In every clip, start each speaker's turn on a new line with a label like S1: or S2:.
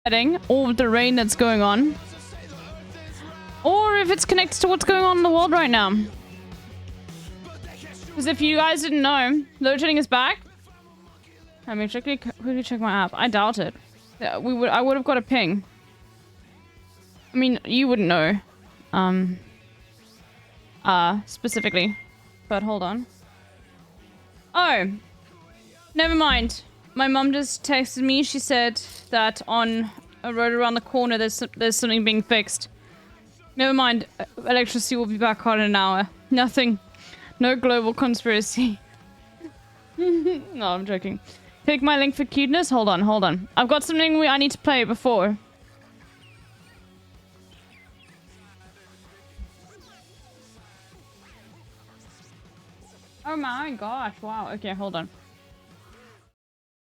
S1: or with the rain that's going on. Or if it's connected to what's going on in the world right now. Because if you guys didn't know, load shedding is back. Let me quickly check my app. I doubt it. I would have got a ping. I mean, you wouldn't know. Specifically. But hold on. Oh. Never mind. My mum just texted me. She said that on a road around the corner there's something being fixed. Never mind. Electricity will be back on in an hour. Nothing. No global conspiracy. No, I'm joking. Click my link for cuteness. Hold on. I've got something I need to play before. Oh my gosh. Wow. Okay, hold on.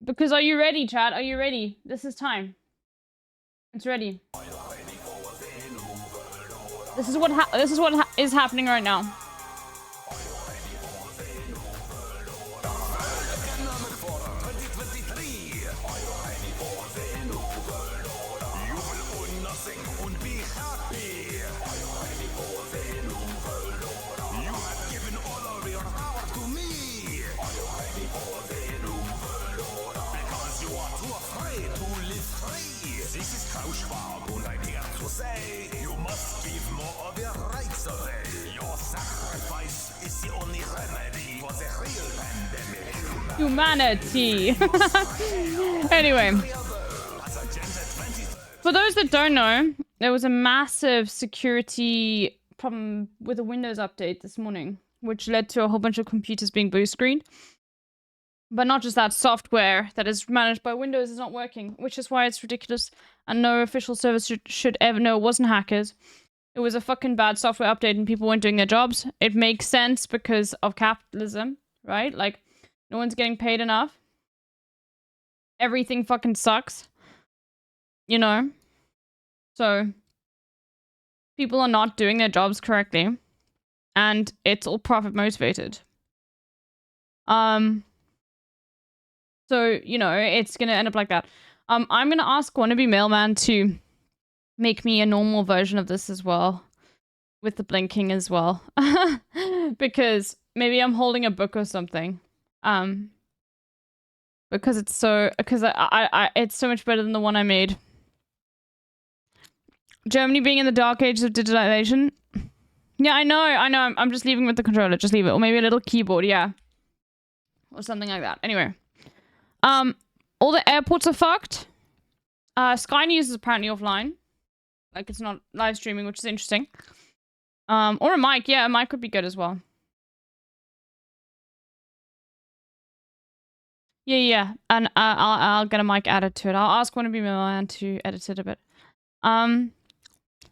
S1: Because are you ready, chat? Are you ready? This is time. It's ready. This is what is happening right now. Humanity. Anyway, for those that don't know, there was a massive security problem with a Windows update this morning, which led to a whole bunch of computers being blue screened. But not just that, software that is managed by Windows is not working, which is why it's ridiculous and no official service should ever know it wasn't hackers. It was a fucking bad software update and people weren't doing their jobs. It makes sense because of capitalism, right? Like, no one's getting paid enough. Everything fucking sucks. You know? So, people are not doing their jobs correctly. And it's all profit motivated. So, you know, it's gonna end up like that. I'm gonna ask Wannabe Mailman to make me a normal version of this as well. With the blinking as well. Because maybe I'm holding a book or something. Because it's so... Because it's so much better than the one I made. Germany being in the dark ages of digitalization. Yeah, I know. I'm just leaving with the controller. Just leave it. Or maybe a little keyboard, yeah. Or something like that. Anyway. All the airports are fucked. Sky News is apparently offline. Like, it's not live streaming, which is interesting. Or a mic. Yeah, a mic would be good as well. Yeah. And I'll get a mic added to it. I'll ask Wannabe Mailman to edit it a bit.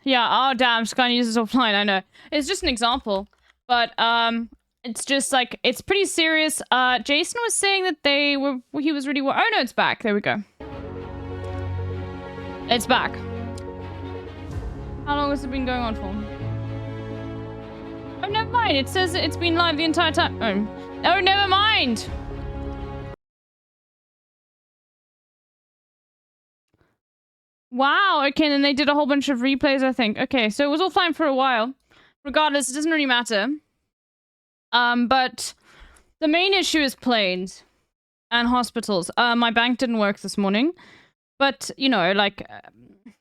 S1: Yeah, oh damn, Sky News is offline, I know. It's just an example. But, it's just like, it's pretty serious. Jason was saying that he was really, oh no, it's back. There we go. It's back. How long has it been going on for? Oh, never mind. It says it's been live the entire time. Oh, never mind. Wow, okay, then they did a whole bunch of replays, I think. Okay, so it was all fine for a while. Regardless, it doesn't really matter. But the main issue is planes and hospitals. My bank didn't work this morning. But, you know, like,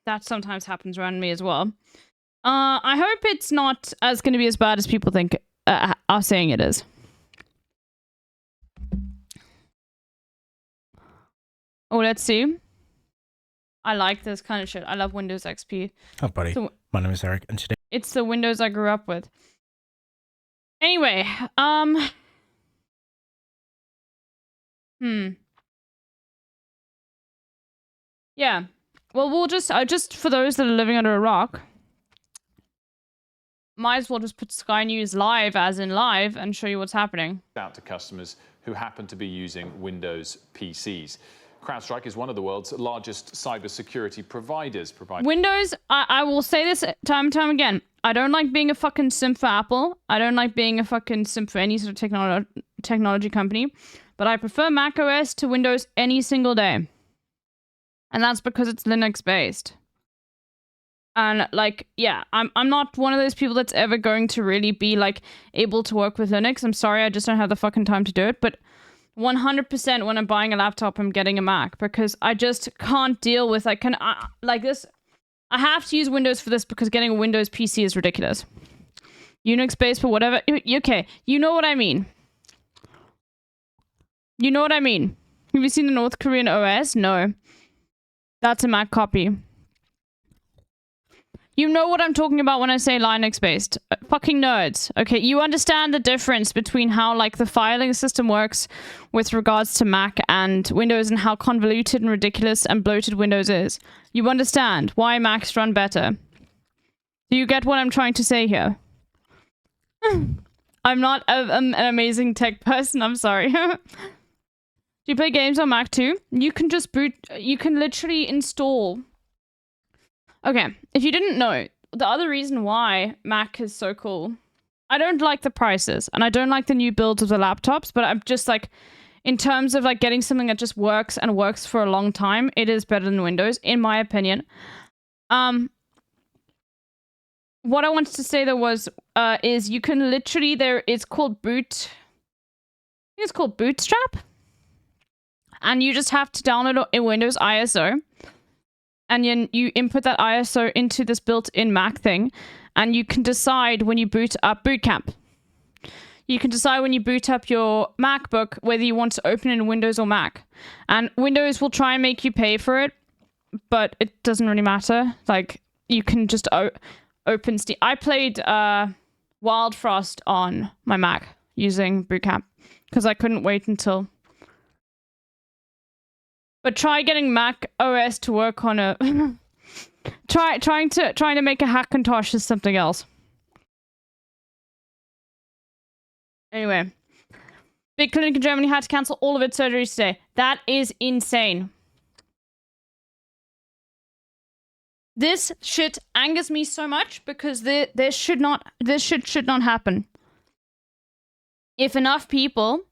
S1: that sometimes happens around me as well. I hope it's not going to be as bad as people think are saying it is. Oh, let's see. I like this kind of shit. I love Windows XP.
S2: Oh, buddy.
S1: So,
S2: my name is Eric, and today...
S1: It's the Windows I grew up with. Anyway, yeah. Well, we'll just for those that are living under a rock, might as well just put Sky News live, as in live, and show you what's happening.
S3: Out to customers who happen to be using Windows PCs. CrowdStrike is one of the world's largest cybersecurity providers.
S1: Windows, I will say this time and time again. I don't like being a fucking simp for Apple. I don't like being a fucking simp for any sort of technology company. But I prefer macOS to Windows any single day. And that's because it's Linux based. And like, yeah, I'm not one of those people that's ever going to really be like able to work with Linux. I'm sorry, I just don't have the fucking time to do it. But 100% when I'm buying a laptop, I'm getting a Mac because I just can't deal with like this. I have to use Windows for this because getting a Windows PC is ridiculous. Unix based for whatever. Okay, you know what I mean. You know what I mean. Have you seen the North Korean OS? No. That's a Mac copy. You know what I'm talking about when I say Linux-based. Fucking nerds. Okay, you understand the difference between how, like, the filing system works with regards to Mac and Windows and how convoluted and ridiculous and bloated Windows is. You understand why Macs run better. Do you get what I'm trying to say here? I'm not an amazing tech person, I'm sorry. Do you play games on Mac too? You can just boot... You can literally install... Okay, if you didn't know, the other reason why Mac is so cool, I don't like the prices, and I don't like the new builds of the laptops, but I'm just like, in terms of like getting something that just works and works for a long time, it is better than Windows, in my opinion. What I wanted to say though was, is you can literally, it's called Bootstrap, and you just have to download it in Windows ISO. And you input that ISO into this built-in Mac thing, and you can decide when you boot up Boot Camp. You can decide when you boot up your MacBook whether you want to open it in Windows or Mac. And Windows will try and make you pay for it, but it doesn't really matter. Like, you can just open Steam. I played Wild Frost on my Mac using Boot Camp because I couldn't wait until... But try getting Mac OS to work on a... trying to make a Hackintosh is something else. Anyway. Big clinic in Germany had to cancel all of its surgeries today. That is insane. This shit angers me so much because this shit should not happen. If enough people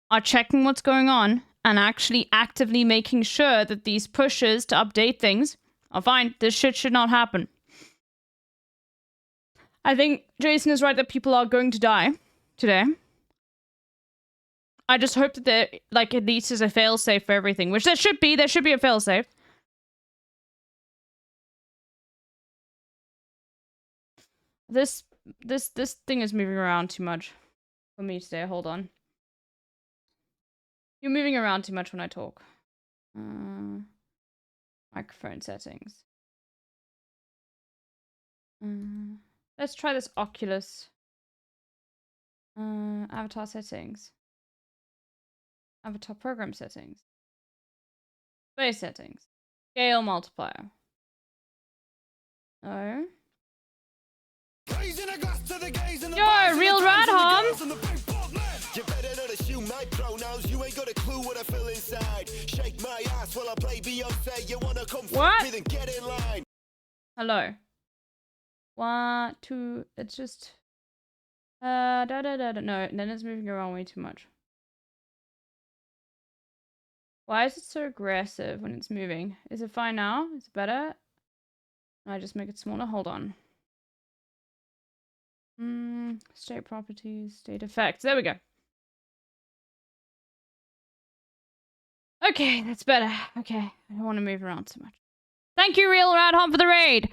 S1: are checking what's going on and actually actively making sure that these pushes to update things are fine, this shit should not happen. I think Jason is right that people are going to die today. I just hope that there, like, at least is a failsafe for everything, which there should be. There should be a failsafe. This thing is moving around too much for me today. Hold on. You're moving around too much when I talk. Microphone settings. Let's try this Oculus. Avatar settings. Avatar program settings. Space settings. Scale multiplier. Oh. Yo, real Radham! You better not assume my pronouns. You ain't got a clue what I feel inside. Shake my ass while I play Beyonce. You wanna come fuck me, then get in line. Hello. 1, 2. It's just no, then it's moving around way too much. Why is it so aggressive when it's moving? Is it fine now? Is it better? I just make it smaller. Hold on. State properties, state effects. There we go. Okay, that's better. Okay, I don't want to move around so much. Thank you, Real Radhom, for the raid.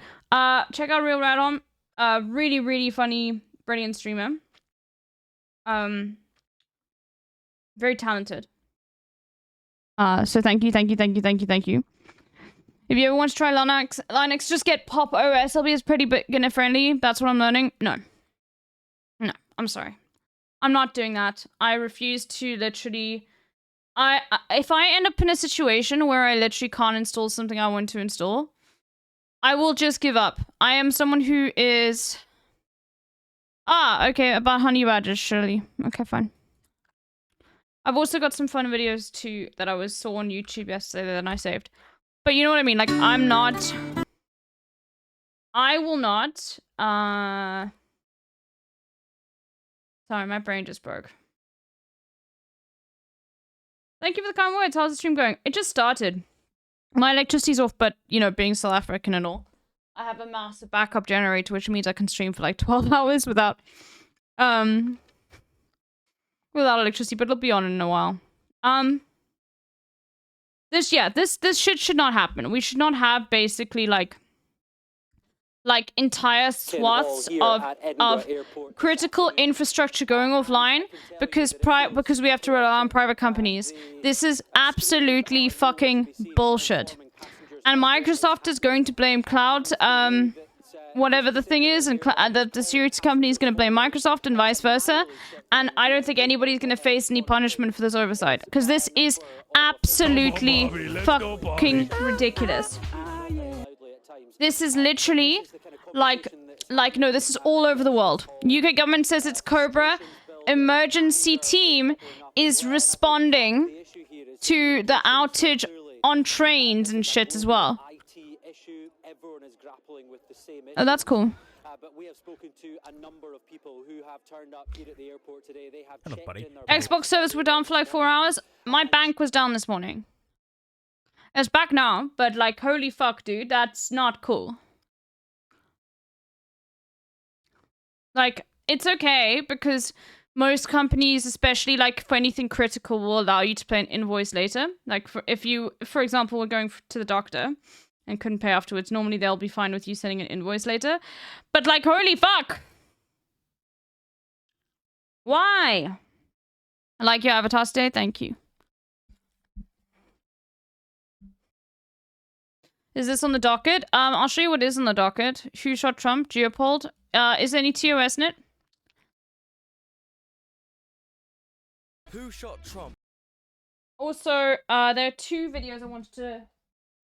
S1: Check out Real Radhom. Really, really funny, brilliant streamer. Very talented. So thank you. If you ever want to try Linux, just get Pop OS. It'll be as pretty beginner friendly. That's what I'm learning. No, I'm sorry. I'm not doing that. I refuse to literally... if I end up in a situation where I literally can't install something I want to install, I will just give up. I am someone who is... okay, about honey badgers, surely. Okay, fine. I've also got some fun videos too that I saw on YouTube yesterday that I saved. But you know what I mean? Like, I'm not... I will not... Sorry, my brain just broke. Thank you for the kind words. How's the stream going? It just started. My electricity's off, but, you know, being South African and all, I have a massive backup generator, which means I can stream for like 12 hours without electricity, but it'll be on in a while. This shit should not happen. We should not have basically like entire swaths of critical infrastructure going offline because we have to rely on private companies. This is absolutely fucking bullshit. And Microsoft is going to blame cloud, whatever the thing is, and the security company is going to blame Microsoft and vice versa. And I don't think anybody's going to face any punishment for this oversight because this is absolutely fucking ridiculous. This is literally no, this is all over the world. UK government says it's Cobra. Emergency team is responding to the outage on trains and shit as well. Oh, that's cool. But we have spoken to a number of people who have turned up here at the airport today. They have Xbox servers were down for like 4 hours. My bank was down this morning. It's back now, but like, holy fuck, dude, that's not cool. Like, it's okay because most companies, especially like for anything critical, will allow you to pay an invoice later. Like, if you, for example, were going to the doctor and couldn't pay afterwards, normally they'll be fine with you sending an invoice later. But like, holy fuck! Why? I like your avatar today, thank you. Is this on the docket? I'll show you what is on the docket. Who shot Trump? Geopold. Is there any TOS in it?
S2: Who shot Trump?
S1: Also, there are 2 videos I wanted to...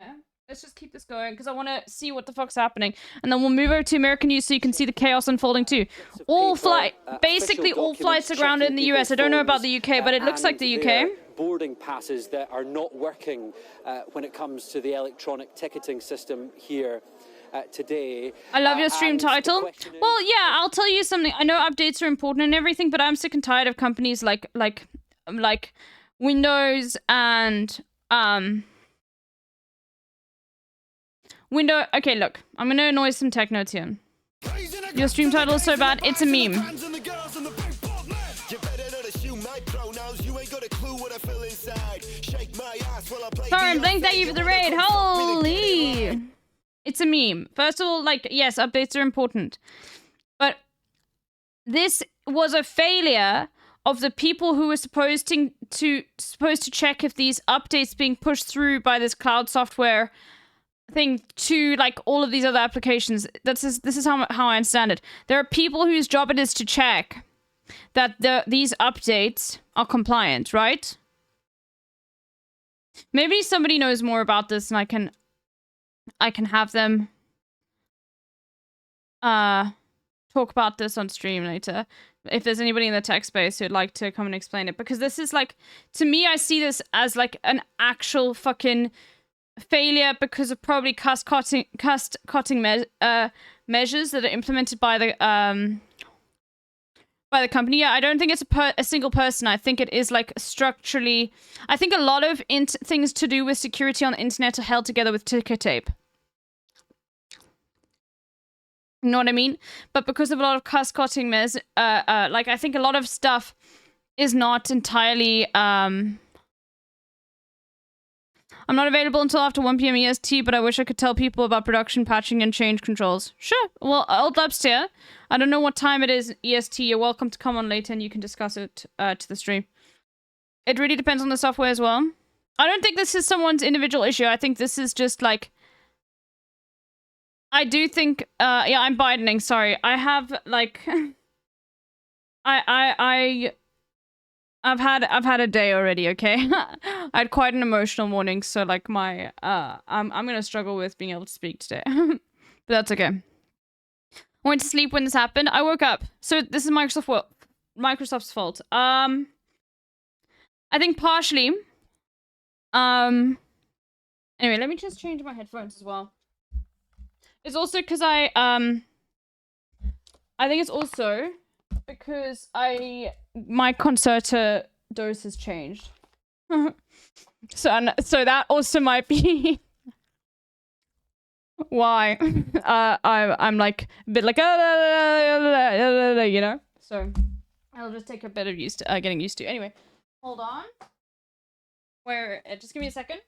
S1: Yeah. Let's just keep this going, because I want to see what the fuck's happening. And then we'll move over to American news so you can see the chaos unfolding too. Basically all flights are grounded in the US. I don't know about the UK, but it looks like the UK.
S4: Boarding passes that are not working when it comes to the electronic ticketing system here today.
S1: I love your stream title. Well, yeah, I'll tell you something. I know updates are important and everything, but I'm sick and tired of companies like Windows and Okay, look. I'm gonna annoy some tech notes here. Your stream title is so bad, it's a meme. Sorry, Blink, thank you for the raid. Holy! It's a meme. First of all, like, yes, updates are important. But this was a failure of the people who were supposed to check if these updates being pushed through by this cloud software thing to like all of these other applications. This is how I understand it. There are people whose job it is to check that these updates are compliant, right? Maybe somebody knows more about this and I can have them talk about this on stream later. If there's anybody in the tech space who'd like to come and explain it. Because this is like, to me, I see this as like an actual fucking failure because of probably cost-cutting measures that are implemented by the company. Yeah, I don't think it's a single person. I think it is like structurally. I think a lot of things to do with security on the internet are held together with ticker tape. You know what I mean? But because of a lot of cost-cutting measures, like I think a lot of stuff is not entirely. I'm not available until after 1 p.m. EST, but I wish I could tell people about production, patching, and change controls. Sure. Well, Old Lab's here. I don't know what time it is EST. You're welcome to come on later and you can discuss it to the stream. It really depends on the software as well. I don't think this is someone's individual issue. I think this is just like... I do think... yeah, I'm Bidening. Sorry. I have, like... I've had a day already, okay? I had quite an emotional morning, so like my I'm gonna struggle with being able to speak today. But that's okay. I went to sleep when this happened. I woke up. So this is Microsoft's fault. I think partially. Anyway, let me just change my headphones as well. It's also because I think it's also because my concerto dose has changed. so that also might be Why? I'm like a bit like you know. So I'll just take a bit of getting used to. Anyway, hold on. Just give me a second.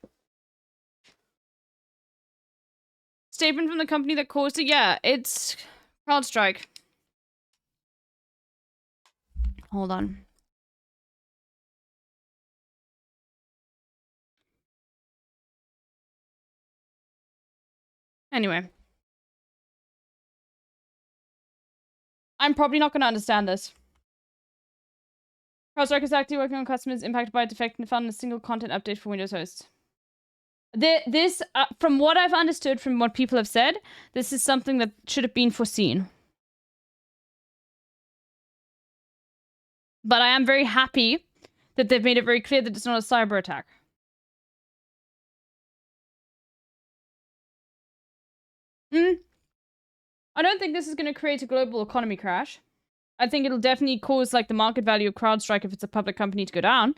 S1: Statement from the company that caused it. Yeah, it's CrowdStrike. Hold on. Anyway. I'm probably not going to understand this. CrowdStrike is actively working on customers impacted by a defect and found a single content update for Windows hosts. This, from what I've understood from what people have said, this is something that should have been foreseen. But I am very happy that they've made it very clear that it's not a cyber attack. I don't think this is going to create a global economy crash. I think it'll definitely cause like the market value of CrowdStrike if it's a public company to go down.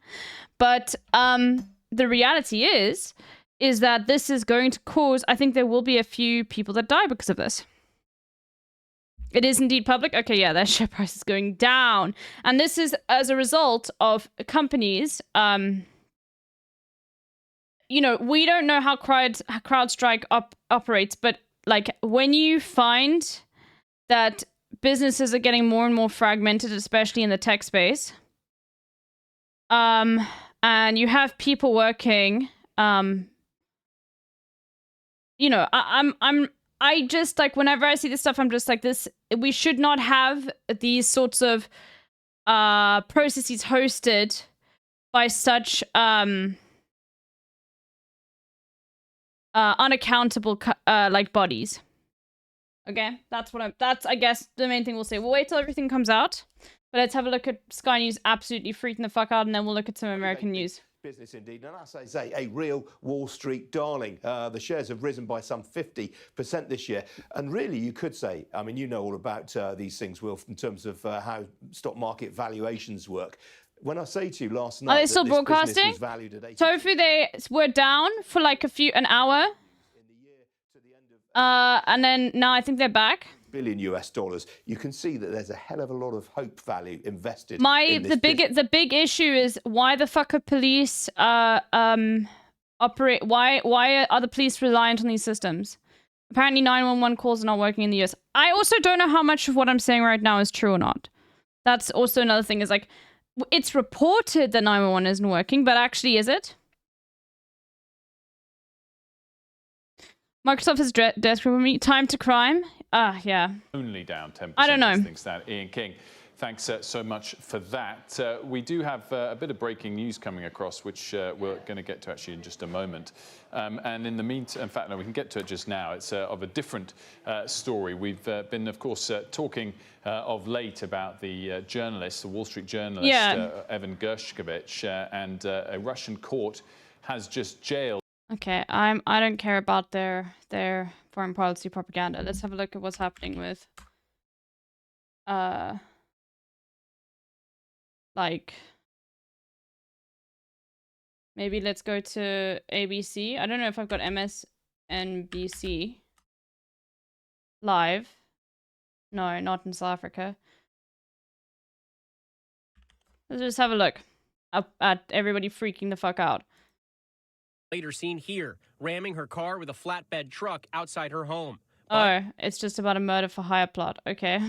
S1: But the reality is that this is going to cause, I think there will be a few people that die because of this. It is indeed public. Okay, yeah, their share price is going down. And this is as a result of companies, you know, we don't know how CrowdStrike operates, but like when you find that businesses are getting more and more fragmented, especially in the tech space, and you have people working, you know, I just like whenever I see this stuff, I'm just like this. We should not have these sorts of processes hosted by such unaccountable like bodies. Okay, that's I guess the main thing we'll say. We'll wait till everything comes out, but let's have a look at Sky News absolutely freaking the fuck out, and then we'll look at some American news.
S5: Business indeed, and that's a real Wall Street darling. The shares have risen by some 50% this year, and really you could say, I mean, you know all about these things, Will, in terms of how stock market valuations work. When I say to you last night,
S1: are they still broadcasting? Tofu, they were down for like an hour, and then now I think they're back.
S5: $billion US. You can see that there's a hell of a lot of hope value invested. The big issue is why the fuck are police operate? Why are the police reliant on these systems? Apparently 911 calls are not working in the US. I also don't know how much of what I'm saying right now is true or not. That's also another thing. Is like it's reported that 911 isn't working, but actually is it? Microsoft is desperate for me. Time to crime. Yeah.
S3: Only down 10%.
S1: I don't know.
S3: Things down. Ian King, thanks so much for that. We do have a bit of breaking news coming across, which we're going to get to actually in just a moment. And in the meantime, in fact, no, we can get to it just now. It's of a different story. We've been, of course, talking of late about the journalist, the Wall Street journalist, Evan Gershkovich, and a Russian court has just jailed.
S1: Okay, I don't care about their foreign policy propaganda. Let's have a look at what's happening with like maybe let's go to ABC. I don't know if I've got MSNBC live. No, not in South Africa. Let's just have a look at everybody freaking the fuck out.
S6: Later seen here, ramming her car with a flatbed truck outside her home.
S1: Oh, it's just about a murder for hire plot. Okay.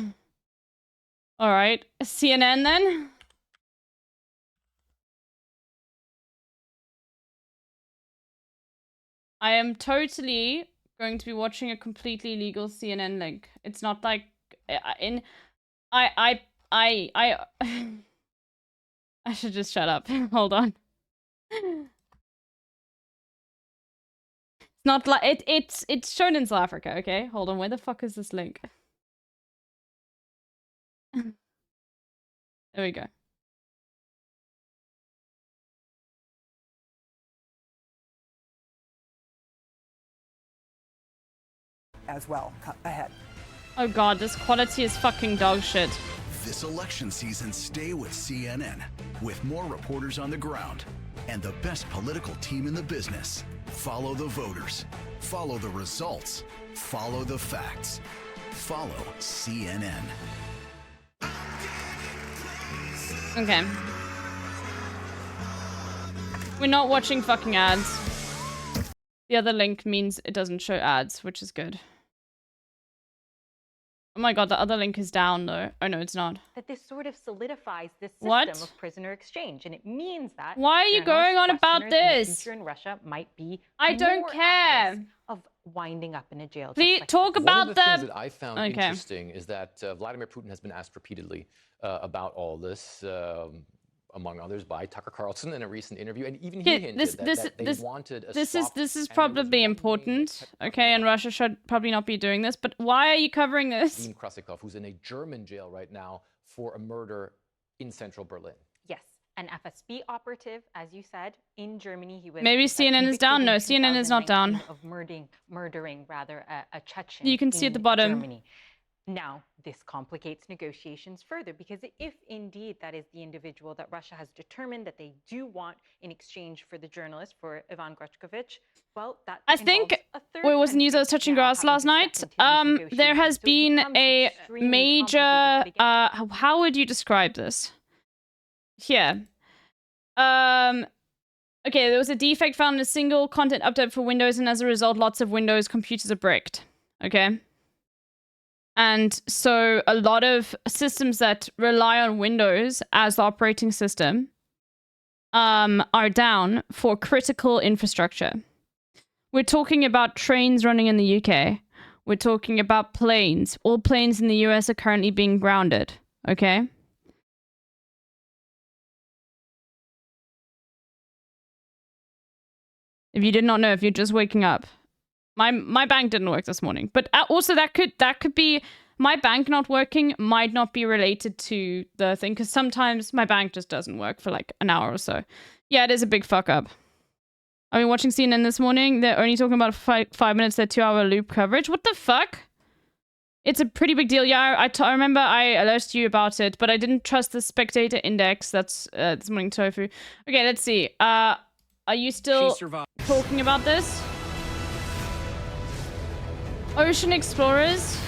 S1: All right. CNN then? I am totally going to be watching a completely legal CNN link. It's not like I should just shut up. Hold on. Not like it's shown in South Africa, okay? Hold on, where the fuck is this link? There we go.
S7: As well, ahead.
S1: Oh god, this quality is fucking dog shit.
S8: This election season, stay with CNN with more reporters on the ground. and the best political team in the business. Follow the voters. Follow the results. Follow the facts. Follow CNN.
S1: Okay. We're not watching fucking ads. The other link means it doesn't show ads, which is good. Oh my god, the other link is down though. Oh no, it's not.
S9: That this sort of solidifies this system
S1: What?
S9: of prisoner exchange, and it means that
S1: Why are you going on about
S9: Westerners in the
S1: this?
S9: future in Russia might be
S1: I don't
S9: more at
S1: care.
S9: risk of winding up in a jail.
S1: Please
S9: just like
S1: talk
S9: this.
S1: about
S10: One of the things that I found
S1: Okay.
S10: interesting is that Vladimir Putin has been asked repeatedly about all this, among others, by Tucker Carlson in a recent interview, and even he
S1: Yeah,
S10: hinted
S1: this-
S10: that,
S1: this-
S10: that they
S1: this-
S10: wanted a
S1: This
S10: swap,
S1: is
S10: and there was
S1: probably
S10: one name
S1: important,
S10: that kept
S1: okay, and Russia should probably not be doing this, but why are you covering this?
S10: Dean Krasikov, who's in a German jail right now for a murder in central Berlin.
S9: Yes, an FSB operative, as you said, in Germany. He was
S1: Maybe CNN is
S9: convicted
S1: down.
S9: in
S1: No, CNN is not down.
S9: 2019 Of murdering a Chechen.
S1: You can see at the
S9: in
S1: bottom.
S9: Germany. Now, this complicates negotiations further because if indeed that is the individual that Russia has determined that they do want in exchange for the journalist, for Ivan Grechkovich, well, that
S1: I think
S9: involves a third
S1: well, it was news I was
S9: country
S1: touching
S9: now
S1: grass
S9: having
S1: last
S9: to
S1: night.
S9: step into these
S1: There has
S9: negotiations. So it
S1: been
S9: becomes
S1: a
S9: extremely
S1: major
S9: complicated. But again,
S1: how would you describe this? Here. Okay, there was a defect found in a single content update for Windows, and as a result, lots of Windows computers are bricked. Okay? And so a lot of systems that rely on Windows as the operating system are down for critical infrastructure. We're talking about trains running in the UK. We're talking about planes. All planes in the US are currently being grounded. Okay? If you did not know, if you're just waking up. My bank didn't work this morning. But also that could be my bank not working might not be related to the thing, because sometimes my bank just doesn't work for like an hour or so. Yeah, it is a big fuck up. I've been watching CNN this morning. They're only talking about 5 minutes, their 2-hour loop coverage. What the fuck? It's a pretty big deal. Yeah, I remember I alerted you about it, but I didn't trust the spectator index. That's this morning tofu. Okay, let's see. Are you still talking about this? Ocean Explorers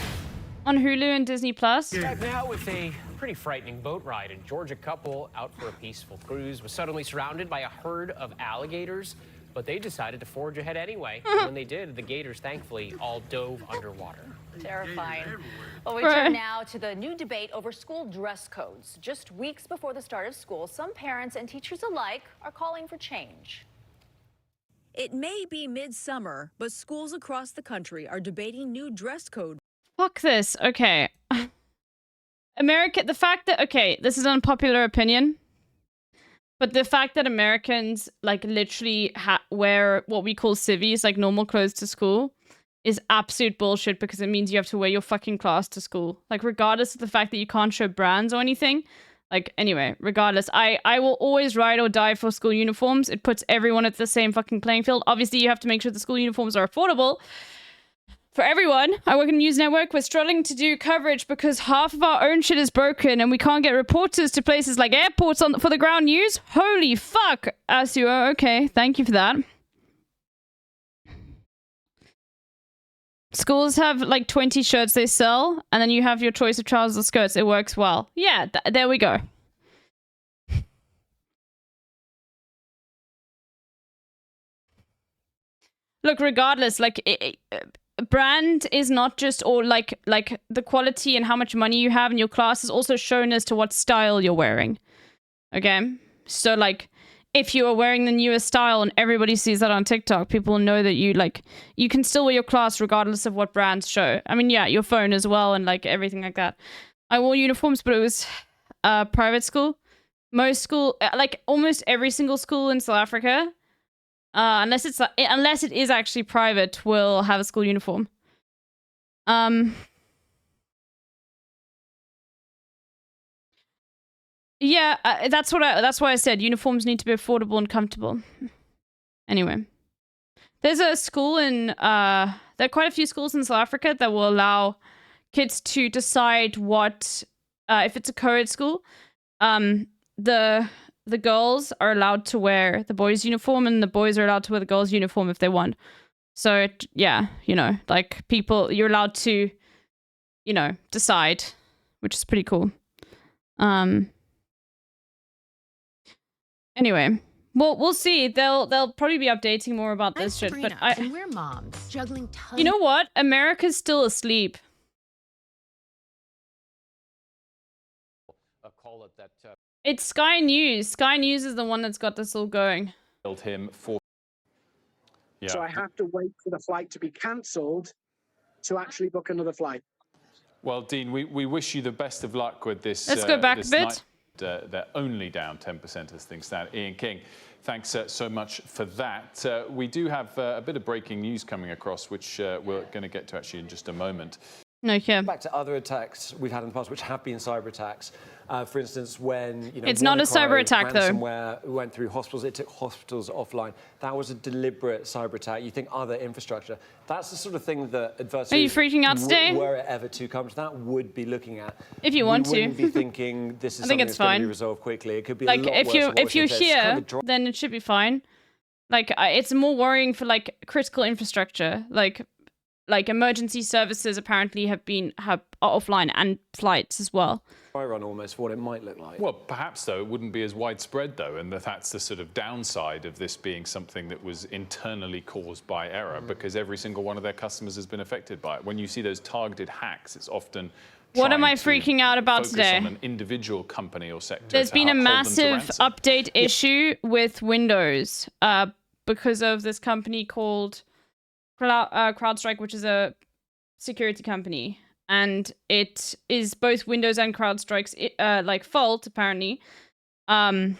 S1: on Hulu and Disney Plus.
S6: Back now with a pretty frightening boat ride. A Georgia couple out for a peaceful cruise was suddenly surrounded by a herd of alligators, but they decided to forge ahead anyway. When they did, the gators thankfully all dove underwater.
S11: Terrifying. Well, we turn now to the new debate over school dress codes. Just weeks before the start of school, some parents and teachers alike are calling for change.
S12: It may be midsummer, but schools across the country are debating new dress code.
S1: Fuck this. Okay. The fact that, okay, this is an unpopular opinion, but the fact that Americans, like, literally wear what we call civvies, like normal clothes to school, is absolute bullshit, because it means you have to wear your fucking class to school. Like, regardless of the fact that you can't show brands or anything. Like, anyway, regardless, I will always ride or die for school uniforms. It puts everyone at the same fucking playing field. Obviously, you have to make sure the school uniforms are affordable for everyone. I work in a news network. We're struggling to do coverage because half of our own shit is broken and we can't get reporters to places like airports for the ground news. Holy fuck, Asuo. Okay, thank you for that. Schools have like 20 shirts they sell, and then you have your choice of trousers or skirts. It works well. Yeah, there we go. Look, regardless, like, brand is not just all like the quality and how much money you have in your class is also shown as to what style you're wearing. Okay? So, like, if you are wearing the newest style and everybody sees that on TikTok, people know that you can still wear your class regardless of what brands show. I mean, yeah, your phone as well and like everything like that. I wore uniforms, but it was private school. Most school, like almost every single school in South Africa, unless it is actually private, will have a school uniform. Yeah, that's why I said uniforms need to be affordable and comfortable. Anyway, there's a school in there are quite a few schools in South Africa that will allow kids to decide what if it's a co-ed school, the the girls are allowed to wear the boys' uniform and the boys are allowed to wear the girls' uniform if they want. So, yeah, you know, like people, you're allowed to, you know, decide, which is pretty cool. Anyway, well, we'll see. They'll probably be updating more about this shit. But
S13: and we're moms juggling tons.
S1: You know what? America's still asleep.
S10: Call it that.
S1: It's Sky News. Sky News is the one that's got this all going.
S3: Him for. Yeah.
S14: So I have to wait for the flight to be cancelled to actually book another flight.
S3: Well, Dean, we wish you the best of luck with this.
S1: Let's go back a bit.
S3: They're only down 10% as things stand. Ian King, thanks so much for that. We do have a bit of breaking news coming across, which we're going to get to actually in just a moment.
S1: Okay.
S15: Back to other attacks we've had in the past, which have been cyber attacks. For instance, when
S1: it's not a cyber attack though.
S15: Ransomware went through hospitals, it took hospitals offline. That was a deliberate cyber attack. You think other infrastructure? That's the sort of thing that adversaries,
S1: are you freaking out today?
S15: Were it ever to come to that, would be looking at.
S1: If you want
S15: we wouldn't be thinking this is something that's going to be resolved quickly. It could be
S1: like
S15: a lot worse.
S1: If you're here, then it should be fine. Like it's more worrying for like critical infrastructure, like emergency services apparently are offline and flights as well.
S15: I run almost what it might look like.
S3: Well, perhaps though it wouldn't be as widespread though, and that's the sort of downside of this being something that was internally caused by error, because every single one of their customers has been affected by it. When you see those targeted hacks, it's often
S1: what am I freaking out about today?
S3: On an individual company or sector.
S1: There's been a massive update issue with Windows because of this company called CrowdStrike, which is a security company, and it is both Windows and CrowdStrike's like fault apparently. And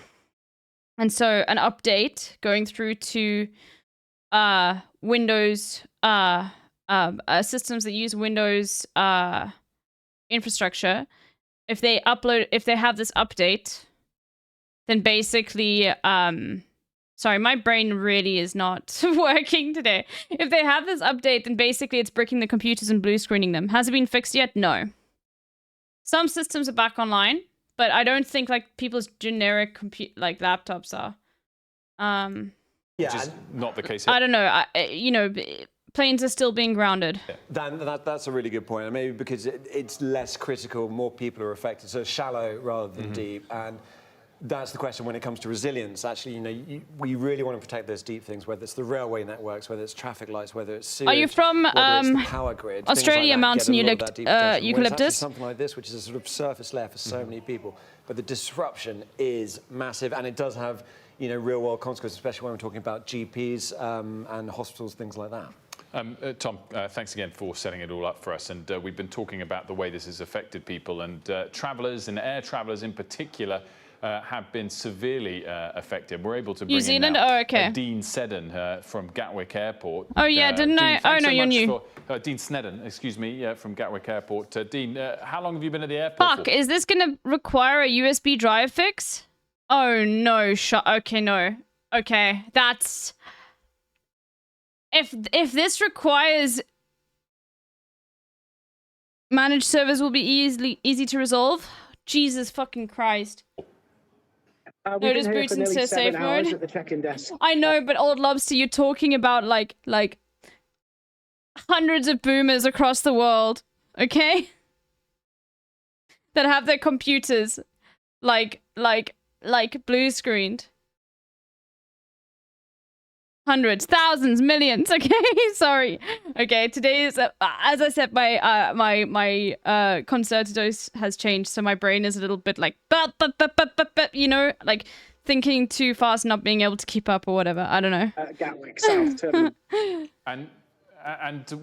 S1: so an update going through to Windows systems that use Windows infrastructure. If they have this update, then basically sorry, my brain really is not working today. If they have this update, then basically it's bricking the computers and blue screening them. Has it been fixed yet? No. Some systems are back online, but I don't think like people's generic laptops are.
S3: Which is not the case here.
S1: I don't know. You know, planes are still being grounded.
S15: That's a really good point. And maybe because it's less critical, more people are affected, so it's shallow rather than deep. And that's the question when it comes to resilience. Actually, you know, we really want to protect those deep things, whether it's the railway networks, whether it's traffic lights, whether it's sewage,
S1: are you from
S15: the power grid,
S1: Australia,
S15: like
S1: Mountain Eucalyptus?
S15: Something like this, which is a sort of surface layer for so many people. But the disruption is massive, and it does have, you know, real-world consequences, especially when we're talking about GPs and hospitals, things like that.
S3: Tom, thanks again for setting it all up for us. And we've been talking about the way this has affected people, and travellers and air travellers in particular have been severely affected. We're able to bring
S1: New Zealand?
S3: in now,
S1: oh, okay.
S3: Dean Seddon from Gatwick Airport.
S1: Oh, yeah, didn't
S3: Dean,
S1: I? Oh, no, you're new.
S3: Dean Snedden, excuse me, from Gatwick Airport. Dean, how long have you been at the airport
S1: for? Is this going to require a USB drive fix? Oh, no. Okay, no. Okay, that's... If this requires... Managed servers will be easy to resolve. Jesus fucking Christ. Notice boots into safe mode.
S14: At the check-in desk.
S1: I know, but Old Lobster, you're talking about like hundreds of boomers across the world, okay? That have their computers like blue screened. Hundreds, thousands, millions. Okay, sorry. Okay, today is as I said, my concerted dose has changed, so my brain is a little bit like, you know, like thinking too fast, not being able to keep up or whatever. I don't know.
S14: Gatwick South Terminal.
S3: And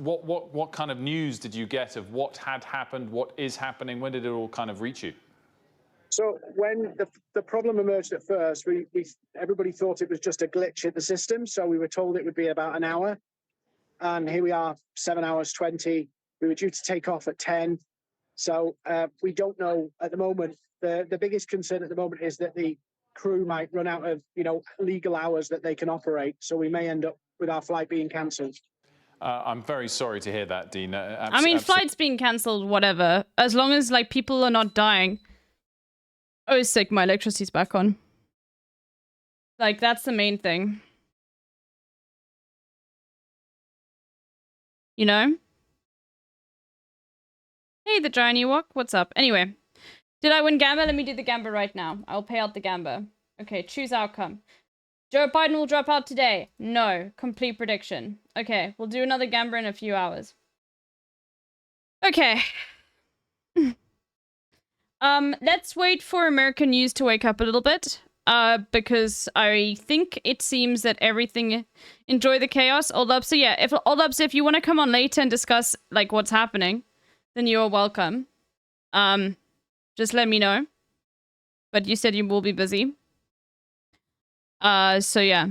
S3: what kind of news did you get of what had happened, what is happening? When did it all kind of reach you?
S14: So when the problem emerged at first, everybody thought it was just a glitch in the system. So we were told it would be about an hour. And here we are, 7 hours 20. We were due to take off at 10. So we don't know at the moment. The biggest concern at the moment is that the crew might run out of, you know, legal hours that they can operate. So we may end up with our flight being cancelled.
S3: I'm very sorry to hear that, Dean.
S1: I mean, flights being cancelled, whatever. As long as like people are not dying. Oh, sick, my electricity's back on. Like, that's the main thing. You know? Hey, the giant Ewok. What's up? Anyway. Did I win Gamba? Let me do the Gamba right now. I'll pay out the Gamba. Okay, choose outcome. Joe Biden will drop out today. No. Complete prediction. Okay, we'll do another Gamba in a few hours. Okay. Let's wait for American news to wake up a little bit. Because I think it seems that everything... Enjoy the chaos, Old Ups. So yeah, if you want to come on later and discuss, like, what's happening, then you're welcome. Just let me know. But you said you will be busy. So yeah.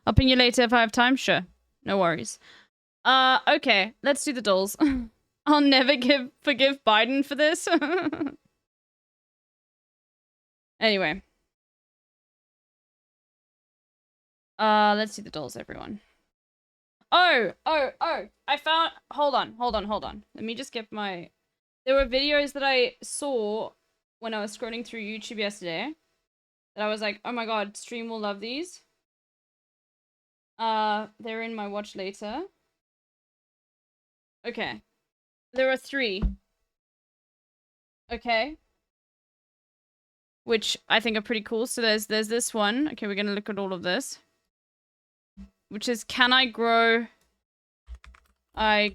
S1: I'll ping you later if I have time. Sure. No worries. Okay. Let's do the dolls. I'll never forgive Biden for this. Anyway. Let's do the dolls, everyone. Oh! I found... Hold on. Let me just get my... There were videos that I saw when I was scrolling through YouTube yesterday that I was like, oh my god, stream will love these. They're in my watch later. Okay. There are 3. Okay. Which I think are pretty cool. So there's this one. Okay, we're gonna look at all of this. Which is, can I grow a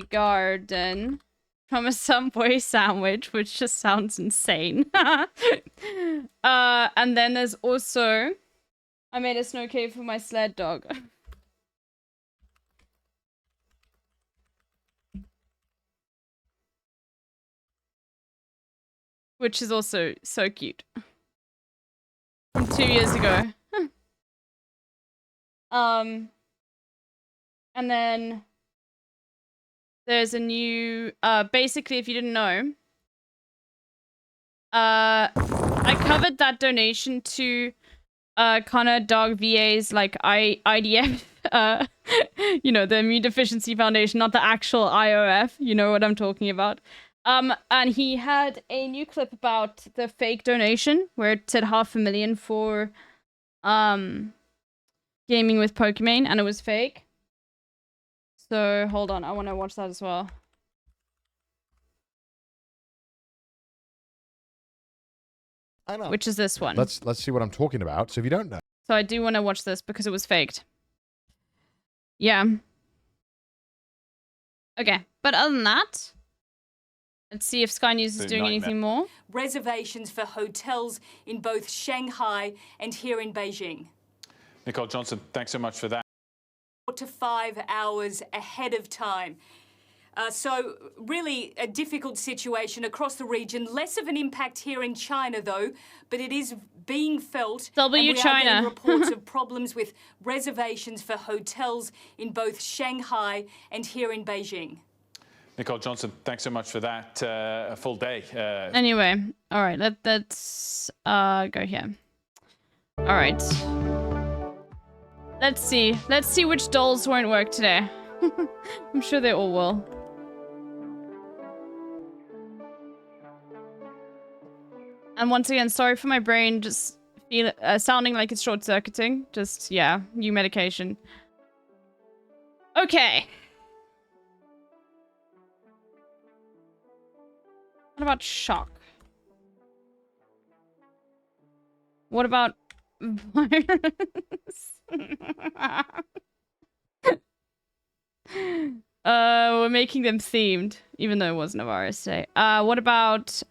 S1: garden from a Subway sandwich, which just sounds insane. And then there's also, I made a snow cave for my sled dog. Which is also so cute. From 2 years ago. And then there's a new, basically, if you didn't know, I covered that donation to Connor Dog VA's like IDF, you know, the Immune Deficiency Foundation, not the actual IOF. You know what I'm talking about. And he had a new clip about the fake donation where it said 500,000 for gaming with Pokemon, and it was fake. So hold on, I want to watch that as well.
S16: I know.
S1: Which is this one.
S16: Let's see what I'm talking about. So if you don't know.
S1: So I do want to watch this because it was faked. Yeah. Okay, but other than that, let's see if Sky News is doing anything more.
S17: Reservations for hotels in both Shanghai and here in Beijing.
S3: Nicole Johnson, thanks so much for that.
S17: 4 to 5 hours ahead of time. So really a difficult situation across the region. Less of an impact here in China, though, but it is being felt.
S1: W
S17: and we
S1: China.
S17: are getting reports of problems with reservations for hotels in both Shanghai and here in Beijing.
S3: Nicole Johnson, thanks so much for that. A full day.
S1: Anyway, all right, let's go here. All right. Let's see which dolls won't work today. I'm sure they all will. And once again, sorry for my brain just sounding like it's short-circuiting. Just, yeah, new medication. Okay. What about shock? What about virus? We're making them themed, even though it wasn't a virus today. What about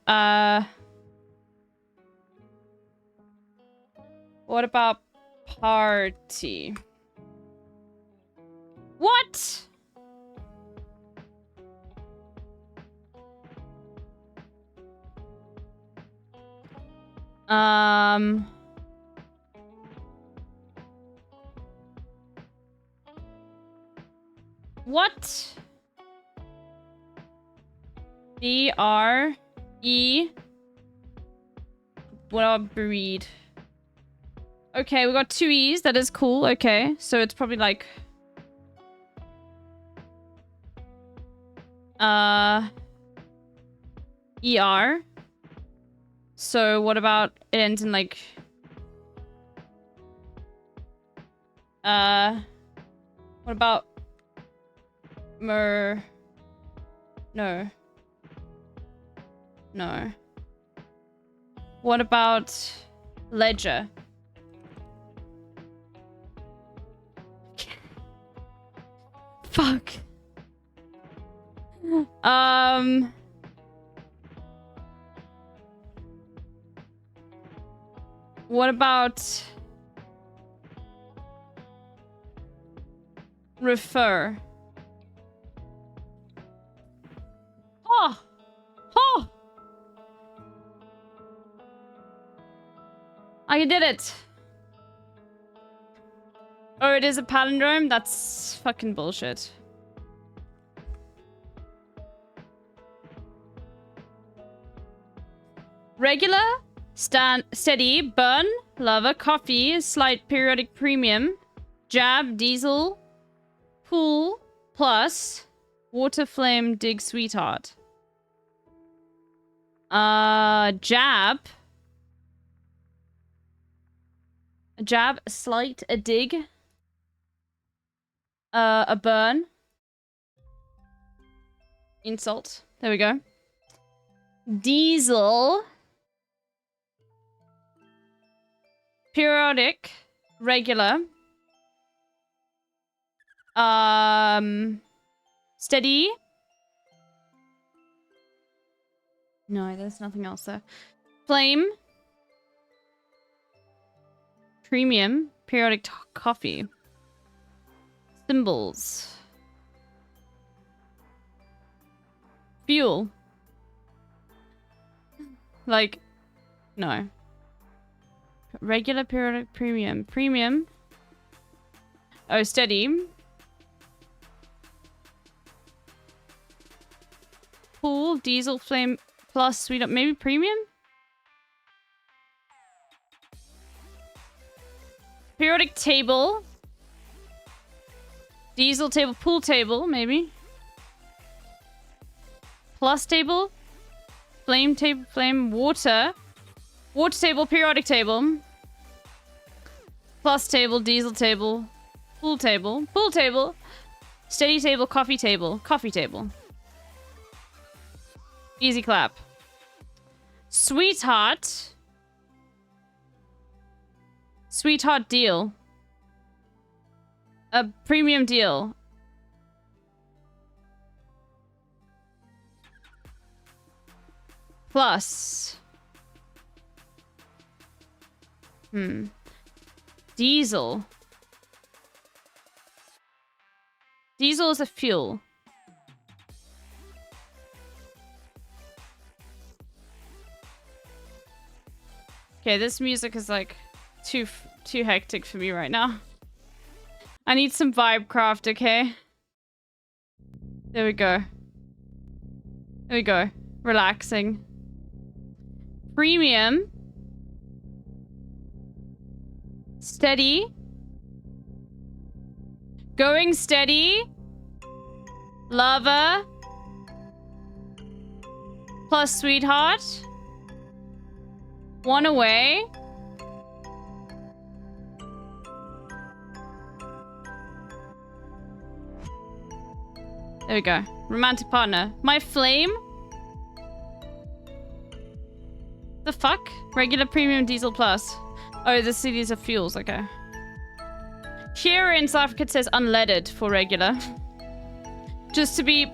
S1: party? What? What? B-R-E. What about breed? Okay, we got 2 E's. That is cool. Okay, so it's probably like... E-R. So what about it ends in like... What about... No. No. What about ledger? Fuck. What about refer? Oh! Oh! I did it! Oh, it is a palindrome? That's fucking bullshit. Regular, steady, burn, lava, coffee, slight periodic premium, jab, diesel, pool, plus, water, flame, dig, sweetheart. Jab. A jab, a slight, a dig. A burn. Insult. There we go. Diesel. Periodic. Regular. Steady. No, there's nothing else there. Flame. Premium. Periodic coffee. Symbols. Fuel. Like, no. Regular, periodic, premium. Premium. Oh, steady. Pool, diesel, flame, plus, sweet, maybe premium? Periodic table. Diesel table, pool table, maybe. Plus table. Flame table, flame, water. Water table, periodic table. Plus table, diesel table. Pool table. Pool table. Steady table, coffee table. Coffee table. Easy clap. Sweetheart. Sweetheart deal. A premium deal. Plus. Diesel. Diesel is a fuel. Okay, this music is like too hectic for me right now. I need some vibe craft, okay? There we go. There we go. Relaxing. Premium. Steady. Going steady. Lava. Plus sweetheart. One away. There we go. Romantic partner. My flame. The fuck? Regular, premium, diesel, plus. Oh, the cities are fuels. Okay. Here in South Africa it says unleaded for regular. Just to be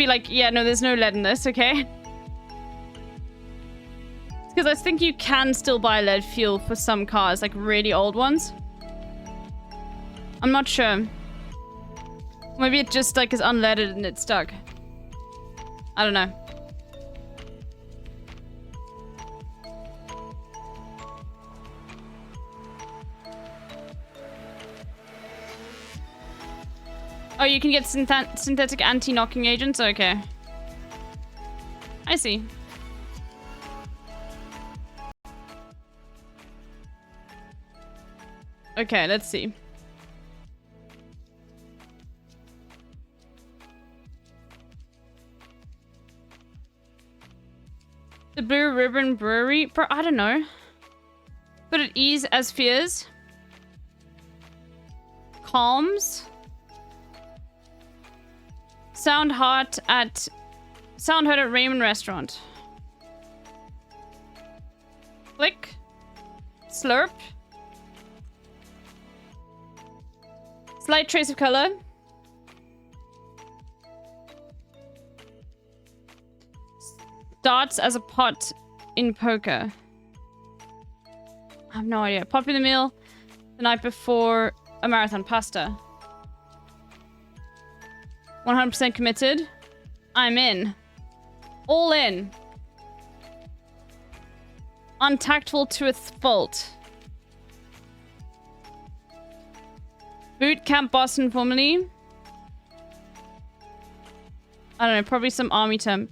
S1: like, yeah, no, there's no lead in this, okay? Because I think you can still buy lead fuel for some cars, like really old ones. I'm not sure. Maybe it just like is unleaded and it's stuck. I don't know. Oh, you can get synthetic anti-knocking agents? Okay. I see. Okay, let's see. The Blue Ribbon Brewery. Bro, I don't know. But at ease as fears. Calms. Sound heard at Raymond Restaurant. Flick. Slurp. Slight trace of color. Starts as a pot in poker. I have no idea. Popular meal the night before a marathon. Pasta. 100% committed. I'm in. All in. Untactful to a fault. Boot Camp Boston formerly. I don't know, probably some army term.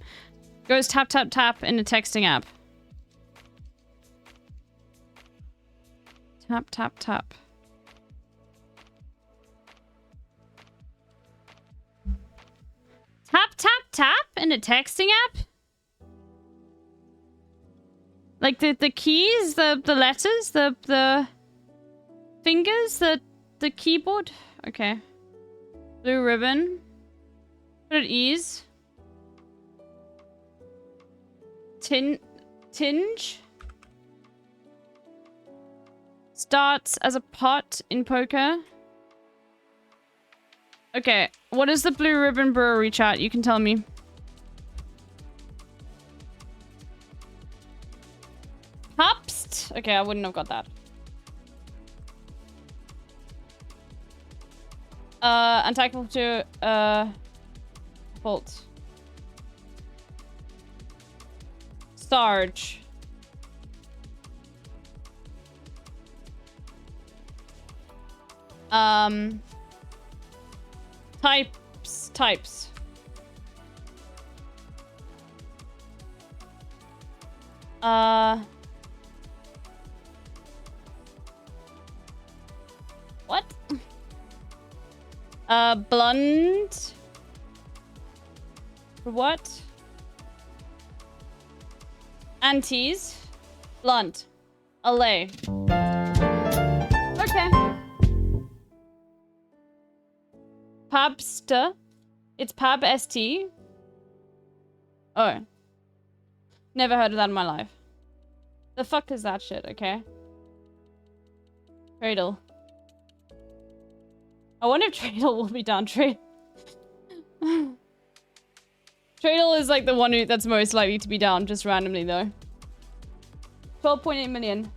S1: Goes tap tap tap in a texting app. Tap tap tap. Tap tap tap in a texting app? Like the keys, the letters, the fingers, the keyboard? Okay. Blue ribbon. Put at ease. Tinge. Starts as a pot in poker. Okay, what is the Blue Ribbon Brewery, chat? You can tell me. Pabst? Okay, I wouldn't have got that. Untactful to fault. Sarge. Types. What? Blunt. What? Antes. Blunt. Allay. Okay. Pabsta. It's Pab ST. Oh. Never heard of that in my life. The fuck is that shit, okay? Tradle. I wonder if Tradle will be down. Tradle is like the one that's most likely to be down, just randomly though. 12.8 million.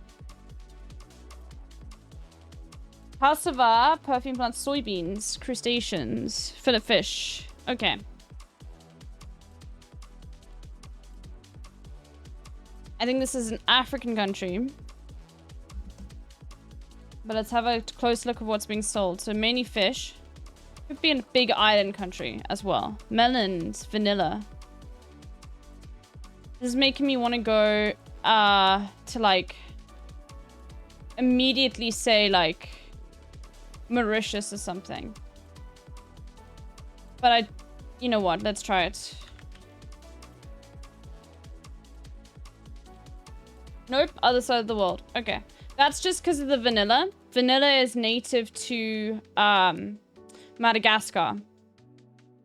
S1: Cassava, perfume plants, soybeans, crustaceans, fillet fish. Okay. I think this is an African country. But let's have a close look at what's being sold. So mainly fish. Could be a big island country as well. Melons, vanilla. This is making me want to go to like immediately say like Mauritius or something. But you know what? Let's try it. Nope, other side of the world. Okay. That's just because of the vanilla. Vanilla is native to Madagascar.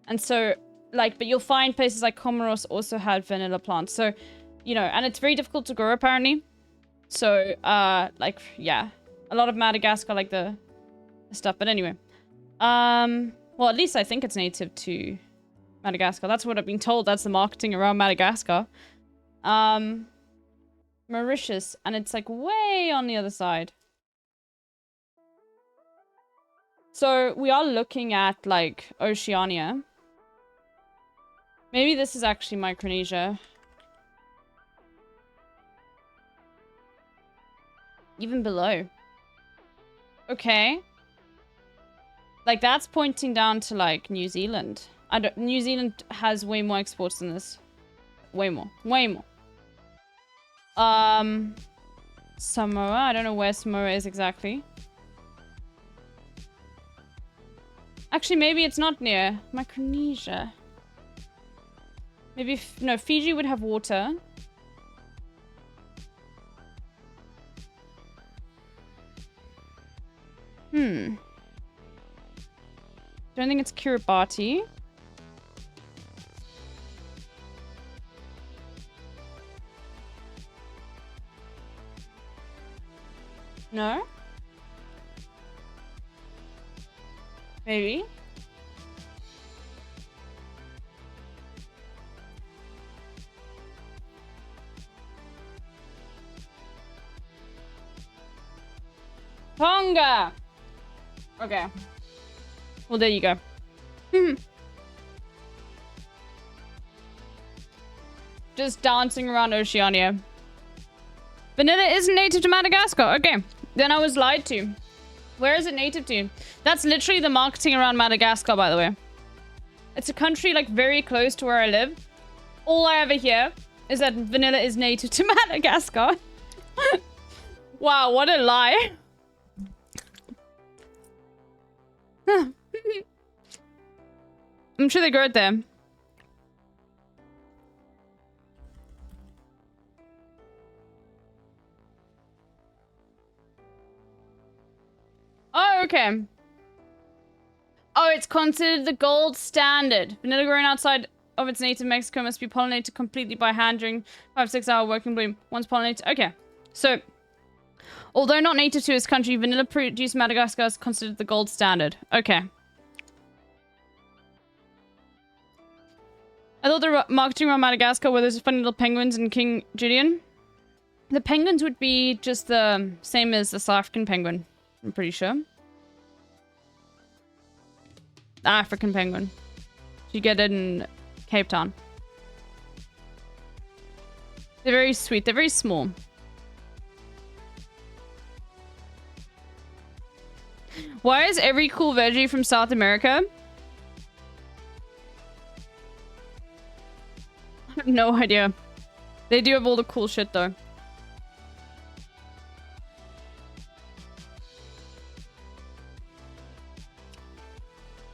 S1: And so, like, but you'll find places like Comoros also had vanilla plants. So, you know, and it's very difficult to grow apparently. So, like, yeah. A lot of Madagascar, like the stuff. But anyway. Well, at least I think it's native to Madagascar. That's what I've been told. That's the marketing around Madagascar. Mauritius, and it's like way on the other side. So we are looking at like Oceania. Maybe this is actually Micronesia. Even below. Okay. Like that's pointing down to like New Zealand. New Zealand has way more exports than this. Way more. Way more. Samoa. I don't know where Samoa is exactly. Actually, maybe it's not near Micronesia. Maybe no, Fiji would have water. Don't think it's Kiribati. No? Maybe. Tonga! Okay. Well, there you go. Just dancing around Oceania. Vanilla isn't native to Madagascar. Okay. Then I was lied to. Where is it native to? That's literally the marketing around Madagascar, by the way. It's a country, like, very close to where I live. All I ever hear is that vanilla is native to Madagascar. Wow, what a lie. I'm sure they grow it there. Oh, okay. Oh, it's considered the gold standard. Vanilla grown outside of its native Mexico must be pollinated completely by hand during 5-6 hour working bloom. Once pollinated. Okay. So, although not native to its country, vanilla produced in Madagascar is considered the gold standard. Okay. I thought the marketing around Madagascar were those funny little penguins and King Julian. The penguins would be just the same as the South African penguin, I'm pretty sure. The African penguin. You get it in Cape Town. They're very sweet. They're very small. Why is every cool veggie from South America? I have no idea. They do have all the cool shit though.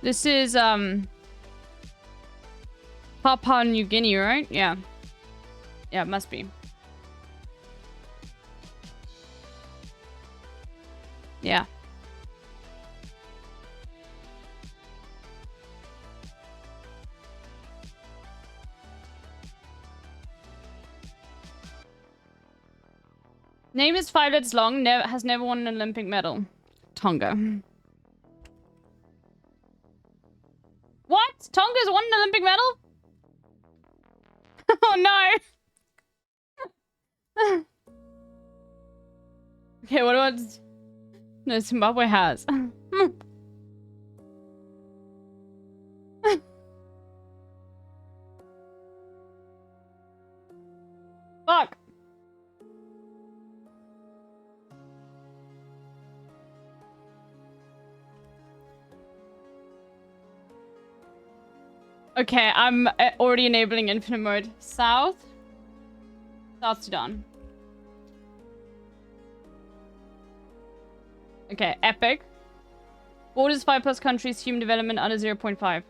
S1: This is Papua New Guinea, right? Yeah. Yeah, it must be. Yeah. Name is 5 letters long, has never won an Olympic medal. Tonga. What? Tonga's won an Olympic medal? Oh no! Okay, what about... No, Zimbabwe has. Fuck! Okay, I'm already enabling infinite mode. South Sudan. Okay, epic. Borders 5+ countries, human development under 0.5.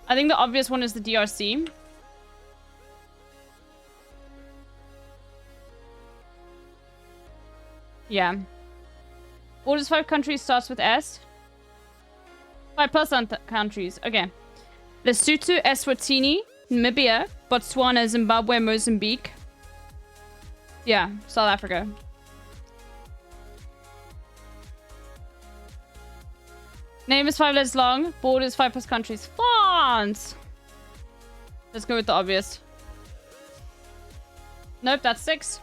S1: I think the obvious one is the DRC. Yeah. Borders 5 countries starts with S. 5+ countries. Okay. Lesotho, Eswatini, Namibia, Botswana, Zimbabwe, Mozambique. Yeah, South Africa. Name is 5 letters long. Borders 5+ countries. France! Let's go with the obvious. Nope, that's 6.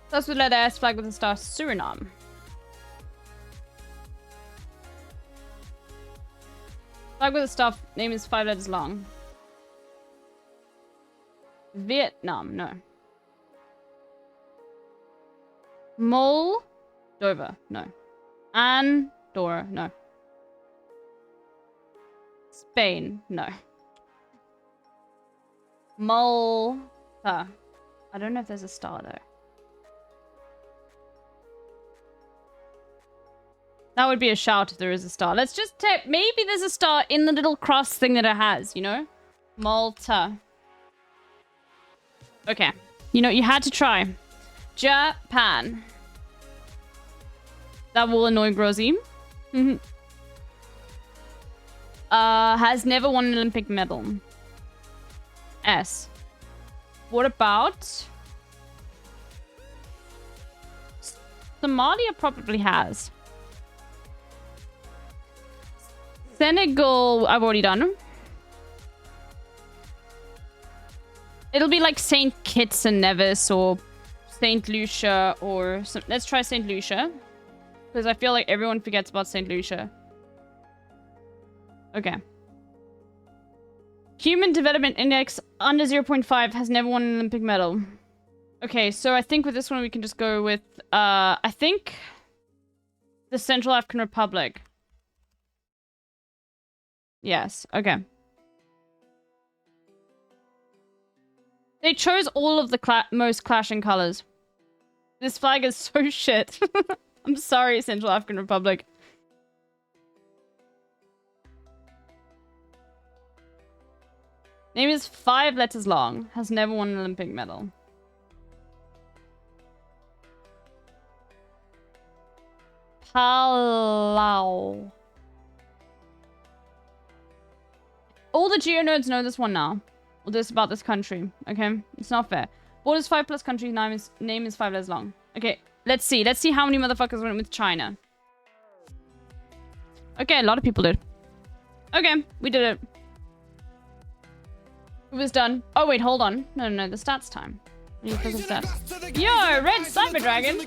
S1: Starts with letter S, flag with a star, Suriname. Flag with a star, name is 5 letters long. Vietnam, no. Moldova, no. Andorra, no. Spain, no. Malta. I don't know if there's a star though. That would be a shout if there is a star. Let's just tip. Maybe there's a star in the little cross thing that it has, you know? Malta. Okay. You know, you had to try. Japan. That will annoy Grozzy. Has never won an Olympic medal. S. What about... Somalia probably has. Senegal, I've already done. It'll be like St. Kitts and Nevis or St. Lucia or... Let's try St. Lucia. Because I feel like everyone forgets about St. Lucia. Okay. Human Development Index under 0.5 has never won an Olympic medal. Okay, so I think with this one we can just go with... I think... the Central African Republic. Yes, okay. They chose all of the most clashing colors. This flag is so shit. I'm sorry, Central African Republic. Name is 5 letters long. Has never won an Olympic medal. Palau. All the geo nerds know this one now. Or this about this country. Okay? It's not fair. Borders 5 plus country name is 5 letters long. Okay, let's see. Let's see how many motherfuckers went with China. Okay, a lot of people did. Okay, we did it. It was done. Oh, wait, hold on. No, the stats time. I need to put the stats. Yo, Red Cyber Dragon.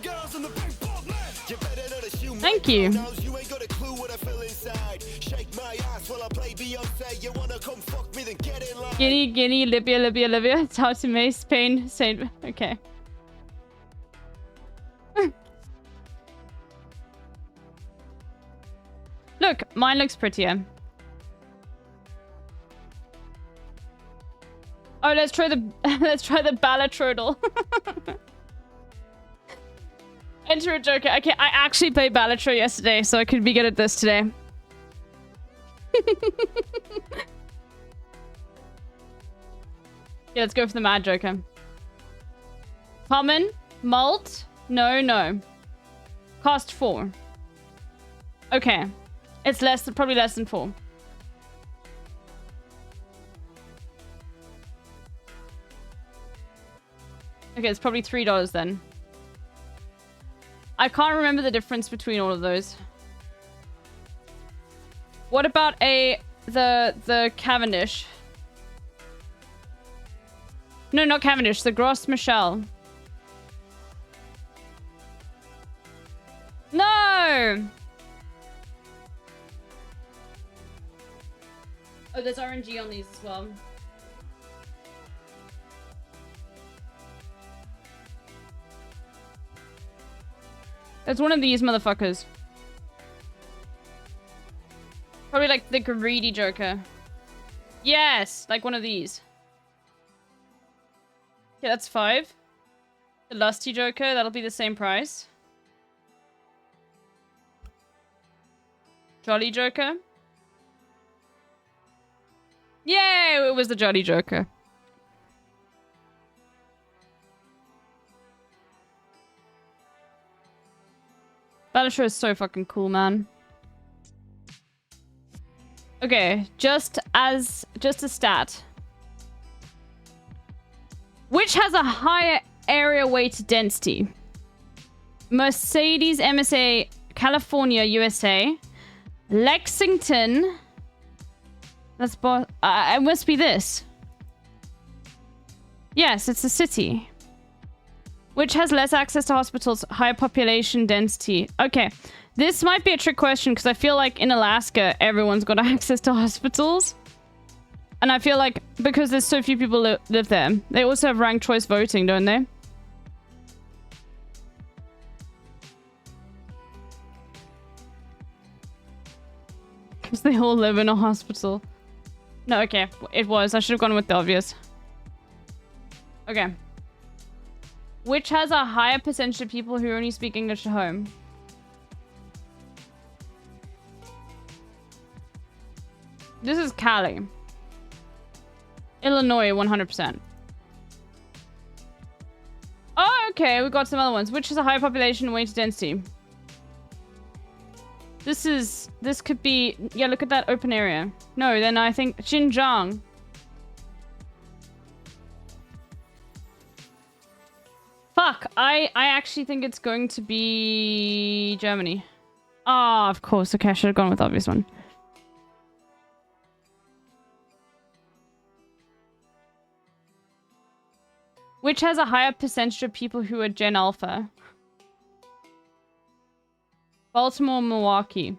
S1: Thank you. Guinea, Libya. It's how to make Spain, Saint. Okay. Look, mine looks prettier. Oh, let's try the Ballatrodal. Enter a joker. Okay, I actually played Ballatro yesterday, so I could be good at this today. Yeah, let's go for the Mad Joker. Common, Malt, no. Cost 4. Okay, it's probably less than 4. Okay, it's probably $3 then. I can't remember the difference between all of those. What about the Cavendish? No, not Cavendish, the Gros Michel. No! Oh, there's RNG on these as well. It's one of these motherfuckers. Probably like the greedy Joker. Yes, like one of these. Okay, that's 5. The lusty Joker, that'll be the same price. Jolly Joker. Yay, it was the Jolly Joker. Battlefield is so fucking cool, man. Okay, just a stat. Which has a higher area weight density? Mercedes MSA, California, USA. Lexington. That's it must be this. Yes, it's a city. Which has less access to hospitals, higher population density. Okay, this might be a trick question because I feel like in Alaska, everyone's got access to hospitals. And I feel like because there's so few people live there, they also have ranked choice voting, don't they? Because they all live in a hospital. No, okay, it was. I should have gone with the obvious. Okay. Which has a higher percentage of people who only speak English at home? This is Cali. Illinois, 100%. Okay, we got some other ones. Which is a high population and weighted density? This could be... Yeah, look at that open area. No, then I think Xinjiang. Fuck, I actually think it's going to be Germany. Ah, of course. Okay, I should have gone with the obvious one. Which has a higher percentage of people who are Gen Alpha? Baltimore, Milwaukee.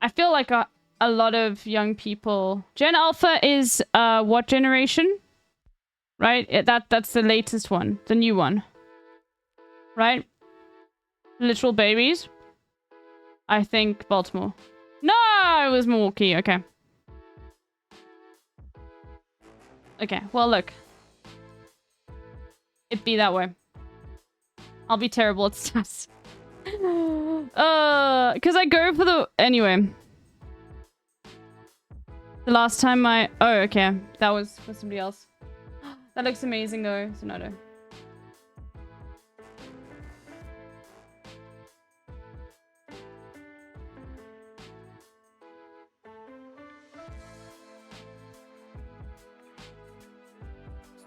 S1: I feel like a lot of young people... Gen Alpha is what generation? Right? That's the latest one. The new one. Right? Literal babies. I think Baltimore. No, it was Milwaukee. Okay. Okay, well, look. It'd be that way. I'll be terrible at stats. Because I go for the... Anyway. The last time I... Oh, okay. That was for somebody else. That looks amazing, though, Sonato.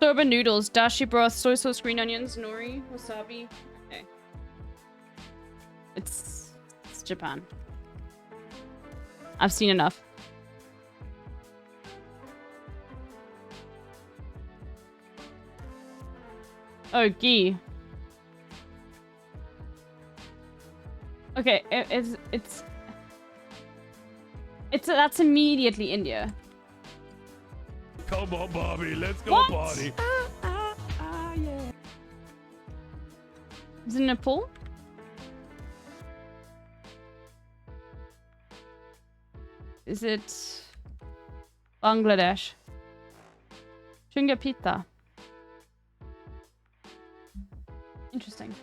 S1: Soba noodles, dashi broth, soy sauce, green onions, nori, wasabi. Okay. It's Japan. I've seen enough. Oh, ghee. Okay, that's immediately India.
S18: Come on, Bobby, let's go
S1: What?
S18: party.
S1: Yeah. Is it Nepal? Is it Bangladesh? Chungapita. Interesting.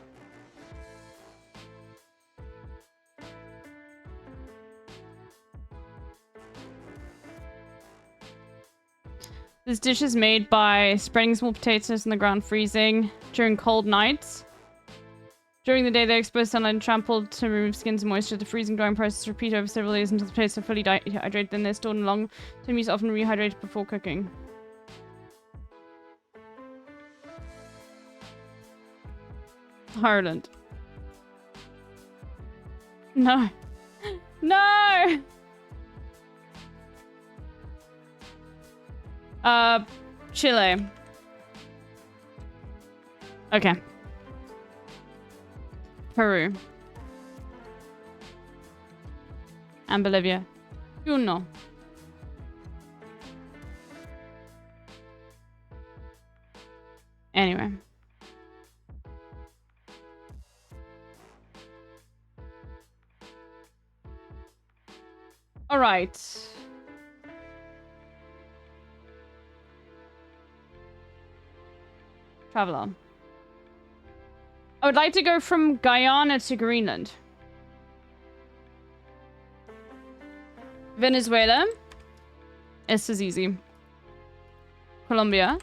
S1: This dish is made by spreading small potatoes in the ground, freezing during cold nights. During the day, they're exposed to sunlight and trampled to remove skins and moisture. The freezing drying process repeats over several days until the potatoes are fully dehydrated. Then they're stored in long-term use, often rehydrated before cooking. Ireland. No. No! Chile. Okay. Peru. And Bolivia. You know. Anyway. All right. Travel on. I would like to go from Guyana to Greenland. Venezuela. This is easy. Colombia.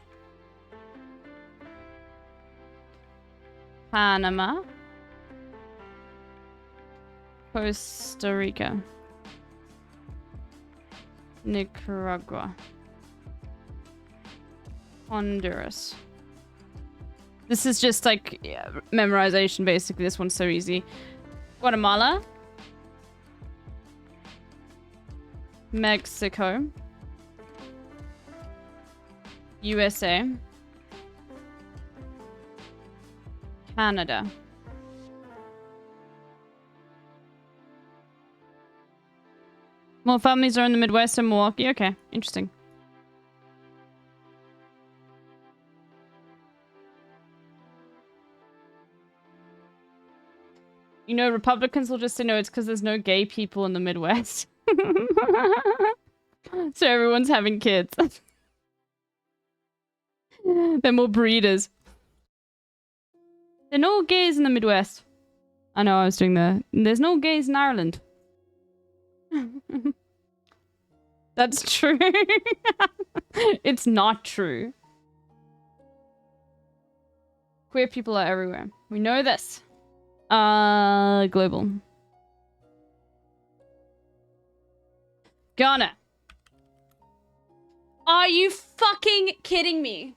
S1: Panama. Costa Rica. Nicaragua. Honduras. This is just like memorization, basically. This one's so easy. Guatemala. Mexico. USA. Canada. More families are in the Midwest and Milwaukee. Okay, interesting. You know, Republicans will just say no, it's because there's no gay people in the Midwest. So everyone's having kids. They're more breeders. There are no gays in the Midwest. I know I was doing there's no gays in Ireland. That's true. It's not true. Queer people are everywhere. We know this. Global. Ghana. Are you fucking kidding me?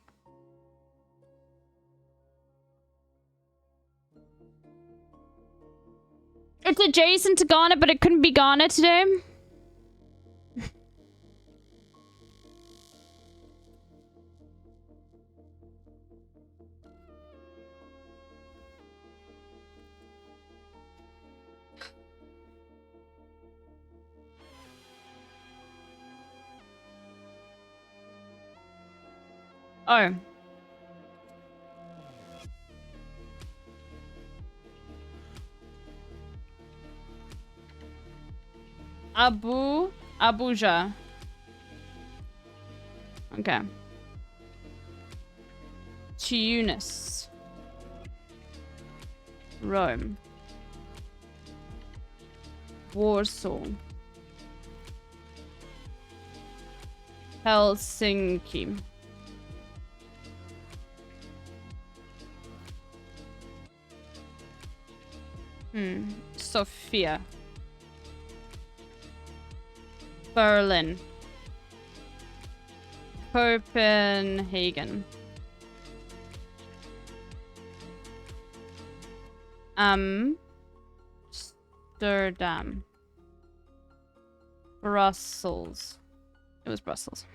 S1: It's adjacent to Ghana, but it couldn't be Ghana today. Oh. Abuja. Okay. Tunis. Rome. Warsaw. Helsinki. Sofia. Berlin. Copenhagen. Amsterdam. Brussels. It was Brussels.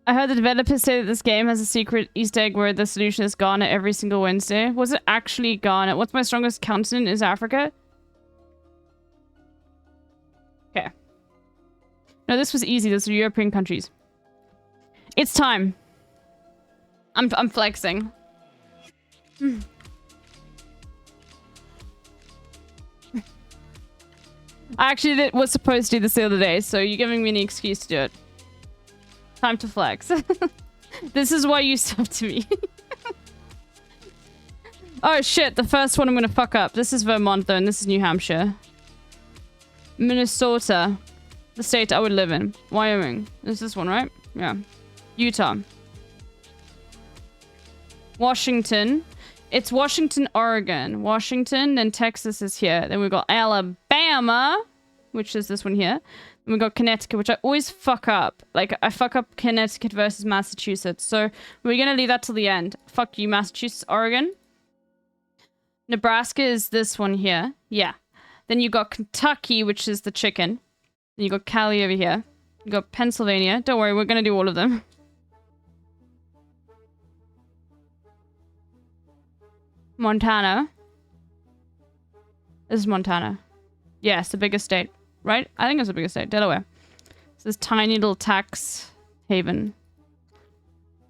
S1: I heard the developers say that this game has a secret Easter egg where the solution is Ghana every single Wednesday. Was it actually Ghana? What's my strongest continent is Africa? Okay. No, this was easy. Those are European countries. It's time. I'm flexing. I actually was supposed to do this the other day, so you're giving me an excuse to do it. Time to flex. This is why you sub to me. Oh shit, the first one I'm gonna fuck up. This is Vermont though, and this is New Hampshire. Minnesota. The state I would live in. Wyoming. Is this one, right? Yeah. Utah. Washington. It's Washington, Oregon. Washington, then Texas is here. Then we've got Alabama, which is this one here. And we've got Connecticut, which I always fuck up. Like, I fuck up Connecticut versus Massachusetts. So we're going to leave that till the end. Fuck you, Massachusetts, Oregon. Nebraska is this one here. Yeah. Then you got Kentucky, which is the chicken. Then you got Cali over here. You got Pennsylvania. Don't worry, we're going to do all of them. Montana. This is Montana. Yes, the biggest state. Right? I think it's the biggest state. Delaware. It's this tiny little tax haven.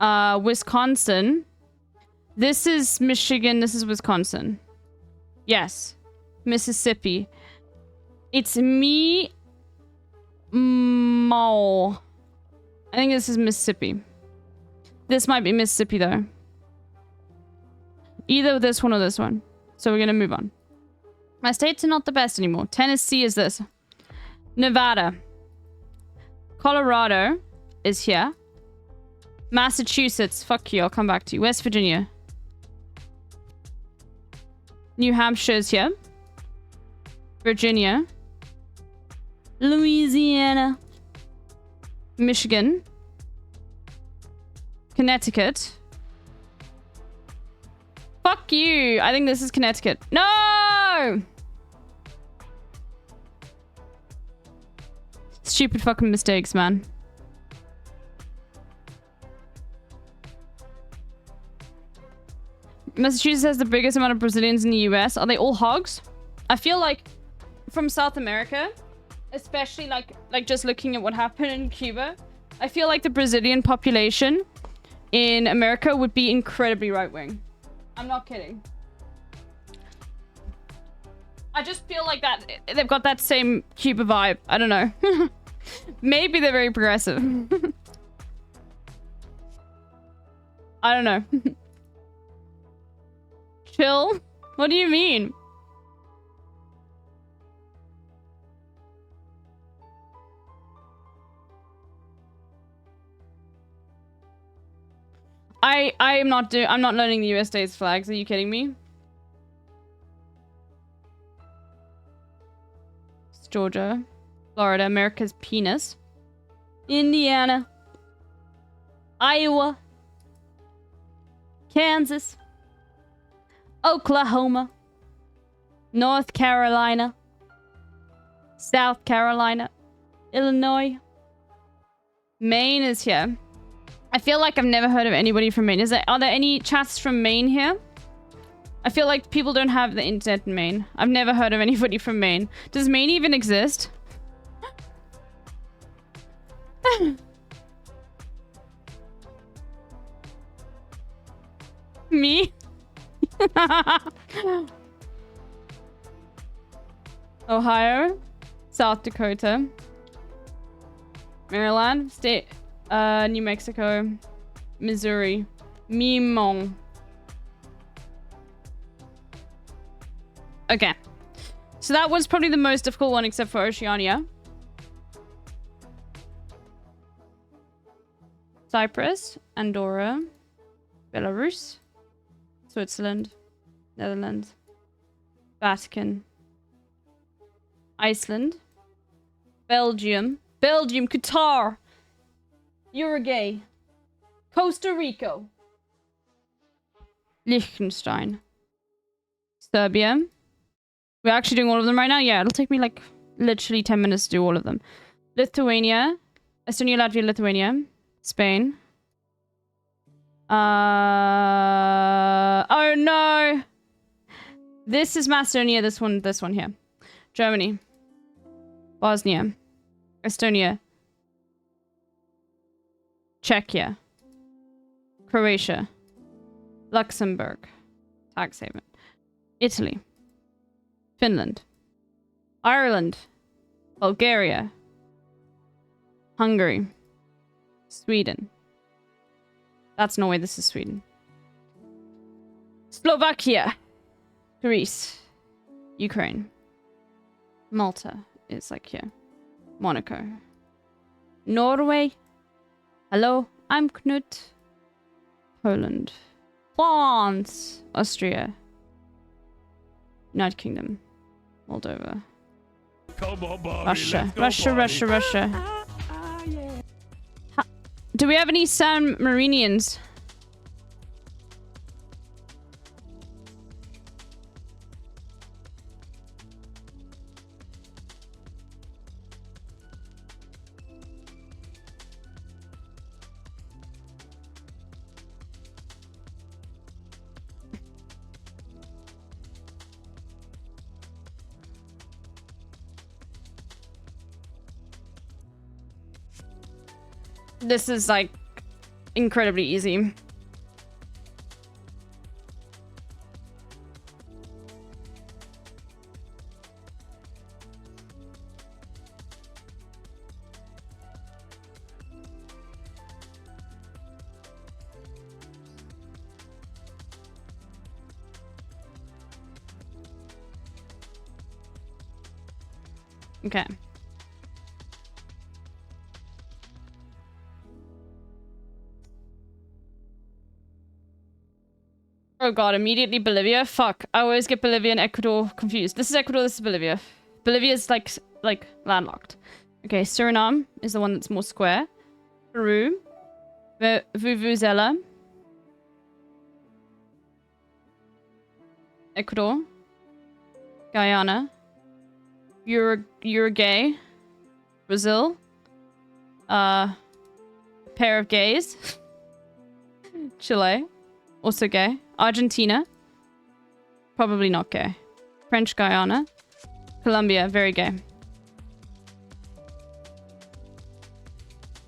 S1: Wisconsin. This is Michigan. This is Wisconsin. Yes. Mississippi. It's me. Mo. I think this is Mississippi. This might be Mississippi though. Either this one or this one. So we're gonna move on. My states are not the best anymore. Tennessee is this. Nevada. Colorado is here. Massachusetts. Fuck you. I'll come back to you. West Virginia. New Hampshire is here. Virginia. Louisiana. Michigan. Connecticut. Fuck you. I think this is Connecticut. No! Stupid fucking mistakes, man. Massachusetts has the biggest amount of Brazilians in the US. Are they all hogs? I feel like from South America, especially like just looking at what happened in Cuba, I feel like the Brazilian population in America would be incredibly right-wing. I'm not kidding. I just feel like that they've got that same Cuba vibe. I don't know. Maybe they're very progressive. I don't know. Chill? What do you mean? I'm not learning the US states flags. Are you kidding me? It's Georgia, Florida, America's penis, Indiana, Iowa, Kansas, Oklahoma, North Carolina, South Carolina, Illinois. Maine is here. I feel like I've never heard of anybody from Maine. Are there any chats from Maine here? I feel like people don't have the internet in Maine. I've never heard of anybody from Maine. Does Maine even exist? Me? Ohio, South Dakota, Maryland, New Mexico, Missouri, Mimong. Okay. So that was probably the most difficult one except for Oceania. Cyprus, Andorra, Belarus, Switzerland, Netherlands, Vatican, Iceland, Belgium, Qatar, Uruguay, Costa Rica, Liechtenstein, Serbia. We're actually doing all of them right now? Yeah, it'll take me like literally 10 minutes to do all of them. Lithuania, Estonia, Latvia, Lithuania, Spain. Oh no! This is Macedonia, this one here. Germany, Bosnia, Estonia, Czechia, Croatia, Luxembourg, tax haven, Italy, Finland, Ireland, Bulgaria, Hungary, Sweden. That's Norway, this is Sweden. Slovakia, Greece, Ukraine, Malta is like here, Monaco, Norway. Hello, I'm Knut. Poland, France, Austria, United Kingdom, Moldova, Russia. Do we have any San Marinians? This is like incredibly easy. Okay. Oh god, immediately Bolivia? Fuck. I always get Bolivia and Ecuador confused. This is Ecuador, this is Bolivia. Bolivia is like landlocked. Okay, Suriname is the one that's more square. Peru. Vuvuzela. Ecuador. Guyana. Uruguay. Brazil. Pair of gays. Chile. Also gay. Argentina. Probably not gay. French Guyana. Colombia. Very gay.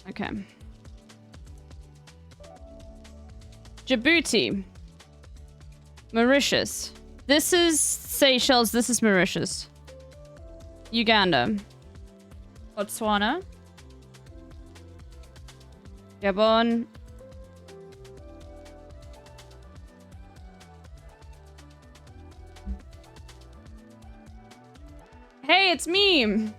S1: Okay. Djibouti. Mauritius. This is Seychelles. This is Mauritius. Uganda. Botswana. Gabon. Hey, it's me!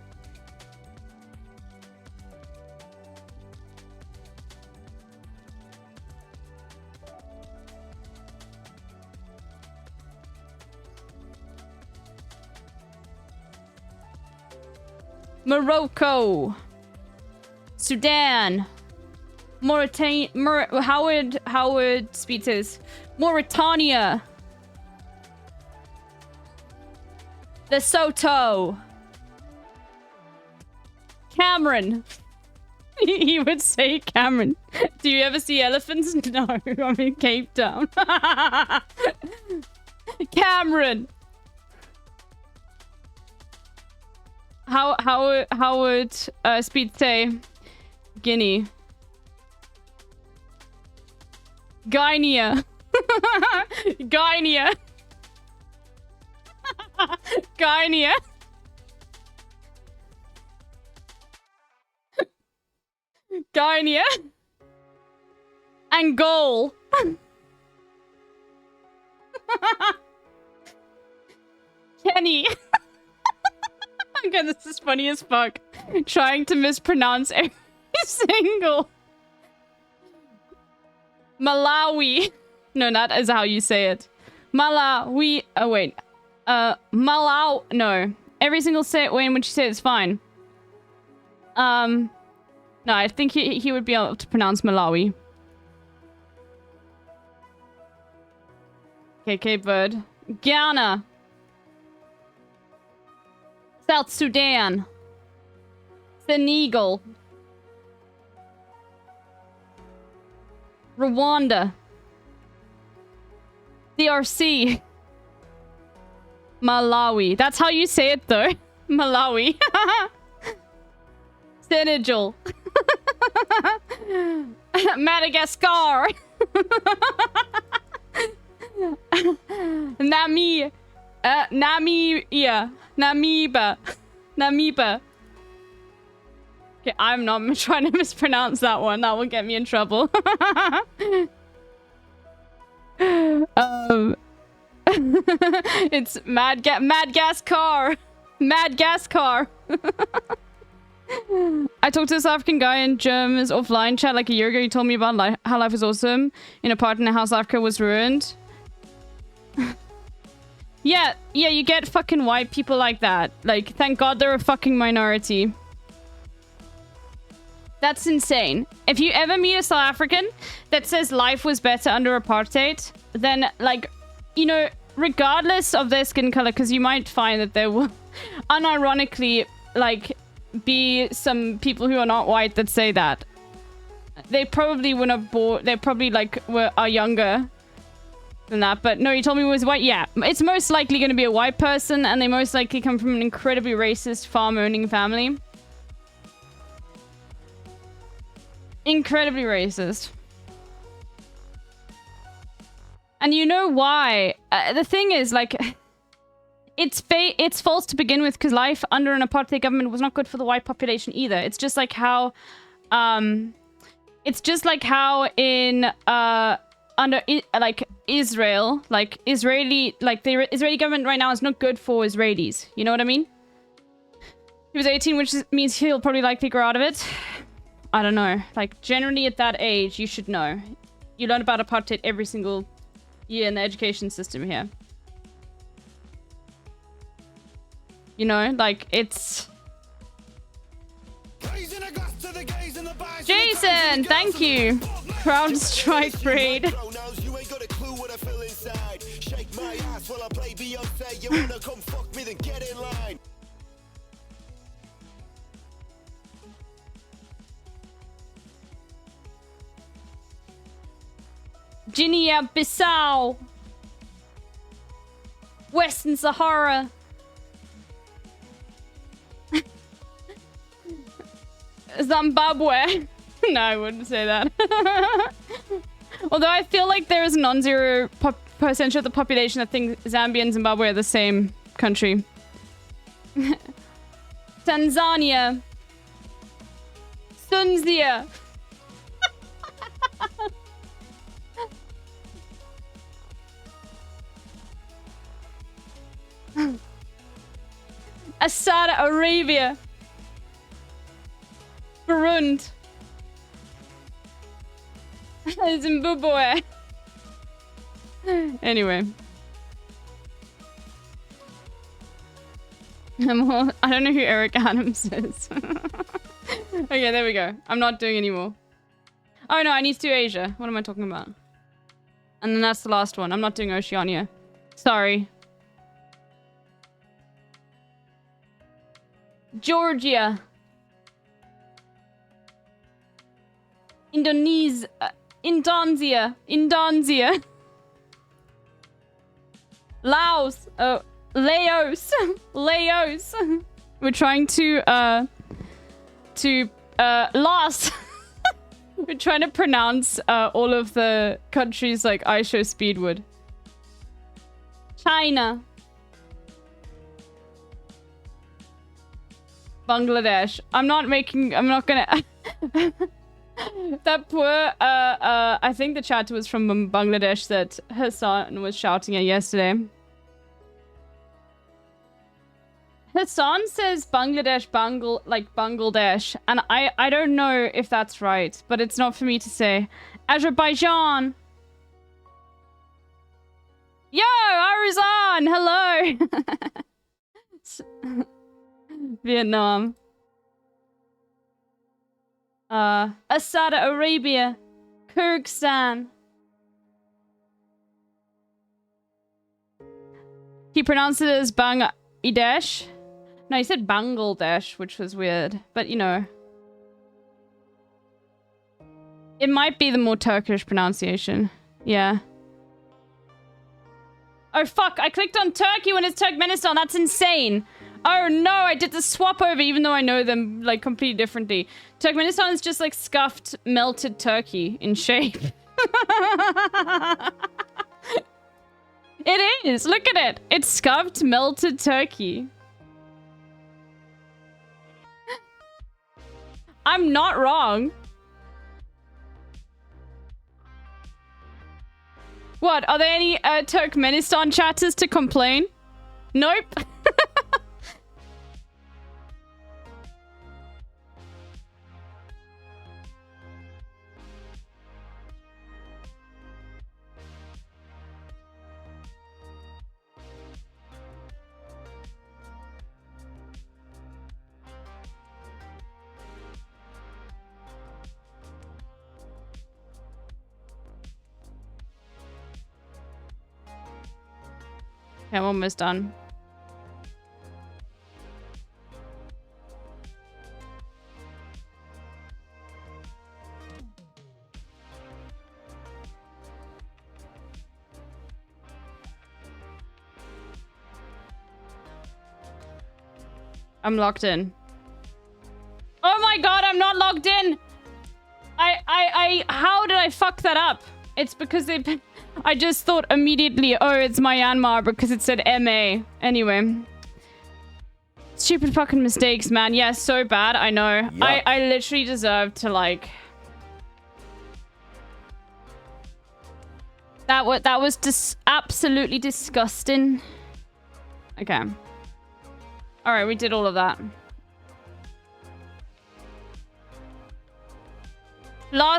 S1: Morocco. Sudan. Mauritania. Howard Speeches. Mauritania. Lesotho. Cameron. He would say Cameron. Do you ever see elephants? No, I'm in Cape Town. Cameron. How would Speed say Guinea? Guinea. Guinea. Guinea. Guinea. Angola. Kenny. Okay, this is funny as fuck. Trying to mispronounce every single. Malawi. No, that is how you say it. Malawi. Oh, wait. Malau. No. Every single way in which you say it's fine. No, I think he would be able to pronounce Malawi. Okay, Cape Verde. Ghana. South Sudan. Senegal. Rwanda. DRC. Malawi. That's how you say it though. Malawi. Senegal. Madagascar. Namibia. Namibia. Okay, I'm not trying to mispronounce that one. That will get me in trouble. It's Madagascar. Madagascar. I talked to this African guy in German's offline chat like a year ago. He told me about how life was awesome in a part in how South Africa was ruined. Yeah, you get fucking white people like that. Like, thank God they're a fucking minority. That's insane. If you ever meet a South African that says life was better under apartheid, then, like, you know, regardless of their skin color, because you might find that there will unironically, like, be some people who are not white that say that. They probably were not born, they probably, like, are younger than that. But no, he told me it was white. Yeah, it's most likely going to be a white person, and they most likely come from an incredibly racist farm-owning family. Incredibly racist. And you know why? The thing is, like, it's false to begin with, because life under an apartheid government was not good for the white population either. It's just like how, in like Israel, like the Israeli government right now is not good for Israelis. You know what I mean? He was 18, which means he'll probably likely grow out of it. I don't know. Like, generally at that age, you should know. You learn about apartheid every single year in the education system here. You know, like, it's... Jason, thank you. Crowd Strike Raid. Guinea-Bissau. Western Sahara. Zimbabwe. No, I wouldn't say that. Although I feel like there is a non-zero percentage of the population that thinks Zambia and Zimbabwe are the same country. Tanzania. Sunzia. Saudi Arabia. Burundi. Zimbabwe. I don't know who Eric Adams is. Okay, there we go. I'm not doing anymore. Oh no, I need to do Asia. What am I talking about? And then that's the last one. I'm not doing Oceania. Sorry. Georgia. Indonesia. Indonesia. Laos. Laos. Laos. We're trying to Laos. We're trying to pronounce all of the countries like I Show Speed would. China. Bangladesh. I'm not gonna... That poor, I think the chat was from Bangladesh that Hassan was shouting at yesterday. Hassan says Bangladesh, Bangladesh, and I don't know if that's right, but it's not for me to say. Azerbaijan! Yo, Arizan! Hello! Vietnam. Saudi Arabia. Kyrgyzstan. He pronounced it as Bangladesh. No, he said Bangladesh, which was weird. But, you know. It might be the more Turkish pronunciation. Yeah. Oh, fuck. I clicked on Turkey when it's Turkmenistan. That's insane. Oh, no. I did the swap over, even though I know them, like, completely differently. Turkmenistan is just, like, scuffed, melted turkey in shape. It is. Look at it. It's scuffed, melted turkey. I'm not wrong. What? Are there any Turkmenistan chatters to complain? Nope. Okay, I'm almost done. I'm locked in. Oh my god, I'm not logged in! How did I fuck that up? It's because I just thought immediately, oh, it's Myanmar because it said MA. Anyway. Stupid fucking mistakes, man. Yeah, so bad, I know. Yuck. I literally deserve to, like... That was absolutely disgusting. Okay. Alright, we did all of that.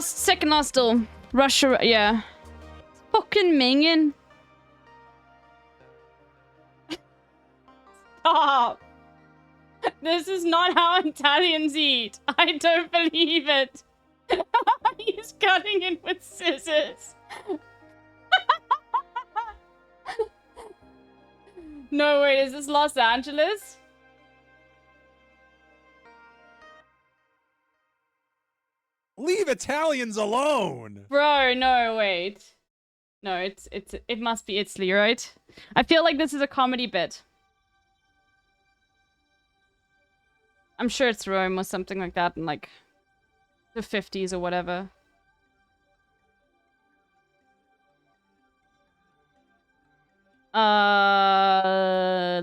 S1: Second last duel. Russia, yeah. Fucking minging. Stop. This is not how Italians eat. I don't believe it. He's cutting it with scissors. No, wait, is this Los Angeles?
S18: Leave Italians alone.
S1: Bro, no, wait. No, it must be Italy, right? I feel like this is a comedy bit. I'm sure it's Rome or something like that in like the 50s or whatever.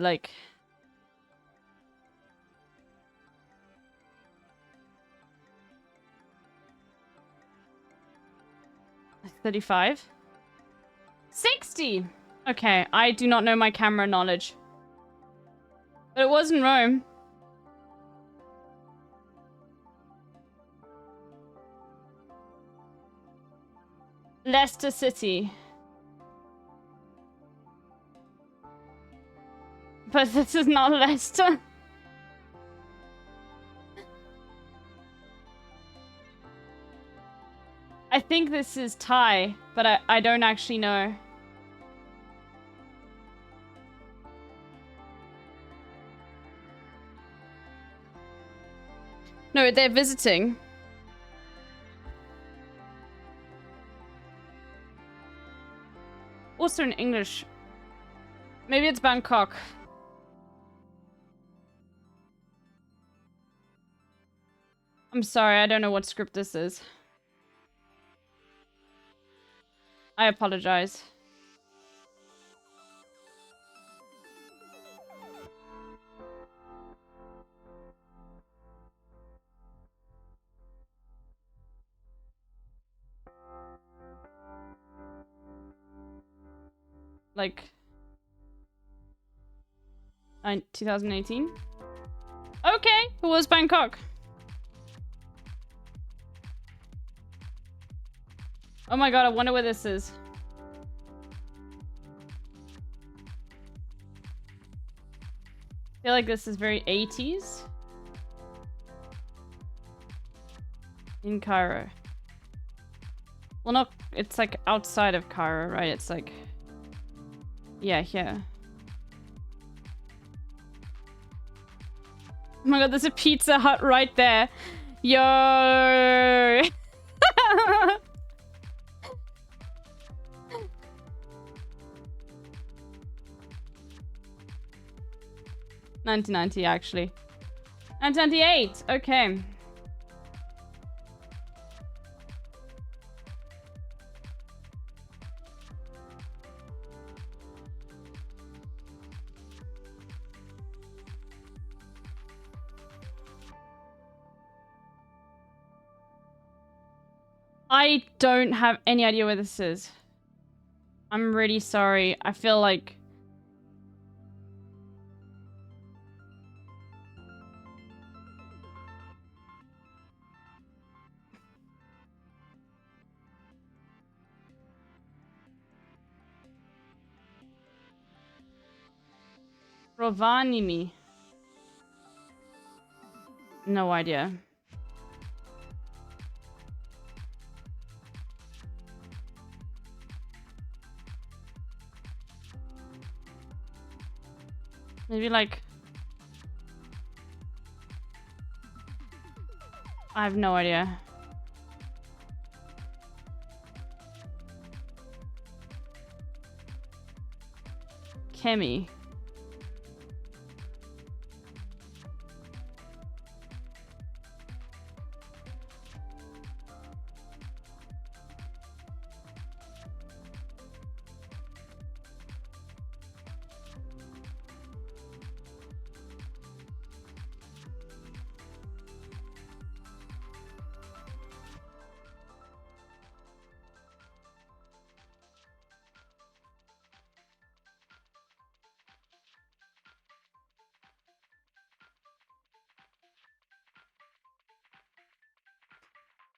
S1: Like 35? 60! Okay, I do not know my camera knowledge. But it was in Rome. Leicester City. But this is not Leicester. I think this is Thai, but I don't actually know. No, they're visiting. Also in English. Maybe it's Bangkok. I'm sorry, I don't know what script this is. I apologize. Like 2018? Okay, who was Bangkok? Oh my god, I wonder where this is. I feel like this is very 80s. In Cairo. Well, not, it's like outside of Cairo, right? It's like, yeah, here. Oh my god, there's a Pizza Hut right there. Yo! 1990, actually. 1998, okay. I don't have any idea where this is. I'm really sorry. I feel like... Rovaniemi. No idea. Maybe like... I have no idea. Kemi.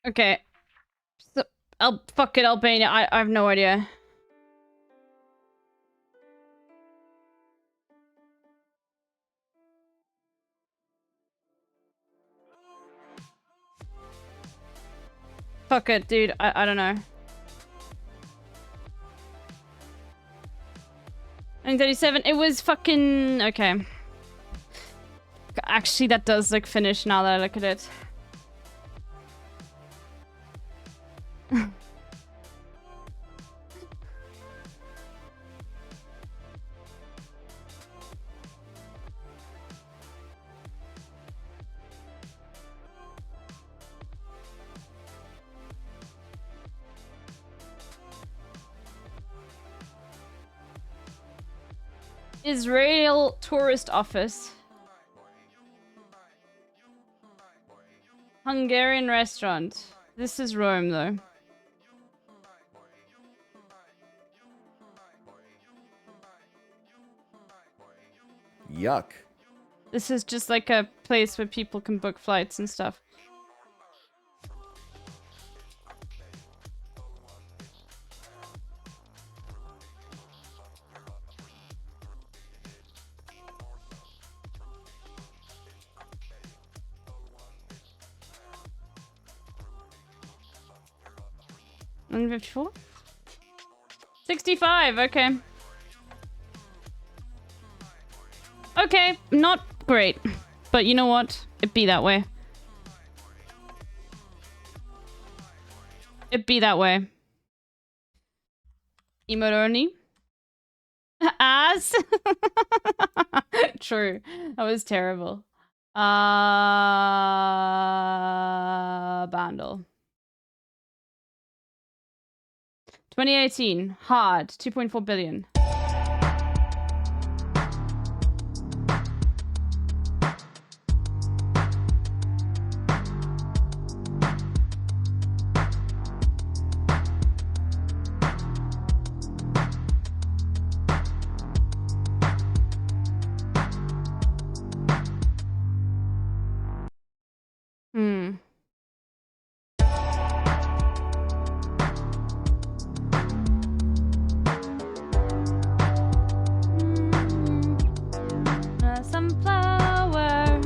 S1: Okay. So, fuck it, Albania. I have no idea. Fuck it, dude. I don't know. 1937. It was fucking... Okay. Actually, that does look Finnish now that I look at it. Israel Tourist Office. Hungarian restaurant. This is Rome, though.
S19: Yuck.
S1: This is just like a place where people can book flights and stuff. 154? 65, okay. Okay, not great. But you know what? It be that way. It be that way. Emote only. As? True. That was terrible. Bundle. 2018. Hard. 2.4 billion. Hmm. Sunflower.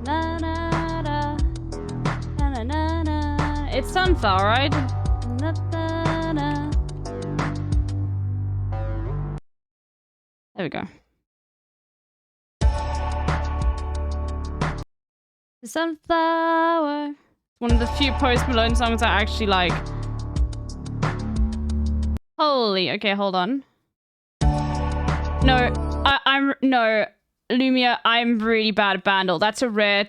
S1: Na, na, na. Na, na, na, na. It's sunflower, right? Na, na, na. There we go. The sunflower. One of the few Post Malone songs I actually like. Holy, okay, hold on. No, no, Lumia, I'm really bad at Bandle. That's a rare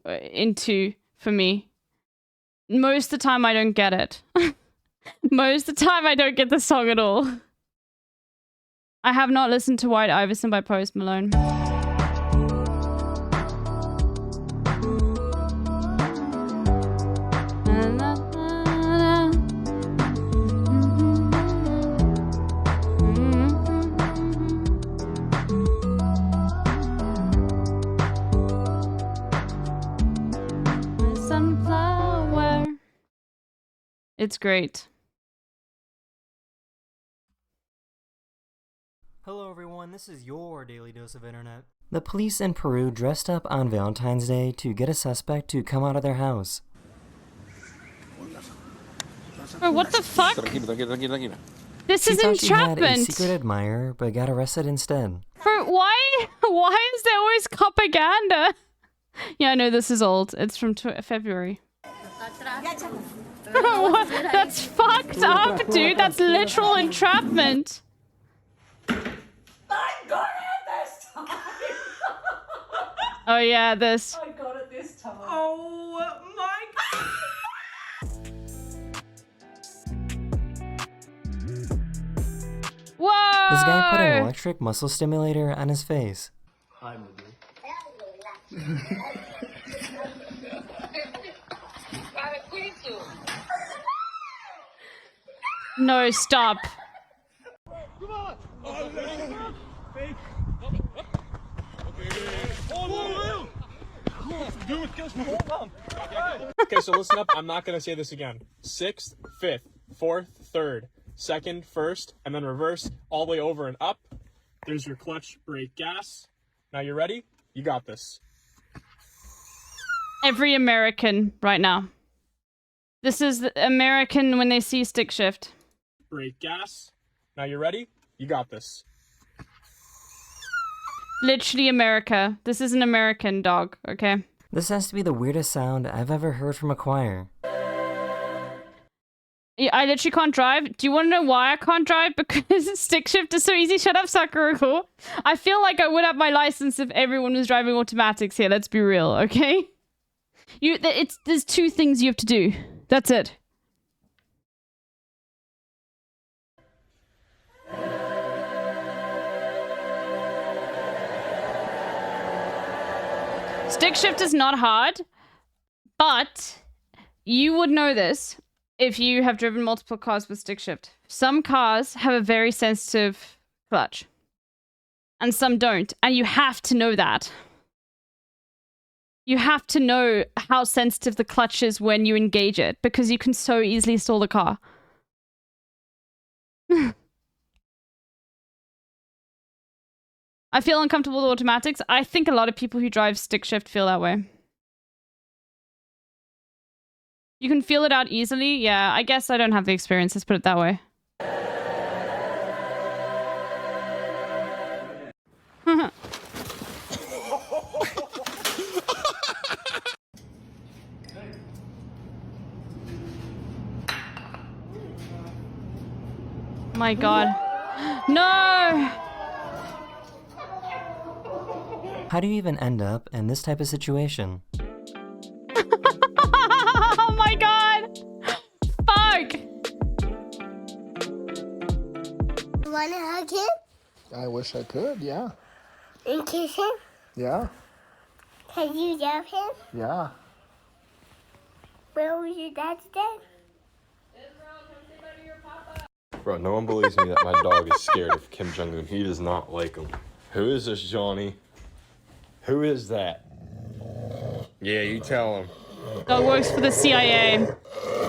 S1: into for me. Most of the time I don't get it. Most of the time I don't get the song at all. I have not listened to White Iverson by Post Malone. Sunflower. It's great.
S20: Hello everyone, this is your Daily Dose of Internet. The police in Peru dressed up on Valentine's Day to get a suspect to come out of their house.
S1: Bro, what the fuck? This
S20: She
S1: is
S20: thought she had a
S1: entrapment.
S20: secret admirer, but got arrested instead.
S1: Bro, why is there always propaganda? Yeah, I know this is old. It's from February. Bro, what? That's fucked up, dude. That's literal entrapment.
S21: I got it this time!
S1: Oh yeah, this.
S21: I got it this time. Oh my
S1: Whoa!
S20: This guy put an electric muscle stimulator on his face.
S21: I'm
S1: No, stop.
S21: Come on!
S22: Okay, so listen up. I'm not going to say this again. 6th, 5th, 4th, 3rd, 2nd, 1st, and then reverse all the way over and up. There's your clutch, brake, gas. Now you ready? You got this.
S1: Every American right now. This is the American when they see stick shift.
S22: Brake, gas. Now you ready? You got this.
S1: Literally America. This is an American dog, okay?
S20: This has to be the weirdest sound I've ever heard from a choir.
S1: Yeah, I literally can't drive. Do you want to know why I can't drive? Because stick shift is so easy. Shut up, Sakura. I feel like I would have my license if everyone was driving automatics here. Let's be real, okay? There's two things you have to do. That's it. Stick shift is not hard, but you would know this if you have driven multiple cars with stick shift. Some cars have a very sensitive clutch, and some don't, and you have to know that. You have to know how sensitive the clutch is when you engage it, because you can so easily stall the car. I feel uncomfortable with automatics. I think a lot of people who drive stick shift feel that way. You can feel it out easily. Yeah, I guess I don't have the experience. Let's put it that way. My God. No!
S20: How do you even end up in this type of situation?
S1: Oh my God! Fuck!
S2: You wanna hug him?
S4: I wish I could, yeah.
S2: And kiss him?
S4: Yeah,
S2: Can you love him?
S4: yeah.
S2: Where was your dad today?
S23: Bro, no one believes me that my dog is scared of Kim Jong-un. He does not like him. Who is this, Johnny? Who is that? Yeah, you tell him.
S1: Dog works for the CIA.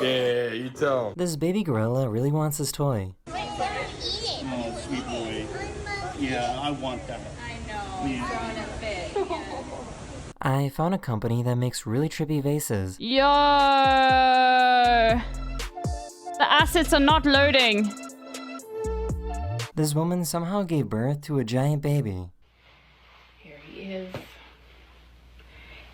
S23: Yeah, you tell him.
S20: This baby gorilla really wants his toy.
S24: Oh, sweet boy. Yeah, I want that. I know. Yeah.
S20: I found a company that makes really trippy vases.
S1: Yo! The assets are not loading.
S20: This woman somehow gave birth to a giant baby.
S25: Here he is.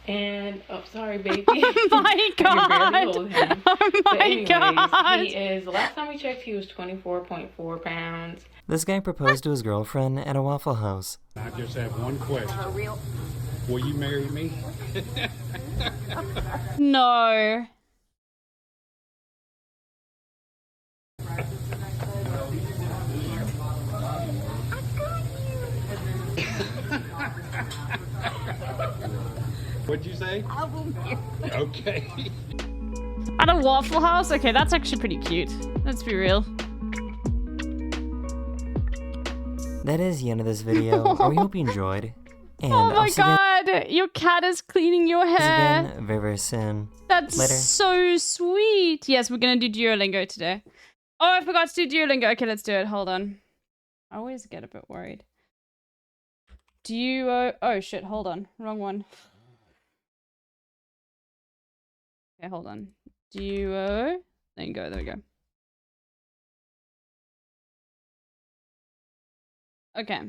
S25: And, oh, sorry, baby.
S1: Oh my God.
S25: I can barely hold him.
S1: Oh my
S25: but anyways,
S1: God.
S25: he is, the last time we checked, he was 24.4 pounds.
S20: This guy proposed to his girlfriend at a Waffle House.
S26: I just have one question. Will you marry me?
S1: No.
S26: What'd you say?
S2: I will marry.
S26: Okay.
S1: At a Waffle House? Okay, that's actually pretty cute. Let's be real.
S20: That is the end of this video. I hope you enjoyed. And
S1: Oh my
S20: I'll see you guys
S1: God! Your cat is cleaning your hair.
S20: again very, very soon.
S1: That's
S20: Later.
S1: so sweet. Yes, we're gonna do Duolingo today. Oh, I forgot to do Duolingo. Okay, let's do it. Hold on. I always get a bit worried. Duo. Oh shit! Hold on. Wrong one. Okay, hold on. Duo. There you go. There we go. Okay.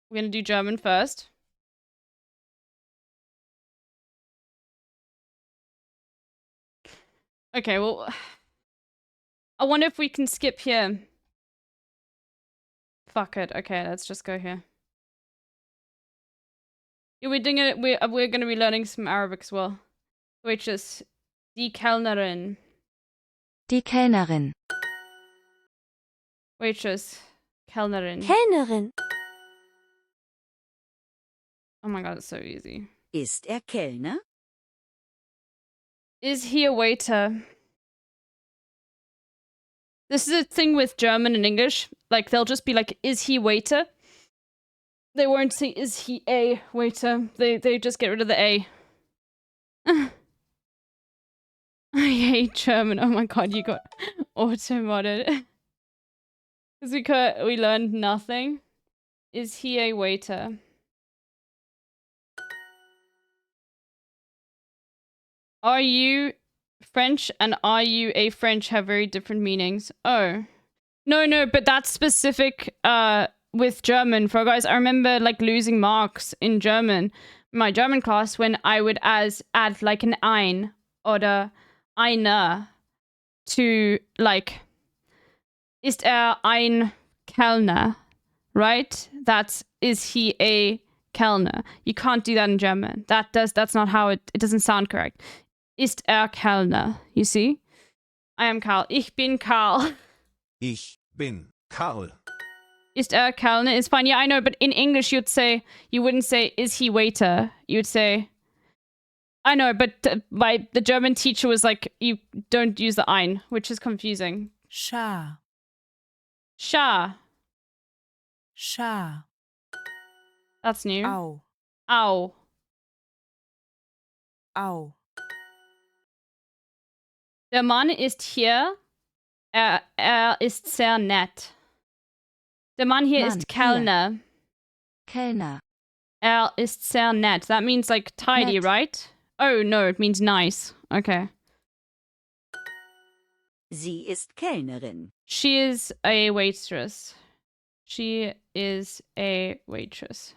S1: We're gonna do German first. Okay, well, I wonder if we can skip here. Fuck it. Okay, let's just go here. Yeah, we're doing it. We're gonna be learning some Arabic as well, which is die Kellnerin.
S27: Die Kellnerin.
S1: Waitress. Kellnerin.
S27: Kellnerin.
S1: Oh my God, it's so easy.
S27: Ist Kellner?
S1: Is he a waiter? This is a thing with German and English. Like, they'll just be like, is he waiter? They won't say, is he a waiter? They just get rid of the A. I hate German. Oh my God, you got auto-modded. Because we learned nothing. Is he a waiter? Are you French and are you a French have very different meanings? Oh. No, but that's specific with German. For guys, I remember like losing marks in German. My German class when I would add like an ein oder eine to like ist ein Kellner, right? That's is he a Kellner? You can't do that in German. That's not how it doesn't sound correct. Ist Kellner? You see? I am Karl. Ich bin Karl.
S28: Ich bin Karl.
S1: Ist Kellner is fine. Yeah, I know, but in English you wouldn't say is he waiter? You'd say I know, but the German teacher was like, you don't use the ein, which is confusing.
S27: Scha.
S1: Scha.
S27: Scha.
S1: That's new.
S27: Au.
S1: Au.
S27: Au.
S1: Der Mann ist hier. Er ist sehr nett. Der Mann hier ist Kellner.
S27: Kellner.
S1: ist sehr nett. That means like tidy,
S27: Nett.
S1: right? Oh no, it means nice. Okay.
S27: Sie ist Kellnerin.
S1: She is a waitress. She is a waitress.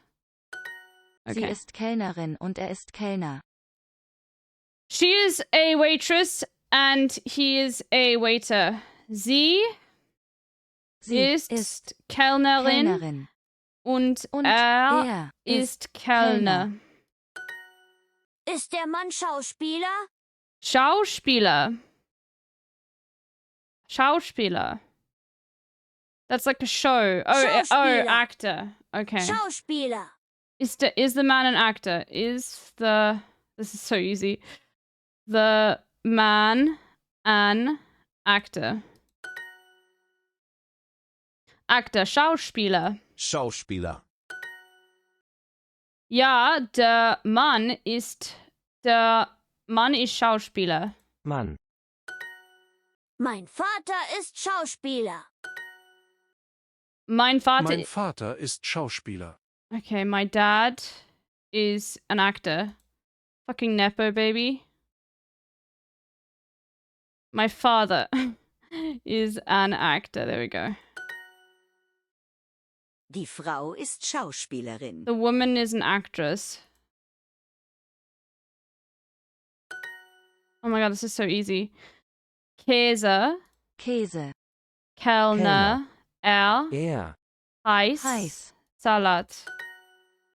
S27: Sie
S1: Okay.
S27: ist Kellnerin und ist Kellner.
S1: She is a waitress and he is a waiter. Sie ist Kellnerin,
S27: Kellnerin.
S1: und
S27: er
S1: ist Kellner.
S2: Ist der Mann Schauspieler?
S1: Schauspieler. Schauspieler. That's like a show. Oh, actor. Okay.
S2: Schauspieler.
S1: Is the man an actor? This is so easy. The man an actor. Actor, Schauspieler.
S28: Schauspieler.
S1: Ja, der Mann ist Schauspieler.
S20: Mann.
S2: Mein Vater ist Schauspieler.
S1: Mein Vater.
S28: Mein Vater ist Schauspieler.
S1: Okay, my dad is an actor. Fucking Nepo baby. My father is an actor. There we go.
S27: Die Frau ist Schauspielerin.
S1: The woman is an actress. Oh my god, this is so easy. Käse.
S27: Käse.
S1: Kellner.
S20: Er.
S1: Reis. Salat.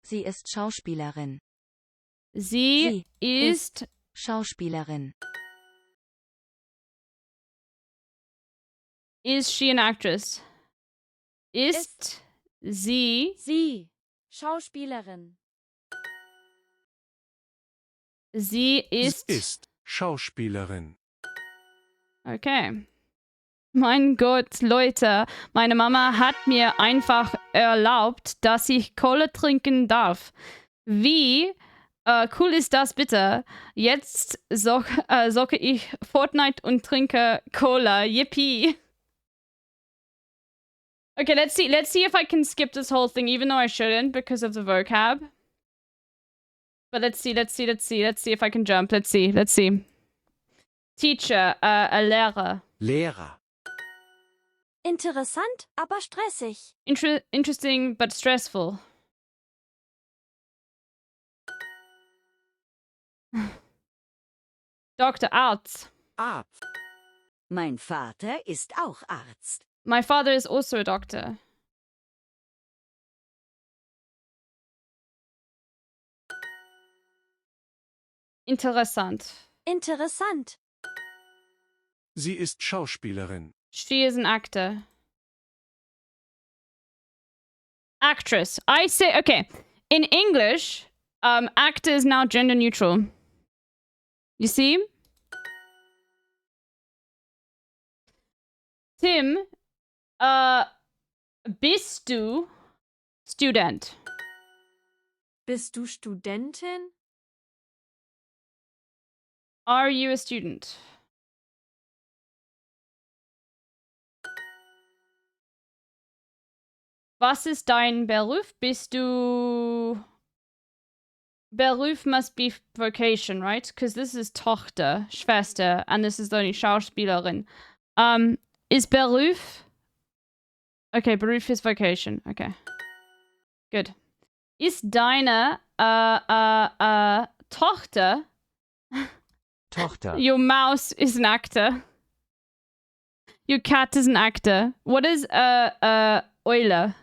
S27: Sie ist Schauspielerin.
S1: Sie ist
S27: Schauspielerin.
S1: Is she an actress? Ist sie
S27: Schauspielerin.
S1: Sie ist
S28: Schauspielerin.
S1: Okay. Mein Gott, Leute, meine Mama hat mir einfach erlaubt, dass ich Cola trinken darf. Wie cool ist das bitte? Jetzt zocke ich Fortnite und trinke Cola. Yippie. Okay, let's see if I can skip this whole thing, even though I shouldn't because of the vocab. But let's see if I can jump. Let's see. Teacher, a Lehrer.
S28: Lehrer.
S2: Interessant, aber stressig.
S1: Interesting, but stressful. Dr. Arzt.
S28: Arzt.
S27: Mein Vater ist auch Arzt.
S1: My father is also a doctor. Interessant.
S2: Interessant.
S28: Sie ist Schauspielerin.
S1: She is an actor. Actress. I say, okay. In English, actor is now gender neutral. You see? Tim, bist du Student?
S27: Bist du Studentin?
S1: Are you a student? Was ist dein Beruf? Bist du... Beruf must be vocation, right? Because this is Tochter, Schwester, and this is only Schauspielerin. Is Beruf... Okay, Beruf is vocation. Okay. Good. Ist deine Tochter...
S20: Tochter.
S1: Your mouse is an actor. Your cat is an actor. What is Euler?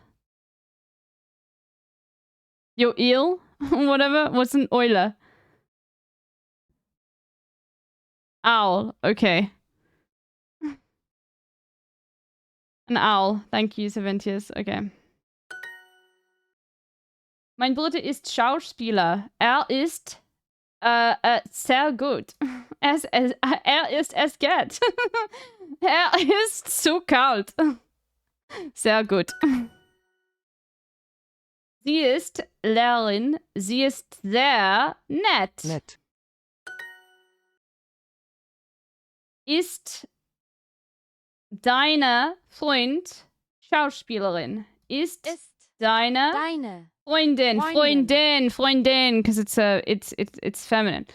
S1: Your eel? Whatever. What's an Euler? Owl. Okay. An owl. Thank you, Saventius. Okay. Mein Bruder ist Schauspieler. Er ist sehr gut. Er ist es geht. Er ist zu kalt. Sehr gut. Sie ist Lehrerin. Sie ist sehr nett.
S20: Nett.
S1: Ist deine Freund Schauspielerin? Ist deine Freundin, because it's feminine.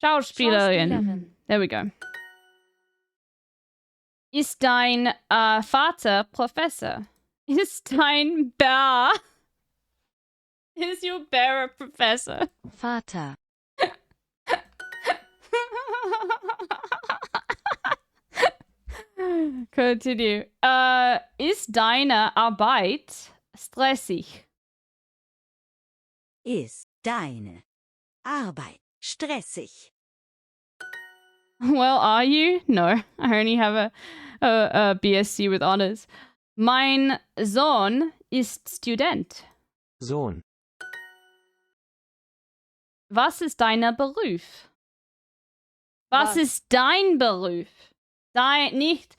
S1: Schauspielerin. There we go. Ist dein Vater Professor? Ist dein Bär? Is your bear a professor?
S27: Vater.
S1: Continue. Ist deine Arbeit stressig?
S27: Ist deine Arbeit stressig?
S1: Well, are you? No, I only have a BSc with honors. Mein Sohn ist Student.
S20: Sohn.
S1: Was ist dein Beruf? Was ist dein Beruf? Nicht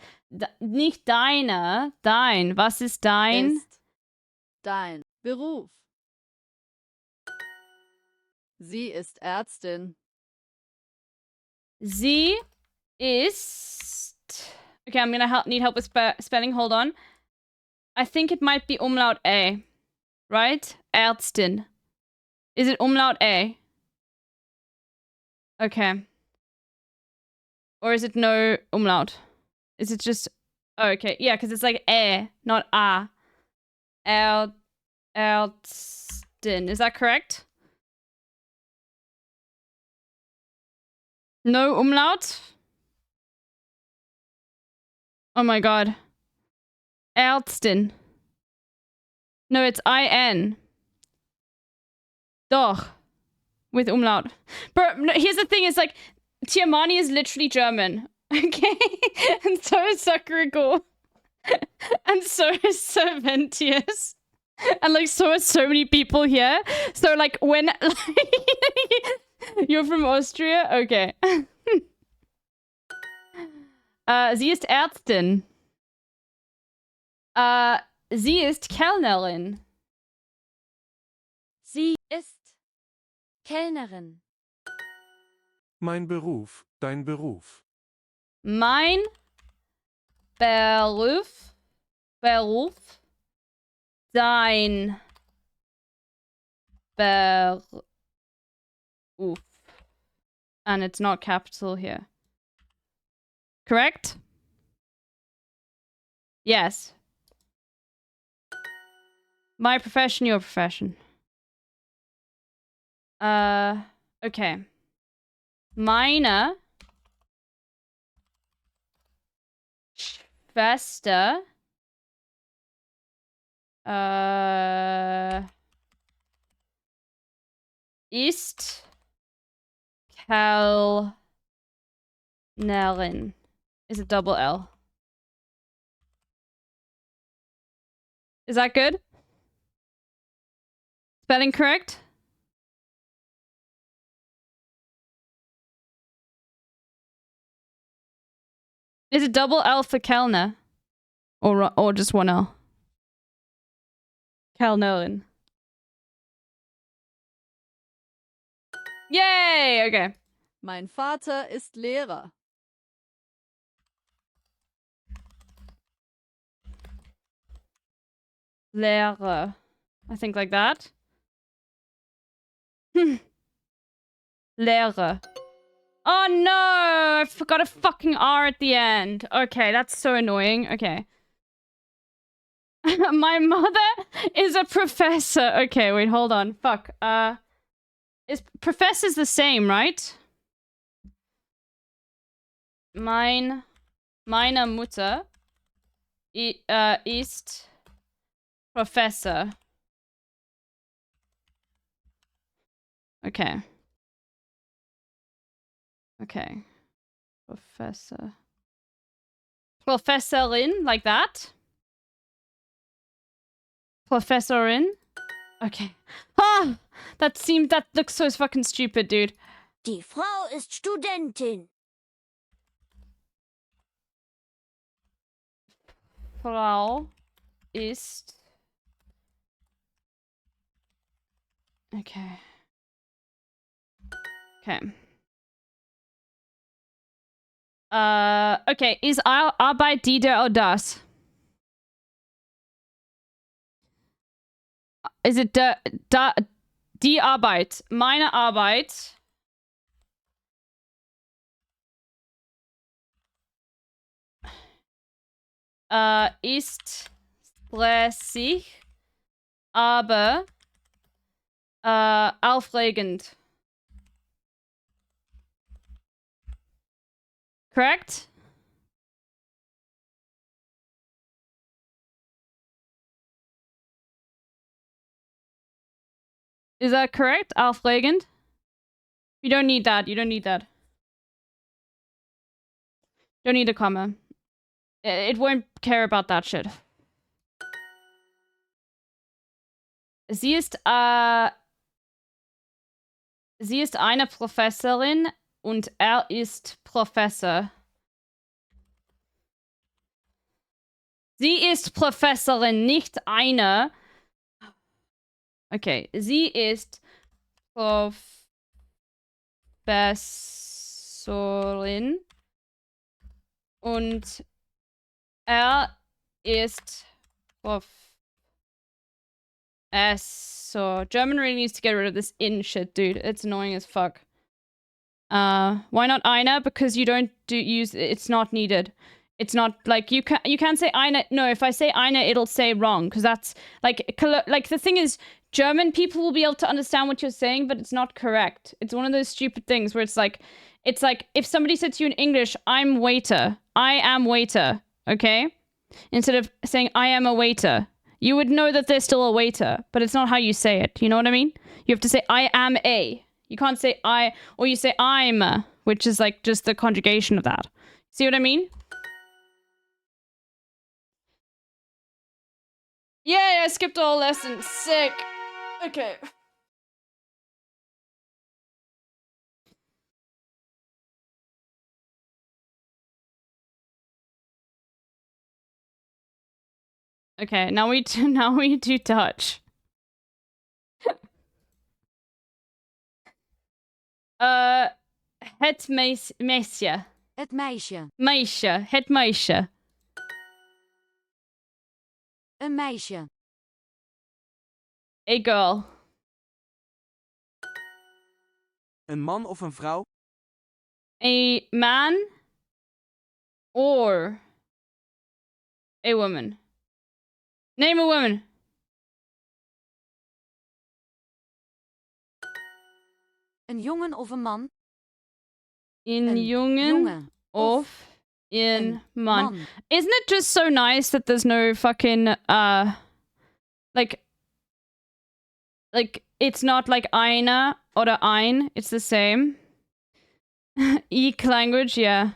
S1: deine, dein. Was ist dein?
S5: Ist dein Beruf. Sie ist Ärztin.
S1: Sie ist... Okay, I'm gonna need help with spelling. Hold on. I think it might be umlaut A. Right? Ärztin. Is it umlaut A? Okay. Or is it no umlaut? Is it just... Oh, okay. Yeah, because it's like not A. Ärztin. Is that correct? No umlaut? Oh my god. Ärztin. No, it's I-N. Doch. With umlaut. But no, here's the thing, is like, Tiamani is literally German. Okay? And so is Sakuriko. And so is Serventius. And like, so are so many people here. So like, when... You're from Austria? Okay. Sie ist Ärztin. Sie ist Kellnerin.
S2: Sie ist Kellnerin.
S28: Mein Beruf, dein Beruf.
S1: Mein Beruf, dein Beruf. And it's not capital here. Correct? Yes. My profession, your profession. Okay. Meine Schwester ist Kellnerin. Is it double L? Is that good? Spelling correct? Is it double L for Kellner? Or just one L? Kellnerin. Yay! Okay.
S5: Mein Vater ist Lehrer.
S1: Lehrer. I think like that. Lehrer. Oh no! I forgot a fucking R at the end. Okay, that's so annoying. Okay. My mother is a professor. Okay, wait, hold on. Fuck. Is professor's the same, right? Meine Mutter ist Professor. Okay. Okay. Professor. Professorin, like that? Professorin? Okay. Ah! That looks so fucking stupid, dude.
S2: Die Frau ist Studentin.
S1: Frau ist... Okay. Okay. Okay. Ist Arbeit die oder das? is it die Arbeit? Meine Arbeit ist stressig, aber aufregend. Correct? Is that correct? Aufregend? You don't need that. You don't need that. Don't need a comma. It won't care about that shit. Sie ist eine Professorin und ist Professor. Sie ist Professorin, nicht eine. Okay, sie ist Professorin und ist so German really needs to get rid of this in shit, dude. It's annoying as fuck. Why not eine? Because you don't use it's not needed. It's not like you can't say eine. No, if I say eine, it'll say wrong because that's like the thing is German people will be able to understand what you're saying, but it's not correct. It's one of those stupid things where it's like if somebody said to you in English, "I'm waiter," I am waiter, okay? Instead of saying I am a waiter, you would know that they're still a waiter, but it's not how you say it. You know what I mean? You have to say I am a. You can't say I, or you say I'm, which is like just the conjugation of that. See what I mean? Yay, I skipped a whole lesson. Sick. Okay. Okay, now we do Dutch. Het meisje.
S2: Het meisje.
S1: Meisje. Het meisje.
S2: Een meisje.
S1: A girl.
S18: Een man of een vrouw?
S1: A man or a woman. Name a woman.
S2: Een jongen of een man?
S1: Een jongen of een man. Isn't it just so nice that there's no fucking like it's not like eine oder ein, it's the same. Eek language, yeah.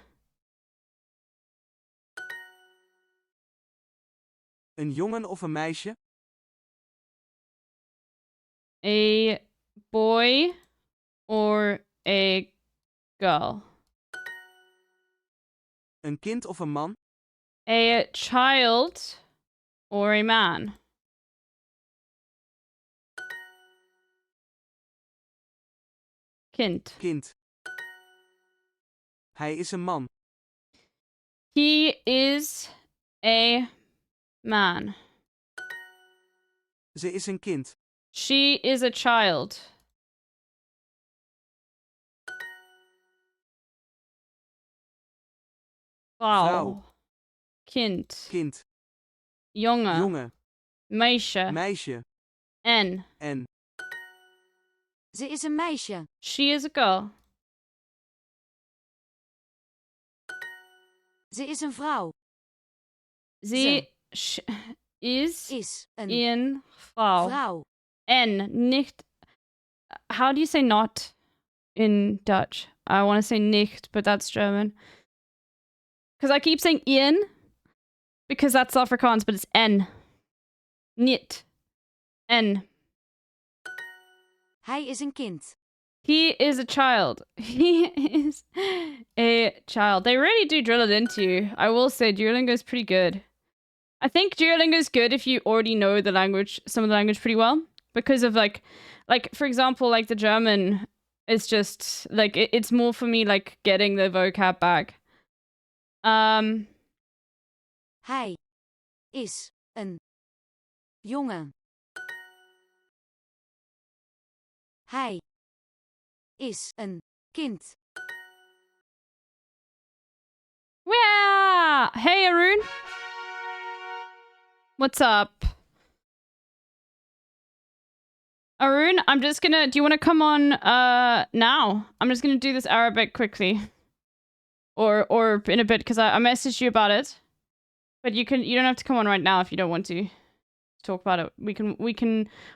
S18: Een jongen of een meisje?
S1: A boy or a girl.
S18: Een kind of een man?
S1: A child or a man. Kind.
S18: Kind. Hij is een man.
S1: He is a man.
S18: Ze is een kind.
S1: She is a child. Vrouw. Kind.
S18: Kind.
S1: Jongen.
S18: Jongen.
S1: Meisje.
S18: Meisje.
S1: En.
S2: Ze is een meisje.
S1: She is a girl.
S2: Ze is een vrouw.
S1: Ze is een vrouw.
S2: Vrouw.
S1: En, nicht. How do you say not in Dutch? I want to say nicht, but that's German. Because I keep saying in, because that's Afrikaans, but it's en. Niet. En.
S2: Hij is een kind.
S1: He is a child. He is a child. They really do drill it into you. I will say Duolingo is pretty good. I think Duolingo is good if you already know the language, some of the language pretty well. Because of like for example, like the German is just like it's more for me like getting the vocab back.
S2: Hij is een jongen. Hij is een kind.
S1: Yeah! Hey, Arun. What's up? Arun, I'm just gonna... Do you want to come on now? I'm just gonna do this Arabic quickly. Or in a bit, because I messaged you about it. But you don't have to come on right now if you don't want to talk about it. We can...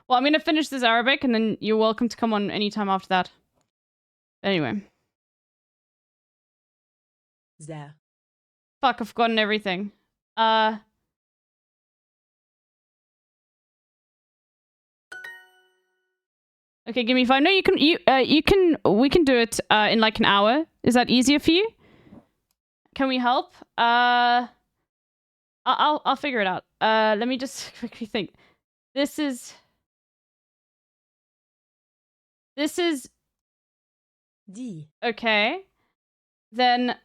S1: Well, I'm gonna finish this Arabic, and then you're welcome to come on anytime after that. Anyway.
S6: There.
S1: Fuck, I've forgotten everything. Okay, give me 5. No, we can do it in like an hour. Is that easier for you? Can we help? I'll figure it out. Let me just quickly think. This is
S6: Die.
S1: okay. Then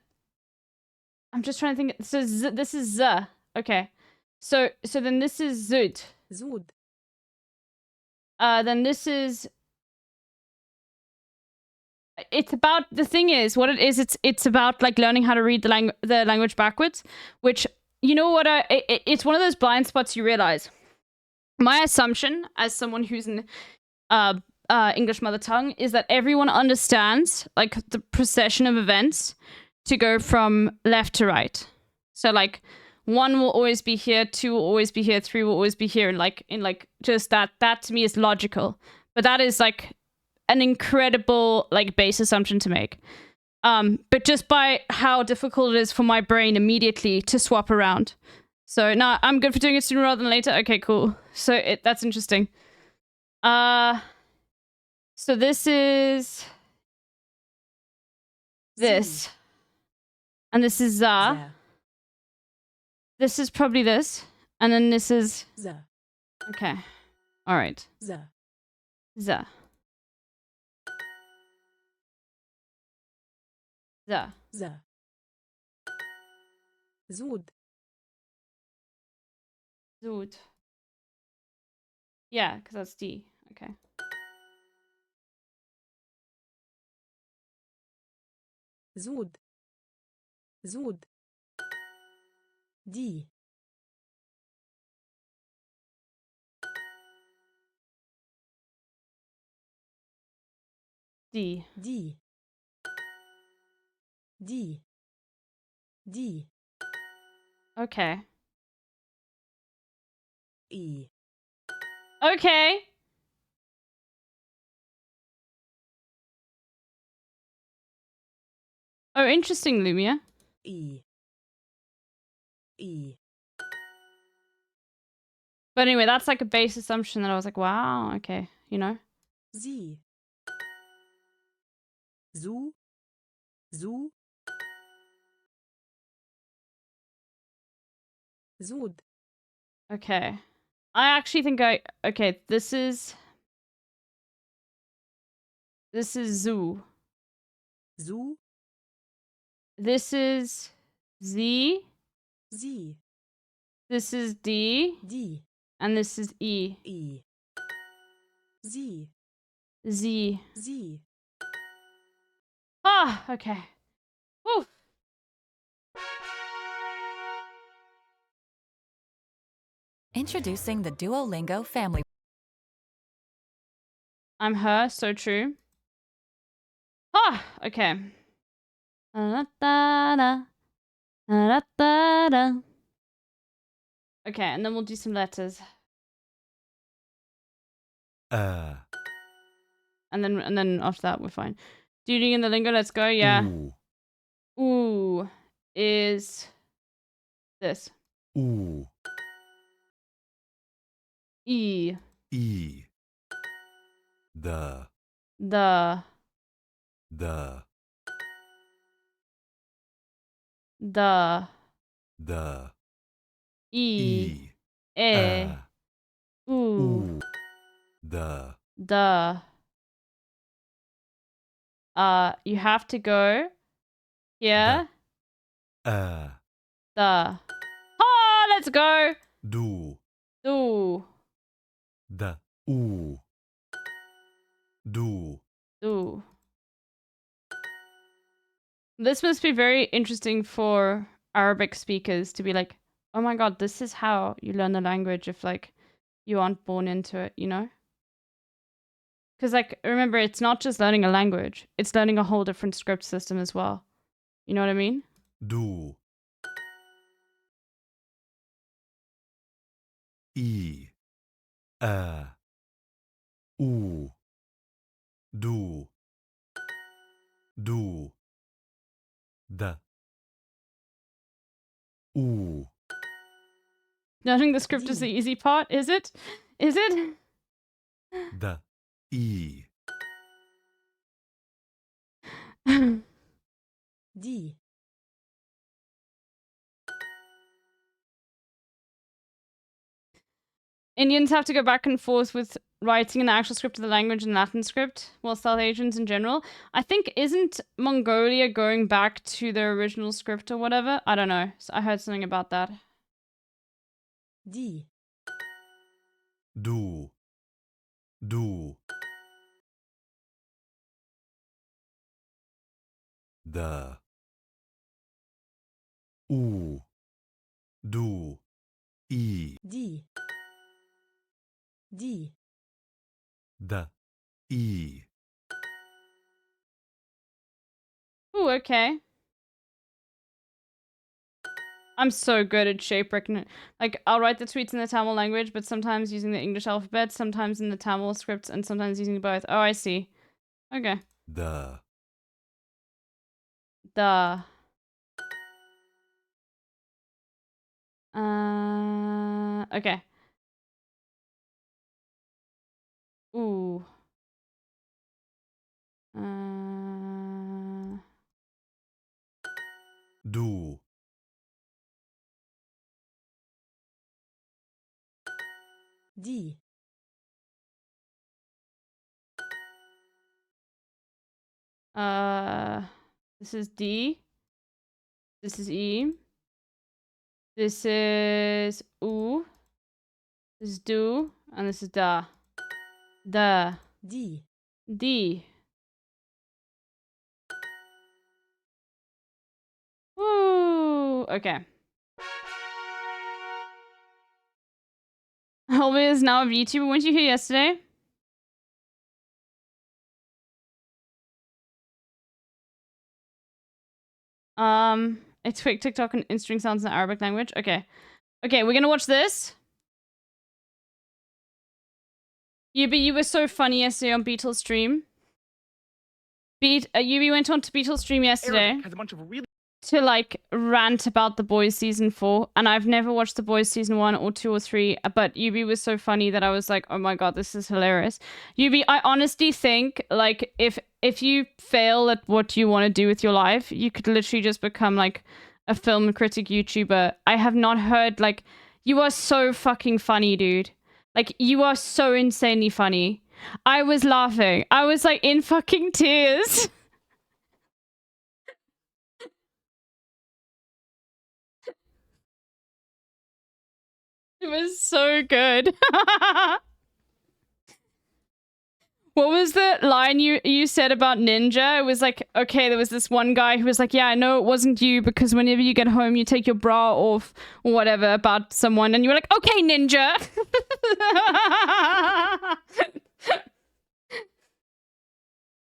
S1: I'm just trying to think. So this is z. Okay. So then this is zud.
S6: Zud.
S1: Then this is... It's about... The thing is, what it is, it's about like learning how to read the language backwards, which, you know what, it's one of those blind spots you realize. My assumption, as someone who's an English mother tongue, is that everyone understands like the procession of events to go from left to right. So like 1 will always be here, 2 will always be here, 3 will always be here, and like just that to me is logical. But that is like an incredible like base assumption to make. But just by how difficult it is for my brain immediately to swap around. So no, I'm good for doing it sooner rather than later. Okay, cool. So that's interesting. So this is this. And this is za.
S6: There.
S1: This is probably this. And then this is...
S6: Za.
S1: Okay. All right.
S6: Za.
S1: Za. Za.
S6: Za. Zud.
S1: Zud. Yeah, because that's D. Okay.
S6: Zud. Zud. Die.
S1: D.
S6: Die. Die. Die.
S1: Okay.
S6: I.
S1: Okay. Oh, interesting, Lumia.
S6: I. I.
S1: But anyway, that's like a base assumption that I was like, wow, okay, you know?
S6: Sie. Zu. Zu. Zud.
S1: Okay. I actually think okay, this is zoo.
S6: Zu.
S1: This is Z.
S6: Sie.
S1: This is D.
S6: Die.
S1: And this is E.
S6: I. Sie.
S1: Z.
S6: Sie.
S1: Ah, okay. Whew.
S7: Introducing the Duolingo family.
S1: I'm her, so true. Ah, okay. Da-da-da-da. Da-da-da-da. Okay, and then we'll do some letters. And then after that we're fine. Duty in the lingo, let's go, yeah. Ooh is this.
S16: Ooh.
S1: E.
S16: E. The.
S1: The.
S16: The.
S1: The.
S16: The.
S1: E. E. Ooh.
S16: The.
S1: The. You have to go here. The. Oh, let's go.
S16: Do.
S1: Do.
S16: The. Ooh. Do.
S1: Do. This must be very interesting for Arabic speakers to be like, oh my god, this is how you learn the language if like you aren't born into it, you know? Because like, remember, it's not just learning a language, it's learning a whole different script system as well. You know what I mean?
S16: Do. I. U. Do. Do. Da. U.
S1: Learning the script is the easy part, is it? Is it?
S16: Da. I.
S6: Die.
S1: Indians have to go back and forth with writing in the actual script of the language and Latin script, while South Asians in general. I think, isn't Mongolia going back to their original script or whatever? I don't know. I heard something about that.
S6: Die.
S16: Do. Do. Da. U. Do. I.
S6: Die. Die.
S16: Da. I.
S1: Ooh, okay. I'm so good at shape recognition. Like, I'll write the tweets in the Tamil language, but sometimes using the English alphabet, sometimes in the Tamil scripts, and sometimes using both. Oh, I see. Okay.
S16: Da.
S1: Da. Okay. Ooh.
S16: Do.
S6: Die.
S1: This is D. This is E. This is U. This is do. And this is da. Da.
S6: Die.
S1: D. Woo! Okay. Holby is now a VTuber. Weren't you here yesterday? It's quick TikTok and in-string sounds in the Arabic language. Okay. Okay, we're gonna watch this. You were so funny yesterday on Beatles stream. Yubi went on to Beatles stream yesterday
S7: has a bunch of really
S1: to like rant about The Boys season 4, and I've never watched The Boys season 1 or 2 or 3, but Yubi was so funny that I was like, oh my god, this is hilarious. Yubi, I honestly think like if you fail at what you want to do with your life, you could literally just become like a film critic YouTuber. I have not heard like, you are so fucking funny, dude. Like, you are so insanely funny. I was laughing. I was like in fucking tears. It was so good. What was the line you said about Ninja? It was like, okay, there was this one guy who was like, yeah, I know it wasn't you because whenever you get home, you take your bra off or whatever about someone. And you were like, okay, Ninja.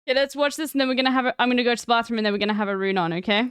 S1: Okay, let's watch this and then we're going to have I'm going to go to the bathroom and then we're going to have a rune on, okay?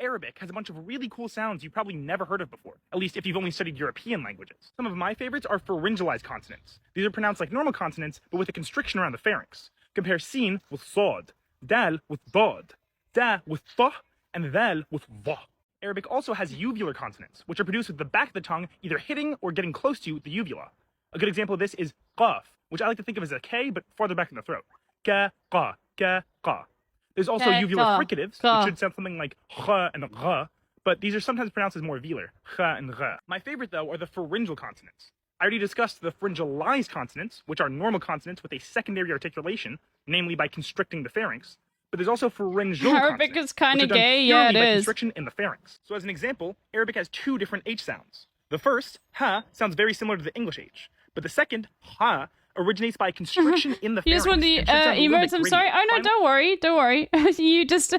S7: Arabic has a bunch of really cool sounds you've probably never heard of before, at least if you've only studied European languages. Some of my favorites are pharyngalized consonants. These are pronounced like normal consonants, but with a constriction around the pharynx. Compare sin with sod, dal with dod, da with tha, and dal with va. Arabic also has uvular consonants, which are produced with the back of the tongue either hitting or getting close to the uvula. A good example of this is qaf, which I like to think of as a K, but farther back in the throat. Ka, qa, ka, qa. There's also uvular fricatives, which should sound something like kha and gha, but these are sometimes pronounced as more velar, kha and gha. My favorite, though, are the pharyngeal consonants. I already discussed the pharyngalized consonants, which are normal consonants with a secondary articulation, namely by constricting the pharynx. But there's also pharyngeal
S1: Arabic
S7: consonants,
S1: is kind of
S7: which are done
S1: gay, yeah, it
S7: purely by
S1: is.
S7: constriction in the pharynx. So as an example, Arabic has two different H sounds. The first, ha, sounds very similar to the English H, but the second, ha, originates by constriction in the
S1: You just want
S7: pharynx
S1: the
S7: and sheds out a little
S1: emotes.
S7: bit
S1: I'm sorry. Oh no, don't worry, don't worry. you just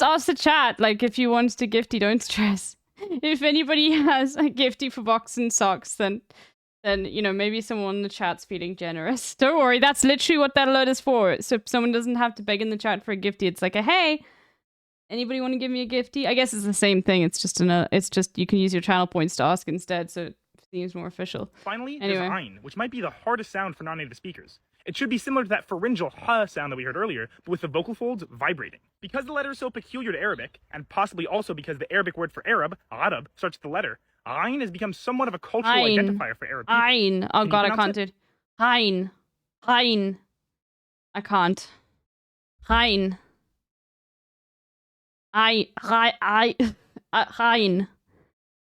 S1: asked the chat like if you want to gifty, don't stress. If anybody has a gifty for box and socks, then you know maybe someone in the chat's feeling generous. Don't worry, that's literally what that alert is for. So if someone doesn't have to beg in the chat for a gifty, it's like a hey. Anybody want to give me a gifty? I guess it's the same thing. It's just you can use your channel points to ask instead, so it seems more official.
S7: Finally,
S1: Anyway.
S7: there's ein, which might be the hardest sound for non-native speakers. It should be similar to that pharyngeal huh sound that we heard earlier, but with the vocal folds vibrating. Because the letter is so peculiar to Arabic, and possibly also because the Arabic word for Arab, starts with the letter, ein has become somewhat of a cultural
S1: Ein.
S7: identifier for Arab people.
S1: Ein. Oh
S7: Can you
S1: god, I
S7: pronounce
S1: can't do it. Hein. Hein. I can't. Hein. Hein.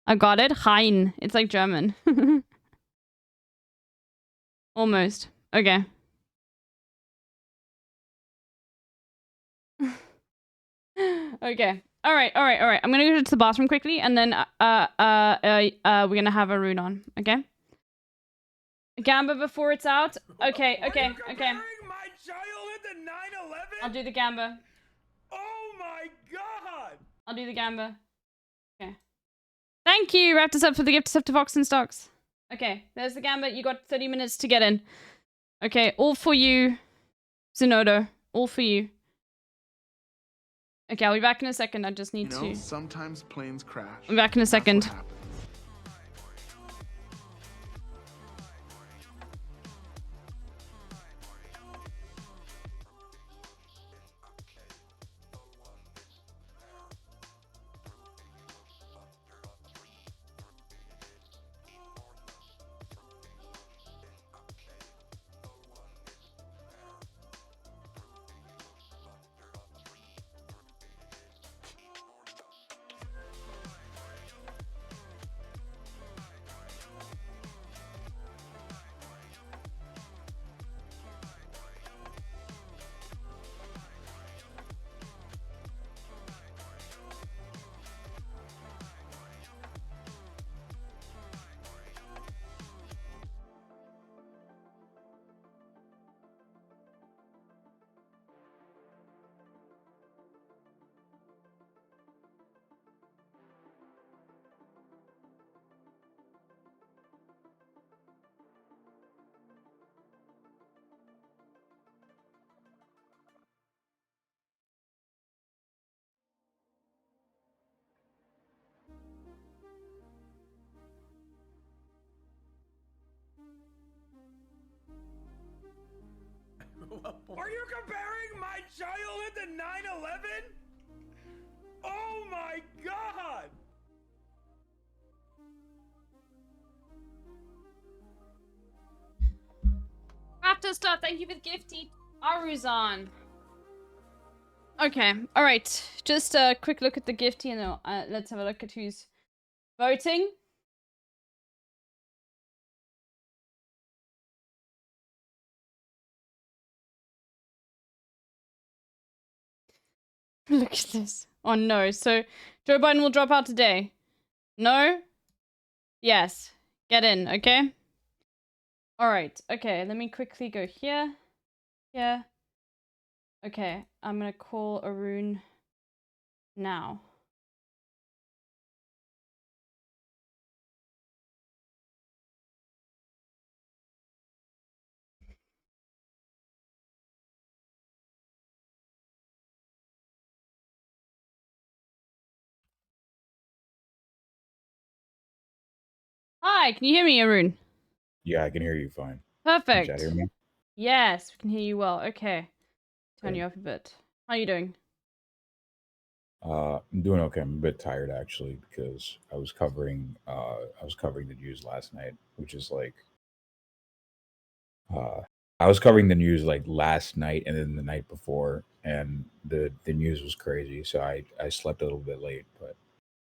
S1: I got it. Hein. It's like German. Almost. Okay. Okay. All right. I'm gonna go to the bathroom quickly, and then we're gonna have a rune on. Okay. Gamba before it's out. Okay.
S21: My childhood to 9/11?
S1: I'll do the gamba.
S21: Oh my god!
S1: I'll do the gamba. Okay. Thank you, wrapped us up for the gift of Fox and Stocks. Okay, there's the gamba. You got 30 minutes to get in. Okay, all for you, Zenodo. All for you. Okay, I'll be back in a second. I just need to.
S8: Sometimes planes crash.
S1: I'm back in a second.
S21: Are you comparing my childhood to 9/11? Oh my god!
S1: Raptor Star, thank you for the gifty. Aruzan. Okay, alright. Just a quick look at the gifty and let's have a look at who's voting. Look at this. Oh no, so Joe Biden will drop out today. No? Yes. Get in, okay? Alright, okay, let me quickly go here. Here. Okay, I'm gonna call Arun now. Hi, can you hear me, Arun?
S9: Yeah, I can hear you fine.
S1: Perfect.
S9: Can you hear me?
S1: Yes, we can hear you well. Okay. Turn you up a bit. How are you doing?
S9: I'm doing okay. I'm a bit tired actually because I was covering the news last night, which is like I was covering the news like last night and then the night before, and the news was crazy, so I slept a little bit late, but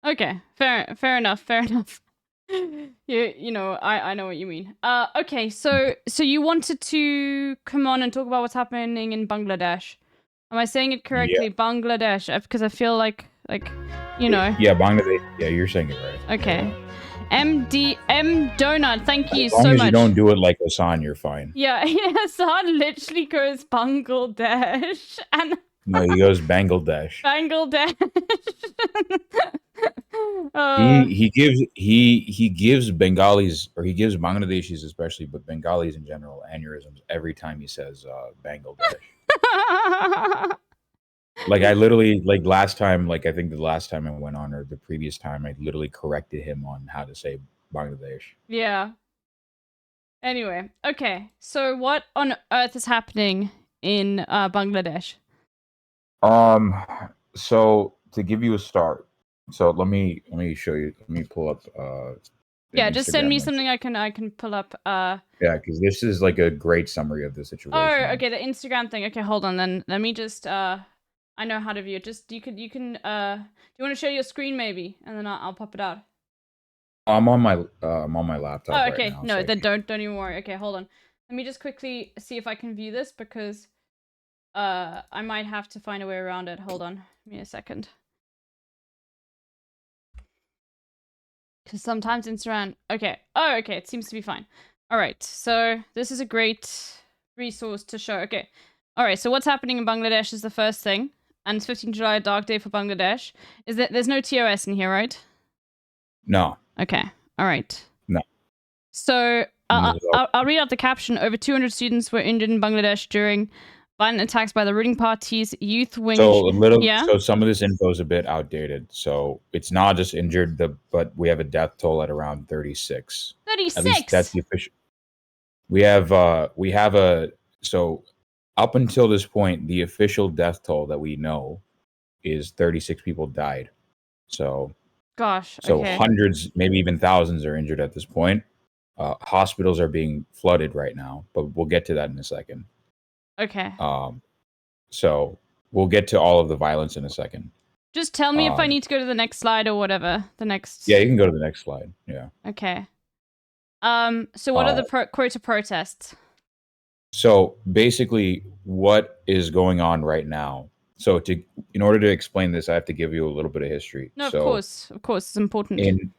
S1: Okay, fair enough. You know, I know what you mean. Okay, so you wanted to come on and talk about what's happening in Bangladesh. Am I saying it correctly?
S9: Yeah.
S1: Bangladesh, because I feel like you know.
S9: Yeah, Bangladesh. Yeah, you're saying it right.
S1: Okay. MDM Donut, thank you
S9: As long
S1: so
S9: as
S1: much.
S9: you don't do it like Hassan, you're fine.
S1: Yeah, Hassan literally goes Bangladesh and
S9: No, he goes Bangladesh.
S1: Bangladesh.
S9: He gives Bengalis, or he gives Bangladeshis especially, but Bengalis in general, aneurysms every time he says Bangladesh. Like I literally, like last time, like I think the last time I went on, or the previous time, I literally corrected him on how to say Bangladesh.
S1: Yeah. Anyway, okay. So what on earth is happening in Bangladesh?
S9: So to give you a start, so let me show you. Let me pull up.
S1: Yeah, just send
S9: Instagram
S1: me
S9: link.
S1: something I can pull up.
S9: Yeah, because this is like a great summary of the situation.
S1: Oh, okay, the Instagram thing. Okay, hold on. Then let me just. I know how to view it. Just you can. Do you want to share your screen maybe, and then I'll pop it out.
S9: I'm on my laptop.
S1: Oh, okay.
S9: Right now,
S1: No,
S9: so
S1: then don't even worry. Okay, hold on. Let me just quickly see if I can view this because I might have to find a way around it. Hold on. Give me a second. Because sometimes Instagram... Okay. Oh, okay. It seems to be fine. All right. So this is a great resource to show. Okay. All right. So what's happening in Bangladesh is the first thing. And it's 15 July, a dark day for Bangladesh. Is that there's no TOS in here, right?
S9: No.
S1: Okay. All right.
S9: No.
S1: So I'll read out the caption. Over 200 students were injured in Bangladesh during violent attacks by the ruling party's youth wing.
S9: So some of this info is a bit outdated. So it's not just injured, but we have a death toll at around 36.
S1: 36.
S9: At least that's the official. We have so up until this point, the official death toll that we know is 36 people died. So
S1: gosh,
S9: so
S1: okay.
S9: hundreds, maybe even thousands are injured at this point. Hospitals are being flooded right now, but we'll get to that in a second.
S1: Okay.
S9: So we'll get to all of the violence in a second.
S1: Just tell me if I need to go to the next slide or whatever. The next.
S9: Yeah, you can go to the next slide. Yeah.
S1: Okay. So what are the quota protests?
S9: So basically, what is going on right now? So in order to explain this, I have to give you a little bit of history.
S1: No, of course, it's important.
S9: In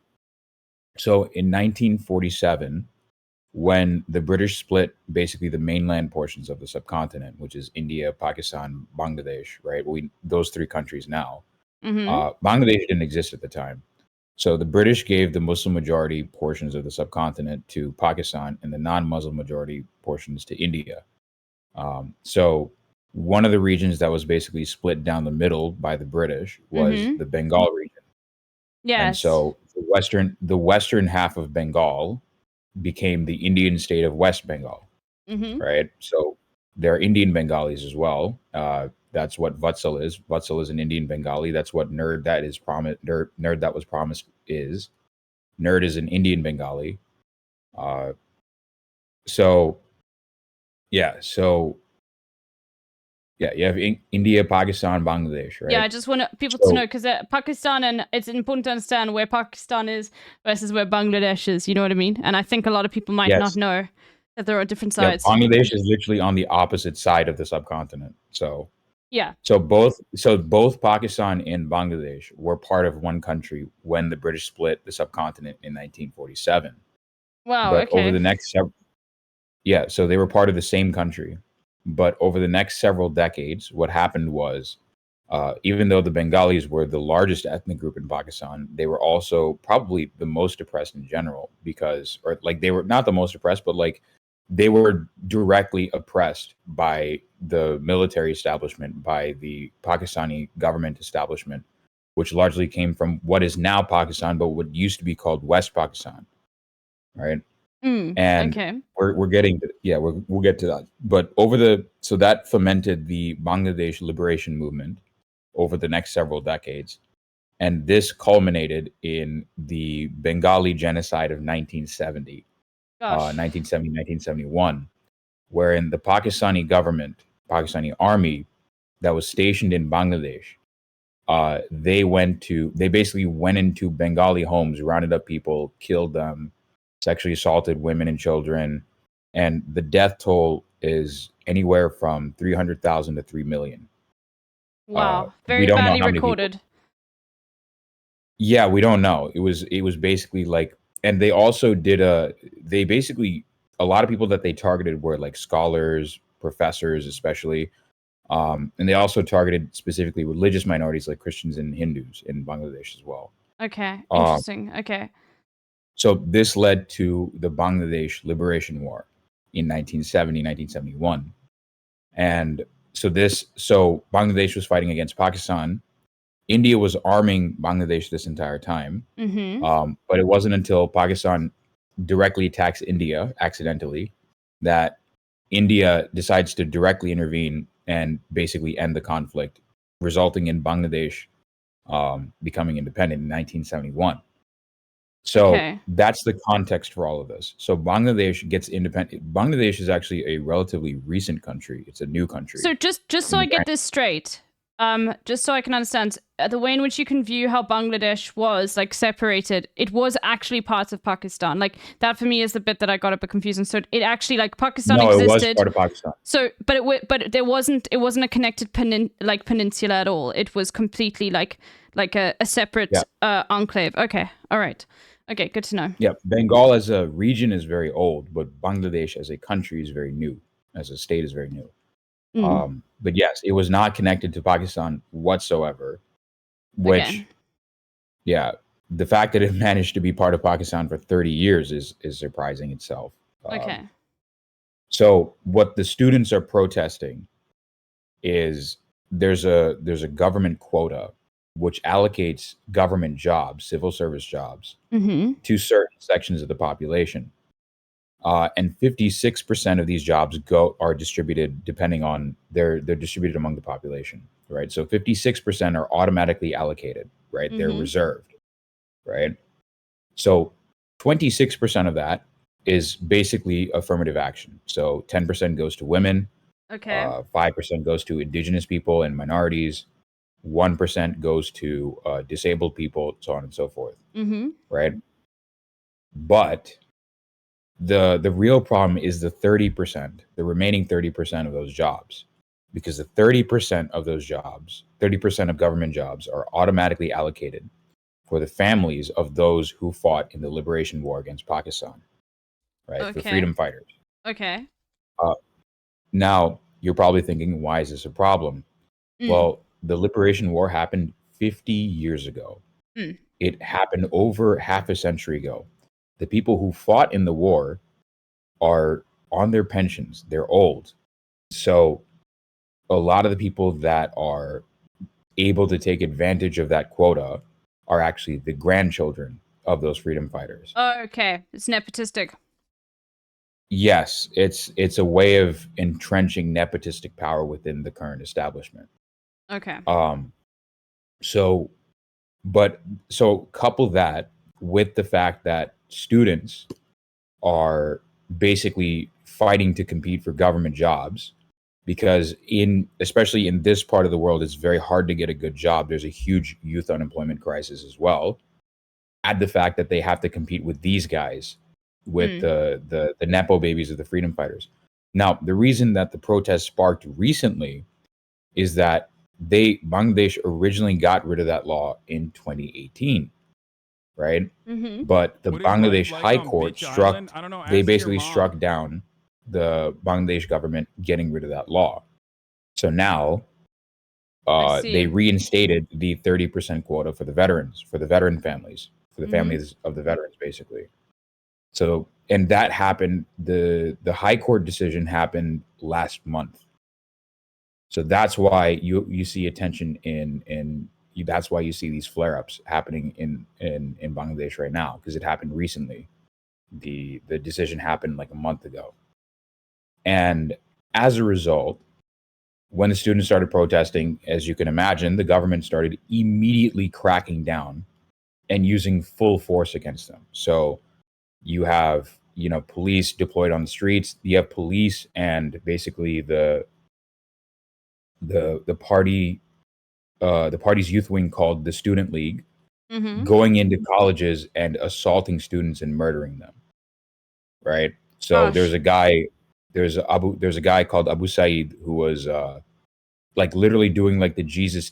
S9: 1947, when the British split basically the mainland portions of the subcontinent, which is India, Pakistan, Bangladesh, right? Those three countries now. Bangladesh didn't exist at the time. So the British gave the Muslim majority portions of the subcontinent to Pakistan and the non-Muslim majority portions to India. So one of the regions that was basically split down the middle by the British was the Bengal region.
S1: Yes.
S9: And so the western half of Bengal became the Indian state of West Bengal, right? So there are Indian Bengalis as well. That's what Vatsal is. Vatsal is an Indian Bengali. That's what Nerd that is promised. Nerd that was promised is. Nerd is an Indian Bengali. So you have India, Pakistan, Bangladesh, right?
S1: Yeah, I just want people to know because Pakistan, and it's important to understand where Pakistan is versus where Bangladesh is. You know what I mean? And I think a lot of people might not know that there are different sides.
S9: Yeah, Bangladesh is literally on the opposite side of the subcontinent. So
S1: yeah.
S9: So both Pakistan and Bangladesh were part of one country when the British split the subcontinent in 1947.
S1: Wow.
S9: But
S1: okay.
S9: over the next so they were part of the same country. But over the next several decades, what happened was, even though the Bengalis were the largest ethnic group in Pakistan, they were also probably the most oppressed in general they were not the most oppressed, but they were directly oppressed by the military establishment, by the Pakistani government establishment, which largely came from what is now Pakistan, but what used to be called West Pakistan, right? And we're getting to, we'll get to that. But so that fomented the Bangladesh liberation movement over the next several decades. And this culminated in the Bengali genocide of 1970. 1971, wherein the Pakistani government, Pakistani army that was stationed in Bangladesh, they basically went into Bengali homes, rounded up people, killed them, sexually assaulted women and children, and the death toll is anywhere from 300,000 to 3 million.
S1: Wow, very badly recorded.
S9: Yeah, we don't know. It was basically and they also did they basically, a lot of people that they targeted were like scholars, professors, especially. And they also targeted specifically religious minorities like Christians and Hindus in Bangladesh as well.
S1: Okay, interesting. Okay.
S9: So this led to the Bangladesh Liberation War in 1970, 1971. And so Bangladesh was fighting against Pakistan. India was arming Bangladesh this entire time. But it wasn't until Pakistan directly attacks India accidentally that India decides to directly intervene and basically end the conflict, resulting in Bangladesh becoming independent in 1971. So that's the context for all of this. So Bangladesh gets independent. Bangladesh is actually a relatively recent country. It's a new country.
S1: So just so I get this straight, just so I can understand, the way in which you can view how Bangladesh was like separated, it was actually part of Pakistan. Like that for me is the bit that I got a bit confusing. So it actually like Pakistan existed.
S9: No, it was part of Pakistan.
S1: So, but it wasn't a connected peninsula at all. It was completely like a separate enclave. Okay, all right. Okay, good to know.
S9: Yeah, Bengal as a region is very old, but Bangladesh as a country is very new. As a state is very new. But yes, it was not connected to Pakistan whatsoever. Which, the fact that it managed to be part of Pakistan for 30 years is surprising itself.
S1: Okay.
S9: So what the students are protesting is there's a government quota which allocates government jobs, civil service jobs, to certain sections of the population. And 56% of these jobs are distributed depending on they're distributed among the population, right? So 56% are automatically allocated, right? They're reserved, right? So 26% of that is basically affirmative action. So 10% goes to women, 5% goes to indigenous people and minorities, 1% goes to disabled people, so on and so forth, right? But the real problem is the 30%, the remaining 30% of those jobs, because the 30% of those jobs, 30% of government jobs are automatically allocated for the families of those who fought in the liberation war against Pakistan, right? For freedom fighters.
S1: Okay.
S9: Now, you're probably thinking, why is this a problem? Well, the liberation war happened 50 years ago. It happened over half a century ago. The people who fought in the war are on their pensions. They're old. So a lot of the people that are able to take advantage of that quota are actually the grandchildren of those freedom fighters.
S1: Okay. It's nepotistic.
S9: Yes, it's a way of entrenching nepotistic power within the current establishment.
S1: Okay.
S9: So couple that with the fact that students are basically fighting to compete for government jobs, because especially in this part of the world, it's very hard to get a good job. There's a huge youth unemployment crisis as well. Add the fact that they have to compete with these guys, with the Nepo babies of the freedom fighters. Now, the reason that the protest sparked recently is that Bangladesh originally got rid of that law in 2018, right? But the Bangladesh High Court basically struck down the Bangladesh government getting rid of that law. So now they reinstated the 30% quota for the veterans, for the veteran families, for the families of the veterans, basically. So, and that happened, the High Court decision happened last month. So that's why you see attention that's why you see these flare-ups happening in Bangladesh right now, because it happened recently. The decision happened like a month ago. And as a result, when the students started protesting, as you can imagine, the government started immediately cracking down and using full force against them. So you have, police deployed on the streets. You have police and basically the party's youth wing, called the Student League, going into colleges and assaulting students and murdering them. Right. So there's a guy called Abu Saeed who was like literally doing like the Jesus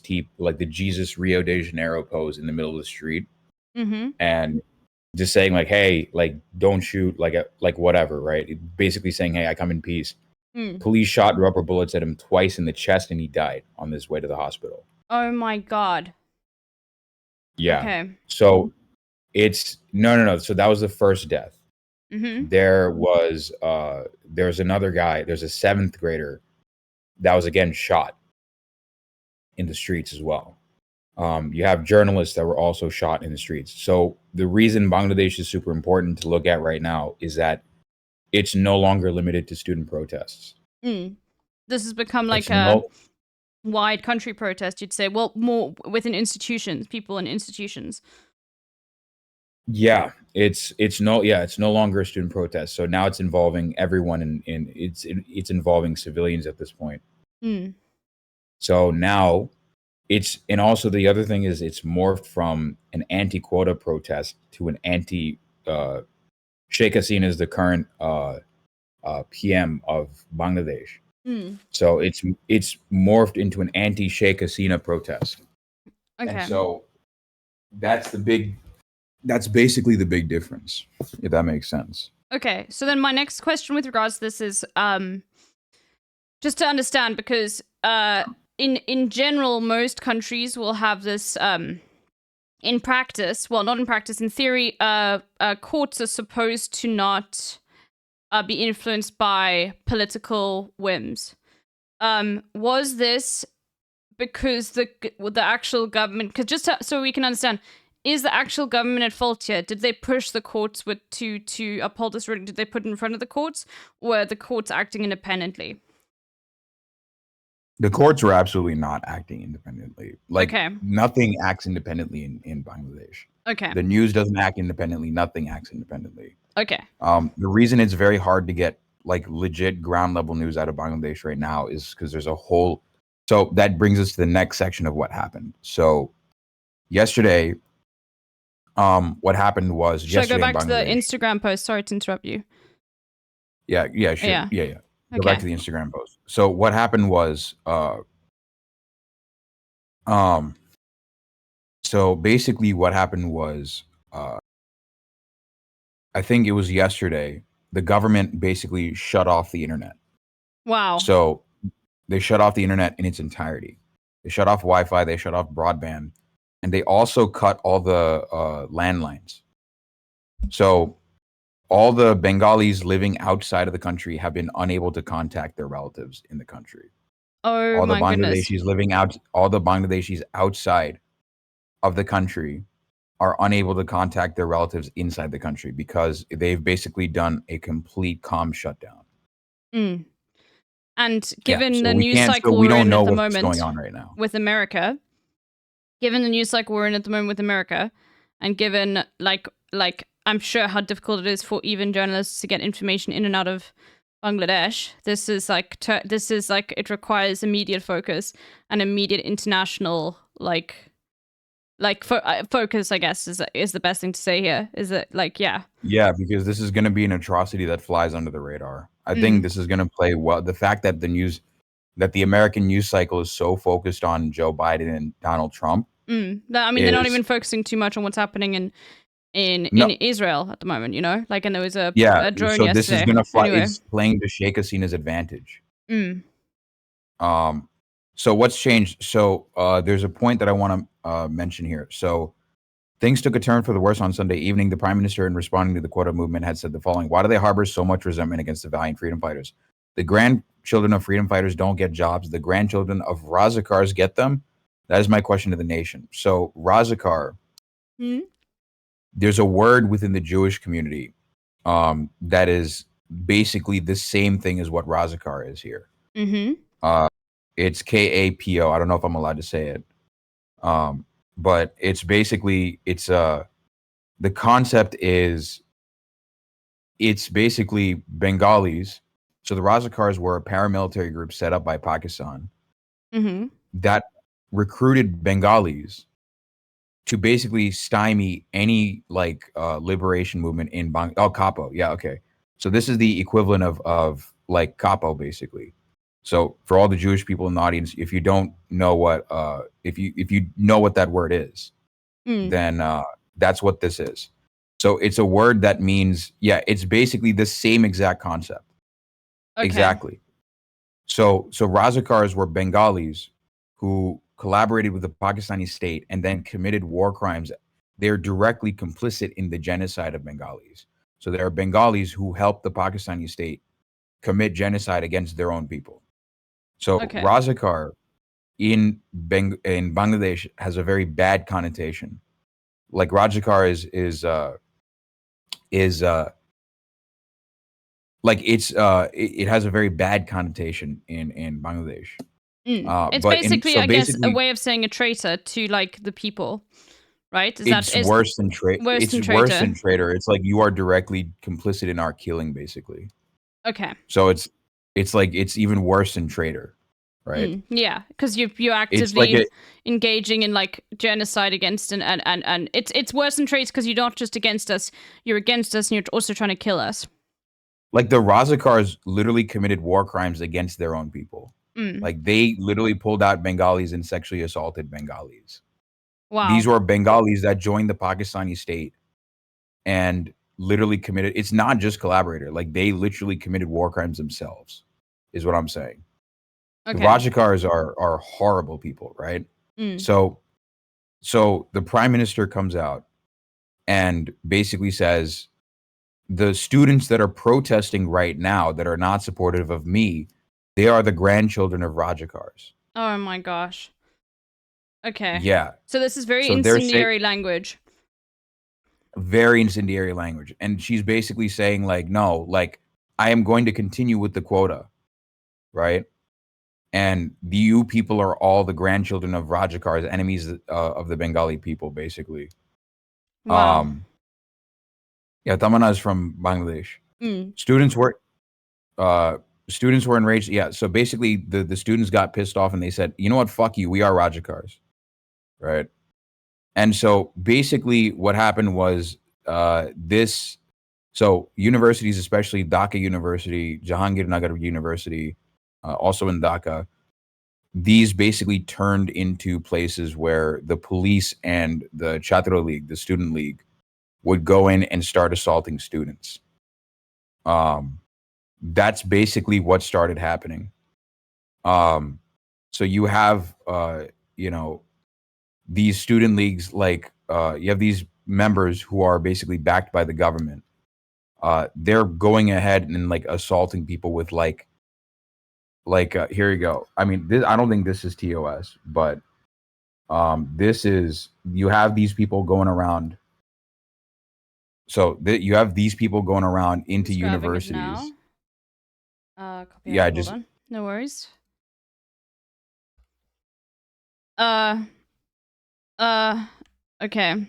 S9: Rio de Janeiro pose in the middle of the street. And just saying like, hey, like don't shoot, like whatever, right? Basically saying, hey, I come in peace. Police shot rubber bullets at him twice in the chest, and he died on his way to the hospital.
S1: Oh my god.
S9: Yeah.
S1: Okay.
S9: So it's no. So that was the first death.
S1: Mm-hmm.
S9: There's another guy. There's a 7th grader that was again shot in the streets as well. You have journalists that were also shot in the streets. So the reason Bangladesh is super important to look at right now is that it's no longer limited to student protests.
S1: This has become like
S9: It's
S1: a wide country protest, you'd say. Well, more within institutions, people in institutions.
S9: Yeah, it's no longer a student protest. So now it's involving everyone, it's involving civilians at this point. So now and also the other thing is it's morphed from an anti-quota protest to an anti Sheikh Hasina is the current PM of Bangladesh. So it's morphed into an anti-Sheikh Hasina protest.
S1: Okay.
S9: And so that's basically the big difference, if that makes sense.
S1: Okay, so then my next question with regards to this is just to understand, because in general, most countries will have this in practice. Well, not in practice. In theory, courts are supposed to not be influenced by political whims. Was this because the actual government? Because so we can understand, is the actual government at fault here? Did they push the courts to uphold this ruling? Did they put it in front of the courts, or were the courts acting independently?
S9: The courts were absolutely not acting independently. Like,
S1: okay.
S9: Nothing acts independently in Bangladesh.
S1: Okay.
S9: The news doesn't act independently. Nothing acts independently.
S1: Okay.
S9: The reason it's very hard to get like legit ground level news out of Bangladesh right now is because there's a whole. So that brings us to the next section of what happened. So yesterday, what happened was
S1: Should I go back
S9: in
S1: to the Instagram post? Sorry to interrupt you.
S9: Yeah, sure. Yeah. Go back to the Instagram post. So what happened was, so basically what happened was, I think it was yesterday, the government basically shut off the internet.
S1: Wow.
S9: So they shut off the internet in its entirety. They shut off Wi-Fi, they shut off broadband, and they also cut all the landlines. So all the Bengalis living outside of the country have been unable to contact their relatives in the country.
S1: Oh my goodness.
S9: All the Bangladeshis outside of the country are unable to contact their relatives inside the country because they've basically done a complete comm shutdown.
S1: And given
S9: so
S1: the
S9: we
S1: news
S9: can't-
S1: cycle
S9: so we
S1: we're
S9: don't
S1: in
S9: know
S1: at the
S9: what's
S1: moment
S9: going on right now.
S1: with America, given the news cycle we're in at the moment with America, and given like I'm sure how difficult it is for even journalists to get information in and out of Bangladesh, this is like it requires immediate focus and immediate international focus, I guess is the best thing to say here. Is it
S9: Yeah, because this is going to be an atrocity that flies under the radar. I think this is going to play well. The fact that the American news cycle is so focused on Joe Biden and Donald Trump.
S1: I mean, they're not even focusing too much on what's happening in Israel at the moment, you know? And there was a drone
S9: so
S1: yesterday.
S9: This is going to fly.
S1: Anyway.
S9: It's playing to Sheikh Hasina's advantage. So what's changed? So there's a point that I want to mention here. So things took a turn for the worse on Sunday evening. The prime minister, in responding to the quota movement, had said the following: "Why do they harbor so much resentment against the valiant freedom fighters? The grandchildren of freedom fighters don't get jobs. The grandchildren of Razakars get them. That is my question to the nation." So Razakar, there's a word within the Jewish community that is basically the same thing as what Razakar is here. It's KAPO. I don't know if I'm allowed to say it. But it's basically, the concept is, it's basically Bengalis. So the Razakars were a paramilitary group set up by Pakistan that recruited Bengalis to basically stymie any liberation movement in Capo. Yeah, okay. So this is the equivalent of like Capo, basically. So for all the Jewish people in the audience, if you don't know what if you know what that word is, then that's what this is. So it's a word that means, yeah, it's basically the same exact concept.
S1: Okay.
S9: Exactly. So Razakars were Bengalis who collaborated with the Pakistani state and then committed war crimes. They're directly complicit in the genocide of Bengalis. So there are Bengalis who helped the Pakistani state commit genocide against their own people. So
S1: Okay.
S9: Razakar in Bangladesh has a very bad connotation. Like Razakar is like it has a very bad connotation in Bangladesh.
S1: It's
S9: But
S1: basically, I guess, a way of saying a traitor to like the people, right?
S9: It's worse than traitor.
S1: Worse
S9: It's
S1: than
S9: worse
S1: traitor.
S9: than traitor. It's like you are directly complicit in our killing, basically.
S1: Okay.
S9: So it's like it's even worse than traitor, right?
S1: Yeah, because you're
S9: It's like
S1: actively engaging in like genocide against and it's worse than traitor because you're not just against us, you're against us and you're also trying to kill us.
S9: like the Razakars literally committed war crimes against their own people. Like they literally pulled out Bengalis and sexually assaulted Bengalis.
S1: Wow.
S9: These were Bengalis that joined the Pakistani state and literally committed. It's not just collaborator. Like they literally committed war crimes themselves, is what I'm saying.
S1: Okay.
S9: The Rajakars are horrible people, right? So the prime minister comes out and basically says, the students that are protesting right now that are not supportive of me, they are the grandchildren of Rajakars.
S1: Oh my gosh. Okay.
S9: Yeah.
S1: So this is very
S9: So they're
S1: incendiary language.
S9: Very incendiary language. And she's basically saying like, no, like I am going to continue with the quota, right? And the you people are all the grandchildren of Rajakars, enemies of the Bengali people, basically.
S1: Wow.
S9: Yeah, Tamana is from Bangladesh.
S1: Mm.
S9: Students were enraged. Yeah, so basically the students got pissed off and they said, you know what, fuck you, we are Rajakars, right? And so basically what happened was so universities, especially Dhaka University, Jahangirnagar University, also in Dhaka, these basically turned into places where the police and the Chhatra League, the student league, would go in and start assaulting students. That's basically what started happening. So you have, you know, these student leagues, like you have these members who are basically backed by the government. They're going ahead and like assaulting people with like here you go. I mean, I don't think this is TOS, but this is, you have these people going around. So you have these people going around into universities.
S1: Copy
S9: Yeah,
S1: hold on. No worries. Okay.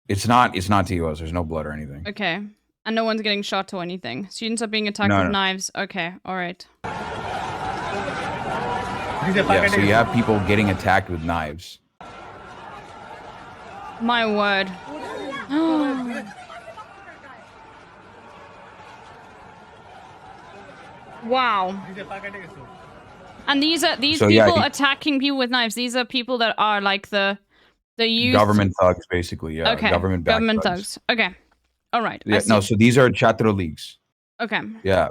S9: It's not TOS. There's no blood or anything.
S1: Okay. And no one's getting shot or anything. Students are being attacked with knives. Okay, all right.
S9: Yeah, so you have people getting attacked with knives.
S1: My word. Wow. And these people attacking people with knives. These are people that are like the youth
S9: government thugs, basically. Yeah.
S1: Okay.
S9: Government
S1: thugs. Okay. All right.
S9: Yeah. No. So these are Chhatra leagues.
S1: Okay.
S9: Yeah.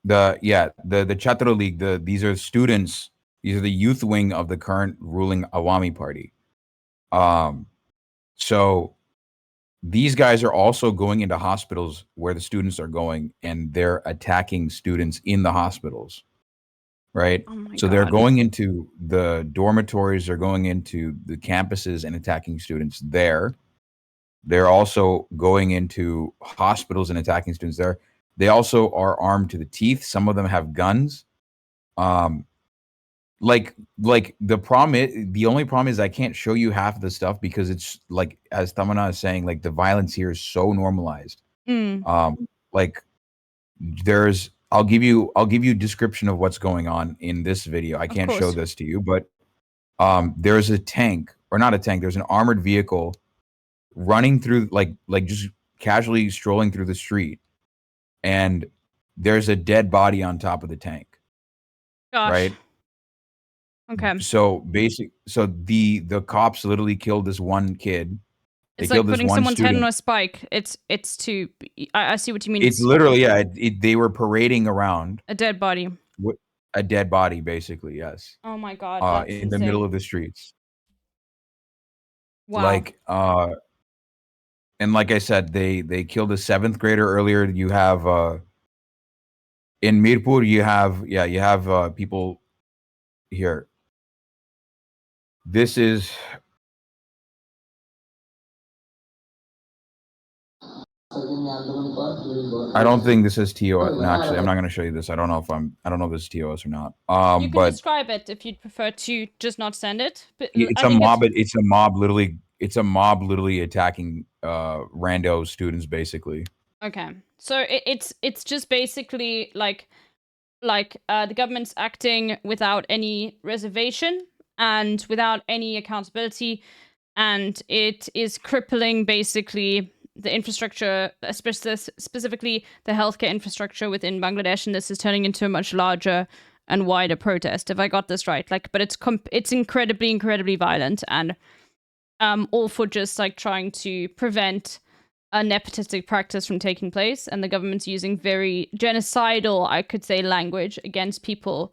S9: The Chhatra League. These are students. These are the youth wing of the current ruling Awami Party. So these guys are also going into hospitals where the students are going, and they're attacking students in the hospitals. Right.
S1: Oh my
S9: so
S1: God.
S9: They're going into the dormitories, they're going into the campuses and attacking students there. They're also going into hospitals and attacking students there. They also are armed to the teeth. Some of them have guns. Like the only problem is I can't show you half of the stuff because it's like, as Tamana is saying, like the violence here is so normalized. Like I'll give you a description of what's going on in this video. I can't show this to you, but there's a tank, or not a tank, there's an armored vehicle running through, like just casually strolling through the street, and there's a dead body on top of the tank.
S1: Gosh.
S9: Right?
S1: Okay.
S9: So the cops literally killed this one kid, They
S1: It's like
S9: killed this
S1: putting
S9: one
S1: someone's head on
S9: student.
S1: a spike. It's to. I see what you mean.
S9: It's literally, yeah. They were parading around
S1: a dead body.
S9: A dead body, basically. Yes.
S1: Oh my god, that's
S9: in the middle
S1: insane.
S9: of the streets.
S1: Wow.
S9: Like, and like I said, they killed a 7th grader earlier. You have in Mirpur, you have people here. This is. I don't think this is TOS. No, actually, I'm not going to show you this. I don't know if this is TOS or not.
S1: You can
S9: But
S1: describe it if you'd prefer to just not send it. But
S9: it's
S1: I
S9: a
S1: think
S9: mob. It's a mob. Literally attacking rando students, basically.
S1: Okay, so it's just basically like the government's acting without any reservation and without any accountability, and it is crippling basically the infrastructure, specifically the healthcare infrastructure within Bangladesh, and this is turning into a much larger and wider protest. If I got this right, but it's incredibly violent, and all for just like trying to prevent a nepotistic practice from taking place, and the government's using very genocidal, I could say, language against people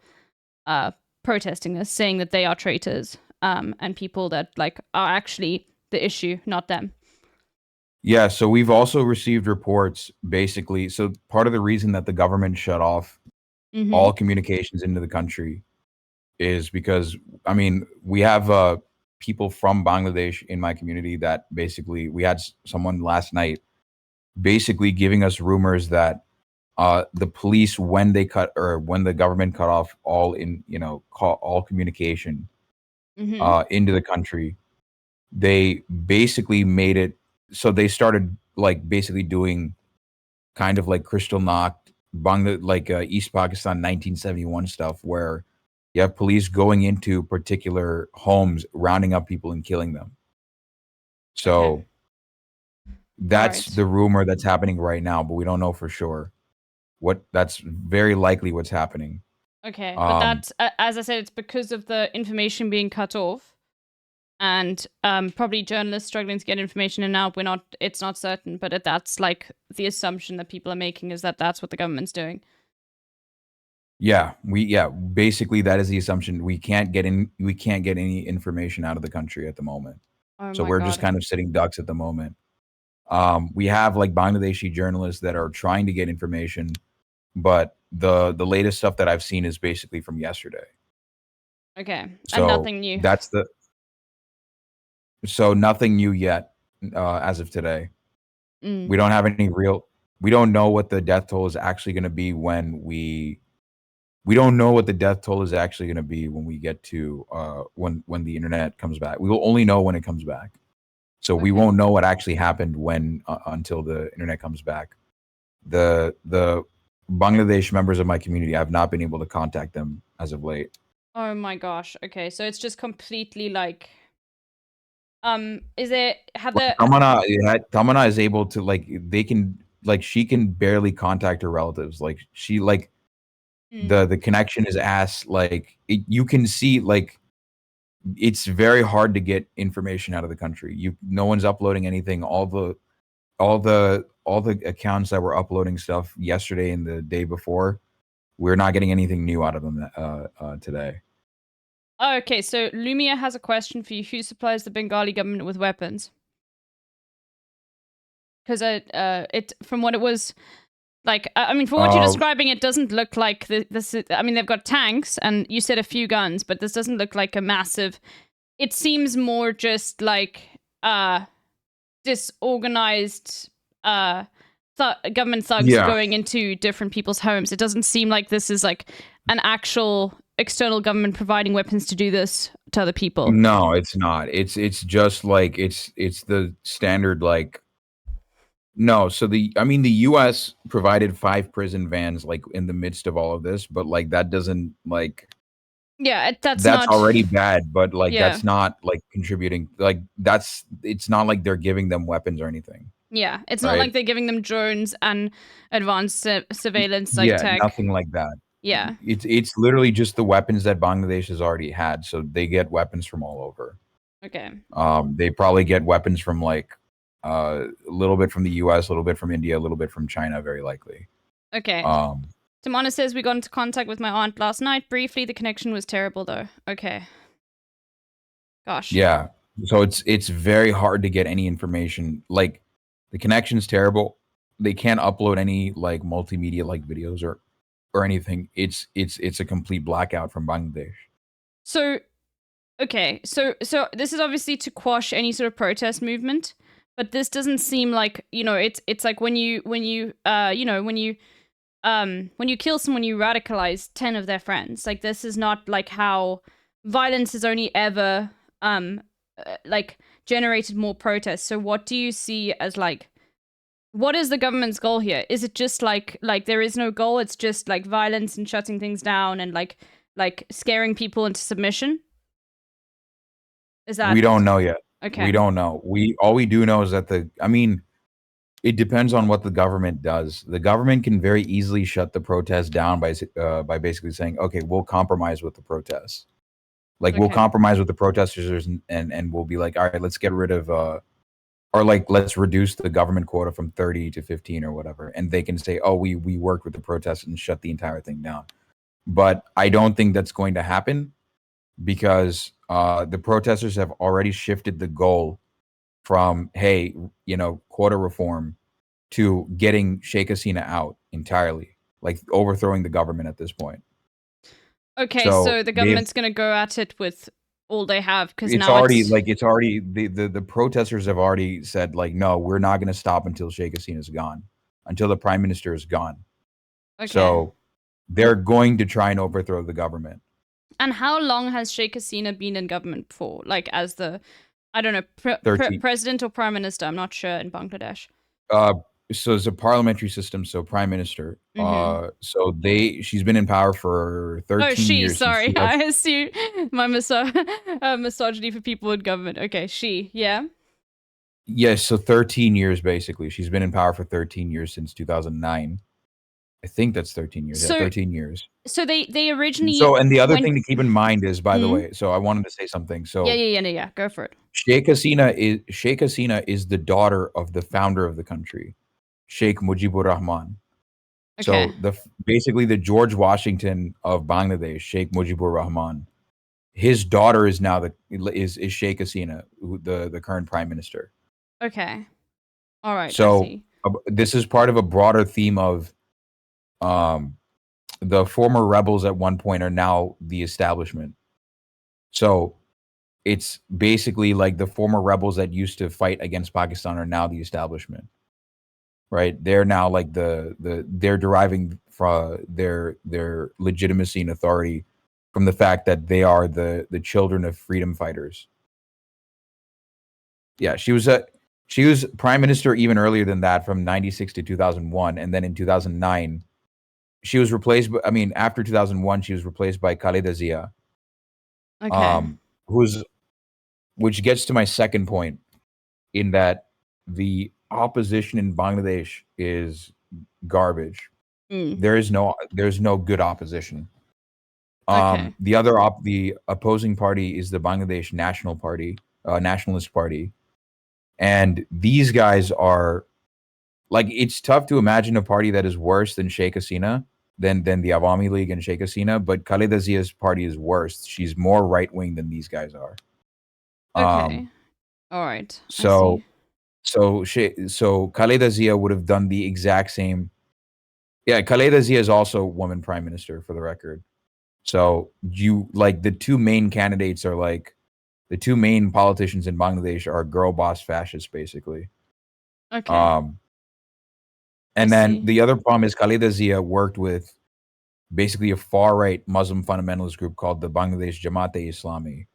S1: protesting this, saying that they are traitors, and people that are actually the issue, not them.
S9: Yeah, so we've also received reports, basically. So part of the reason that the government shut off all communications into the country is because, I mean, we have people from Bangladesh in my community that basically, we had someone last night basically giving us rumors that the police, when the government cut off all all communication into the country, they basically made it so they started basically doing kind of like Kristallnacht, East Pakistan 1971 stuff, where you have police going into particular homes, rounding up people and killing them. So that's the rumor that's happening right now, but we don't know for sure. That's very likely what's happening.
S1: Okay, but that's, as I said, it's because of the information being cut off, and probably journalists struggling to get information. And now it's not certain, but that's like the assumption that people are making, is that that's what the government's doing.
S9: Yeah, basically that is the assumption. We can't get any information out of the country at the moment. So we're just kind of sitting ducks at the moment. We have like Bangladeshi journalists that are trying to get information, but the latest stuff that I've seen is basically from yesterday.
S1: Okay,
S9: so
S1: and nothing new.
S9: So nothing new yet as of today.
S1: Mm.
S9: We don't have any we don't know what the death toll is actually going to be when we don't know what the death toll is actually going to be when we get to when the internet comes back. We will only know when it comes back. So we won't know what actually happened until the internet comes back. The Bangladesh members of my community, I've not been able to contact them as of late.
S1: Oh my gosh. Okay, so it's just completely like is it
S9: Tamana is able to she can barely contact her relatives. Like she the connection is you can see it's very hard to get information out of the country. No one's uploading anything. All the accounts that were uploading stuff yesterday and the day before, we're not getting anything new out of them today.
S1: Oh, okay, so Lumia has a question for you. Who supplies the Bengali government with weapons? Because from what it was like, I mean, from what you're describing, it doesn't look like this. I mean, they've got tanks, and you said a few guns, but this doesn't look like a massive. It seems more just like disorganized government thugs going into different people's homes. It doesn't seem like this is like an actual external government providing weapons to do this to other people.
S9: No, it's not. It's just like it's the standard No, so the US provided 5 prison vans in the midst of all of this, but that doesn't that's not
S1: already
S9: bad, but that's not contributing. It's not like they're giving them weapons or anything.
S1: Yeah, it's not like they're giving them drones and advanced surveillance tech.
S9: Nothing like that.
S1: Yeah.
S9: It's literally just the weapons that Bangladesh has already had, so they get weapons from all over.
S1: Okay.
S9: They probably get weapons from a little bit from the US, a little bit from India, a little bit from China, very likely.
S1: Okay.
S9: Um,
S1: Tamana says we got into contact with my aunt last night. Briefly, the connection was terrible though. Okay. Gosh.
S9: yeah. So it's very hard to get any information. Like the connection's terrible. They can't upload any like multimedia like videos or anything. It's a complete blackout from Bangladesh.
S1: So, okay. So this is obviously to quash any sort of protest movement, but this doesn't seem like, you know, it's like when you kill someone, you radicalize 10 of their friends. Like, this is not like how violence has only ever like generated more protests. So what do you see as like, what is the government's goal here? Is it just like there is no goal? It's just like violence and shutting things down and like scaring people into submission? Is that...
S9: We don't know yet.
S1: Okay.
S9: We don't know. All we do know is that it depends on what the government does. The government can very easily shut the protest down by basically saying, okay, we'll compromise with the protests. Like, we'll compromise with the protesters and we'll be like, all right, let's get rid of, or like, let's reduce the government quota from 30 to 15 or whatever. And they can say, oh, we worked with the protesters and shut the entire thing down. But I don't think that's going to happen because the protesters have already shifted the goal from, hey, you know, quota reform to getting Sheikh Hasina out entirely, like overthrowing the government at this point.
S1: Okay, so the government's going to go at it with all they have because now
S9: the protesters have already said, like, no, we're not going to stop until Sheikh Hasina is gone, until the prime minister is gone. Okay. So they're going to try and overthrow the government.
S1: And how long has Sheikh Hasina been in government for? Like, as the, I don't know, president or prime minister? I'm not sure in Bangladesh.
S9: So it's a parliamentary system, so prime minister. So she's been in power for 13 years.
S1: Sorry. I assume my misogyny for people in government. Okay, yeah.
S9: Yes, so 13 years basically. She's been in power for 13 years since 2009. I think that's 13 years.
S1: So,
S9: 13 years.
S1: So they originally...
S9: So, and the other thing to keep in mind is, by the way, so I wanted to say something. So
S1: Yeah, go for it.
S9: Sheikh Hasina is the daughter of the founder of the country, Sheikh Mujibur Rahman. Okay. So basically the George Washington of Bangladesh, Sheikh Mujibur Rahman, his daughter is now is Sheikh Hasina, the current prime minister.
S1: Okay. All right.
S9: So this is part of a broader theme of the former rebels at one point are now the establishment. So it's basically like the former rebels that used to fight against Pakistan are now the establishment. Right? They're now like they're deriving from their legitimacy and authority from the fact that they are the children of freedom fighters. Yeah, she was prime minister even earlier than that, from 96 to 2001, and then in 2009 she was replaced. After 2001, she was replaced by Khaleda Zia. Okay. Which gets to my second point, in that the opposition in Bangladesh is garbage. There's no good opposition. Okay. The opposing party is the Bangladesh Nationalist Party, and these guys are like, it's tough to imagine a party that is worse than Sheikh Hasina, than the Awami League and Sheikh Hasina, but Khaleda Zia's party is worse. She's more right wing than these guys are.
S1: Okay. All right.
S9: So Khaleda Zia would have done the exact same. Yeah, Khaleda Zia is also woman prime minister, for the record. So the two main candidates are like, the two main politicians in Bangladesh are girl boss fascists, basically.
S1: Okay.
S9: And then the other problem is Khaleda Zia worked with basically a far-right Muslim fundamentalist group called the Bangladesh Jamaat-e-Islami.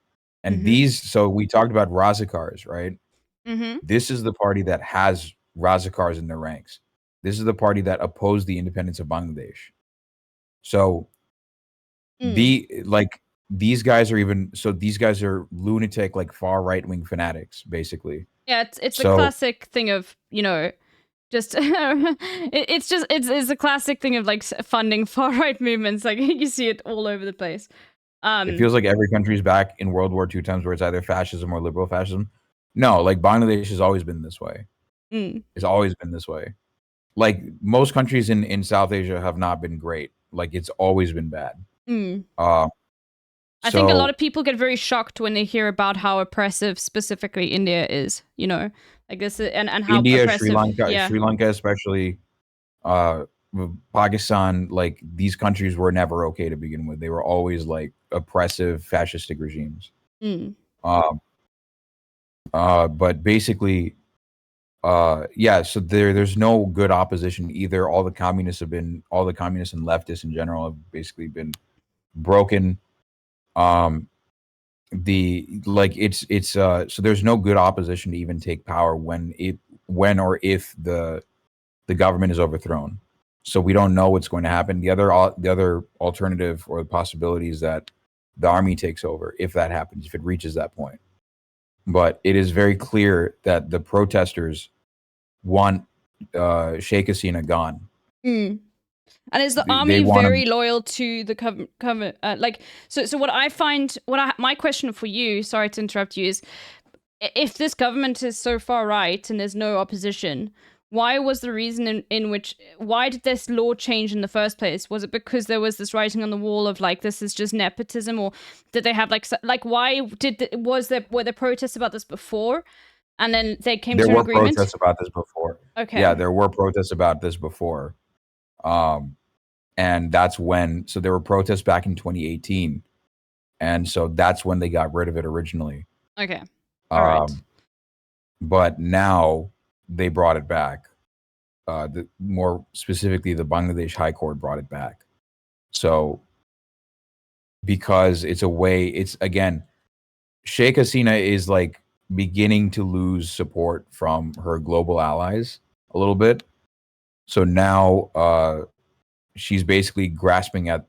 S9: And so we talked about Razakars, right? This is the party that has Razakars in their ranks. This is the party that opposed the independence of Bangladesh. So these guys are lunatic, like far right-wing fanatics, basically.
S1: Yeah, it's a classic thing of, just it's a classic thing of like funding far right movements. Like, you see it all over the place.
S9: It feels like every country's back in World War II times, where it's either fascism or liberal fascism. No, like Bangladesh has always been this way. It's always been this way. Like most countries in South Asia have not been great. Like it's always been bad.
S1: I think a lot of people get very shocked when they hear about how oppressive specifically India is, you know, like this and how
S9: India,
S1: oppressive.
S9: Sri Lanka, especially Pakistan, like these countries were never okay to begin with. They were always like oppressive, fascistic regimes. But basically, so there's no good opposition either. All the communists and leftists in general have basically been broken. So there's no good opposition to even take power when or if the government is overthrown. So we don't know what's going to happen. The other alternative or the possibility is that the army takes over if that happens, if it reaches that point. But it is very clear that the protesters want Sheikh Hasina gone.
S1: And is the army very loyal to the government? So what I find, my question for you, sorry to interrupt you, is if this government is so far right and there's no opposition, why was the reason why did this law change in the first place? Was it because there was this writing on the wall of like, this is just nepotism, or did they have why were there protests about this before? And then they came to an agreement?
S9: There were protests about this before.
S1: Okay.
S9: Yeah, there were protests about this before. And that's when, so there were protests back in 2018. And so that's when they got rid of it originally.
S1: Okay. All right.
S9: But now they brought it back. More specifically, the Bangladesh High Court brought it back. So because it's again, Sheikh Hasina is like beginning to lose support from her global allies a little bit. So now she's basically grasping at,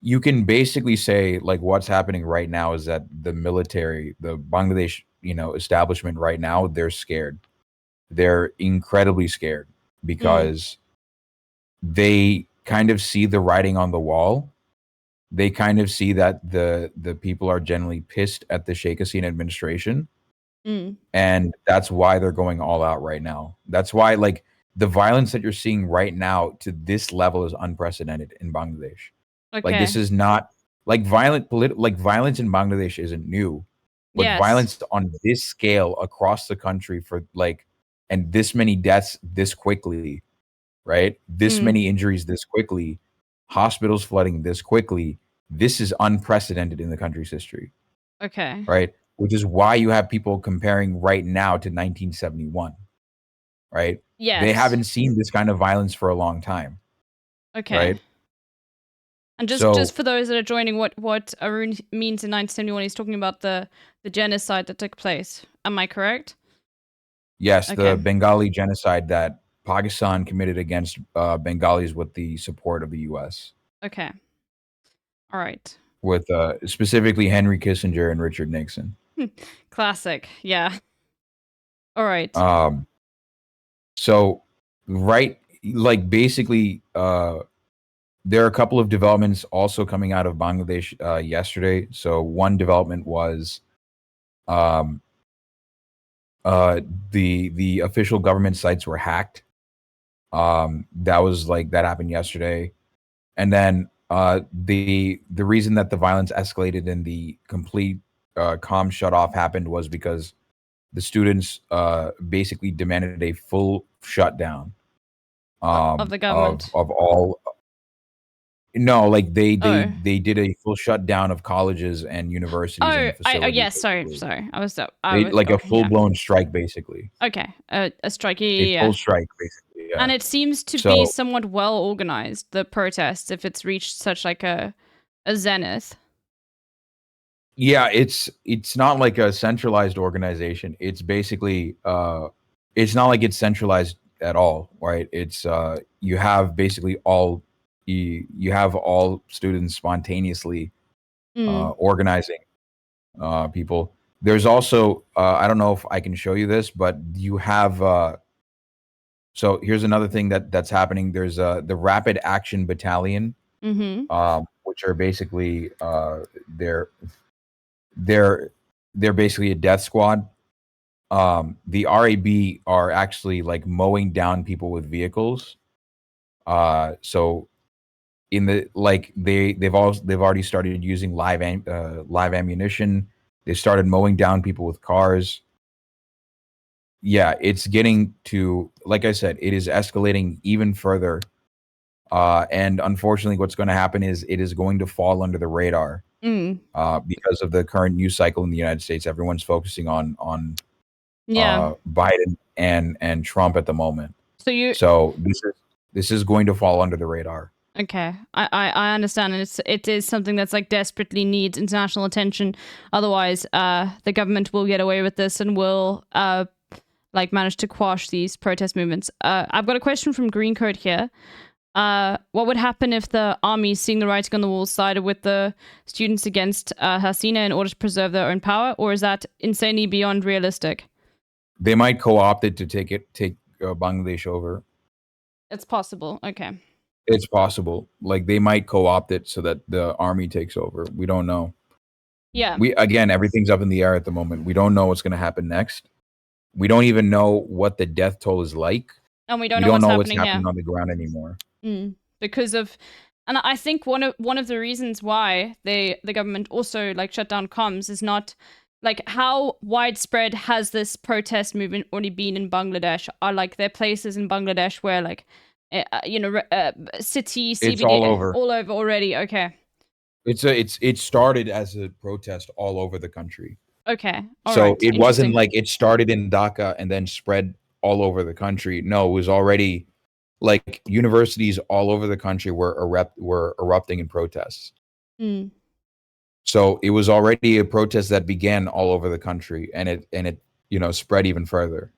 S9: you can basically say like what's happening right now is that the military, the Bangladesh, establishment right now, they're scared. They're incredibly scared because they kind of see the writing on the wall. They kind of see that the people are generally pissed at the Sheikh Hasina administration. And that's why they're going all out right now. That's why like the violence that you're seeing right now to this level is unprecedented in Bangladesh.
S1: Okay.
S9: Like this is not like violence in Bangladesh isn't new, but violence on this scale across the country and this many deaths this quickly, right? This many injuries this quickly, hospitals flooding this quickly. This is unprecedented in the country's history.
S1: Okay.
S9: Right? Which is why you have people comparing right now to 1971. Right?
S1: Yes.
S9: They haven't seen this kind of violence for a long time.
S1: Okay.
S9: Right?
S1: And just for those that are joining, what Arun means in 1971, he's talking about the genocide that took place. Am I correct?
S9: Yes, the Bengali genocide that Pakistan committed against Bengalis with the support of the U.S.
S1: Okay. All right.
S9: With specifically Henry Kissinger and Richard Nixon.
S1: Classic. Yeah. All right.
S9: So, basically, there are a couple of developments also coming out of Bangladesh yesterday. So one development was the official government sites were hacked. That happened yesterday. And then the reason that the violence escalated and the complete comm shut off happened was because the students basically demanded a full shutdown
S1: of the government
S9: of all. No, like they did a full shutdown of colleges and universities. And facilities.
S1: Yes, sorry. I was
S9: a full blown strike, basically.
S1: Okay, a strike.
S9: A full strike, basically. Yeah.
S1: And it seems to be somewhat well organized. The protests, if it's reached such like a zenith.
S9: Yeah, it's not like a centralized organization. It's basically it's not like it's centralized at all, right? It's you have basically you have all students spontaneously organizing people. There's also I don't know if I can show you this, but you have so here's another thing that's happening. There's the Rapid Action Battalion, which are basically they're basically a death squad. the RAB are actually like mowing down people with vehicles. So in the like they've already started using live ammunition. They started mowing down people with cars. Yeah, it's getting to, like I said, it is escalating even further. And unfortunately, what's going to happen is it is going to fall under the radar because of the current news cycle in the United States. Everyone's focusing on Biden and Trump at the moment. So this is going to fall under the radar.
S1: Okay, I understand, and it is something that's like desperately needs international attention. Otherwise, the government will get away with this and will like manage to quash these protest movements. I've got a question from Greencoat here. What would happen if the army, seeing the writing on the wall, sided with the students against Hasina in order to preserve their own power, or is that insanely beyond realistic?
S9: They might co-opt it to take Bangladesh over.
S1: It's possible. Okay.
S9: It's possible. Like they might co-opt it so that the army takes over. We don't know.
S1: Yeah.
S9: Everything's up in the air at the moment. We don't know what's going to happen next. We don't even know what the death toll is like.
S1: And we don't know what's happening
S9: on the ground anymore.
S1: Because of, and I think one of the reasons why the government also like shut down comms is not like how widespread has this protest movement already been in Bangladesh. Are like there places in Bangladesh where like city CBD
S9: it's all over
S1: already. Okay.
S9: It started as a protest all over the country.
S1: Okay.
S9: It wasn't like it started in Dhaka and then spread all over the country. No, it was already like universities all over the country were erupting in protests. So it was already a protest that began all over the country, and it spread even further.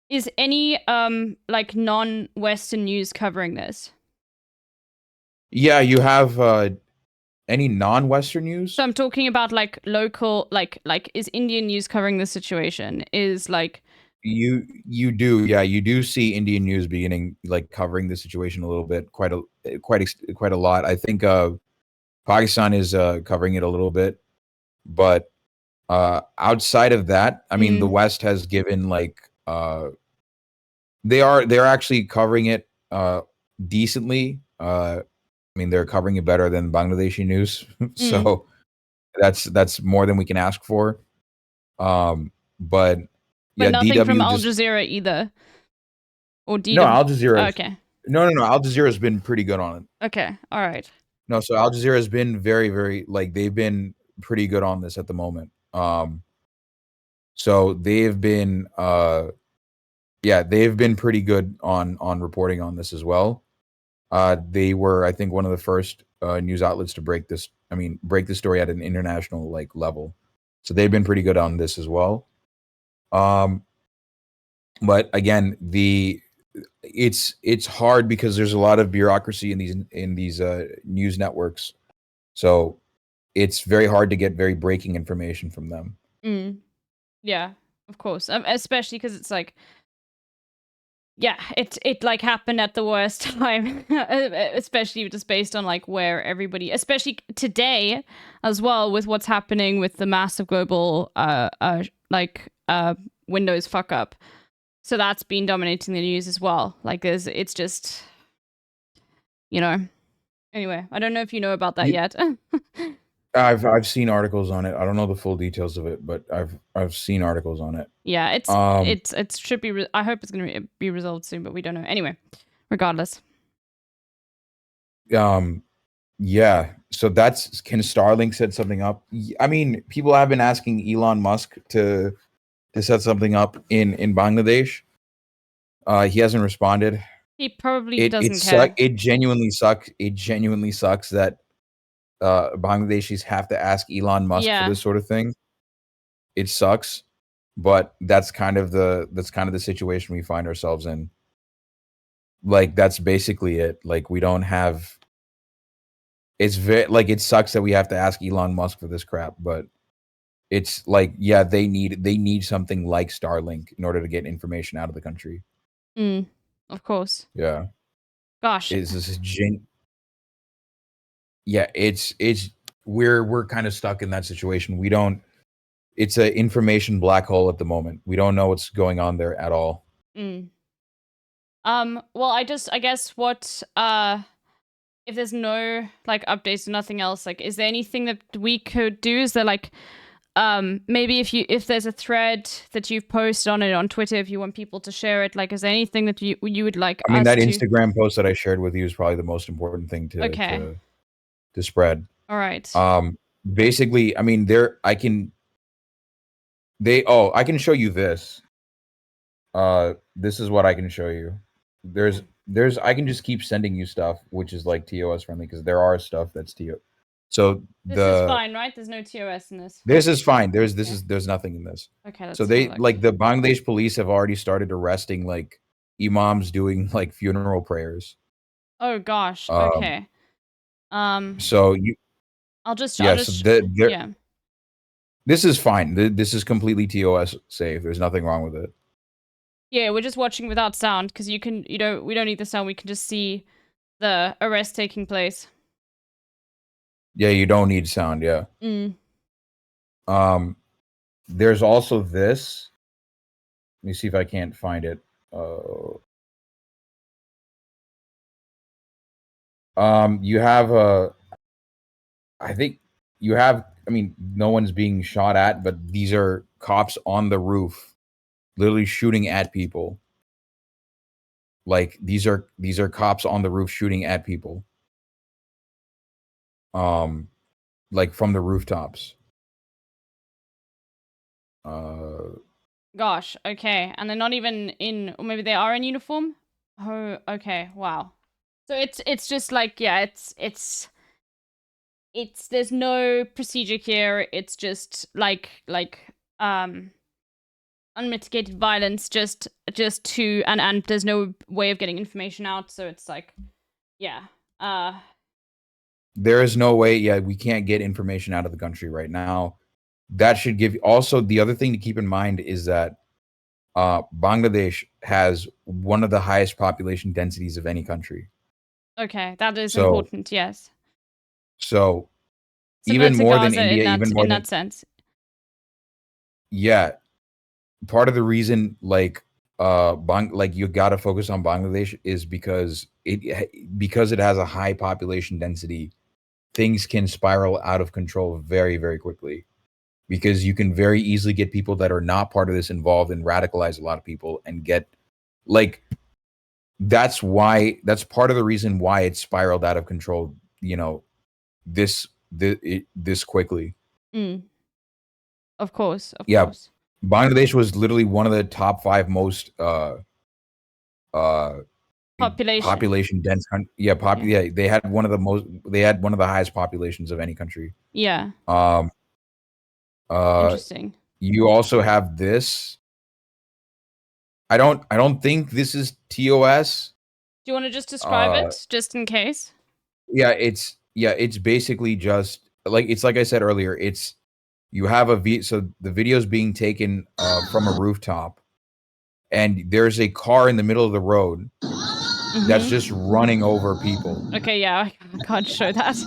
S1: Is any like non-Western news covering this?
S9: Yeah, you have any non-Western news?
S1: So I'm talking about like local, like is Indian news covering this situation? Is like
S9: you do, yeah, you do see Indian news beginning like covering the situation a little bit, quite a lot. I think Pakistan is covering it a little bit, but outside of that, I mean, the West has given like they're actually covering it decently. I mean, they're covering it better than Bangladeshi news, so that's more than we can ask for. But yeah,
S1: nothing
S9: DW
S1: from Al Jazeera either. Or DW.
S9: No, Al Jazeera.
S1: Okay.
S9: No. Al Jazeera has been pretty good on it.
S1: Okay. All right.
S9: No, so Al Jazeera has been very, very like they've been pretty good on this at the moment. So they've been they've been pretty good on reporting on this as well. They were, I think, one of the first news outlets to break this story at an international like level. So they've been pretty good on this as well. But again, it's hard because there's a lot of bureaucracy in these news networks. So it's very hard to get very breaking information from them.
S1: Yeah, of course. Especially because it's like, yeah, it like happened at the worst time, especially just based on like where everybody, especially today as well, with what's happening with the massive global Windows fuck up. So that's been dominating the news as well. Like it's just, anyway, I don't know if you know about that yet.
S9: I've seen articles on it. I don't know the full details of it, but I've seen articles on it.
S1: Yeah, it should be. I hope it's going to be resolved soon, but we don't know. Anyway, regardless.
S9: Yeah. So can Starlink set something up? I mean, people have been asking Elon Musk to set something up in Bangladesh. He hasn't responded.
S1: He probably doesn't care.
S9: It genuinely sucks. It genuinely sucks that Bangladeshis have to ask Elon Musk for this sort of thing. It sucks, but that's kind of the situation we find ourselves in. Like that's basically it. Like we don't have. It's very like it sucks that we have to ask Elon Musk for this crap, but it's like they need something like Starlink in order to get information out of the country.
S1: Of course.
S9: Yeah.
S1: Gosh.
S9: Yeah, it's we're kind of stuck in that situation. it's an information black hole at the moment. We don't know what's going on there at all.
S1: Well, I guess what if there's no like updates or nothing else, like is there anything that we could do? Is there like maybe if there's a thread that you've posted on it on Twitter, if you want people to share it, like is there anything that you would like
S9: I mean,
S1: us
S9: that
S1: to...
S9: Instagram post that I shared with you is probably the most important thing to spread.
S1: All right.
S9: Basically, I mean, I can show you this. This is what I can show you. I can just keep sending you stuff, which is like TOS friendly, because there are stuff that's TOS. So
S1: this is fine, right? There's no TOS in this.
S9: This is fine. There's nothing in this.
S1: Okay. That's
S9: so they like the Bangladesh police have already started arresting like imams doing like funeral prayers.
S1: Oh gosh. Okay.
S9: So you.
S1: Yeah.
S9: This is fine. This is completely TOS safe. There's nothing wrong with it.
S1: Yeah, we're just watching without sound because we don't need the sound. We can just see the arrest taking place.
S9: Yeah, you don't need sound. Yeah. There's also this. Let me see if I can't find it. You have I think you have. I mean, no one's being shot at, but these are cops on the roof, literally shooting at people. Like these are cops on the roof shooting at people. Like from the rooftops.
S1: Gosh, okay. And they're not even in, or maybe they are in uniform? Oh, okay, wow. So it's just like, yeah, it's there's no procedure here. It's just like unmitigated violence just to, and there's no way of getting information out. So it's like, yeah.
S9: There is no way. Yeah, we can't get information out of the country right now. That should give. Also, the other thing to keep in mind is that Bangladesh has one of the highest population densities of any country.
S1: Okay, that is important. Yes.
S9: So even more than India, even more
S1: in
S9: than
S1: that sense.
S9: Yeah, part of the reason, like you got to focus on Bangladesh is because it has a high population density. Things can spiral out of control very, very quickly because you can very easily get people that are not part of this involved and radicalize a lot of people and get like that's part of the reason why it spiraled out of control, you know, this quickly.
S1: Of course.
S9: Bangladesh was literally one of the top 5 most population dense country. Yeah, they had one of the highest populations of any country.
S1: Yeah. Interesting.
S9: You also have this. I don't think this is TOS.
S1: Do you want to just describe it just in case?
S9: Yeah, it's basically just like I said earlier, you have so the video is being taken from a rooftop and there's a car in the middle of the road that's just running over people.
S1: Okay, yeah, I can't show that.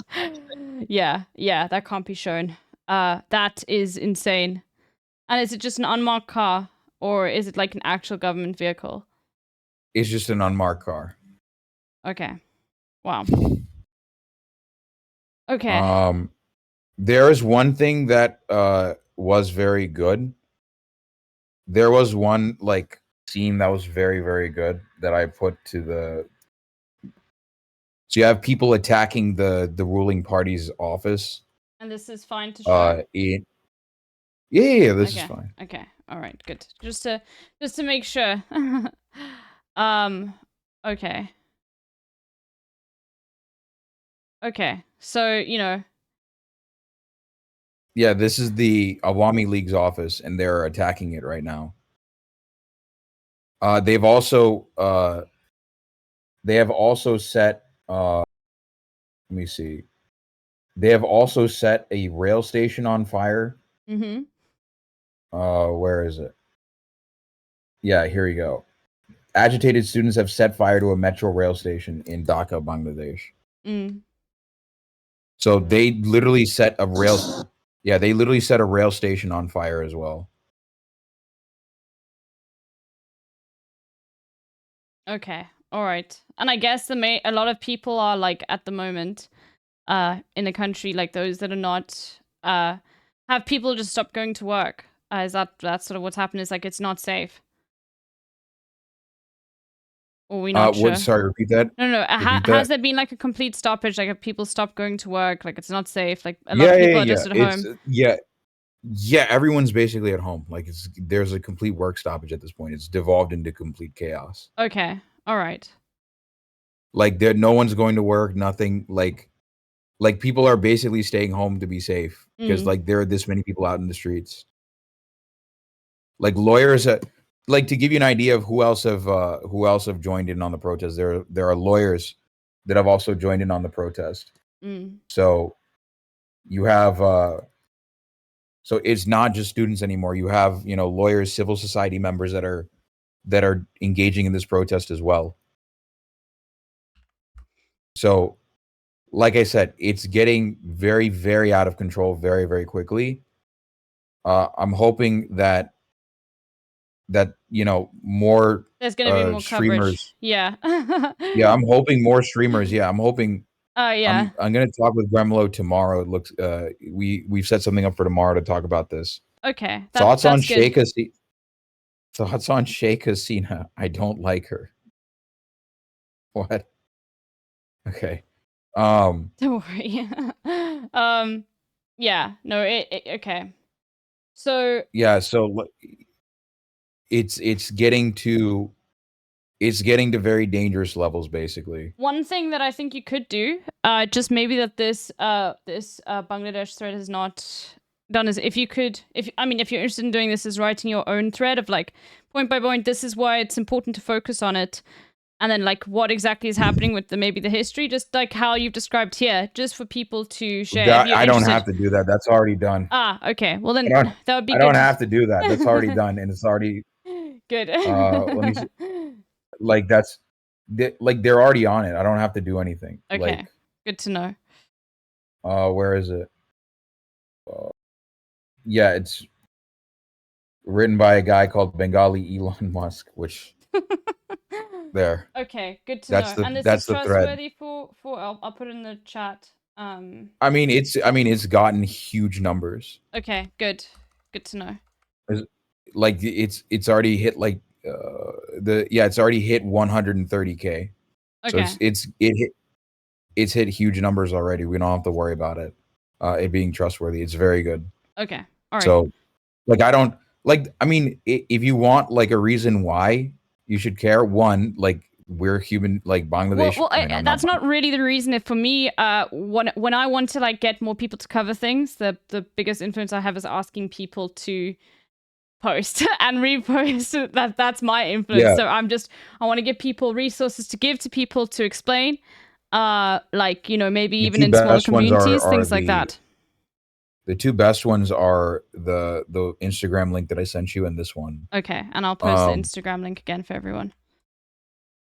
S1: yeah, that can't be shown. That is insane. And is it just an unmarked car or is it like an actual government vehicle?
S9: It's just an unmarked car.
S1: Okay. Wow. Okay.
S9: There is one thing that was very good. There was one like scene that was very, very good that I put to the. So you have people attacking the ruling party's office.
S1: And this is fine to show.
S9: Yeah, this is fine.
S1: Okay. All right. Good. Just to make sure. Okay. Okay. So, you know.
S9: Yeah, this is the Awami League's office, and they're attacking it right now. They've also set. Let me see. They have also set a rail station on fire. Where is it? Yeah, here you go. Agitated students have set fire to a metro rail station in Dhaka, Bangladesh. So they literally set a rail. Yeah, they literally set a rail station on fire as well.
S1: Okay. All right. And I guess a lot of people are like at the moment in the country, like those that are not have people just stop going to work. Is that's sort of what's happened? Is like it's not safe. Or we not sure?
S9: Sorry, repeat that.
S1: No.
S9: Repeat
S1: Has
S9: that.
S1: there been like a complete stoppage? Like have people stopped going to work? Like it's not safe. Like a lot of people are just at home.
S9: Yeah, everyone's basically at home. Like there's a complete work stoppage at this point. It's devolved into complete chaos.
S1: Okay. All right.
S9: Like no one's going to work, nothing. Like people are basically staying home to be safe because like there are this many people out in the streets. Like lawyers like to give you an idea of who else have joined in on the protest. There are lawyers that have also joined in on the protest. So you have so it's not just students anymore. You have, lawyers, civil society members that are engaging in this protest as well. So, like I said, it's getting very, very out of control very, very quickly. I'm hoping that more
S1: there's going to be more
S9: streamers.
S1: Coverage. Yeah.
S9: Yeah, I'm hoping more streamers. Yeah, I'm hoping.
S1: Yeah.
S9: I'm going to talk with Gremlo tomorrow. It looks we've set something up for tomorrow to talk about this.
S1: Okay.
S9: Thoughts on
S1: good.
S9: Thoughts on Shay Casina? I don't like her. What? Okay.
S1: Don't worry. Yeah. No. Okay. So.
S9: Yeah. So it's getting to very dangerous levels, basically.
S1: One thing that I think you could do, just maybe that this Bangladesh thread has not done, is if you're interested in doing this, is writing your own thread of like point by point. This is why it's important to focus on it. And then, like, what exactly is happening with maybe the history, just like how you've described here, just for people to share.
S9: I don't have to do that. That's already done.
S1: Okay. Well, then that would be
S9: good. I don't have to do that. That's already done, and it's already
S1: good.
S9: Let me see. Like they're already on it. I don't have to do anything.
S1: Okay. Good to know.
S9: Where is it? Yeah, it's written by a guy called Bengali Elon Musk, which. There.
S1: Okay, good to know. And this is trustworthy for I'll put it in the chat.
S9: I mean, it's gotten huge numbers.
S1: Okay, good to know.
S9: Like it's already hit like it's already hit 130K.
S1: Okay.
S9: So it's hit huge numbers already. We don't have to worry about it. It being trustworthy. It's very good.
S1: Okay. All right.
S9: So if you want like a reason why you should care, one, like we're human, like Bangladesh.
S1: Well, that's not really the reason. For me, when I want to like get more people to cover things, the biggest influence I have is asking people to post and repost. That's my influence. Yeah. So I want to give people resources to give to people to explain, maybe even in small communities, things like that.
S9: The two best ones are the Instagram link that I sent you and this one.
S1: Okay, and I'll post the Instagram link again for everyone.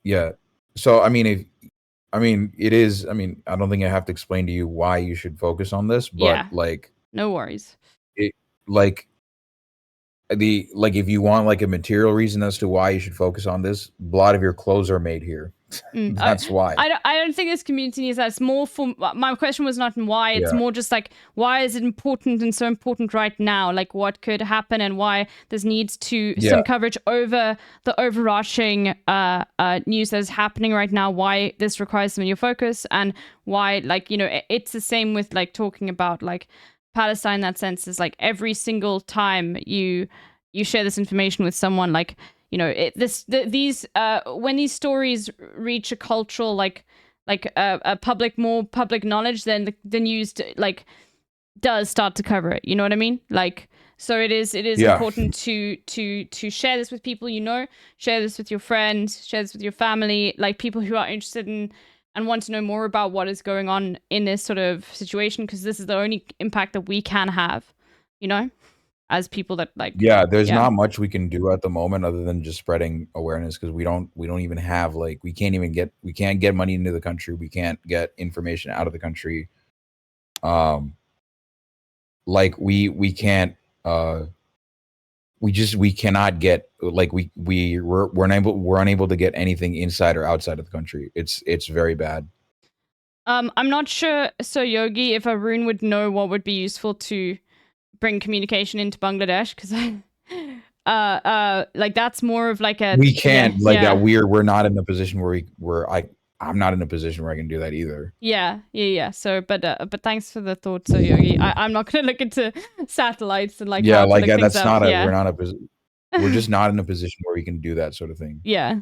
S9: Yeah. So I don't think I have to explain to you why you should focus on this, but
S1: no worries.
S9: If you want like a material reason as to why you should focus on this, a lot of your clothes are made here. That's why.
S1: I don't think this community needs that. It's more for my question was not why. It's more just like, why is it important and so important right now? Like what could happen and why there's needs to some coverage over the overarching news that is happening right now. Why this requires some of your focus and why it's the same with like talking about like Palestine. In that sense is like every single time you share this information with someone, like. When these stories reach a cultural a more public knowledge, then the news does start to cover it. You know what I mean? So it is important to share this with people, share this with your friends, share this with your family, like people who are interested in and want to know more about what is going on in this sort of situation, because this is the only impact that we can have, as people that
S9: there's not much we can do at the moment other than just spreading awareness, because we don't even have we can't get money into the country, we can't get information out of the country, like we can't we cannot get like we're unable to get anything inside or outside of the country. It's very bad.
S1: I'm not sure, so Yogi, if Arun would know what would be useful to bring communication into Bangladesh, because like that's more of like a
S9: We can't we're not in a position where I'm not in a position where I can do that either.
S1: Yeah. So, but thanks for the thought, so Yogi. I'm not gonna look into satellites and like
S9: Yeah,
S1: how to
S9: like
S1: look things
S9: that's
S1: up.
S9: not we're just not in a position where we can do that sort of thing.
S1: Yeah.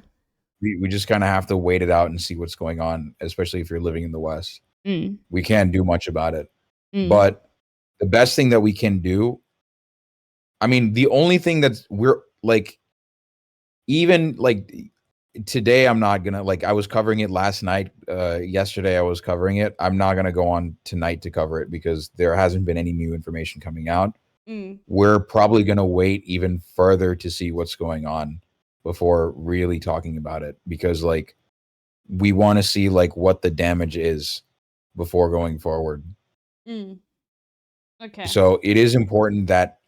S9: We just kind of have to wait it out and see what's going on, especially if you're living in the West.
S1: Mm.
S9: We can't do much about it.
S1: Mm.
S9: But the best thing that we can do, I mean, the only thing that's we're like, even like today, I'm not gonna like I was covering it last night. Yesterday I was covering it. I'm not gonna go on tonight to cover it because there hasn't been any new information coming out.
S1: Mm.
S9: We're probably gonna wait even further to see what's going on before really talking about it, because like we want to see like what the damage is before going forward.
S1: Mm. Okay.
S9: So it is important that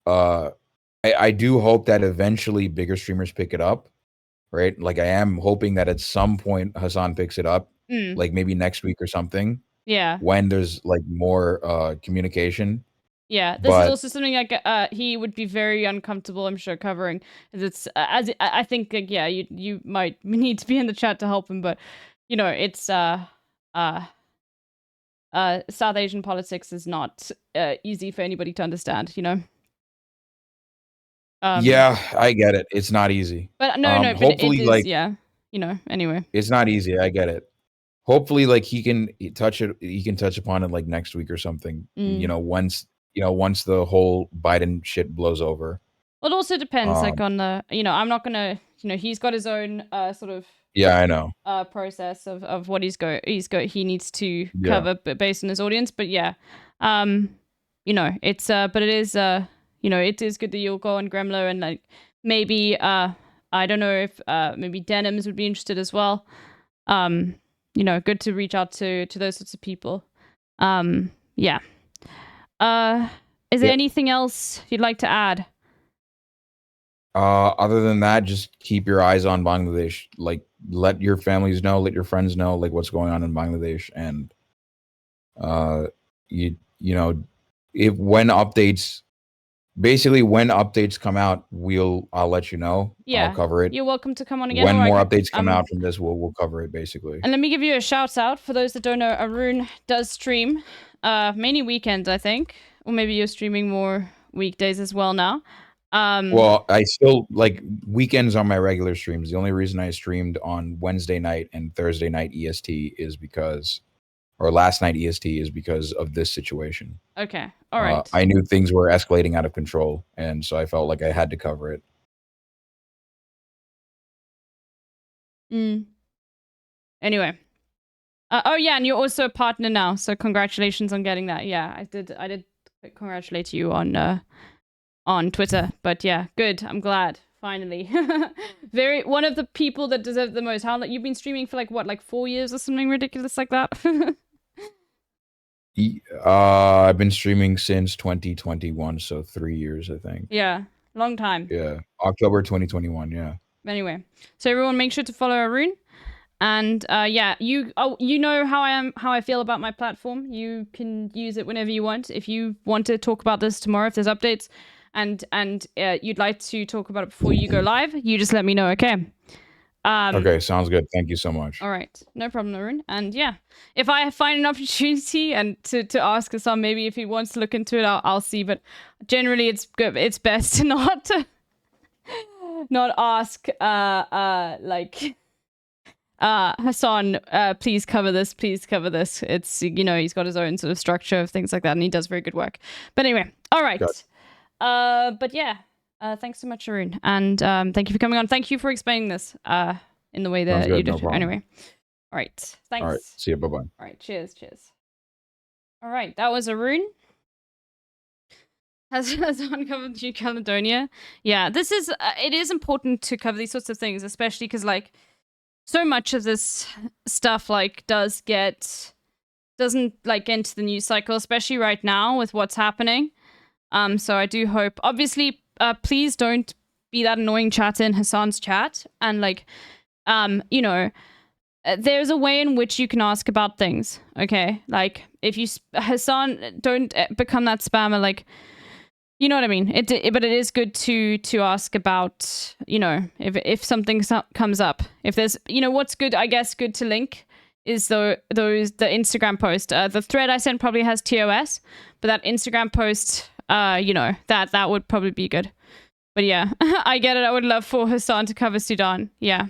S9: I do hope that eventually bigger streamers pick it up, right? Like I am hoping that at some point Hassan picks it up, like maybe next week or something.
S1: Yeah.
S9: When there's like more communication.
S1: Yeah, this is also something like he would be very uncomfortable, I'm sure, covering. It's as I think, like, yeah, you might need to be in the chat to help him, but you know, it's South Asian politics is not easy for anybody to understand, you know.
S9: Yeah, I get it. It's not easy.
S1: But no,
S9: hopefully,
S1: but it is,
S9: like,
S1: yeah, you know. Anyway,
S9: it's not easy. I get it. Hopefully, like he can touch it. He can touch upon it like next week or something. You know, once the whole Biden shit blows over.
S1: Well, it also depends, like on the, you know, I'm not gonna, you know, he's got his own sort of.
S9: Yeah, I know.
S1: Process of what he needs to cover based on his audience, but yeah, you know, it's but it is you know, it is good that you'll go on Gremlo, and like maybe I don't know if maybe Denims would be interested as well. You know, good to reach out to those sorts of people. Yeah. Is there anything else you'd like to add?
S9: Other than that, just keep your eyes on Bangladesh. Like, let your families know, let your friends know, like what's going on in Bangladesh, and you know, when updates come out, I'll let you know.
S1: Yeah,
S9: I'll cover it.
S1: You're welcome to come on again.
S9: When more updates come out from this, we'll cover it basically.
S1: And let me give you a shout out for those that don't know. Arun does stream, mainly weekends, I think, or maybe you're streaming more weekdays as well now.
S9: Well, I still like weekends on my regular streams. The only reason I streamed on Wednesday night and Thursday night EST is because, or last night EST is because of this situation.
S1: Okay, all right.
S9: I knew things were escalating out of control, and so I felt like I had to cover it.
S1: Anyway. Oh yeah, and you're also a partner now, so congratulations on getting that. Yeah, I did congratulate you on Twitter, but yeah, good. I'm glad. Finally. One of the people that deserve the most. How you've been streaming for like 4 years or something ridiculous like that?
S9: I've been streaming since 2021, so 3 years, I think.
S1: Yeah, long time.
S9: Yeah, October 2021. Yeah.
S1: Anyway, so everyone, make sure to follow Arun, and yeah, you know how I feel about my platform. You can use it whenever you want. If you want to talk about this tomorrow, if there's updates, and you'd like to talk about it before you go live, you just let me know, okay?
S9: Okay, sounds good. Thank you so much.
S1: All right, no problem, Arun. And yeah, if I find an opportunity and to ask Hassan, maybe if he wants to look into it, I'll see. But generally, it's good. It's best to not ask like Hassan, please cover this, please cover this. It's, you know, he's got his own sort of structure of things like that, and he does very good work. But anyway, all right. But yeah, thanks so much, Arun, and thank you for coming on. Thank you for explaining this in the way that you did. Anyway, all right, thanks.
S9: All right, see you. Bye bye.
S1: All right, cheers. All right, that was Arun. Has uncovered New Caledonia. Yeah, this is it is important to cover these sorts of things, especially because like so much of this stuff like does get doesn't like enter the news cycle, especially right now with what's happening. So I do hope, obviously, please don't be that annoying chat in Hassan's chat. And like, you know, there's a way in which you can ask about things. Okay. Like if you, Hassan, don't become that spammer. Like, you know what I mean? But it is good to ask about, you know, if something comes up. If there's, you know, what's good, I guess, good to link is the Instagram post. The thread I sent probably has TOS, but that Instagram post, you know, that would probably be good. But yeah, I get it. I would love for Hassan to cover Sudan. Yeah.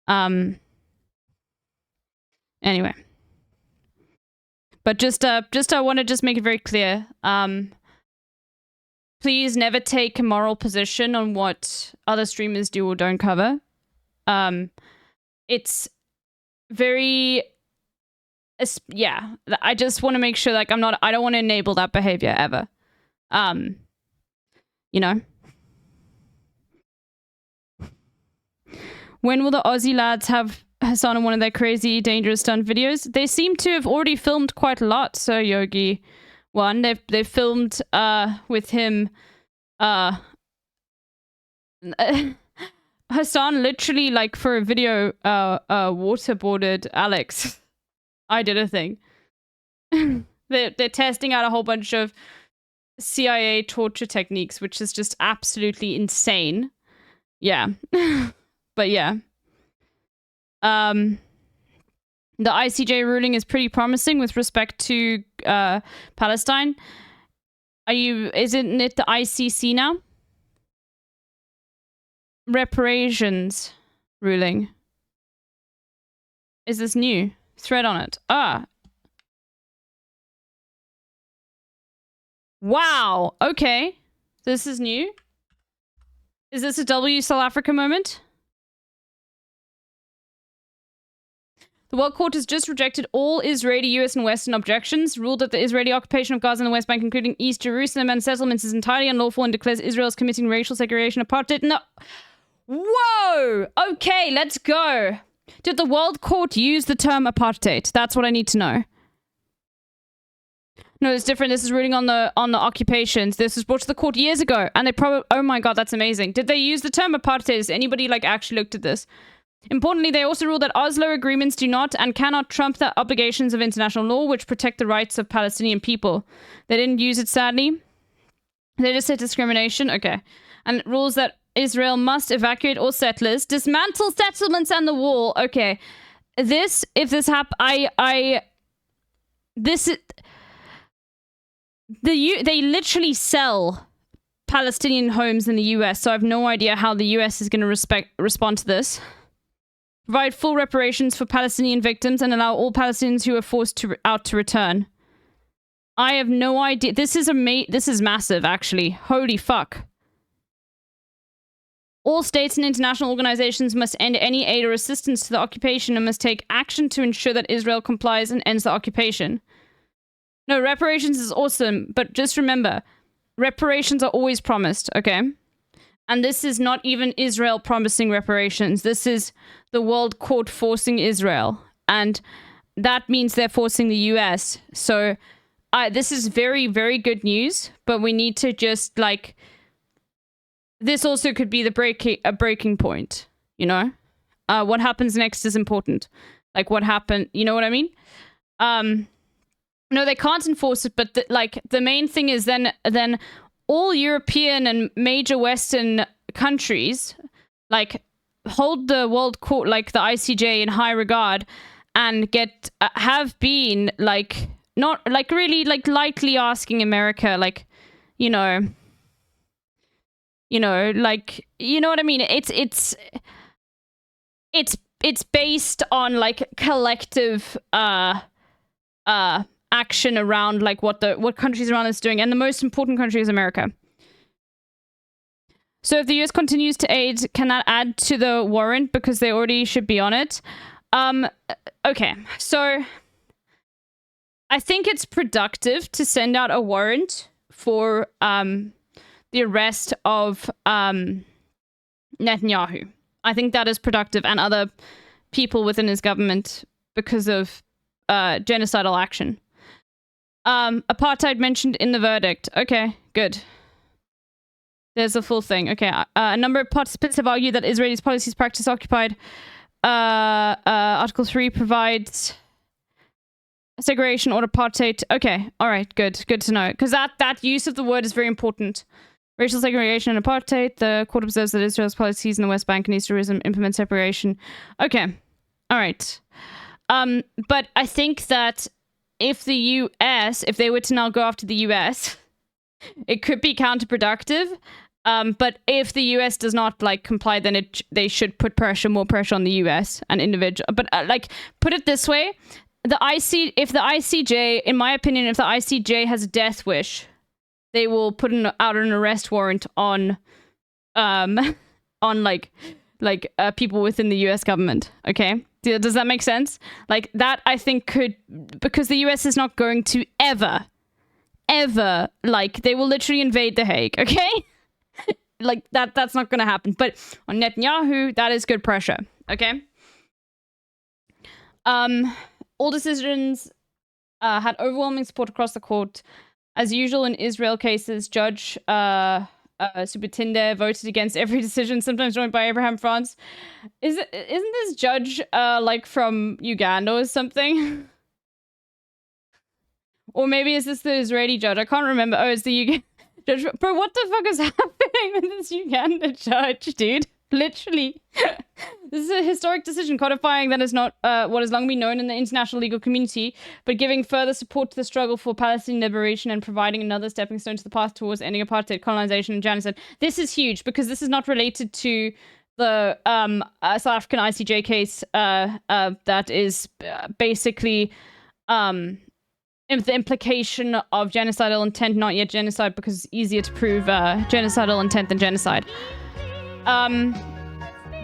S1: Anyway. But just I want to just make it very clear. Please never take a moral position on what other streamers do or don't cover. It's very, yeah. I just want to make sure, like, I don't want to enable that behavior ever. You know. When will the Aussie lads have Hassan in one of their crazy, dangerous stunt videos? They seem to have already filmed quite a lot, so Yogi. One, they've filmed with him. Hassan literally, like, for a video, waterboarded Alex. I did a thing. They're testing out a whole bunch of CIA torture techniques, which is just absolutely insane. Yeah. But yeah. The ICJ ruling is pretty promising with respect to Palestine. Isn't it the ICC now? Reparations ruling. Is this new? Thread on it. Ah. Wow. Okay. This is new. Is this a W South Africa moment? The World Court has just rejected all Israeli, US, and Western objections, ruled that the Israeli occupation of Gaza and the West Bank, including East Jerusalem and settlements, is entirely unlawful and declares Israel as committing racial segregation, apartheid. No. Whoa! Okay, let's go. Did the World Court use the term apartheid? That's what I need to know. No, it's different. This is ruling on the occupations. This was brought to the court years ago, and they probably... Oh my god, that's amazing. Did they use the term apartheid? Has anybody, like, actually looked at this? Importantly, they also ruled that Oslo agreements do not and cannot trump the obligations of international law, which protect the rights of Palestinian people. They didn't use it, sadly. They just said discrimination. Okay. And it rules that Israel must evacuate all settlers, dismantle settlements and the wall. Okay. This, if this they literally sell Palestinian homes in the US, so I have no idea how the US is going to respond to this. Provide full reparations for Palestinian victims and allow all Palestinians who are forced out to return. I have no idea. This is massive, actually. Holy fuck. All states and international organizations must end any aid or assistance to the occupation and must take action to ensure that Israel complies and ends the occupation. No, reparations is awesome, but just remember, reparations are always promised, okay? And this is not even Israel promising reparations. This is the World Court forcing Israel. And that means they're forcing the US. So this is very, very good news. But we need to just, like... This also could be a breaking point, you know? What happens next is important. Like, what happened... You know what I mean? No, they can't enforce it, but the main thing is then all European and major Western countries, like, hold the World Court, like the ICJ, in high regard, and have been, like, not, like, really, like, lightly asking America, like, you know, like, you know what I mean? It's based on, like, collective, action around, like, what countries around us are doing, and the most important country is America. So if the US continues to aid, can that add to the warrant because they already should be on it? Okay, so I think it's productive to send out a warrant for the arrest of Netanyahu. I think that is productive, and other people within his government, because of genocidal action. Apartheid mentioned in the verdict. Okay, good. There's a full thing. Okay, a number of participants have argued that Israel's policies practice occupied. Article 3 provides segregation or apartheid. Okay, all right, good to know. Because that use of the word is very important. Racial segregation and apartheid. The court observes that Israel's policies in the West Bank and East Jerusalem implement separation. Okay, all right. But I think that if the US, if they were to now go after the US, it could be counterproductive. But if the US does not like comply, then they should put more pressure on the US and individual. But like, put it this way: if the ICJ, in my opinion, if the ICJ has a death wish, they will put out an arrest warrant on people within the US government. Okay, does that make sense? Like that, I think could, because the US is not going to ever, like, they will literally invade The Hague. Okay. Like that's not gonna happen. But on Netanyahu, that is good pressure. Okay. All decisions had overwhelming support across the court. As usual in Israel cases, Judge Subatinder voted against every decision, sometimes joined by Abraham France. Isn't this judge like from Uganda or something? Or maybe is this the Israeli judge? I can't remember. Oh, it's the Uganda judge. Bro, what the fuck is happening with this Uganda judge, dude? Literally. This is a historic decision codifying that is not what has long been known in the international legal community, but giving further support to the struggle for Palestinian liberation and providing another stepping stone to the path towards ending apartheid, colonization, and genocide. This is huge because this is not related to the South African ICJ case that is basically the implication of genocidal intent, not yet genocide, because it's easier to prove genocidal intent than genocide.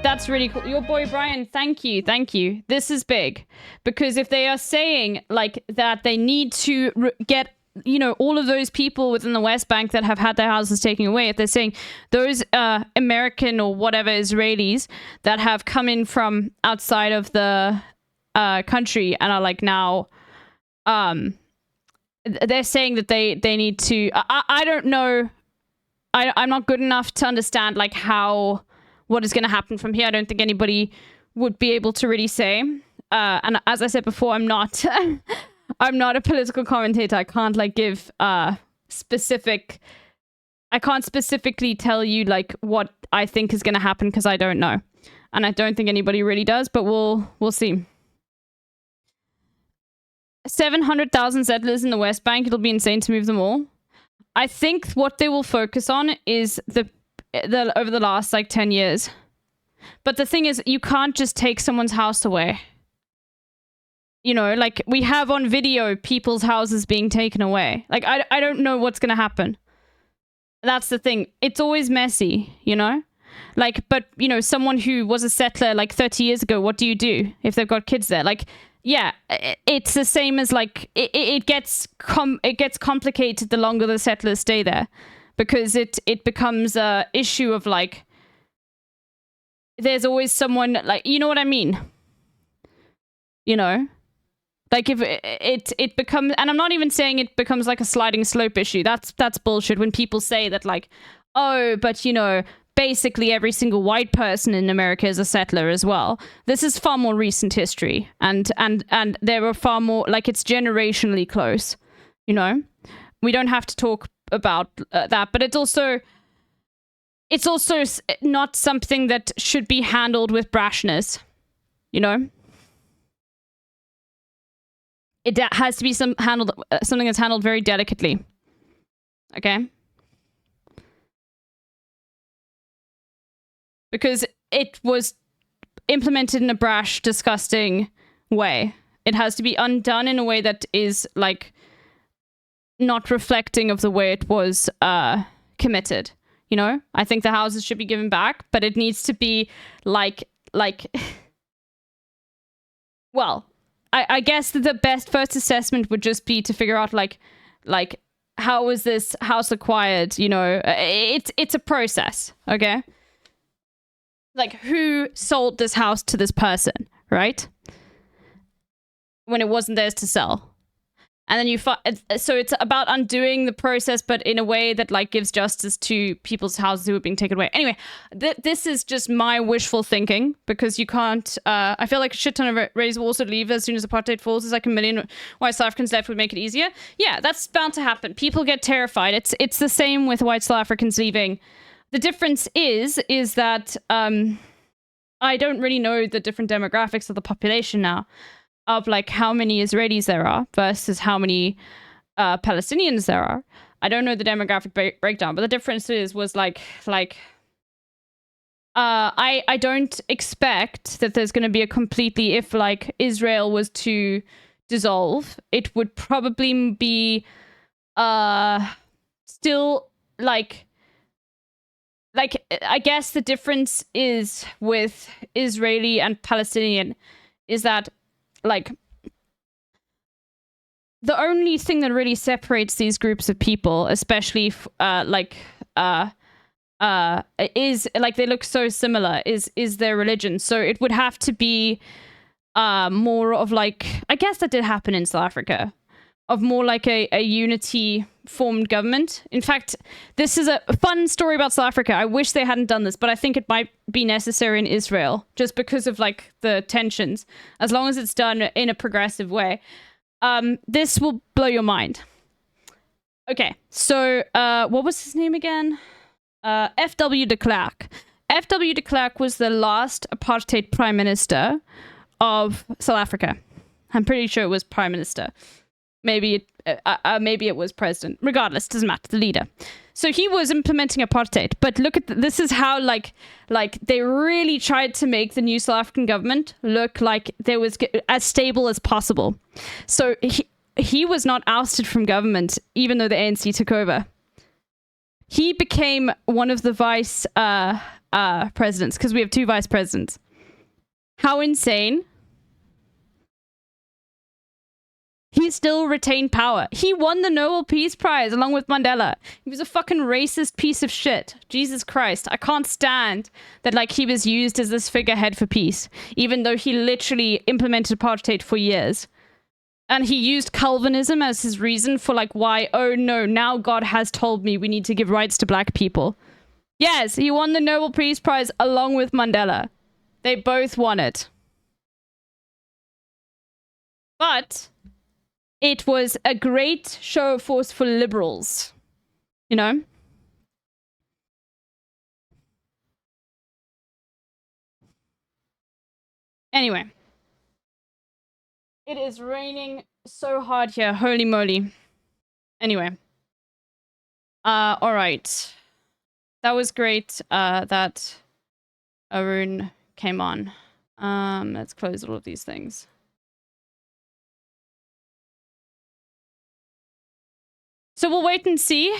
S1: That's really cool. Your boy Brian, thank you. This is big, because if they are saying like that they need to get, you know, all of those people within the West Bank that have had their houses taken away, if they're saying those American or whatever Israelis that have come in from outside of the country and are like now they're saying that they need to I don't know, I'm not good enough to understand like what is going to happen from here. I don't think anybody would be able to really say. And as I said before, I'm not I'm not a political commentator. I can't like give I can't specifically tell you like what I think is going to happen because I don't know. And I don't think anybody really does, but we'll see. 700,000 settlers in the West Bank. It'll be insane to move them all. I think what they will focus on is the over the last like 10 years. But the thing is, you can't just take someone's house away. You know, like we have on video people's houses being taken away. Like I don't know what's going to happen. That's the thing. It's always messy, you know? Like, but you know, someone who was a settler like 30 years ago, what do you do if they've got kids there? Like, yeah, it's the same as like it gets complicated the longer the settlers stay there, because it becomes a issue of like there's always someone, like, you know what I mean? You know, like if it becomes, and I'm not even saying it becomes like a sliding slope issue. That's bullshit when people say that like, oh, but you know, basically every single white person in America is a settler as well. This is far more recent history, and there are far more, like, it's generationally close, you know? We don't have to talk about that, but it's also not something that should be handled with brashness, you know? It has to be something that's handled very delicately. Okay? Because it was implemented in a brash, disgusting way. It has to be undone in a way that is, like, not reflecting of the way it was committed. You know? I think the houses should be given back, but it needs to be, like... well, I guess the best first assessment would just be to figure out, like how was this house acquired, you know? It's a process, okay? Like, who sold this house to this person, right? when it wasn't theirs to sell. And then so it's about undoing the process, but in a way that like gives justice to people's houses who are being taken away. Anyway, this is just my wishful thinking, because you can't. I feel like a shit ton of race will also leave as soon as apartheid falls. There's like a million white South Africans left would make it easier. Yeah, that's bound to happen. People get terrified. It's the same with white South Africans leaving. The difference is that I don't really know the different demographics of the population now, of like how many Israelis there are versus how many Palestinians there are. I don't know the demographic breakdown, but the difference was I don't expect that there's going to be a completely, if like Israel was to dissolve, it would probably be still like I guess the difference is with Israeli and Palestinian is that like the only thing that really separates these groups of people, especially is like they look so similar, is their religion. So it would have to be more of like, I guess that did happen in South Africa, of more like a unity formed government. In fact, this is a fun story about South Africa. I wish they hadn't done this, but I think it might be necessary in Israel just because of like the tensions, as long as it's done in a progressive way. This will blow your mind. Okay, so what was his name again? F.W. de Klerk. F.W. de Klerk was the last apartheid prime minister of South Africa. I'm pretty sure it was prime minister. Maybe it was president. Regardless, doesn't matter. The leader. So he was implementing apartheid. But look at this is how like they really tried to make the new South African government look like there was as stable as possible. So he was not ousted from government, even though the ANC took over. He became one of the vice presidents, because we have 2 vice presidents. How insane. He still retained power. He won the Nobel Peace Prize along with Mandela. He was a fucking racist piece of shit. Jesus Christ. I can't stand that like he was used as this figurehead for peace, even though he literally implemented apartheid for years. And he used Calvinism as his reason for like why, oh no, now God has told me we need to give rights to black people. Yes, he won the Nobel Peace Prize along with Mandela. They both won it. But it was a great show of force for liberals. You know? Anyway. It is raining so hard here. Holy moly. Anyway. Alright. That was great that Arun came on. Let's close all of these things. So we'll wait and see.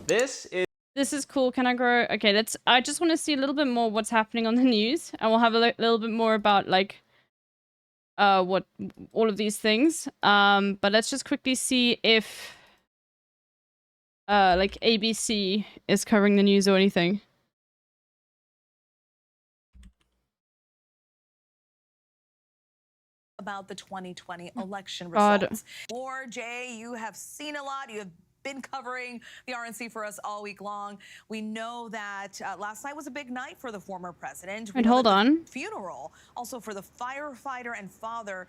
S1: This is cool. Can I grow? Okay, I just want to see a little bit more what's happening on the news, and we'll have a little bit more about like what all of these things. But let's just quickly see if like ABC is covering the news or anything.
S8: About the 2020 election results. Or Jay, you have seen a lot. You have been covering the RNC for us all week long. We know that last night was a big night for the former president.
S1: And hold on.
S8: Funeral, also for the firefighter and father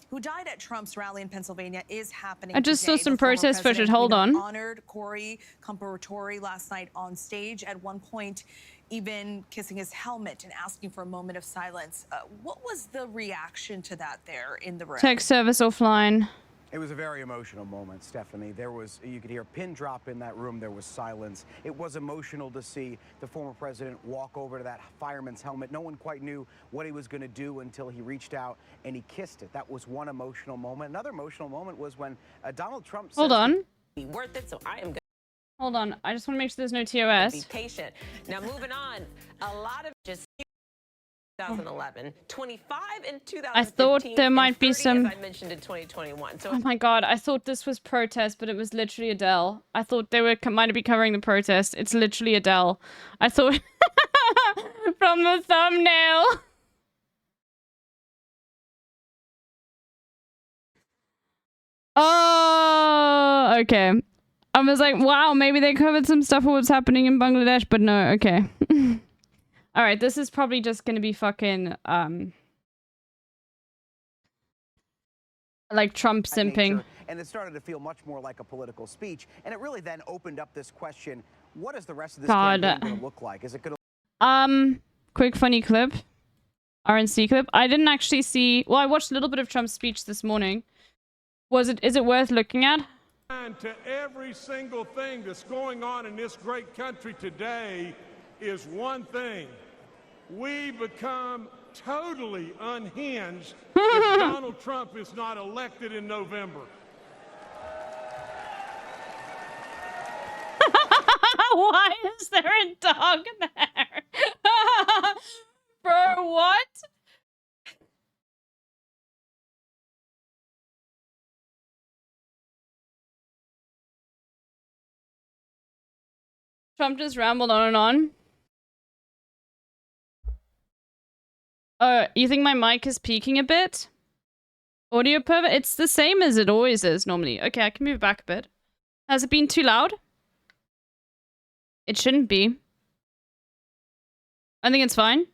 S8: who died at Trump's rally in Pennsylvania, is happening.
S1: I just
S8: today.
S1: saw some
S8: The former
S1: protest footage.
S8: president,
S1: Hold on.
S8: Honored Corey Comparatori last night on stage. At one point, even kissing his helmet and asking for a moment of silence. What was the reaction to that there in the room?
S1: Tech service offline.
S10: It was a very emotional moment, Stephanie. You could hear a pin drop in that room. There was silence. It was emotional to see the former president walk over to that fireman's helmet. No one quite knew what he was going to do until he reached out and he kissed it. That was one emotional moment. Another emotional moment was when Donald Trump said,
S1: Hold on.
S11: Be worth it, so I am good.
S1: Hold on. I just want to make sure there's no TOS.
S11: Be patient. Now moving on. A lot of just 2011, 25 in 2015.
S1: I thought there might be some.
S11: As I mentioned in 2021. So
S1: oh my god! I thought this was protest, but it was literally Adele. I thought they were might be covering the protest. It's literally Adele. I thought from the thumbnail. Oh, okay. I was like, wow, maybe they covered some stuff of what's happening in Bangladesh, but no, okay. All right, this is probably just gonna be fucking, like Trump simping.
S10: And it started to feel much more like a political speech. And it really then opened up this question, what is the rest of this campaign going to look like? Is it going to...
S1: Quick funny clip. RNC clip. I didn't actually see... Well, I watched a little bit of Trump's speech this morning. Is it worth looking at?
S21: To every single thing that's going on in this great country today is one thing. We become totally unhinged if Donald Trump is not elected in November.
S1: Why is there a dog there? Bro, what? Trump just rambled on and on. You think my mic is peaking a bit? Audio pervert? It's the same as it always is normally. Okay, I can move back a bit. Has it been too loud? It shouldn't be. I think it's fine.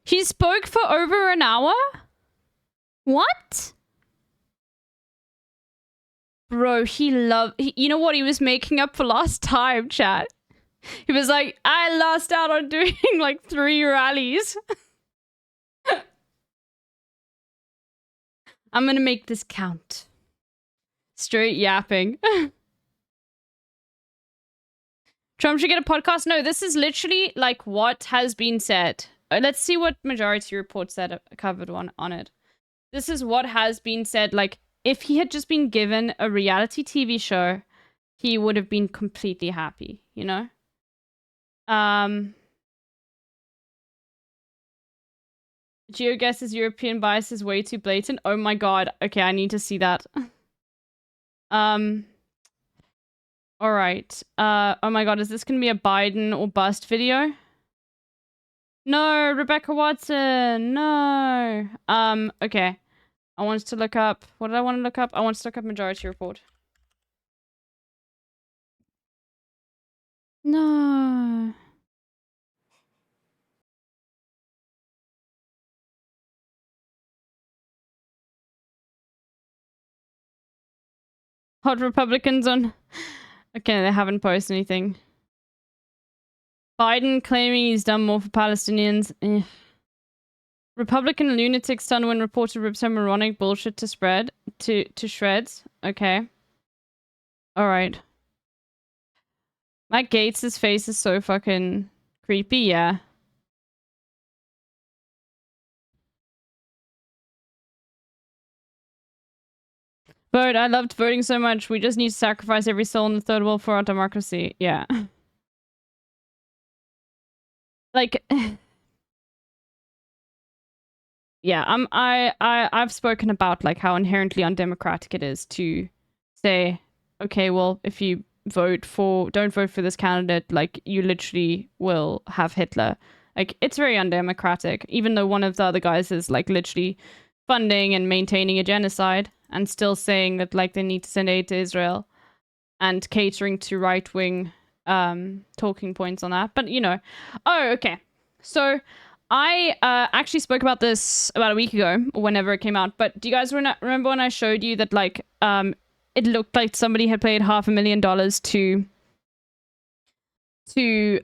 S1: He spoke for over an hour? What? Bro, you know what? He was making up for last time, chat. He was like, I lost out on doing like 3 rallies. I'm gonna make this count. Straight yapping. Trump should get a podcast? No, this is literally like what has been said. Let's see what Majority Report said covered on it. This is what has been said. Like, if he had just been given a reality TV show, he would have been completely happy, you know? GeoGuess's European bias is way too blatant. Oh my god. Okay, I need to see that. Alright. Oh my god, is this gonna be a Biden or bust video? No, Rebecca Watson, no. Okay. I wanted to look up... What did I want to look up? I wanted to look up Majority Report. No. Hot Republicans on... Okay, they haven't posted anything. Biden claiming he's done more for Palestinians. Republican lunatic stunned when reporter rips her moronic bullshit to shreds. Okay. Alright. Matt Gates' face is so fucking creepy, yeah. Vote. I loved voting so much. We just need to sacrifice every soul in the third world for our democracy. Yeah. Like... Yeah, I've spoken about like how inherently undemocratic it is to say, okay, well, if you don't vote for this candidate, like you literally will have Hitler. Like it's very undemocratic, even though one of the other guys is like literally funding and maintaining a genocide and still saying that like they need to send aid to Israel and catering to right-wing talking points on that. But you know, oh, okay. So I actually spoke about this about a week ago, or whenever it came out, but do you guys remember when I showed you that, like, it looked like somebody had paid $500,000 to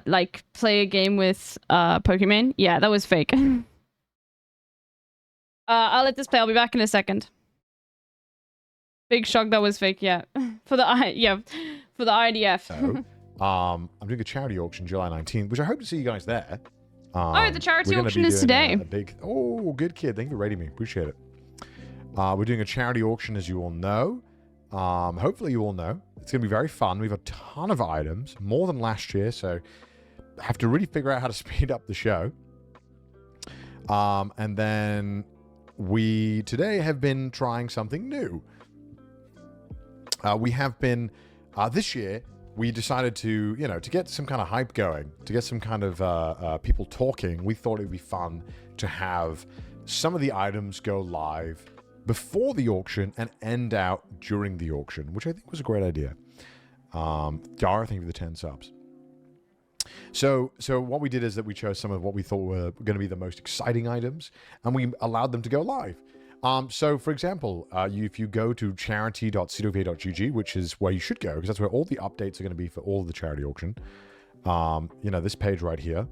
S1: like, play a game with, Pokemon? Yeah, that was fake. I'll let this play, I'll be back in a second. Big shock, that was fake, yeah. For the IDF.
S3: So, I'm doing a charity auction July 19th, which I hope to see you guys there.
S1: The charity auction is today.
S3: Oh, good kid. Thank you for rating me. Appreciate it. We're doing a charity auction, as you all know. Hopefully you all know. It's going to be very fun. We have a ton of items, more than last year, so I have to really figure out how to speed up the show. And then we today have been trying something new. We have been, this year, we decided to, you know, to get some kind of hype going, to get some kind of people talking. We thought it would be fun to have some of the items go live before the auction and end out during the auction, which I think was a great idea. Dara, thank you for the 10 subs. So what we did is that we chose some of what we thought were going to be the most exciting items, and we allowed them to go live. So, for example, if you go to charity.cwva.gg, which is where you should go, because that's where all the updates are going to be for all of the charity auction. This page right here.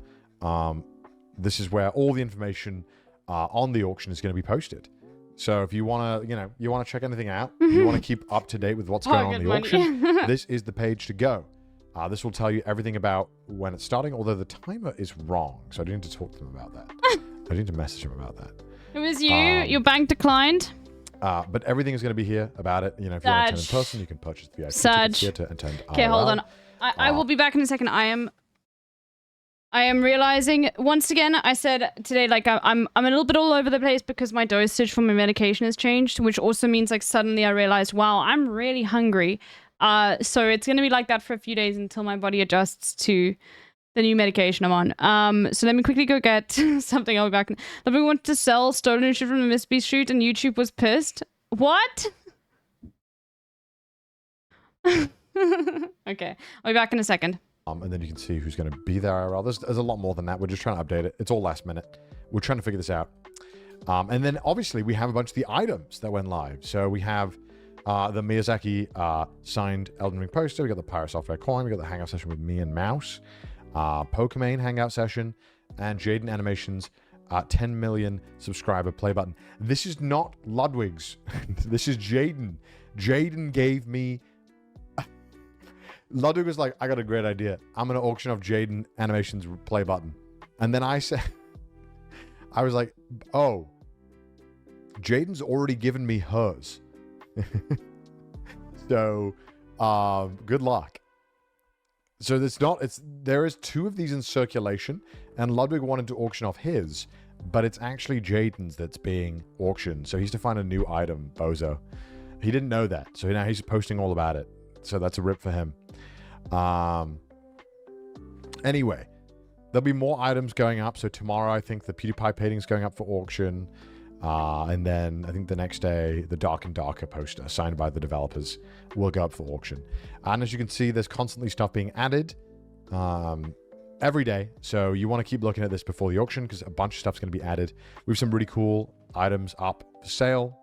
S3: This is where all the information on the auction is going to be posted. So if you want to, you want to check anything out, you want to keep up to date with what's going on in the auction, this is the page to go. This will tell you everything about when it's starting, although the timer is wrong. So I do need to talk to them about that. I need to message them about that.
S1: It was you. Your bank declined.
S3: But everything is going to be here about it. If you want to attend in person, you can purchase the VIP tickets here to attend.
S1: Okay, hold on. I will be back in a second. I am realizing once again. I said today, like I'm a little bit all over the place because my dosage for my medication has changed, which also means like suddenly I realized, wow, I'm really hungry. So it's gonna be like that for a few days until my body adjusts to the new medication I'm on. So let me quickly go get something. I'll be back. We wanted to sell stolen shit from the Miss Beast shoot, and YouTube was pissed. What? Okay, I'll be back in a second.
S3: And then you can see who's going to be there. There's a lot more than that. We're just trying to update it. It's all last minute. We're trying to figure this out. And then obviously we have a bunch of the items that went live. So we have the Miyazaki signed Elden Ring poster. We got the Pyro Software coin. We got the hangout session with me and Mouse. Pokemon hangout session. And Jaden Animations 10 million subscriber play button. This is not Ludwig's. This is Jaden. Jaden gave me... Ludwig was like, I got a great idea. I'm going to auction off Jaden Animations play button. And then I said, I was like, oh, Jaden's already given me hers. So, good luck. So there is 2 of these in circulation, and Ludwig wanted to auction off his, but it's actually Jaden's that's being auctioned. So he's to find a new item, bozo. He didn't know that. So now he's posting all about it. So that's a rip for him. Anyway, there'll be more items going up. So tomorrow, I think the PewDiePie painting is going up for auction. And then I think the next day, the Dark and Darker poster signed by the developers will go up for auction. And as you can see, there's constantly stuff being added every day. So you want to keep looking at this before the auction because a bunch of stuff's going to be added. We have some really cool items up for sale.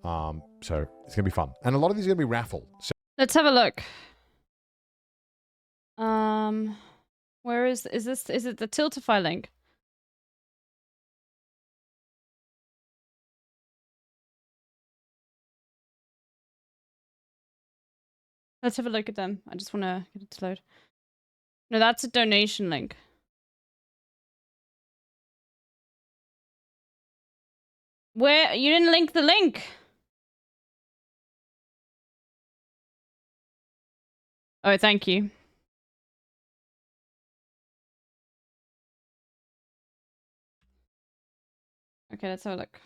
S3: So it's going to be fun. And a lot of these are going to be raffle. So
S1: let's have a look. Where is it the Tiltify link? Let's have a look at them. I just want to get it to load. No, that's a donation link. Where? You didn't link the link. Oh, thank you. Okay, let's have a look.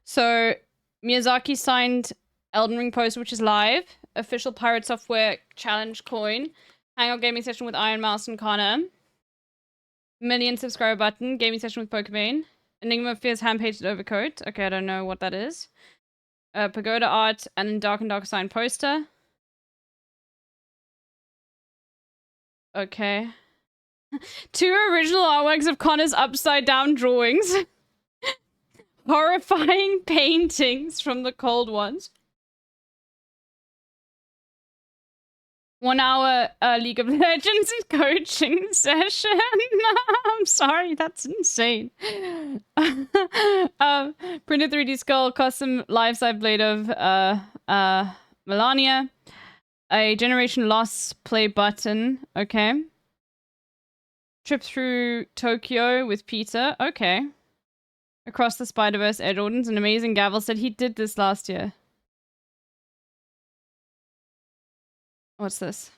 S1: So, Miyazaki signed Elden Ring poster, which is live. Official Pirate Software Challenge coin. Hangout gaming session with Iron Mouse and Connor. Million subscriber button. Gaming session with Pokemon. Enigma Fears hand-painted overcoat. Okay, I don't know what that is. Pagoda art and then Dark and Dark signed poster. Okay. 2 original artworks of Connor's upside down drawings. Horrifying paintings from the cold ones. 1 hour League of Legends coaching session. I'm sorry, that's insane. Printed 3D skull, custom life-size blade of Melania. A Generation Lost play button. Okay. Trip through Tokyo with Peter. Okay. Across the Spider-Verse, Ed Orden's an amazing gavel said he did this last year. What's this?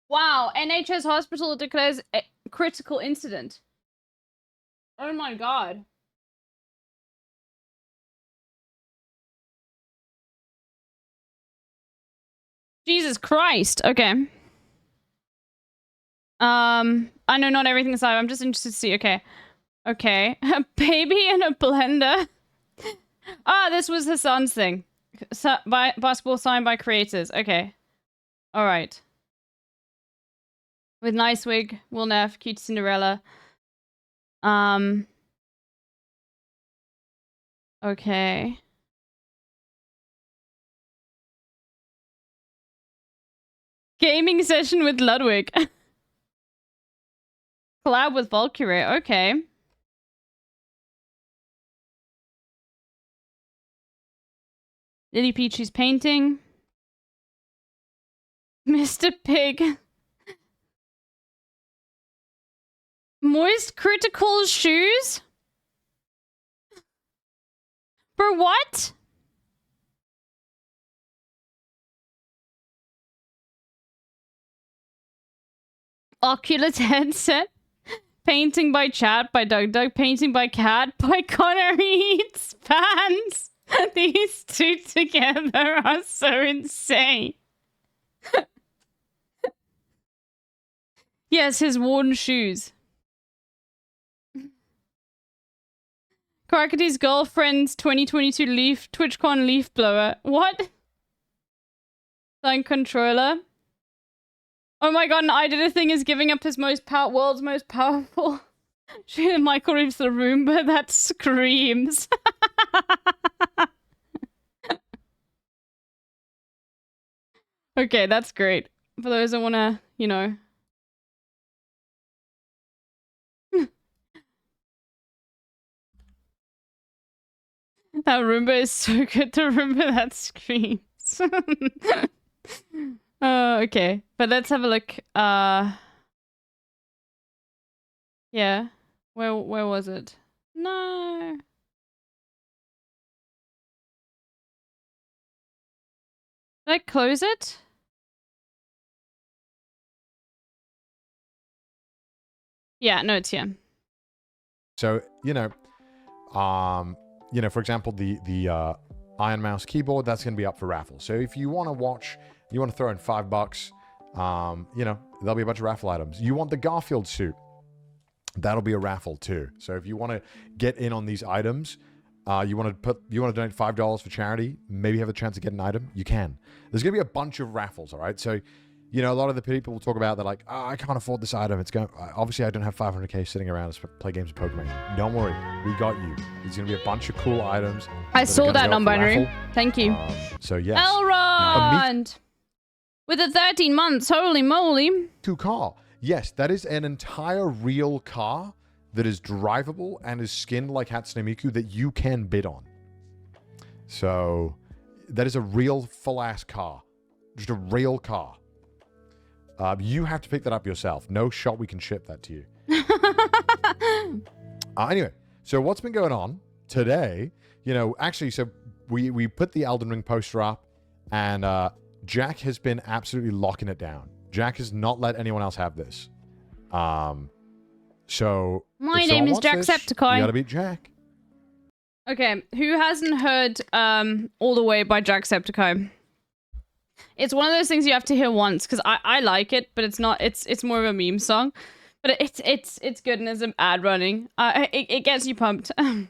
S1: Wow, NHS hospital declares a critical incident. Oh my god. Jesus Christ. Okay. I know not everything aside. I'm just interested to see. Okay. Okay. A baby in a blender. Ah, this was Hassan's thing. Basketball signed by creators. Okay. Alright. With Nice Wig, Will Neff, Cute Cinderella. Okay. Gaming session with Ludwig. Collab with Valkyrie. Okay. Lily Peachy's painting. Mr. Pig. Moist critical shoes? For what? Oculus headset. Painting by Chat by Doug. Painting by Cat by Connor Eats Pants. These two together are so insane. Yes, his worn shoes. Crockety's girlfriend's 2022 TwitchCon leaf blower. What? Sign controller. Oh my god, an idea thing is giving up his world's most powerful. Michael Reeves the Roomba that screams. Okay, that's great. For those that wanna, you know. That Roomba is so good to Roomba that screams. Okay. But let's have a look. Yeah. Where was it? No. Did I close it? Yeah, no, it's here.
S3: So, for example, the Iron Mouse keyboard, that's going to be up for raffle. So if you want to watch, you want to throw in $5, there'll be a bunch of raffle items. You want the Garfield suit, that'll be a raffle too. So if you want to get in on these items, you want to donate $5 for charity, maybe have a chance to get an item, you can. There's going to be a bunch of raffles, all right? So, a lot of the people will talk about, they're like, oh, I can't afford this item. It's going. Obviously, I don't have 500k sitting around to play games of Pokemon. Don't worry, we got you. There's going to be a bunch of cool items.
S1: I saw that non-binary. Thank you.
S3: So, yes.
S1: Elrond! With the 13 months, holy moly.
S3: Car. Yes, that is an entire real car that is drivable and is skinned like Hatsune Miku that you can bid on. So, that is a real full-ass car. Just a real car. You have to pick that up yourself. No shot we can ship that to you. Anyway, so what's been going on today, so we put the Elden Ring poster up, and Jack has been absolutely locking it down. Jack has not let anyone else have this. So
S1: my name is Jacksepticeye.
S3: You gotta beat Jack.
S1: Okay, who hasn't heard All the Way by Jacksepticeye? It's one of those things you have to hear once, because I like it, but it's not. It's more of a meme song, but it's good, and there's an ad running. It gets you pumped. I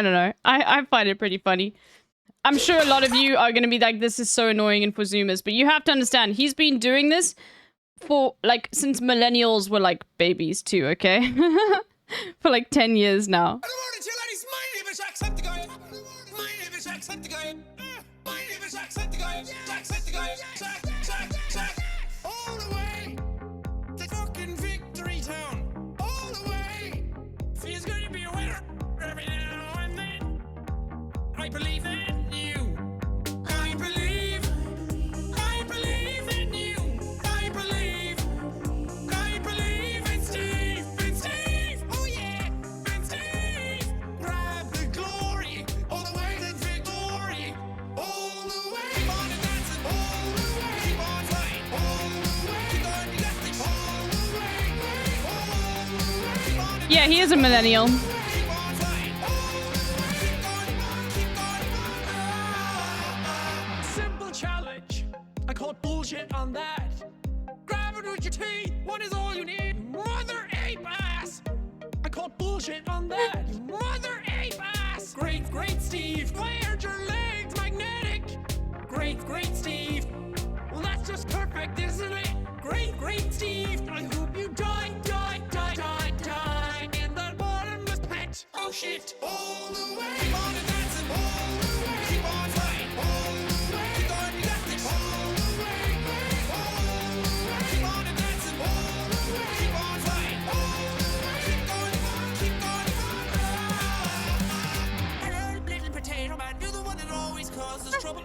S1: don't know. I find it pretty funny. I'm sure a lot of you are gonna be like, this is so annoying and for Zoomers, but you have to understand, he's been doing this for since millennials were like babies too. Okay. For 10 years now.
S4: All the way to fucking Victory Town. All the way. He's going to be a winner every now and then. I believe in you. I believe in you. I believe in Steve. Oh yeah, in Steve.
S1: Yeah, he is a millennial.
S4: Simple challenge. I call bullshit on that. Grab it with your teeth. What is all you need? Mother ape ass. I call bullshit on that. Mother ape ass. Great, great Steve. Why aren't your legs magnetic? Great, great Steve. Well, that's just perfect, isn't it? Great, great Steve. I hope you die in that bottomless pit. Oh shit. All the way. Keep on dancing. All the way. Keep on fighting. All the way. Keep on, you got this. All the way. All the way. Keep on dancing. All the way. Keep on fighting. All the way. Keep going. Hello, little potato man. You're the one that always causes trouble.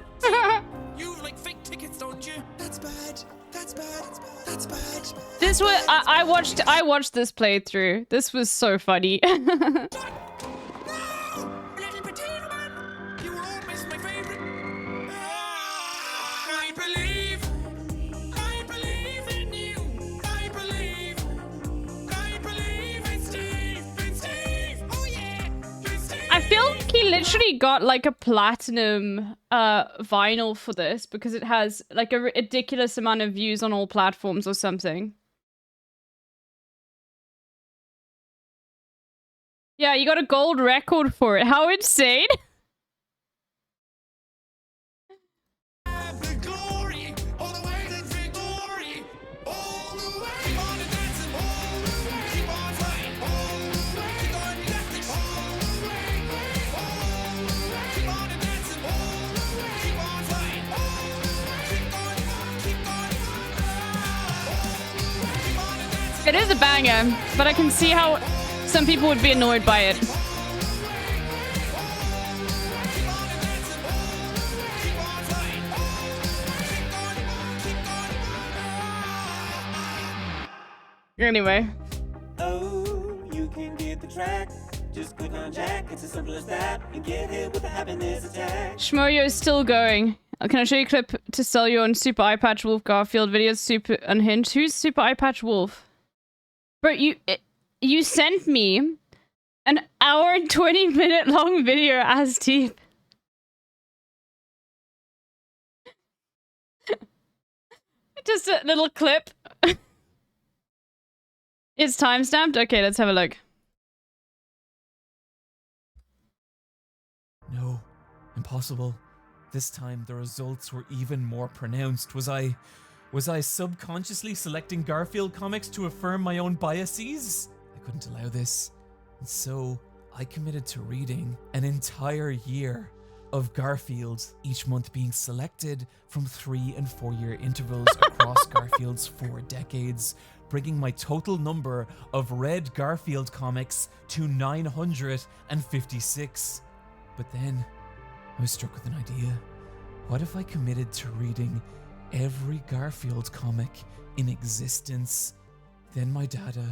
S4: You like fake tickets, don't you? That's bad. That's bad. That's bad.
S1: This was I watched this playthrough. This was so funny.
S4: Little potato man, you were always my favorite. I believe in you. I believe in Steve. Oh yeah, in Steve.
S1: I feel like he literally got like a platinum vinyl for this because it has like a ridiculous amount of views on all platforms or something. Yeah, you got a gold record for it. How insane!
S4: The glory, all the way to victory, all the way. Keep on dancing, all the way. Keep on fighting, all the way. Keep on, you got this, all the way. All the way. Keep on dancing, all the way. Keep on fighting, all the way. Keep on, keep on dancing.
S1: It is a banger, but I can see how some people would be annoyed by it. Anyway.
S12: Oh, you can get the track. Just click on Jack. It's as simple as that. And get hit with a happiness attack.
S1: Shmoyo is still going. Can I show you a clip to sell you on Super Eye Patch Wolf Garfield videos? Super Unhinged. Who's Super Eye Patch Wolf? Bro, you sent me an hour and 20-minute long video as Steve. Just a little clip. It's timestamped? Okay, let's have a look.
S13: No, impossible. This time the results were even more pronounced. Was I subconsciously selecting Garfield comics to affirm my own biases? I couldn't allow this. And so I committed to reading an entire year of Garfield, each month being selected from 3- and 4-year intervals across Garfield's 4 decades, bringing my total number of read Garfield comics to 956. But then I was struck with an idea. What if I committed to reading every Garfield comic in existence? Then my data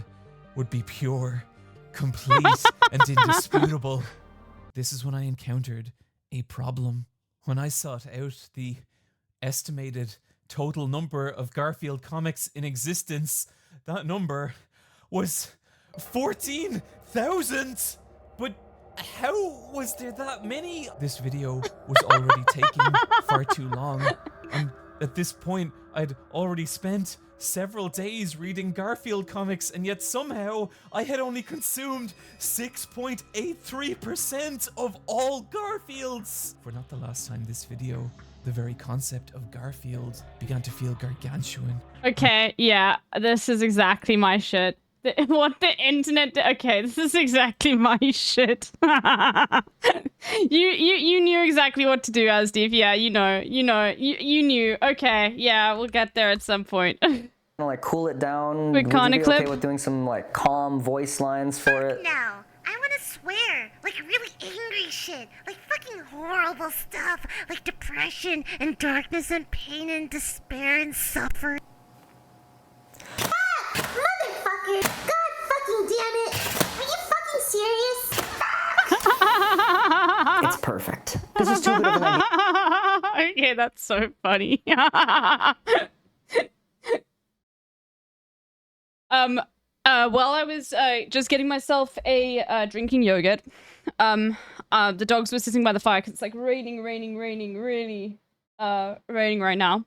S13: would be pure, complete, and indisputable. This is when I encountered a problem. When I sought out the estimated total number of Garfield comics in existence, that number was 14,000! But how was there that many? This video was already taking far too long, and at this point, I'd already spent several days reading Garfield comics, and yet somehow I had only consumed 6.83% of all Garfields. For not the last time this video, the very concept of Garfield began to feel gargantuan.
S1: Okay, yeah, this is exactly my shit. What the internet... Okay, this is exactly my shit. You knew exactly what to do, Asdeep. Yeah, you knew. Okay, yeah, we'll get there at some point.
S14: Like cool it down.
S1: Quick
S14: Would you be
S1: clip.
S14: okay with doing some like calm voice lines for it?
S15: No, I want to swear, like really angry shit, like fucking horrible stuff, like depression and darkness and pain and despair and suffering. Motherfucker! God fucking damn it! Are you fucking serious?
S14: It's perfect. This is too good of an idea.
S1: Okay, that's so funny. While I was just getting myself a drinking yogurt, the dogs were sitting by the fire because it's like raining, really raining right now.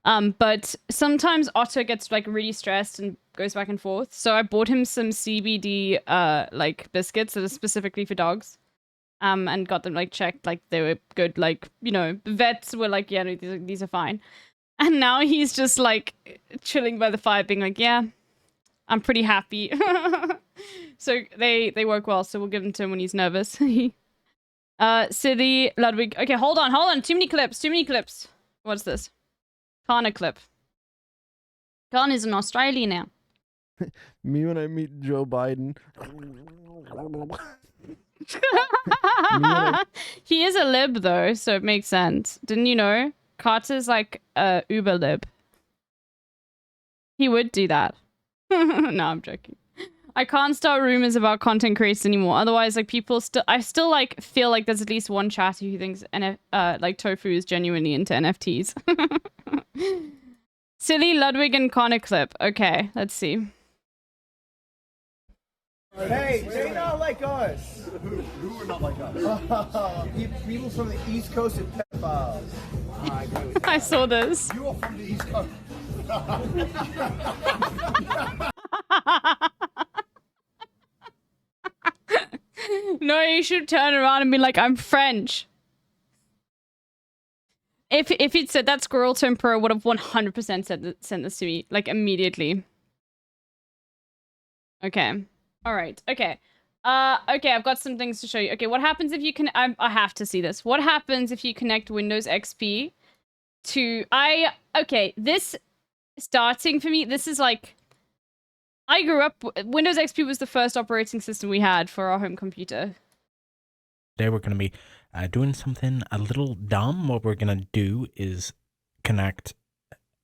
S1: But sometimes Otto gets like really stressed and goes back and forth. So I bought him some CBD like biscuits that are specifically for dogs. And got them like checked, like they were good. Like, you know, the vets were like, yeah, no, these are fine. And now he's just like chilling by the fire, being like, yeah, I'm pretty happy. So they work well, so we'll give them to him when he's nervous. Silly Ludwig. Okay, hold on. Too many clips. What's this? Kana clip. Kana is in Australia now.
S17: Me when I meet Joe Biden.
S1: He is a lib though, so it makes sense. Didn't you know? Carter's like a uber lib. He would do that. No, I'm joking. I can't start rumors about content creators anymore. Otherwise, like I still like feel like there's at least one chatter who thinks like Tofu is genuinely into NFTs. Silly Ludwig and Connor clip. Okay, let's see.
S19: Hey, they not like us. Who are not like us? People from the East Coast and pedophiles.
S1: I saw this.
S19: You are from the East Coast.
S1: No, you should turn around and be like, I'm French. If he'd said that, Squirrel Tone Pro would have 100% sent this to me, like, immediately. Okay. Alright, okay. Okay, I've got some things to show you. Okay, what happens if you can... I have to see this. What happens if you connect Windows XP to... Okay, this... Starting for me, this is like... I grew up... Windows XP was the first operating system we had for our home computer.
S22: Today we're going to be doing something a little dumb. What we're going to do is connect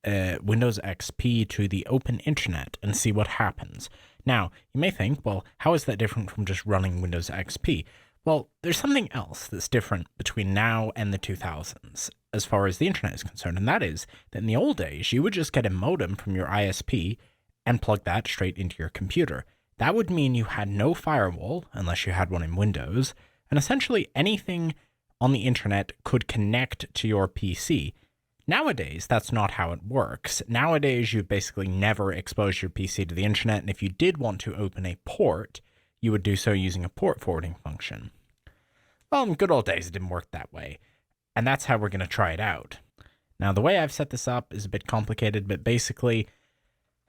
S22: Windows XP to the open internet and see what happens. Now, you may think, well, how is that different from just running Windows XP? Well, there's something else that's different between now and the 2000s as far as the internet is concerned, and that is that in the old days, you would just get a modem from your ISP and plug that straight into your computer. That would mean you had no firewall, unless you had one in Windows, and essentially anything on the internet could connect to your PC. Nowadays, that's not how it works. Nowadays, you basically never expose your PC to the internet, and if you did want to open a port, you would do so using a port forwarding function. Well, in good old days, it didn't work that way, and that's how we're going to try it out. Now, the way I've set this up is a bit complicated, but basically,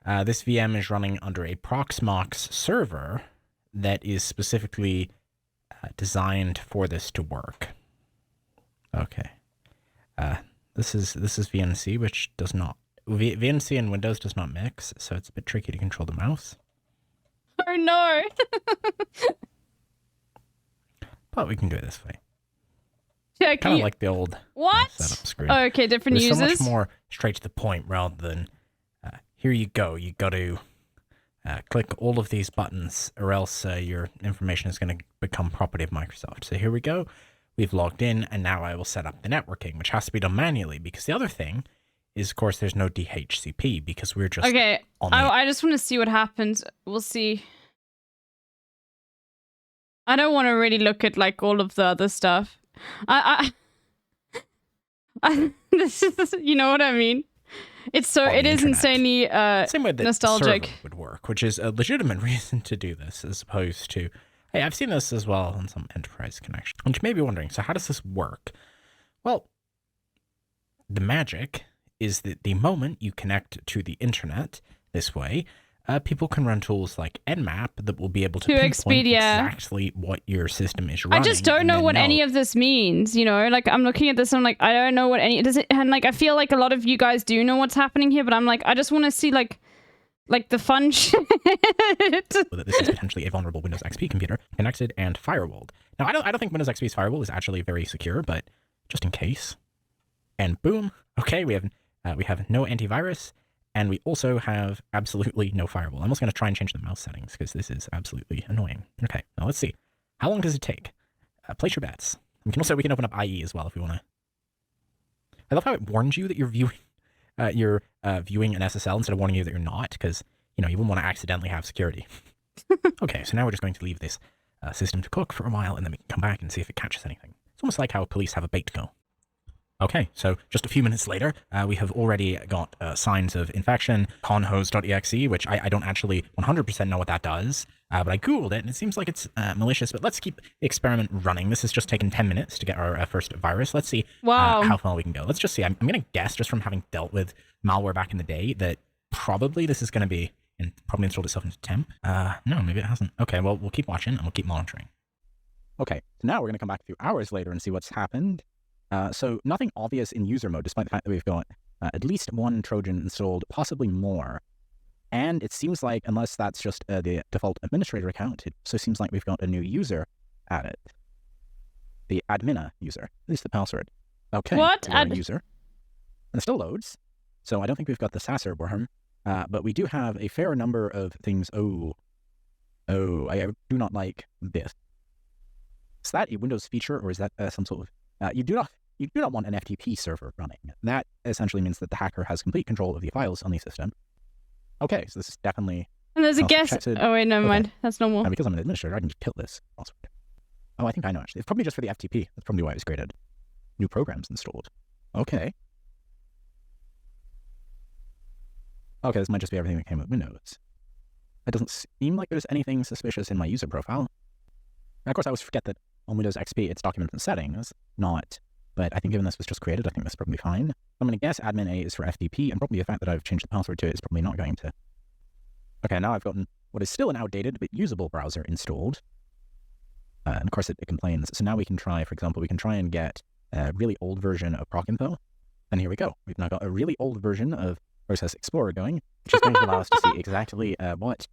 S22: this VM is running under a Proxmox server that is specifically designed for this to work. Okay. This is VNC, which does not... VNC and Windows does not mix, so it's a bit tricky to control the mouse.
S1: Oh no!
S22: But we can do it this way.
S1: Yeah,
S22: kind of like the old setup screen.
S1: Oh, okay, different
S22: There's
S1: users.
S22: so much more straight to the point rather than here you go. You got to click all of these buttons, or else your information is going to become property of Microsoft. So here we go. We've logged in, and now I will set up the networking, which has to be done manually, because the other thing is, of course, there's no DHCP, because we're just
S1: Okay,
S22: on the...
S1: I just want to see what happens. We'll see. I don't want to really look at, like, all of the other stuff. This is, you know what I mean? It's so, it is insanely
S22: Same way that
S1: nostalgic.
S22: server would work, which is a legitimate reason to do this, as opposed to... Hey, I've seen this as well on some enterprise connection. And you may be wondering, so how does this work? Well, the magic is that the moment you connect to the internet this way, people can run tools like Nmap that will be able to pinpoint exactly what your system is running.
S1: I just don't know what any of this means, you know? Like, I'm looking at this and I'm like, I don't know what any... Does it... And, like, I feel like a lot of you guys do know what's happening here, but I'm like, I just want to see, like the fun shit.
S22: That this is potentially a vulnerable Windows XP computer connected and firewalled. Now, I don't think Windows XP's firewall is actually very secure, but just in case. And boom. Okay, we have no antivirus, and we also have absolutely no firewall. I'm also going to try and change the mouse settings, because this is absolutely annoying. Okay, now let's see. How long does it take? Place your bets. We can open up IE as well if we want to. I love how it warns you that you're viewing viewing an SSL instead of warning you that you're not, because you know, you wouldn't want to accidentally have security. Okay, so now we're just going to leave this system to cook for a while, and then we can come back and see if it catches anything. It's almost like how police have a bait go. Okay, so just a few minutes later, we have already got signs of infection, conhose.exe, which I don't actually 100% know what that does, but I googled it, and it seems like it's malicious, but let's keep the experiment running. This has just taken 10 minutes to get our first virus. Let's see how far we can go. Let's just see. I'm going to guess, just from having dealt with malware back in the day, that probably this is going to be, and probably installed itself into temp. No, maybe it hasn't. Okay, well, we'll keep watching, and we'll keep monitoring. Okay, so now we're going to come back a few hours later and see what's happened. So nothing obvious in user mode, despite the fact that we've got at least one Trojan installed, possibly more. And it seems like, unless that's just the default administrator account, it also seems like we've got a new user added. The admina user. This is the password. Okay.
S1: What?
S22: User. And it still loads. So I don't think we've got the Sasser worm. But we do have a fair number of things. Oh, I do not like this. Is that a Windows feature, or is that some sort of... You do not want an FTP server running. That essentially means that the hacker has complete control of the files on the system. Okay, so this is definitely...
S1: And there's a guess... Oh, wait, never mind. That's normal.
S22: Because I'm an administrator, I can just kill this password. Oh, I think I know, actually. It's probably just for the FTP. That's probably why it was created. New programs installed. Okay. Okay, this might just be everything that came with Windows. It doesn't seem like there's anything suspicious in my user profile. And of course, I always forget that on Windows XP, it's documented in settings, not... But I think given this was just created, I think that's probably fine. I'm going to guess admin A is for FTP, and probably the fact that I've changed the password to it is probably not going to... Okay, now I've gotten what is still an outdated but usable browser installed. And of course, it complains. So now we can try, for example, we can try and get a really old version of ProcInfo. And here we go. We've now got a really old version of Process Explorer going, which is going to allow us to see exactly what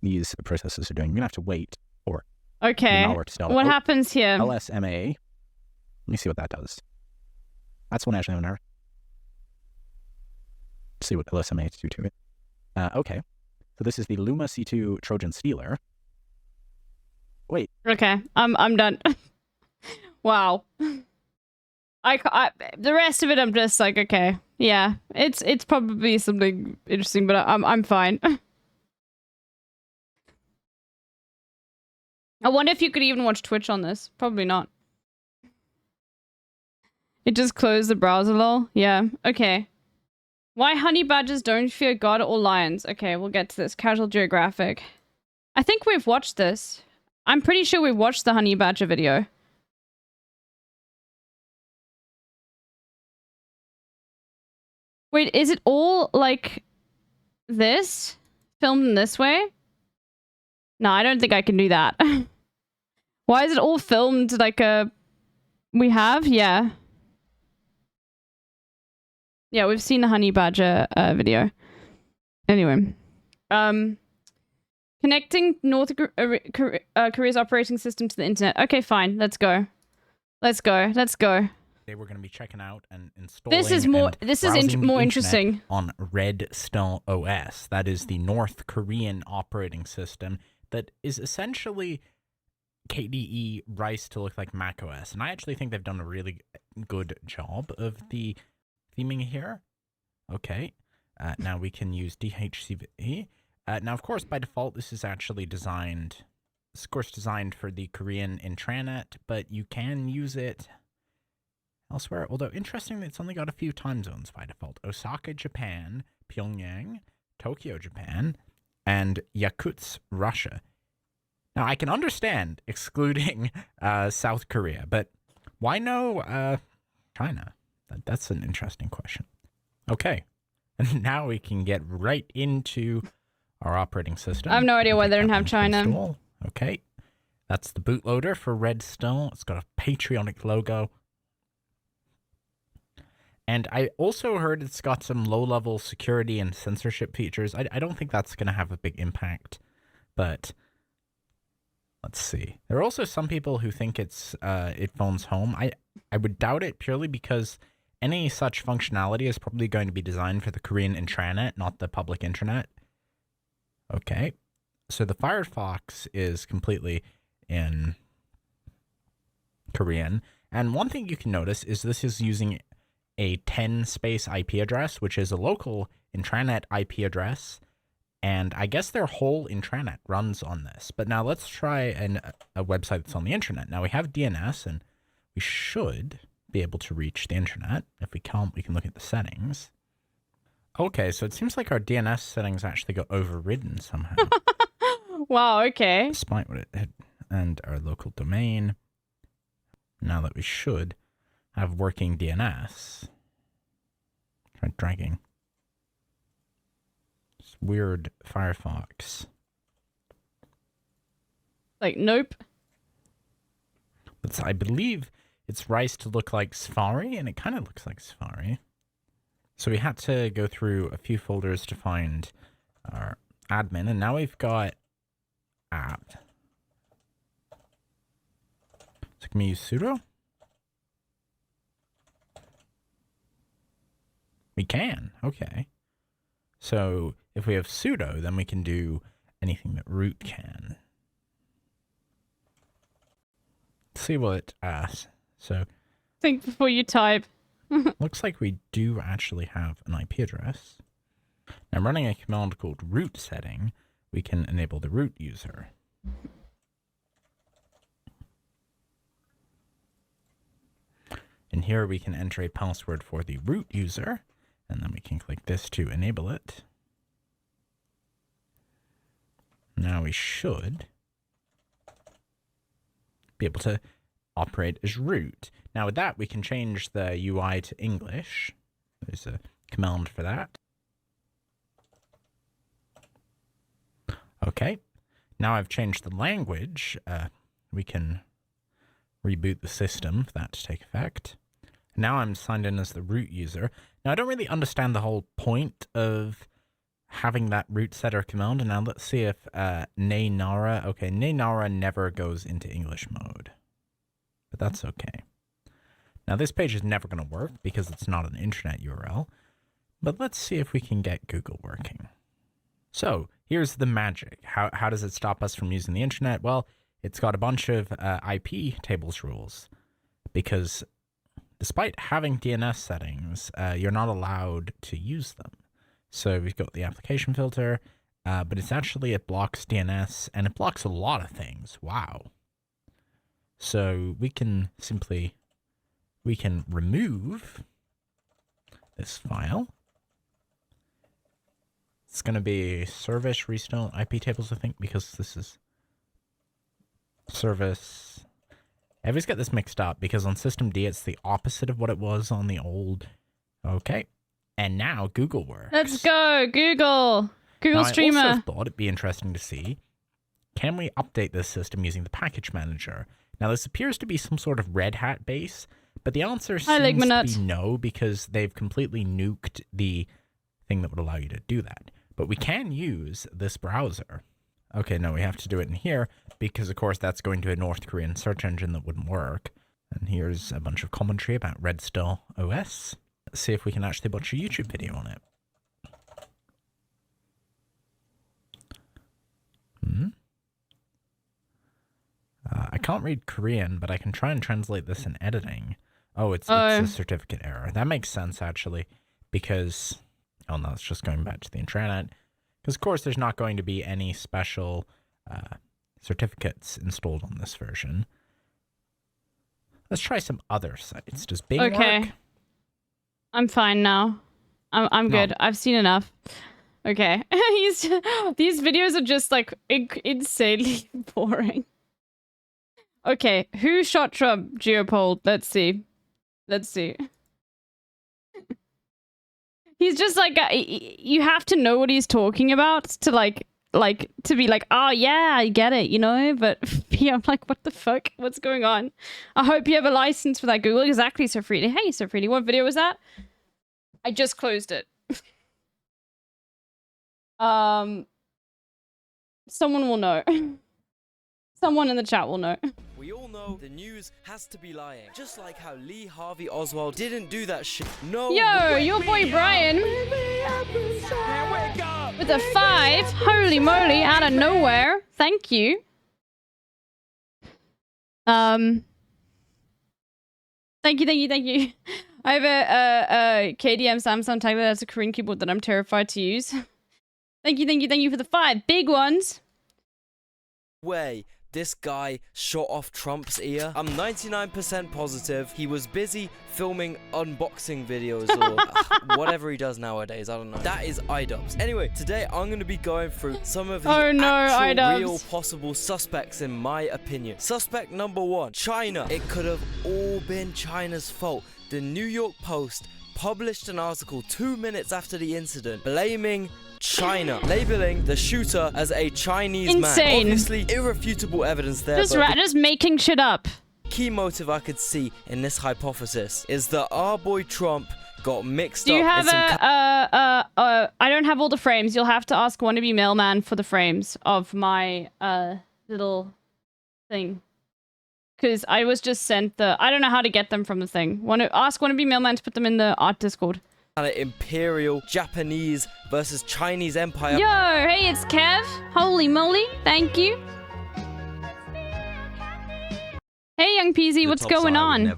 S22: these processes are doing. We're going to have to wait for the malware to start.
S1: What happens here?
S22: LSMA. Let me see what that does. That's one I actually have an error. Let's see what LSMA to do to it. Okay. So this is the Luma C2 Trojan Stealer. Wait.
S1: Okay, I'm done. Wow. I the rest of it, I'm just like, okay, yeah, it's probably something interesting, but I'm fine. I wonder if you could even watch Twitch on this. Probably not. It just closed the browser, lol. Yeah, okay. Why honey badgers don't fear God or lions? Okay, we'll get to this. Casual Geographic. I think we've watched this. I'm pretty sure we watched the honey badger video. Wait, is it all like this? Filmed in this way? No, I don't think I can do that. Why is it all filmed like a... We have? Yeah. Yeah, we've seen the honey badger video. Anyway. Connecting North Korea's operating system to the internet. Okay, fine. Let's go. Let's go. Let's go.
S22: They were going to be checking out and installing.
S1: This is more. This is more interesting.
S22: On Redstone OS. That is the North Korean operating system that is essentially KDE Rice to look like macOS, and I actually think they've done a really good job of the theming here. Okay, now we can use DHCP. Now, of course, by default, this is actually designed. It's of course designed for the Korean intranet, but you can use it elsewhere. Although, interestingly, it's only got a few time zones by default. Osaka, Japan, Pyongyang, Tokyo, Japan, and Yakutsk, Russia. Now, I can understand excluding South Korea, but why no China? That's an interesting question. Okay, and now we can get right into our operating system.
S1: I have no idea why they don't have China.
S22: Install. Okay, that's the bootloader for Redstone. It's got a patriotic logo. And I also heard it's got some low-level security and censorship features. I don't think that's going to have a big impact, but let's see. There are also some people who think it's it phones home. I would doubt it purely because any such functionality is probably going to be designed for the Korean intranet, not the public intranet. Okay, so the Firefox is completely in Korean. And one thing you can notice is this is using a 10 space IP address, which is a local intranet IP address. And I guess their whole intranet runs on this. But now let's try a website that's on the internet. Now we have DNS, and we should be able to reach the internet. If we can't, we can look at the settings. Okay, so it seems like our DNS settings actually got overridden somehow.
S1: Wow, okay.
S22: Despite what it had, and our local domain. Now that we should have working DNS. Try dragging. It's weird Firefox.
S1: Like, nope.
S22: But I believe it's raised to look like Safari, and it kind of looks like Safari. So we had to go through a few folders to find our admin, and now we've got app. So can we use sudo? We can, okay. So if we have sudo, then we can do anything that root can. Let's see what it asks. So
S1: Think before you type.
S22: looks like we do actually have an IP address. Now running a command called root setting, we can enable the root user. And here we can enter a password for the root user, and then we can click this to enable it. Now we should be able to operate as root. Now with that, we can change the UI to English. There's a command for that. Okay, now I've changed the language. We can reboot the system for that to take effect. Now I'm signed in as the root user. Now I don't really understand the whole point of having that root setter command. And now let's see if nay nara. Okay, nay nara never goes into English mode, but that's okay. Now this page is never going to work because it's not an internet URL, but let's see if we can get Google working. So here's the magic. How does it stop us from using the internet? Well, it's got a bunch of IP tables rules, because despite having DNS settings, you're not allowed to use them. So we've got the application filter, but it's actually, it blocks DNS, and it blocks a lot of things. Wow. So we can simply, we can remove this file. It's going to be service restore IP tables, I think, because this is service. I always get this mixed up because on systemd it's the opposite of what it was on the old. Okay. And now Google works.
S1: Let's go, Google. Google
S22: now,
S1: Streamer.
S22: I also thought it'd be interesting to see, can we update this system using the package manager? Now, this appears to be some sort of Red Hat base, but the answer seems to be no, because they've completely nuked the thing that would allow you to do that. But we can use this browser. Okay, no, we have to do it in here, because, of course, that's going to a North Korean search engine that wouldn't work. And here's a bunch of commentary about Red Star OS. Let's see if we can actually watch a YouTube video on it. I can't read Korean, but I can try and translate this in editing. Oh, it's a certificate error. That makes sense, actually, because... Oh, no, it's just going back to the intranet. Because, of course, there's not going to be any special certificates installed on this version. Let's try some other sites. Does Bing work?
S1: I'm fine now. I'm good. I've seen enough. Okay. These videos are just, like, insanely boring. Okay. Who shot Trump? Geopoll. Let's see. Let's see. He's just like, you have to know what he's talking about to to be like, oh yeah, I get it, you know? But yeah, I'm like, what the fuck? What's going on? I hope you have a license for that, Google. Exactly, Sofridi. Hey, Sofridi, what video was that? I just closed it. Someone will know. Someone in the chat will know.
S5: We all know the news has to be lying. Just like how Lee Harvey Oswald didn't do that shit. No.
S1: Yo, your boy Brian. With a 5. Holy moly, out of nowhere. Thank you. Thank you. I have a KDM Samsung tablet that's a Korean keyboard that I'm terrified to use. Thank you for the 5 big ones.
S5: Way this guy shot off Trump's ear. I'm 99% positive he was busy filming unboxing videos or whatever he does nowadays. I don't know. That is iDubbbz. Anyway, today I'm going to be going through some of the actual real possible suspects in my opinion. Suspect number 1, China. It could have all been China's fault. The New York Post published an article 2 minutes after the incident blaming China, labeling the shooter as a Chinese man. Obviously, irrefutable evidence there.
S1: Just making shit up.
S5: Key motive I could see in this hypothesis is that our boy Trump got mixed up.
S1: Do you have I don't have all the frames. You'll have to ask Wannabe Mailman for the frames of my little thing. Because I was just sent I don't know how to get them from the thing. Ask Wannabe Mailman to put them in the art Discord.
S5: Imperial, Japanese versus Chinese Empire.
S1: Yo, hey, it's Kev. Holy moly, thank you. Hey, Young Peasy, what's going on?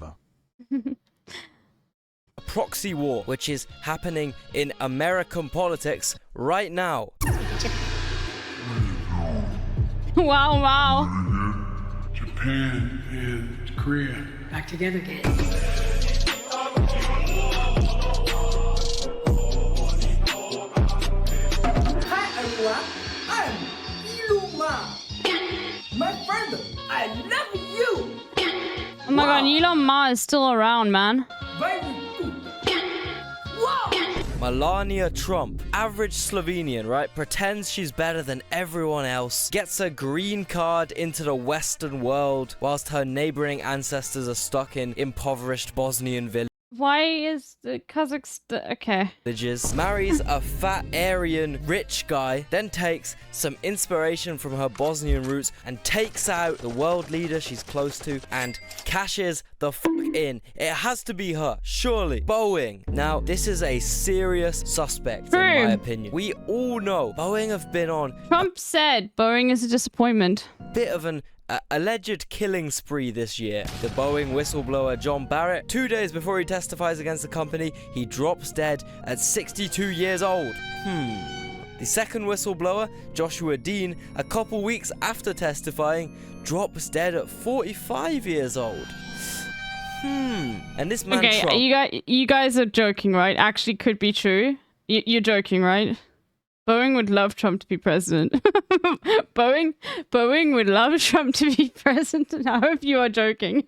S5: A proxy war, which is happening in American politics right now.
S1: Wow.
S18: Japan and Korea. Back together again.
S20: I'm Iluma. My friend, I love you.
S1: Oh my god, Elon Ma is still around, man.
S20: Very good. Wow.
S5: Melania Trump, average Slovenian, right? Pretends she's better than everyone else, gets a green card into the Western world, whilst her neighboring ancestors are stuck in impoverished Bosnian villages.
S1: Why is the Kazakhstan... Okay.
S5: Marries a fat Aryan rich guy, then takes some inspiration from her Bosnian roots and takes out the world leader she's close to and cashes the in. It has to be her, surely. Boeing. Now, this is a serious suspect in my opinion. We all know Boeing have been on...
S1: Trump said Boeing is a disappointment.
S5: Bit of an alleged killing spree this year. The Boeing whistleblower John Barrett, 2 days before he testifies against the company, he drops dead at 62 years old. The second whistleblower, Joshua Dean, a couple weeks after testifying, drops dead at 45 years old. And this man Trump...
S1: Okay, you guys are joking, right? Actually could be true. You're joking, right? Boeing would love Trump to be president. Boeing would love Trump to be president. I hope you are joking.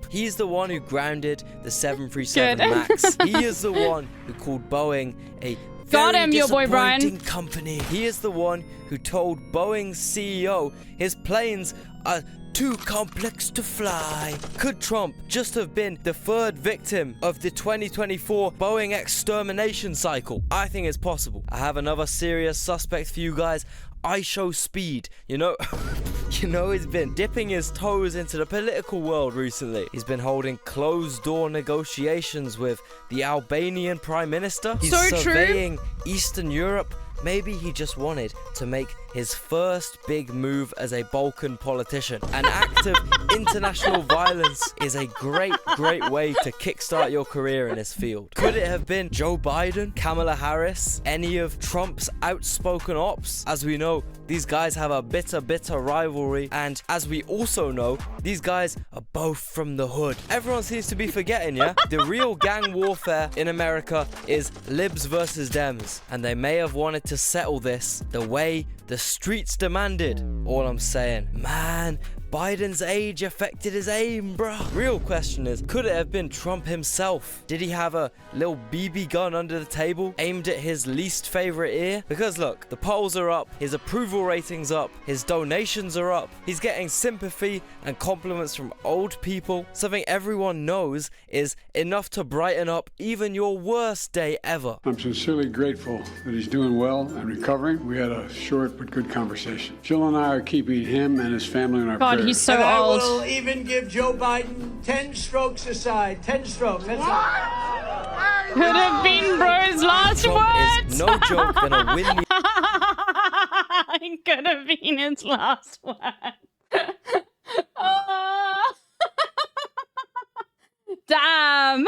S5: He's the one who grounded the 737 MAX. He is the one who called Boeing a very disappointing company. He is the one who told Boeing's CEO his planes are too complex to fly. Could Trump just have been the third victim of the 2024 Boeing extermination cycle? I think it's possible. I have another serious suspect for you guys. IShowSpeed. You know, he's been dipping his toes into the political world recently. He's been holding closed-door negotiations with the Albanian Prime Minister. He's surveying Eastern Europe. Maybe he just wanted to make his first big move as a Balkan politician. An act of international violence is a great way to kickstart your career in this field. Could it have been Joe Biden, Kamala Harris, any of Trump's outspoken ops? As we know, these guys have a bitter rivalry, and as we also know, these guys are both from the hood. Everyone seems to be forgetting, yeah? The real gang warfare in America is libs versus dems, and they may have wanted to settle this the way the streets demanded. All I'm saying, man, Biden's age affected his aim, bruh. Real question is, could it have been Trump himself? Did he have a little BB gun under the table aimed at his least favorite ear? Because look, the polls are up, his approval ratings up, his donations are up, he's getting sympathy and compliments from old people. Something everyone knows is enough to brighten up even your worst day ever.
S18: I'm sincerely grateful that he's doing well and recovering. We had a short but good conversation. Jill and I are keeping him and his family in our prayers.
S1: He's so
S20: and
S1: old.
S20: I will even give Joe Biden 10 strokes aside. 10 strokes. That's it.
S1: Could have been bro's last words.
S5: Is no joke gonna win me.
S1: It could have been his last word. Damn.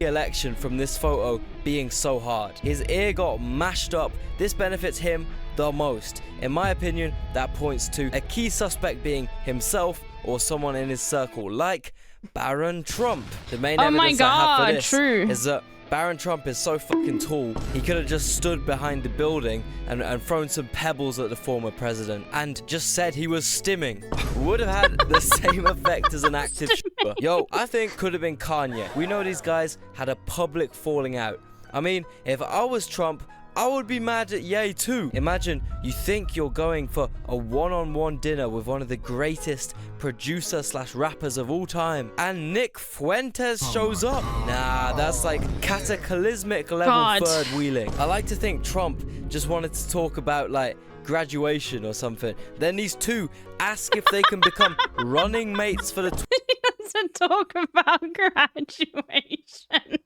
S5: election from this photo being so hard. His ear got mashed up. This benefits him the most. In my opinion, that points to a key suspect being himself or someone in his circle, like Baron Trump. The main evidence I have for this is that Baron Trump is so fucking tall, he could have just stood behind the building and thrown some pebbles at the former president and just said he was stimming. Would have had the same effect as an active shooter. Yo, I think could have been Kanye. We know these guys had a public falling out. I mean, if I was Trump, I would be mad at Ye too. Imagine you think you're going for a one-on-one dinner with one of the greatest producer/rappers of all time, and Nick Fuentes shows up. Nah, that's like cataclysmic level third wheeling. I like to think Trump just wanted to talk about like graduation or something. Then these two ask if they can become running mates for the
S1: He doesn't talk about graduation.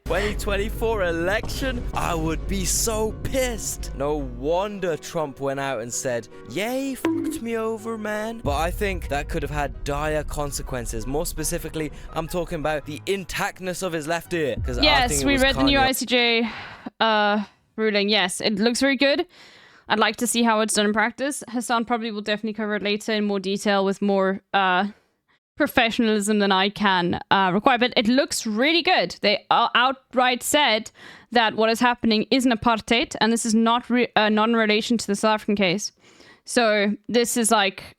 S5: 2024 election. I would be so pissed. No wonder Trump went out and said, "Yay, fucked me over, man." But I think that could have had dire consequences. More specifically, I'm talking about the intactness of his left ear.
S1: Yes, we read the new ICJ ruling. Yes, it looks very good. I'd like to see how it's done in practice. Hassan probably will definitely cover it later in more detail with more professionalism than I can require, but it looks really good. They outright said that what is happening isn't apartheid, and this is not in relation to the South African case. So this is like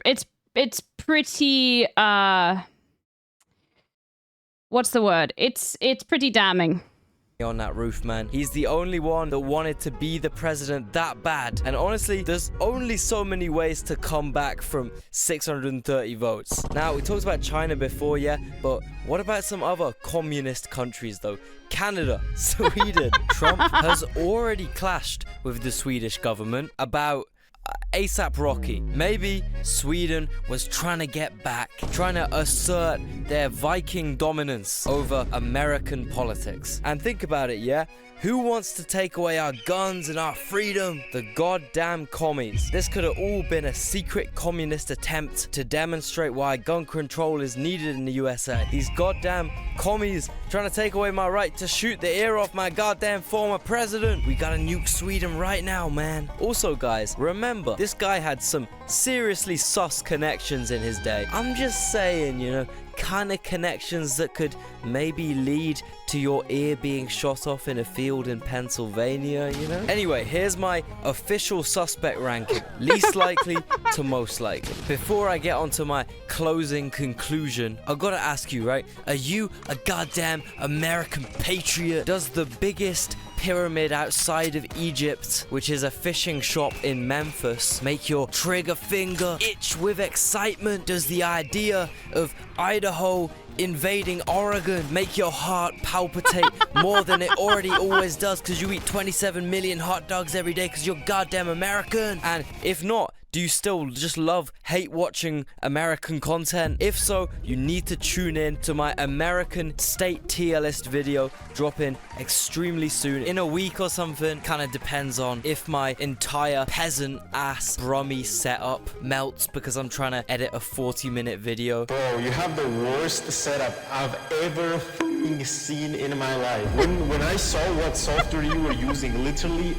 S1: it's pretty what's the word? It's pretty damning.
S5: On that roof, man. He's the only one that wanted to be the president that bad. And honestly, there's only so many ways to come back from 630 votes. Now, we talked about China before, yeah, but what about some other communist countries, though? Canada, Sweden. Trump has already clashed with the Swedish government about ASAP Rocky. Maybe Sweden was trying to get back, trying to assert their Viking dominance over American politics. And think about it, yeah? Who wants to take away our guns and our freedom? The goddamn commies. This could have all been a secret communist attempt to demonstrate why gun control is needed in the USA. These goddamn commies trying to take away my right to shoot the ear off my goddamn former president. We gotta nuke Sweden right now, man. Also, guys, remember, this guy had some seriously sus connections in his day. I'm just saying, you know, kind of connections that could maybe lead to your ear being shot off in a field in Pennsylvania, you know? Anyway, here's my official suspect ranking, least likely to most likely. Before I get onto my closing conclusion, I've got to ask you, right? Are you a goddamn American patriot? Does the biggest pyramid outside of Egypt, which is a fishing shop in Memphis, make your trigger finger itch with excitement? Does the idea of Idaho invading Oregon make your heart palpitate more than it already always does because you eat 27 million hot dogs every day because you're goddamn American? And if not, do you still just hate watching American content? If so, you need to tune in to my American state tier list video dropping extremely soon, in a week or something. Kind of depends on if my entire peasant ass Brummy setup melts because I'm trying to edit a 40-minute video.
S2: Bro, you have the worst setup I've ever seen in my life. When I saw what software you were using, literally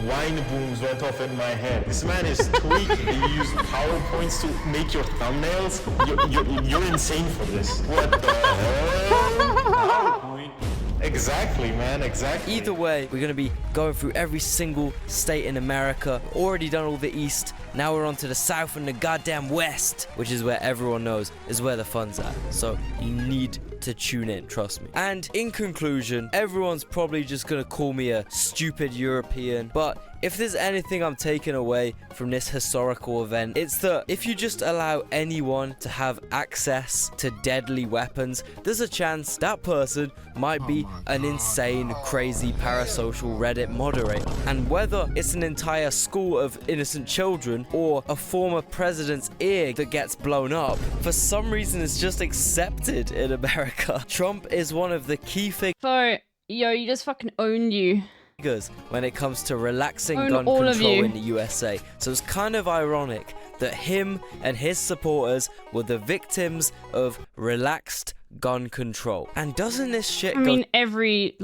S2: wine booms went off in my head. This man is tweaking. You use PowerPoints to make your thumbnails. You're insane for this. What the hell? PowerPoint. Exactly, man, exactly.
S5: Either way, we're going to be going through every single state in America. Already done all the East. Now we're on to the South and the goddamn West, which is where everyone knows is where the fun's at. So you need to tune in, trust me. And in conclusion, everyone's probably just going to call me a stupid European, but if there's anything I'm taking away from this historical event, it's that if you just allow anyone to have access to deadly weapons, there's a chance that person might be an insane, crazy, parasocial Reddit moderator. And whether it's an entire school of innocent children or a former president's ear that gets blown up, for some reason it's just accepted in America. Trump is one of the key figures.
S1: So, yo, you just fucking owned you.
S5: When it comes to relaxing gun control in the USA. So it's kind of ironic that him and his supporters were the victims of relaxed gun control. And doesn't this shit
S1: I mean, every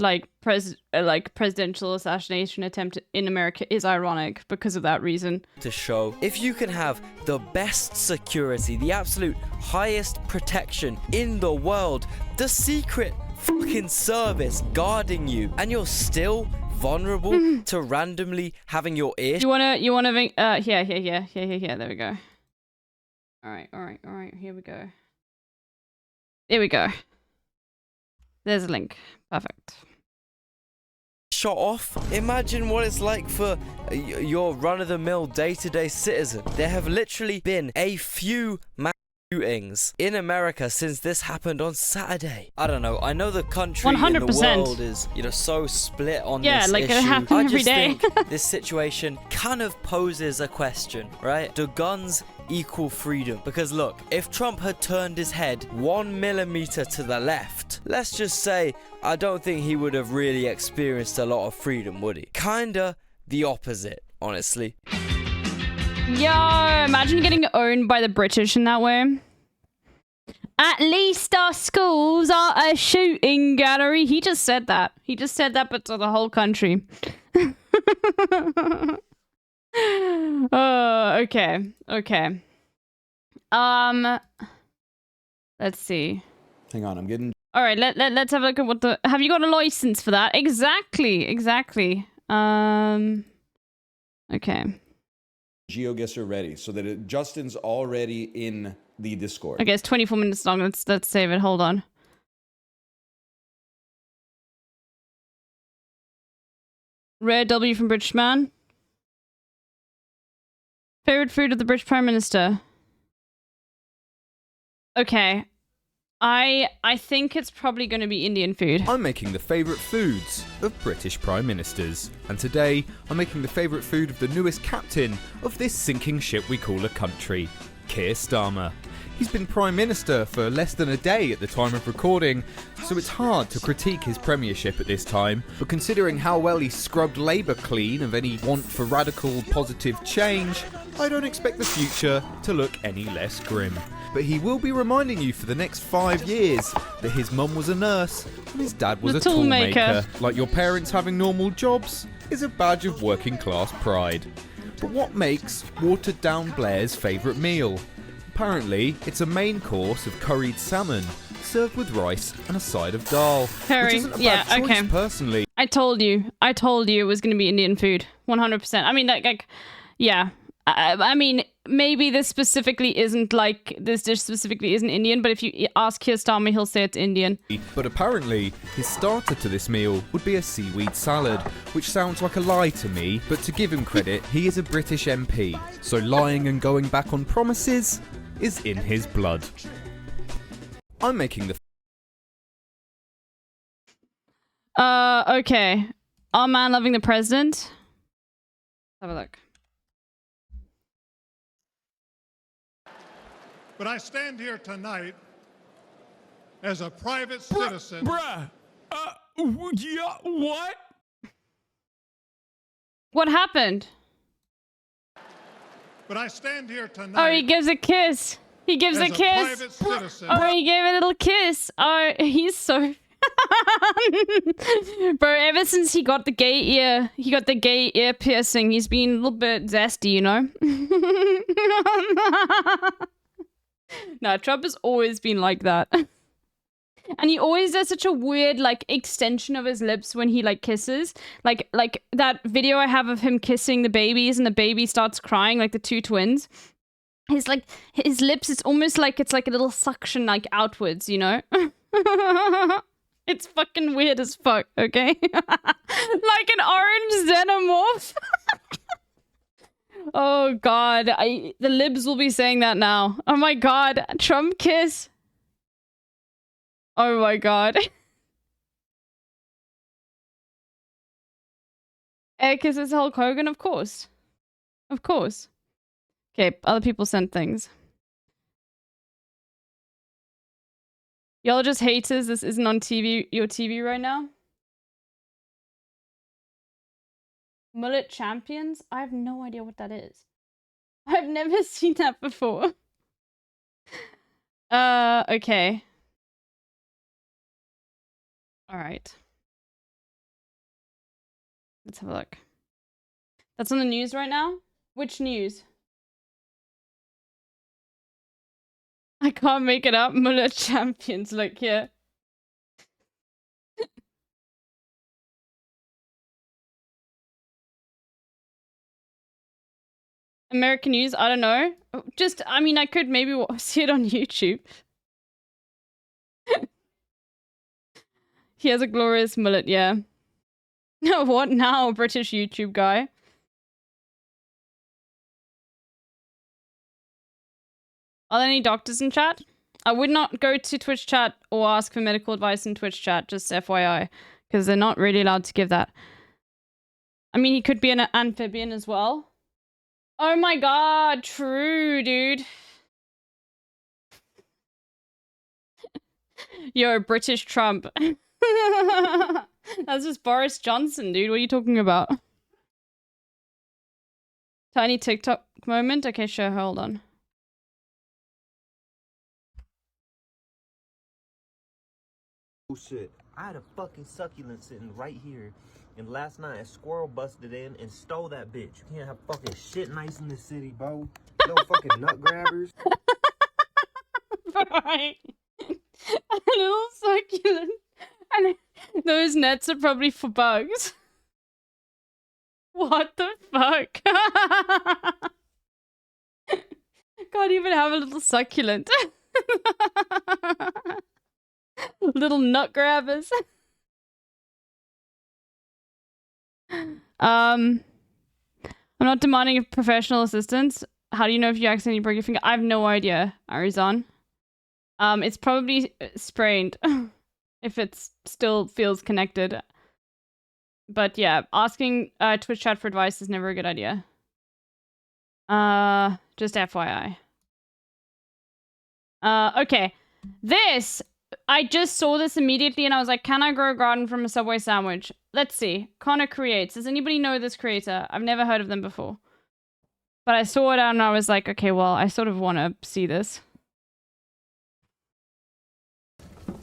S1: presidential assassination attempt in America is ironic because of that reason.
S5: to show if you can have the best security, the absolute highest protection in the world, the secret fucking service guarding you, and you're still vulnerable to randomly having your ear
S1: You wanna here, there we go. Alright, here we go. There we go. There's a link. Perfect.
S5: shot off. Imagine what it's like for your run-of-the-mill day-to-day citizen. There have literally been a few mass shootings in America since this happened on Saturday. I don't know. I know the country
S1: 100%.
S5: and the world is, so split on this
S1: Yeah, like
S5: issue.
S1: it happens every day.
S5: Think this situation kind of poses a question, right? Do guns equal freedom? Because look, if Trump had turned his head 1 millimeter to the left, let's just say, I don't think he would have really experienced a lot of freedom, would he? Kinda the opposite, honestly.
S1: Yo, imagine getting owned by the British in that way. At least our schools are a shooting gallery. He just said that. He just said that, but to the whole country. Oh, okay. Okay. Let's see.
S6: Hang on, I'm getting...
S1: All right, let's have a look at what the... Have you got a license for that? Exactly. Okay.
S6: GeoGuessr ready, so that Justin's already in the Discord.
S1: Okay, it's 24 minutes long. Let's save it. Hold on. Rare W from British Man. Favorite food of the British Prime Minister. Okay. I think it's probably going to be Indian food.
S16: I'm making the favourite foods of British Prime Ministers. And today, I'm making the favourite food of the newest captain of this sinking ship we call a country, Keir Starmer. He's been Prime Minister for less than a day at the time of recording, so it's hard to critique his premiership at this time. But considering how well he scrubbed Labour clean of any want for radical positive change, I don't expect the future to look any less grim. But he will be reminding you for the next 5 years that his mum was a nurse and his dad was a toolmaker. Like your parents having normal jobs is a badge of working class pride. But what makes watered down Blair's favourite meal? Apparently, it's a main course of curried salmon, served with rice and a side of dal.
S1: Curry.
S16: Which isn't a bad choice,
S1: okay.
S16: Personally.
S1: I told you it was going to be Indian food. 100%. I mean, yeah. I mean, maybe this specifically isn't this dish specifically isn't Indian, but if you ask Keir Starmer, he'll say it's Indian.
S16: But apparently, his starter to this meal would be a seaweed salad, which sounds like a lie to me, but to give him credit, he is a British MP, so lying and going back on promises is in his blood. I'm making the...
S1: Okay. Our man loving the president. Let's have a look.
S21: But I stand here tonight as a private citizen.
S13: Yeah, what?
S1: What happened?
S21: But I stand here tonight.
S1: Oh, he gives a kiss. He gives a kiss.
S21: Private citizen.
S1: Oh, he gave a little kiss. Oh, he's so... Bro, ever since he got the gay ear piercing, he's been a little bit zesty, you know? No, Trump has always been like that. And he always does such a weird, extension of his lips when he, kisses. Like that video I have of him kissing the babies and the baby starts crying, the two twins. His lips, it's almost like it's like a little suction, outwards, you know? It's fucking weird as fuck, okay? Like an orange xenomorph. Oh god, the libs will be saying that now. Oh my god, Trump kiss. Oh my god. Air kisses Hulk Hogan, of course. Of course. Okay, other people sent things. Y'all just haters, this isn't on TV, your TV right now? Mullet Champions? I have no idea what that is. I've never seen that before. Okay. All right. Let's have a look. That's on the news right now? Which news? I can't make it up. Mullet champions, look here. American news? I don't know. Just, I mean, I could maybe see it on YouTube. He has a glorious mullet, yeah. What now, British YouTube guy? Are there any doctors in chat? I would not go to Twitch chat or ask for medical advice in Twitch chat, just FYI. Because they're not really allowed to give that. I mean, he could be an amphibian as well. Oh my god, true, dude. You're a British Trump. That's just Boris Johnson, dude. What are you talking about? Tiny TikTok moment? Okay, sure, hold on.
S7: Oh shit, I had a fucking succulent sitting right here, and last night a squirrel busted in and stole that bitch. You can't have fucking shit nice in this city, bro. No fucking nut grabbers.
S1: Right. A little succulent. And those nets are probably for bugs. What the fuck? Can't even have a little succulent. Little nut grabbers. I'm not demanding professional assistance. How do you know if you accidentally broke your finger? I have no idea, Arizon. It's probably sprained. If it still feels connected. But yeah, asking Twitch chat for advice is never a good idea. Just FYI. Okay. This, I just saw this immediately and I was like, can I grow a garden from a Subway sandwich? Let's see. Connor Creates. Does anybody know this creator? I've never heard of them before. But I saw it and I was like, okay, well, I sort of want to see this.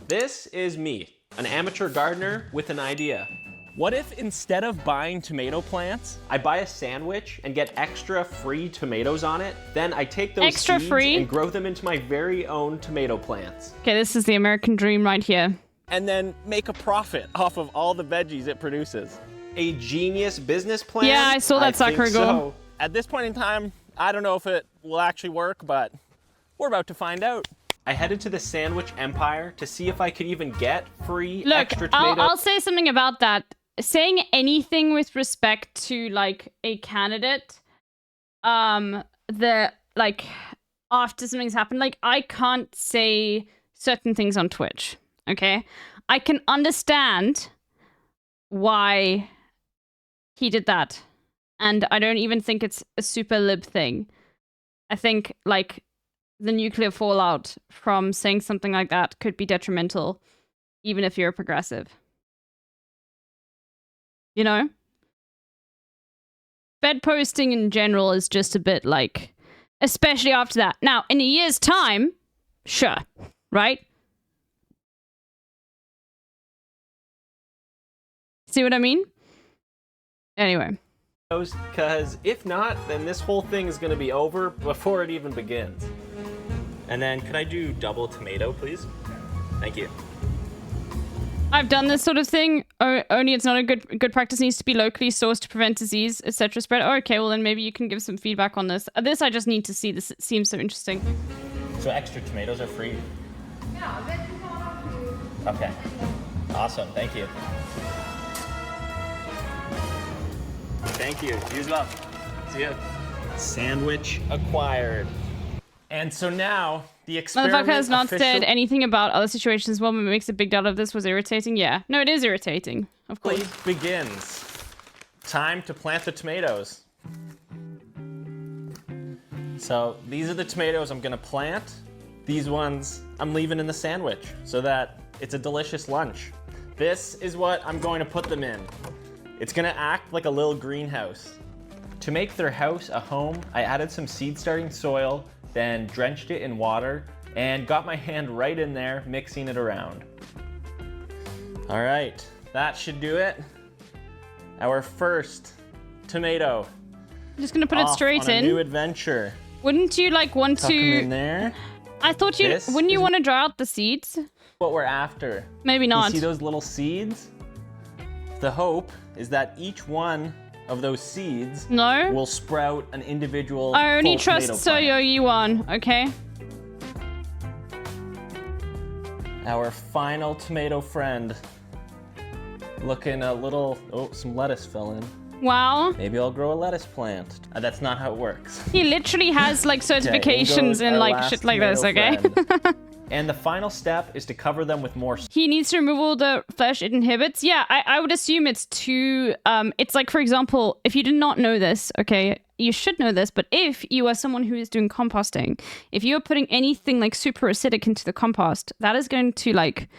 S9: This is me, an amateur gardener with an idea. What if instead of buying tomato plants, I buy a sandwich and get extra free tomatoes on it? Then I take those seeds and grow them into my very own tomato plants.
S1: Okay, this is the American dream right here.
S9: And then make a profit off of all the veggies it produces. A genius business plan?
S1: Yeah, I saw that sucker go.
S9: So. At this point in time, I don't know if it will actually work, but we're about to find out. I headed to the Sandwich Empire to see if I could even get free extra tomatoes.
S1: I'll say something about that. Saying anything with respect to like a candidate, after something's happened, like I can't say certain things on Twitch. Okay, I can understand why he did that, and I don't even think it's a super lib thing. I think like the nuclear fallout from saying something like that could be detrimental, even if you're a progressive. You know? Bed posting in general is just a bit like, especially after that. Now, in a year's time, sure, right? See what I mean? Anyway.
S9: Because if not, then this whole thing is going to be over before it even begins. And then, could I do double tomato, please? Thank you.
S1: I've done this sort of thing, only it's not a good practice. Needs to be locally sourced to prevent disease, etc. spread. Oh, okay, well then maybe you can give some feedback on this. This I just need to see. This seems so interesting.
S9: So extra tomatoes are free? Yeah, okay. Awesome, thank you. Thank you, you as well. See ya. Sandwich acquired. And so now, the experiment
S1: Motherfucker has not said anything about other situations as well, but makes a big deal of this. Was irritating? Yeah. No, it is irritating. Of course.
S9: Begins. Time to plant the tomatoes. So these are the tomatoes I'm gonna plant. These ones I'm leaving in the sandwich so that it's a delicious lunch. This is what I'm going to put them in. It's gonna act like a little greenhouse. To make their house a home, I added some seed starting soil, then drenched it in water, and got my hand right in there, mixing it around. All right, that should do it. Our first tomato.
S1: I'm just gonna put it straight
S9: on a
S1: in.
S9: new adventure.
S1: Wouldn't you like want
S9: Tuck 'em
S1: to?
S9: in there.
S1: I thought you
S9: This
S1: wouldn't you
S9: is
S1: want to dry out the seeds?
S9: What we're after.
S1: Maybe not.
S9: You see those little seeds? The hope is that each one of those seeds will sprout an individual.
S1: I only
S9: full
S1: trust
S9: tomato plant.
S1: Soyo Yuan, okay?
S9: Our final tomato friend. Looking a little, some lettuce fell in.
S1: Wow.
S9: Maybe I'll grow a lettuce plant. That's not how it works.
S1: He literally has like certifications in like shit like this, okay?
S9: And the final step is to cover them with more.
S1: He needs to remove all the flesh it inhibits. Yeah, I would assume it's too, it's like, for example, if you did not know this, okay, you should know this, but if you are someone who is doing composting, if you are putting anything like super acidic into the compost, that is going to like,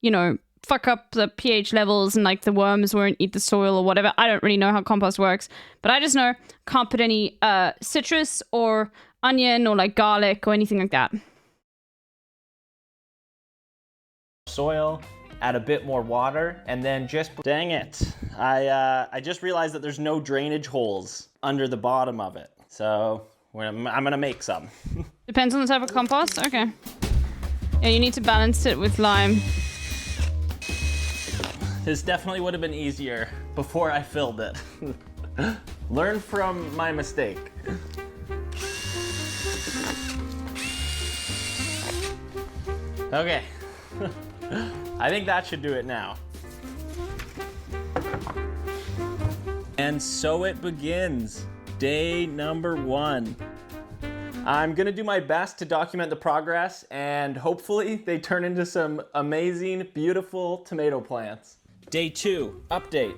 S1: you know, fuck up the pH levels and like the worms won't eat the soil or whatever. I don't really know how compost works, but I just know can't put any citrus or onion or like garlic or anything like that.
S9: Soil, add a bit more water, and then just dang it, I just realized that there's no drainage holes under the bottom of it, so I'm gonna make some.
S1: Depends on the type of compost. Okay. Yeah, you need to balance it with lime.
S9: This definitely would have been easier before I filled it. Learn from my mistake. Okay. I think that should do it now. And so it begins. Day number 1. I'm gonna do my best to document the progress, and hopefully they turn into some amazing, beautiful tomato plants. Day 2, update.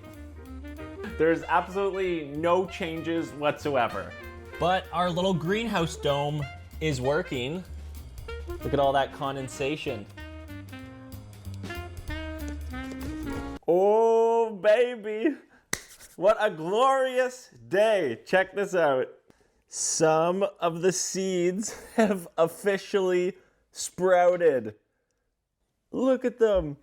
S9: There's absolutely no changes whatsoever. But our little greenhouse dome is working. Look at all that condensation. Oh, baby. What a glorious day. Check this out. Some of the seeds have officially sprouted. Look at them.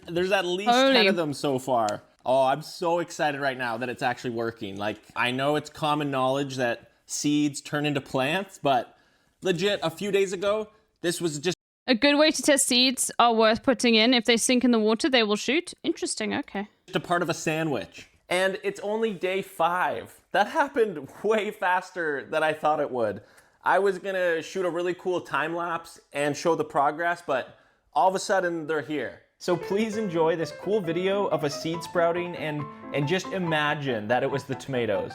S9: There's at least 10 of them so far. Oh, I'm so excited right now that it's actually working. Like, I know it's common knowledge that seeds turn into plants, but legit, a few days ago, this was just
S1: a good way to test seeds are worth putting in. If they sink in the water, they will shoot. Interesting, okay.
S9: a part of a sandwich. And it's only day 5. That happened way faster than I thought it would. I was gonna shoot a really cool time lapse and show the progress, but all of a sudden they're here. So please enjoy this cool video of a seed sprouting and just imagine that it was the tomatoes.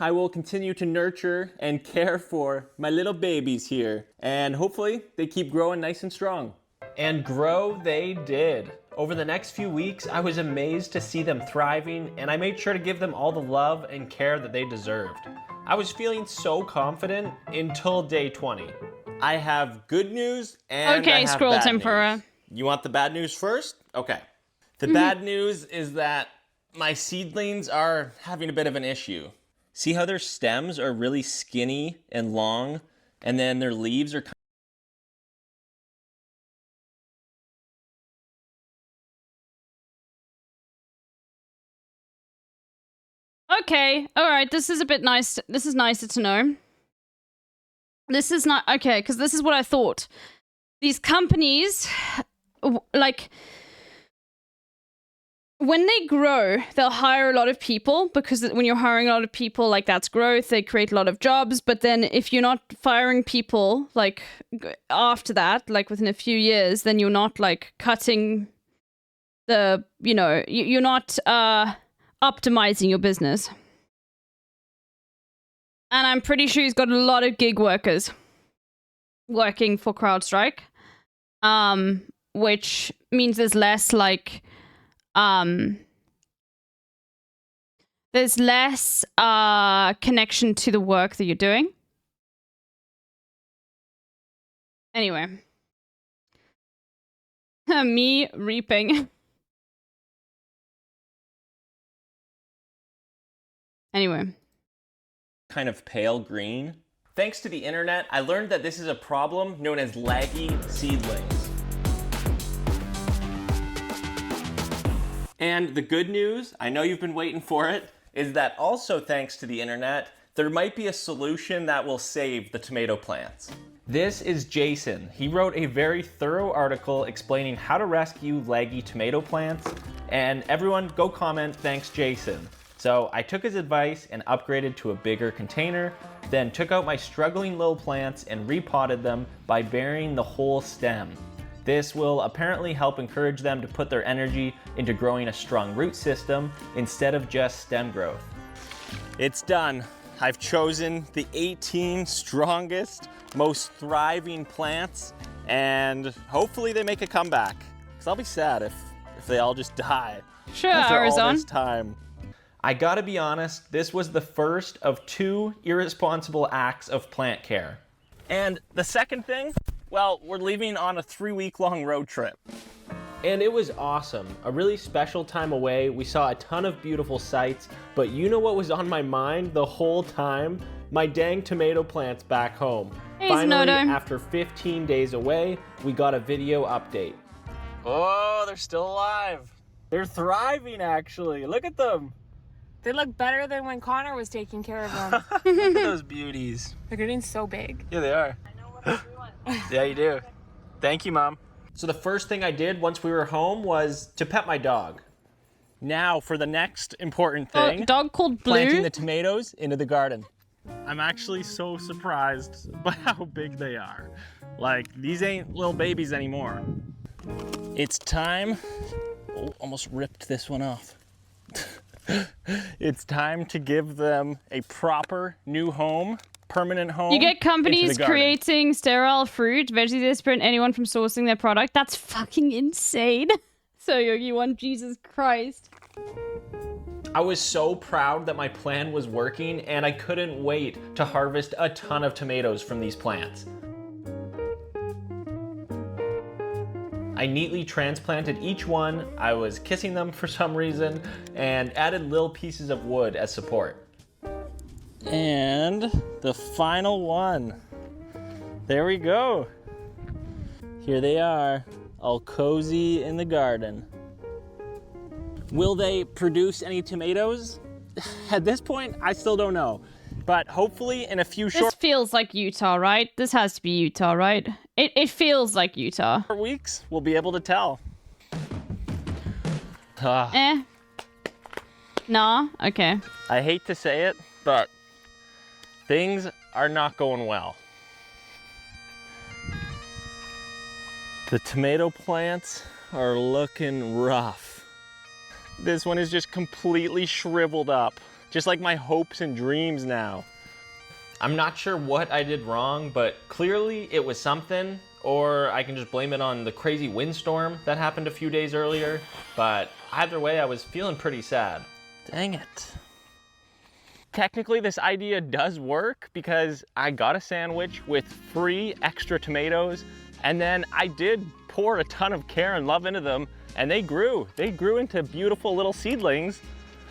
S9: I will continue to nurture and care for my little babies here, and hopefully they keep growing nice and strong. And grow they did. Over the next few weeks, I was amazed to see them thriving, and I made sure to give them all the love and care that they deserved. I was feeling so confident until day 20. I have good news and I have
S1: Scroll
S9: bad
S1: Tempura.
S9: news. You want the bad news first? Okay. The bad news is that my seedlings are having a bit of an issue. See how their stems are really skinny and long, and then their leaves are
S1: Okay, alright, this is a bit nice. This is nicer to know. This is not... Okay, because this is what I thought. These companies, like... When they grow, they'll hire a lot of people, because when you're hiring a lot of people, like, that's growth, they create a lot of jobs, but then if you're not firing people, like, after that, like, within a few years, then you're not, like, cutting the, you know, you're not, optimizing your business. And I'm pretty sure he's got a lot of gig workers working for CrowdStrike, which means there's less, like, there's less connection to the work that you're doing. Anyway. Me reaping. Anyway.
S9: Kind of pale green. Thanks to the internet, I learned that this is a problem known as laggy seedlings. And the good news, I know you've been waiting for it, is that also thanks to the internet, there might be a solution that will save the tomato plants. This is Jason. He wrote a very thorough article explaining how to rescue laggy tomato plants, and everyone go comment, thanks Jason. So I took his advice and upgraded to a bigger container, then took out my struggling little plants and repotted them by burying the whole stem. This will apparently help encourage them to put their energy into growing a strong root system instead of just stem growth. It's done. I've chosen the 18 strongest, most thriving plants, and hopefully they make a comeback. Because I'll be sad if they all just die.
S1: Sure,
S9: after all
S1: Arizona.
S9: this time. I gotta be honest, this was the first of 2 irresponsible acts of plant care. And the second thing, well, we're leaving on a 3-week-long road trip. And it was awesome, a really special time away. We saw a ton of beautiful sights, but you know what was on my mind the whole time? My dang tomato plants back home.
S1: Hey,
S9: Finally,
S1: Snowdo.
S9: after 15 days away, we got a video update. Oh, they're still alive. They're thriving, actually. Look at them.
S8: They look better than when Connor was taking care of them.
S9: Look at those beauties.
S8: They're getting so big.
S9: Yeah, they are. Yeah, you do. Thank you, Mom. So the first thing I did once we were home was to pet my dog. Now for the next important thing.
S1: Dog called Blue?
S9: Planting the tomatoes into the garden. I'm actually so surprised by how big they are. Like, these ain't little babies anymore. It's time. Oh, almost ripped this one off. It's time to give them a proper new home, permanent home.
S1: You get
S9: into the
S1: companies
S9: garden.
S1: creating sterile fruit, veggies that prevent anyone from sourcing their product. That's fucking insane. So you want Jesus Christ.
S9: I was so proud that my plan was working, and I couldn't wait to harvest a ton of tomatoes from these plants. I neatly transplanted each one, I was kissing them for some reason, and added little pieces of wood as support. And the final one. There we go. Here they are, all cozy in the garden. Will they produce any tomatoes? At this point, I still don't know. But hopefully in a few
S1: This feels like Utah, right? This has to be Utah, right? It feels like Utah.
S9: weeks, we'll be able to tell.
S1: Nah, okay.
S9: I hate to say it, but things are not going well. The tomato plants are looking rough. This one is just completely shriveled up, just like my hopes and dreams now. I'm not sure what I did wrong, but clearly it was something, or I can just blame it on the crazy windstorm that happened a few days earlier. But either way, I was feeling pretty sad. Dang it. Technically, this idea does work because I got a sandwich with free extra tomatoes, and then I did pour a ton of care and love into them, and they grew. They grew into beautiful little seedlings.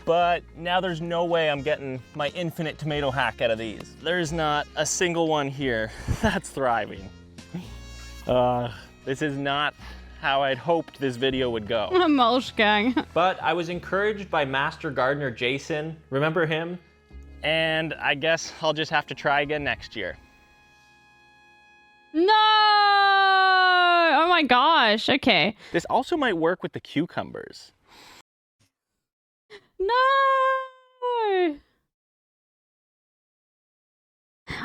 S9: But now there's no way I'm getting my infinite tomato hack out of these. There's not a single one here that's thriving. This is not how I'd hoped this video would go.
S1: Mulch gang.
S9: But I was encouraged by Master Gardener Jason. Remember him? And I guess I'll just have to try again next year.
S1: No! Oh my gosh, okay.
S9: This also might work with the cucumbers.
S1: No!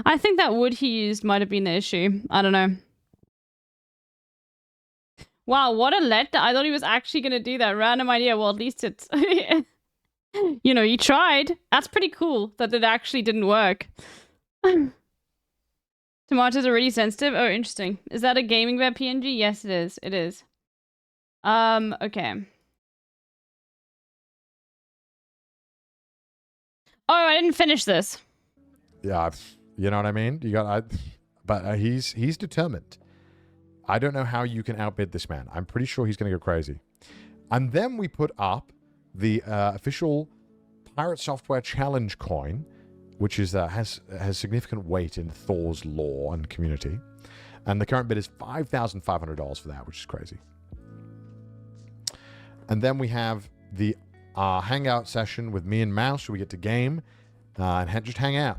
S1: I think that wood he used might have been the issue. I don't know. Wow, what a letdown. I thought he was actually going to do that. Random idea. Well, at least it's... you know, he tried. That's pretty cool that it actually didn't work. Tomatoes are really sensitive? Oh, interesting. Is that a gaming web PNG? Yes, it is. It is. Okay. Oh, I didn't finish this.
S3: Yeah, you know what I mean? But he's determined. I don't know how you can outbid this man. I'm pretty sure he's going to go crazy. And then we put up the official Pirate Software Challenge coin, which is has significant weight in Thor's lore and community. And the current bid is $5,500 for that, which is crazy. And then we have the hangout session with me and Mouse, where we get to game and just hang out.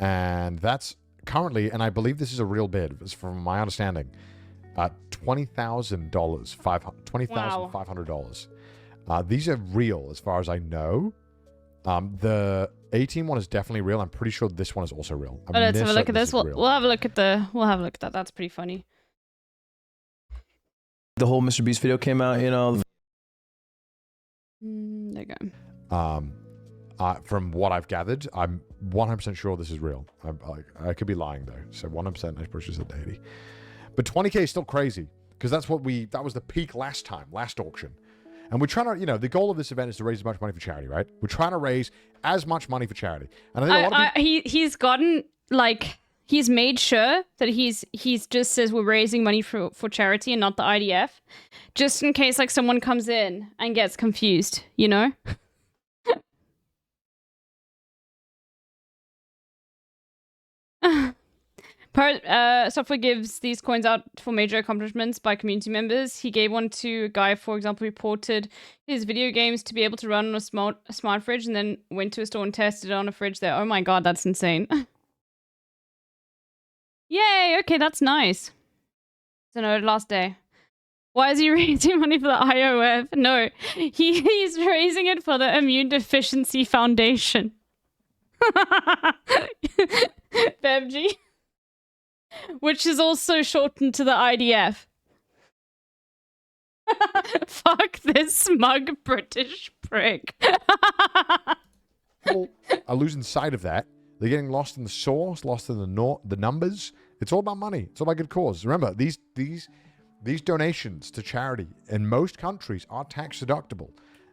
S3: And that's currently, and I believe this is a real bid, from my understanding, $20,000, $20,500. These are real, as far as I know. The 18 one is definitely real. I'm pretty sure this one is also real.
S1: Let's have a look at this. We'll have a look at that. That's pretty funny.
S19: The whole Mr. Beast video came out, you know.
S1: There you go.
S3: From what I've gathered, I'm 100% sure this is real. I could be lying though. So 100% I push this at 80. But 20K is still crazy, because that was the peak last auction. And we're trying to, the goal of this event is to raise as much money for charity, right? We're trying to raise as much money for charity. And I think a lot of people...
S1: he's gotten, he's made sure that he's just says we're raising money for charity and not the IDF, just in case, someone comes in and gets confused, you know? Software gives these coins out for major accomplishments by community members. He gave one to a guy, for example, who ported his video games to be able to run on a smart fridge, and then went to a store and tested it on a fridge there. Oh my god, that's insane. Yay, okay, that's nice. So no, last day. Why is he raising money for the IOF? No, he's raising it for the Immune Deficiency Foundation. BevG. Which is also shortened to the IDF. Fuck this smug British prick.
S3: People are losing sight of that. They're getting lost in the source, lost in the numbers. It's all about money. It's all about good cause. Remember, these donations to charity in most countries are tax deductible.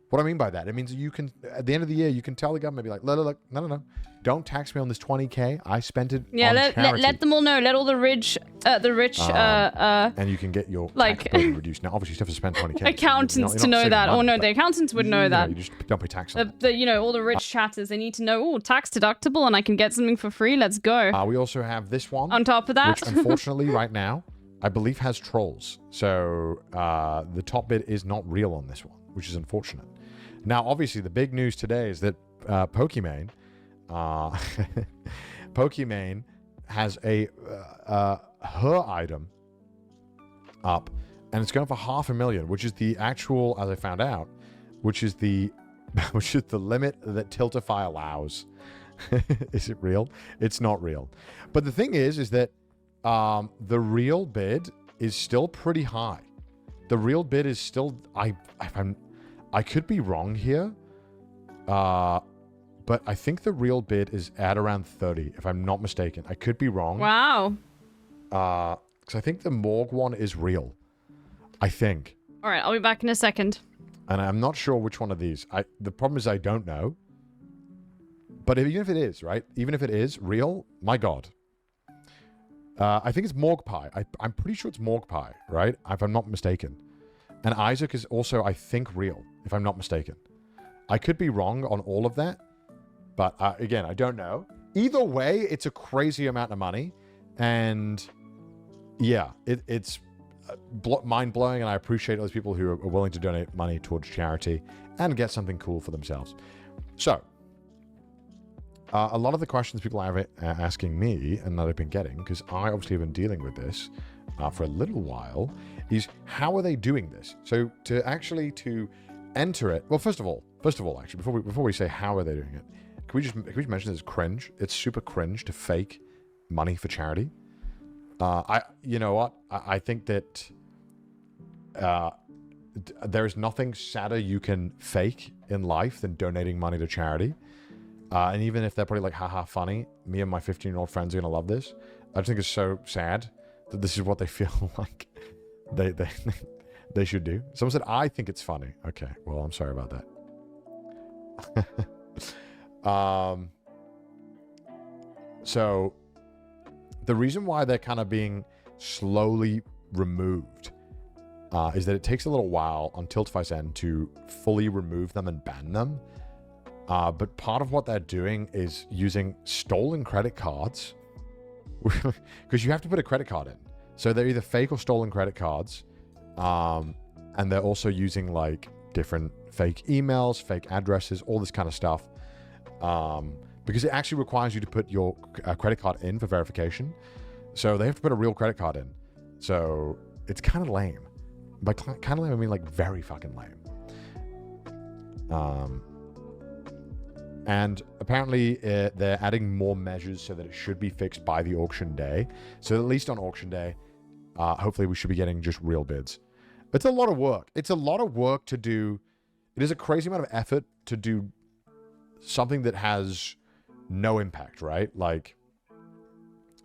S3: What I mean by that, it means you can, at the end of the year, you can tell the government, be like, look, no. Don't tax me on this 20K. I spent it on charity.
S1: Let them all know. Let all the rich,
S3: and you can get your tax burden reduced. Now, obviously, you still have to spend 20K.
S1: Accountants to know that.
S3: Money,
S1: the accountants would know that.
S3: You just don't pay tax on
S1: all the rich chatters, they need to know, tax deductible, and I can get something for free. Let's go.
S3: We also have this one.
S1: On top of that.
S3: Which, unfortunately, right now, I believe has trolls. So, the top bid is not real on this one, which is unfortunate. Now, obviously, the big news today is that Pokimane has her item up, and it's going for $500,000, which is the actual, as I found out, which is the limit that Tiltify allows. Is it real? It's not real. But the thing is that the real bid is still pretty high. The real bid is still, I could be wrong here, but I think the real bid is at around 30, if I'm not mistaken. I could be wrong.
S1: Wow.
S3: Because I think the Morgue one is real. I think.
S1: All right, I'll be back in a second.
S3: And I'm not sure which one of these. The problem is I don't know. But even if it is, right? Even if it is real, my god. I think it's Morgue Pie. I'm pretty sure it's Morgue Pie, right? If I'm not mistaken. And Isaac is also, I think, real, if I'm not mistaken. I could be wrong on all of that. But again, I don't know. Either way, it's a crazy amount of money. And yeah, it's mind-blowing. And I appreciate those people who are willing to donate money towards charity and get something cool for themselves. So, a lot of the questions people are asking me, and that I've been getting, because I obviously have been dealing with this for a little while, is how are they doing this? So to enter it, well, first of all, actually, before we say how are they doing it, can we mention it's cringe? It's super cringe to fake money for charity. You know what? I think that there is nothing sadder you can fake in life than donating money to charity. And even if they're probably like, haha, funny, me and my 15-year-old friends are going to love this. I just think it's so sad that this is what they feel like they should do. Someone said, I think it's funny. Okay, well, I'm sorry about that. So the reason why they're kind of being slowly removed is that it takes a little while on Tiltify's end to fully remove them and ban them. But part of what they're doing is using stolen credit cards, because you have to put a credit card in. So they're either fake or stolen credit cards, and they're also using like different fake emails, fake addresses, all this kind of stuff, because it actually requires you to put your credit card in for verification. So they have to put a real credit card in. So it's kind of lame. By kind of lame, I mean like very fucking lame. And apparently they're adding more measures so that it should be fixed by the auction day. So at least on auction day, hopefully we should be getting just real bids. It's a lot of work. It's a lot of work to do. It is a crazy amount of effort to do something that has no impact, right? Like,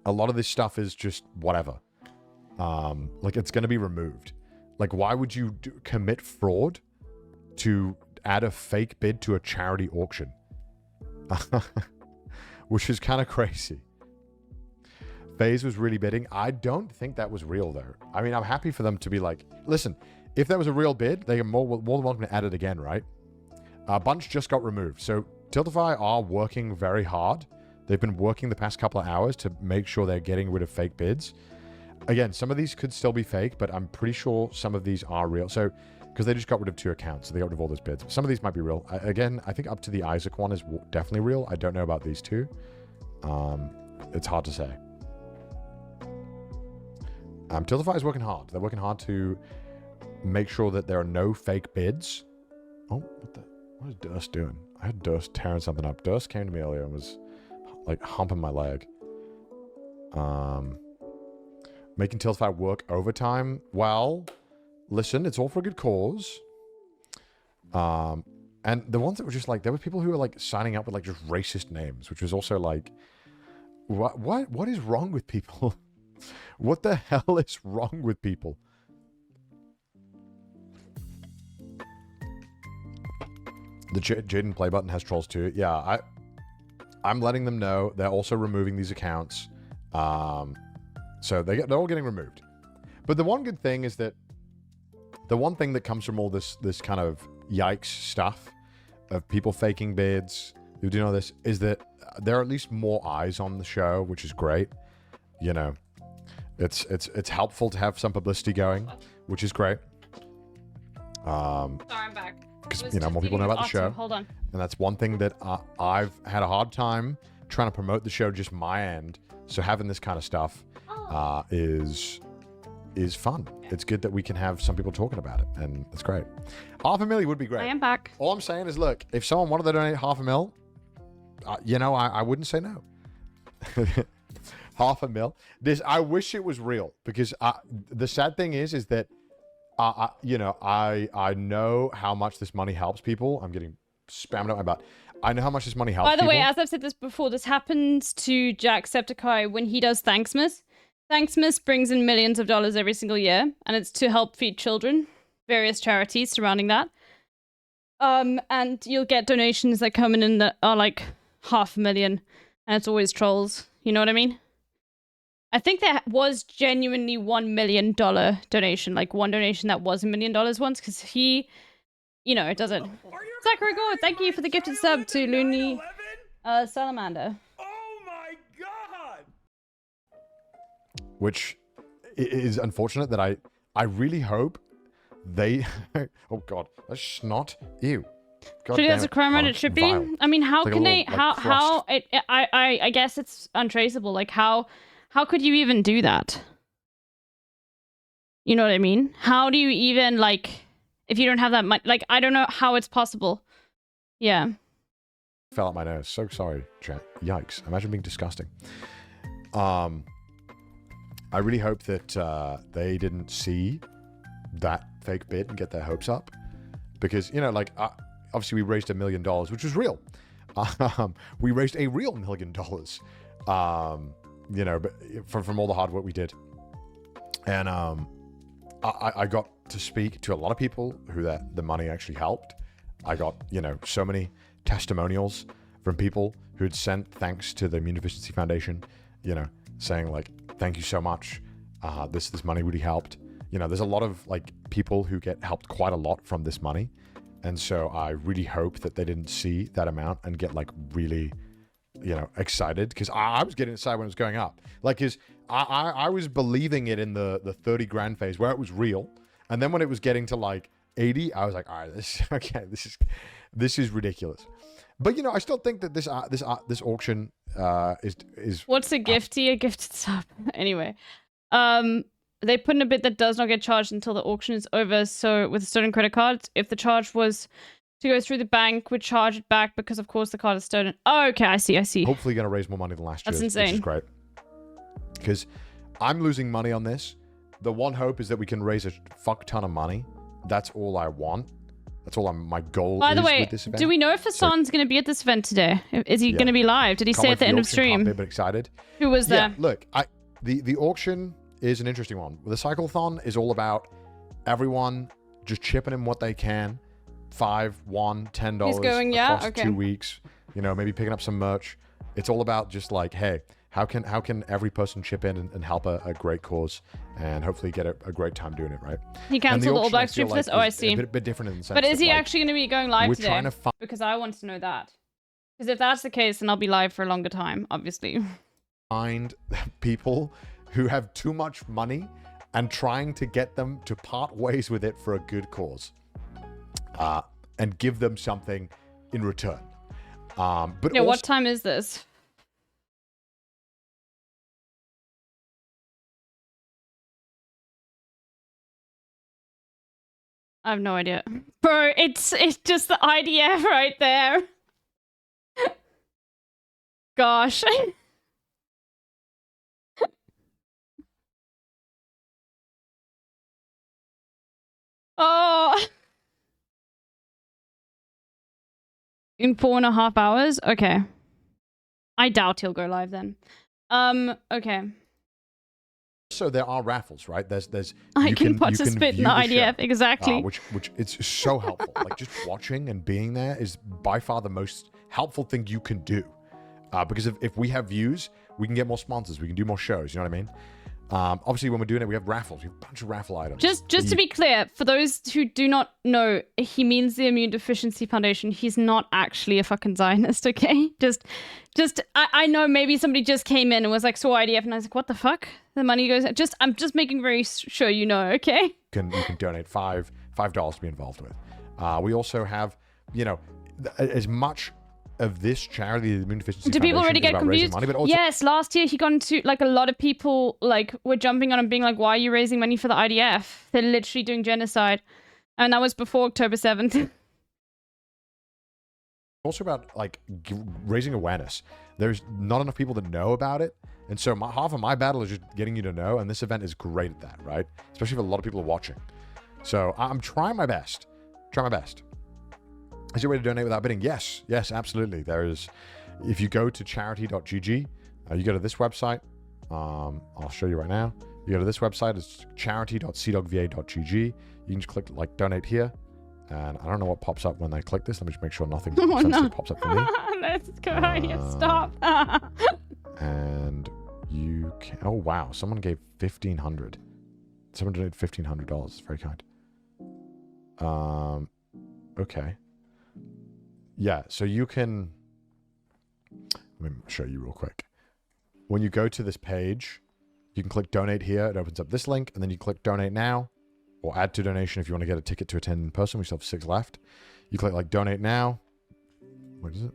S3: a lot of this stuff is just whatever. Like, it's going to be removed. Like, why would you commit fraud to add a fake bid to a charity auction? Which is kind of crazy. FaZe was really bidding. I don't think that was real, though. I mean, I'm happy for them to be like, listen, if there was a real bid, they are more than welcome to add it again, right? A bunch just got removed. So Tiltify are working very hard. They've been working the past couple of hours to make sure they're getting rid of fake bids. Again, some of these could still be fake, but I'm pretty sure some of these are real. So, because they just got rid of 2 accounts, so they got rid of all those bids. Some of these might be real. Again, I think up to the Isaac one is definitely real. I don't know about these 2. It's hard to say. Tiltify is working hard. They're working hard to make sure that there are no fake bids. Oh, what is Durst doing? I had Durst tearing something up. Durst came to me earlier and was like humping my leg. Making Tiltify work overtime. Well, listen, it's all for a good cause. And the ones that were just like, there were people who were like signing up with like just racist names, which was also like, what is wrong with people? What the hell is wrong with people? The Jaden play button has trolls too. Yeah, I'm letting them know. They're also removing these accounts. So they're all getting removed. But the one good thing is that the one thing that comes from all this kind of yikes stuff of people faking bids, who do know this, is that there are at least more eyes on the show, which is great. You know, it's helpful to have some publicity going, which is great.
S1: Sorry, I'm back.
S3: Because, you know, more people know about the show.
S1: Hold on.
S3: And that's one thing that I've had a hard time trying to promote the show just my end. So having this kind of stuff is fun. It's good that we can have some people talking about it, and it's great. $500,000 would be great.
S1: I am back.
S3: All I'm saying is, look, if someone wanted to donate $500,000, you know, I wouldn't say no. $500,000. I wish it was real, because the sad thing is that you know, I know how much this money helps people. I'm getting spammed up my butt. I know how much this money helps people.
S1: By the way, as I've said this before, this happens to Jacksepticeye when he does Thanksmas. Thanksmas brings in millions of dollars every single year, and it's to help feed children, various charities surrounding that. And you'll get donations that come in that are like $500,000, and it's always trolls. You know what I mean? I think there was genuinely $1 million donation, like one donation that was $1 million once, because he, you know, it doesn't. Zachary Gore, thank you for the gifted sub to Looney Salamander.
S20: Oh my god!
S3: Which is unfortunate that I really hope they... oh god, that's snot. Ew. God
S1: Should that's a crime rate?
S3: Oh,
S1: It should
S3: vile.
S1: be. I mean, how
S3: It's like
S1: can
S3: a
S1: they?
S3: little, like,
S1: How? I guess it's untraceable. Like how could you even do that? You know what I mean? How do you even, like, if you don't have that money? Like, I don't know how it's possible. Yeah.
S3: Fell out my nose. So sorry, chat. Yikes. Imagine being disgusting. I really hope that they didn't see that fake bid and get their hopes up. Because, you know, like, obviously we raised $1 million, which was real. We raised a real $1 million. You know, but from all the hard work we did. And I got to speak to a lot of people who the money actually helped. I got, you know, so many testimonials from people who'd sent thanks to the Immunodeficiency Foundation, you know, saying like, thank you so much. This money really helped. You know, there's a lot of like people who get helped quite a lot from this money. And so I really hope that they didn't see that amount and get like really, you know, excited, because I was getting excited when it was going up. Like, because I was believing it in the 30 grand phase where it was real. And then when it was getting to like 80, I was like, all right, this is ridiculous. But, you know, I still think that this auction is
S1: What's a gifty? A gifted sub. Anyway. They put in a bit that does not get charged until the auction is over. So with stolen credit cards, if the charge was to go through the bank, would charge it back because of course the card is stolen. Oh, okay, I see.
S3: hopefully going to raise more money than last year.
S1: That's insane.
S3: Which is great. Because I'm losing money on this. The one hope is that we can raise a fuck ton of money. That's all I want. That's all my goal
S1: By the
S3: is
S1: way,
S3: with this event.
S1: do we know if Hassan's going to be at this event today? Is he going to be live? Did he say at the end of stream?
S3: Can't be a bit excited.
S1: Who was there?
S3: Yeah, look, the auction is an interesting one. The cyclothon is all about everyone just chipping in what they can. $5, $1, $10
S1: He's going, yeah?
S3: across
S1: Okay.
S3: 2 weeks. You know, maybe picking up some merch. It's all about just like, hey, how can every person chip in and help a great cause and hopefully get a great time doing it, right?
S1: He cancelled the All Black stream for this? Oh, I see.
S3: A bit different in the sense.
S1: But is
S3: that,
S1: he
S3: like,
S1: actually going to be going live
S3: we're
S1: today?
S3: trying to
S1: Because I want to know that. Because if that's the case, then I'll be live for a longer time, obviously.
S3: Find people who have too much money and trying to get them to part ways with it for a good cause, and give them something in return. But
S1: yeah,
S3: also,
S1: what time is this? I have no idea. Bro, it's just the IDF right there. Gosh. Oh. In 4.5 hours? Okay. I doubt he'll go live then. Okay.
S3: so there are raffles, right? There's
S1: I
S3: you
S1: can participate in
S3: view
S1: the
S3: show,
S1: IDF, exactly.
S3: which it's so helpful. Like just watching and being there is by far the most helpful thing you can do. Because if we have views, we can get more sponsors, we can do more shows. You know what I mean? Obviously, when we're doing it, we have raffles. We have a bunch of raffle items.
S1: Just to be clear, for those who do not know, he means the Immune Deficiency Foundation. He's not actually a fucking Zionist, okay? I know maybe somebody just came in and was like, so IDF, and I was like, what the fuck? The money goes... I'm just making very sure you know, okay?
S3: You can donate $5 to be involved with. We also have, you know, as much of this charity, the Immune Deficiency
S1: Do people already get confused?
S3: Money, but also
S1: yes, last year he got into, like, a lot of people, like, were jumping on and being like, why are you raising money for the IDF? They're literally doing genocide. And that was before October 7th.
S3: also about, like, raising awareness. There's not enough people that know about it. And so half of my battle is just getting you to know, and this event is great at that, right? Especially if a lot of people are watching. So I'm trying my best. Is there a way to donate without bidding? Yes, absolutely. There is. If you go to charity.gg, you go to this website. I'll show you right now. You go to this website. It's charity.cdogva.gg. You can just click like donate here. And I don't know what pops up when I click this. Let me just make sure nothing sensitive pops up for me.
S1: Let's go. Yeah, stop.
S3: And you can... Oh, wow. Someone gave $1,500. Someone donated $1,500. It's very kind. Okay. Yeah, so you can... Let me show you real quick. When you go to this page, you can click donate here. It opens up this link, and then you click donate now, or add to donation if you want to get a ticket to attend in person. We still have 6 left. You click like donate now. What is it?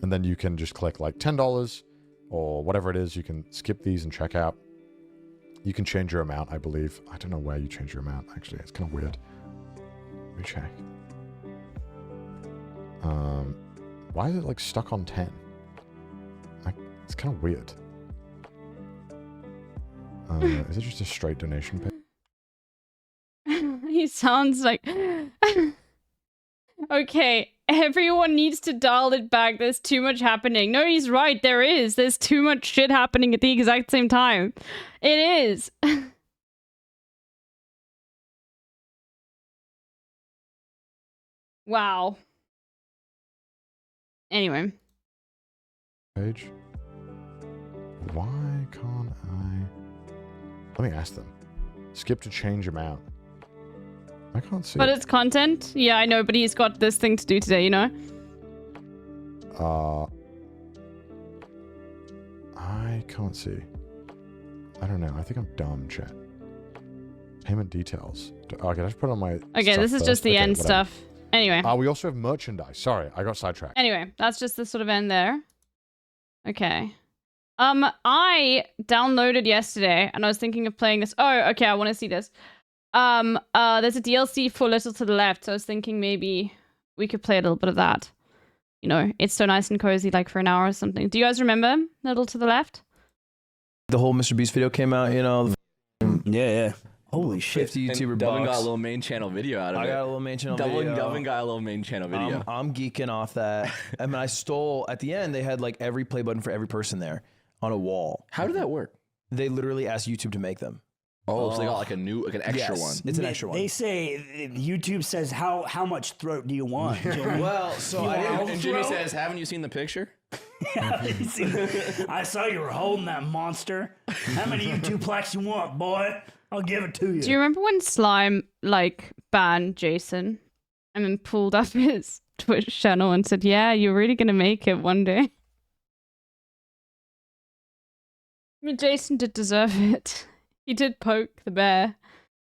S3: And then you can just click like $10 or whatever it is. You can skip these and check out. You can change your amount, I believe. I don't know where you change your amount, actually. It's kind of weird. Let me check. Why is it like stuck on 10? It's kind of weird. Is it just a straight donation page?
S1: He sounds like... Okay, everyone needs to dial it back. There's too much happening. No, he's right. There is. There's too much shit happening at the exact same time. It is. Wow. Anyway.
S3: Page. Why can't I... Let me ask them. Skip to change amount. I can't see.
S1: But it's content. Yeah, I know, but he's got this thing to do today, you know?
S3: I can't see. I don't know. I think I'm dumb, chat. Payment details. Okay, let's put on my.
S1: Okay, this is just the end stuff. Anyway.
S3: We also have merchandise. Sorry, I got sidetracked.
S1: Anyway, that's just the sort of end there. Okay. I downloaded yesterday, and I was thinking of playing this. Oh, okay, I want to see this. There's a DLC for Little to the Left, so I was thinking maybe we could play a little bit of that. You know, it's so nice and cozy, like for an hour or something. Do you guys remember Little to the Left?
S19: The whole Mr. Beast video came out, you know.
S10: Yeah. Holy shit.
S19: 50 YouTuber
S10: Dublin
S19: bucks.
S10: got a little main channel video out of it.
S19: I got a little main channel video.
S10: Dublin got a little main channel video.
S19: I'm geeking off that. I mean, I stole, at the end, they had like every play button for every person there on a wall.
S10: How did that work?
S19: They literally asked YouTube to make them.
S10: Oh, so they got like an extra one.
S19: It's an extra one.
S10: They
S11: say YouTube says how much throat do you want, Jimmy?
S10: Well, so and Jimmy says, haven't you seen the picture?
S11: I saw you were holding that monster. How many YouTube plaques you want, boy? I'll give it to you.
S1: Do you remember when Slime, like, banned Jason and then pulled up his Twitch channel and said, yeah, you're really gonna make it one day? I mean, Jason did deserve it. He did poke the bear,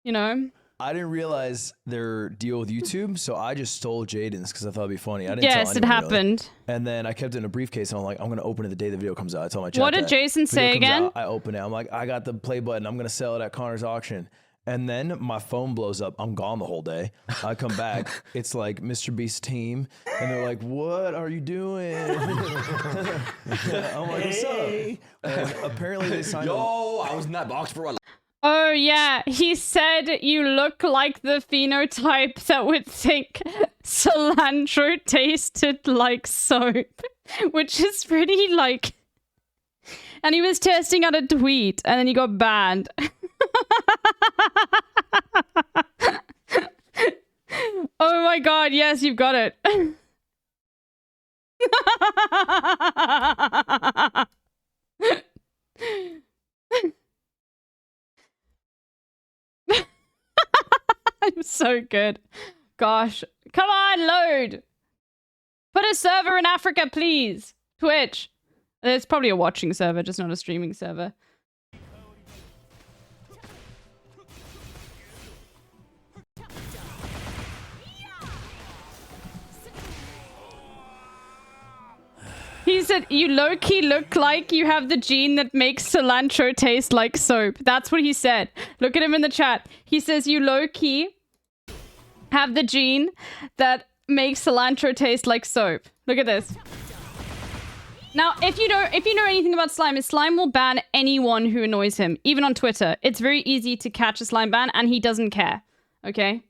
S1: you know?
S19: I didn't realize their deal with YouTube, so I just stole Jaden's because I thought it'd be funny. I didn't
S1: Yes,
S19: tell
S1: it
S19: anyone,
S1: happened.
S19: Really. And then I kept it in a briefcase, and I'm like, I'm going to open it the day the video comes out. I told my chat
S1: What did
S19: that.
S1: Jason
S19: Video
S1: say
S19: comes
S1: again?
S19: out, I open it. I'm like, I got the play button. I'm going to sell it at Connor's auction. And then my phone blows up. I'm gone the whole day. I come back. It's like Mr. Beast's team. And they're like, what are you doing? I'm like, what's up? And apparently they signed
S10: I was in that box for a
S1: Oh, yeah. He said you look like the phenotype that would think cilantro tasted like soap, which is pretty, like... And he was testing out a tweet, and then he got banned. Oh my god, yes, you've got it. I'm so good. Gosh. Come on, load. Put a server in Africa, please. Twitch. It's probably a watching server, just not a streaming server. He said, you low-key look like you have the gene that makes cilantro taste like soap. That's what he said. Look at him in the chat. He says, you low-key have the gene that makes cilantro taste like soap. Look at this. Now, if you know anything about Slime, is Slime will ban anyone who annoys him, even on Twitter. It's very easy to catch a Slime ban, and he doesn't care. Okay?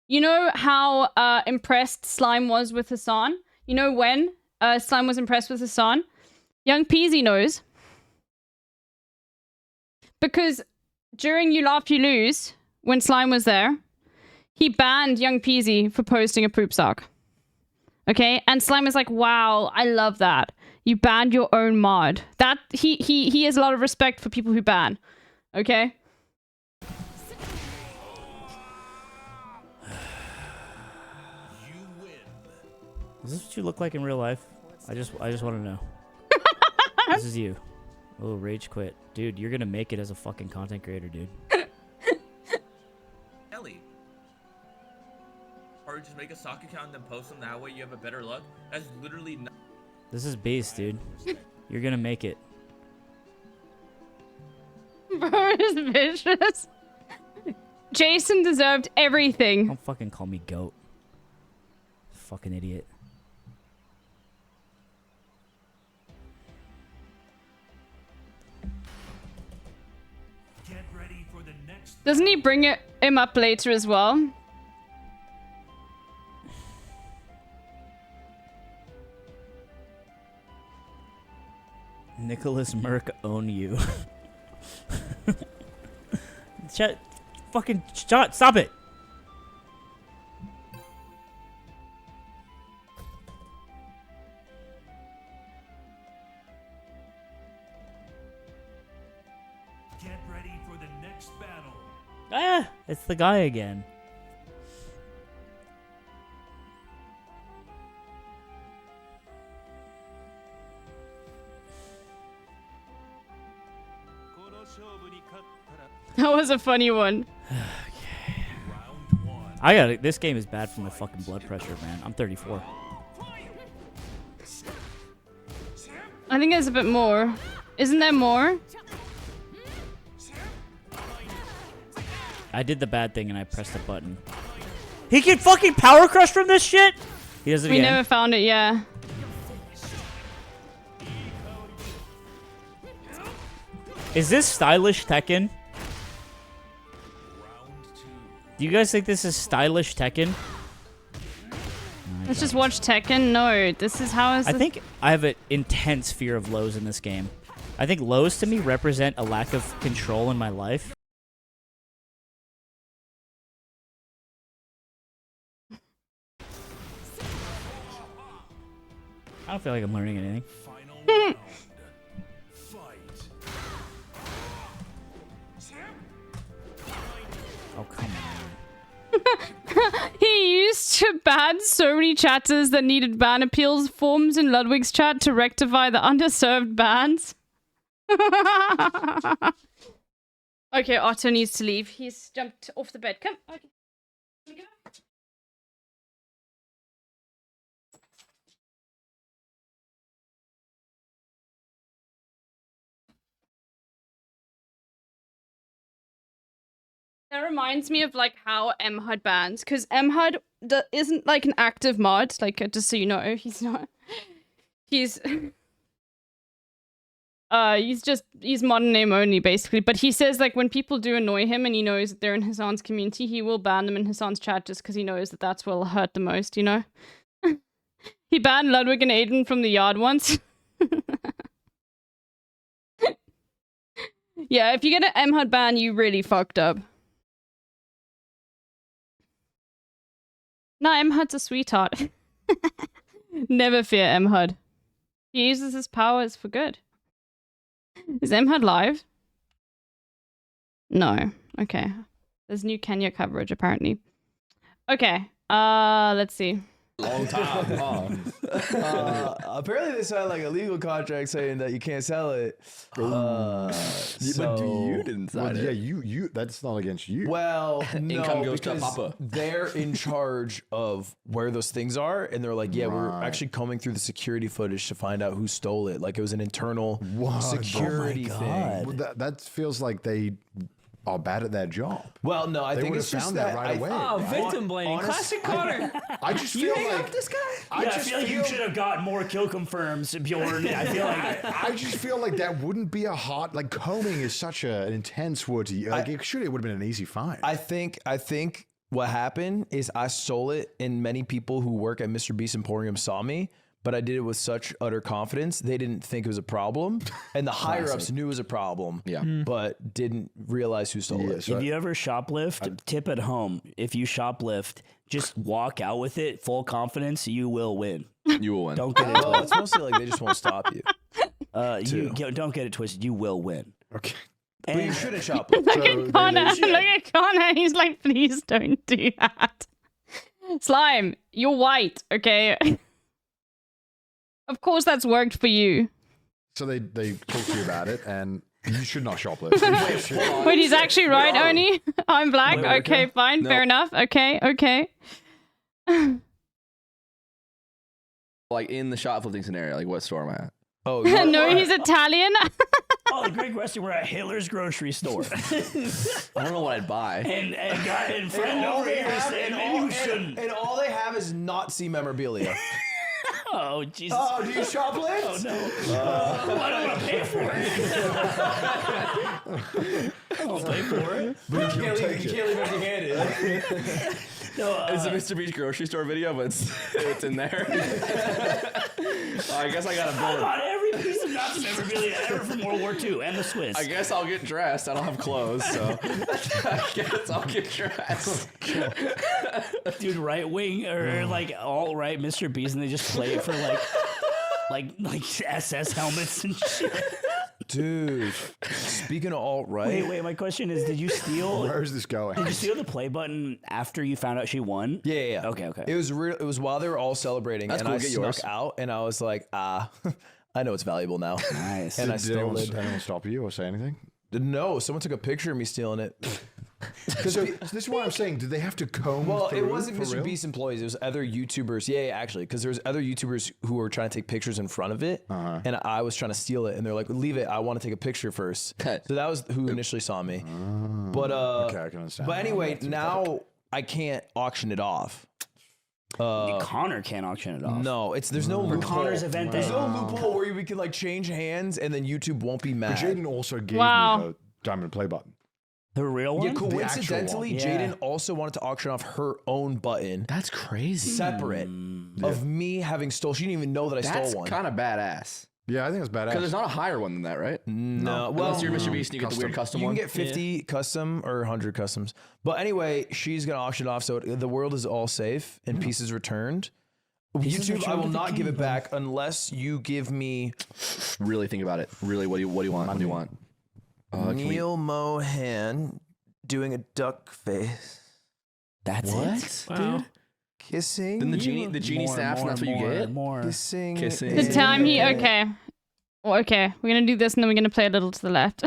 S1: You know how impressed Slime was with Hassan? You know when Slime was impressed with Hassan? Young Peasy knows. Because during You Laugh, You Lose, when Slime was there, he banned Young Peasy for posting a poop sock. Okay? And Slime is like, wow, I love that. You banned your own mod. That he has a lot of respect for people who ban. Okay?
S23: Is this what you look like in real life? I just want to know. This is you. Oh, rage quit. Dude, you're gonna make it as a fucking content creator, dude.
S24: Ellie. Or just make a sock account and then post them, that way you have a better luck. That's literally not...
S23: This is base, dude. You're gonna make it.
S1: Bro is vicious. Jason deserved everything.
S23: Don't fucking call me goat. Fucking idiot.
S4: Get ready for the next.
S1: Doesn't he bring him up later as well?
S23: Nicholas Merck own you. Stop it.
S4: Get ready for the next battle.
S23: Ah, it's the guy again.
S1: That was a funny one.
S23: I got it. This game is bad for my fucking blood pressure, man. I'm 34.
S1: I think there's a bit more. Isn't there more?
S23: I did the bad thing and I pressed a button. He can fucking power crush from this shit? He does it
S1: We
S23: again.
S1: never found it, yeah.
S23: Is this stylish Tekken? Do you guys think this is stylish Tekken?
S1: Let's just watch Tekken. No, this is how is
S23: I
S1: this?
S23: think I have an intense fear of lows in this game. I think lows to me represent a lack of control in my life. I don't feel like I'm learning anything. Oh, come on.
S1: He used to ban so many chatters that needed ban appeals forms in Ludwig's chat to rectify the underserved bans. Okay, Otto needs to leave. He's jumped off the bed. Come. Okay. Can we go? That reminds me of like how MHUD bans, because MHUD isn't like an active mod. Like just so you know, he's not. He's he's modern name only basically. But he says like when people do annoy him and he knows that they're in Hassan's community, he will ban them in Hassan's chat just because he knows that that's what'll hurt the most. You know. He banned Ludwig and Aiden from the yard once. Yeah, if you get an MHUD ban, you really fucked up. No, MHUD's a sweetheart. Never fear MHUD. He uses his powers for good. Is MHUD live? No. Okay. There's new Kenya coverage, apparently. Okay. Let's see.
S19: Long time, huh? Apparently they signed like a legal contract saying that you can't sell it.
S10: But you didn't sign it.
S3: Yeah, you. That's not against you.
S19: Well, no,
S10: Income goes to
S19: because
S10: Papa.
S19: they're in charge of where those things are, and they're like, yeah, we're actually combing through the security footage to find out who stole it. Like it was an internal security thing.
S3: Well, that feels like they are bad at their job.
S19: Well, no, I
S3: They
S19: think
S3: would
S19: it's
S3: have
S19: just
S3: found that
S19: that
S3: right away.
S12: Oh, victim blaming. Classic Connor.
S3: I just
S12: You
S3: feel
S12: hang
S3: like
S12: up this guy?
S11: I feel like you should have got more kill confirms, Bjorn. I feel like
S3: I just feel like that wouldn't be a hard, like combing is such an intense word to like it would have been an easy find.
S19: I think what happened is I stole it, and many people who work at Mr. Beast Emporium saw me, but I did it with such utter confidence, they didn't think it was a problem. And the higher-ups knew it was a problem, but didn't realize who stole it.
S11: if you ever shoplift, tip at home. If you shoplift, just walk out with it, full confidence, you will win.
S10: You will win.
S11: Don't get it
S19: Well,
S11: twisted.
S19: it's mostly like they just won't stop you.
S11: Don't get it twisted. You will win.
S3: Okay.
S19: But you shouldn't shoplift.
S1: Look at Connor. Look at Connor. He's like, please don't do that. Slime, you're white, okay? Of course that's worked for you.
S3: So they talk to you about it, and you should not shoplift.
S1: Wait, he's actually right, Oni? I'm black?
S10: Wait,
S1: Okay, fine,
S10: No.
S1: fair enough. Okay.
S10: Like in the shoplifting scenario, like what store am I at?
S19: Oh,
S1: No, he's Italian.
S11: Oh, the great question. We're at Hitler's grocery store.
S10: I don't know what I'd buy.
S11: and got in friend over here saying, maybe you shouldn't.
S19: And all they have is Nazi memorabilia.
S11: Oh, Jesus.
S19: Oh, do you shoplift?
S11: Oh, no. I don't want to pay for it. I'll pay for it.
S19: But you can't leave empty-handed.
S11: No,
S10: It's a Mr. Beast grocery store video, but it's in there. I guess I gotta
S11: I
S10: build it.
S11: bought every piece of Nazi memorabilia ever from World War II and the Swiss.
S10: I guess I'll get dressed. I don't have clothes, so I guess I'll get dressed.
S11: Dude, right wing or like alt right Mr. Beast, and they just play it for like SS helmets and shit.
S19: Dude, speaking of alt-right.
S11: Wait, my question is, did you steal?
S3: Where is this going?
S11: Did you steal the play button after you found out she won?
S19: Yeah.
S11: Okay.
S19: It was while they were all celebrating,
S10: That's
S19: and
S10: cool,
S19: I
S10: get
S19: snuck
S10: yours.
S19: out, and I was like, I know it's valuable now.
S11: Nice.
S19: And I
S3: Did
S19: stole
S3: anyone,
S19: it.
S3: did anyone stop you or say anything?
S19: No, someone took a picture of me stealing it.
S3: So this is why I'm saying, did they have to comb
S19: Well,
S3: through
S19: it wasn't
S3: for
S19: Mr.
S3: real?
S19: Beast employees. It was other YouTubers. Yeah, actually, because there was other YouTubers who were trying to take pictures in front of it, and I was trying to steal it, and they're like, "Leave it. I want to take a picture first." So that was who initially saw me. But
S3: okay, I can understand.
S19: But anyway, now I can't auction it off.
S11: Connor can't auction it off.
S19: No, there's no loophole.
S11: Connor's event
S19: There's
S11: day.
S19: no loophole where we can like change hands and then YouTube won't be mad.
S3: But Jaden also gave me the diamond play button.
S11: The real one?
S19: Yeah, coincidentally,
S11: The actual one.
S19: Jaden also wanted to auction off her own button.
S10: That's crazy.
S19: Separate of me having stole. She didn't even know that I stole one.
S10: That's kind of badass.
S3: Yeah, I think it's badass.
S10: Because there's not a higher one than that, right?
S19: No. Well,
S10: unless you're Mr. Beast and you get the weird custom
S19: you
S10: one.
S19: can get 50 custom or 100 customs. But anyway, she's going to auction it off. So the world is all safe and pieces returned. YouTube, I will not give it back unless you give me.
S10: Really think about it. Really, what do you want? What do you want?
S19: Neil Mohan doing a duck face.
S11: That's
S10: it,
S11: dude.
S19: Kissing.
S10: Then the genie snaps, and that's what you get.
S19: Kissing.
S1: The time he okay. Well, okay, we're gonna do this and then we're gonna play a little to the left.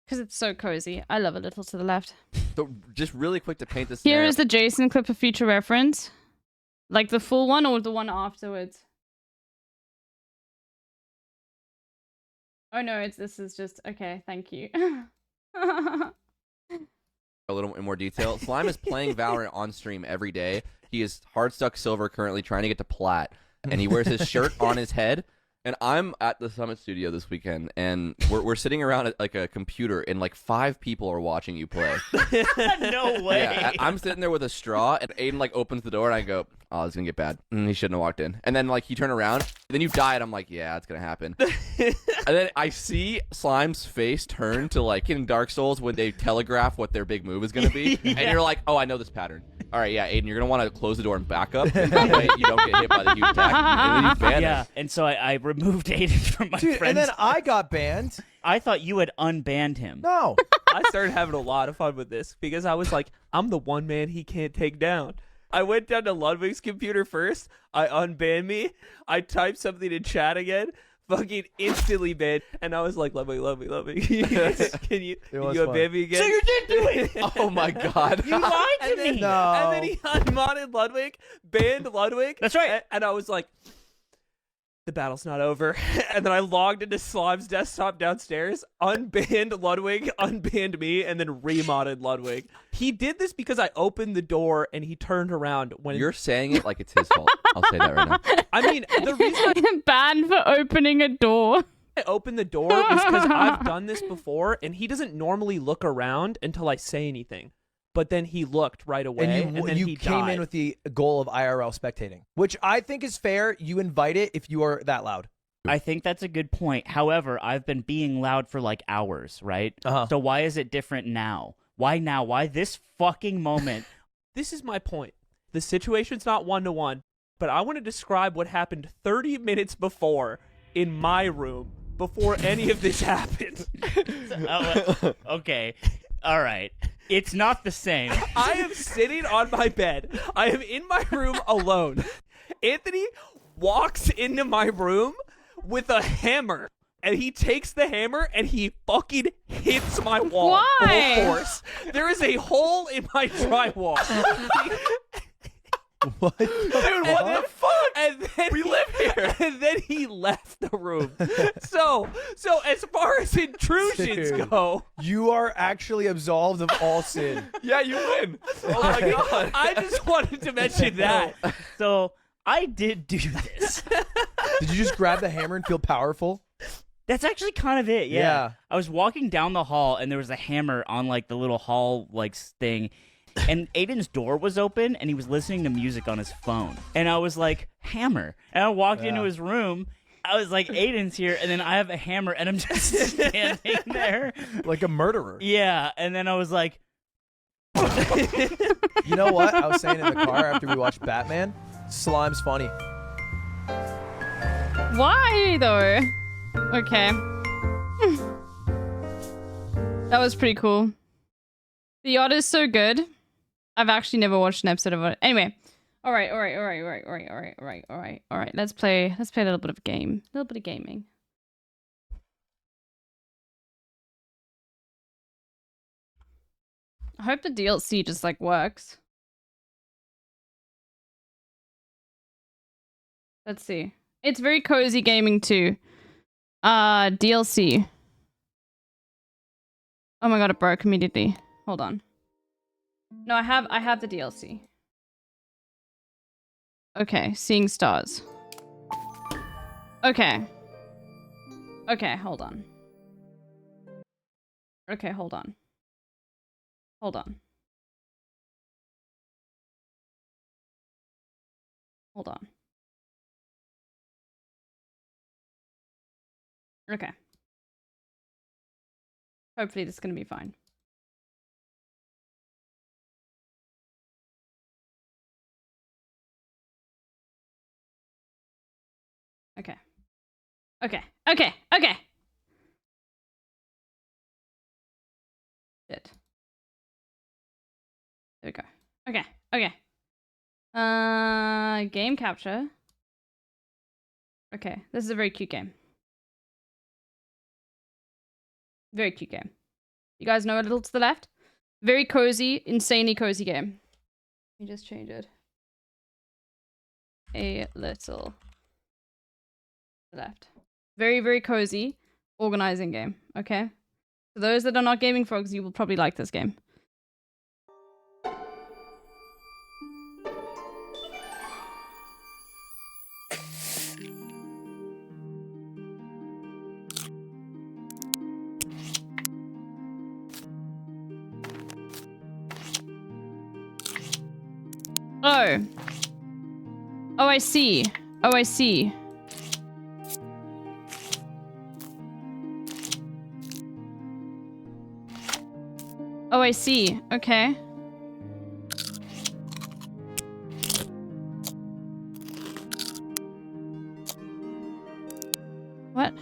S1: Because it's so cozy. I love a little to the left.
S14: So just really quick to paint this.
S1: Here is the Jason clip for future reference. Like the full one or the one afterwards? Oh no, this is just okay, thank you.
S14: A little in more detail. Slime is playing Valorant on stream every day. He is hard stuck silver currently, trying to get to plat, and he wears his shirt on his head. And I'm at the Summit Studio this weekend, and we're sitting around at like a computer, and like 5 people are watching you play.
S11: No way.
S14: Yeah, I'm sitting there with a straw, and Aiden like opens the door, and I go, "Oh, it's gonna get bad." He shouldn't have walked in. And then like you turn around, and then you die, and I'm like, "Yeah, it's gonna happen." And then I see Slime's face turn to like in Dark Souls when they telegraph what their big move is gonna be, and you're like, "Oh, I know this pattern." All right, yeah, Aiden, you're gonna want to close the door and back up. And that way you don't get hit by the huge attack. And then you ban
S23: Yeah,
S14: him.
S23: and so I removed Aiden from my
S19: Dude,
S23: friends.
S19: and then I got banned.
S23: I thought you had unbanned him.
S19: No.
S9: I started having a lot of fun with this because I was like, I'm the one man he can't take down. I went down to Ludwig's computer first. I unbanned me. I typed something in chat again. Fucking instantly banned. And I was like, Ludwig. Can you unban me again?
S23: So you did do it.
S14: Oh my god.
S23: You lied to me.
S9: And then he unmodded Ludwig, banned Ludwig.
S23: That's right.
S9: And I was like, the battle's not over. And then I logged into Slime's desktop downstairs, unbanned Ludwig, unbanned me, and then remodded Ludwig. He did this because I opened the door and he turned around when
S14: You're saying it like it's his fault. I'll say that right now.
S9: I mean, the reason
S1: Banned for opening a door.
S9: I opened the door is because I've done this before, and he doesn't normally look around until I say anything. But then he looked right away, and, then
S15: you
S9: he
S15: came
S9: died.
S15: in with the goal of IRL spectating, which I think is fair. You invite it if you are that loud.
S23: I think that's a good point. However, I've been being loud for like hours, right? So why is it different now? Why now? Why this fucking moment?
S9: This is my point. The situation's not one-to-one, but I want to describe what happened 30 minutes before in my room, before any of this happened.
S23: Okay. All right. It's not the same.
S9: I am sitting on my bed. I am in my room alone. Anthony walks into my room with a hammer, and he takes the hammer and he fucking hits my wall.
S1: Why?
S9: Full force. There is a hole in my drywall.
S15: What?
S9: Dude, what the fuck? And then we live here. And then he left the room. So as far as intrusions
S15: Dude,
S9: go,
S15: you are actually absolved of all sin.
S14: Yeah, you win.
S9: Oh my god! I just wanted to mention that.
S23: So I did do this.
S15: Did you just grab the hammer and feel powerful?
S23: That's actually kind of it. Yeah.
S15: Yeah.
S23: I was walking down the hall and there was a hammer on like the little hall like thing. And Aiden's door was open and he was listening to music on his phone. And I was like, hammer. And I walked into his room. I was like, Aiden's here. And then I have a hammer and I'm just standing there.
S15: Like a murderer.
S23: Yeah. And then I was like,
S15: You know what? I was saying in the car after we watched Batman, Slime's funny.
S1: Why though? Okay. That was pretty cool. The yacht is so good. I've actually never watched an episode of it. Anyway. All right. Let's play a little bit of game. A little bit of gaming. I hope the DLC just like works. Let's see. It's very cozy gaming too. DLC. Oh my god, it broke immediately. Hold on. No, I have the DLC. Okay, seeing stars. Okay. Okay, hold on. Okay, hold on. Hold on. Hold on. Okay. Hopefully this is gonna be fine. Okay. Okay. Okay. Okay. Shit. There we go. Okay. Okay. Game capture. Okay. This is a very cute game. Very cute game. You guys know a little to the left? Very cozy, insanely cozy game. Let me just change it. A little to the left. Very, very cozy, organizing game. Okay? For those that are not gaming frogs, you will probably like this game. Oh. Oh, I see. Oh, I see. Oh, I see. Okay. What?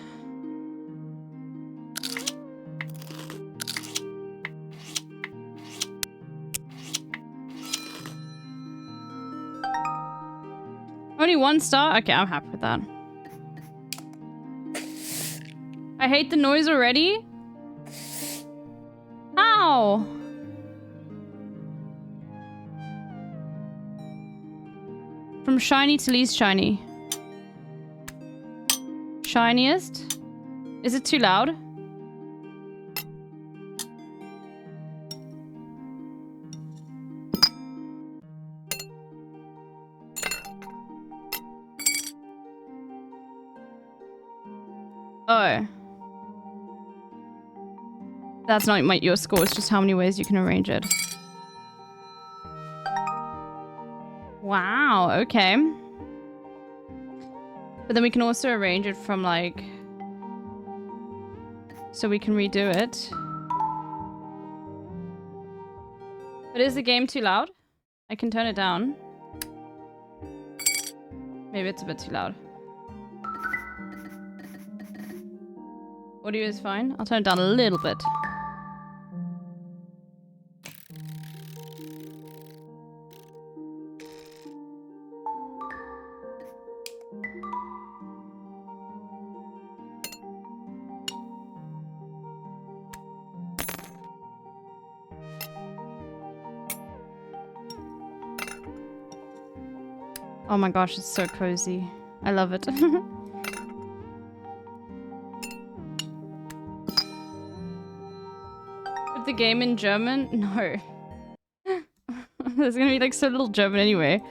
S1: Only 1 star? Okay, I'm happy with that. I hate the noise already? How? From shiny to least shiny. Shiniest? Is it too loud? Oh. That's not your score, it's just how many ways you can arrange it. Wow, okay. But then we can also arrange it from like... So we can redo it. But is the game too loud? I can turn it down. Maybe it's a bit too loud. Audio is fine. I'll turn it down a little bit. Oh my gosh, it's so cozy. I love it. Put the game in German? No. There's gonna be like so little German anyway.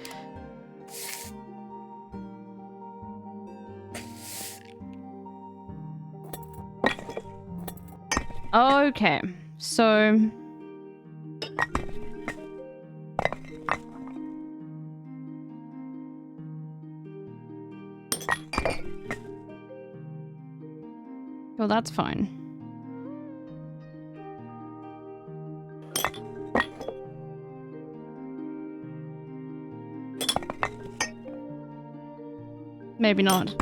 S1: Okay, so... Well, that's fine. Maybe not.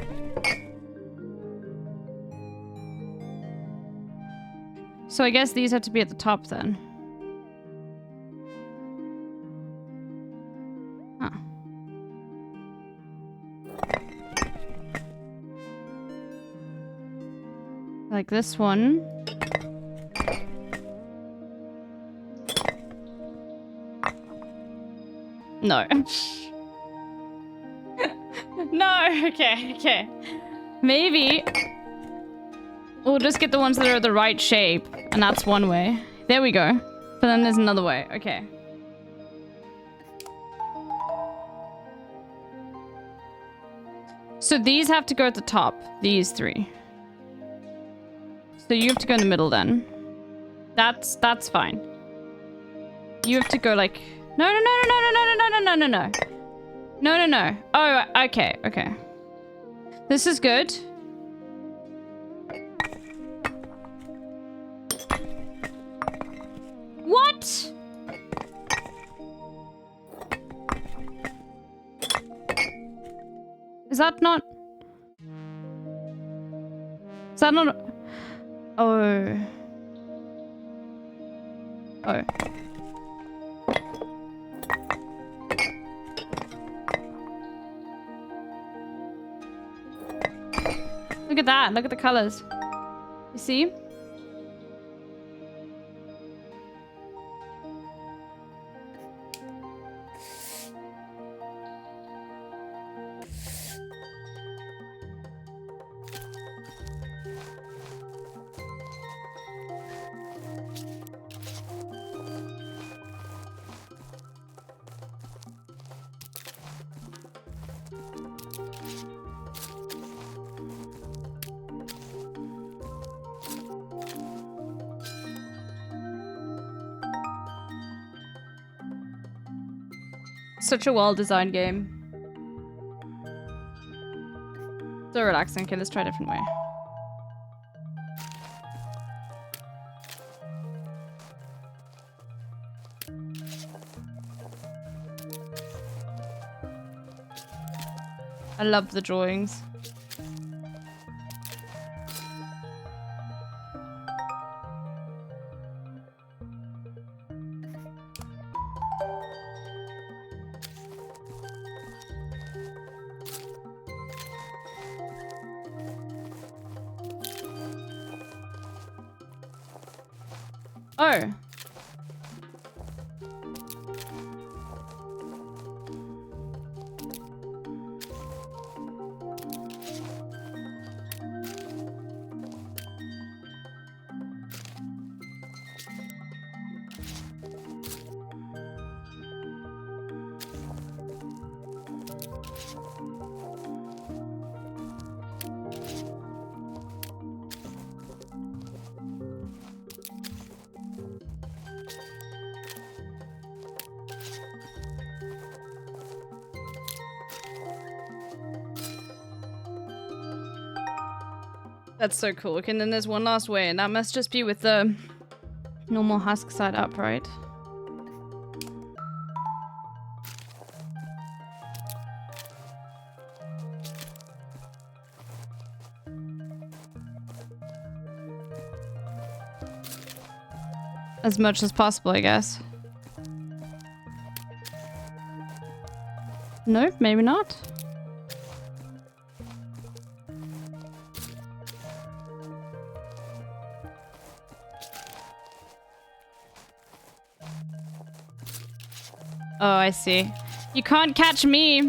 S1: So I guess these have to be at the top then. Huh. Like this one. No. No, okay. Maybe we'll just get the ones that are the right shape, and that's one way. There we go. But then there's another way. Okay. So these have to go at the top. These three. So you have to go in the middle then. That's fine. You have to go like... No. No. Oh, okay. This is good. What? Is that not... Is that not... Oh. Look at that. Look at the colors. You see? Such a well-designed game. So relaxing. Okay, let's try a different way. I love the drawings. Oh. That's so cool. Okay, and then there's one last way, and that must just be with the normal husk side up, right? As much as possible, I guess. Nope, maybe not. Oh, I see. You can't catch me.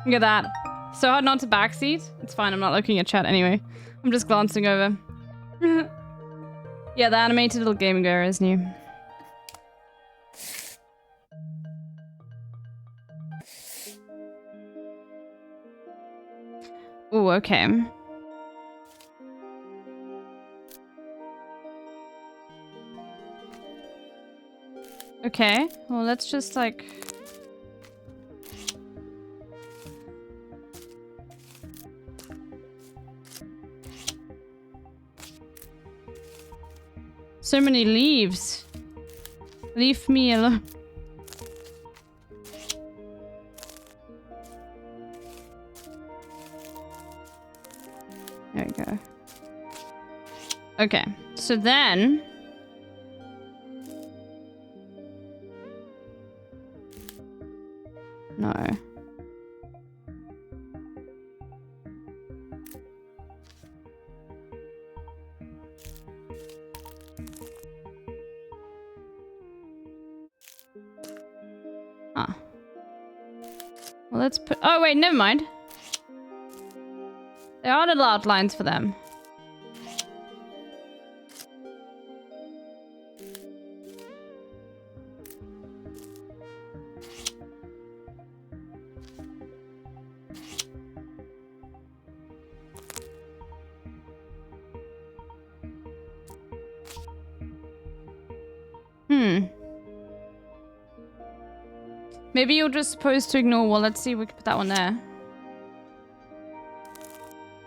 S1: Look at that. So hard not to backseat. It's fine, I'm not looking at chat anyway. I'm just glancing over. Yeah, the animated little gaming gear is new. Ooh, okay. Okay, well, let's just like... So many leaves. Leave me alone. There we go. Okay, so then... No. Let's put... Oh, wait, never mind. There are little outlines for them. Maybe you're just supposed to ignore... Well, let's see if we can put that one there.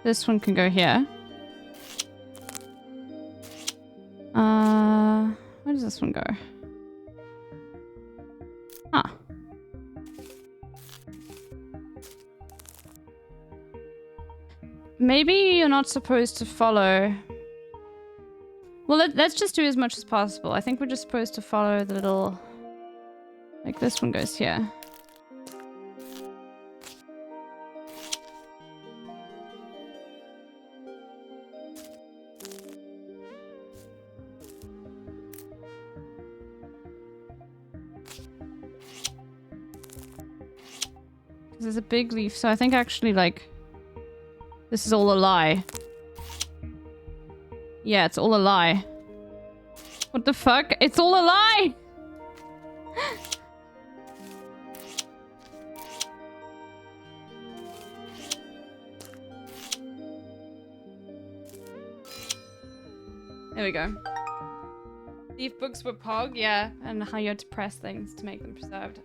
S1: This one can go here. Where does this one go? Huh. Maybe you're not supposed to follow... Well, let's just do as much as possible. I think we're just supposed to follow the little... Like this one goes here. There's a big leaf, so I think actually, like, this is all a lie. Yeah, it's all a lie. What the fuck? It's all a lie! There we go. Leaf books were Pog, yeah, and how you had to press things to make them preserved.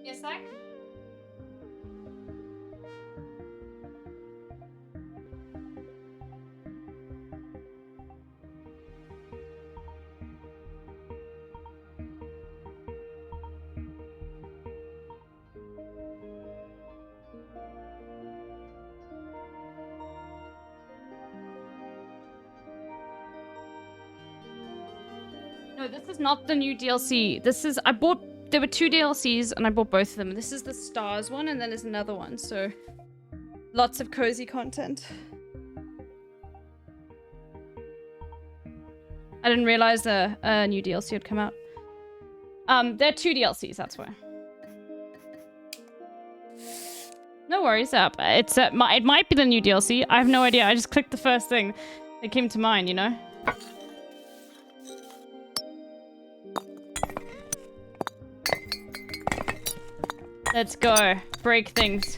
S1: Yes, Zach? No, this is not the new DLC. This is... There were 2 DLCs and I bought both of them. This is the Stars one and then there's another one, so... Lots of cozy content. I didn't realize a new DLC had come out. There are 2 DLCs, that's why. No worries, it's it might be the new DLC. I have no idea. I just clicked the first thing that came to mind, you know? Let's go. Break things.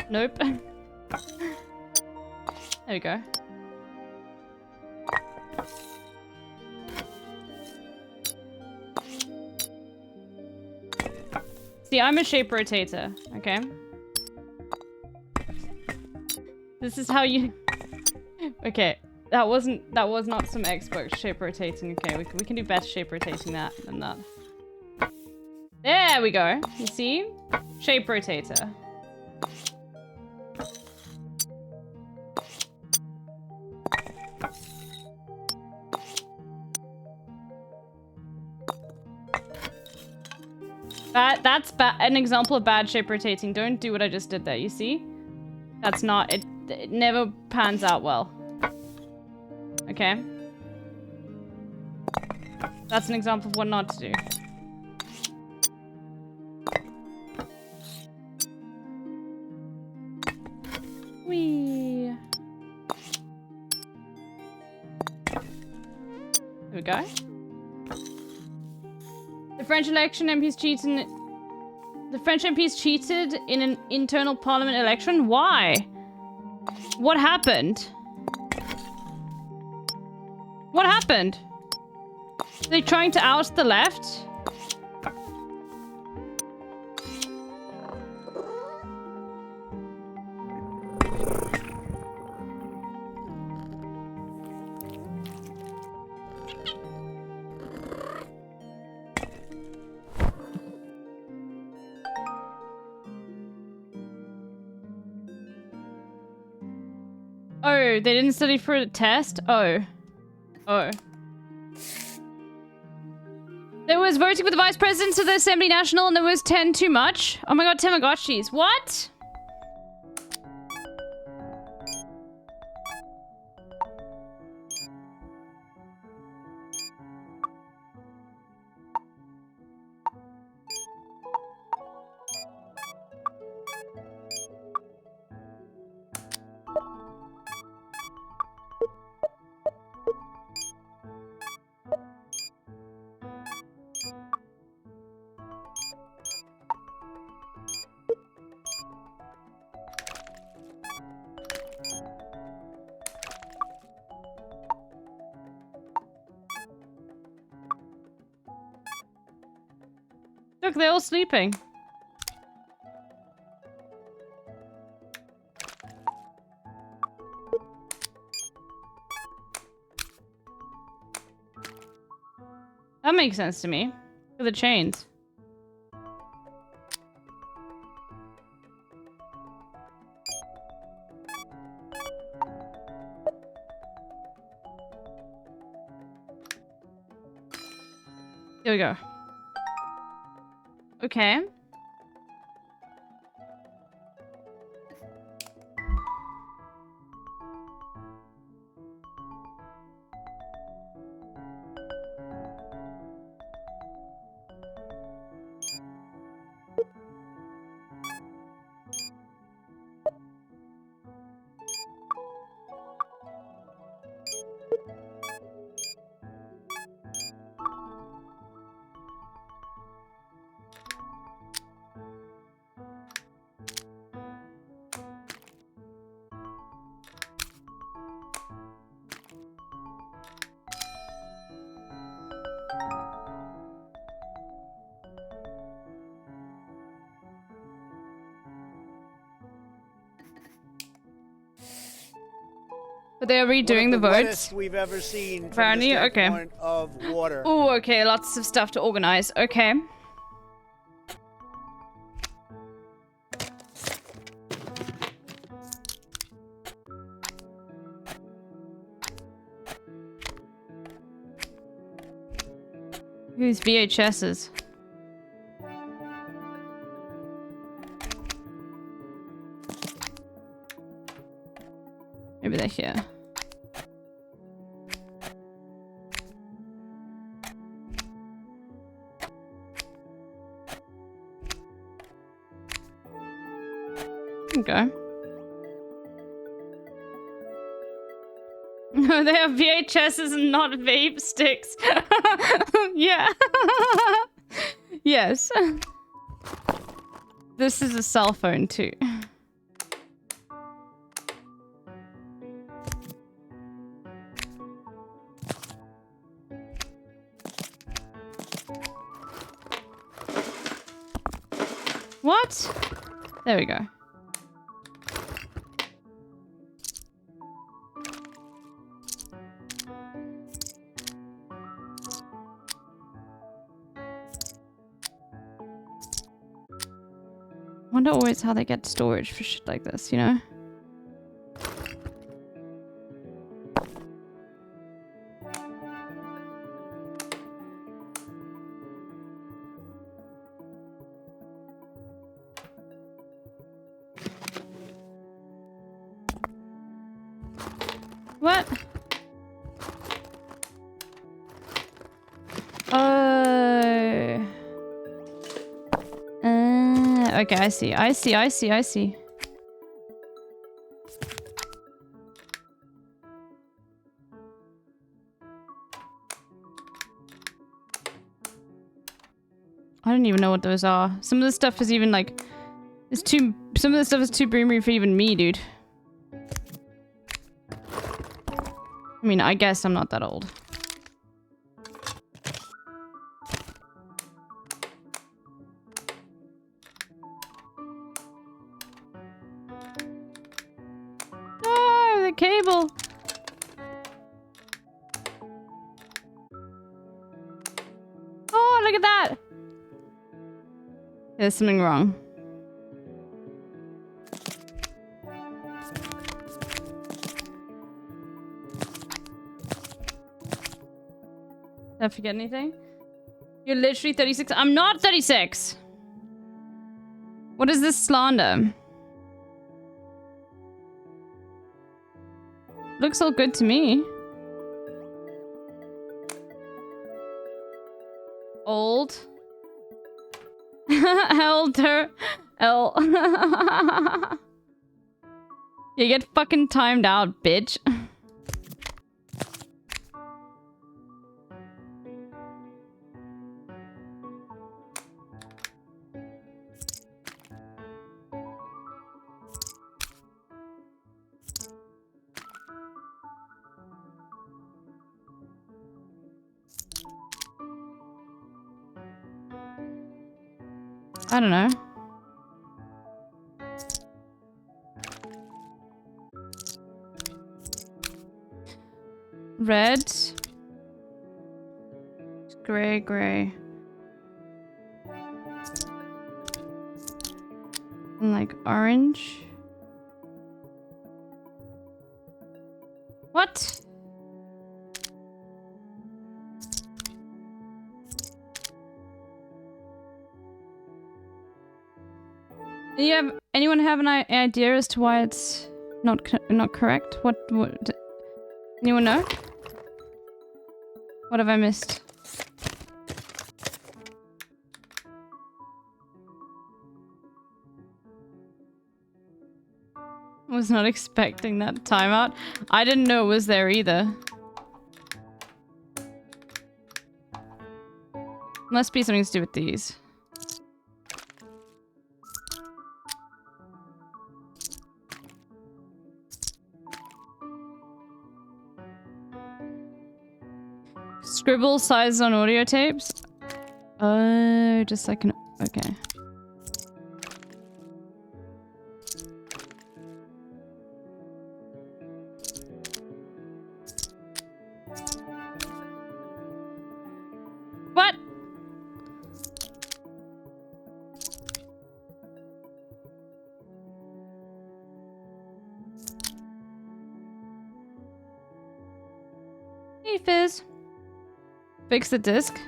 S1: Nope. There we go. See, I'm a shape rotator, okay? This is how you... Okay, that was not some Xbox shape rotating. Okay, we can do better shape rotating than that. There we go. You see? Shape rotator. That's an example of bad shape rotating. Don't do what I just did there, you see? That's not... It never pans out well. Okay? That's an example of what not to do. Whee! There we go. The French election MPs cheated. The French MPs cheated in an internal parliament election? Why? What happened? What happened? Are they trying to oust the left? Oh, they didn't study for a test? Oh. Oh. There was voting for the vice presidents of the Assembly National and there was 10 too much. Oh my god, Tamagotchis. What? Look, they're all sleeping. That makes sense to me. Look at the chains. Here we go. Okay. But they are redoing the votes.
S20: We've ever seen from
S1: Apparently,
S20: the
S1: okay.
S20: standpoint of water.
S1: Oh, okay. Lots of stuff to organize. Okay. Who's VHSs? Maybe they're here. Okay. No, they have VHSs and not vape sticks. Yeah. Yes. This is a cell phone too. What? There we go. Wonder always how they get storage for shit like this, you know? What? Oh. Okay, I see. I see. I don't even know what those are. Some of the stuff is even like... Some of the stuff is too boomery for even me, dude. I mean, I guess I'm not that old. Oh, the cable. Oh, look at that. There's something wrong. Did I forget anything? You're literally 36. I'm not 36. What is this slander? Looks all good to me. Old. Elder. L. You get fucking timed out, bitch. I don't know. Red. Gray, gray. And like orange. What? Do you have anyone have an idea as to why it's not correct? What anyone know? What have I missed? Was not expecting that timeout. I didn't know it was there either. Must be something to do with these. Scribble size on audio tapes? Oh, just like an... Okay. What? Hey, Fizz. Fix the disc.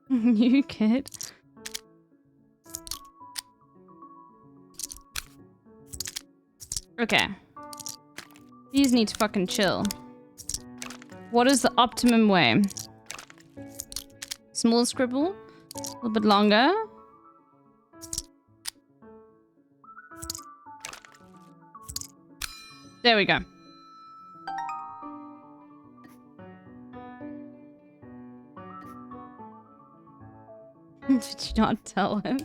S1: You kid. Okay. These need to fucking chill. What is the optimum way? Small scribble? A little bit longer. There we go. Did you not tell him?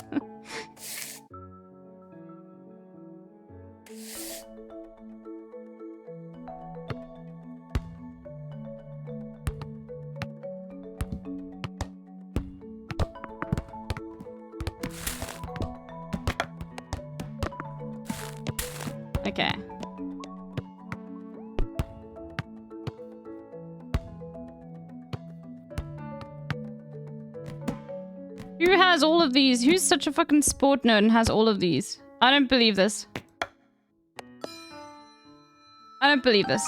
S1: Okay. Who has all of these? Who's such a fucking sport nerd and has all of these? I don't believe this. I don't believe this.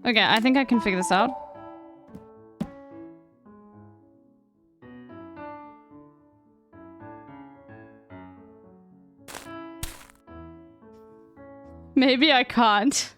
S1: Okay, I think I can figure this out. Maybe I can't.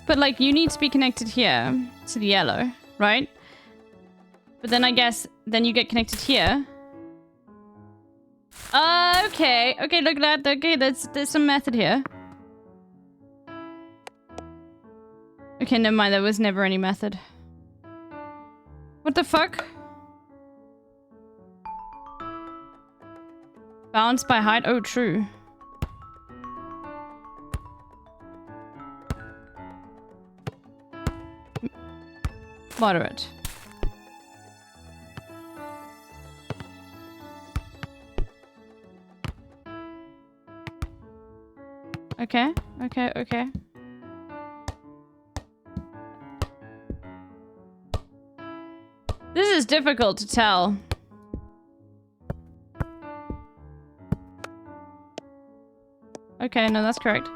S1: But like, you need to be connected here to the yellow, right? But then I guess then you get connected here. Okay. Okay, look at that. Okay, there's some method here. Okay, never mind. There was never any method. What the fuck? Bounce by height? Oh, true. Moderate. Okay, okay, okay. This is difficult to tell. Okay, no, that's correct.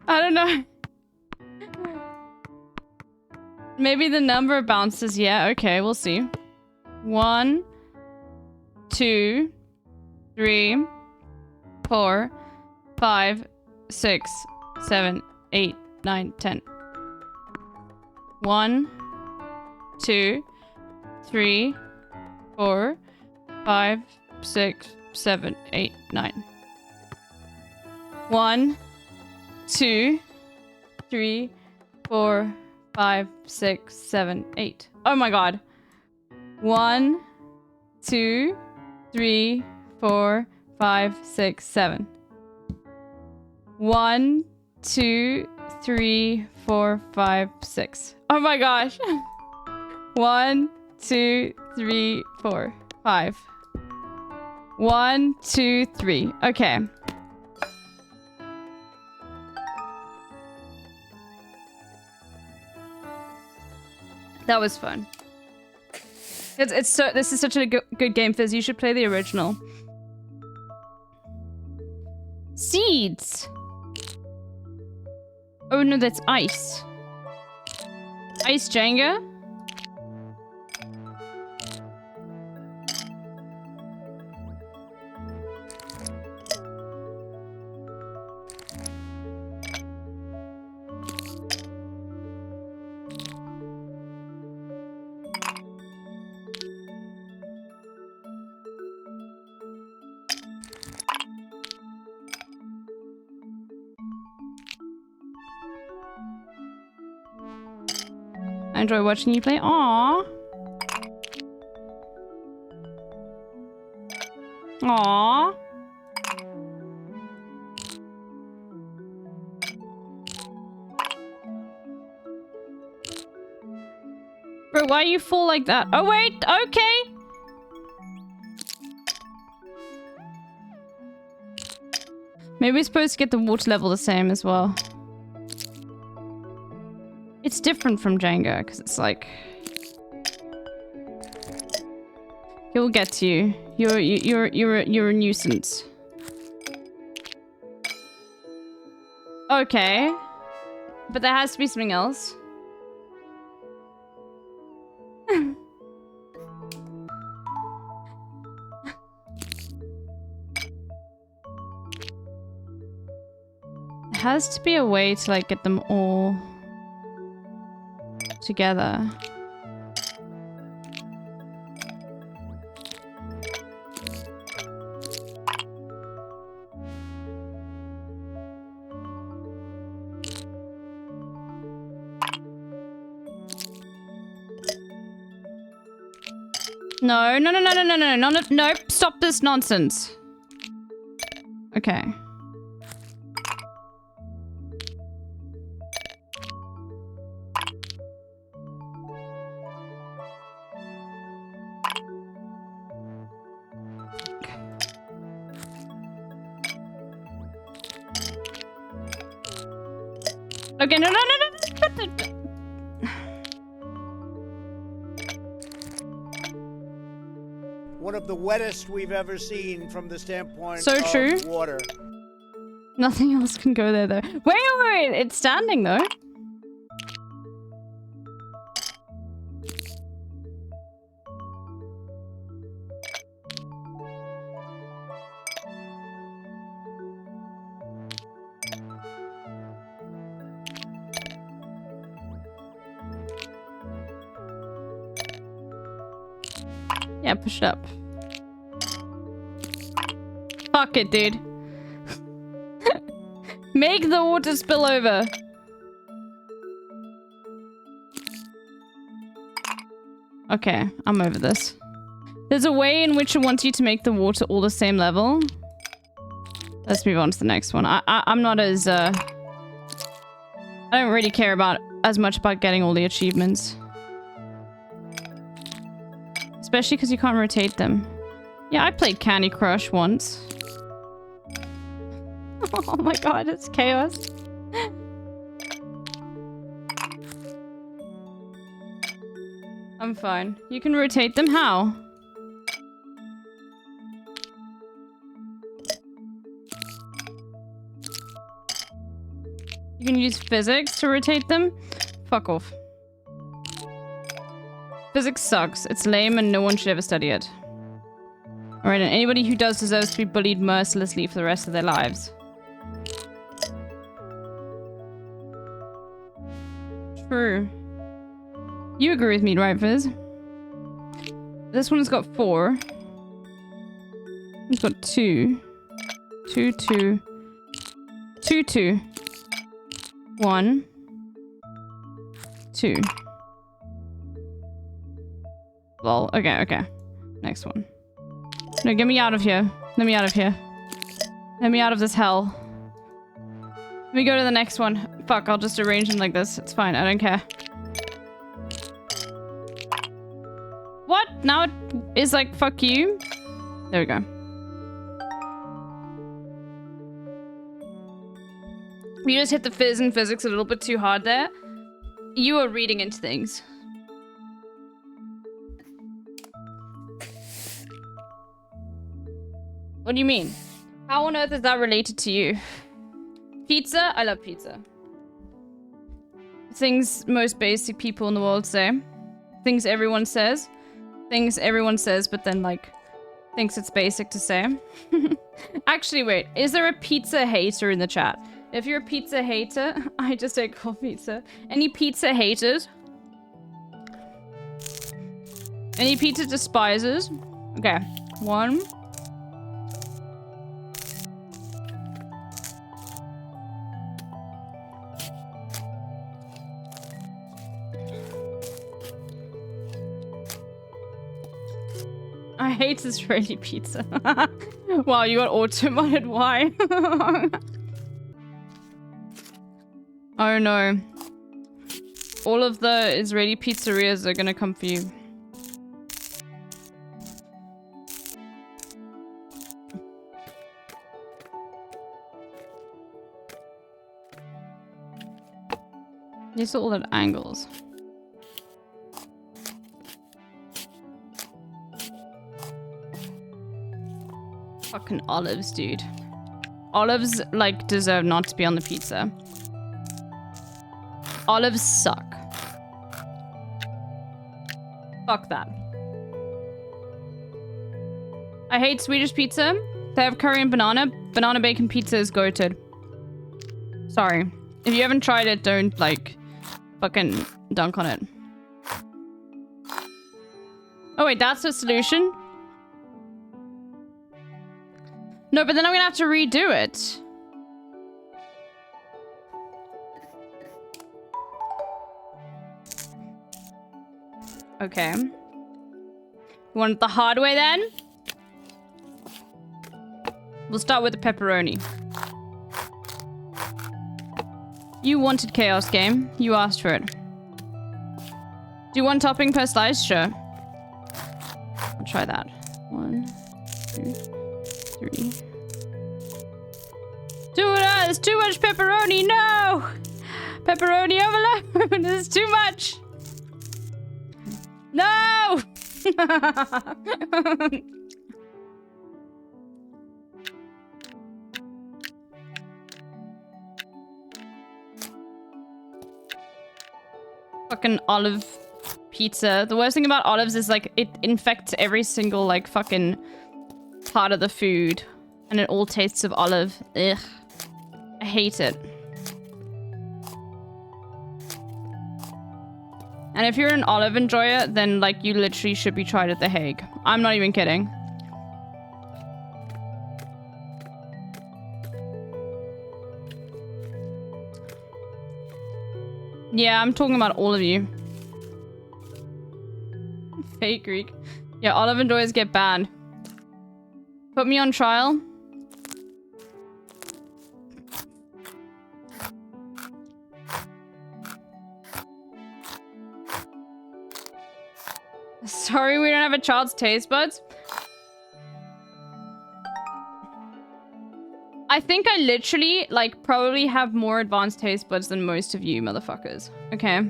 S1: I don't know. Maybe the number bounces. Yeah, okay, we'll see. 1, 2, 3, 4, 5, 6, 7, 8, 9, 10. 1, 2, 3, 4, 5, 6, 7, 8, 9. 1, 2, 3, 4, 5, 6, 7, 8. Oh my god. 1, 2, 3, 4, 5, 6, 7. 1, 2, 3, 4, 5, 6. Oh my gosh. 1, 2, 3, 4, 5. 1, 2, 3. Okay. That was fun. It's so. This is such a good game, Fizz. You should play the original. Seeds. Oh no, that's ice. Ice Jenga. I enjoy watching you play. Aww. Aww. Bro, why are you full like that? Oh, wait. Okay. Maybe we're supposed to get the water level the same as well. It's different from Jenga because it's like he'll get to you. You're a nuisance. Okay, but there has to be something else. There has to be a way to like get them all together. No, no, no, no, no, no, no, no, no, nope, stop this nonsense. Okay. Okay, no, no, no, no.
S20: one of the wettest we've ever seen from the standpoint
S1: So
S20: of
S1: true.
S20: water.
S1: Nothing else can go there, though. Wait. It's standing, though. Yeah, push it up. Fuck it, dude. Make the water spill over. Okay, I'm over this. There's a way in which it wants you to make the water all the same level. Let's move on to the next one. I'm not as I don't really care about as much about getting all the achievements. Especially because you can't rotate them. Yeah, I played Candy Crush once. Oh my god, it's chaos. I'm fine. You can rotate them? How? You can use physics to rotate them? Fuck off. Physics sucks. It's lame and no one should ever study it. Alright, and anybody who does deserves to be bullied mercilessly for the rest of their lives. True. You agree with me, right, Fizz? This one's got 4. It's got 2. 2, 2. 2, 2. 1. 2. Lol. Okay. Next one. No, get me out of here. Let me out of here. Let me out of this hell. Let me go to the next one. Fuck, I'll just arrange them like this. It's fine. I don't care. What? Now it is like, fuck you? There we go. You just hit the fizz and physics a little bit too hard there. You are reading into things. What do you mean? How on earth is that related to you? Pizza? I love pizza. Things most basic people in the world say. Things everyone says. Things everyone says, but then, like, thinks it's basic to say. Actually, wait. Is there a pizza hater in the chat? If you're a pizza hater, I just ate cold pizza. Any pizza haters? Any pizza despisers? Okay. 1. I hate Israeli pizza. Wow, you got auto-modded. Why? Oh no. All of the Israeli pizzerias are gonna come for you. These are all at angles. Fucking olives, dude. Olives, like, deserve not to be on the pizza. Olives suck. Fuck that. I hate Swedish pizza. They have curry and banana. Banana bacon pizza is goated. Sorry. If you haven't tried it, don't, like, fucking dunk on it. Oh wait, that's the solution? No, but then I'm gonna have to redo it. Okay. You want it the hard way then? We'll start with the pepperoni. You wanted Chaos Game. You asked for it. Do you want topping per slice? Sure. I'll try that. 1, 2, 3. Dude, there's too much pepperoni. No! Pepperoni overload. There's too much. No! Fucking olive pizza. The worst thing about olives is like it infects every single like fucking part of the food. And it all tastes of olive. Ugh. I hate it. And if you're an olive enjoyer, then like you literally should be tried at The Hague. I'm not even kidding. Yeah, I'm talking about all of you. Fake Greek. Yeah, olive enjoyers get banned. Put me on trial. Sorry, we don't have a child's taste buds. I think I literally, like, probably have more advanced taste buds than most of you motherfuckers. Okay?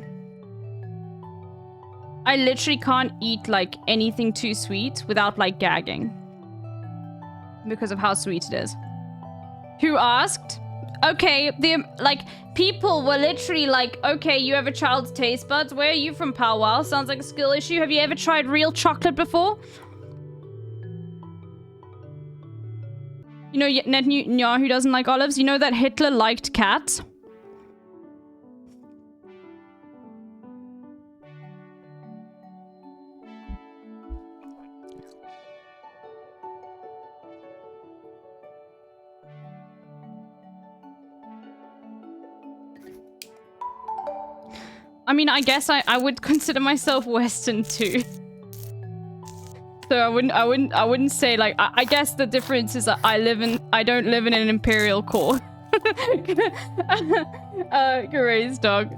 S1: I literally can't eat, like, anything too sweet without, like, gagging. Because of how sweet it is. Who asked? Okay, people were literally like, okay, you have a child's taste buds. Where are you from, Pow Wow? Sounds like a skill issue. Have you ever tried real chocolate before? You know Netanyahu doesn't like olives? You know that Hitler liked cats? I mean, I guess I would consider myself Western too. So I wouldn't say like, I guess the difference is that I don't live in an imperial core. Grace dog.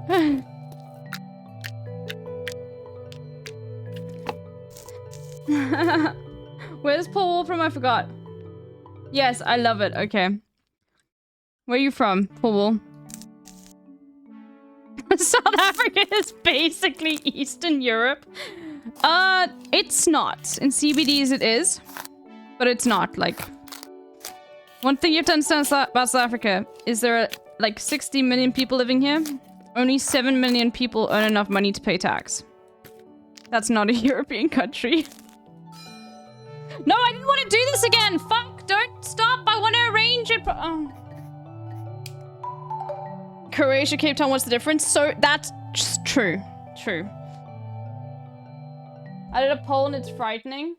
S1: Where's Paul Wall from? I forgot. Yes, I love it. Okay. Where are you from, Paul Wall? South Africa is basically Eastern Europe. It's not. In CBDs it is. But it's not, like... One thing you have to understand about South Africa is there are, like, 60 million people living here. Only 7 million people earn enough money to pay tax. That's not a European country. No, I didn't want to do this again! Fuck! Don't stop! I want to arrange it! Croatia, Cape Town, what's the difference? So, that's just true. True. I did a poll and it's frightening.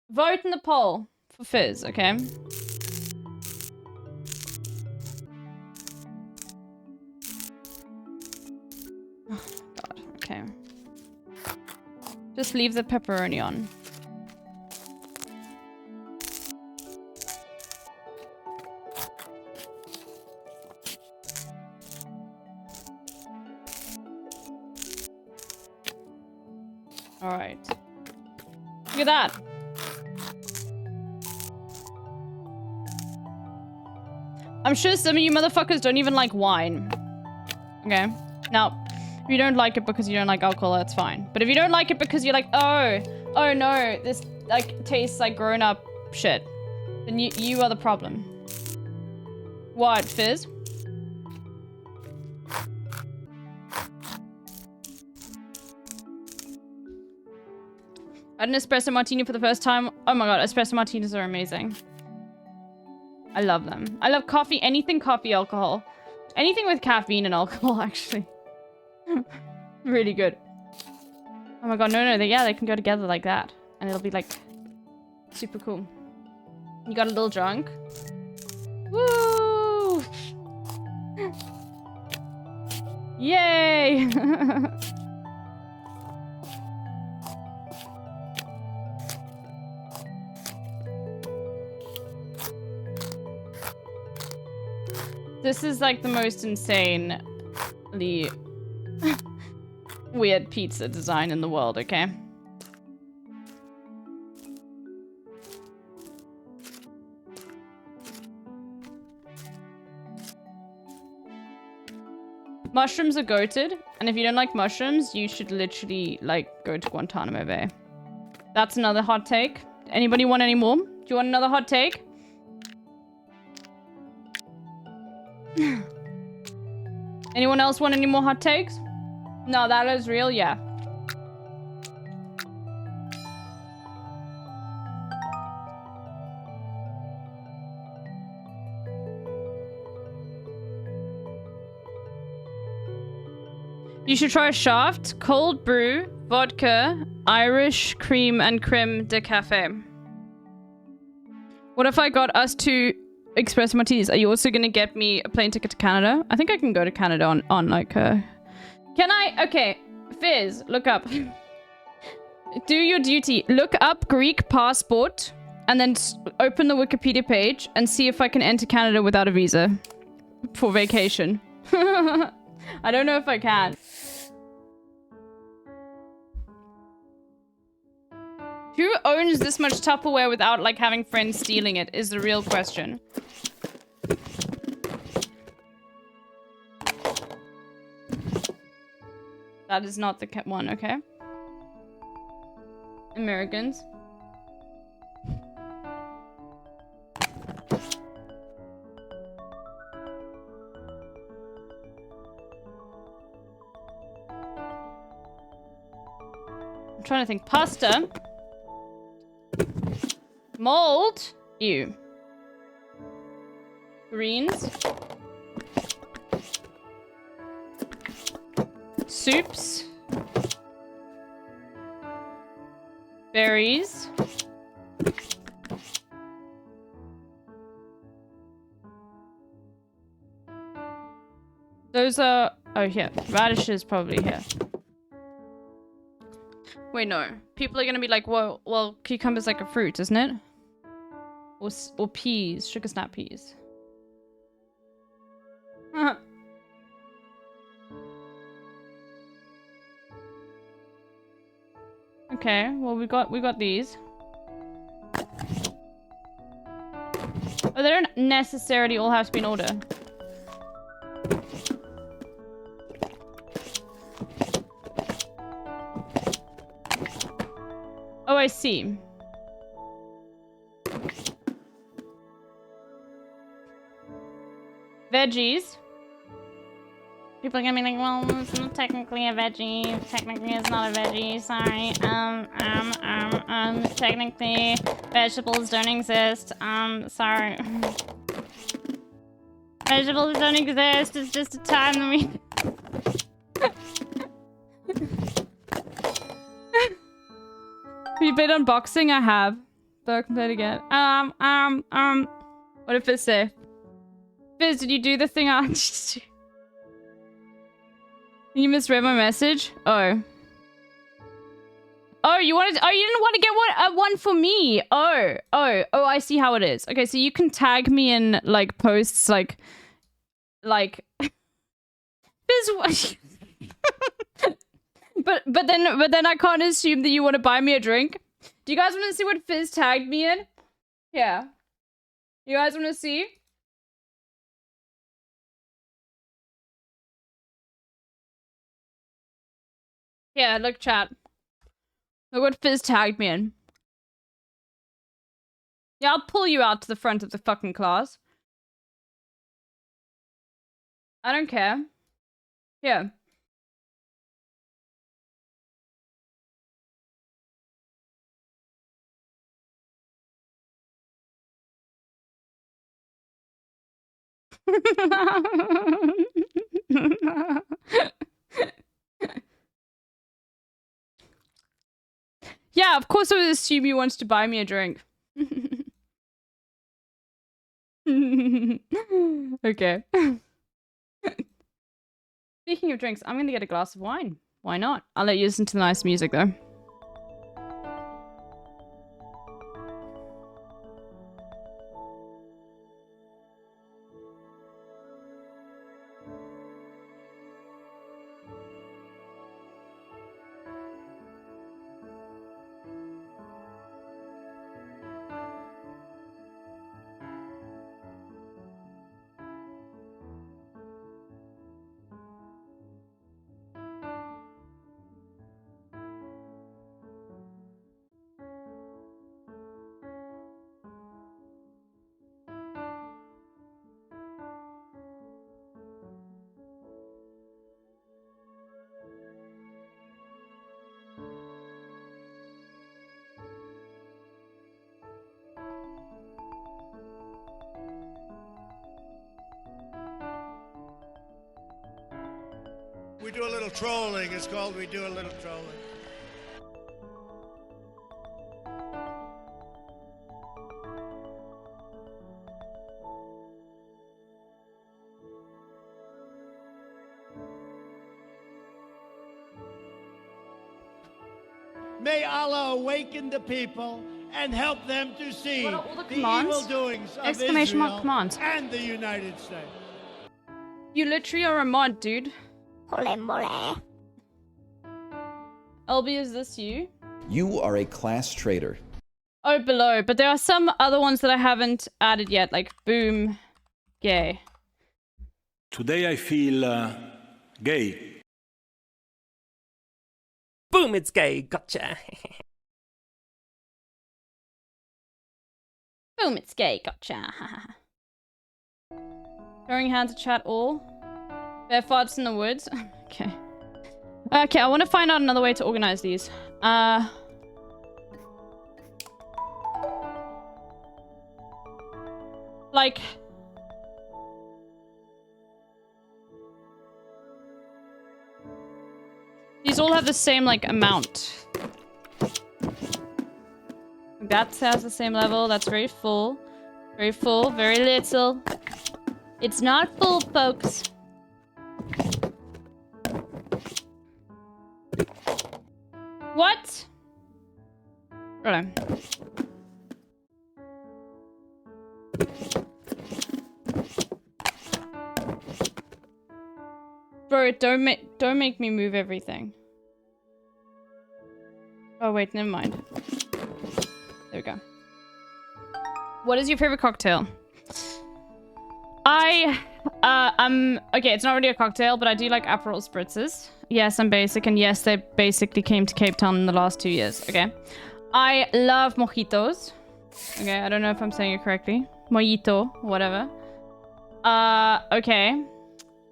S1: Vote in the poll for Fizz, okay? Oh, God, okay. Just leave the pepperoni on. Alright. Look at that. I'm sure some of you motherfuckers don't even like wine. Okay? Now, if you don't like it because you don't like alcohol, that's fine. But if you don't like it because you're like, oh no, this like tastes like grown-up shit, then you are the problem. What, Fizz? I had an espresso martini for the first time. Oh my god, espresso martinis are amazing. I love them. I love coffee, anything coffee alcohol. Anything with caffeine and alcohol, actually. Really good. Oh my god, no, they can go together like that. And it'll be like super cool. You got a little drunk? Woo! Yay! This is like the most insanely weird pizza design in the world, okay? Mushrooms are goated, and if you don't like mushrooms, you should literally, like, go to Guantanamo Bay. That's another hot take. Anybody want any more? Do you want another hot take? Anyone else want any more hot takes? No, that is real, yeah. You should try Shaft, cold brew, vodka, Irish cream and creme de cafe. What if I got us two espresso martinis? Are you also gonna get me a plane ticket to Canada? I think I can go to Canada on like Can I? Okay, Fizz, look up. Do your duty. Look up Greek passport and then open the Wikipedia page and see if I can enter Canada without a visa for vacation. I don't know if I can. Who owns this much Tupperware without, like, having friends stealing it is the real question. That is not the one, okay? Americans. I'm trying to think. Pasta. Mold. Ew. Greens. Soups. Berries. Those are... Oh, here. Radishes probably here. Wait, no. People are gonna be like, well, cucumber's like a fruit, isn't it? Or peas. Sugar snap peas. Okay, well, we got these. Oh, they don't necessarily all have to be in order. Oh, I see. Veggies. People are gonna be like, well, it's not technically a veggie. Technically, it's not a veggie. Sorry. Technically, vegetables don't exist. Sorry. Vegetables don't exist. It's just a time that we... Have you played unboxing? I have. But I can play it again. What did Fizz say? Fizz, did you do the thing I asked you to do? You misread my message? Oh. Oh, you wanted... Oh, you didn't want to get one for me. Oh, I see how it is. Okay, so you can tag me in, like, posts, like... Fizz... But then I can't assume that you want to buy me a drink. Do you guys want to see what Fizz tagged me in? Yeah. You guys want to see? Yeah, look, chat. Look what Fizz tagged me in. Yeah, I'll pull you out to the front of the fucking class. I don't care. Yeah. Yeah, of course I would assume you wanted to buy me a drink. Okay. Speaking of drinks, I'm gonna get a glass of wine. Why not? I'll let you listen to the nice music though.
S20: We do a little trolling. It's called We Do a Little Trolling. May Allah awaken the people and help them to see
S1: What are all the
S20: the
S1: commands?
S20: evil doings of
S1: Exclamation mark
S20: Israel
S1: commands.
S20: and the United States.
S1: You literally are a mod, dude. LB, is this you?
S6: You are a class traitor.
S1: Oh, below. But there are some other ones that I haven't added yet, like boom, gay.
S21: Today I feel gay.
S12: Boom, it's gay. Gotcha.
S1: Boom, it's gay. Gotcha. Throwing hands to chat all. Bear farts in the woods. Okay. Okay, I want to find out another way to organize these. Like... These all have the same, like, amount. That has the same level. That's very full. Very full. Very little. It's not full, folks. What? Hold on. Bro, don't make me move everything. Oh wait, never mind. There we go. What is your favorite cocktail? Okay, it's not really a cocktail, but I do like Aperol spritzes. Yes, I'm basic, and yes, they basically came to Cape Town in the last 2 years. Okay. I love mojitos. Okay, I don't know if I'm saying it correctly. Mojito, whatever. Okay.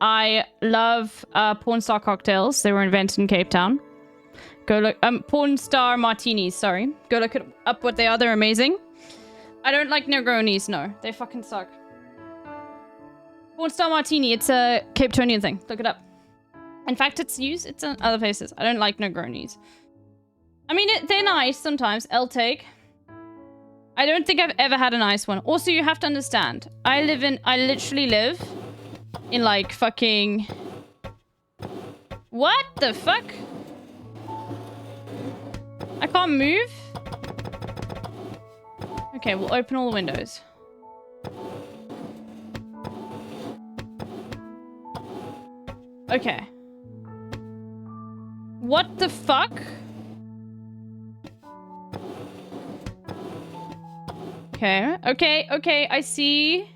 S1: I love porn star cocktails. They were invented in Cape Town. Go look porn star martinis, sorry. Go look up what they are. They're amazing. I don't like Negronis, no. They fucking suck. Porn star martini, it's a Cape Townian thing. Look it up. In fact, it's in other places. I don't like Negronis. I mean, they're nice sometimes. I'll take. I don't think I've ever had a nice one. Also, you have to understand. I literally live in like fucking... What the fuck? I can't move? Okay, we'll open all the windows. Okay. What the fuck? Okay, okay, okay, I see.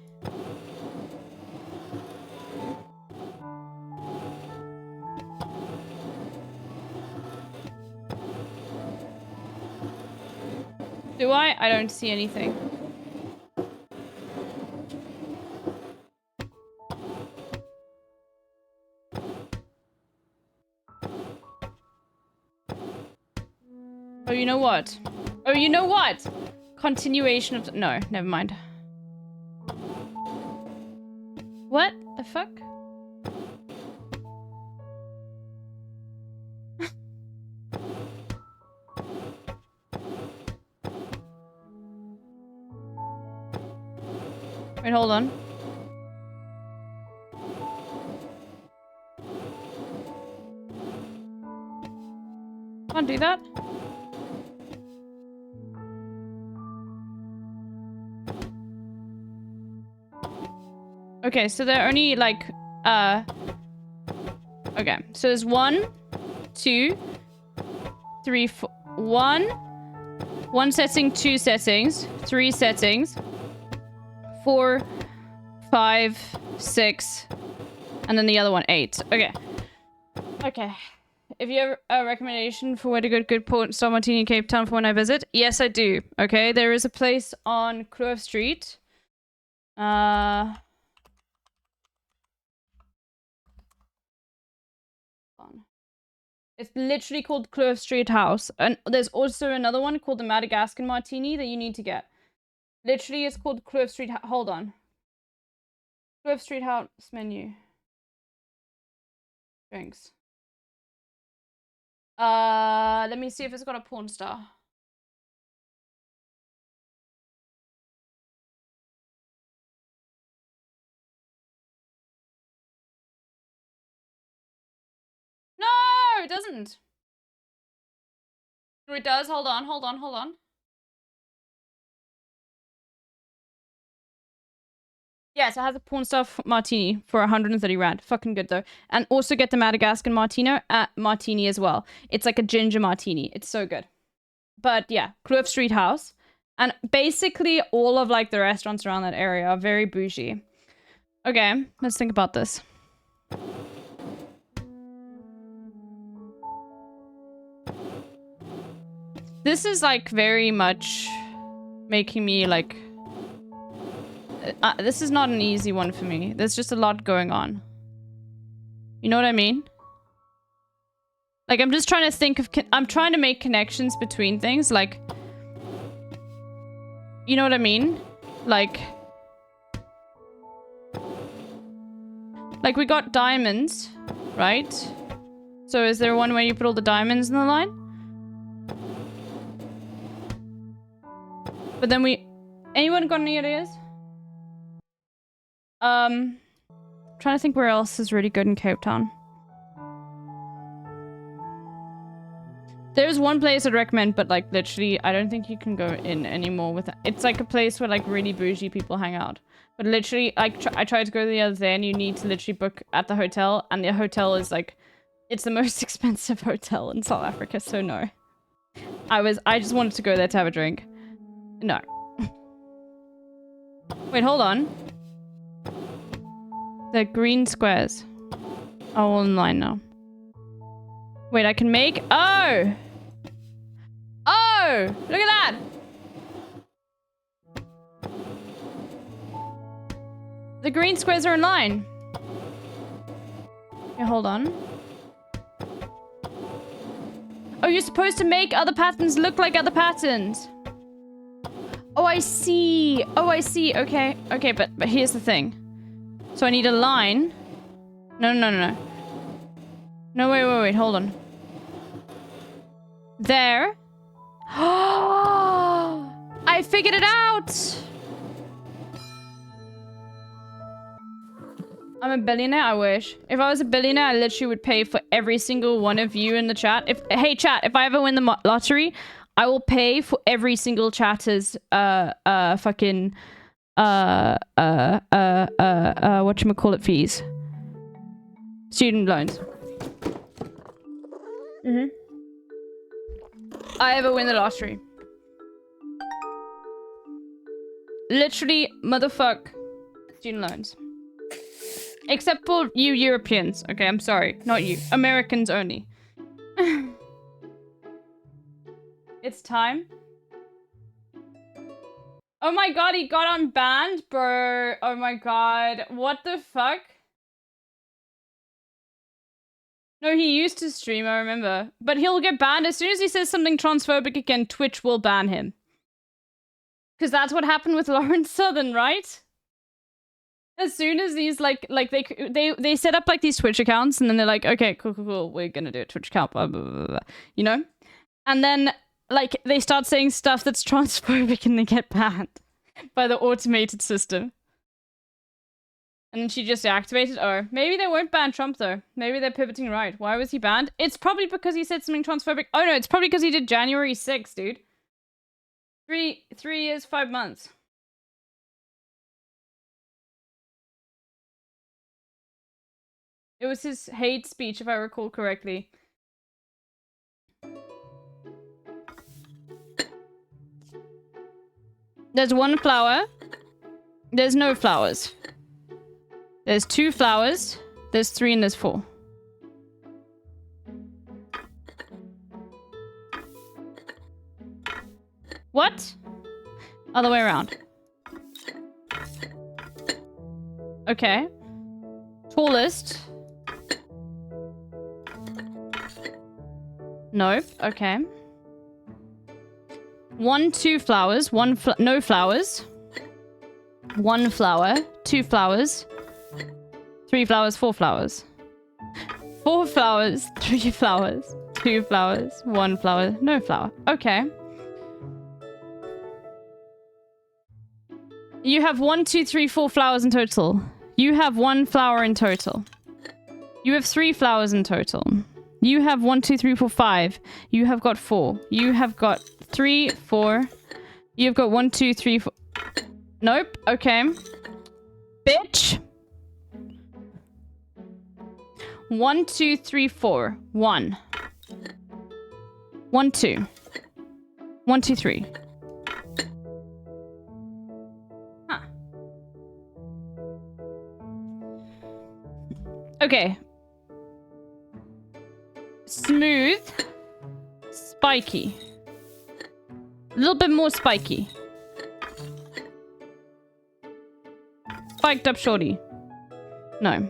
S1: Do I? I don't see anything. Oh, you know what? Oh, you know what? Continuation of... No, never mind. What the fuck? Wait, hold on. Can't do that. Okay, so they're only like, okay, so there's 1, 2, 3, 4, 1 setting, 2 settings, 3 settings, 4, 5, 6, and then the other one, 8. Okay. Okay. If you have a recommendation for where to go to good Port Star Martini in Cape Town for when I visit, yes, I do. Okay, there is a place on Kloof Street. It's literally called Kloof Street House. And there's also another one called the Madagascar Martini that you need to get. Literally, it's called Kloof Street House. Hold on. Kloof Street House menu. Drinks. Let me see if it's got a porn star. No, it doesn't. It does. Hold on, hold on, hold on. Yes, it has a porn star martini for 130 rand. Fucking good though. And also get the Madagascar martini as well. It's like a ginger martini. It's so good. But yeah, Kloof Street House. And basically all of like the restaurants around that area are very bougie. Okay, let's think about this. This is like very much making me like... this is not an easy one for me. There's just a lot going on. You know what I mean? Like, I'm just trying to think of... I'm trying to make connections between things. Like... You know what I mean? Like... Like, we got diamonds, right? So is there one where you put all the diamonds in the line? But then we... Anyone got any ideas? Trying to think where else is really good in Cape Town. There's one place I'd recommend, but like literally, I don't think you can go in anymore with it. It's like a place where like really bougie people hang out. But literally, I tried to go the other day and you need to literally book at the hotel. And the hotel is like, it's the most expensive hotel in South Africa, so no. I just wanted to go there to have a drink. No. Wait, hold on. The green squares are all online now. Wait, I can make... Oh! Oh! Look at that! The green squares are online. Okay, hold on. Oh, you're supposed to make other patterns look like other patterns. Oh, I see. Oh, I see. Okay. Okay, but here's the thing. So I need a line. No. No, wait. Hold on. There. I figured it out. I'm a billionaire, I wish. If I was a billionaire, I literally would pay for every single one of you in the chat. Hey, chat, if I ever win the lottery, I will pay for every single chatter's fucking whatchamacallit fees. Student loans. I ever win the lottery. Literally, motherfuck student loans. Except for you Europeans. Okay, I'm sorry. Not you. Americans only. It's time. Oh my god, he got unbanned, bro. Oh my god. What the fuck? No, he used to stream, I remember. But he'll get banned. As soon as he says something transphobic again, Twitch will ban him. Because that's what happened with Lawrence Southern, right? As soon as these, they set up, like, these Twitch accounts, and then they're like, okay, cool, we're gonna do a Twitch account, blah, blah, blah, blah, you know? And then, like, they start saying stuff that's transphobic and they get banned by the automated system. And then she just deactivated. Oh, maybe they won't ban Trump, though. Maybe they're pivoting right. Why was he banned? It's probably because he said something transphobic. Oh, no, it's probably because he did January 6th, dude. 3 years, 5 months. It was his hate speech, if I recall correctly. There's one flower. There's no flowers. There's 2 flowers. There's 3 and there's 4. What? Other way around. Okay. Tallest. Nope. Okay. 1, 2 flowers. No flowers. 1 flower. 2 flowers. 3 flowers. 4 flowers. 4 flowers. 3 flowers. 2 flowers, 1 flower, no flower. Okay. You have 1, 2, 3, 4 flowers in total. You have 1 flower in total. You have 3 flowers in total. You have 1, 2, 3, 4, 5. You have got 4. You have got 3, 4. You've got 1, 2, 3, 4. Nope. Okay. Bitch. 1, 2, 3, 4. 1. 1, 2. 1, 2, 3. Huh. Okay. Smooth. Spiky. A little bit more spiky. Spiked up shorty. No.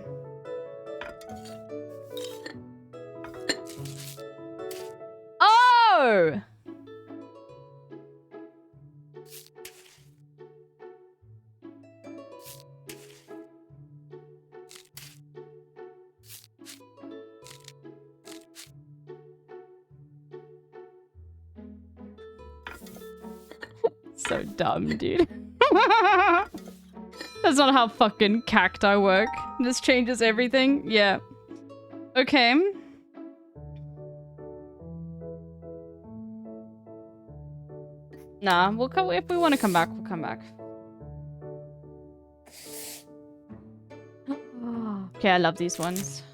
S1: Oh! So dumb, dude. That's not how fucking cacti work. This changes everything. Yeah. Okay. Nah, we'll come if we want to come back. We'll come back. Okay, I love these ones.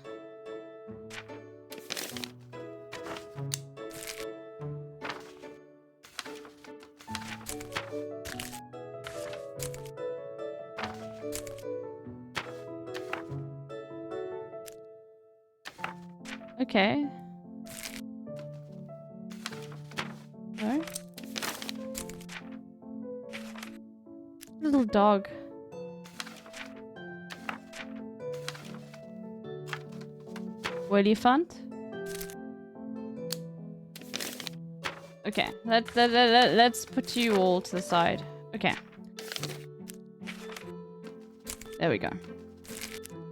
S1: Okay. No. Little dog. Elephant. Okay, let's put you all to the side. Okay. There we go.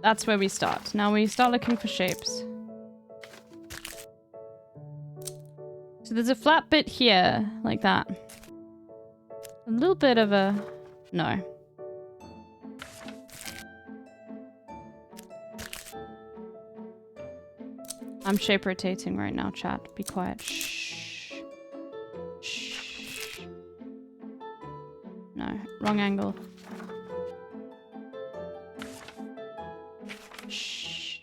S1: That's where we start. Now we start looking for shapes. So there's a flat bit here, like that. A little bit of a... No. I'm shape rotating right now, chat. Be quiet. Shh. Shh. No, wrong angle. Shh.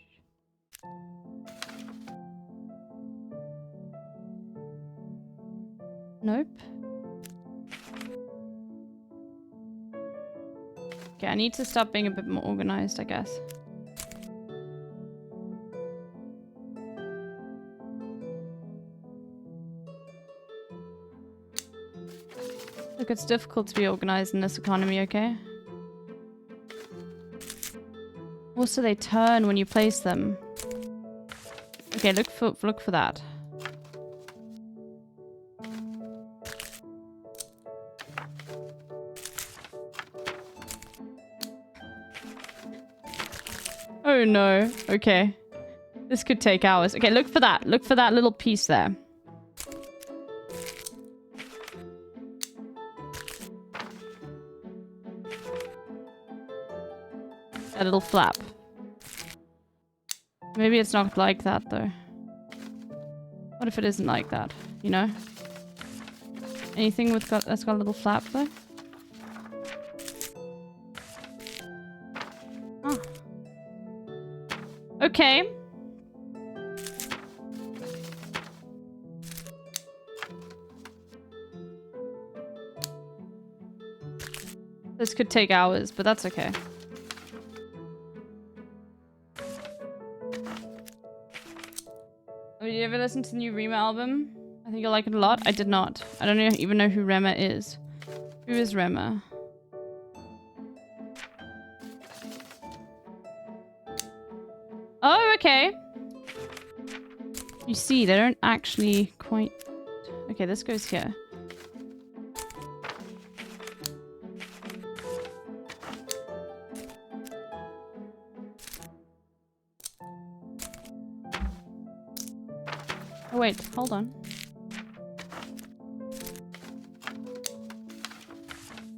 S1: Nope. Okay, I need to stop being a bit more organized, I guess. Look, it's difficult to be organized in this economy, okay? Also, they turn when you place them. Okay, look for that. Oh no. Okay. This could take hours. Okay, look for that. Look for that little piece there. A little flap. Maybe it's not like that though. What if it isn't like that? You know? Anything that's got a little flap though? Oh. Okay. This could take hours, but that's okay. Did you ever listen to the new Rema album? I think you'll like it a lot. I did not. I don't even know who Rema is. Who is Rema? Oh, okay. You see, they don't actually quite... Okay, this goes here. Oh wait, hold on.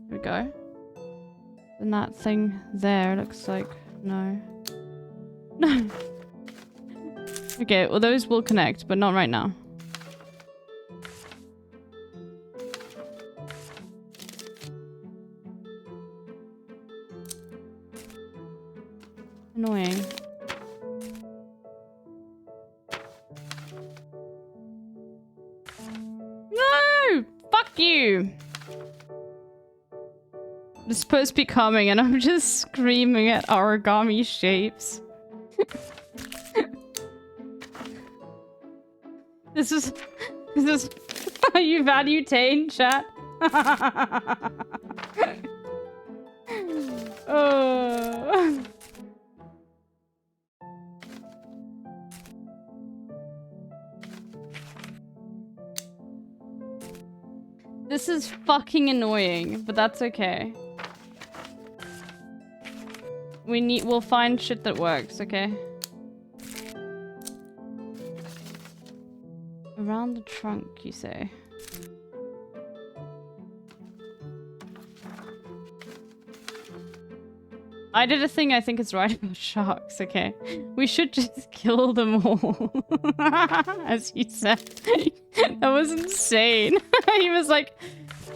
S1: Here we go. And that thing there looks like... No. No! Okay, well those will connect, but not right now. Annoying. No! Fuck you! It's supposed to be coming and I'm just screaming at origami shapes. This is how you value Tane, chat. Oh. This is fucking annoying, but that's okay. We'll find shit that works, okay? Around the trunk, you say? I did a thing I think is right about sharks, okay? We should just kill them all. As you said. That was insane. He was like,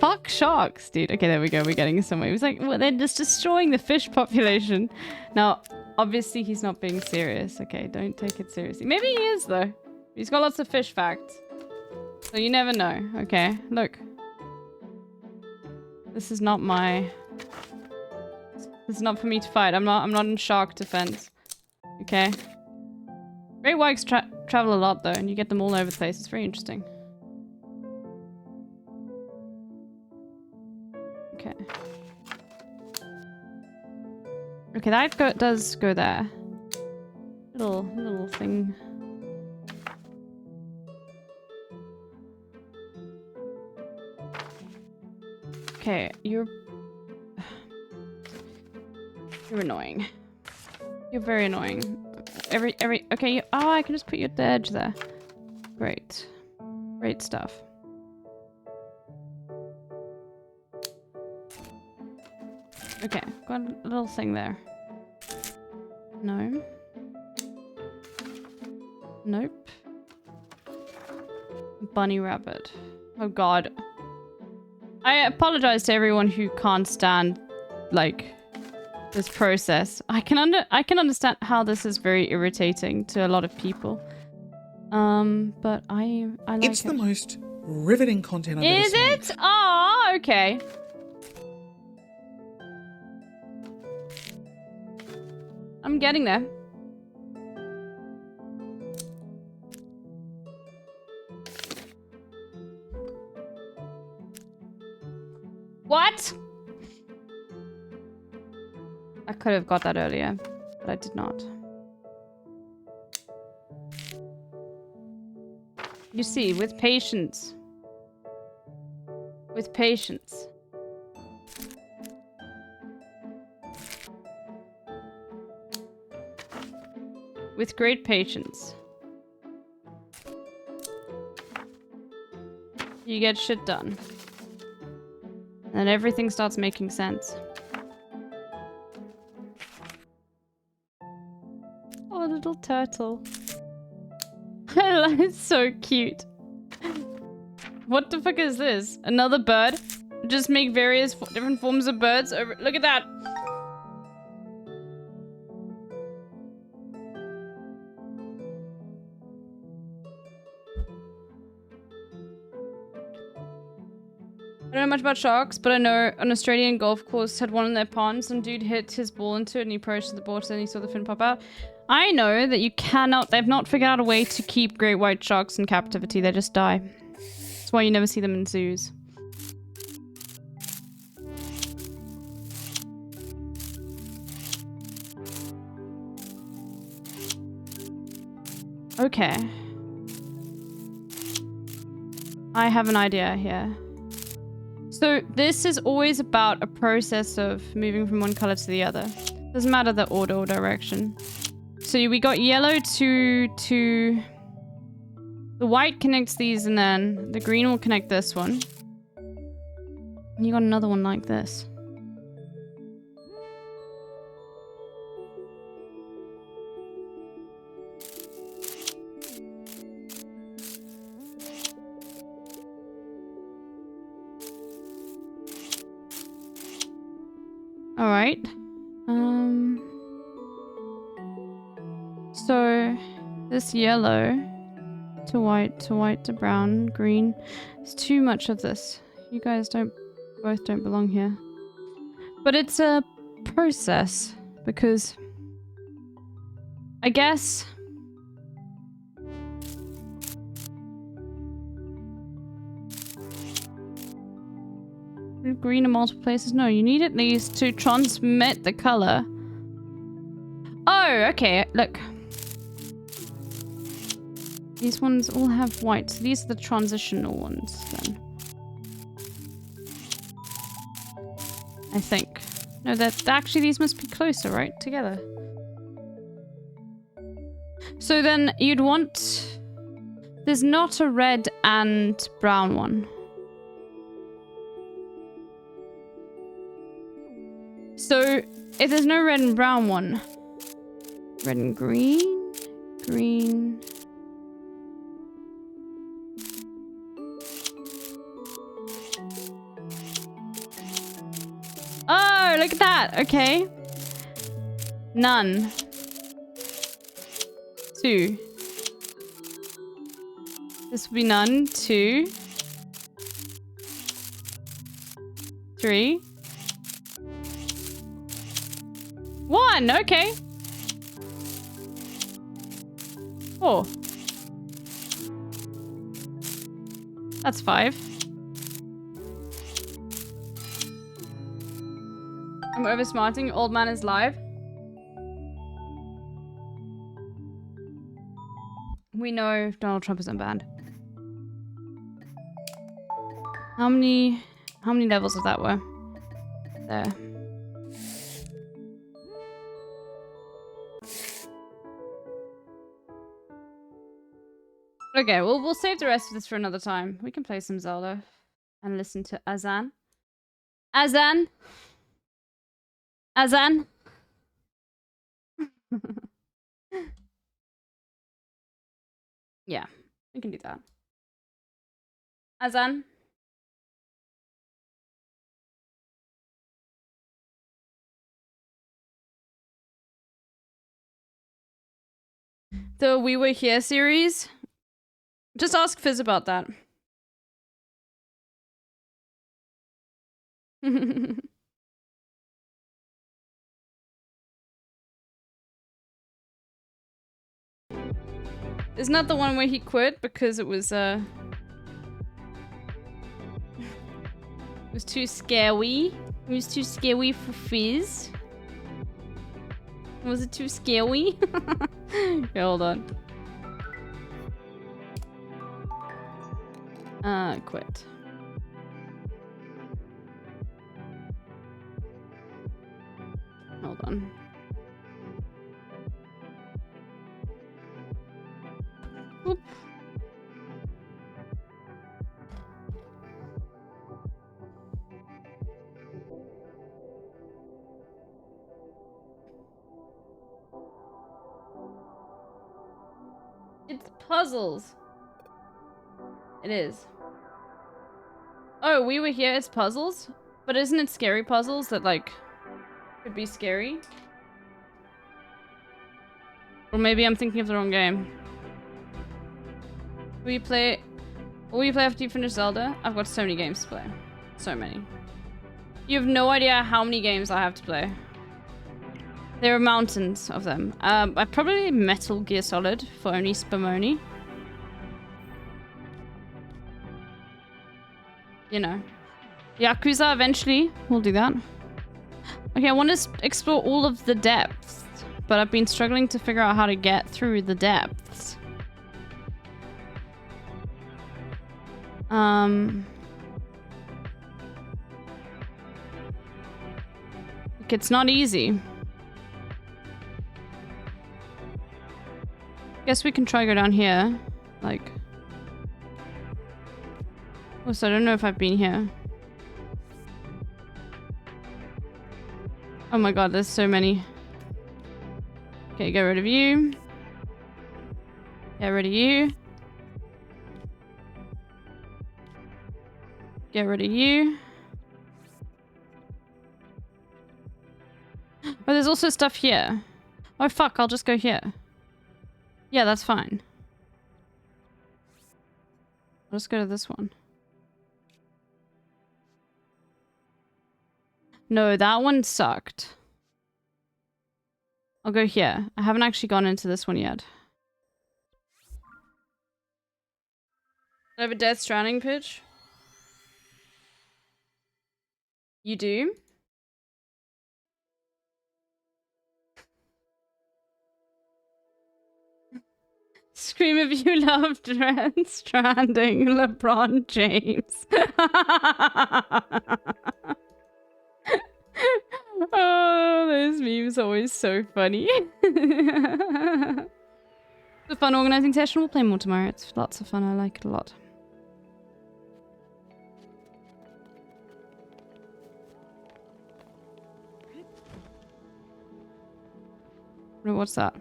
S1: fuck sharks, dude. Okay, there we go. We're getting somewhere. He was like, well, they're just destroying the fish population. Now, obviously, he's not being serious. Okay, don't take it seriously. Maybe he is, though. He's got lots of fish facts. So you never know. Okay, look. This is not my... This is not for me to fight. I'm not in shark defense. Okay? Great whites travel a lot, though, and you get them all over the place. It's very interesting. Okay. Okay, that does go there. Little thing. Okay, you're annoying. You're very annoying. Okay, oh, I can just put you at the edge there. Great. Great stuff. Okay, got a little thing there. No. Nope. Bunny rabbit. Oh god. I apologize to everyone who can't stand, like, this process. I can understand how this is very irritating to a lot of people. But I like
S2: it's the most riveting content I've ever seen.
S1: Is it? Ah, okay. I'm getting there. What? I could have got that earlier, but I did not. You see, with patience. With patience. With great patience. You get shit done. And then everything starts making sense. Oh, little turtle. It's so cute. What the fuck is this? Another bird? Just make various different forms of birds over. Look at that. I don't know much about sharks, but I know an Australian golf course had one in their pond. Some dude hit his ball into it and he approached the ball and he saw the fin pop out. I know that you cannot, they've not figured out a way to keep great white sharks in captivity. They just die. That's why you never see them in zoos. Okay. I have an idea here. So this is always about a process of moving from one color to the other. Doesn't matter the order or direction. So we got yellow to The white connects these and then the green will connect this one. And you got another one like this. All right. So this yellow to white to brown, green. There's too much of this. You guys both don't belong here. But it's a process because I guess green in multiple places. No, you need at least to transmit the color. Oh, okay. Look. These ones all have white. So these are the transitional ones then. I think. No, that actually these must be closer, right? Together. So then you'd want... There's not a red and brown one. So if there's no red and brown one, red and green, green. Oh, look at that. Okay. None. 2. This will be none. 2. 3. 1. Okay. 4. That's 5. I'm oversmarting. Old man is live. We know Donald Trump isn't banned. How many levels of that were there? Okay, well, we'll save the rest of this for another time. We can play some Zelda and listen to Azan. Azan! Azan! Yeah, we can do that. Azan? The We Were Here series? Just ask Fizz about that. Isn't that the one where he quit because it was it was too scary? It was too scary for Fizz. Was it too scary? Okay, hold on. Quit. Hold on. Oop. It's puzzles. It is. Oh, We Were Here, it's puzzles? But isn't it scary puzzles that, like, could be scary? Or maybe I'm thinking of the wrong game. Will you play after you finish Zelda? I've got so many games to play. So many. You have no idea how many games I have to play. There are mountains of them. I probably Metal Gear Solid for only Spumoni. You know. Yakuza eventually. We'll do that. Okay, I want to explore all of the depths. But I've been struggling to figure out how to get through the depths. It's not easy. Guess we can try go down here. Like, Also, I don't know if I've been here. Oh my god, there's so many. Okay, get rid of you. Get rid of you. Get rid of you. Oh, there's also stuff here. Oh fuck, I'll just go here. Yeah, that's fine. I'll just go to this one. No, that one sucked. I'll go here. I haven't actually gone into this one yet. I have a Death Stranding pitch. You do? Scream if you love Death Stranding, LeBron James. Oh, those memes are always so funny. It's a fun organizing session. We'll play more tomorrow. It's lots of fun. I like it a lot. What's that?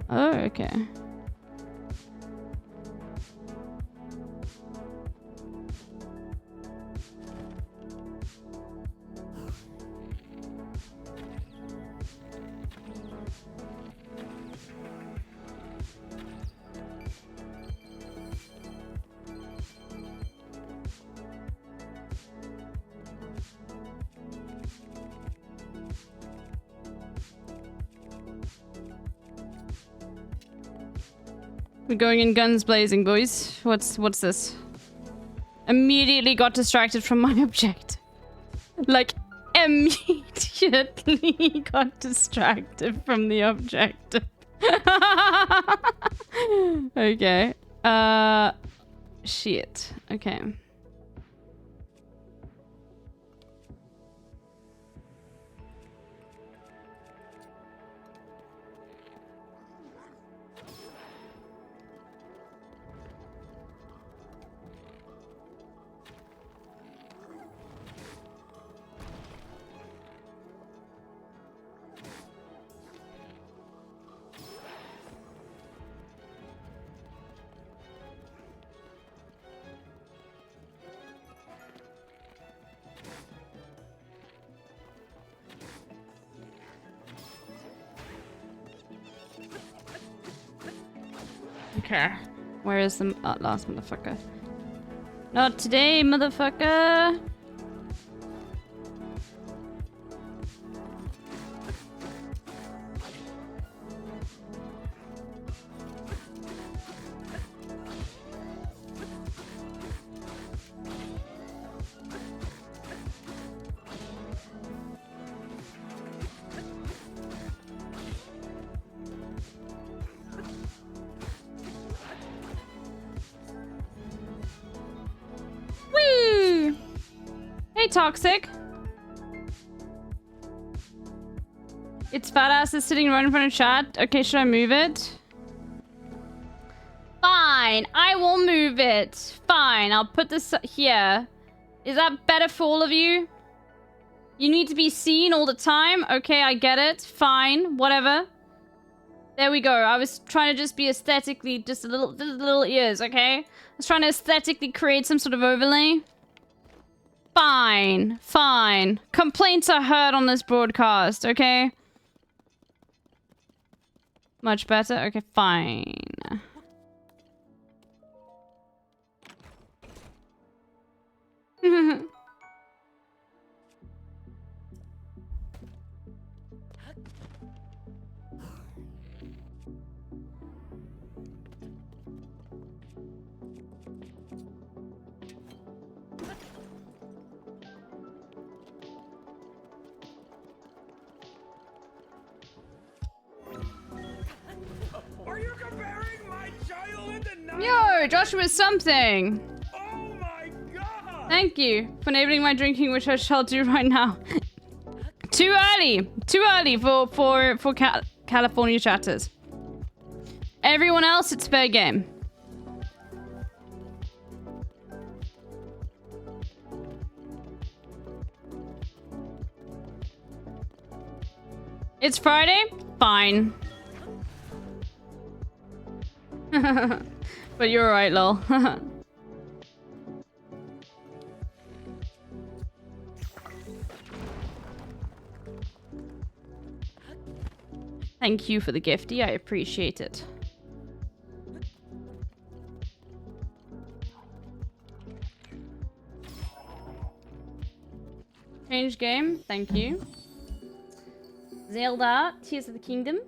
S1: Oh, okay. We're going in guns blazing, boys. What's this? Immediately got distracted from my objective. Like, immediately got distracted from the objective. Okay. Shit. Okay. Okay. Where is the last motherfucker? Not today, motherfucker! Whee! Hey, Toxic. It's fat ass is sitting right in front of chat. Okay, should I move it? Fine, I will move it. Fine, I'll put this here. Is that better for all of you? You need to be seen all the time? Okay, I get it. Fine, whatever. There we go. I was trying to just be aesthetically, just little ears, okay? I was trying to aesthetically create some sort of overlay. Fine, fine. Complaints are heard on this broadcast, okay? Much better? Okay, fine.
S4: Are you comparing my child and
S1: Yo, Joshua something.
S4: Oh my god!
S1: Thank you for enabling my drinking, which I shall do right now. Too early. Too early for California chatters. Everyone else, it's fair game. It's Friday? Fine. But you're right, lol. Thank you for the gifty. I appreciate it. Change game. Thank you. Zelda, Tears of the Kingdom.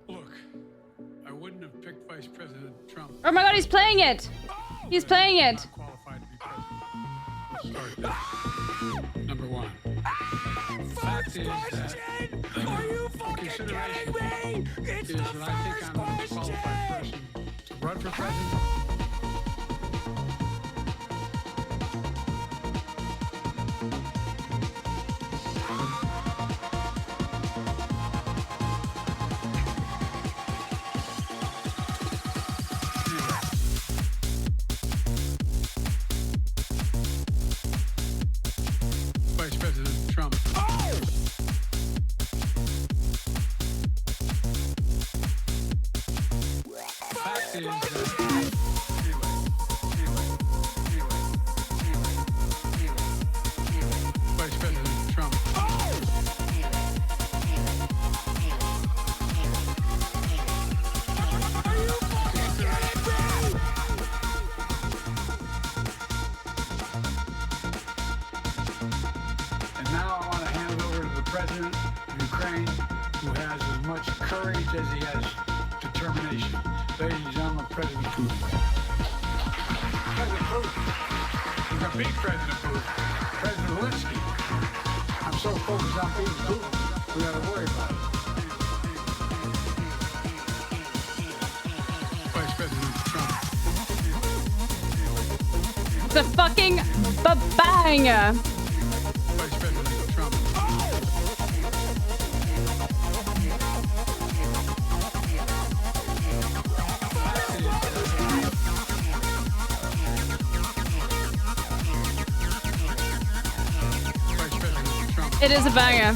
S21: Look, I wouldn't have picked Vice President Trump.
S1: Oh my god, he's playing it! He's playing it!
S21: Qualified to be president. Let's start there. Number one. Fact is that
S4: Are you
S21: the
S4: fucking
S21: consideration
S4: kidding me? It's
S21: is
S4: the
S21: that I think
S4: first
S21: I'm the most qualified
S4: question.
S21: person to run for president. Vice President Trump. Fact is that Vice President Trump. And now I want to hand it over to the President of Ukraine, who has as much courage as he has determination. Ladies and gentlemen, President Putin. President Putin. We're going to beat President Putin. President Zelensky. I'm so focused on beating Putin, we got to worry about it. Vice President Trump.
S1: It's a fucking banger.
S21: Vice President Trump.
S1: It is a banger.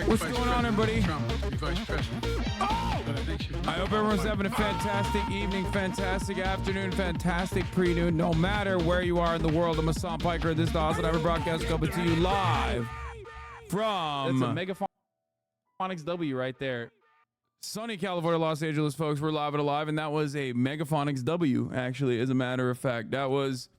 S21: What's going on, everybody? Trump to be vice president. I
S5: hope everyone's having a fantastic evening, fantastic afternoon, fantastic pre-noon, no matter where you are in the world. I'm Hassan Piker. This is the Austin Ever broadcast coming to you live from...
S16: That's a Megaphonics W right there.
S5: Sunny California, Los Angeles, folks. We're live and alive, and that was a Megaphonics W, actually, as a matter of fact. That was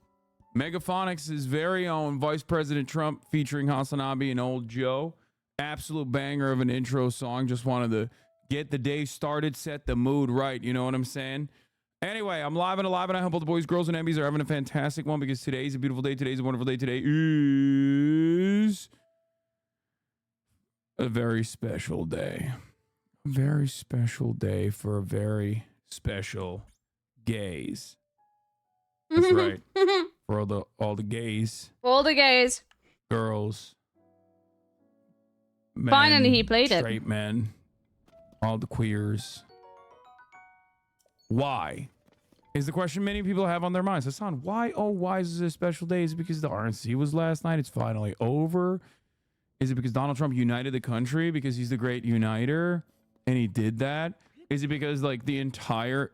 S5: Megaphonics' very own Vice President Trump featuring Hasanabi and Old Joe. Absolute banger of an intro song. Just wanted to get the day started, set the mood right. You know what I'm saying? Anyway, I'm live and alive, and I hope all the boys, girls, and MBs are having a fantastic one because today's a beautiful day. Today's a wonderful day. Today is a very special day. Very special day for a very special gays. That's right. For all the gays.
S1: All the gays.
S5: Girls. Men,
S1: Finally, he played it.
S5: Straight men. All the queers. Why? Is the question many people have on their minds. Hassan, why? Oh, why is this a special day? Is it because the RNC was last night? It's finally over. Is it because Donald Trump united the country because he's the great uniter? And he did that? Is it because like the entire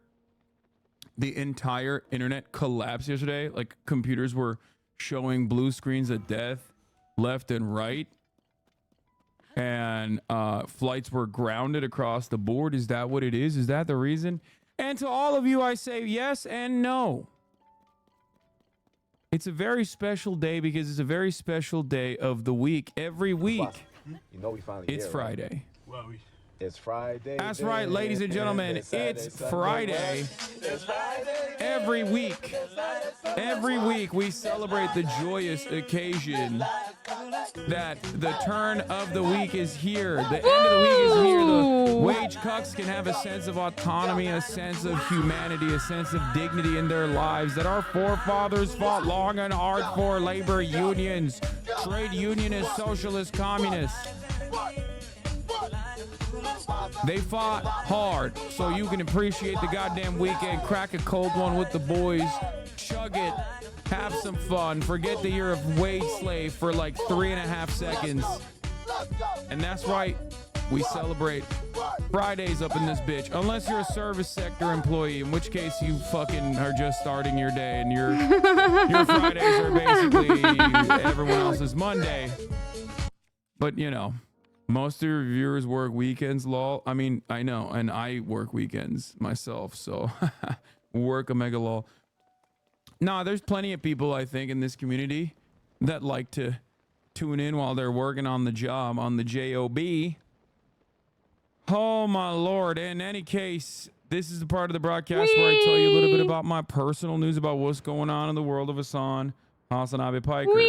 S5: internet collapsed yesterday? Like computers were showing blue screens of death left and right, and flights were grounded across the board? Is that what it is? Is that the reason? And to all of you, I say yes and no. It's a very special day because it's a very special day of the week. Every week,
S17: You know we finally
S5: it's
S17: here,
S5: Friday.
S17: Right?
S13: It's Friday.
S5: That's right, ladies and gentlemen. It's Friday. Every week we celebrate the joyous occasion that the turn of the week is here. The end of the week is here. The wage cucks can have a sense of autonomy, a sense of humanity, a sense of dignity in their lives that our forefathers fought long and hard for. Labor unions, trade unionists, socialists, communists. They fought hard so you can appreciate the goddamn weekend, crack a cold one with the boys, chug it, have some fun, forget that you're a wage slave for like 3.5 seconds. And that's right, we celebrate Fridays up in this bitch. Unless you're a service sector employee, in which case you fucking are just starting your day and your Fridays are basically everyone else's Monday. But you know, most of your viewers work weekends, lol. I mean, I know, and I work weekends myself, so work a mega lol. Nah, there's plenty of people, I think, in this community that like to tune in while they're working on the job, on the job. Oh, my Lord. In any case, this is the part of the broadcast where I tell you a little bit about my personal news about what's going on in the world of Hassan Piker.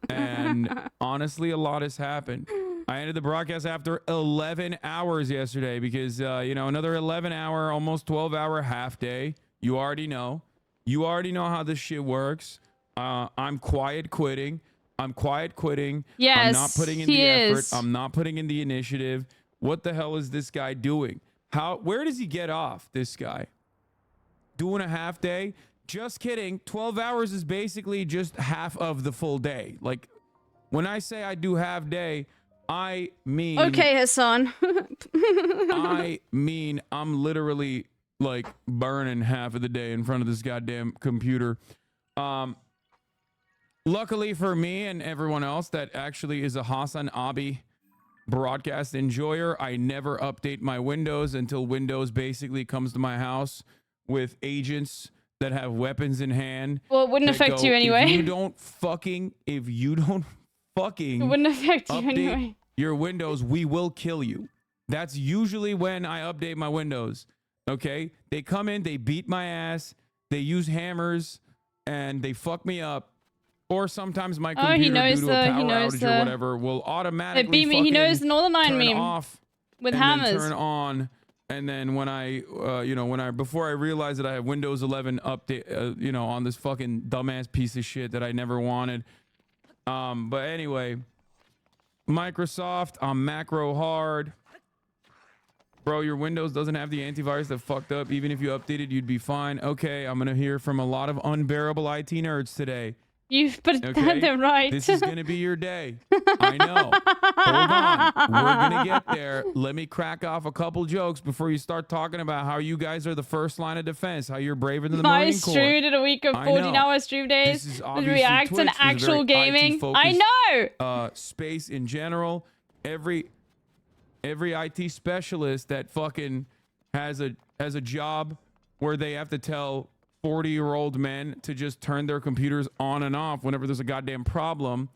S5: And honestly, a lot has happened. I ended the broadcast after 11 hours yesterday because, another 11-hour, almost 12-hour half day. You already know. You already know how this shit works. I'm quiet quitting.
S1: Yes,
S5: I'm not putting in the effort. I'm not putting in the initiative. What the hell is this guy doing? Where does he get off, this guy? Doing a half day? Just kidding. 12 hours is basically just half of the full day. Like, when I say I do half day, I mean...
S1: Okay, Hassan.
S5: I mean, I'm literally, like, burning half of the day in front of this goddamn computer. Luckily for me and everyone else that actually is a Hassan Abi broadcast enjoyer, I never update my Windows until Windows basically comes to my house with agents that have weapons in hand.
S1: Well, it wouldn't affect you anyway.
S5: If you don't fucking
S1: it wouldn't affect you anyway.
S5: Your Windows, we will kill you. That's usually when I update my Windows. Okay? They come in, they beat my ass, they use hammers, and they fuck me up. Or sometimes my computer, due to a power outage or whatever, will automatically
S1: beat me. He knows the Northern Line
S5: turn
S1: meme
S5: off
S1: with
S5: and
S1: hammers.
S5: then turn on. And then when before I realized that I have Windows 11 update, on this fucking dumbass piece of shit that I never wanted. But anyway, Microsoft, I'm macro hard. Bro, your Windows doesn't have the antivirus that fucked up. Even if you updated, you'd be fine. Okay, I'm going to hear from a lot of unbearable IT nerds today.
S1: You've put that right.
S5: This is going to be your day. I know. Hold on. We're going to get there. Let me crack off a couple jokes before you start talking about how you guys are the first line of defense, how you're braver than the
S1: My
S5: Marine Corps.
S1: stream did a week of 14-hour stream days.
S5: This is
S1: With
S5: obviously
S1: React and
S5: Twitch was
S1: actual
S5: very
S1: gaming.
S5: IT-focused,
S1: I know.
S5: Space in general. Every IT specialist that fucking has a job where they have to tell 40-year-old men to just turn their computers on and off whenever there's a goddamn problem,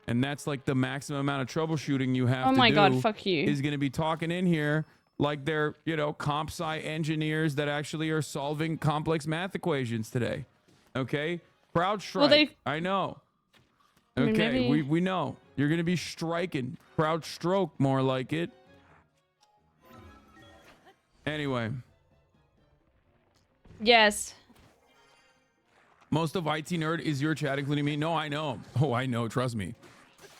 S5: and that's like the maximum amount of troubleshooting you have to do.
S1: Oh my god, fuck you.
S5: Is going to be talking in here like they're, comp sci engineers that actually are solving complex math equations today. Okay? Crowd strike. I know. Okay, we know. You're going to be striking. Crowd stroke, more like it. Anyway.
S1: Yes.
S5: Most of IT Nerd is your chat, including me. No, I know. Oh, I know. Trust me.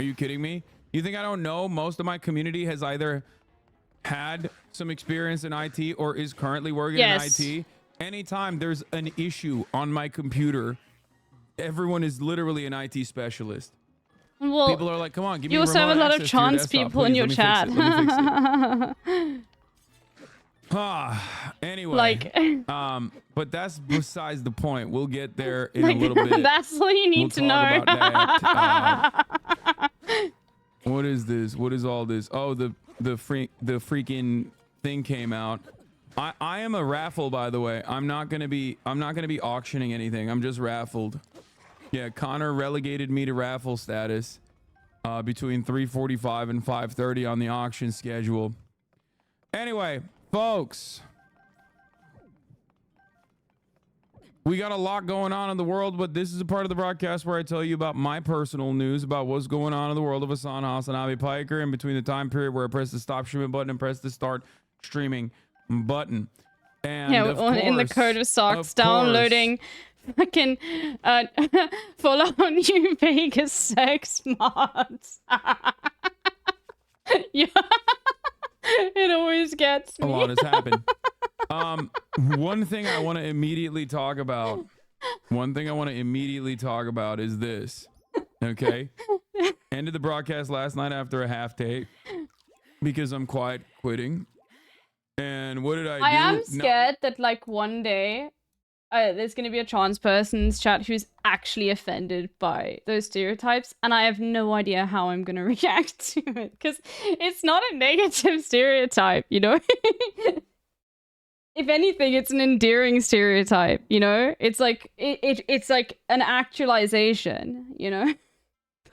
S5: Are you kidding me? You think I don't know? Most of my community has either had some experience in IT or is currently working in IT. Anytime there's an issue on my computer, everyone is literally an IT specialist.
S1: Well,
S5: people are like, come on, give me
S1: you also have a lot of chance people in your chat.
S5: Anyway, but that's besides the point. We'll get there in a little bit.
S1: That's all you need to know.
S5: What is this? What is all this? Oh, the freaking thing came out. I am a raffle, by the way. I'm not gonna be auctioning anything. I'm just raffled. Yeah, Connor relegated me to raffle status. between 3:45 and 5:30 on the auction schedule. Anyway, folks, we got a lot going on in the world, but this is a part of the broadcast where I tell you about my personal news about what's going on in the world of Hassan Hasanabi Piker in between the time period where I press the stop streaming button and press the start streaming button. And
S1: yeah,
S5: of
S1: in the
S5: course,
S1: code of socks,
S5: of
S1: downloading fucking follow New Vegas sex mods. Yeah, it always gets me.
S5: A lot has happened. One thing I want to immediately talk about. Is this. Okay. Ended the broadcast last night after a half take because I'm quiet quitting. And what did I do?
S1: I am scared that like one day there's going to be a trans person's chat who's actually offended by those stereotypes, and I have no idea how I'm going to react to it because it's not a negative stereotype, you know? If anything, it's an endearing stereotype, you know? It's like it's like an actualization, you know?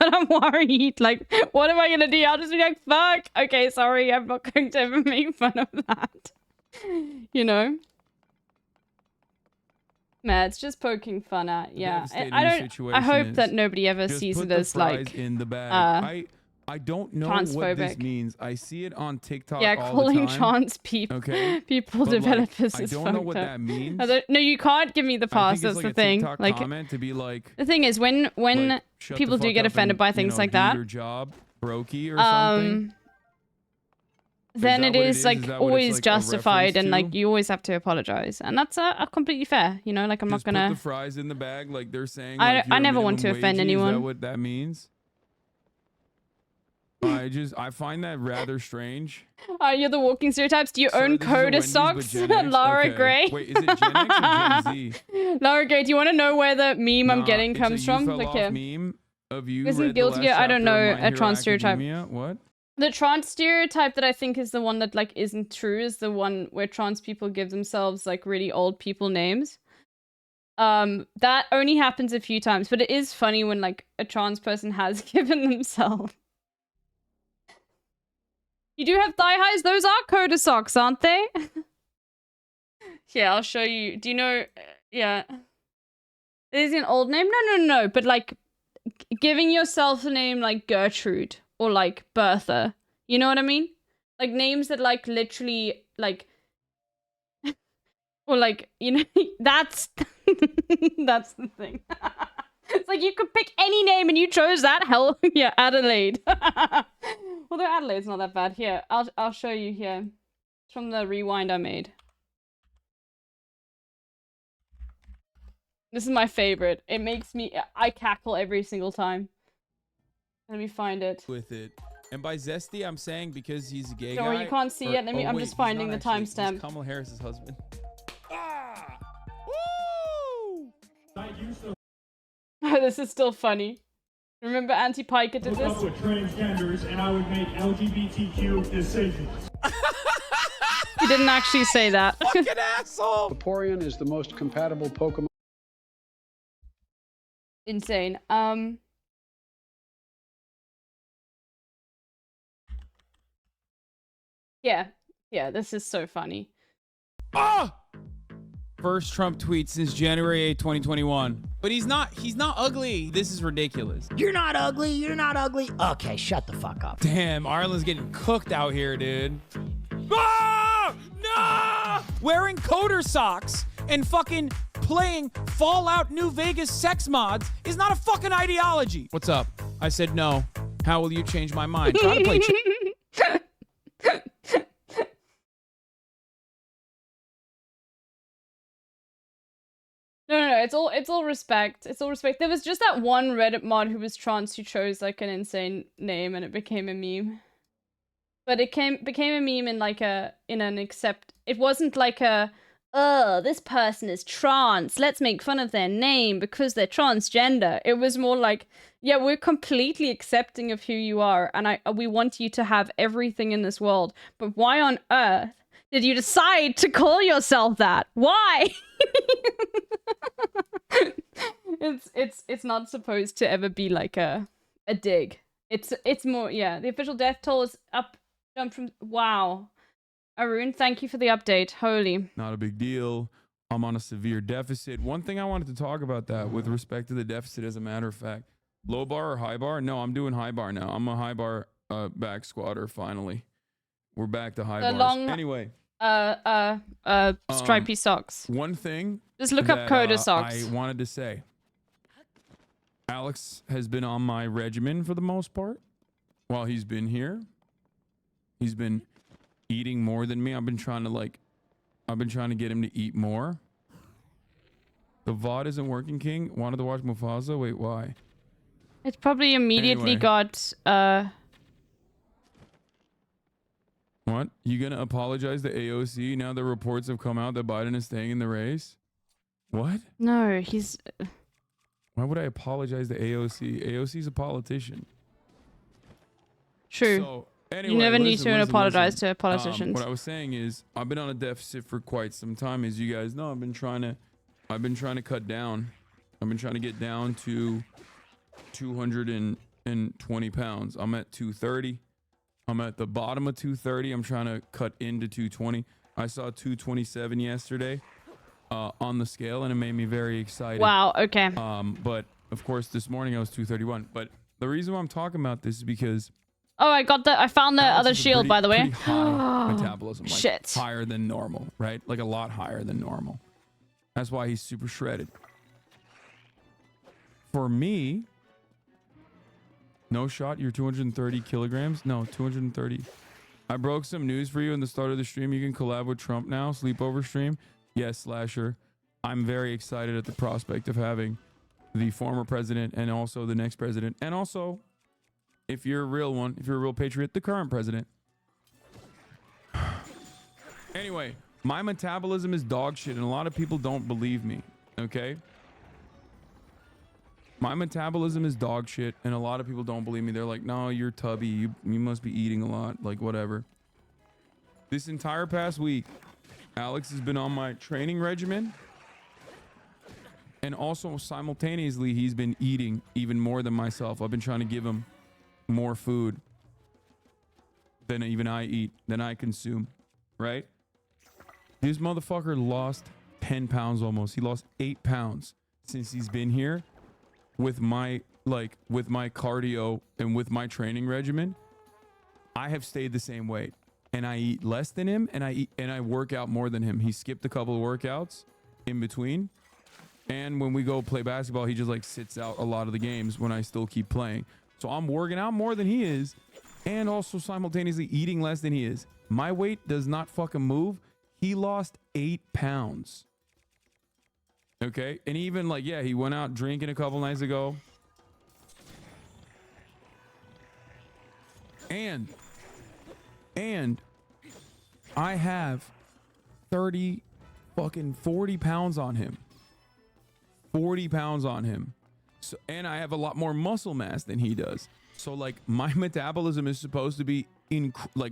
S1: But I'm worried, like, what am I gonna do? I'll just be like, fuck, okay, sorry, I'm not going to ever make fun of that. You know? Man, it's just poking fun at, yeah. I hope that nobody ever sees it as like
S5: in the bag. I don't know what this means. I see it on TikTok all
S1: calling
S5: the time.
S1: trans people people
S5: But,
S1: developers
S5: like,
S1: is
S5: I don't know
S1: fucked
S5: what
S1: up.
S5: that means.
S1: No, you can't give me the pass.
S5: I think
S1: That's
S5: it's
S1: the
S5: like
S1: thing.
S5: a TikTok
S1: Like,
S5: comment to be like,
S1: the thing is, when
S5: like, shut the
S1: people do
S5: fuck
S1: get
S5: up
S1: offended
S5: and,
S1: by
S5: you
S1: things
S5: know,
S1: like
S5: do
S1: that,
S5: your job, brokey or something.
S1: then
S5: that
S1: it
S5: what it
S1: is
S5: is?
S1: like
S5: Is that what it's,
S1: always
S5: like, a
S1: justified,
S5: reference
S1: and
S5: to?
S1: like you always have to apologize, and that's completely fair. You know, like I'm
S5: Just
S1: not gonna.
S5: put the fries in the bag, like they're saying.
S1: I
S5: Like,
S1: I
S5: you're
S1: never want to
S5: minimum
S1: offend
S5: wagey.
S1: anyone.
S5: Is that what that means? I find that rather strange.
S1: You're the walking stereotypes. Do you own
S5: this is a
S1: Coda
S5: Wendy's, but
S1: socks?
S5: Gen X?
S1: Laura
S5: Okay.
S1: Gray.
S5: Wait, is it Gen X or Gen Z?
S1: Laura Gray, do you want to know where the meme I'm
S5: Nah,
S1: getting
S5: it's
S1: comes
S5: a
S1: from?
S5: you fell
S1: Like
S5: off
S1: here.
S5: meme of you
S1: Isn't
S5: read the
S1: guilty?
S5: last
S1: I don't
S5: chapter of
S1: know
S5: My
S1: a
S5: Hero
S1: trans stereotype.
S5: Academia? What?
S1: The trans stereotype that I think is the one that like isn't true is the one where trans people give themselves like really old people names. That only happens a few times, but it is funny when like a trans person has given themselves. You do have thigh highs? Those are Coda socks, aren't they? Yeah, I'll show you. Do you know? Yeah. Is it an old name? No. But like giving yourself a name like Gertrude or like Bertha. You know what I mean? Like names that like literally like or like, you know, that's that's the thing. It's like you could pick any name and you chose that. Hell yeah, Adelaide. Although Adelaide's not that bad. Here, I'll show you here. It's from the rewind I made. This is my favorite. It makes me I cackle every single time. Let me find it.
S5: With it. And by zesty, I'm saying because he's a gay
S1: Don't
S5: guy.
S1: worry, you can't see it. Let me.
S5: oh,
S1: I'm
S5: wait,
S1: just
S5: he's
S1: finding
S5: not
S1: the
S5: actually. He's
S1: timestamp.
S5: Kamala Harris's husband.
S1: This is still funny. Remember Auntie Piker did
S20: Hook up
S1: this?
S20: with transgenders and I would make LGBTQ decisions.
S1: He didn't actually say that.
S5: Fucking asshole!
S13: Vaporeon is the most compatible Pokemon.
S1: Insane. Yeah, this is so funny.
S5: Ah! First Trump tweet since January 8, 2021. But he's not ugly. This is ridiculous.
S11: You're not ugly. You're not ugly. Okay, shut the fuck up.
S5: Damn, Ireland's getting cooked out here, dude. Ah! No! Wearing Coder socks and fucking playing Fallout New Vegas sex mods is not a fucking ideology. What's up? I said no. How will you change my mind? Try to play
S1: No, it's all respect. It's all respect. There was just that one Reddit mod who was trans who chose like an insane name and it became a meme. But it became a meme in like it wasn't like a this person is trans, let's make fun of their name because they're transgender. It was more like, yeah, we're completely accepting of who you are and we want you to have everything in this world. But why on earth did you decide to call yourself that? Why? It's not supposed to ever be like a dig. It's more, yeah. The official death toll is up, jumped from, wow. Arun, thank you for the update. Holy.
S5: Not a big deal. I'm on a severe deficit. One thing I wanted to talk about that with respect to the deficit, as a matter of fact, low bar or high bar? No, I'm doing high bar now. I'm a high bar back squatter finally. We're back to high
S1: The
S5: bars.
S1: long,
S5: Anyway,
S1: stripy socks.
S5: one thing
S1: Just look up Coda socks.
S5: I wanted to say, Alex has been on my regimen for the most part while he's been here. He's been eating more than me. I've been trying to get him to eat more. The VOD isn't working, King. Wanted to watch Mufasa. Wait, why?
S1: It's probably immediately
S5: Anyway.
S1: got
S5: What? You gonna apologize to AOC now that reports have come out that Biden is staying in the race? What?
S1: no, he's
S5: Why would I apologize to AOC? AOC's a politician.
S1: true.
S5: So, anyway,
S1: you never need
S5: listen,
S1: to
S5: listen,
S1: apologize
S5: listen.
S1: to politicians.
S5: What I was saying is, I've been on a deficit for quite some time, as you guys know. I've been trying to cut down. I've been trying to get down to 220 pounds. I'm at 230. I'm at the bottom of 230. I'm trying to cut into 220. I saw 227 yesterday on the scale, and it made me very excited.
S1: Wow, okay.
S5: But of course, this morning I was 231. But the reason why I'm talking about this is because
S1: Oh, I found the
S5: Alex
S1: other
S5: has a
S1: shield,
S5: pretty-
S1: by the way.
S5: pretty high metabolism. Like
S1: Shit.
S5: higher than normal, right? Like a lot higher than normal. That's why he's super shredded. For me, no shot, you're 230 kilograms? No, 230. I broke some news for you in the start of the stream. You can collab with Trump now, sleepover stream. Yes, Slasher. I'm very excited at the prospect of having the former president and also the next president. And also, if you're a real one, if you're a real patriot, the current president. Anyway, my metabolism is dog shit, and a lot of people don't believe me, okay? My metabolism is dog shit, and a lot of people don't believe me. They're like, no, you're tubby. You must be eating a lot, like whatever. This entire past week, Alex has been on my training regimen, and also simultaneously, he's been eating even more than myself. I've been trying to give him more food than even I eat, than I consume, right? This motherfucker lost 10 pounds almost. He lost 8 pounds since he's been here with my cardio and with my training regimen. I have stayed the same weight, and I eat less than him, and I work out more than him. He skipped a couple of workouts in between. And when we go play basketball, he just like sits out a lot of the games when I still keep playing. So I'm working out more than he is, and also simultaneously eating less than he is. My weight does not fucking move. He lost 8 pounds. Okay? And even like, yeah, he went out drinking a couple nights ago. And I have 40 pounds on him. 40 pounds on him. So, and I have a lot more muscle mass than he does. So like my metabolism is supposed to be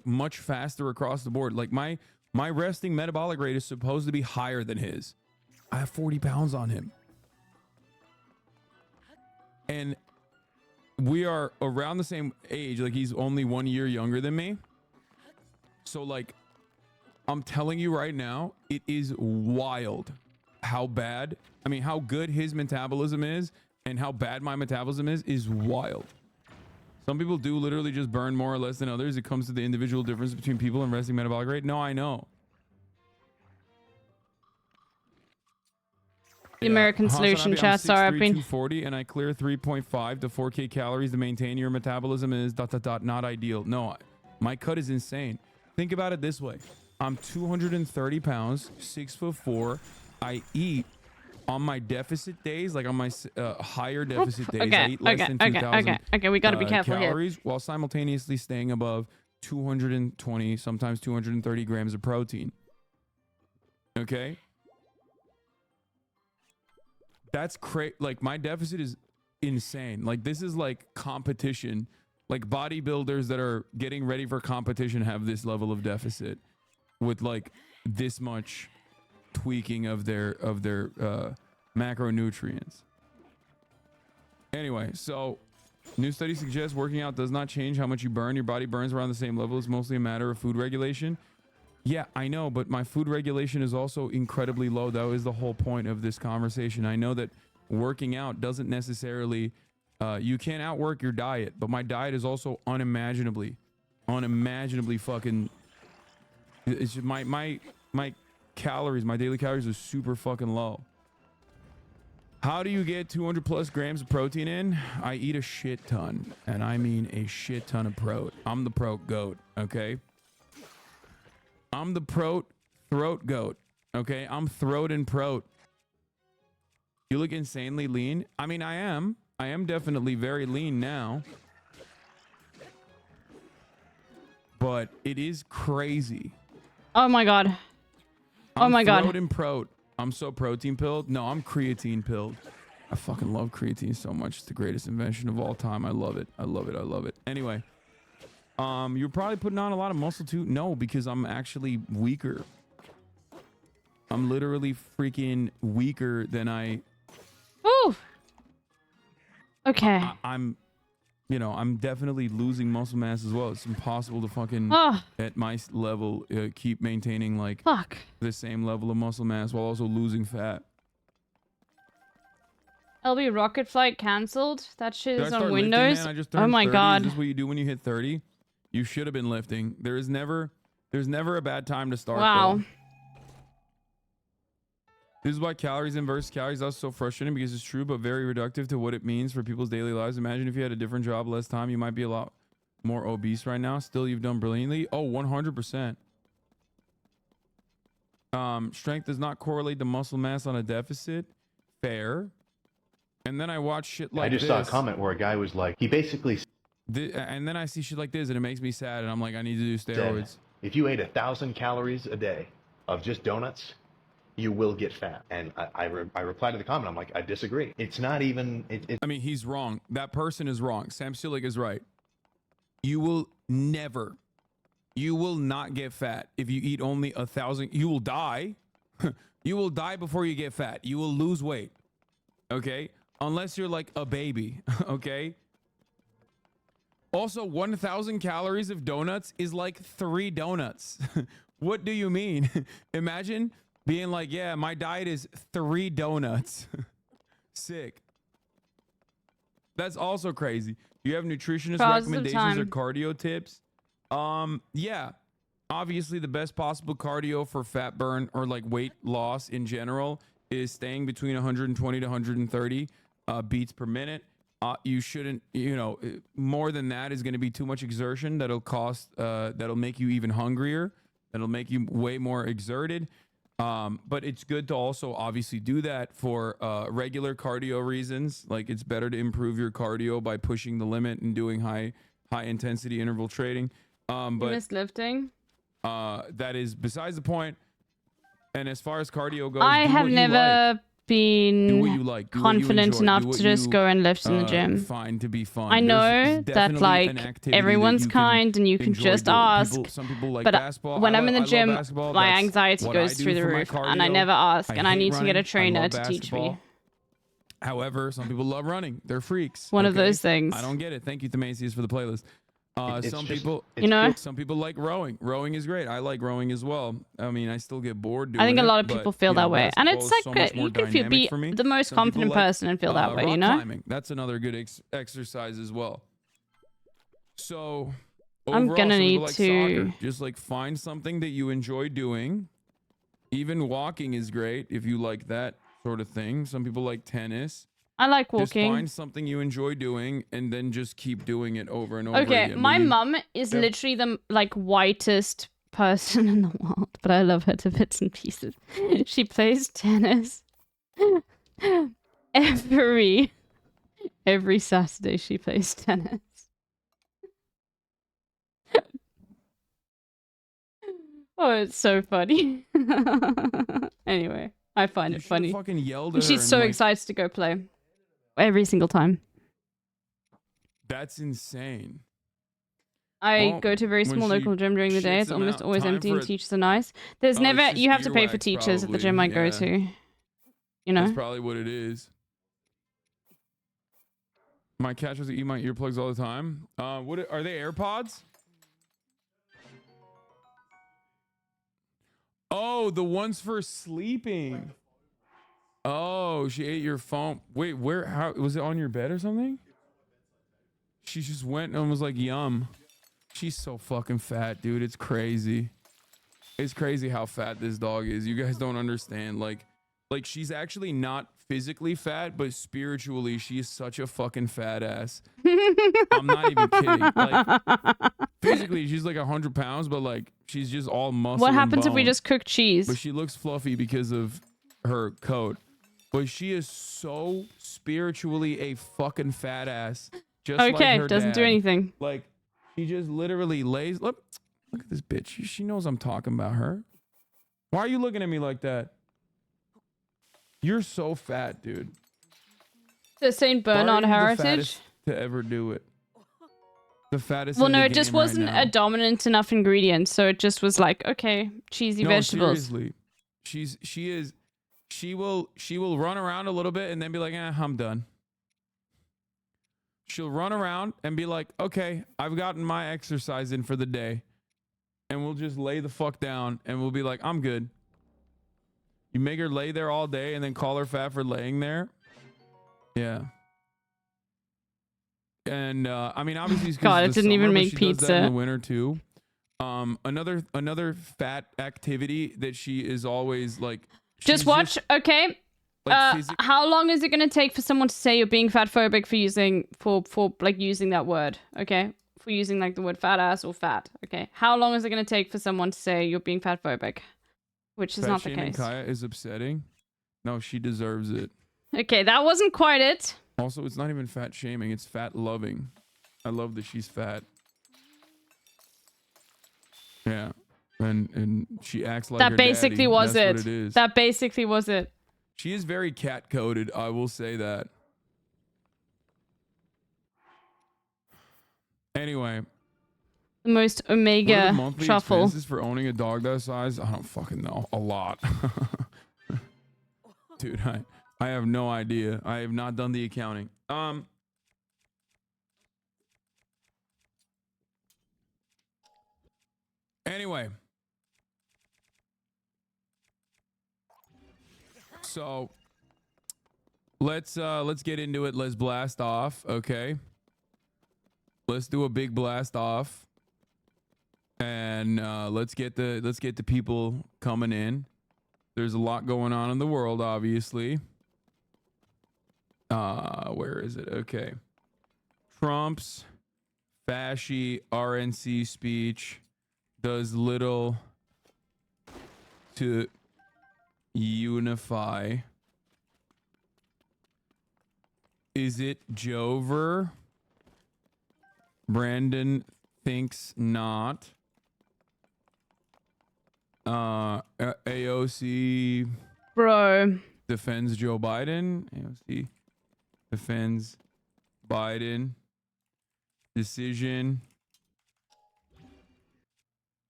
S5: much faster across the board. Like my resting metabolic rate is supposed to be higher than his. I have 40 pounds on him. And we are around the same age. Like he's only 1 year younger than me. So like, I'm telling you right now, it is wild how good his metabolism is and how bad my metabolism is wild. Some people do literally just burn more or less than others. It comes to the individual difference between people and resting metabolic rate. No, I know.
S1: The American solution chat. Sorry, I've been
S5: 240 and I clear 3.5 to 4K calories to maintain your metabolism is ... not ideal. No, my cut is insane. Think about it this way. I'm 230 pounds, 6'4". I eat on my deficit days, like on my higher deficit days. I eat less than 2,000
S1: okay, we gotta be careful
S5: calories
S1: here.
S5: while simultaneously staying above 220, sometimes 230 grams of protein. Okay? That's crazy. Like my deficit is insane. Like this is like competition. Like bodybuilders that are getting ready for competition have this level of deficit with like this much tweaking of their macronutrients. Anyway, so New study suggests working out does not change how much you burn. Your body burns around the same level. It's mostly a matter of food regulation. Yeah, I know, but my food regulation is also incredibly low. That is the whole point of this conversation. I know that working out doesn't necessarily, you can't outwork your diet, but my diet is also unimaginably fucking, it's just my calories, my daily calories are super fucking low. How do you get 200 plus grams of protein in? I eat a shit ton, and I mean a shit ton of prote. I'm the prote goat, okay? I'm the prote throat goat, okay? I'm throat and prote. You look insanely lean. I mean, I am definitely very lean now. But it is crazy.
S1: Oh my god. Oh my god.
S5: Throat and prote. I'm so protein pilled. No, I'm creatine pilled. I fucking love creatine so much. It's the greatest invention of all time. I love it. I love it. I love it. Anyway, you're probably putting on a lot of muscle too. No, because I'm actually weaker. I'm literally freaking weaker than I.
S1: Ooh. Okay.
S5: I'm definitely losing muscle mass as well. It's impossible to fucking at my level keep maintaining like the same level of muscle mass while also losing fat.
S1: LB Rocket Flight cancelled. That shit
S5: Did I
S1: is
S5: start
S1: on
S5: lifting,
S1: Windows.
S5: man? I just
S1: Oh
S5: turned
S1: my
S5: 30.
S1: god.
S5: Is this what you do when you hit 30? You should have been lifting. There's never a bad time to start.
S1: Wow.
S5: Though. This is why calories inverse calories are so frustrating, because it's true but very reductive to what it means for people's daily lives. Imagine if you had a different job, less time, you might be a lot more obese right now. Still, you've done brilliantly. Oh, 100%. Strength does not correlate to muscle mass on a deficit. Fair. And then I watch shit like this.
S7: I just saw a comment where a guy was like, he basically
S5: and then I see shit like this and it makes me sad, and I'm like, I need to do steroids.
S7: said, if you ate 1,000 calories a day of just donuts, you will get fat. And I replied to the comment, I'm like, I disagree. It's not even...
S5: I mean, he's wrong. That person is wrong. Sam Silik is right. You will not get fat if you eat only 1,000. You will die. You will die before you get fat. You will lose weight. Okay? Unless you're like a baby. Okay? Also, 1,000 calories of donuts is like 3 donuts. What do you mean? Imagine being like, yeah, my diet is 3 donuts. Sick. That's also crazy. You have nutritionist recommendations or cardio tips? Yeah. Obviously, the best possible cardio for fat burn or like weight loss in general is staying between 120 to 130 beats per minute. You shouldn't, more than that is going to be too much exertion. That'll make you even hungrier. That'll make you way more exerted. But it's good to also obviously do that for regular cardio reasons. Like, it's better to improve your cardio by pushing the limit and doing high intensity interval training.
S1: You missed lifting?
S5: That is besides the point. And as far as cardio goes,
S1: I have never been confident enough to just go and lift in the gym.
S5: Find to be fun.
S1: I know that like everyone's kind and you can just ask,
S5: some people like
S1: but
S5: basketball.
S1: when I'm in the gym,
S5: basketball.
S1: my
S5: That's
S1: anxiety
S5: what
S1: goes
S5: I do
S1: through the
S5: for my
S1: roof, and I
S5: cardio.
S1: never ask, and I
S5: hate
S1: need to get a
S5: running. I
S1: trainer
S5: love
S1: to teach
S5: basketball.
S1: me.
S5: However, some people love running. They're freaks.
S1: One of those things.
S5: I don't get it. Thank you, Themasius, for the playlist. Some people like rowing. Rowing is great. I like rowing as well. I mean, I still get bored doing it.
S1: I think a lot of people feel that way, and it's
S5: basketball
S1: like
S5: is so much
S1: you
S5: more
S1: can be
S5: dynamic for me.
S1: the most
S5: Some people
S1: confident
S5: like,
S1: person and feel that way,
S5: rock
S1: you know.
S5: climbing. That's another good exercise as well. So
S1: I'm
S5: overall,
S1: gonna
S5: some people
S1: need
S5: like
S1: to
S5: soccer. Just like find something that you enjoy doing. Even walking is great if you like that sort of thing. Some people like tennis.
S1: I like
S5: Just
S1: walking.
S5: find something you enjoy doing and then just keep doing it over and over
S1: Okay,
S5: again.
S1: my mum is literally the like whitest person in the world, but I love her to bits and pieces. She plays tennis every Saturday. She plays tennis. Oh, it's so funny. Anyway, I find it funny.
S5: Fucking yelled
S1: And
S5: at
S1: she's
S5: her
S1: so
S5: and, like,
S1: excited to go play every single time.
S5: That's insane.
S1: I
S5: Well,
S1: go to a very
S5: when
S1: small
S5: she
S1: local gym during the day.
S5: shits
S1: It's
S5: them
S1: almost
S5: out,
S1: always
S5: time
S1: empty
S5: for
S1: and
S5: it.
S1: teachers are nice. There's
S5: Oh,
S1: never,
S5: it's just
S1: you have to pay for
S5: earwax,
S1: teachers at the
S5: probably.
S1: gym I go
S5: Yeah.
S1: to. You know?
S5: That's probably what it is. My cat tries to eat my earplugs all the time. What are they? AirPods? Oh, the ones for sleeping. Oh, she ate your phone. Wait, where? How was it on your bed or something? She just went and was like, "Yum." She's so fucking fat, dude. It's crazy. It's crazy how fat this dog is. You guys don't understand. Like she's actually not physically fat, but spiritually, she is such a fucking fat ass. I'm not even kidding. Like, physically, she's like 100 pounds, but like she's just all muscle.
S1: What
S5: and
S1: happens if we
S5: bone.
S1: just cook cheese?
S5: But she looks fluffy because of her coat. But she is so spiritually a fucking fat ass. Just like
S1: Okay,
S5: her
S1: doesn't do
S5: dad.
S1: anything.
S5: Like she just literally lays. Look at this bitch. She knows I'm talking about her. Why are you looking at me like that? You're so fat, dude.
S1: The Saint Bernard
S5: Are you the
S1: heritage.
S5: fattest to ever do it? The fattest.
S1: Well,
S5: in
S1: no,
S5: the
S1: it just
S5: game right
S1: wasn't
S5: now.
S1: a dominant enough ingredient, so it just was like, okay, cheesy
S5: No,
S1: vegetables.
S5: seriously. She will run around a little bit and then be like, I'm done. She'll run around and be like, okay, I've gotten my exercise in for the day. And we'll just lay the fuck down and we'll be like, I'm good. You make her lay there all day and then call her fat for laying there. Yeah. And I mean, obviously, it's 'cause
S1: God,
S5: it's
S1: it
S5: the
S1: didn't even
S5: summer, but
S1: make
S5: she does that in
S1: pizza.
S5: the winter too. Another fat activity that she is always like.
S1: Just
S5: she's
S1: watch. Okay.
S5: like,
S1: How long is it gonna take for someone to say you're being fat phobic for using using that word? Okay, for using like the word fat ass or fat. Okay, how long is it gonna take for someone to say you're being fat phobic? Which is
S5: fat
S1: not the
S5: shaming
S1: case.
S5: Kaya is upsetting. No, she deserves it.
S1: Okay, that wasn't quite it.
S5: Also, it's not even fat shaming; it's fat loving. I love that she's fat. Yeah, and she acts like her
S1: That basically
S5: daddy.
S1: was
S5: That's
S1: it.
S5: what it is.
S1: That basically was it.
S5: She is very cat coded. I will say that. Anyway,
S1: The most
S5: what are the
S1: omega
S5: monthly
S1: truffle.
S5: expenses for owning a dog that size? I don't fucking know. A lot. Dude, I have no idea. I have not done the accounting. Anyway. So let's get into it. Let's blast off, okay? Let's do a big blast off. And let's get the people coming in. There's a lot going on in the world, obviously. Where is it? Okay. Trump's fashy RNC speech does little to unify. Is it Jover? Brandon thinks not. AOC
S1: Bro.
S5: defends Joe Biden. AOC defends Biden. Decision.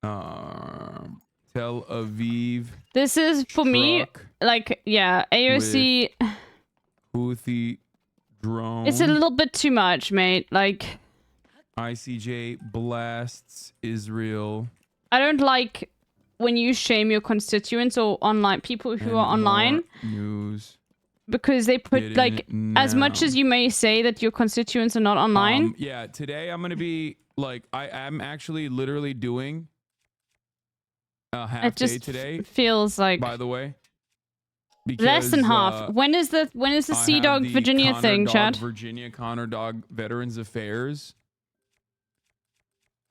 S5: Tel Aviv.
S1: This is for me, like, yeah, AOC.
S5: Houthi drone.
S1: It's a little bit too much, mate. Like,
S5: ICJ blasts Israel.
S1: I don't like when you shame your constituents or online people who
S5: and
S1: are online
S5: more news.
S1: because they put
S5: Getting
S1: like
S5: it
S1: as much
S5: now.
S1: as you may say that your constituents are not online.
S5: Yeah, today I'm gonna be like I'm actually literally doing a half
S1: It
S5: day
S1: just
S5: today.
S1: feels like
S5: by the way,
S1: less than
S5: because,
S1: half. When is the
S5: I
S1: Sea
S5: have
S1: Dog
S5: the
S1: Virginia
S5: Connor
S1: thing,
S5: Dog
S1: Chad?
S5: Virginia Connor Dog Veterans Affairs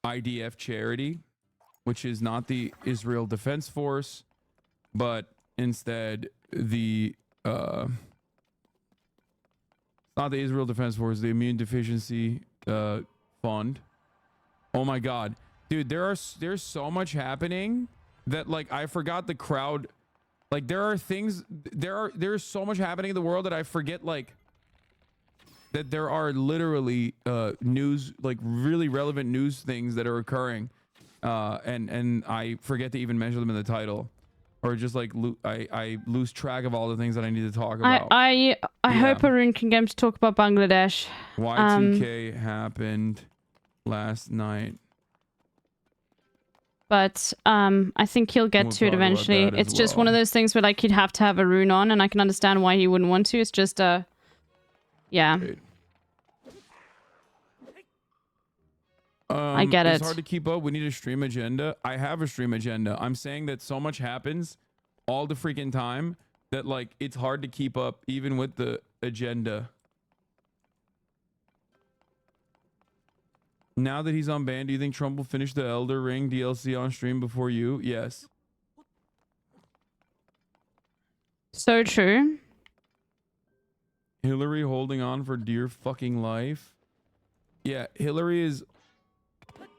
S5: IDF charity, which is not the Israel Defense Force, but instead the not the Israel Defense Force, the Immune Deficiency Fund. Oh my God, dude, there's so much happening that like I forgot the crowd. Like there's so much happening in the world that I forget like that there are literally news, like really relevant news things that are occurring, and I forget to even mention them in the title. or just like I lose track of all the things that I need to talk about.
S1: I hope Arun can get him to talk about Bangladesh.
S5: Y2K happened last night.
S1: But I think he'll get
S5: We'll
S1: to it
S5: talk about
S1: eventually.
S5: that as
S1: It's just one of those things where like he'd have to have Arun on, and I can understand why he wouldn't want to. It's just yeah. I get
S5: It's
S1: it.
S5: hard to keep up. We need a stream agenda. I have a stream agenda. I'm saying that so much happens all the freaking time that like it's hard to keep up even with the agenda. Now that he's on ban, do you think Trump will finish the Elder Ring DLC on stream before you? Yes.
S1: So true.
S5: Hillary holding on for dear fucking life. Yeah, Hillary is.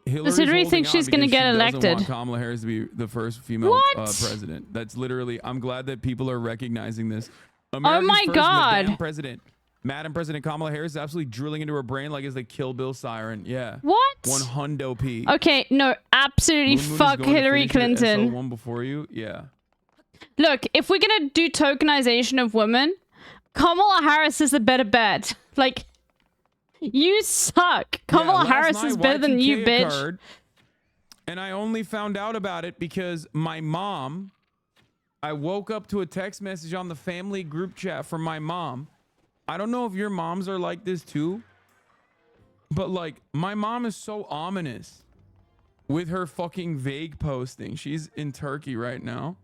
S1: Does Hillary think she's going to get elected?
S5: Doesn't want Kamala Harris to be the first female president. That's literally. I'm glad that people are recognizing this. America's
S1: my
S5: first
S1: God.
S5: Madam President. Madam President Kamala Harris is absolutely drilling into her brain like it's the Kill Bill siren. Yeah.
S1: What?
S5: 100 P.
S1: Okay, no, absolutely
S5: Moon Moon is
S1: fuck
S5: going to
S1: Hillary
S5: finish your
S1: Clinton.
S5: SL1 before you. Yeah.
S1: Look, if we're gonna do tokenization of women, Kamala Harris is a better bet. Like, you suck. Kamala
S5: last
S1: Harris
S5: night,
S1: is better than you,
S5: Y2K
S1: bitch.
S5: occurred, and I only found out about it because my mom, I woke up to a text message on the family group chat from my mom. I don't know if your moms are like this too, but like my mom is so ominous with her fucking vague posting. She's in Turkey right now.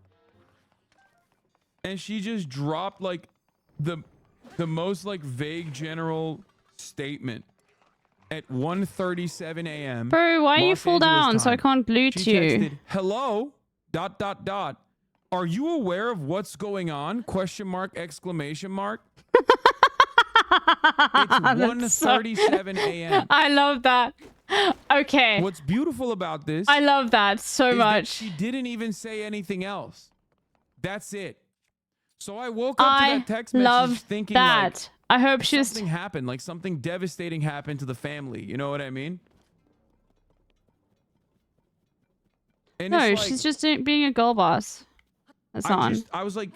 S5: And she just dropped like the most like vague general statement at 1:37 a.m.
S1: Bro, why are you
S5: Los
S1: fall
S5: Angeles
S1: down so I
S5: time.
S1: can't loot
S5: She
S1: you?
S5: texted, "Hello, ... Are you aware of what's going on? ? It's 1:37 a.m.
S1: I love that. Okay.
S5: What's beautiful about this?
S1: I love that so
S5: is that
S1: much.
S5: she didn't even say anything else. That's it. So I woke up to that text message
S1: love
S5: thinking
S1: that.
S5: like
S1: I hope she's
S5: something happened, like something devastating happened to the family. You know what I mean? And
S1: No,
S5: it's like,
S1: she's just being a girl boss. That's on.
S5: I was like,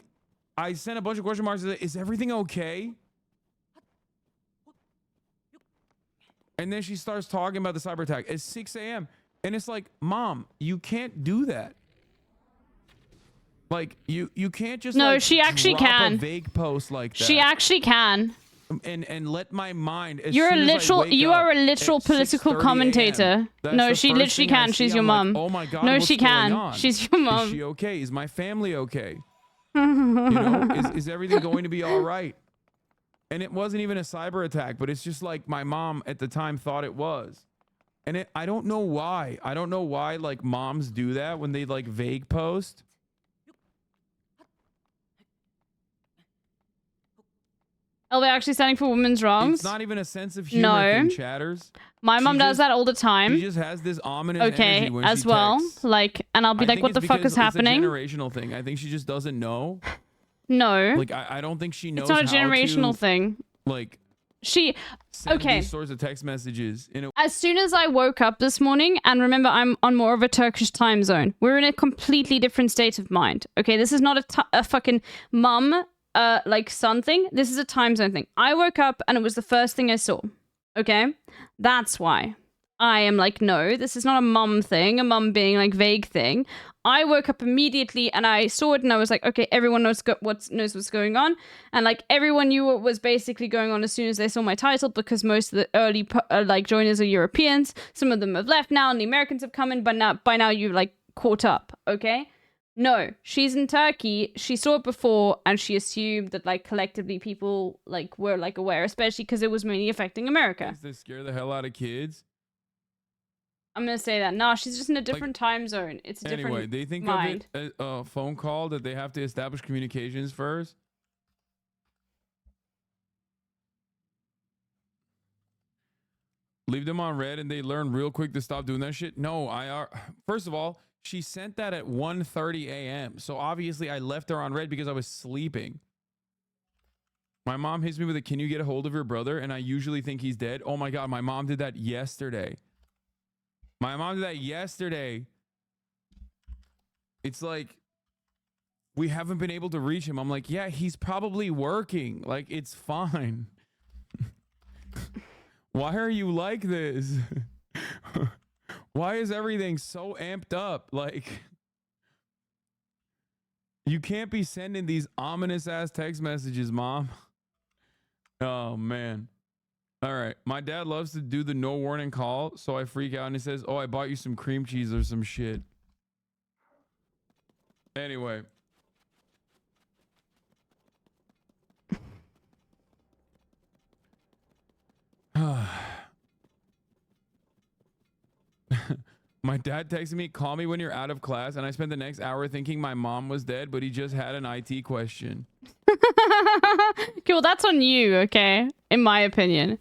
S5: I sent a bunch of question marks. Is everything okay? And then she starts talking about the cyber attack. It's 6 a.m. And it's like, Mom, you can't do that. Like, you can't just
S1: No,
S5: like,
S1: she actually
S5: drop
S1: can.
S5: a vague post like that.
S1: She actually can.
S5: And let my mind. As
S1: You're a
S5: soon as I
S1: literal.
S5: wake
S1: You are a
S5: up
S1: literal
S5: at
S1: political
S5: 6:30
S1: commentator.
S5: a.m., that's
S1: No,
S5: the
S1: she
S5: first
S1: literally
S5: thing I
S1: can.
S5: see.
S1: She's your
S5: I'm like,
S1: mom.
S5: oh my God,
S1: No,
S5: what's
S1: she
S5: going
S1: can.
S5: on?
S1: She's your mom.
S5: Is she okay? Is my family okay? You know, is everything going to be all right? And it wasn't even a cyber attack, but it's just like my mom at the time thought it was. And I don't know why. I don't know why like moms do that when they like vague post.
S1: Are they actually standing for women's wrongs?
S5: It's not even a sense of humor thing, chatters.
S1: My mom does that all the time.
S5: She just has this ominous
S1: Okay,
S5: energy when
S1: as
S5: she
S1: well.
S5: texts.
S1: Like, and I'll be
S5: I
S1: like,
S5: think
S1: "What the
S5: it's
S1: fuck
S5: because
S1: is happening?"
S5: It's a generational thing. I think she just doesn't know.
S1: No.
S5: Like I don't think she knows.
S1: It's not a
S5: how
S1: generational
S5: to,
S1: thing.
S5: Like
S1: She.
S5: send
S1: Okay.
S5: these sorts of text messages in a
S1: As soon as I woke up this morning, and remember, I'm on more of a Turkish time zone. We're in a completely different state of mind. Okay, this is not a fucking mum, like son thing. This is a time zone thing. I woke up and it was the first thing I saw. Okay, that's why I am like, no, this is not a mum thing. A mum being like vague thing. I woke up immediately and I saw it and I was like, okay, everyone knows what's going on, and like everyone knew what was basically going on as soon as they saw my title, because most of the early like joiners are Europeans. Some of them have left now, and the Americans have come in, but by now you've like caught up. Okay, no, she's in Turkey. She saw it before, and she assumed that like collectively people like were like aware, especially because it was mainly affecting America.
S5: They scare the hell out of kids.
S1: I'm gonna say that. Nah, she's just in a different time zone. It's a different
S5: Anyway, they think
S1: mind.
S5: of it as a phone call that they have to establish communications first. Leave them on red and they learn real quick to stop doing that shit. No, first of all, she sent that at 1:30 a.m. So obviously I left her on red because I was sleeping. My mom hits me with a, "Can you get a hold of your brother?" And I usually think he's dead. Oh my God, my mom did that yesterday. My mom did that yesterday. It's like, we haven't been able to reach him. I'm like, yeah, he's probably working. Like, it's fine. Why are you like this? Why is everything so amped up? Like, you can't be sending these ominous ass text messages, Mom. Oh, man. All right. My dad loves to do the no warning call, so I freak out and he says, oh, I bought you some cream cheese or some shit. Anyway. My dad texted me, call me when you're out of class, and I spent the next hour thinking my mom was dead, but he just had an IT question.
S1: Okay, well, that's on you, okay? In my opinion.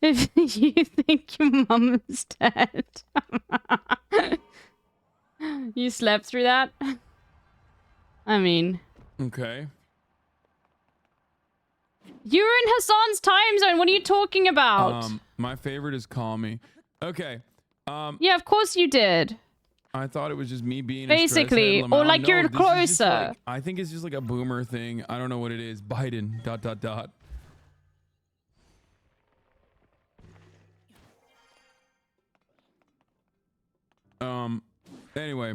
S1: If you think your mum's dead. You slept through that? I mean...
S5: Okay.
S1: You're in Hassan's time zone. What are you talking about?
S5: My favorite is call me. Okay.
S1: Yeah, of course you did.
S5: I thought it was just me being
S1: Basically,
S5: a stress head,
S1: or
S5: Lamau.
S1: like
S5: No,
S1: you're
S5: this is just
S1: closer.
S5: like- I think it's just like a boomer thing. I don't know what it is. Biden ... Anyway,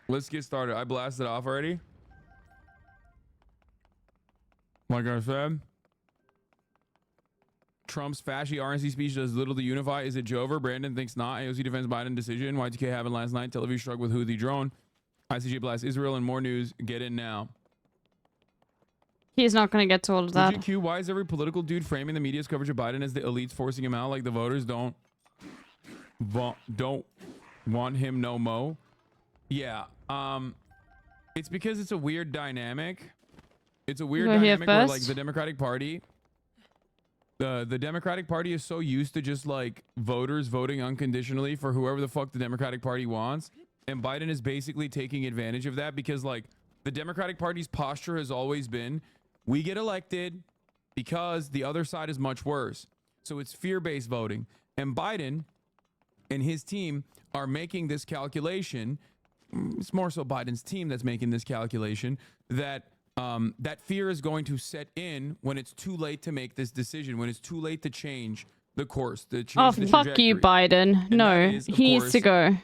S5: let's get started. I blasted off already. Like I said, Trump's fashy RNC speech does little to unify. Is it Jover? Brandon thinks not. AOC defends Biden decision. Y2K happened last night. Tel Aviv struck with Houthi drone. ICJ blasts Israel and more news. Get in now.
S1: He's not going to get to all of that.
S5: GQ, why is every political dude framing the media's coverage of Biden as the elites forcing him out? Like the voters don't want him no mo. Yeah. It's because it's a weird dynamic. It's a weird dynamic where like the Democratic Party, the Democratic Party is so used to just like voters voting unconditionally for whoever the fuck the Democratic Party wants. And Biden is basically taking advantage of that because like the Democratic Party's posture has always been, we get elected because the other side is much worse. So it's fear-based voting. And Biden and his team are making this calculation. It's more so Biden's team that's making this calculation that that fear is going to set in when it's too late to make this decision, when it's too late to change the course, to change the
S1: fuck you, Biden. No, he needs to go.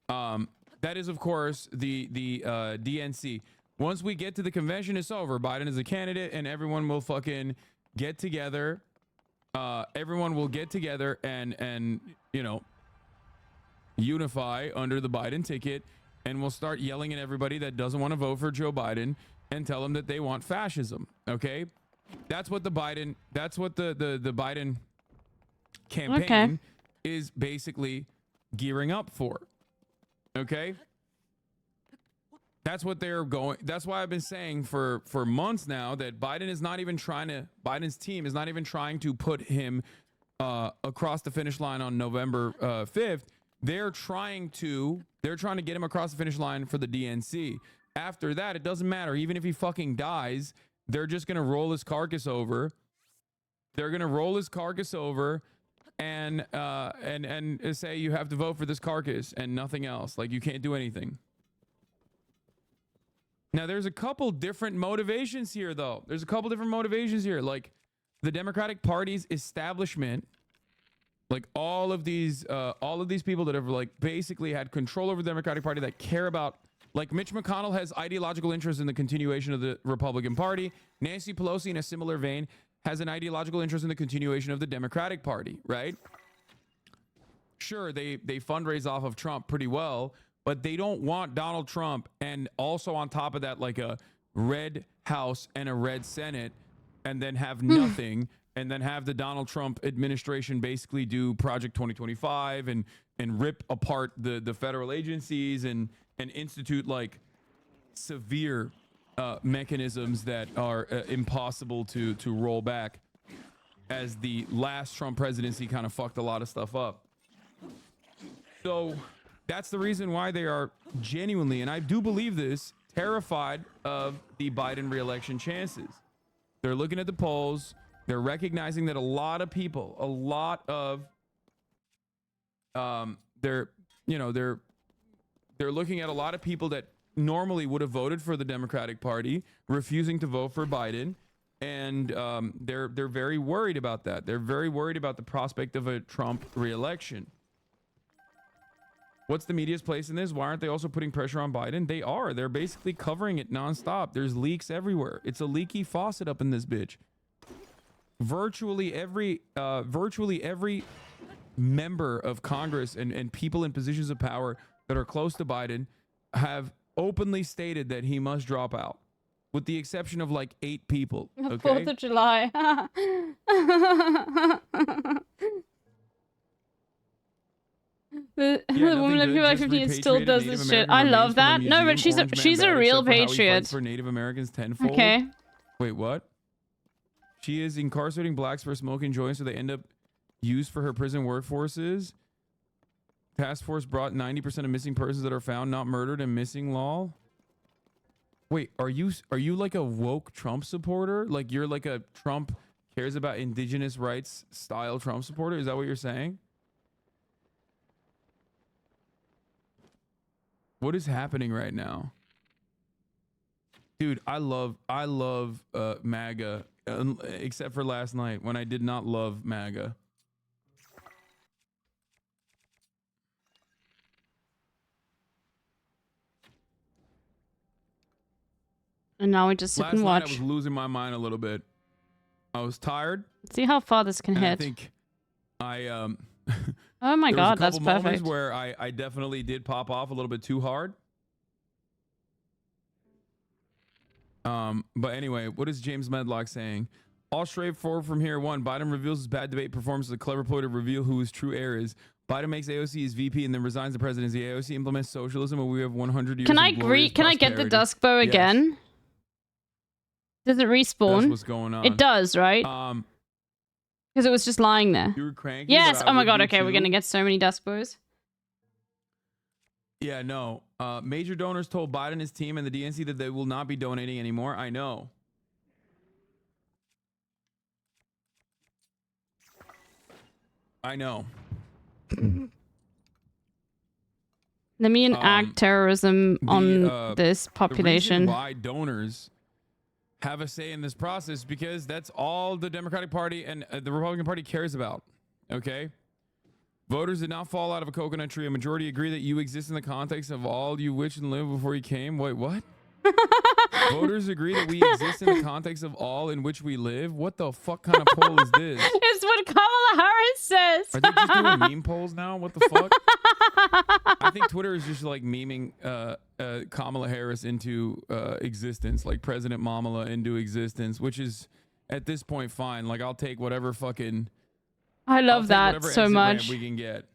S5: That is, of course, the DNC. Once we get to the convention, it's over. Biden is a candidate, and everyone will fucking get together. Everyone will get together and you know, unify under the Biden ticket, and we'll start yelling at everybody that doesn't want to vote for Joe Biden and tell them that they want fascism. Okay, that's what the Biden. That's what the Biden campaign is basically gearing up for. Okay, that's what they're going. That's why I've been saying for months now that Biden is not even trying to. Biden's team is not even trying to put him across the finish line on November 5th. They're trying to get him across the finish line for the DNC. After that, it doesn't matter. Even if he fucking dies, they're just gonna roll his carcass over. They're gonna roll his carcass over and say you have to vote for this carcass and nothing else. Like you can't do anything. Now there's a couple different motivations here, though. There's a couple different motivations here. Like the Democratic Party's establishment, like all of these people that have like basically had control over the Democratic Party that care about, like Mitch McConnell has ideological interest in the continuation of the Republican Party. Nancy Pelosi, in a similar vein, has an ideological interest in the continuation of the Democratic Party, right? Sure, they fundraise off of Trump pretty well, but they don't want Donald Trump and also on top of that like a red House and a red Senate and then have nothing and then have the Donald Trump administration basically do Project 2025 and rip apart the federal agencies and institute like severe mechanisms that are impossible to roll back, as the last Trump presidency kind of fucked a lot of stuff up. So that's the reason why they are genuinely, and I do believe this, terrified of the Biden re-election chances. They're looking at the polls. They're recognizing that a lot of people, a lot of they're They're looking at a lot of people that normally would have voted for the Democratic Party, refusing to vote for Biden. And they're very worried about that. They're very worried about the prospect of a Trump re-election. What's the media's place in this? Why aren't they also putting pressure on Biden? They are. They're basically covering it nonstop. There's leaks everywhere. It's a leaky faucet up in this bitch. Virtually every member of Congress and people in positions of power that are close to Biden have openly stated that he must drop out, with the exception of like 8 people. Okay?
S1: 4th of July. The woman looking like 15 still does this shit. I love that. No, but she's a real patriot.
S5: For Native Americans tenfold.
S1: Okay.
S5: Wait, what? She is incarcerating blacks for smoking joints, so they end up used for her prison workforces. Task force brought 90% of missing persons that are found not murdered and missing law. Wait, are you like a woke Trump supporter? Like you're like a Trump cares about indigenous rights style Trump supporter? Is that what you're saying? What is happening right now? Dude, I love MAGA, except for last night when I did not love MAGA.
S1: And now we just sit and watch.
S5: Last night I was losing my mind a little bit. I was tired.
S1: See how far this can hit.
S5: I think I
S1: Oh my god, that's
S5: there was a couple
S1: perfect.
S5: moments where I definitely did pop off a little bit too hard. But anyway, what is James Medlock saying? All straightforward from here. 1, Biden reveals his bad debate performance as a clever ploy to reveal who his true heir is. Biden makes AOC his VP and then resigns the presidency. AOC implements socialism and we have 100 years
S1: Can
S5: of
S1: I
S5: glorious
S1: Can I get the
S5: prosperity.
S1: dusk bow
S5: Yes.
S1: again? Does it respawn?
S5: That's what's going on.
S1: It does, right? Because it was just lying there.
S5: You were cranky.
S1: Yes.
S5: but I
S1: Oh my
S5: would
S1: god.
S5: be
S1: Okay, we're
S5: too.
S1: gonna get so many dusk bows.
S5: Yeah, no. Major donors told Biden and his team and the DNC that they will not be donating anymore. I know. I know.
S1: Let me enact terrorism on this
S5: The
S1: population.
S5: reason why donors have a say in this process because that's all the Democratic Party and the Republican Party cares about. Okay? Voters did not fall out of a coconut tree. A majority agree that you exist in the context of all you wish and live before you came. Wait, what? Voters agree that we exist in the context of all in which we live. What the fuck kind of poll is this?
S1: It's what Kamala Harris says.
S5: Are they just doing meme polls now? What the fuck? I think Twitter is just like memeing Kamala Harris into existence, like President Mamala into existence, which is at this point fine. Like I'll take whatever fucking.
S1: I
S5: I'll
S1: love
S5: take
S1: that
S5: whatever
S1: so
S5: exit ramp
S1: much.
S5: we can get.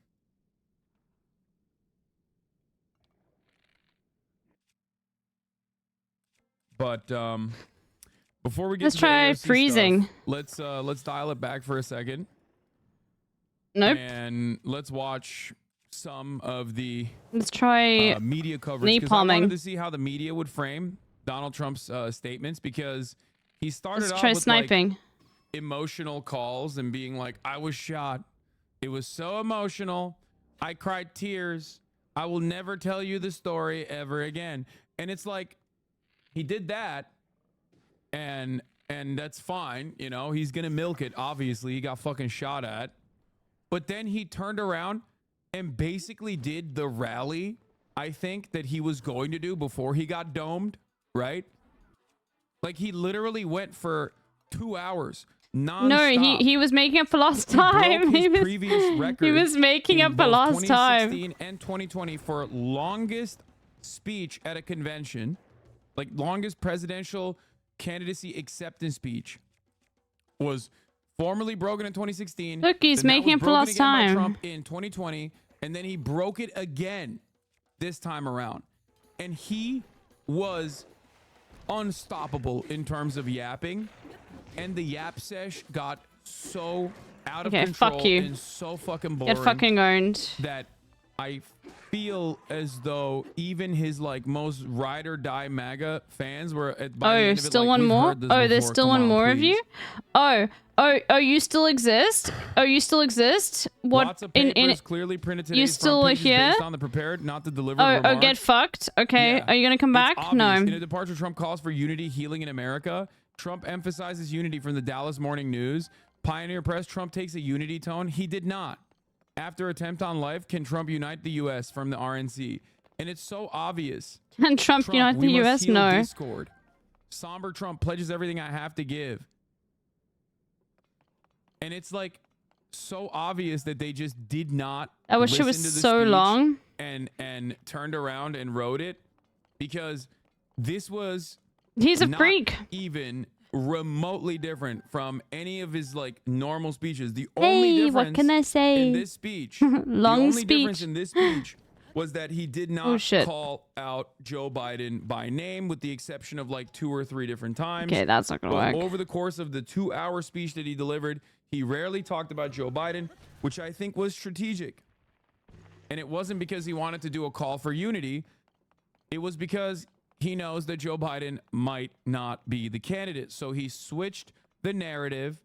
S5: But before we get
S1: Let's
S5: to
S1: try
S5: the AOC
S1: freezing.
S5: stuff, let's dial it back for a second.
S1: Nope.
S5: And let's watch some of the
S1: Let's try
S5: media coverage because I
S1: napalming.
S5: wanted to see how the media would frame Donald Trump's statements because he started
S1: Let's
S5: off
S1: try
S5: with
S1: sniping.
S5: like emotional calls and being like, "I was shot. It was so emotional. I cried tears. I will never tell you the story ever again." And it's like he did that, and that's fine. You know, he's gonna milk it. Obviously, he got fucking shot at. But then he turned around and basically did the rally, I think, that he was going to do before he got domed, right? Like he literally went for 2 hours nonstop.
S1: No, he was making up for lost
S5: He broke
S1: time.
S5: his
S1: He was,
S5: previous record
S1: he was making
S5: in
S1: up for
S5: both
S1: lost time.
S5: 2016 and 2020 for longest speech at a convention, like longest presidential candidacy acceptance speech was formerly broken in 2016.
S1: Look, he's
S5: then that
S1: making
S5: was
S1: up for
S5: broken
S1: lost
S5: again by
S1: time.
S5: Trump in 2020, and then he broke it again this time around. And he was unstoppable in terms of yapping, and the yap sesh got so out of
S1: Okay,
S5: control
S1: fuck you.
S5: and so fucking boring
S1: Get fucking owned.
S5: that I feel as though even his like most ride or die MAGA fans were at by the end of it,
S1: still
S5: like,
S1: one
S5: "We've
S1: more?
S5: heard this
S1: Oh, there's
S5: before.
S1: still
S5: Come
S1: one
S5: on,
S1: more of
S5: please."
S1: you? Oh, you still exist? Oh, you still exist? What
S5: Lots of papers clearly printed today.
S1: You still
S5: front pages
S1: here?
S5: based on the prepared, not the delivered
S1: Oh,
S5: remarks.
S1: get fucked. Okay,
S5: Yeah.
S1: are you gonna come back?
S5: It's
S1: No.
S5: obvious. In a departure, Trump calls for unity, healing in America. Trump emphasizes unity from the Dallas Morning News. Pioneer Press, Trump takes a unity tone. He did not. After attempt on life, can Trump unite the U.S. from the RNC? And it's so obvious.
S1: Can Trump unite the
S5: we
S1: US?
S5: must heal
S1: No.
S5: discord. Somber Trump pledges everything I have to give. And it's like so obvious that they just did not.
S1: I wish it was
S5: listen to the
S1: so
S5: speech
S1: long.
S5: and turned around and wrote it, because this was
S1: He's a
S5: not
S1: freak.
S5: even remotely different from any of his like normal speeches. The only
S1: Hey,
S5: difference
S1: what can I say?
S5: in this speech,
S1: Long
S5: the only
S1: speech.
S5: difference in this speech was that he did not
S1: shit.
S5: call out Joe Biden by name, with the exception of like 2 or 3 different times.
S1: Okay, that's not gonna
S5: But
S1: work.
S5: over the course of the 2-hour speech that he delivered, he rarely talked about Joe Biden, which I think was strategic. And it wasn't because he wanted to do a call for unity. It was because he knows that Joe Biden might not be the candidate. So he switched the narrative.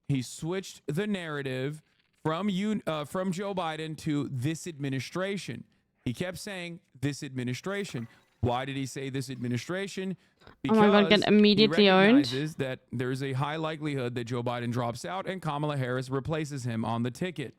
S5: He switched the narrative from Joe Biden to this administration. He kept saying this administration. Why did he say this administration?
S1: Oh my God, get immediately
S5: he
S1: owned.
S5: recognizes that there's a high likelihood that Joe Biden drops out and Kamala Harris replaces him on the ticket.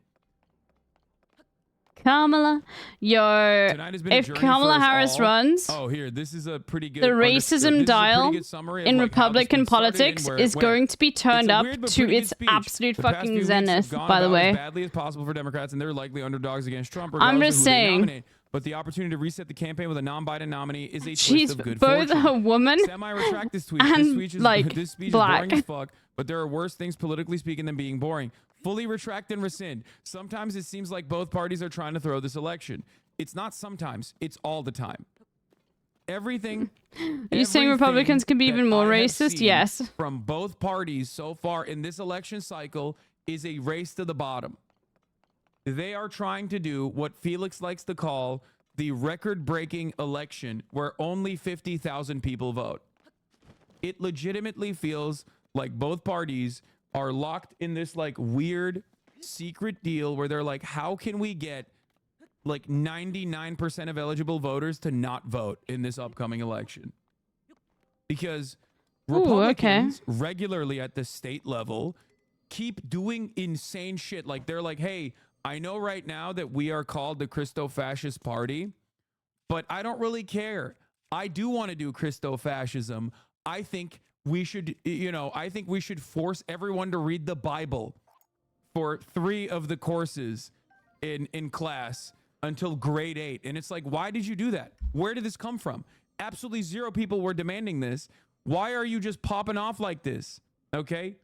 S1: Kamala,
S5: Tonight has been a
S1: if
S5: journey
S1: Kamala
S5: for us
S1: Harris
S5: all.
S1: runs,
S5: Oh, here, this is a pretty good.
S1: the
S5: this is a
S1: racism
S5: pretty
S1: dial
S5: good summary of,
S1: in
S5: like, how this
S1: Republican
S5: thing started and
S1: politics
S5: where it
S1: is
S5: went.
S1: going to be turned
S5: It's a
S1: up
S5: weird but
S1: to
S5: pretty good
S1: its
S5: speech.
S1: absolute
S5: The past
S1: fucking
S5: few weeks have
S1: zenith,
S5: gone
S1: by the
S5: about
S1: way.
S5: as badly as possible for Democrats, and they're likely underdogs against Trump.
S1: I'm
S5: regardless
S1: just
S5: of who they
S1: saying.
S5: nominate. But the opportunity to reset the campaign with a non-Biden nominee is a twist
S1: She's
S5: of good
S1: both
S5: fortune.
S1: a woman
S5: Semi-retract this tweet.
S1: and,
S5: This speech is,
S1: like,
S5: this speech
S1: black.
S5: is boring as fuck, but there are worse things politically speaking than being boring. Fully retract and rescind. Sometimes it seems like both parties are trying to throw this election. It's not sometimes. It's all the time. Everything.
S1: Are you saying Republicans can be even more
S5: I have
S1: racist?
S5: seen
S1: Yes.
S5: From both parties so far in this election cycle is a race to the bottom. They are trying to do what Felix likes to call the record-breaking election where only 50,000 people vote. It legitimately feels like both parties are locked in this like weird secret deal where they're like, how can we get like 99% of eligible voters to not vote in this upcoming election? Because Republicans regularly at the state level keep doing insane shit. Like they're like, hey, I know right now that we are called the Christo-fascist party, but I don't really care. I do want to do Christo-fascism. I think we should, I think we should force everyone to read the Bible for 3 of the courses in class until grade 8. And it's like, why did you do that? Where did this come from? Absolutely 0 people were demanding this. Why are you just popping off like this? Okay.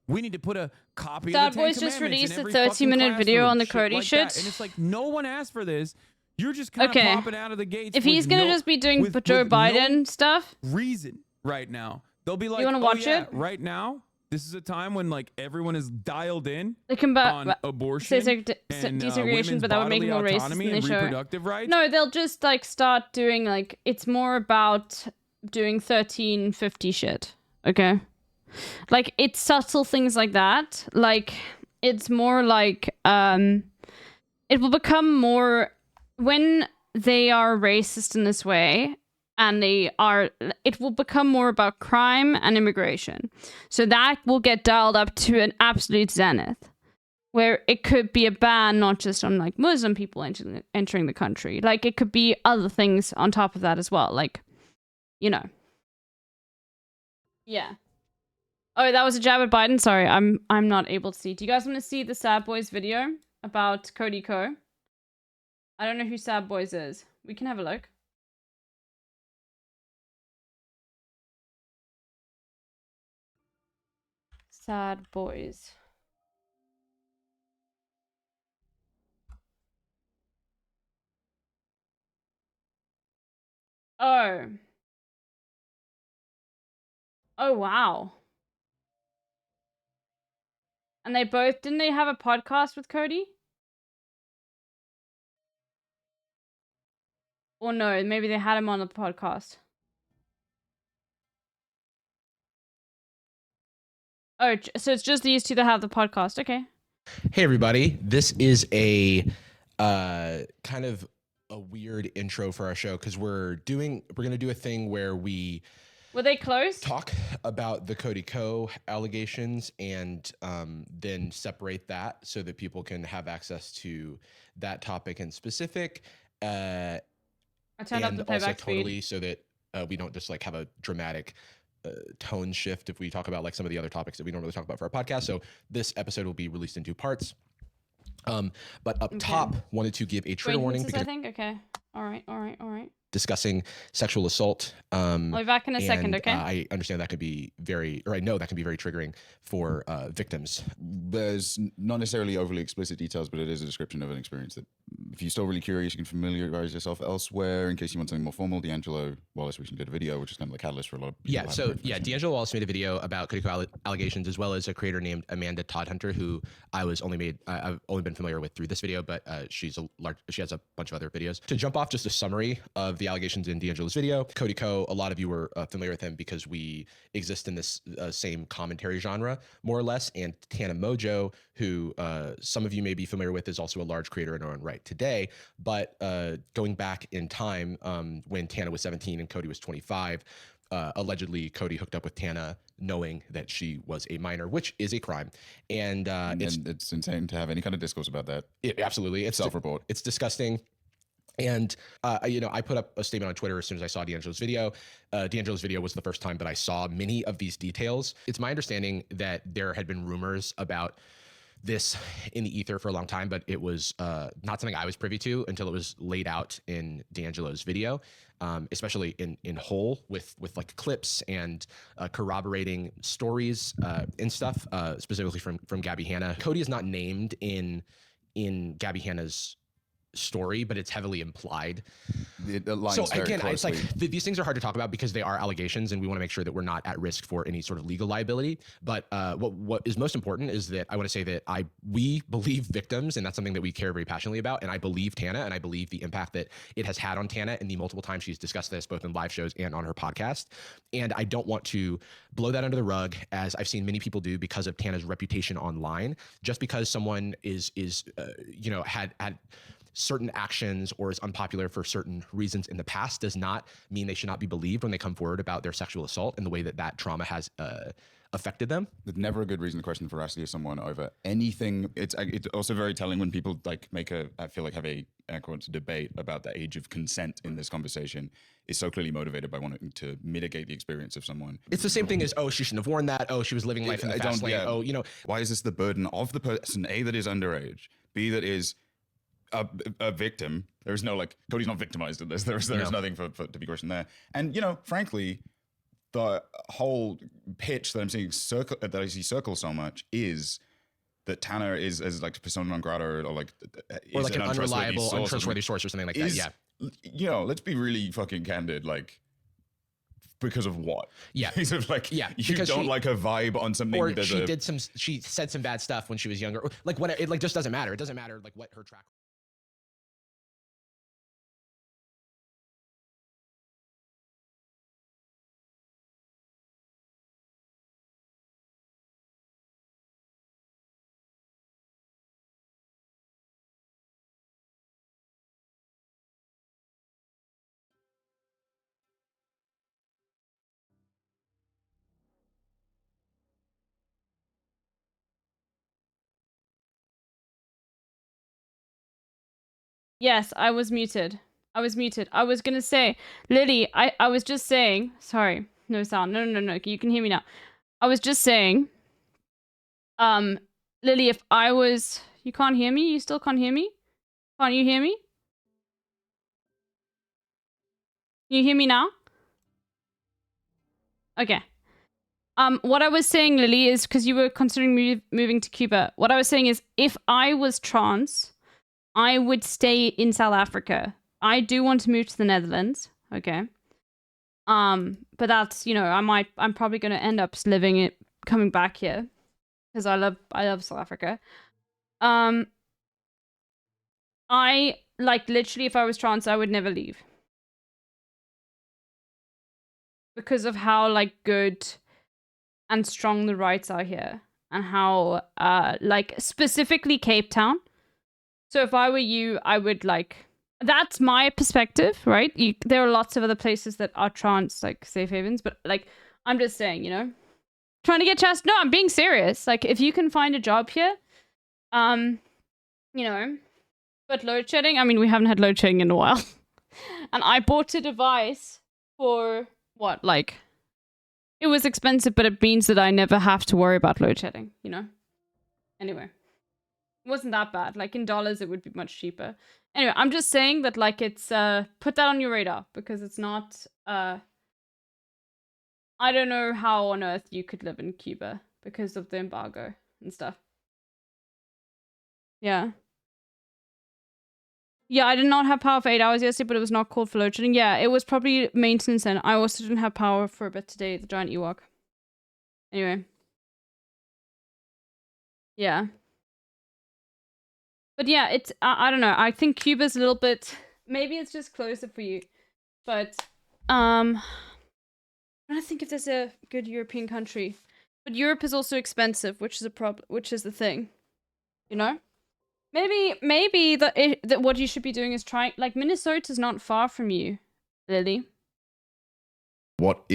S5: We need to put a copy
S1: Sad
S5: of the Ten
S1: Boys just
S5: Commandments
S1: released
S5: in
S1: a
S5: every
S1: 30-minute
S5: fucking
S1: video on the
S5: classroom,
S1: Cody
S5: shit like that.
S1: shit.
S5: And it's like, no one asked for this. You're just kind of popping out of the gates.
S1: If he's
S5: with
S1: gonna
S5: no-
S1: just be doing
S5: with
S1: Joe
S5: no
S1: Biden stuff,
S5: reason right now. They'll be like,
S1: wanna
S5: oh,
S1: watch
S5: yeah,
S1: it?
S5: right now. This is a time when like everyone is dialed in
S1: they can
S5: on abortion and
S1: desegregation, but that would make it more
S5: bodily
S1: racist
S5: autonomy
S1: than they
S5: and
S1: show.
S5: reproductive rights.
S1: No, they'll just like start doing like it's more about doing 1350 shit. Okay, like it's subtle things like that. Like it's more like it will become more when they are racist in this way. And it will become more about crime and immigration. So that will get dialed up to an absolute zenith, where it could be a ban not just on like Muslim people entering the country. Like it could be other things on top of that as well. Like, Yeah. Oh, that was a jab at Biden. Sorry, I'm not able to see. Do you guys want to see the Sad Boys video about Cody Ko? I don't know who Sad Boys is. We can have a look. Sad Boys. Oh. Oh, wow. And didn't they have a podcast with Cody? Or no, maybe they had him on the podcast. Oh, so it's just these two that have the podcast. Okay.
S8: Hey everybody, this is a kind of a weird intro for our show because we're gonna do a thing where we
S1: were they close?
S8: Talk about the Cody Co allegations and then separate that so that people can have access to that topic in specific.
S1: I turned up the playback
S8: totally speed so that we don't just like have a dramatic tone shift if we talk about like some of the other topics that we don't really talk about for our podcast. So this episode will be released in 2 parts. But up top, wanted to give a trigger warning because
S1: I think. Okay. All right.
S8: Discussing sexual assault.
S1: I'll be back in a second, okay?
S8: I understand that could be I know that can be very triggering for victims.
S17: There's not necessarily overly explicit details, but it is a description of an experience that if you're still really curious, you can familiarize yourself elsewhere. In case you want something more formal, D'Angelo Wallace recently did a video, which is kind of the catalyst for a lot of people.
S8: D'Angelo Wallace made a video about Cody Co allegations, as well as a creator named Amanda Todd-Hunter, who I've only been familiar with through this video, but she has a bunch of other videos. To jump off, just a summary of the allegations in D'Angelo's video. Cody Co, a lot of you were familiar with him because we exist in this same commentary genre, more or less. And Tana Mojo, who some of you may be familiar with, is also a large creator in her own right today. But going back in time, when Tana was 17 and Cody was 25, allegedly Cody hooked up with Tana knowing that she was a minor, which is a crime. And
S17: it's insane to have any kind of discourse about that.
S8: Absolutely. It's
S17: self-report.
S8: It's disgusting. And, I put up a statement on Twitter as soon as I saw D'Angelo's video. D'Angelo's video was the first time that I saw many of these details. It's my understanding that there had been rumors about this in the ether for a long time, but it was not something I was privy to until it was laid out in D'Angelo's video, especially in whole with like clips and corroborating stories and stuff, specifically from Gabby Hanna. Cody is not named in Gabby Hanna's story, but it's heavily implied. So again, it's like these things are hard to talk about because they are allegations, and we want to make sure that we're not at risk for any sort of legal liability. But what is most important is that I want to say that we believe victims, and that's something that we care very passionately about. And I believe Tana, and I believe the impact that it has had on Tana in the multiple times she's discussed this, both in live shows and on her podcast. And I don't want to blow that under the rug, as I've seen many people do because of Tana's reputation online. Just because someone had certain actions or is unpopular for certain reasons in the past does not mean they should not be believed when they come forward about their sexual assault and the way that trauma has affected them.
S17: It's never a good reason to question the veracity of someone over anything. It's also very telling when people like have a air quotes debate about the age of consent in this conversation is so clearly motivated by wanting to mitigate the experience of someone.
S8: It's the same thing as, she shouldn't have worn that. She was living life in the fast lane.
S17: Why is this the burden of the person, A, that is underage, B, that is a victim? There's no Cody's not victimized in this. There's nothing for to be questioned there. And frankly, the whole pitch that I'm seeing I see circle so much is that Tana is like persona non grata or
S8: an unreliable, untrustworthy source or something like that. Yeah.
S17: Let's be really fucking candid. Because of what?
S8: Yeah.
S17: Because of you don't like her vibe on something.
S8: Or she said some bad stuff when she was younger. It just doesn't matter. It doesn't matter what her track.
S1: Yes, I was muted. I was going to say, Lily, I was just saying, sorry, no sound. No, you can hear me now. I was just saying, Lily, if I was, you can't hear me? You still can't hear me? Can't you hear me? Can you hear me now? Okay. What I was saying, Lily, is because you were considering moving to Cuba. What I was saying is, if I was trans, I would stay in South Africa. I do want to move to the Netherlands. Okay. But that's, I'm probably going to end up coming back here because I love South Africa. I literally, if I was trans, I would never leave. because of how like good and strong the rights are here, and how like specifically Cape Town. So if I were you, I would like, that's my perspective, right? There are lots of other places that are trans like safe havens, but like I'm just saying, you know, trying to get chest. No, I'm being serious. Like if you can find a job here, you know, but load shedding. I mean, we haven't had load shedding in a while, and I bought a device for what, like, it was expensive, but it means that I never have to worry about load shedding. You know. Anyway. It wasn't that bad. Like in dollars, it would be much cheaper. Anyway, I'm just saying that like it's put that on your radar because it's not I don't know how on earth you could live in Cuba because of the embargo and stuff. Yeah. Yeah, I did not have power for 8 hours yesterday, but it was not called for load shedding. Yeah, it was probably maintenance, and I also didn't have power for a bit today, the giant Ewok. Anyway. Yeah. But yeah, it's, I don't know. I think Cuba's a little bit, maybe it's just closer for you. But, I don't think if there's a good European country. But Europe is also expensive, which is a problem, which is the thing. You know? Maybe that what you should be doing is trying, like Minnesota's not far from you, Lily.
S17: What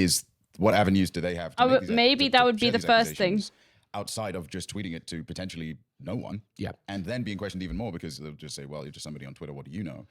S17: avenues do they have to make these
S1: maybe that would be
S17: share
S1: the
S17: these
S1: first thing.
S17: accusations outside of just tweeting it to potentially no one?
S8: Yeah.
S17: And then being questioned even more because they'll just say, well, you're just somebody on Twitter, what do you know?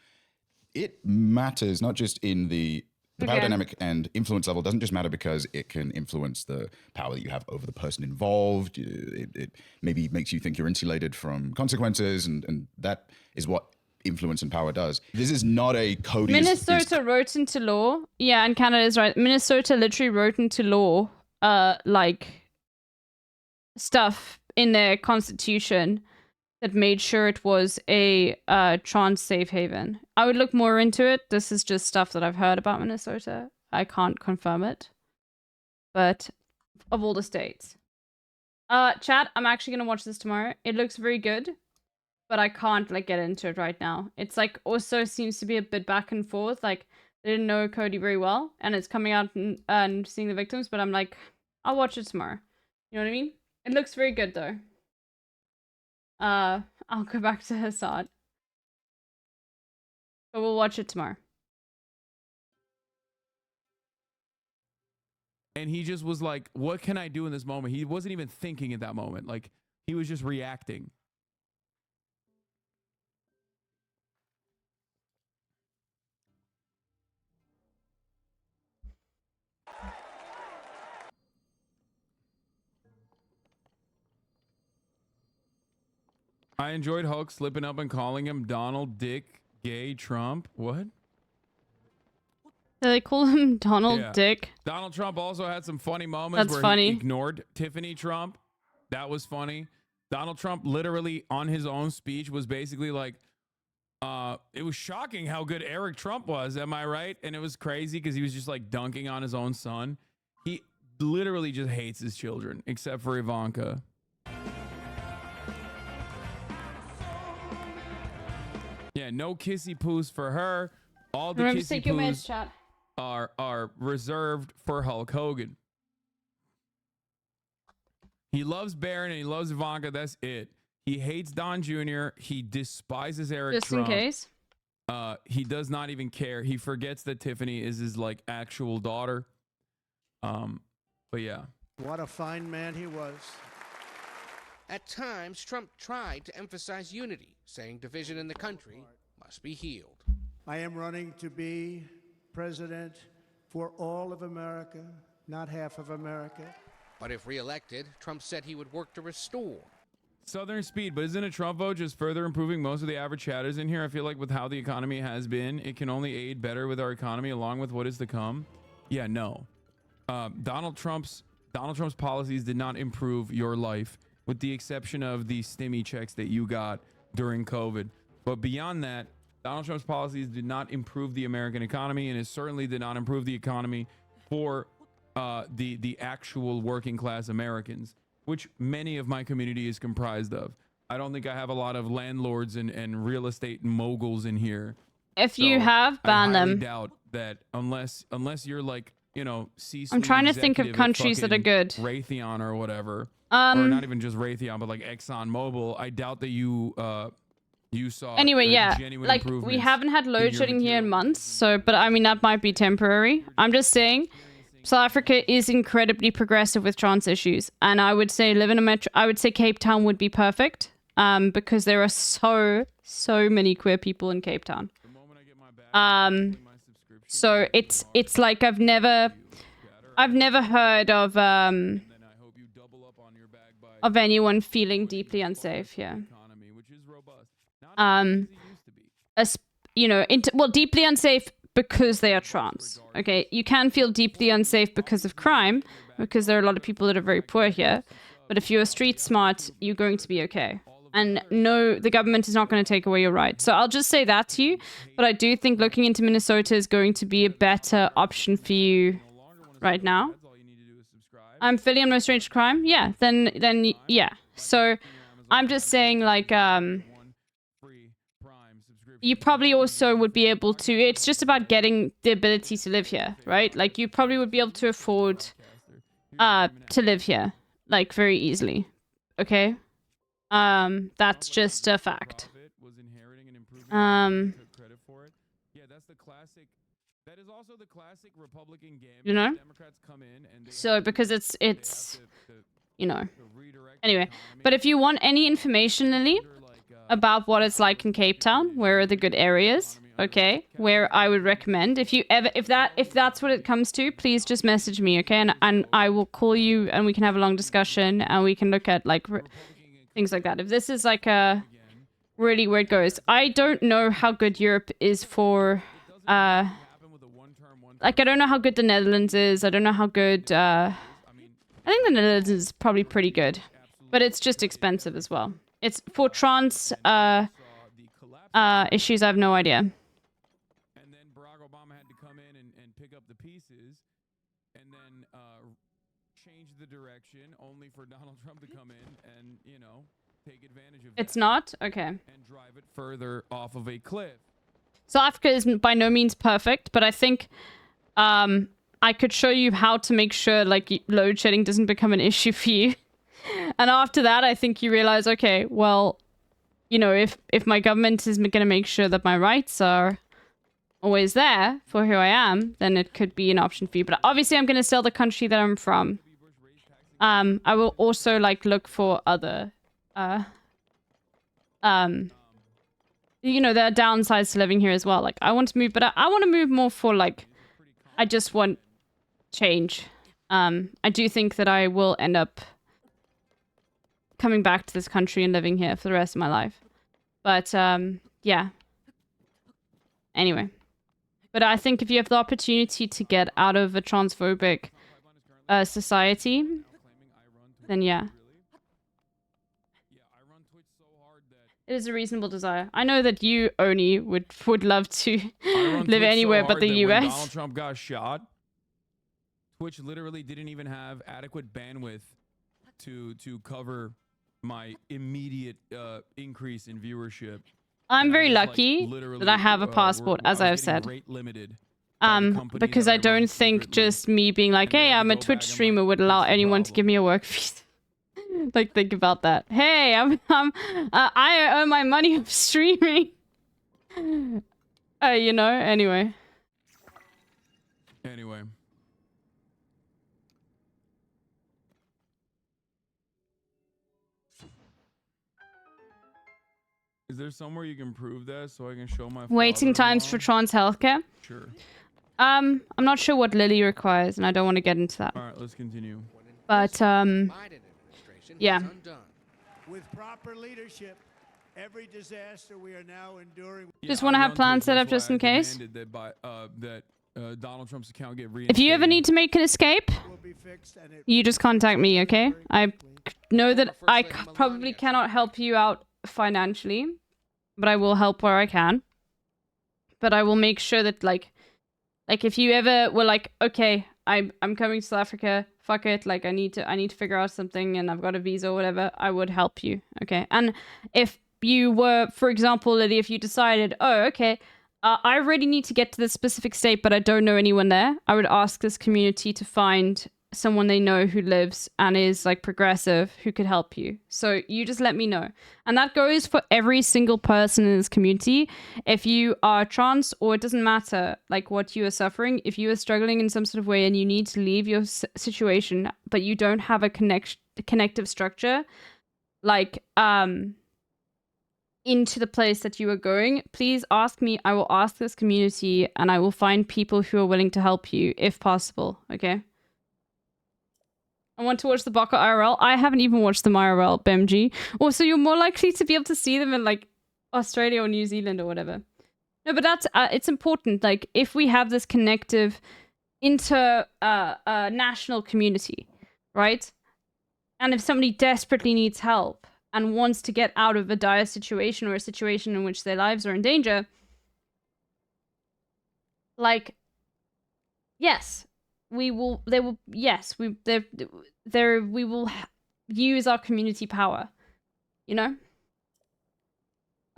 S17: It matters not just in the power dynamic and influence level. Doesn't just matter because it can influence the power that you have over the person involved. It maybe makes you think you're insulated from consequences, and that is what influence and power does. This is not a Cody.
S1: Minnesota wrote into law. Yeah, and Canada is right. Minnesota literally wrote into law, like stuff in their constitution that made sure it was a trans safe haven. I would look more into it. This is just stuff that I've heard about Minnesota. I can't confirm it. But of all the states. Chat, I'm actually going to watch this tomorrow. It looks very good, but I can't like get into it right now. It's like also seems to be a bit back and forth. Like they didn't know Cody very well, and it's coming out and seeing the victims, but I'm like, I'll watch it tomorrow. You know what I mean? It looks very good though. I'll go back to Hassad. But we'll watch it tomorrow.
S5: And he just was like, what can I do in this moment? He wasn't even thinking at that moment. Like, he was just reacting. I enjoyed Hulk slipping up and calling him Donald, Dick, Gay, Trump. What?
S1: Do they call him Donald Dick?
S5: Donald Trump also had some funny moments where he ignored Tiffany Trump. That was funny. Donald Trump literally on his own speech was basically like, it was shocking how good Eric Trump was. Am I right? And it was crazy because he was just like dunking on his own son. He literally just hates his children, except for Ivanka. Yeah, no kissy poos for her. All the kissy poos are reserved for Hulk Hogan. He loves Barron and he loves Ivanka. That's it. He hates Don Jr. He despises Eric Trump.
S1: Just in case.
S5: He does not even care. He forgets that Tiffany is his like actual daughter. But yeah.
S3: What a fine man he was.
S18: At times, Trump tried to emphasize unity, saying division in the country must be healed.
S3: I am running to be president for all of America, not half of America.
S18: But if reelected, Trump said he would work to restore
S5: Southern speed, but isn't a Trump vote just further improving most of the average chatters in here? I feel like with how the economy has been, it can only aid better with our economy along with what is to come. Yeah, no. Donald Trump's policies did not improve your life, with the exception of the stimmy checks that you got during COVID. But beyond that, Donald Trump's policies did not improve the American economy, and it certainly did not improve the economy for the actual working class Americans, which many of my community is comprised of. I don't think I have a lot of landlords and real estate moguls in here.
S1: If you have, ban
S5: I highly
S1: them.
S5: doubt that unless you're like C-suite
S1: I'm trying to think of
S5: executive at
S1: countries that are
S5: fucking
S1: good.
S5: Raytheon or whatever, or not even just Raytheon, but like ExxonMobil. I doubt that you saw
S1: Anyway, yeah,
S5: genuine
S1: like we
S5: improvements
S1: haven't had
S5: in
S1: load
S5: your
S1: shedding here in months, so but I mean that might be temporary. I'm just saying South Africa is incredibly progressive with trans issues, and I would say live in a metro. I would say Cape Town would be perfect, because there are so many queer people in Cape Town. So it's like I've never heard of anyone feeling deeply unsafe here. Well, deeply unsafe because they are trans. Okay, you can feel deeply unsafe because of crime, because there are a lot of people that are very poor here. But if you're street smart, you're going to be okay. And no, the government is not going to take away your rights. So I'll just say that to you. But I do think looking into Minnesota is going to be a better option for you right now. I'm Philly on Most Strange Crime? Yeah, then yeah. So I'm just saying, like, you probably also would be able to, it's just about getting the ability to live here, right? Like, you probably would be able to afford to live here, like, very easily. Okay? That's just a fact. You know? So, because it's you know. Anyway, but if you want any information, Lily, about what it's like in Cape Town, where are the good areas, okay, where I would recommend, if that's what it comes to, please just message me, okay, and I will call you and we can have a long discussion and we can look at like things like that. If this is like a really where it goes, I don't know how good Europe is for like, I don't know how good the Netherlands is. I don't know how good I think the Netherlands is probably pretty good, but it's just expensive as well. It's for trans issues. I have no idea.
S5: And then Barack Obama had to come in and pick up the pieces, and then change the direction, only for Donald Trump to come in and take advantage of.
S1: It's not okay.
S5: And drive it further off of a cliff.
S1: South Africa is by no means perfect, but I think I could show you how to make sure like load shedding doesn't become an issue for you. And after that, I think you realize, okay, well, if my government is going to make sure that my rights are always there for who I am, then it could be an option for you. But obviously, I'm going to sell the country that I'm from. I will also like look for other, there are downsides to living here as well. Like I want to move, but I want to move more for like, I just want change. I do think that I will end up coming back to this country and living here for the rest of my life. But, yeah. Anyway. But I think if you have the opportunity to get out of a transphobic society, then yeah. It is a reasonable desire. I know that you, Oni, would love to live anywhere but the US.
S5: When Donald Trump got shot, Twitch literally didn't even have adequate bandwidth to cover my immediate increase in viewership.
S1: I'm very lucky that I have a passport, as I have said. Because I don't think just me being like, hey, I'm a Twitch streamer would allow anyone to give me a work visa. Like, think about that. Hey, I earn my money of streaming. Anyway.
S5: Anyway. Is there somewhere you can prove that so I can show my
S1: waiting times for trans healthcare?
S5: Sure.
S1: I'm not sure what Lily requires, and I don't want to get into that.
S5: All right, let's continue.
S1: But yeah.
S3: With proper leadership, every disaster we are now enduring.
S1: Just want to have plans set up just in case.
S5: That Donald Trump's account get
S1: if you ever need to make an escape, you just contact me, okay? I know that I probably cannot help you out financially, but I will help where I can. But I will make sure that like if you ever were like, okay, I'm coming to South Africa, fuck it, like I need to figure out something and I've got a visa or whatever, I would help you, okay? And if you were, for example, Lily, if you decided, oh, okay, I really need to get to this specific state, but I don't know anyone there. I would ask this community to find someone they know who lives and is like progressive who could help you. So you just let me know. And that goes for every single person in this community. If you are trans, or it doesn't matter like what you are suffering, if you are struggling in some sort of way and you need to leave your situation, but you don't have a connective structure, like into the place that you are going, please ask me. I will ask this community and I will find people who are willing to help you if possible. Okay. I want to watch the Baka IRL. I haven't even watched them IRL, BMG. Also, you're more likely to be able to see them in like Australia or New Zealand or whatever. No, but that's it's important. Like if we have this connective national community, right? And if somebody desperately needs help and wants to get out of a dire situation or a situation in which their lives are in danger, like, yes. We will use our community power, you know?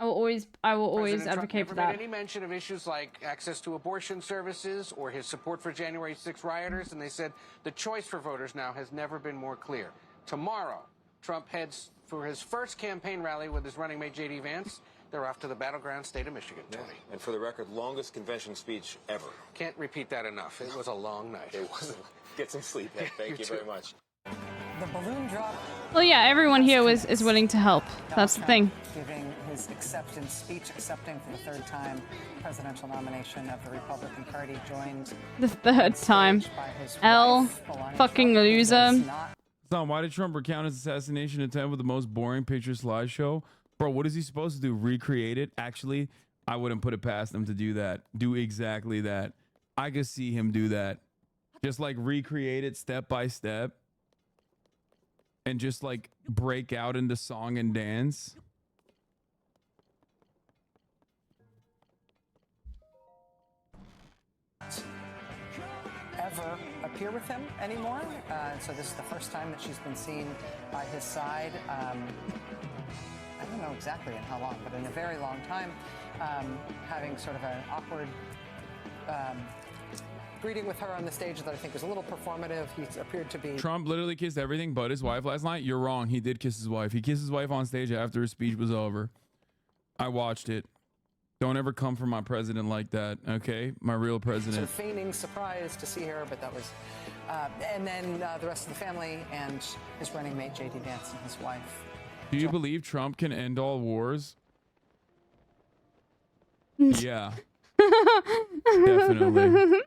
S1: I will always
S18: President
S1: advocate
S18: Trump
S1: for
S18: never
S1: that.
S18: made any mention of issues like access to abortion services or his support for January 6 rioters, and they said the choice for voters now has never been more clear. Tomorrow, Trump heads for his first campaign rally with his running mate J.D. Vance. They're off to the battleground state of Michigan, Tony.
S10: And for the record, longest convention speech ever.
S18: Can't repeat that enough. It was a long night.
S10: It wasn't. Get some sleep, Ed. Thank you very much.
S19: The balloon drop.
S1: Well, yeah, everyone here is willing to help. That's the thing.
S19: Giving his acceptance speech, accepting for the third time presidential nomination of the Republican Party, joined
S1: The third time. L fucking loser.
S5: Son, why did Trump recount his assassination attempt with the most boring picture slideshow? Bro, what is he supposed to do? Recreate it? Actually, I wouldn't put it past him to do that. Do exactly that. I could see him do that. Just like recreate it step by step. And just like break out into song and dance.
S19: ever appear with him anymore. So this is the first time that she's been seen by his side. I don't know exactly in how long, but in a very long time, having sort of an awkward greeting with her on the stage that I think was a little performative. He appeared to be...
S5: Trump literally kissed everything but his wife last night. You're wrong. He did kiss his wife. He kissed his wife on stage after his speech was over. I watched it. Don't ever come for my president like that, okay? My real
S19: Sort
S5: president.
S19: of feigning surprise to see her, but that was... and then the rest of the family and his running mate, J.D. Vance, and his wife.
S5: Do you believe Trump can end all wars? Yeah. Definitely.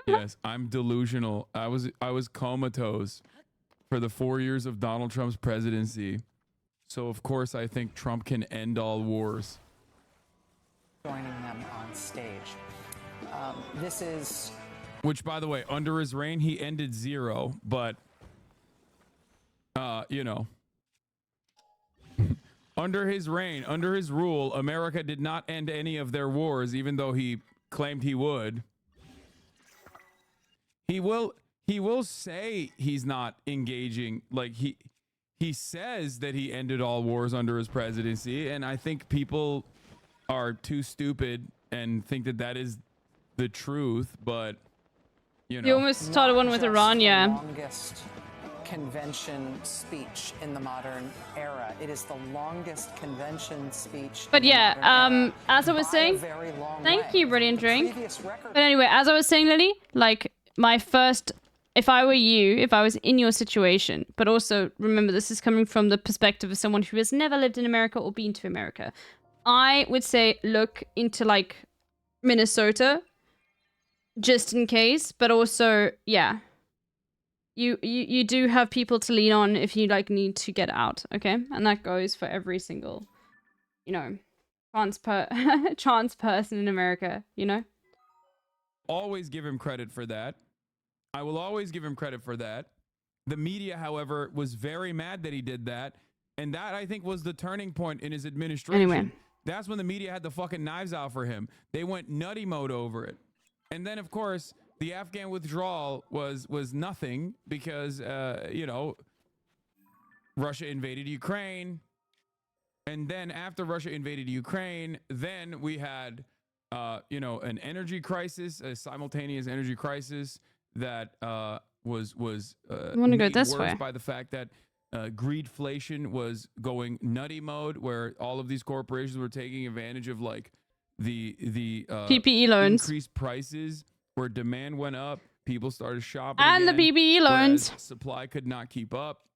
S5: Yes, I'm delusional. I was comatose for the 4 years of Donald Trump's presidency. So of course I think Trump can end all wars.
S19: Joining them on stage. This is...
S5: Which, by the way, under his reign, he ended 0, but, you know, under his reign, under his rule, America did not end any of their wars, even though he claimed he would. He will say he's not engaging, like he says that he ended all wars under his presidency, and I think people are too stupid and think that that is the truth, but you know.
S1: You almost started one with Iran, yeah.
S19: Longest convention speech in the modern era. It is the longest convention speech.
S1: But yeah, as I was saying, thank you, brilliant drink. But anyway, as I was saying, Lily, like my first, if I were you, if I was in your situation, but also remember this is coming from the perspective of someone who has never lived in America or been to America, I would say look into like Minnesota, just in case, but also, yeah. You do have people to lean on if you like need to get out, okay? And that goes for every single, you know, trans person in America, you know?
S5: Always give him credit for that. I will always give him credit for that. The media, however, was very mad that he did that. And that, I think, was the turning point in his administration.
S1: Anyway.
S5: That's when the media had the fucking knives out for him. They went nutty mode over it. And then, of course, the Afghan withdrawal was nothing because, you know, Russia invaded Ukraine. And then after Russia invaded Ukraine, then we had, an energy crisis, a simultaneous energy crisis that was
S1: wanna go
S5: made
S1: this
S5: worse
S1: way.
S5: by the fact that greedflation was going nutty mode, where all of these corporations were taking advantage of like the
S1: PPE loans.
S5: increased prices, where demand went up, people started shopping
S1: And the
S5: again,
S1: PPE loans.
S5: whereas supply could not keep up.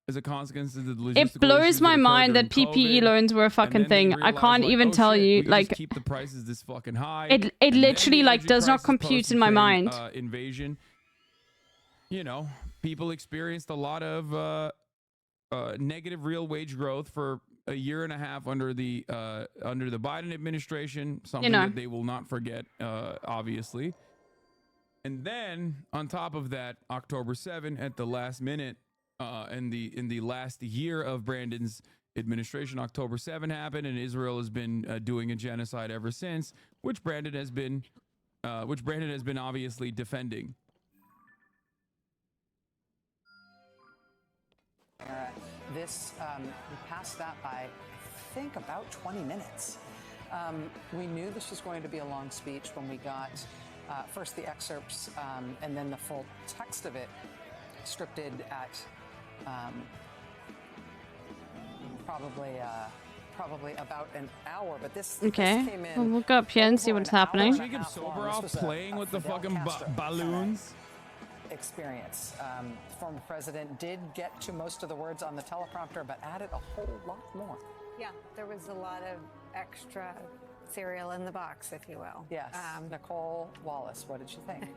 S5: As a consequence of the logistical
S1: It blows
S5: issues
S1: my
S5: occurred
S1: mind that
S5: during
S1: PPE
S5: COVID,
S1: loans were a
S5: and
S1: fucking
S5: then they
S1: thing. I
S5: realized,
S1: can't
S5: like,
S1: even
S5: oh,
S1: tell
S5: shit,
S1: you,
S5: we can
S1: like,
S5: just keep the prices this fucking high.
S1: it
S5: And then
S1: literally
S5: the
S1: like
S5: energy
S1: does not
S5: crisis
S1: compute in my
S5: post-Ukraine,
S1: mind.
S5: Invasion. People experienced a lot of negative real wage growth for a year and a half under the Biden administration, something that they will not forget, obviously. And then on top of that, October 7 at the last minute, in the last year of Brandon's administration, October 7 happened, and Israel has been doing a genocide ever since, which Brandon has been obviously defending.
S19: This, we passed that by, I think, about 20 minutes. We knew this was going to be a long speech when we got first the excerpts and then the full text of it scripted at probably about an hour. But this
S1: Okay,
S19: came in
S1: we'll look up here and see what's happening.
S5: Jacob Soboroff playing with the fucking balloons.
S19: Experience. Former president did get to most of the words on the teleprompter, but added a whole lot more.
S9: Yeah, there was a lot of extra cereal in the box, if you will.
S19: Yes. Nicole Wallace, what did you think?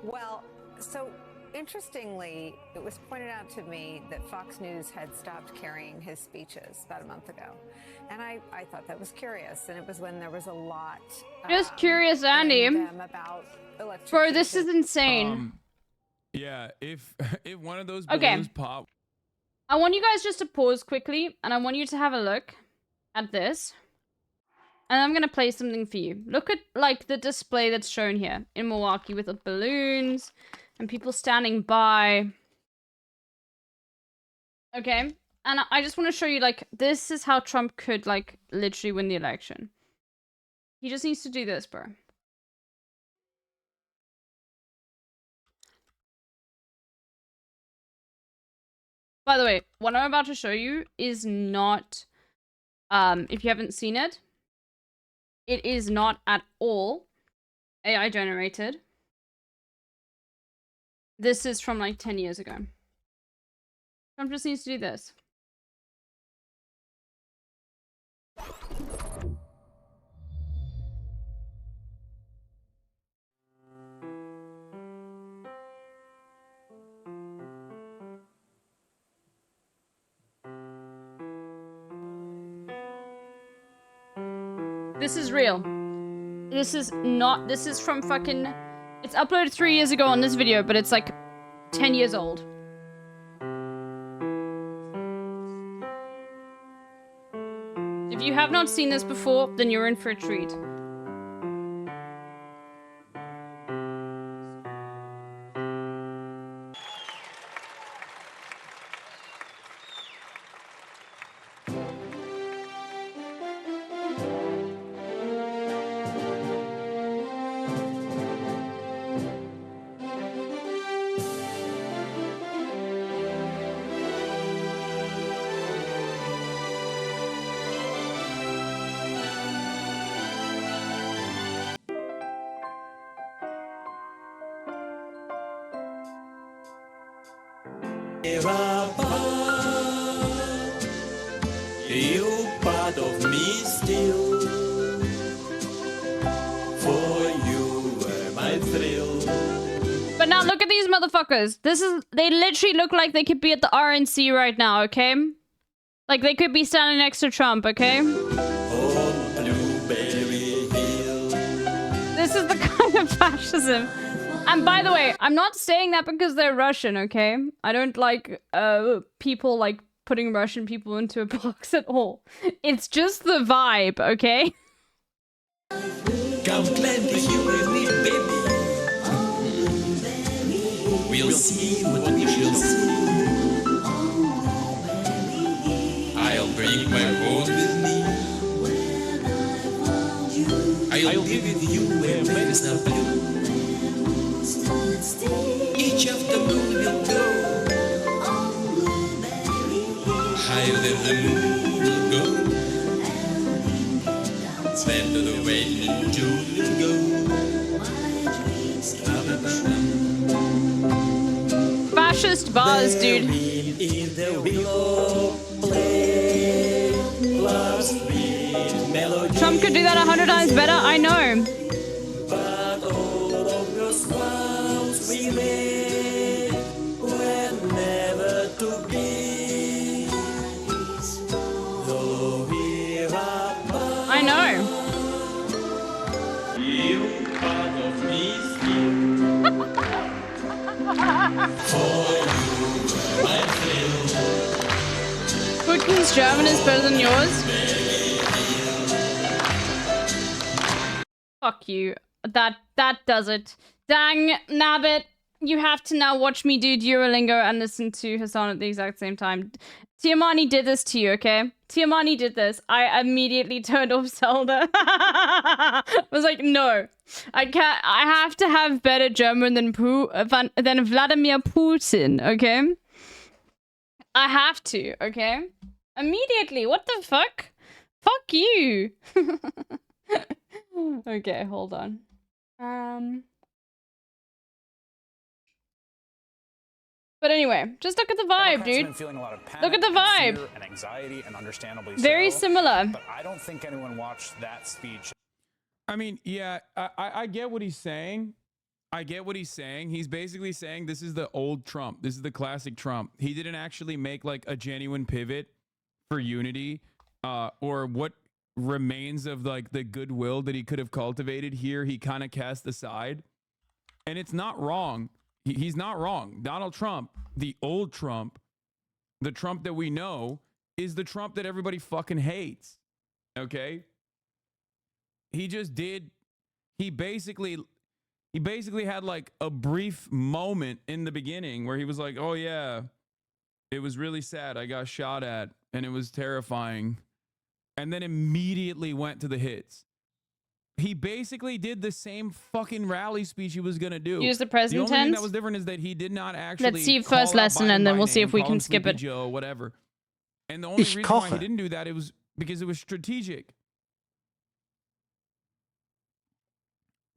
S9: Well, so interestingly, it was pointed out to me that Fox News had stopped carrying his speeches about a month ago. And I thought that was curious. And it was when there was a lot
S1: Just curious, Andy.
S9: in them about
S1: Bro, this is insane.
S5: Yeah, if one of those
S1: Okay.
S5: balloons pop.
S1: I want you guys just to pause quickly, and I want you to have a look at this. And I'm gonna play something for you. Look at like the display that's shown here in Milwaukee with the balloons and people standing by. Okay, and I just want to show you like this is how Trump could like literally win the election. He just needs to do this, bro. By the way, what I'm about to show you is not, if you haven't seen it, it is not at all AI generated. This is from like 10 years ago. Trump just needs to do this. This is real. This is not, this is from fucking, it's uploaded 3 years ago on this video, but it's like 10 years old. If you have not seen this before, then you're in for a treat.
S4: You part of me still. For you were my thrill.
S1: But now look at these motherfuckers. They literally look like they could be at the RNC right now, okay? Like they could be standing next to Trump, okay? This is the kind of fascism. And by the way, I'm not saying that because they're Russian, okay? I don't like people like putting Russian people into a box at all. It's just the vibe, okay?
S4: Come claim the human me, baby. We'll see what we shall see. I'll bring my own be with you when waves are blue. Each afternoon we'll go higher than the moon will go. Then to the waiting June will go.
S1: Fascist bars, dude.
S4: In the willow play, love's sweet melody.
S1: Trump could do that 100 times better, I know.
S4: But all of those vows we made were never to be. Though we're apart,
S1: I know.
S4: you part of me still. For you, my friend.
S1: Putin's German is better than yours. Fuck you. That does it. Dang nabbit. You have to now watch me do Duolingo and listen to Hassan at the exact same time. Tiamani did this to you, okay? Tiamani did this. I immediately turned off Zelda. I was like, no. I can't. I have to have better German than Vladimir Putin, okay? I have to, okay? Immediately. What the fuck? Fuck you. Okay, hold on. But anyway, just look at the vibe, dude. Look at the vibe.
S14: And anxiety, and understandably
S1: Very
S14: so.
S1: similar.
S14: But I don't think anyone watched that speech.
S5: I mean, yeah, I get what he's saying. I get what he's saying. He's basically saying this is the old Trump. This is the classic Trump. He didn't actually make like a genuine pivot for unity, or what remains of like the goodwill that he could have cultivated here. He kind of cast aside, and it's not wrong. He's not wrong. Donald Trump, the old Trump, the Trump that we know, is the Trump that everybody fucking hates. Okay? He just did. He basically had like a brief moment in the beginning where he was like, oh yeah, it was really sad. I got shot at and it was terrifying. And then immediately went to the hits. He basically did the same fucking rally speech he was going to do.
S1: Use the present
S5: The only thing
S1: tense.
S5: that was different is that he did not actually.
S1: Let's see
S5: call
S1: first
S5: out
S1: lesson
S5: Biden
S1: and then
S5: by
S1: we'll see
S5: name,
S1: if we
S5: call
S1: can
S5: him
S1: skip
S5: Sleepy
S1: it.
S5: Joe, whatever. And the only
S1: Ich
S5: reason why he
S1: koche.
S5: didn't do that, it was because it was strategic.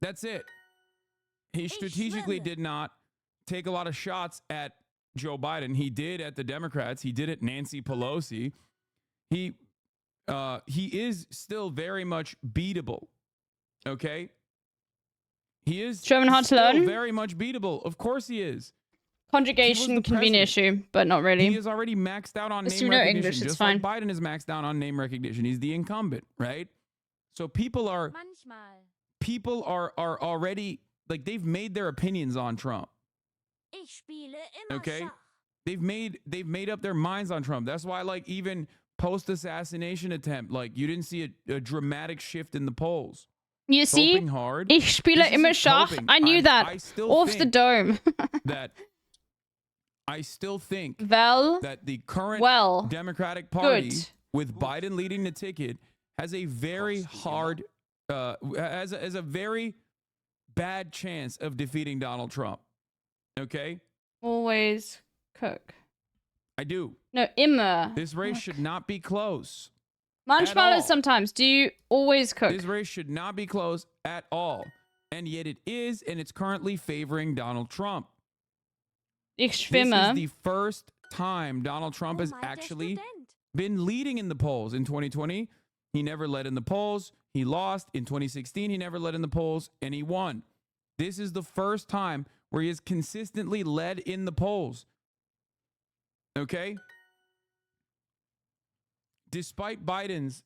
S5: That's it. He strategically did not take a lot of shots at Joe Biden. He did at the Democrats. He did at Nancy Pelosi. He is still very much beatable. Okay? He is
S1: German hard to
S5: still
S1: learn?
S5: very much beatable. Of course he is.
S1: Conjugation can be an issue, but not really.
S5: He is already maxed out on name
S1: Assume no
S5: recognition.
S1: English, it's
S5: just
S1: fine.
S5: like Biden is maxed out on name recognition. He's the incumbent, right? So people are already like they've made their opinions on Trump. Okay? They've made up their minds on Trump. That's why like even post-assassination attempt, like you didn't see a dramatic shift in the polls.
S1: You see,
S5: Coping hard.
S1: ich spiele immer Schach.
S5: coping.
S1: I knew that.
S5: I still
S1: Off the
S5: think
S1: dome.
S5: I still think
S1: Well,
S5: that the current Democratic
S1: good.
S5: Party, with Biden leading the ticket, has a very hard, has a very bad chance of defeating Donald Trump. Okay?
S1: Always cook.
S5: I do.
S1: No, immer.
S5: This race should not be close.
S1: Manchmal
S5: all.
S1: is sometimes. Do you always cook?
S5: This race should not be close at all. And yet it is, and it's currently favoring Donald Trump.
S1: Ich
S5: This
S1: schwimme.
S5: is the first time Donald Trump has actually been leading in the polls. In 2020, he never led in the polls. He lost. In 2016, he never led in the polls, and he won. This is the first time where he has consistently led in the polls. Okay? Despite Biden's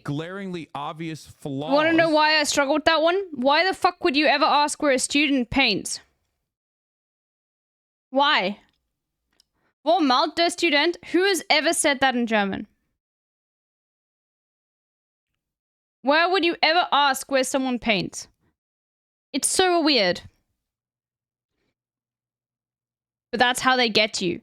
S5: glaringly obvious flaws.
S1: Want to know why I struggled with that one? Why the fuck would you ever ask where a student paints? Why? Wo malt der Student? Who has ever said that in German? Where would you ever ask where someone paints? It's so weird. But that's how they get you.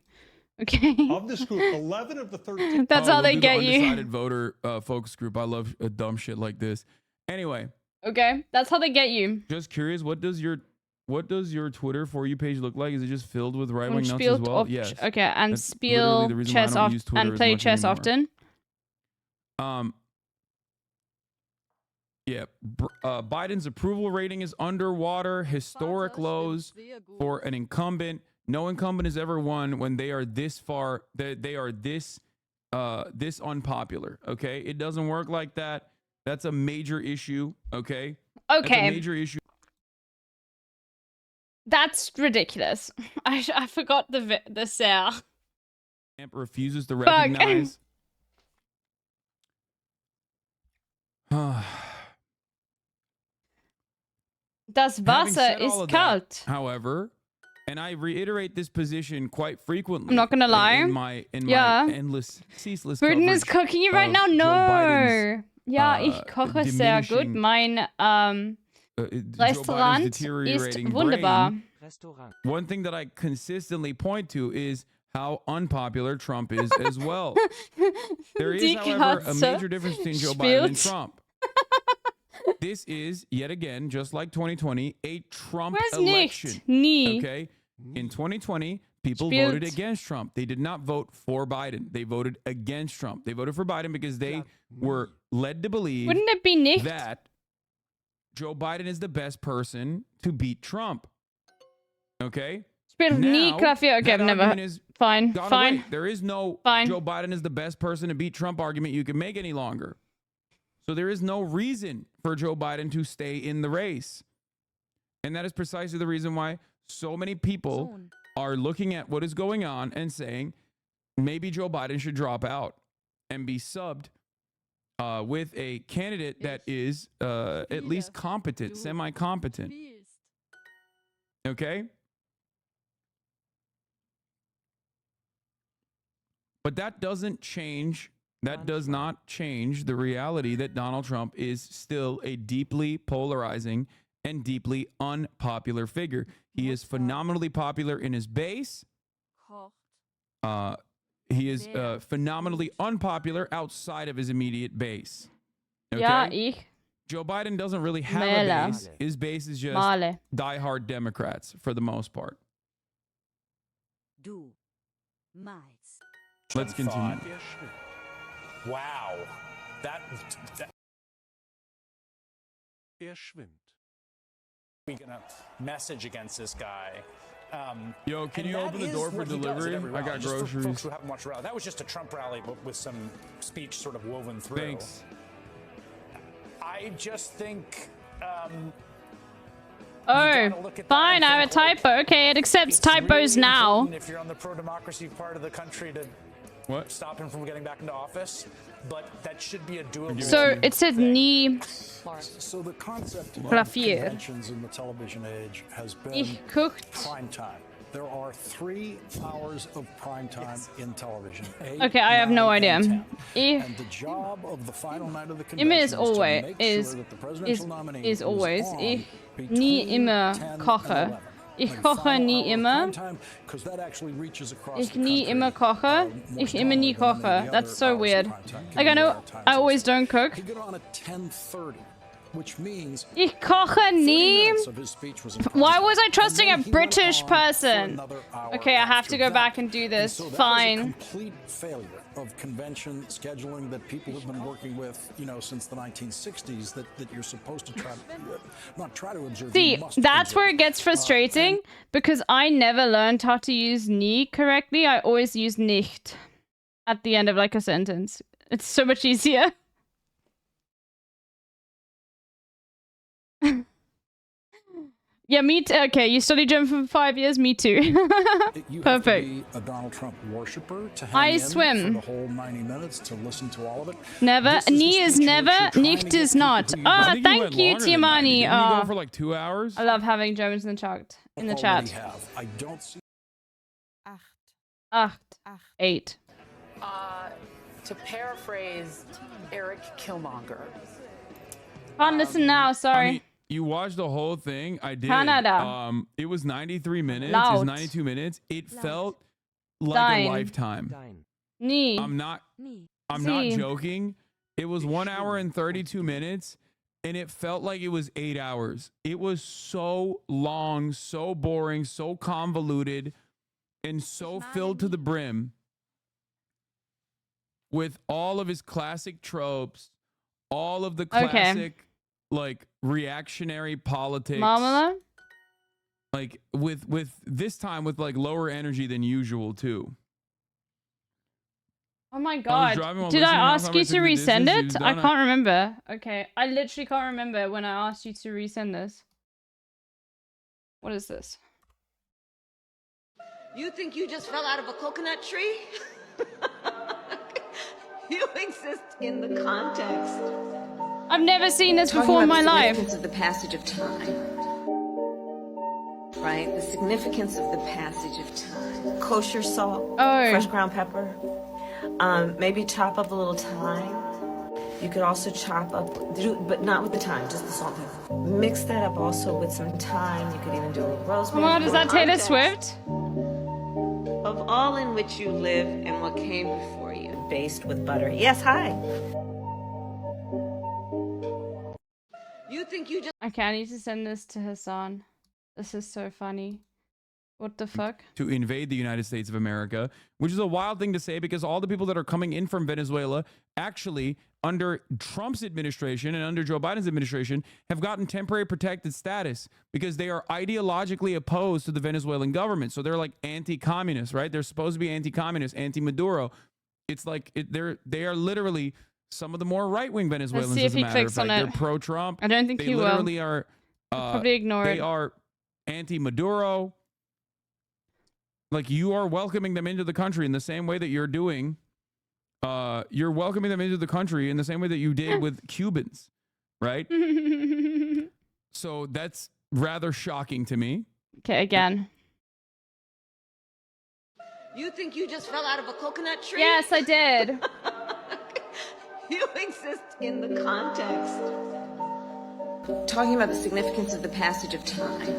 S1: Okay?
S22: Of this group, 11 of the 13...
S1: That's how
S5: we'll
S1: they
S5: do
S1: get
S5: the
S1: you.
S5: undecided voter focus group. I love dumb shit like this. Anyway,
S1: Okay, that's how they get you.
S5: Just curious, what does your Twitter For You page look like? Is it just filled with right wing
S1: Und
S5: nuts as
S1: spielt
S5: well?
S1: oft,
S5: Yes.
S1: okay, and
S5: That's literally the
S1: spiel
S5: reason why I
S1: chess
S5: don't
S1: oft
S5: use Twitter
S1: and
S5: as
S1: play
S5: much
S1: chess
S5: anymore.
S1: often.
S5: Yeah. Biden's approval rating is underwater, historic lows for an incumbent. No incumbent has ever won when they are this far, they are this unpopular. Okay. It doesn't work like that. That's a major issue. Okay. That's a
S1: Okay.
S5: major issue.
S1: That's ridiculous. I forgot the sound.
S5: Trump refuses to recognize.
S1: Das Wasser ist kalt.
S5: However, and I reiterate this position quite frequently.
S1: I'm not gonna lie.
S5: In my ceaseless
S1: Putin is
S5: coverage
S1: cooking you right
S5: of
S1: now.
S5: Joe
S1: No.
S5: Biden's,
S1: Ja, ich koche sehr gut.
S5: diminishing,
S1: Mein
S5: Joe
S1: Restaurant
S5: Biden's deteriorating
S1: ist wunderbar.
S5: brain. One thing that I consistently point to is how unpopular Trump is as well. There is,
S1: Die
S5: however, a
S1: Katze
S5: major difference between Joe Biden and
S1: spielt.
S5: Trump. This is, yet again, just like 2020, a Trump
S1: Where's
S5: election.
S1: nicht? Nie.
S5: Okay? In 2020, people
S1: Spielt.
S5: voted against Trump. They did not vote for Biden. They voted against Trump. They voted for Biden because they were led to believe
S1: Wouldn't it be nicht?
S5: that Joe Biden is the best person to beat Trump. Okay?
S1: Spielt nie
S5: Now,
S1: Klavier. Okay,
S5: that
S1: I've never.
S5: argument is
S1: Fine.
S5: gone
S1: Fine.
S5: away. There is no
S1: Fine.
S5: Joe Biden is the best person to beat Trump argument you can make any longer. So there is no reason for Joe Biden to stay in the race. And that is precisely the reason why so many people are looking at what is going on and saying maybe Joe Biden should drop out and be subbed with a candidate that is at least competent, semi-competent. Okay? But that doesn't change. That does not change the reality that Donald Trump is still a deeply polarizing and deeply unpopular figure. He is phenomenally popular in his base. He is phenomenally unpopular outside of his immediate base. Okay?
S1: Ja, ich.
S5: Joe Biden doesn't really have a
S1: Mela.
S5: base. His base is just
S1: Male.
S5: diehard Democrats for the most part.
S6: Du meinst.
S5: Let's continue.
S14: Wow. That we're gonna message against this guy.
S5: Yo, can
S14: and
S5: you
S14: that
S5: open the
S14: is
S5: door for
S14: what he does at
S5: delivery?
S14: every
S5: I
S14: rally.
S5: got
S14: Just for
S5: groceries.
S14: folks who haven't watched the rally. That was just a Trump rally, but with some speech sort of woven through.
S5: Thanks.
S14: I just think.
S1: Oh, fine. I have a typo. Okay, it accepts typos now.
S14: If you're on the pro-democracy part of the country to stop him from getting back into office, but that should be a doable.
S1: So it said nie
S13: So the concept of
S1: Klavier.
S13: conventions in the television age has been
S1: Ich guckt.
S13: prime time. There are 3 hours of prime time in television. 8,
S1: Okay, I have no
S13: 9,
S1: idea.
S13: and 10.
S1: Ich
S13: And the job of the final night of the
S1: immer
S13: convention
S1: is always
S13: to make
S1: is
S13: sure that the presidential nominee
S1: is always
S13: on
S1: ich
S13: between
S1: nie immer
S13: 10 and
S1: koche.
S13: 11.
S1: Ich
S13: And
S1: koche
S13: final
S1: nie
S13: hour of
S1: immer.
S13: prime time, 'cause that actually reaches across
S1: Ich
S13: the
S1: nie
S13: country,
S1: immer koche. Ich immer nie koche. That's so weird. Like I know I always don't cook.
S13: He got on at 10:30, which means
S1: Ich koche nie.
S13: minutes of his speech was in
S1: Why was I trusting a
S13: then he went
S1: British
S13: on for
S1: person?
S13: another hour
S1: Okay, I have to
S13: after
S1: go
S13: that.
S1: back and do
S13: And
S1: this.
S13: so that was a
S1: Fine.
S13: complete failure of convention scheduling that people have been working with, since the 1960s. That you're supposed to try to not try to observe.
S1: See,
S13: you must
S1: that's
S13: observe.
S1: where it gets frustrating because I never learned how to use nie correctly. I always use nicht at the end of like a sentence. It's so much easier. Yeah, me too. Okay, you studied German for 5 years? Me too.
S13: You
S1: Perfect.
S13: have to be a Donald Trump worshiper to hang
S1: I
S13: in
S1: swim.
S13: for the whole 90 minutes to listen to all of it.
S1: Never.
S13: This is the
S1: Nie is
S13: speech in which
S1: never.
S13: you're trying to
S1: Nicht
S13: get
S1: is
S13: people
S1: not.
S13: who you
S1: Ah,
S5: I think
S1: thank
S5: went
S1: you,
S5: longer than that.
S1: Tiamani.
S5: Didn't you go
S1: Oh,
S5: for like 2 hours?
S1: I love having Germans in the chat. In the
S13: already
S1: chat.
S13: have. I don't see.
S1: Acht. 8.
S15: To paraphrase Eric Killmonger.
S1: Can't listen now. Sorry.
S5: I mean, you watched the whole thing. I did.
S1: Canada.
S5: It was 93 minutes. It
S1: Laut.
S5: was 92 minutes. It felt like
S1: Dein.
S5: a lifetime.
S1: Nie.
S5: I'm not
S1: Sie.
S5: joking. It was 1 hour and 32 minutes. and it felt like it was 8 hours. It was so long, so boring, so convoluted, and so filled to the brim with all of his classic tropes, all of the classic like reactionary politics.
S1: Marmalade?
S5: Like with this time with like lower energy than usual too.
S1: Oh my
S5: driving
S1: god.
S5: while
S1: Did I
S5: listening to
S1: ask
S5: how
S1: you
S5: I
S1: to
S5: took the
S1: resend
S5: distance,
S1: it?
S5: you've
S1: I
S5: done
S1: can't remember. Okay. I literally can't remember when I asked you to resend this. What is this?
S6: You think you just fell out of a coconut tree? You exist in the context.
S1: I've never seen this
S6: Talking
S1: before in
S6: about
S1: my
S6: the
S1: life.
S6: significance of the passage of time. Right? The significance of the passage of time. Kosher salt, fresh ground pepper. Maybe chop up a little thyme. You could also chop up, but not with the thyme, just the salt and pepper. Mix that up also with some thyme. You could even do a little rosemary.
S1: Oh my god, is that Taylor
S6: Context
S1: Swift?
S6: Of all in which you live and what came before you. Based with butter. Yes, hi. You think you just...
S1: Okay, I need to send this to Hassan. This is so funny. What the fuck?
S5: To invade the United States of America, which is a wild thing to say because all the people that are coming in from Venezuela actually under Trump's administration and under Joe Biden's administration have gotten temporary protected status because they are ideologically opposed to the Venezuelan government. So they're like anti-communist, right? They're supposed to be anti-communist, anti-Maduro. It's like they are literally some of the more right-wing Venezuelans.
S1: Let's see if
S5: as a
S1: he
S5: matter
S1: clicks
S5: of
S1: on
S5: fact.
S1: it.
S5: They're pro-Trump.
S1: I don't think
S5: they
S1: he will.
S5: literally are.
S1: Probably ignore
S5: they
S1: it.
S5: are anti-Maduro. Like you are welcoming them into the country in the same way that you're doing. You're welcoming them into the country in the same way that you did with Cubans, right? So that's rather shocking to me.
S1: Okay, again.
S6: You think you just fell out of a coconut tree?
S1: Yes, I did.
S6: You exist in the context. Talking about the significance of the passage of time.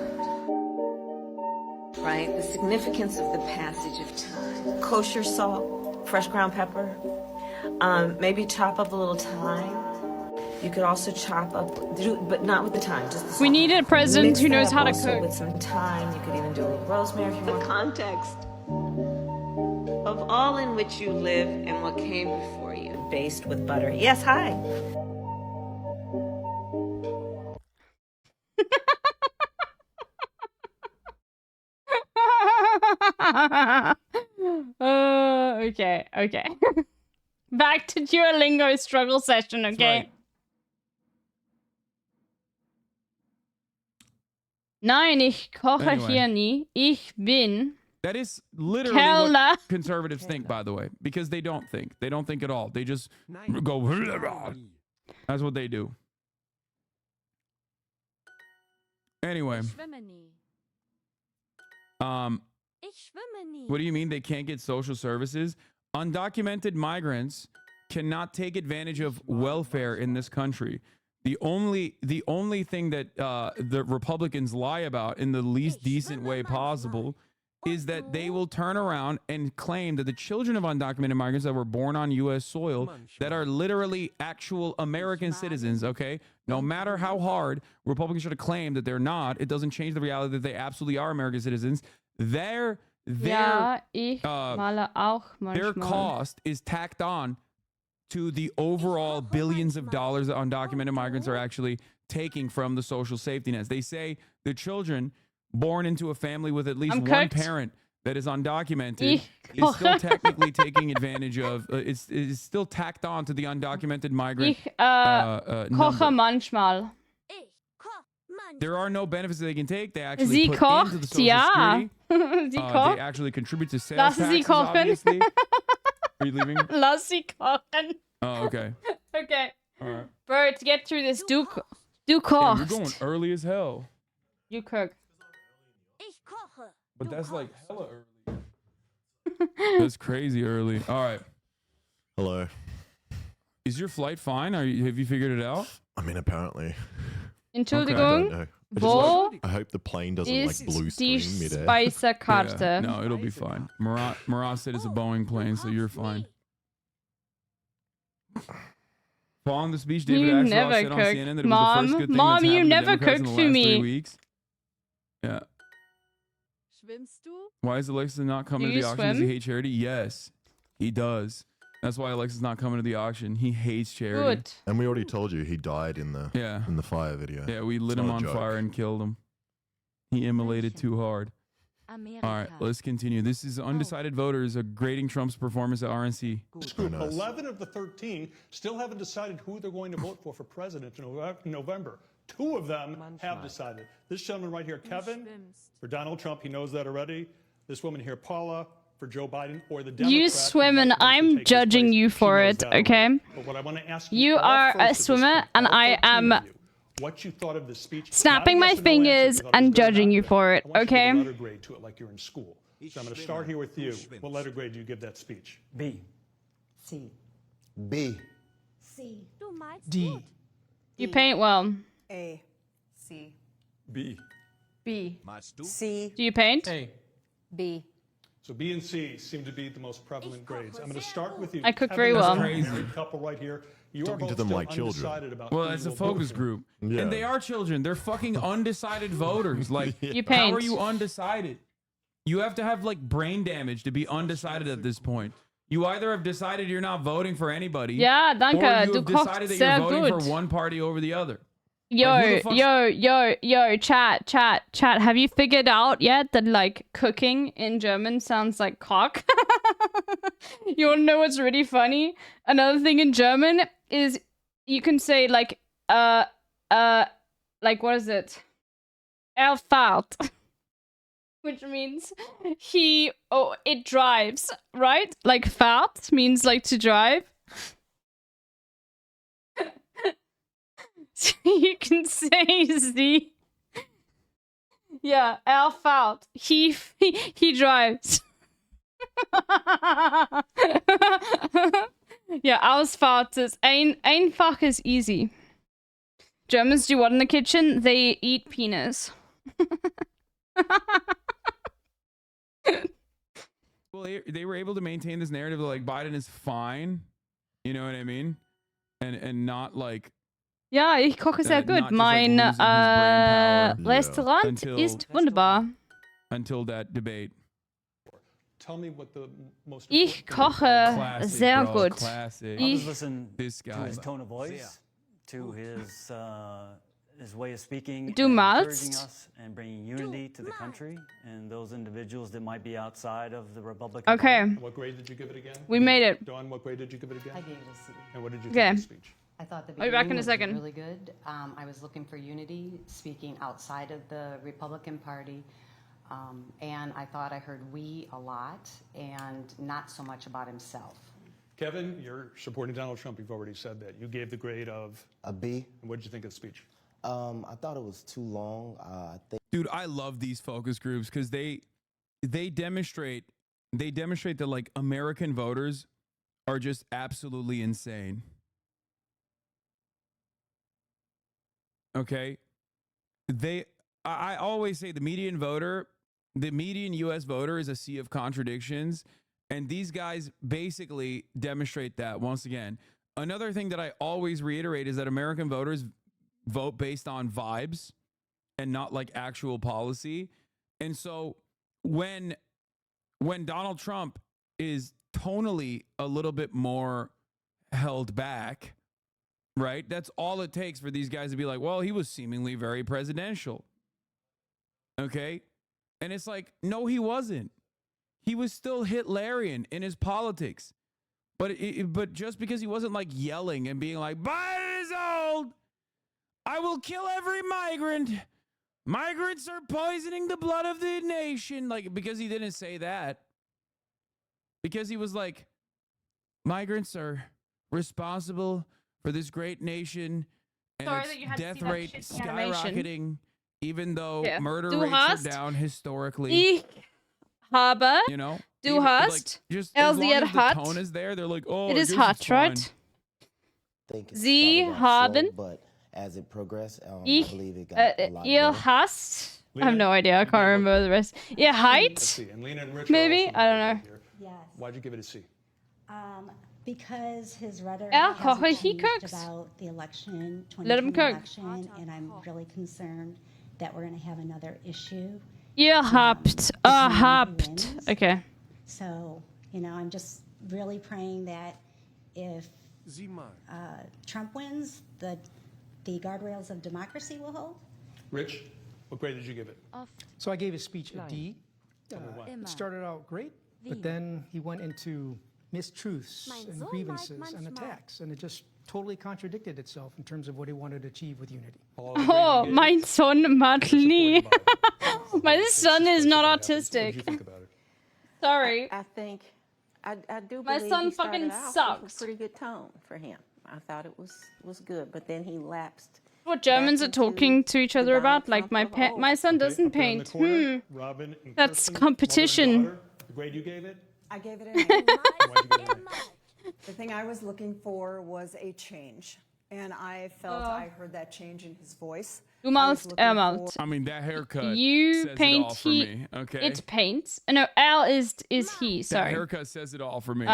S6: Right? The significance of the passage of time. Kosher salt, fresh ground pepper. Maybe chop up a little thyme. You could also chop up, but not with the thyme, just the salt.
S1: We need a president
S6: Mix
S1: who
S6: that
S1: knows
S6: up
S1: how to
S6: also
S1: cook.
S6: with some thyme. You could even do a little rosemary if you want. The context of all in which you live and what came before you. Based with butter. Yes, hi.
S1: Okay. Back to Duolingo struggle session, okay?
S5: right.
S1: Nein, ich koche
S5: Anyway.
S1: hier nie. Ich bin...
S5: That is literally
S1: Kellner.
S5: what conservatives think, by the way, because they don't think. They don't think at all. They just go. That's what they do. Anyway. What do you mean they can't get social services? Undocumented migrants cannot take advantage of welfare in this country. The only thing that the Republicans lie about in the least decent way possible is that they will turn around and claim that the children of undocumented migrants that were born on U.S. soil that are literally actual American citizens, okay? No matter how hard Republicans try to claim that they're not, it doesn't change the reality that they absolutely are American citizens. Their
S1: Ja, ich male auch
S5: their
S1: manchmal.
S5: cost is tacked on to the overall billions of dollars that undocumented migrants are actually taking from the social safety nets. They say the children born into a family with at least
S1: I'm
S5: one
S1: cooked.
S5: parent that is undocumented
S1: Ich
S5: is still technically taking advantage of, it's still tacked on to the undocumented migrant
S1: Ich koche
S5: number.
S1: manchmal.
S5: There are no benefits that they can take. They actually
S1: Sie
S5: put
S1: kocht,
S5: into the Social
S1: ja.
S5: Security.
S1: Sie kocht.
S5: They actually contribute to sales
S1: Lassen Sie
S5: taxes,
S1: kochen.
S5: obviously. Are you leaving?
S1: Lass sie kochen.
S5: Oh, okay.
S1: Okay.
S5: All right.
S1: Bro, to get through this, du
S5: Damn,
S1: kochst.
S5: you're going early as hell.
S1: You cook.
S5: But that's like hella early. That's crazy early. All right.
S12: Hello.
S5: Is your flight fine? Have you figured it out?
S12: I mean, apparently.
S1: Entschuldigung,
S12: I don't know.
S1: wo
S12: I hope the plane doesn't
S1: ist
S12: like blue
S1: die
S12: screen midair.
S1: Speicherkarte?
S5: Yeah, no, it'll be fine. Marat said it's a Boeing plane, so you're fine. Following the speech, David
S1: You
S5: Axelrod
S1: never
S5: said on
S1: cook.
S5: CNN that it was the
S1: Mom,
S5: first good thing
S1: Mom,
S5: that's
S1: you
S5: happened to
S1: never
S5: Democrats in
S1: cooked
S5: the
S1: for
S5: last 3
S1: me.
S5: weeks. Yeah.
S2: Schwimmst du?
S5: Why is Alexis not coming
S1: Do
S5: to the
S1: you
S5: auction? Does he
S1: swim?
S5: hate charity? Yes, he does. That's why Alexis is not coming to the auction. He hates charity.
S1: Good.
S12: And we already told you he died in the fire video.
S5: Yeah, we
S12: It's
S5: lit
S12: not
S5: him
S12: a
S5: on
S12: joke.
S5: fire and killed him. He immolated too hard. All right, let's continue. This is undecided voters are grading Trump's performance at RNC.
S22: Scoop, 11 of the 13 still haven't decided who they're going to vote for president in November. 2 of them have decided. This gentleman right here, Kevin, for Donald Trump, he knows that already. This woman here, Paula, for Joe Biden, or the Democrat.
S1: You swim and I'm judging you for it, okay?
S22: But what I want to ask
S1: You
S22: all
S1: are
S22: first
S1: a
S22: at this
S1: swimmer
S22: point,
S1: and
S22: all
S1: I
S22: 13
S1: am
S22: of you, what you thought of the speech.
S1: snapping my fingers and judging you for it,
S22: I want you to give a
S1: okay?
S22: letter grade to it like you're in school. So I'm going to start here with you. What letter grade do you give that speech?
S19: B. C.
S3: B.
S2: C. Du meinst
S19: D.
S1: You paint well.
S9: A. C.
S22: B.
S19: B.
S9: C.
S1: Do you paint?
S19: A.
S9: B.
S22: So B and C seem to be the most prevalent grades. I'm going to start with you.
S1: I cook
S22: Kevin,
S1: very
S22: this
S1: well.
S22: married couple right here. You are
S12: Talking to
S22: both
S12: them
S22: still
S12: like children.
S22: undecided about
S5: Well,
S22: who
S5: that's
S22: you
S5: a
S22: will vote
S5: focus
S22: for.
S5: group.
S12: Yeah.
S5: And they are children. They're fucking undecided voters. Like,
S1: You
S5: how
S1: paint.
S5: are you undecided? You have to have, like, brain damage to be undecided at this point. You either have decided you're not voting for anybody,
S1: Ja, danke.
S5: or you
S1: Du
S5: have
S1: kochst
S5: decided that
S1: sehr
S5: you're voting
S1: gut.
S5: for one party over the other.
S1: Yo,
S5: Like, who the fuck's-
S1: yo, chat. Have you figured out yet that, like, cooking in German sounds like cock? You wanna know what's really funny? Another thing in German is you can say, like, like, what is it? Er fährt. Which means it drives, right? Like, fährt means, like, to drive. So you can say sie. Yeah, er fährt. He drives. Yeah, Ausfahrt is einfach is easy. Germans do what in the kitchen? They eat penis.
S5: Well, they were able to maintain this narrative that, like, Biden is fine. You know what I mean? And not, like...
S1: Ja, ich koche sehr
S5: not
S1: gut.
S5: just, like,
S1: Mein
S5: losing his brain power.
S1: Restaurant
S5: Until-
S1: ist wunderbar.
S5: Until that debate.
S22: Tell me what the most
S1: Ich
S22: important
S1: koche
S5: Classic,
S1: sehr
S5: bro,
S1: gut.
S5: classic.
S11: I was
S1: Ich,
S11: listening
S5: This
S11: to
S5: guy.
S11: his tone of voice, to his way of speaking,
S1: Du
S11: and
S1: meinst?
S11: encouraging us and bringing unity to the country and those individuals that might be outside of the Republican
S1: Okay.
S11: Party.
S22: What grade did you give it again?
S1: We made it.
S22: Dawn, what grade did you give it again?
S21: I gave it a C.
S22: And what did you
S1: Okay.
S22: think of the speech?
S21: I thought the
S1: I'll be back in a
S21: beginning was
S1: second.
S21: really good. I was looking for unity, speaking outside of the Republican Party, and I thought I heard "we" a lot, and not so much about himself.
S22: Kevin, you're supporting Donald Trump. You've already said that. You gave the grade of
S23: a B.
S22: And what did you think of the speech?
S23: I thought it was too long. I think.
S5: Dude, I love these focus groups because they demonstrate that, like, American voters are just absolutely insane. Okay? I always say the median US voter is a sea of contradictions, and these guys basically demonstrate that once again. Another thing that I always reiterate is that American voters vote based on vibes and not, like, actual policy. And so when Donald Trump is tonally a little bit more held back, right? That's all it takes for these guys to be like, well, he was seemingly very presidential. Okay? And it's like, no, he wasn't. He was still Hitlerian in his politics. But just because he wasn't, like, yelling and being like, Biden is old, I will kill every migrant. Migrants are poisoning the blood of the nation. Like, because he didn't say that. Because he was like, migrants are responsible for this great nation, and
S1: Sorry
S5: its
S1: that you had to
S5: death
S1: see that
S5: rate
S1: shitty animation.
S5: skyrocketing, even though
S1: Yeah.
S5: murder
S1: Du
S5: rates
S1: hast-
S5: are down historically.
S1: Ich habe.
S5: You know,
S1: Du
S5: Even- like,
S1: hast.
S5: just as long
S1: Sie
S5: as the
S1: hat.
S5: tone is there, they're like, oh,
S1: It
S5: I
S1: is
S5: guess
S1: hot,
S5: it's fine.
S1: right?
S23: Think it
S1: Sie
S23: started out slow,
S1: haben.
S23: but as it progressed, I
S1: Ich,
S23: believe it got a lot
S1: ihr
S23: better.
S1: hast. I have no idea. I can't remember the rest. Ihr height?
S22: And Lena and Rich are
S1: Maybe?
S22: also
S1: I don't know.
S22: here. Why'd you give it a C?
S7: Because his rhetoric
S1: Ja,
S7: hasn't
S1: koche he
S7: changed
S1: cooks.
S7: about the election,
S1: Let him
S7: 2020
S1: cook.
S7: election, and I'm really concerned that we're going to have another issue.
S1: Ihr habt. Okay.
S7: So, you know, I'm just really praying that if Trump wins, the guardrails of democracy will hold.
S22: Rich, what grade did you give it?
S16: So I gave his speech a D. It started out great, but then he went into mistruths and grievances and attacks, and it just totally contradicted itself in terms of what he wanted to achieve with unity.
S1: Oh, mein Sohn macht nie. My son is not autistic. Sorry.
S20: I think I do
S1: My
S20: believe
S1: son
S20: he started
S1: fucking
S20: out with
S1: sucks.
S20: a pretty good tone for him. I thought it was good, but then he lapsed.
S1: What Germans are talking to each other about? Like my son doesn't paint.
S22: Robin and
S1: That's
S22: Kirsten,
S1: competition.
S22: mother and daughter. The grade you gave it?
S24: I gave it an A. The thing I was looking for was a change, and I felt I heard that change in his voice.
S1: Du malst, malt.
S5: I mean, that haircut
S1: You
S5: says
S1: paint,
S5: it all for
S1: he.
S5: me. Okay.
S1: It's paint. No, L is he.
S5: That
S1: Sorry.
S5: haircut says it all for me.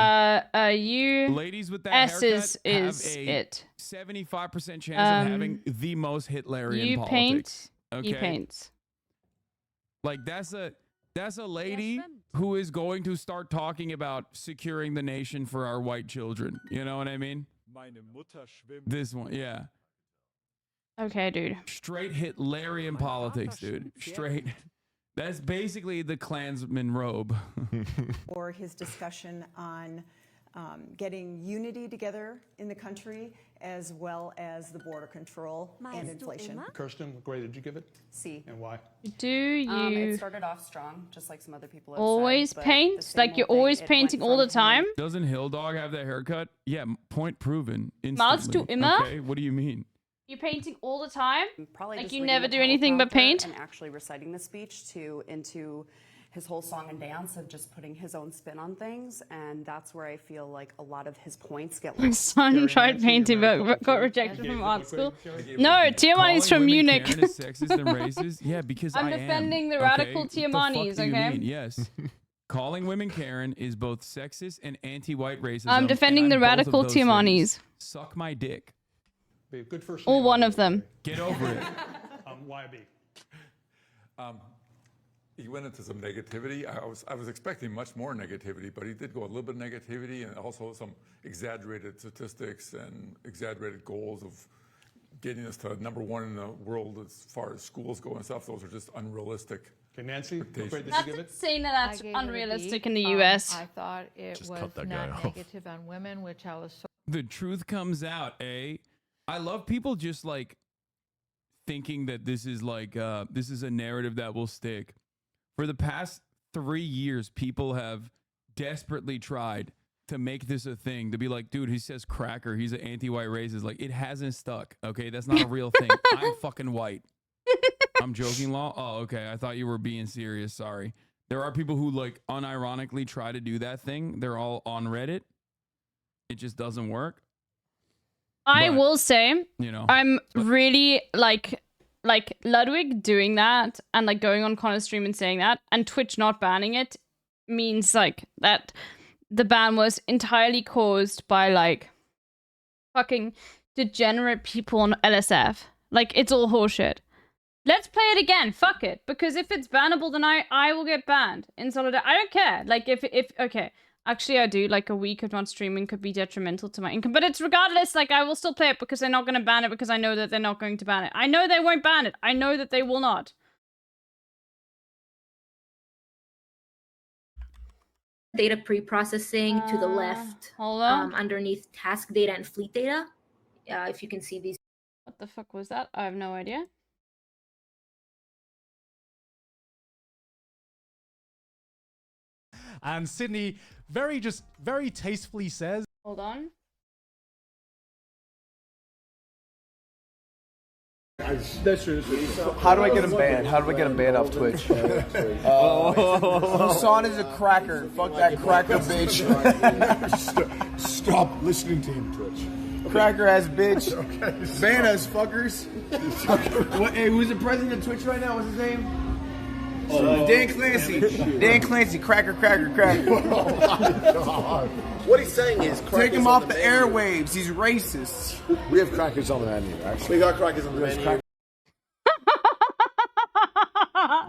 S1: You.
S5: Ladies with that
S1: S
S5: haircut
S1: is
S5: have a
S1: it.
S5: 75% chance of having the most Hitlerian
S1: You
S5: politics.
S1: paint. You paint.
S5: Like that's a lady who is going to start talking about securing the nation for our white children. You know what I mean? This one, yeah.
S1: Okay, dude.
S5: Straight Hitlerian politics, dude. Straight. That's basically the Klansman robe.
S24: Or his discussion on getting unity together in the country, as well as the border control and inflation.
S22: Kirsten, what grade did you give it?
S24: C.
S22: And why?
S1: Do you
S25: It started off strong, just like some other people have
S1: always
S25: said, but
S1: paint?
S25: the same
S1: Like you're
S25: old thing,
S1: always
S25: it
S1: painting
S25: went
S1: all the
S25: from him
S1: time?
S5: Doesn't Hill Dog have that haircut? Yeah, point proven.
S1: Malst du
S5: Instantly.
S1: immer?
S5: Okay, what do you mean?
S1: You're painting all the time?
S25: Probably
S1: Like
S25: just
S1: you
S25: reading
S1: never
S25: the
S1: do anything but
S25: teleprompter
S1: paint?
S25: and actually reciting the speech into his whole song and dance of just putting his own spin on things, and that's where I feel like a lot of his points get
S1: My
S25: like
S1: son tried painting but got rejected from art school. No, Tiamani's from Munich.
S5: Karen is sexist and racist? Yeah, because
S1: I'm
S5: I
S1: defending
S5: am.
S1: the
S5: Okay?
S1: radical
S5: What the fuck
S1: Tiamanis,
S5: do you
S1: okay?
S5: mean? Yes. Calling women Karen is both sexist and anti-white racism.
S1: I'm defending
S5: and
S1: the
S5: both of
S1: radical
S5: those
S1: Tiamanis.
S5: things. Suck my dick.
S22: Be a good first
S1: Or
S22: name.
S1: one of them.
S5: Get over it.
S22: Why B?
S26: He went into some negativity. I was expecting much more negativity, but he did go a little bit of negativity and also some exaggerated statistics and exaggerated goals of getting us to #1 in the world as far as schools go and stuff. Those are just unrealistic.
S22: Okay, Nancy, what grade did you
S1: That's
S22: give it?
S1: saying that
S27: I
S1: that's
S27: gave it a
S1: unrealistic
S27: B.
S1: in the US.
S27: I thought it
S5: Just
S27: was
S5: cut that guy
S27: not
S5: off.
S27: negative on women, which I was so.
S5: The truth comes out, eh? I love people just like thinking that this is like this is a narrative that will stick. For the past 3 years, people have desperately tried to make this a thing, to be like, dude, he says cracker, he's an anti-white racist. Like, it hasn't stuck, okay? That's not a real thing. I'm fucking white. I'm joking, Law? Oh, okay. I thought you were being serious. Sorry. There are people who, like, unironically try to do that thing. They're all on Reddit. It just doesn't work.
S1: I will say,
S5: you know,
S1: I'm really like Ludwig doing that and like going on Connor's stream and saying that and Twitch not banning it means like that the ban was entirely caused by like fucking degenerate people on LSF. Like it's all horseshit. Let's play it again. Fuck it. Because if it's bannable, then I will get banned in solidarity. I don't care. Like if okay. Actually, I do. Like, a week of not streaming could be detrimental to my income. But it's regardless, like, I will still play it because they're not going to ban it because I know that they're not going to ban it. I know they won't ban it. I know that they will not.
S28: Data pre-processing to the left,
S1: hold on.
S28: underneath task data and fleet data. If you can see these.
S1: What the fuck was that? I have no idea.
S29: And Sydney very tastefully says,
S1: Hold on.
S30: That's true.
S31: How do I get him banned? How do I get him banned off Twitch?
S30: Hassan is a cracker. Fuck that cracker bitch. Stop listening to him, Twitch.
S31: Cracker ass bitch.
S30: Okay.
S31: Ban us, fuckers.
S30: Hey, who's the president of Twitch right now? What's his name?
S31: Dan Clancy, cracker.
S30: Oh my God. What he's saying is,
S31: Take him off the airwaves. He's racist.
S30: We have crackers on the menu, actually. We got crackers on the menu.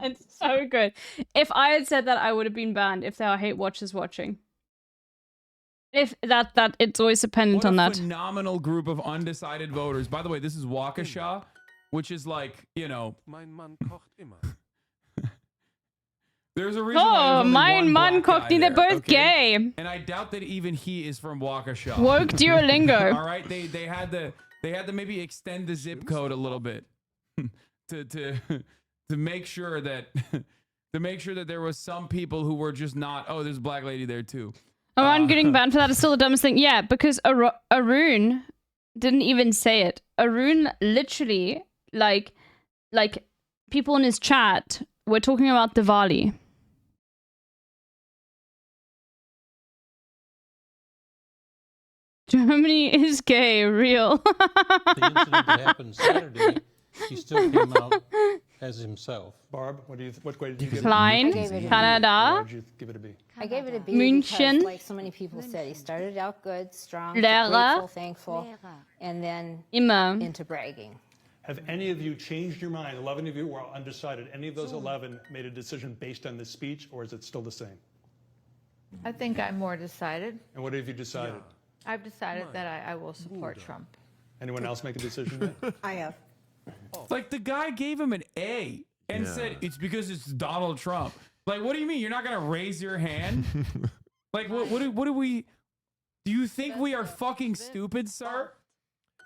S1: It's so good. If I had said that, I would have been banned if there are hate watchers watching. If that it's always dependent on that.
S5: Phenomenal group of undecided voters. By the way, this is Waukesha, which is like, you know. There's a reason why
S1: mein Mann kocht nie. They're both gay.
S5: And I doubt that even he is from Waukesha.
S1: Woke Duolingo.
S5: All right, they had to maybe extend the zip code a little bit to make sure that there was some people who were just not. Oh, there's a black lady there too.
S1: I'm getting banned for that is still the dumbest thing. Yeah, because Arun didn't even say it. Arun literally like people in his chat were talking about Diwali. Germany is gay, real.
S2: The incident that happened Saturday, he still came out as himself.
S22: Barb, what grade did you give it?
S1: Klein, Canada.
S22: Why did you give it a B?
S3: I gave it a B
S1: München.
S3: because, like so many people said, he started out good, strong,
S1: Lehrer.
S3: grateful, thankful, and then into bragging.
S22: Have any of you changed your mind? 11 of you were undecided. Any of those 11 made a decision based on this speech, or is it still the same?
S27: I think I'm more decided.
S22: And what have you decided?
S27: I've decided that I will support Trump.
S22: Anyone else make a decision yet?
S24: I have.
S5: Like the guy gave him an A and said it's because it's Donald Trump. Like, what do you mean? You're not gonna raise your hand? Like, what do we? Do you think we are fucking stupid, sir?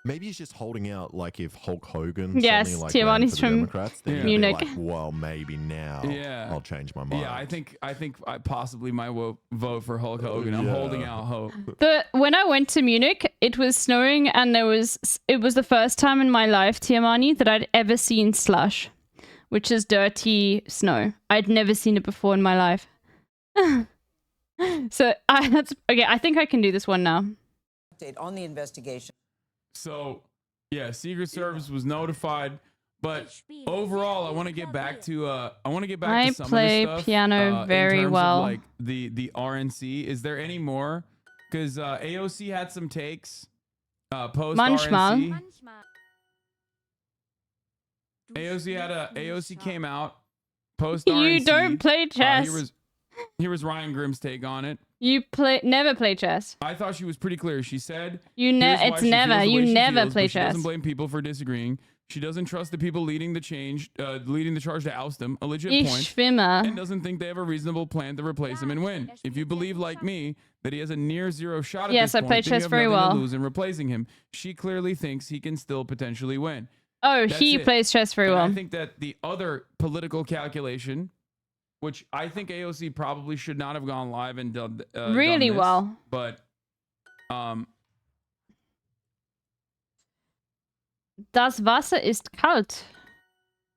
S12: Maybe he's just holding out, like if Hulk Hogan
S1: Yes,
S12: suddenly like
S1: Tiamat,
S12: ran
S1: he's
S12: for the
S1: from
S12: Democrats, then
S1: Munich.
S12: Like, well, maybe now I'll change my mind.
S5: Yeah, I think I possibly might vote for Hulk Hogan. I'm holding out hope.
S1: When I went to Munich, it was snowing, and it was the first time in my life, Tiamani, that I'd ever seen slush, which is dirty snow. I'd never seen it before in my life. So I think I can do this one now.
S4: Update on the investigation.
S5: So, yeah, Secret Service was notified, but overall, I want to get back to some of the stuff.
S1: I play piano very
S5: in terms
S1: well.
S5: Of, like the RNC. Is there any more? Because AOC had some takes post RNC. AOC came out post RNC.
S1: You don't play chess.
S5: Here was Ryan Grimm's take on it.
S1: You never play chess.
S5: I thought she was pretty clear. She said,
S1: you never play chess.
S5: She doesn't blame people for disagreeing. She doesn't trust the people leading the charge to oust him, a legit point, and doesn't think they have a reasonable plan to replace him and win. If you believe, like me, that he has a near zero shot at this point,
S1: I play
S5: then
S1: chess
S5: you have
S1: very
S5: nothing
S1: well.
S5: to lose in replacing him. She clearly thinks he can still potentially win.
S1: Oh,
S5: That's
S1: he
S5: it.
S1: plays chess very well.
S5: I think that the other political calculation, which I think AOC probably should not have gone live and done
S1: really
S5: this,
S1: well,
S5: but
S1: Das Wasser ist kalt.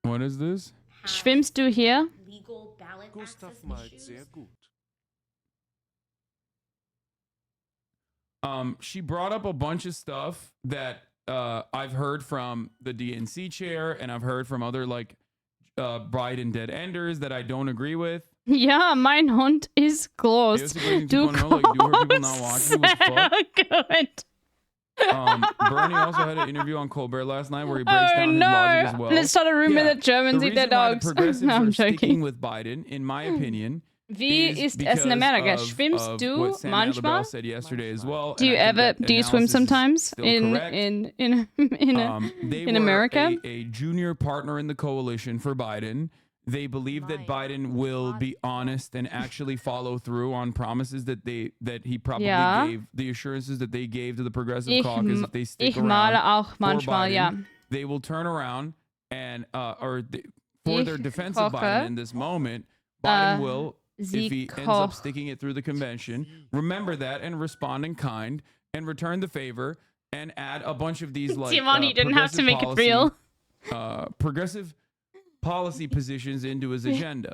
S5: What is this?
S1: Schwimmst du hier?
S6: Legal ballot access issues.
S5: She brought up a bunch of stuff that I've heard from the DNC chair, and I've heard from other like Biden dead enders that I don't agree with.
S1: Ja, mein Hund ist groß. Du
S5: good. Bernie also had an interview on Colbert last night where he breaks down his logic as well.
S1: Let's start a rumor that Germans eat their dogs.
S5: The reason why the
S1: I'm
S5: progressives are sticking
S1: joking.
S5: with Biden, in my opinion,
S1: Wie ist es in Amerika? Schwimmst du
S5: what Sam
S1: manchmal?
S5: Adler said yesterday as well.
S1: Do you swim sometimes in America?
S5: A junior partner in the coalition for Biden. They believe that Biden will be honest and actually follow through on promises that he probably gave, the assurances that they gave to the Progressive Caucus if they stick around
S1: auch manchmal,
S5: for Biden.
S1: ja.
S5: They will turn around and for their defense of Biden in this moment, Biden will, if he ends up sticking it through the convention, remember that and respond in kind and return the favor and add a bunch of these like
S1: Timon, didn't have to make it real.
S5: Progressive policy positions into his agenda.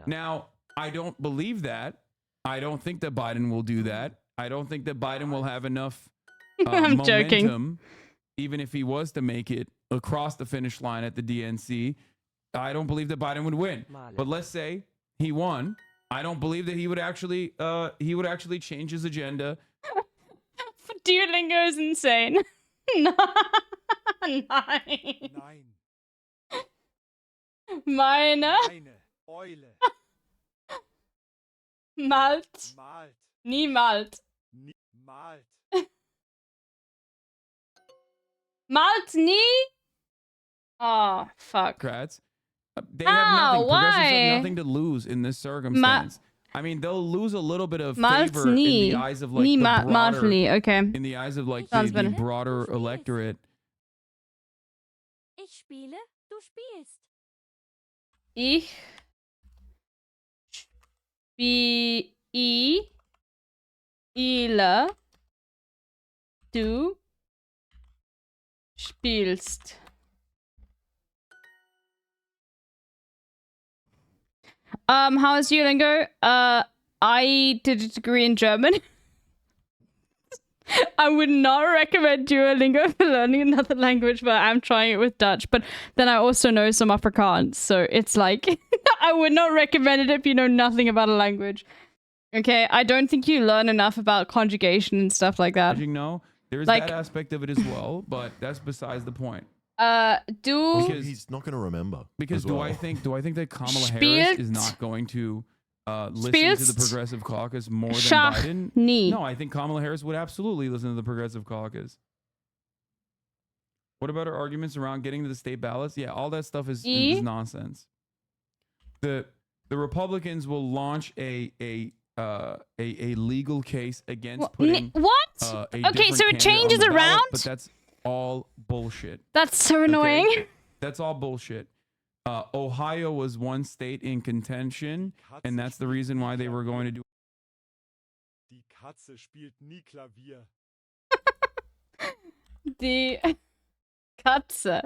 S5: Now, I don't believe that. I don't think that Biden will do that. I don't think that Biden will have enough
S1: I'm
S5: momentum,
S1: joking.
S5: even if he was to make it across the finish line at the DNC, I don't believe that Biden would win. But let's say he won. I don't believe that he would actually change his agenda.
S1: Duolingo is insane. Nein. Meine
S29: Eule.
S1: malt. Niemals.
S29: Malt.
S1: Malt nie? Oh, fuck.
S5: Democrats. They have nothing. Progressives
S1: why?
S5: have nothing to lose in this circumstance. I mean, they'll lose a little bit of
S1: Malt
S5: favor in
S1: nie.
S5: the eyes of like
S1: Nie
S5: the
S1: malt
S5: broader,
S1: nie, okay.
S5: in the eyes of like
S1: Sounds
S5: the
S1: better.
S5: broader electorate.
S8: Ich spiele, du spielst.
S1: Ich spiele, du spielst. How is Duolingo? I did a degree in German. I would not recommend Duolingo for learning another language, but I'm trying it with Dutch. But then I also know some Afrikaans, so it's like I would not recommend it if you know nothing about a language. Okay, I don't think you learn enough about conjugation and stuff like that.
S5: No, there's
S1: Like-
S5: that aspect of it as well, but that's besides the point.
S12: Because he's not going to remember.
S5: Because
S12: as well.
S5: do I think that Kamala Harris is
S1: Spielt.
S5: not going to listen to
S1: Spielst.
S5: the Progressive Caucus more than
S1: Schach
S5: Biden?
S1: nie.
S5: No, I think Kamala Harris would absolutely listen to the Progressive Caucus. What about her arguments around getting to the state ballots? Yeah, all that stuff is nonsense. The Republicans will launch a legal case against putting
S1: what?
S5: a
S1: Okay,
S5: different
S1: so it
S5: candidate
S1: changes
S5: on the ballot,
S1: around?
S5: but that's all bullshit.
S1: That's so annoying.
S5: Okay? That's all bullshit. Ohio was one state in contention, and that's the reason why they were going to do.
S29: Die Katze spielt nie Klavier.
S1: Die Katze.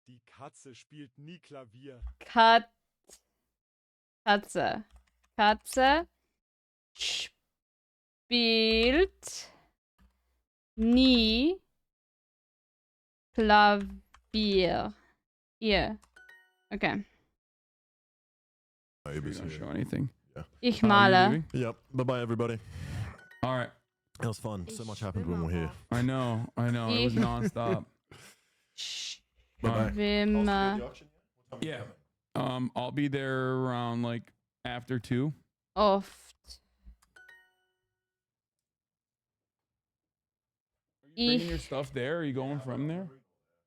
S29: Die Katze spielt nie Klavier.
S1: Katze. Katze spielt nie Klavier. Hier. Okay.
S5: Don't show anything.
S12: Yeah.
S1: Ich
S5: you
S1: male.
S5: leaving?
S12: Yep. Bye-bye, everybody.
S5: All right.
S12: That was fun. So much happened when we're here.
S5: I know. It was nonstop.
S12: Bye-bye.
S1: Schwimme.
S5: Yeah. I'll be there around like after 2.
S1: Oft.
S5: Bringing your stuff there? Are you going from there?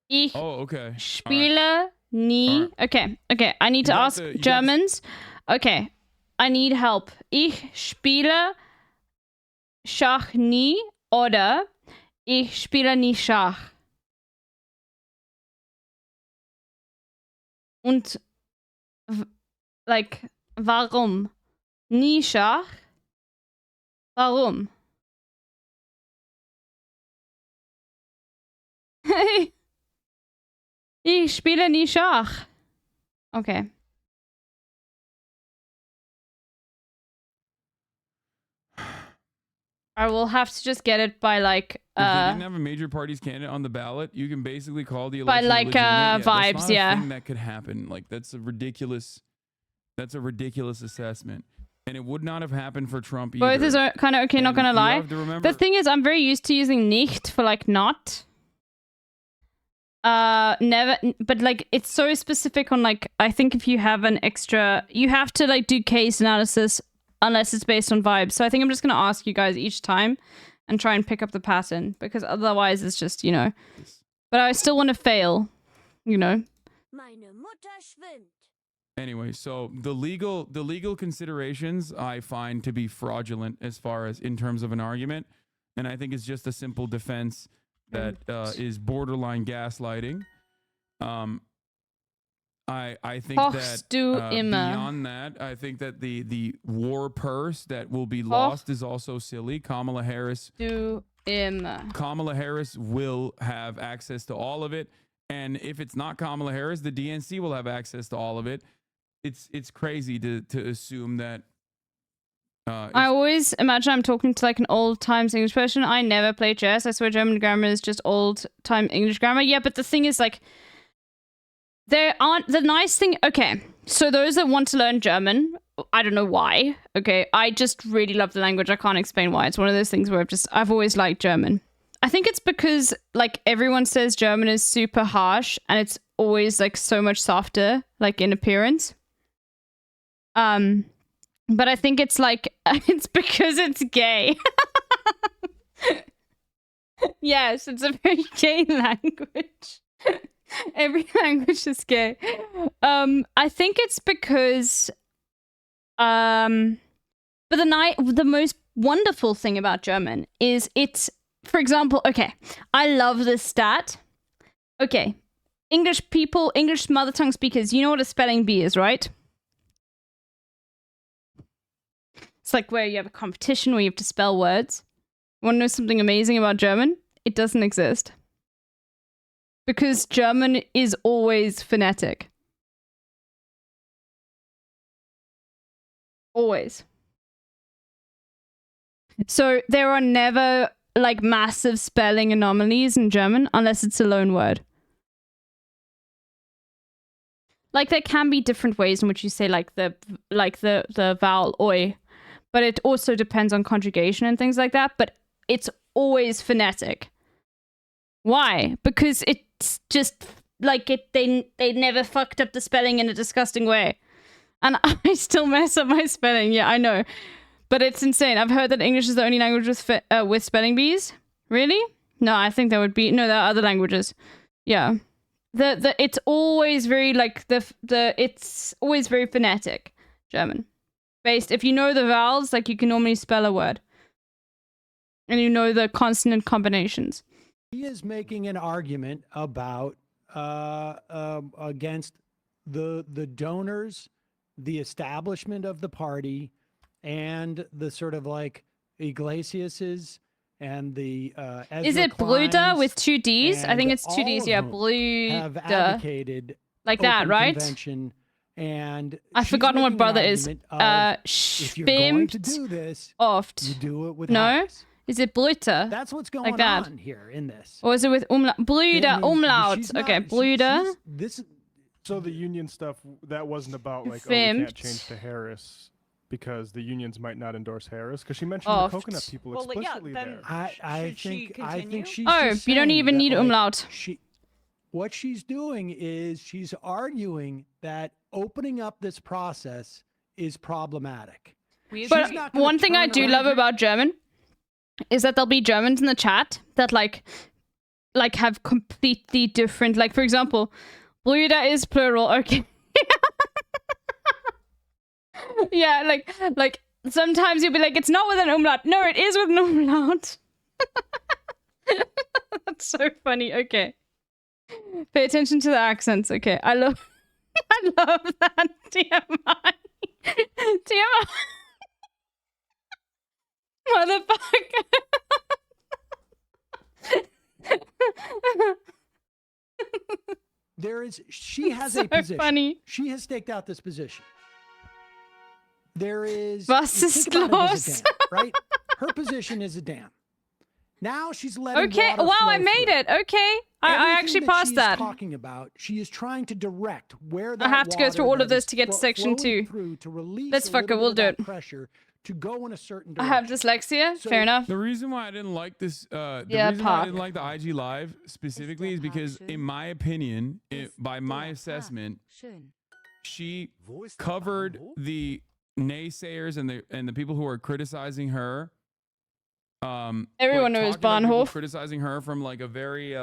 S1: Ich
S5: Oh, okay.
S1: spiele nie. Okay, okay. I need to
S5: got
S1: ask
S5: the- you got
S1: Germans. Okay, I need help. Ich spiele Schach nie oder ich spiele nie Schach. Und like, warum? Nie Schach? Warum? Hey. Ich spiele nie Schach. Okay. I will have to just get it by like
S5: If they didn't have a major party's candidate on the ballot, you can basically call the
S1: By,
S5: election
S1: like,
S5: illegitimate.
S1: vibes,
S5: that's not
S1: yeah.
S5: a thing that could happen. Like that's a ridiculous assessment. And it would not have happened for Trump either.
S1: both is kind of okay, not
S5: And
S1: gonna
S5: you
S1: lie.
S5: have to remember-
S1: The thing is, I'm very used to using nicht for like not. Never, but like it's so specific on like, I think if you have an extra, you have to like do case analysis unless it's based on vibes. So I think I'm just gonna ask you guys each time and try and pick up the pattern because otherwise it's just, you know. But I still want to fail, you know.
S8: Meine Mutter schwimmt.
S5: Anyway, so the legal considerations I find to be fraudulent as far as in terms of an argument, and I think it's just a simple defense that is borderline gaslighting. I think
S1: Hochst
S5: that
S1: du immer.
S5: beyond that, I think that the war purse that will be lost is also silly. Kamala Harris
S1: Du immer.
S5: Kamala Harris will have access to all of it, and if it's not Kamala Harris, the DNC will have access to all of it. It's crazy to assume that.
S1: I always imagine I'm talking to like an old times English person. I never play chess. I swear German grammar is just old time English grammar. Yeah, but the thing is like There aren't the nice thing. Okay, so those that want to learn German, I don't know why. Okay, I just really love the language. I can't explain why. It's one of those things where I've always liked German. I think it's because like everyone says German is super harsh and it's always like so much softer, like in appearance. But I think it's like it's because it's gay. Yes, it's a very gay language. Every language is gay. I think it's because but the most wonderful thing about German is it's, for example, okay, I love this stat. Okay, English people, English mother tongue speakers, you know what a spelling bee is, right? It's like where you have a competition where you have to spell words. Want to know something amazing about German? It doesn't exist. Because German is always phonetic. Always. So there are never like massive spelling anomalies in German unless it's a loan word. Like there can be different ways in which you say like the vowel oi, but it also depends on conjugation and things like that, but it's always phonetic. Why? Because it's just like they never fucked up the spelling in a disgusting way. And I still mess up my spelling. Yeah, I know. But it's insane. I've heard that English is the only language with spelling bees. Really? No, I think there would be there are other languages. Yeah. It's always very like it's always very phonetic, German. Based, if you know the vowels, like you can normally spell a word. And you know the consonant combinations.
S9: He is making an argument about against the donors, the establishment of the party, and the sort of like Iglesias's and the Ezra
S1: is it Bluder with two D's? I think it's two D's. Yeah, Bluder.
S9: Have advocated
S1: like that, right?
S9: Convention, and
S1: I've forgotten what brother is.
S9: If you're going to do this,
S1: oft.
S9: You do it with
S1: no.
S9: hats.
S1: Is it Bluter?
S9: That's what's going
S1: like that.
S9: on here in this.
S1: Or is it with umlaut? Bluder, umlaut. Okay, Bluder.
S10: So the union stuff, that wasn't about like, oh, we can't change to Harris because the unions might not endorse Harris, because she mentioned the coconut people explicitly there.
S9: I think she's
S1: you don't even need umlaut.
S9: What she's doing is she's arguing that opening up this process is problematic.
S1: But one thing I do love about German is that there'll be Germans in the chat that like have completely different, like for example, Brüder is plural, okay. Yeah, like sometimes you'll be like, it's not with an umlaut. No, it is with an umlaut. That's so funny. Okay. Pay attention to the accents. Okay. I love that. TMI. TMI. Motherfucker.
S9: She has a position.
S1: Funny.
S9: She has staked out this position. There is
S1: Was ist los?
S9: Right? Her position is a dam. Now she's letting
S1: okay.
S9: water
S1: Wow,
S9: flow
S1: I made
S9: through.
S1: it. Okay. I actually passed that.
S9: Talking about, she is trying to direct where that
S1: I have to go through all of this to get to section 2.
S9: Let's
S1: fuck it. We'll do it.
S9: Pressure to go in a certain
S1: I
S9: direction.
S1: have dyslexia. Fair enough.
S5: The reason why I didn't like this, the reason why I didn't like the IG Live specifically is because, in my opinion, by my assessment, she covered the naysayers and the people who are criticizing her.
S1: Everyone knows Bahnhof.
S5: Criticizing her from like a very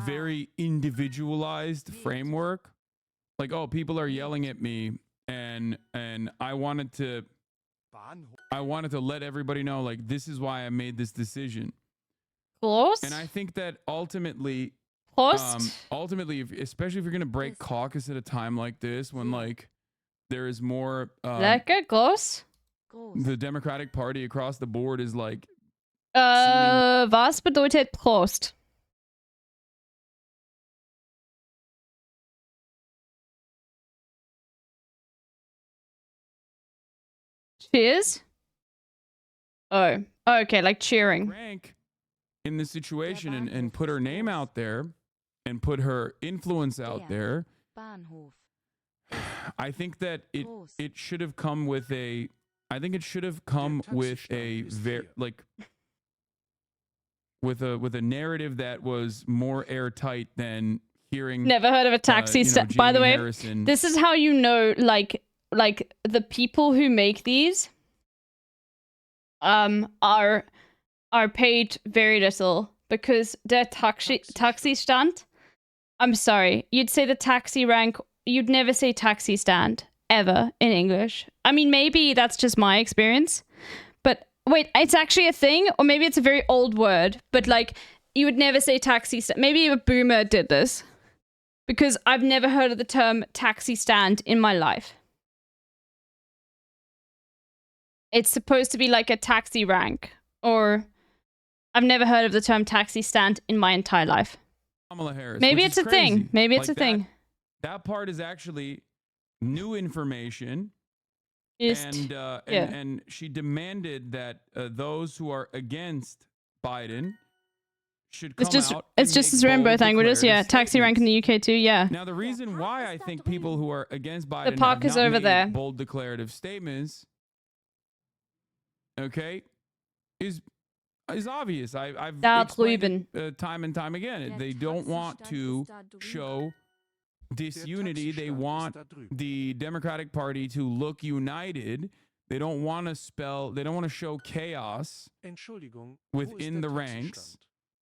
S5: very individualized framework. Like, oh, people are yelling at me, and I wanted to let everybody know, like, this is why I made this decision.
S1: Close.
S5: And I think that ultimately, especially if you're gonna break caucus at a time like this, when like there is more
S1: close.
S5: The Democratic Party across the board is like
S1: was bedeutet Prost? Cheers? Oh, okay, like cheering.
S5: Rank in this situation and put her name out there, and put her influence out there, I think that it should have come with a with a narrative that was more airtight than hearing.
S1: Never heard of a taxi stand. By the way, this is how you know, like the people who make these are paid very little, because their taxi stand. I'm sorry, you'd say the taxi rank. You'd never say taxi stand ever in English. I mean, maybe that's just my experience, but wait, it's actually a thing, or maybe it's a very old word, but like you would never say taxi stand. Maybe a boomer did this, because I've never heard of the term taxi stand in my life. It's supposed to be like a taxi rank, or I've never heard of the term taxi stand in my entire life.
S5: Kamala Harris,
S1: maybe it's a thing. Maybe it's a thing.
S5: That part is actually new information. And she demanded that those who are against Biden should come out.
S1: It's just as in both languages. Yeah, taxi rank in the UK too. Yeah.
S5: Now the reason why I think people who are against Biden
S1: the park is over there.
S5: Bold declarative statements, okay, is obvious. I've explained it, time and time again. They don't want to show disunity. They want the Democratic Party to look united. They don't want to show chaos within the ranks,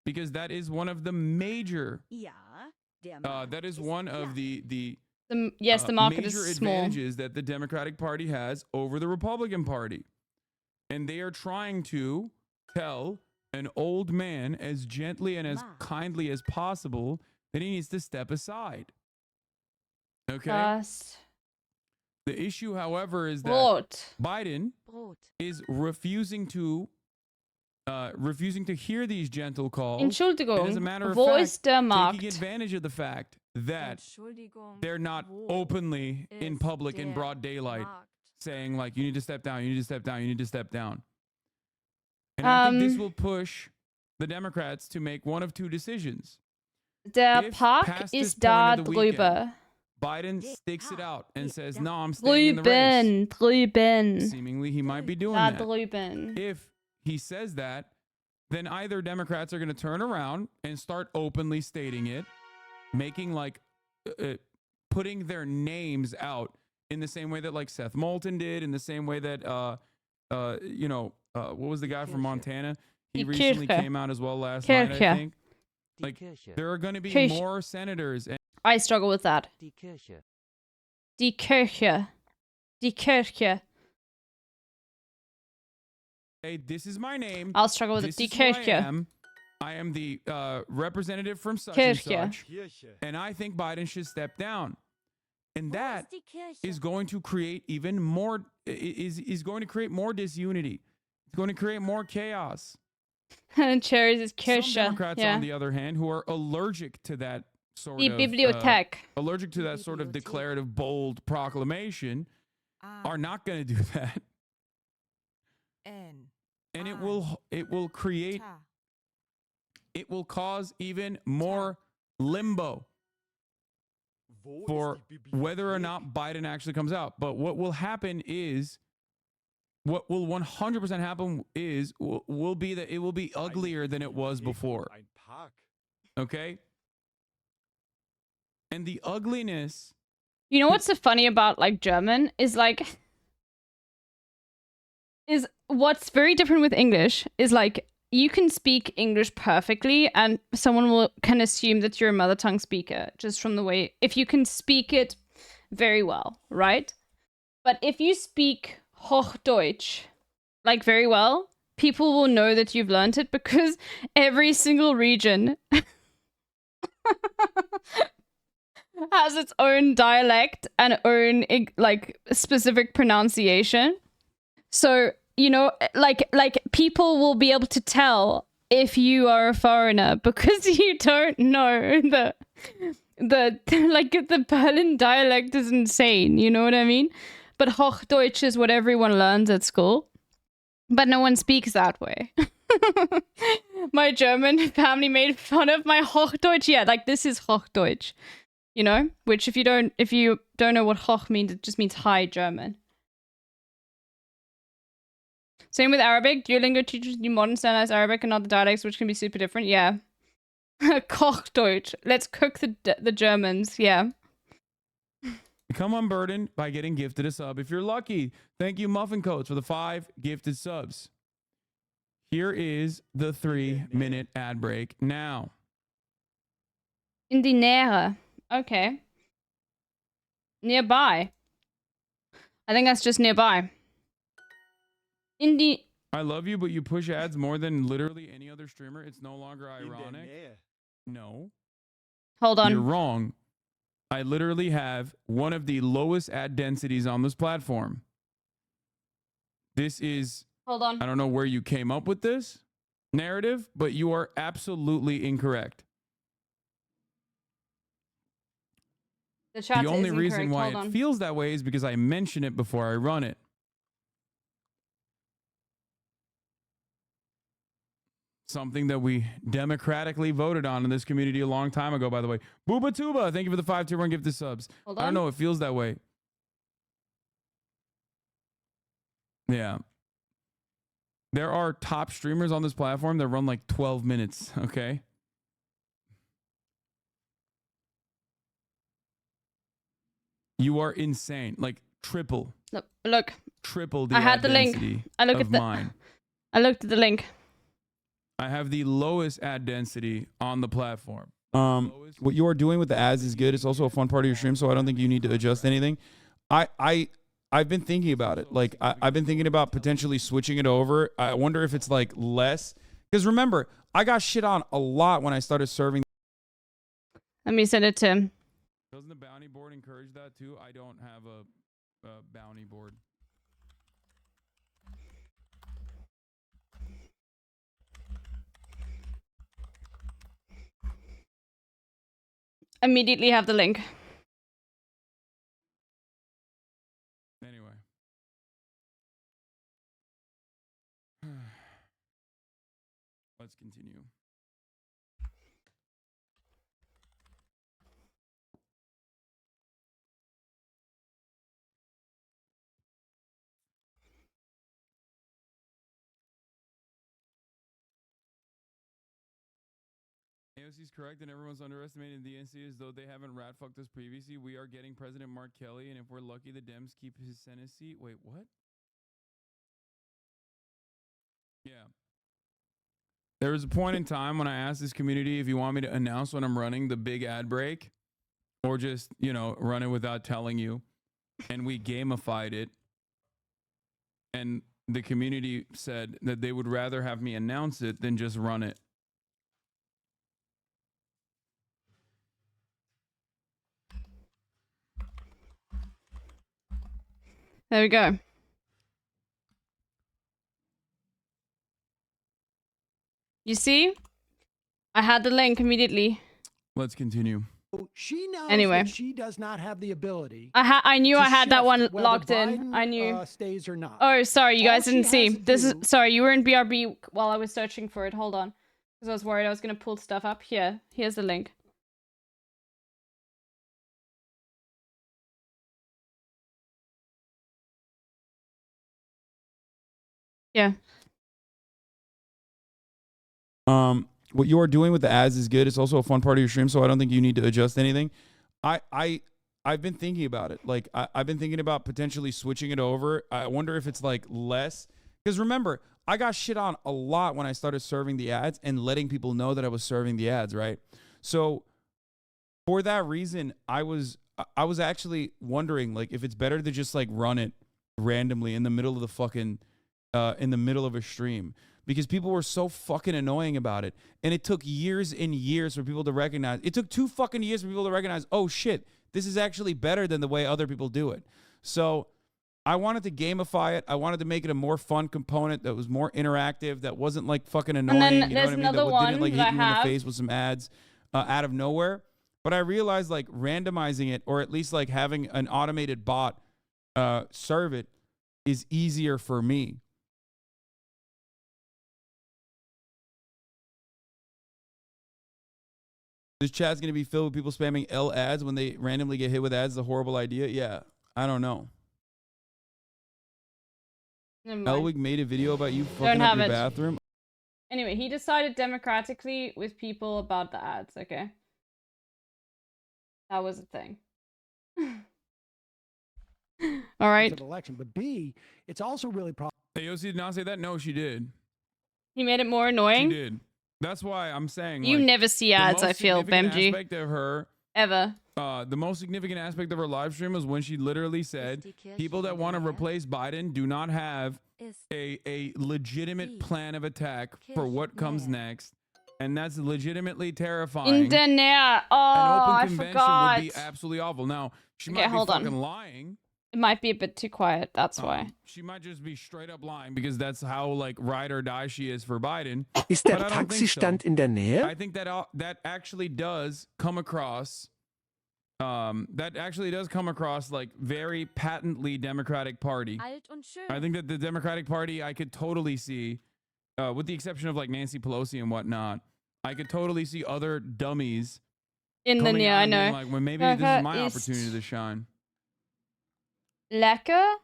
S5: because that is one of the major that is one of the
S1: market
S5: major
S1: is small.
S5: advantages that the Democratic Party has over the Republican Party. And they are trying to tell an old man as gently and as kindly as possible that he needs to step aside. Okay? The issue, however, is that Biden is refusing to hear these gentle calls.
S1: Entschuldigung,
S5: and as a matter of
S1: wo
S5: fact,
S1: ist der Markt?
S5: taking advantage of the fact that they're not openly in public in broad daylight saying, like, you need to step down, you need to step down, you need to step down. And I think this will push the Democrats to make one of two decisions.
S1: Der Park ist da drüber.
S5: Biden sticks it out and says, no, I'm staying in the race.
S1: Drüben.
S5: Seemingly, he might be doing
S1: Da
S5: that.
S1: drüben.
S5: If he says that, then either Democrats are going to turn around and start openly stating it, making like, putting their names out in the same way that like Seth Moulton did, in the same way that, what was the guy from Montana? He recently came out as well last night, I think. Like, there are going to be more senators. And
S1: I struggle with that. Die Kirche. Die Kirche.
S5: Hey, this is my name.
S1: I'll struggle with it. Die Kirche.
S5: I am the representative from such and such. And I think Biden should step down. And that is going to create even more, is going to create more disunity. It's going to create more chaos.
S1: And cherries is Kirche.
S5: Some Democrats, on the other hand, who are allergic to that sort
S1: of
S5: allergic to that sort of declarative, bold proclamation, are not going to do that. And it will cause even more limbo for whether or not Biden actually comes out. But what will happen is, what will 100% happen is, will be that it will be uglier than it was before. Okay? And the ugliness...
S1: You know what's so funny about, like, German? Is what's very different with English is, like, you can speak English perfectly and someone can assume that you're a mother tongue speaker just from the way, if you can speak it very well, right? But if you speak Hochdeutsch, like, very well, people will know that you've learned it, because every single region has its own dialect and own, like, specific pronunciation. So, you know, like people will be able to tell if you are a foreigner because you don't know the Berlin dialect is insane, you know what I mean? But Hochdeutsch is what everyone learns at school, but no one speaks that way. My German family made fun of my Hochdeutsch. Yeah, like this is Hochdeutsch, you know, which if you don't know what Hoch means, it just means high German. Same with Arabic. Duolingo teaches you modern standardized Arabic and other dialects, which can be super different. Yeah. Kochdeutsch. Let's cook the Germans. Yeah.
S5: Become unburdened by getting gifted a sub. If you're lucky, thank you, Muffin Coats, for the 5 gifted subs. Here is the 3-minute ad break now.
S1: In die Nähe. Okay. Nearby. I think that's just nearby. In die...
S5: I love you, but you push ads more than literally any other streamer. It's no longer ironic. No.
S1: Hold on.
S5: You're wrong. I literally have one of the lowest ad densities on this platform. This is...
S1: Hold on.
S5: I don't know where you came up with this narrative, but you are absolutely incorrect.
S1: The chat
S5: The only
S1: is
S5: reason
S1: incorrect.
S5: why
S1: Hold
S5: it
S1: on.
S5: feels that way is because I mention it before I run it. Something that we democratically voted on in this community a long time ago, by the way. Booba Tuba, thank you for the 5 tier 1 gifted subs.
S1: Hold
S5: I don't
S1: on.
S5: know, it feels that way. Yeah. There are top streamers on this platform that run like 12 minutes, okay? You are insane. Like triple.
S1: Look.
S5: Triple the
S1: I had
S5: ad
S1: the link.
S5: density
S1: I look
S5: of
S1: at the
S5: mine.
S1: I looked at the link.
S5: I have the lowest ad density on the platform. What you are doing with the ads is good. It's also a fun part of your stream, so I don't think you need to adjust anything. I've been thinking about it. Like I've been thinking about potentially switching it over. I wonder if it's like less. Because remember, I got shit on a lot when I started serving.
S1: Let me send it to him.
S5: Doesn't the bounty board encourage that too? I don't have a bounty board.
S1: Immediately have the link.
S5: Anyway. Let's continue. AOC is correct, and everyone's underestimating the NC as though they haven't rat fucked us previously. We are getting President Mark Kelly, and if we're lucky, the Dems keep his Senate seat. Wait, what? Yeah. There was a point in time when I asked this community if you want me to announce when I'm running the big ad break, or just, you know, run it without telling you. And we gamified it. And the community said that they would rather have me announce it than just run it.
S1: There we go. You see? I had the link immediately.
S5: Let's continue.
S9: She knows
S1: Anyway.
S9: that she does not have the ability.
S1: I knew
S9: to
S1: I had that
S9: shift
S1: one
S9: whether
S1: locked in.
S9: Biden,
S1: I knew.
S9: Stays or not.
S1: Oh, sorry, you guys
S9: All
S1: didn't
S9: she
S1: see.
S9: has to
S1: This is
S9: do-
S1: sorry, you were in BRB while I was searching for it. Hold on. Because I was worried I was gonna pull stuff up. Here's the link. Yeah.
S5: What you are doing with the ads is good. It's also a fun part of your stream, so I don't think you need to adjust anything. I've been thinking about it. Like I've been thinking about potentially switching it over. I wonder if it's like less. Because remember, I got shit on a lot when I started serving the ads and letting people know that I was serving the ads, right? So for that reason, I was actually wondering like if it's better to just like run it randomly in the middle of the fucking in the middle of a stream, because people were so fucking annoying about it. And it took years and years for people to recognize. It took 2 fucking years for people to recognize, oh shit, this is actually better than the way other people do it. So I wanted to gamify it. I wanted to make it a more fun component that was more interactive, that wasn't like fucking annoying.
S1: then
S5: You know what
S1: there's
S5: I mean?
S1: another
S5: That
S1: one
S5: didn't like
S1: that
S5: hit you
S1: I
S5: in the
S1: have.
S5: face with some ads out of nowhere. But I realized like randomizing it, or at least like having an automated bot serve it, is easier for me. This chat's going to be filled with people spamming L ads when they randomly get hit with ads. Is a horrible idea. Yeah, I don't know. Elwig made a video about you fucking up your bathroom.
S1: Anyway, he decided democratically with people about the ads, okay? That was a thing. All right.
S9: Election, but B, it's also really problematic.
S5: Hey, Yossi did not say that. No, she did.
S1: He made it more annoying.
S5: She did. That's why I'm saying
S1: you
S5: like,
S1: never see ads. I feel Benji.
S5: Aspect of her
S1: ever.
S5: The most significant aspect of her live stream was when she literally said, "People that want to replace Biden do not have a legitimate plan of attack for what comes next." And that's legitimately terrifying.
S1: In the net. Oh,
S5: an open
S1: I
S5: convention
S1: forgot.
S5: would be absolutely awful. Now, she
S1: Okay,
S5: might be
S1: hold on.
S5: fucking lying.
S1: It might be a bit too quiet. That's why.
S5: She might just be straight up lying because that's how like ride or die she is for Biden.
S7: Ist der Taxistand in der Nähe?
S5: I think that that actually does come across. That actually does come across like very patently Democratic Party. I think that the Democratic Party I could totally see, with the exception of like Nancy Pelosi and whatnot, I could totally see other dummies
S1: in the near. I know.
S5: Like, well, maybe this is my opportunity to shine.
S1: Lecker,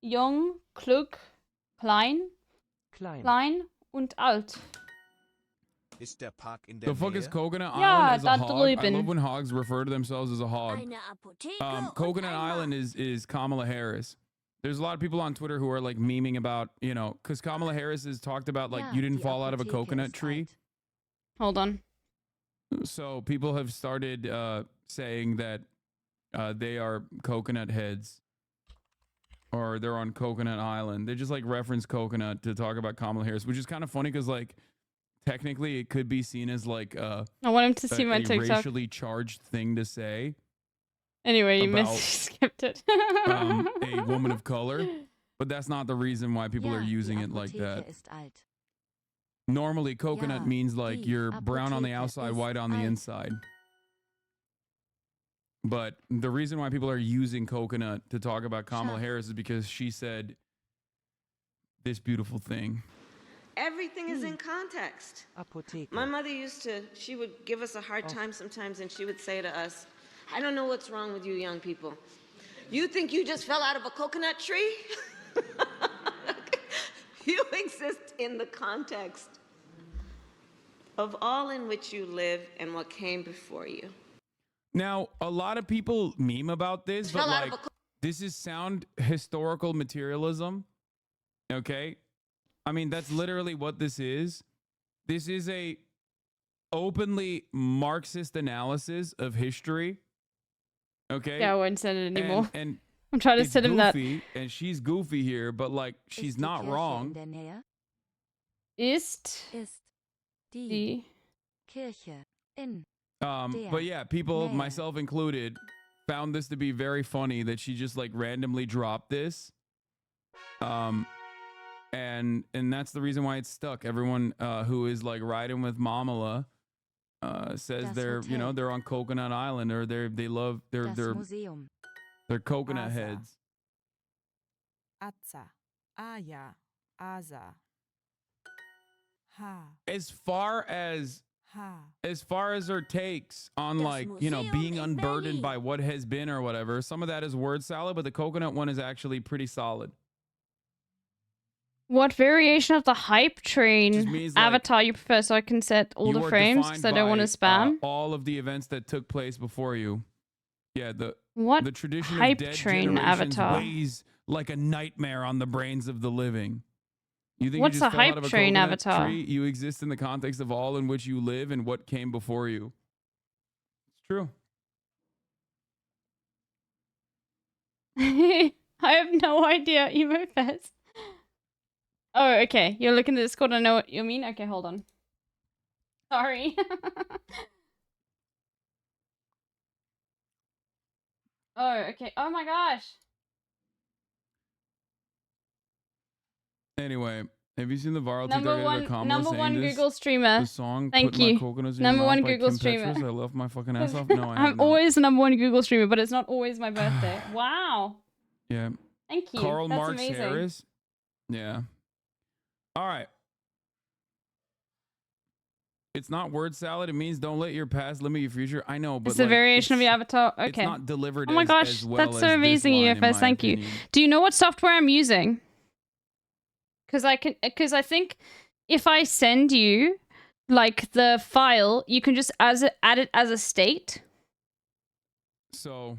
S1: jung, klug, klein, klein und alt.
S7: Ist der Park in der
S5: The fuck
S7: Nähe?
S5: is Coconut
S1: Ja,
S5: Island as a
S1: da
S5: hog?
S1: drüben.
S5: I love when hogs refer to themselves as a hog.
S8: Eine Apotheke
S5: Coconut Island is Kamala Harris. There's a lot of people on Twitter who are like memeing about, you know, because Kamala Harris has talked about like you didn't fall out of a coconut tree.
S1: Hold on.
S5: So people have started saying that they are coconut heads, or they're on Coconut Island. They just like reference coconut to talk about Kamala Harris, which is kind of funny because like technically it could be seen as like
S1: I want him to see my TikTok.
S5: racially charged thing to say.
S1: Anyway, you
S5: about,
S1: skipped it.
S5: A woman of color, but that's not the reason why people are using it like that. Normally, coconut means like you're brown on the outside, white on the inside. But the reason why people are using coconut to talk about Kamala Harris is because she said this beautiful thing.
S20: Everything is in context. My mother she would give us a hard time sometimes, and she would say to us, "I don't know what's wrong with you young people. You think you just fell out of a coconut tree? You exist in the context of all in which you live and what came before you."
S5: Now, a lot of people meme about this, but like, this is sound historical materialism. Okay? I mean, that's literally what this is. This is a openly Marxist analysis of history. Okay?
S1: Yeah, I won't send it anymore.
S5: And
S1: I'm trying to send him that.
S5: And she's goofy here, but like, she's not wrong.
S1: Ist die
S8: Kirche in
S5: But yeah, people, myself included, found this to be very funny that she just like randomly dropped this. And that's the reason why it's stuck. Everyone who is like riding with Mamala says they're, you know, they're on Coconut Island, or they love they're coconut heads.
S11: Atza, Aya, Aza. Ha.
S5: As far as her takes on like, you know, being unburdened by what has been or whatever, some of that is word salad, but the coconut one is actually pretty solid.
S1: What variation of the hype train
S5: Like,
S1: avatar you prefer, so I can set all the frames because I don't want to spam?
S5: All of the events that took place before you. Yeah, the tradition
S1: hype
S5: of dead
S1: train
S5: generations
S1: avatar?
S5: weighs like a nightmare on the brains of the living. You think
S1: What's
S5: you just
S1: a
S5: fell out
S1: hype
S5: of a
S1: train
S5: coconut
S1: avatar?
S5: tree? You exist in the context of all in which you live and what came before you. It's true.
S1: I have no idea. Emo Fest. Oh, okay. You're looking at this code. I know what you mean. Okay, hold on. Sorry. Oh, okay. Oh my gosh.
S5: Anyway, have you seen the viral
S1: Number
S5: TikTok
S1: one-
S5: of Kamala
S1: number
S5: saying
S1: one
S5: this?
S1: Google streamer.
S5: The song
S1: Thank
S5: Put My
S1: you.
S5: Coconuts in
S1: Number
S5: Your
S1: one
S5: Mouth by
S1: Google
S5: Kim
S1: streamer.
S5: Petras. I love my fucking ass off. No, I have
S1: I'm
S5: not.
S1: always the number one Google streamer, but it's not always my birthday. Wow.
S5: Yeah.
S1: Thank you.
S5: Karl
S1: That's
S5: Marx
S1: amazing.
S5: Harris. Yeah. All right. It's not word salad. It means don't let your past limit your future. I know, but
S1: It's a variation of your avatar. Okay.
S5: It's not delivered.
S1: Oh my gosh,
S5: as well
S1: that's so
S5: as
S1: amazing,
S5: this line, in
S1: UFS.
S5: my
S1: Thank you.
S5: opinion.
S1: Do you know what software I'm using? Because I think if I send you like the file, you can just add it as a state.
S5: So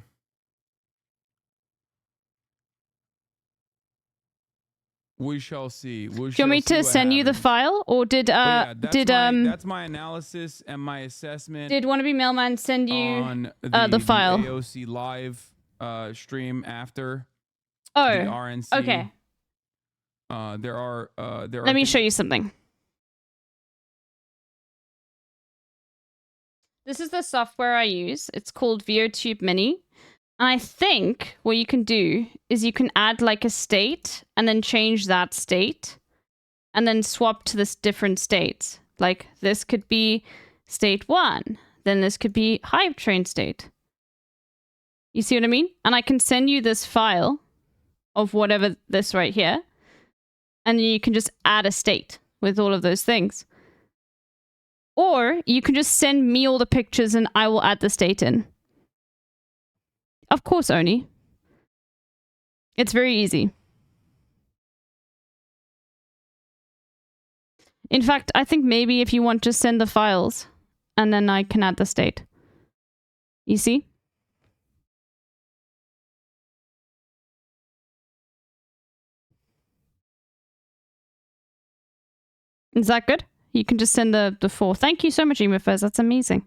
S5: we shall see.
S1: Do you want me to send you the file, or did
S5: that's my analysis and my assessment.
S1: Did Wannabe Mailman send you
S5: on
S1: the file?
S5: The AOC live stream after
S1: the
S5: RNC.
S1: Okay.
S5: There are
S1: Let me show you something. This is the software I use. It's called VOTube Mini. And I think what you can do is you can add like a state and then change that state and then swap to this different states. Like this could be state 1. Then this could be hype train state. You see what I mean? And I can send you this file of whatever this right here. And you can just add a state with all of those things. Or you can just send me all the pictures and I will add the state in. Of course, Oni. It's very easy. In fact, I think maybe if you want, just send the files and then I can add the state. You see? Is that good? You can just send the 4. Thank you so much, Emafez. That's amazing.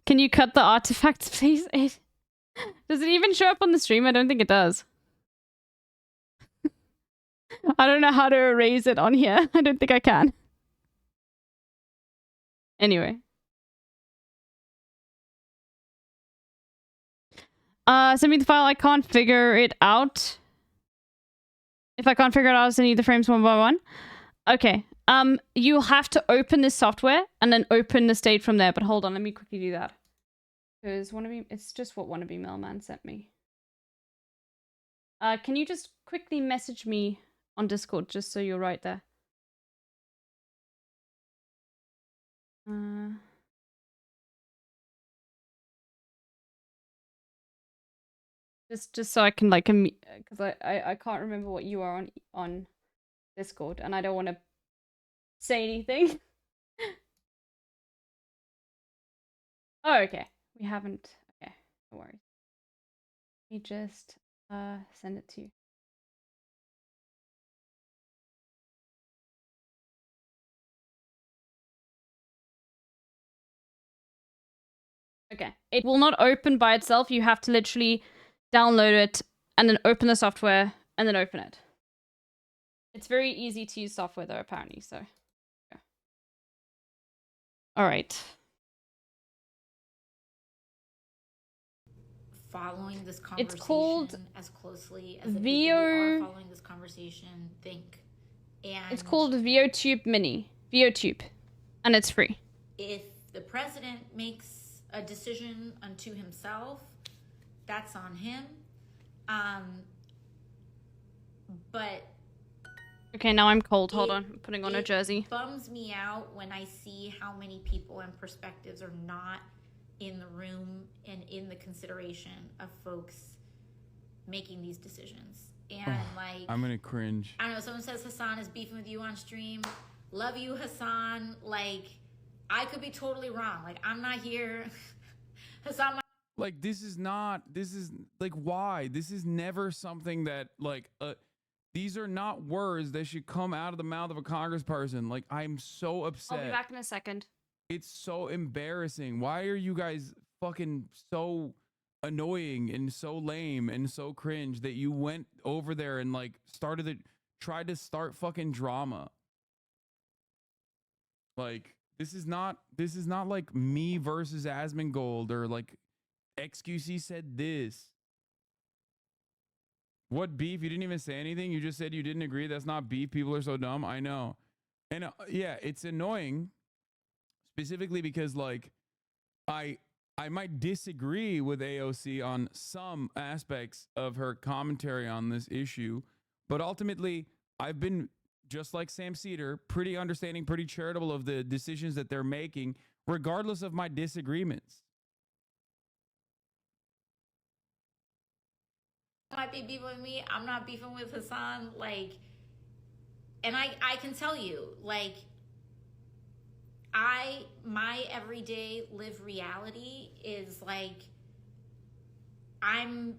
S1: Can you cut the artifacts, please? Does it even show up on the stream? I don't think it does. I don't know how to erase it on here. I don't think I can. Anyway. Send me the file. I can't figure it out. If I can't figure it out, I'll send you the frames one by one. Okay. You'll have to open this software and then open the state from there. But hold on, let me quickly do that. Because it's just what Wannabe Mailman sent me. Can you just quickly message me on Discord just so you're right there? Just so I can like, because I can't remember what you are on Discord and I don't want to say anything. Oh, okay. We haven't. Okay, no worries. Let me just send it to you. Okay. It will not open by itself. You have to literally download it and then open the software and then open it. It's very easy to use software though, apparently, so. Yeah. All right.
S28: Following this conversation
S1: It's called
S28: as closely as the people who are following this conversation think. And
S1: it's called VOTube Mini. VOTube. And it's free.
S28: If the president makes a decision unto himself, that's on him. But
S1: okay, now I'm cold. Hold on. I'm putting on a jersey.
S28: It bums me out when I see how many people and perspectives are not in the room and in the consideration of folks making these decisions. And like,
S5: I'm gonna cringe.
S28: I don't know, someone says Hassan is beefing with you on stream. Love you, Hassan. Like, I could be totally wrong. Like, I'm not here. Hassan,
S5: like, this is like, why? This is never something that like these are not words that should come out of the mouth of a congressperson. Like, I'm so upset.
S1: I'll be back in a second.
S5: It's so embarrassing. Why are you guys fucking so annoying and so lame and so cringe that you went over there and like tried to start fucking drama? Like, this is not like me versus Asmongold or like XQC said this. What beef? You didn't even say anything. You just said you didn't agree. That's not beef. People are so dumb. I know. And yeah, it's annoying. Specifically because like I might disagree with AOC on some aspects of her commentary on this issue, but ultimately I've been just like Sam Cedar, pretty understanding, pretty charitable of the decisions that they're making, regardless of my disagreements.
S28: Might be beefing with me. I'm not beefing with Hassan. Like, and I can tell you, like, my everyday live reality is like, I'm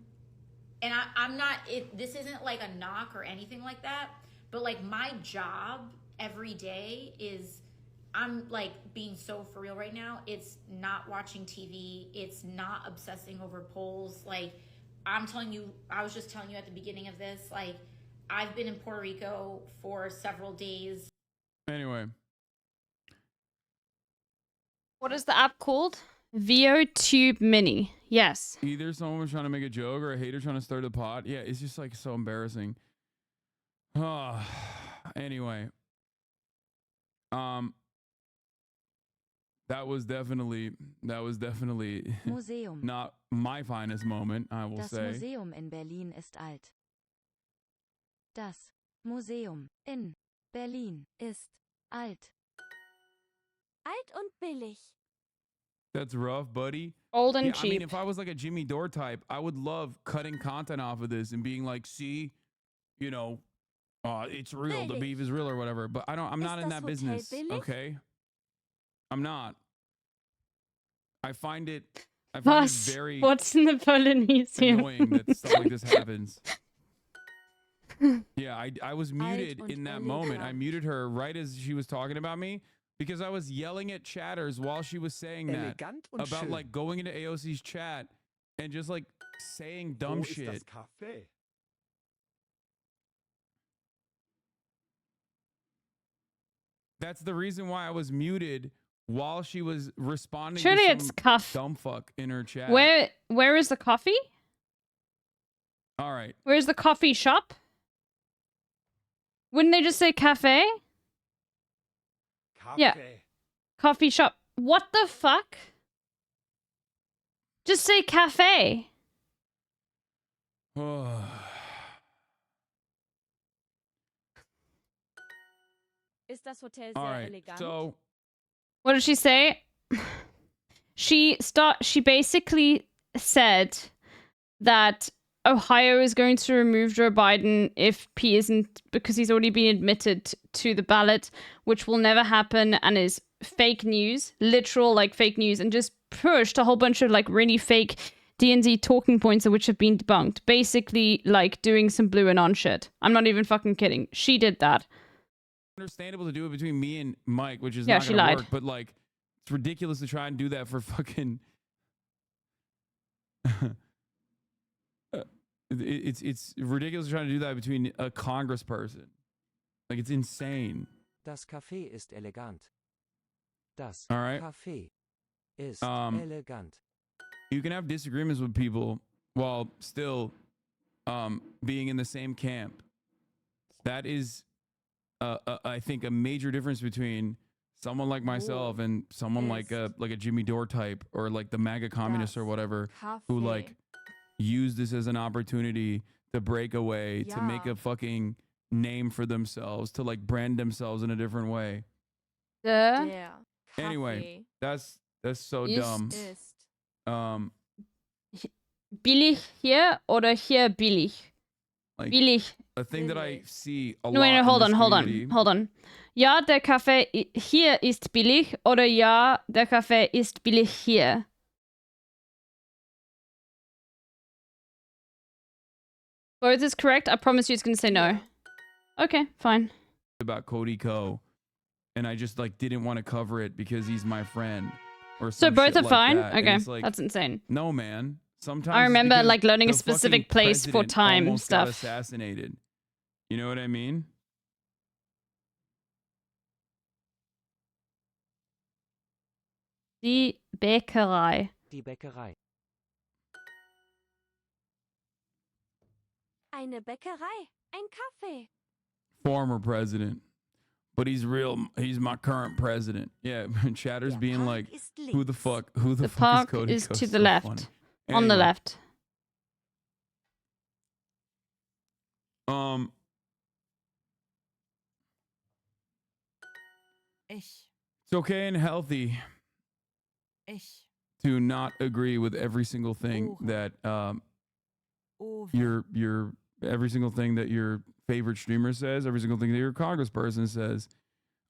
S28: not, this isn't like a knock or anything like that, but like my job every day is, I'm like being so for real right now. It's not watching TV. It's not obsessing over polls. Like, I'm telling you, I was just telling you at the beginning of this, like, I've been in Puerto Rico for several days.
S5: Anyway.
S1: What is the app called? VOTube Mini. Yes.
S5: Either someone was trying to make a joke or a hater trying to stir the pot. Yeah, it's just like so embarrassing. Anyway. That was definitely
S8: Museum.
S5: not my finest moment, I will
S8: Das
S5: say.
S8: Museum in Berlin ist alt. Das Museum in Berlin ist alt. Alt und billig.
S5: That's rough, buddy.
S1: Old and
S5: I
S1: cheap.
S5: mean, if I was like a Jimmy Dore type, I would love cutting content off of this and being like, see, you know, it's real. The beef is real or whatever. But I'm not in that business. Okay. I'm not. I find it very
S1: what's in the Berlin Museum?
S5: annoying that stuff like this happens. Yeah, I was muted in that moment. I muted her right as she was talking about me because I was yelling at chatters while she was saying that about like going into AOC's chat and just like saying dumb shit. That's the reason why I was muted while she was responding
S1: Surely
S5: to
S1: it's
S5: some dumb fuck in her chat.
S1: Where is the coffee?
S5: All right.
S1: Where's the coffee shop? Wouldn't they just say cafe? Yeah. Coffee shop. What the fuck? Just say cafe.
S13: Ist das Hotel
S5: All
S13: sehr
S5: right.
S13: elegant?
S5: So
S1: What did she say? She basically said that Ohio is going to remove Joe Biden if he isn't, because he's already been admitted to the ballot, which will never happen and is fake news, literal like fake news, and just pushed a whole bunch of like really fake D&D talking points which have been debunked. Basically like doing some blue and on shit. I'm not even fucking kidding. She did that.
S5: understandable to do it between me and Mike, which is
S1: Yeah,
S5: not
S1: she
S5: gonna
S1: lied.
S5: work, but like it's ridiculous to try and do that for fucking it's ridiculous to try to do that between a congressperson. Like it's insane.
S14: Das Café ist elegant. Das
S5: All right.
S14: Café ist elegant.
S5: You can have disagreements with people while still being in the same camp. That is I think a major difference between someone like myself and someone like a Jimmy Dore type or like the MAGA communists or whatever who like use this as an opportunity to break away, to make a fucking name for themselves, to like brand themselves in a different way. Anyway, that's so dumb.
S1: Billig hier oder hier billig?
S5: Like,
S1: Billig.
S5: a thing that I see a
S1: No,
S5: lot.
S1: wait, no, hold
S5: in
S1: on,
S5: this
S1: hold on,
S5: community.
S1: hold on. Ja, der Kaffee hier ist billig oder ja, der Kaffee ist billig hier. Both is correct. I promise you it's going to say no. Okay, fine.
S5: About Cody Ko, and I just like didn't want to cover it because he's my friend. Or
S1: So
S5: some
S1: both
S5: shit
S1: are
S5: like
S1: fine?
S5: that. And
S1: Okay,
S5: it's like,
S1: that's insane.
S5: No, man. Sometimes
S1: I
S5: it's
S1: remember
S5: because
S1: like learning a
S5: the
S1: specific
S5: fucking
S1: place for
S5: president
S1: time
S5: almost got
S1: stuff.
S5: assassinated. You know what I mean?
S1: Die Bäckerei.
S14: Die Bäckerei.
S13: Eine Bäckerei. Ein Kaffee.
S5: Former president. But he's my current president. Yeah, Chatter's being like, who the fuck
S1: The
S5: is
S1: park
S5: Cody
S1: is
S5: Ko?
S1: to the
S5: So
S1: left.
S5: funny.
S1: On the
S5: Anyway.
S1: left.
S5: It's okay and healthy to not agree with every single thing that your every single thing that your favorite streamer says, every single thing that your congressperson says.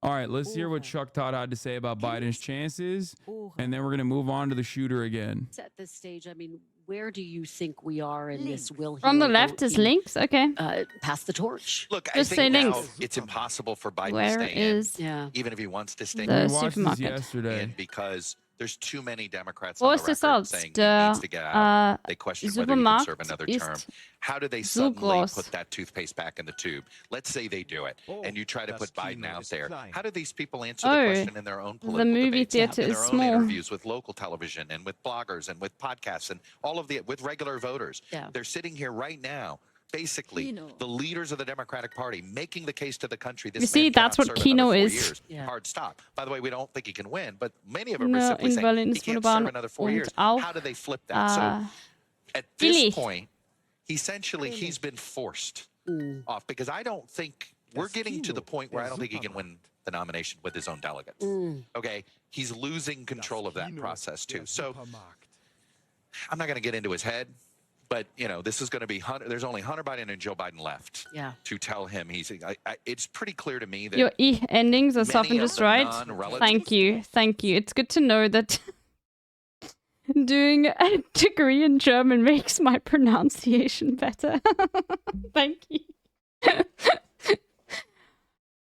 S5: All right, let's hear what Chuck Todd had to say about Biden's chances, and then we're going to move on to the shooter again.
S15: At this stage, I mean, where do you think we are in this? Will
S1: From the left is links? Okay.
S15: Pass the torch.
S16: Look,
S1: Just
S16: I
S1: say
S16: think now
S1: links.
S16: it's impossible for Biden
S1: Where
S16: to stay
S1: is
S16: in, even if he wants to stay
S1: the
S16: in.
S1: supermarket?
S5: Yesterday.
S16: And because there's too many Democrats
S1: Wo
S16: on
S1: ist
S16: the
S1: das
S16: record
S1: Salz?
S16: saying he needs to get out. They question whether he can serve
S1: Supermarkt
S16: another term.
S1: ist
S16: How do they
S1: so
S16: suddenly
S1: groß.
S16: put that toothpaste back in the tube? Let's say they do it, and you try to put Biden out there. How do these people answer the question in their own
S1: the
S16: political
S1: movie
S16: debates,
S1: theater
S16: in
S1: is
S16: their own
S1: small.
S16: interviews with local television and with bloggers and with podcasts and all of with regular voters? They're sitting here right now. Basically, the leaders of the Democratic Party making the case to the country. This
S1: You see,
S16: man
S1: that's
S16: cannot
S1: what
S16: serve
S1: Kino
S16: another 4
S1: is.
S16: years. Hard stop. By the way, we don't think he can win, but many of them
S1: No,
S16: are simply
S1: in
S16: saying
S1: Berlin
S16: he
S1: ist
S16: can't
S1: wunderbar
S16: serve another 4
S1: und
S16: years.
S1: auch,
S16: How do they flip that? So at
S1: billig.
S16: this point, essentially, he's been forced off because I don't think we're getting to the point where I don't think he can win the nomination with his own delegates. Okay, he's losing control of that process too. So I'm not going to get into his head, but you know, this is going to be there's only Hunter Biden and Joe Biden left to tell him it's pretty clear to me that
S1: Your endings are often
S16: many of
S1: just
S16: the
S1: right.
S16: non-relatives-
S1: Thank you. Thank you. It's good to know that doing a degree in German makes my pronunciation better. Thank you.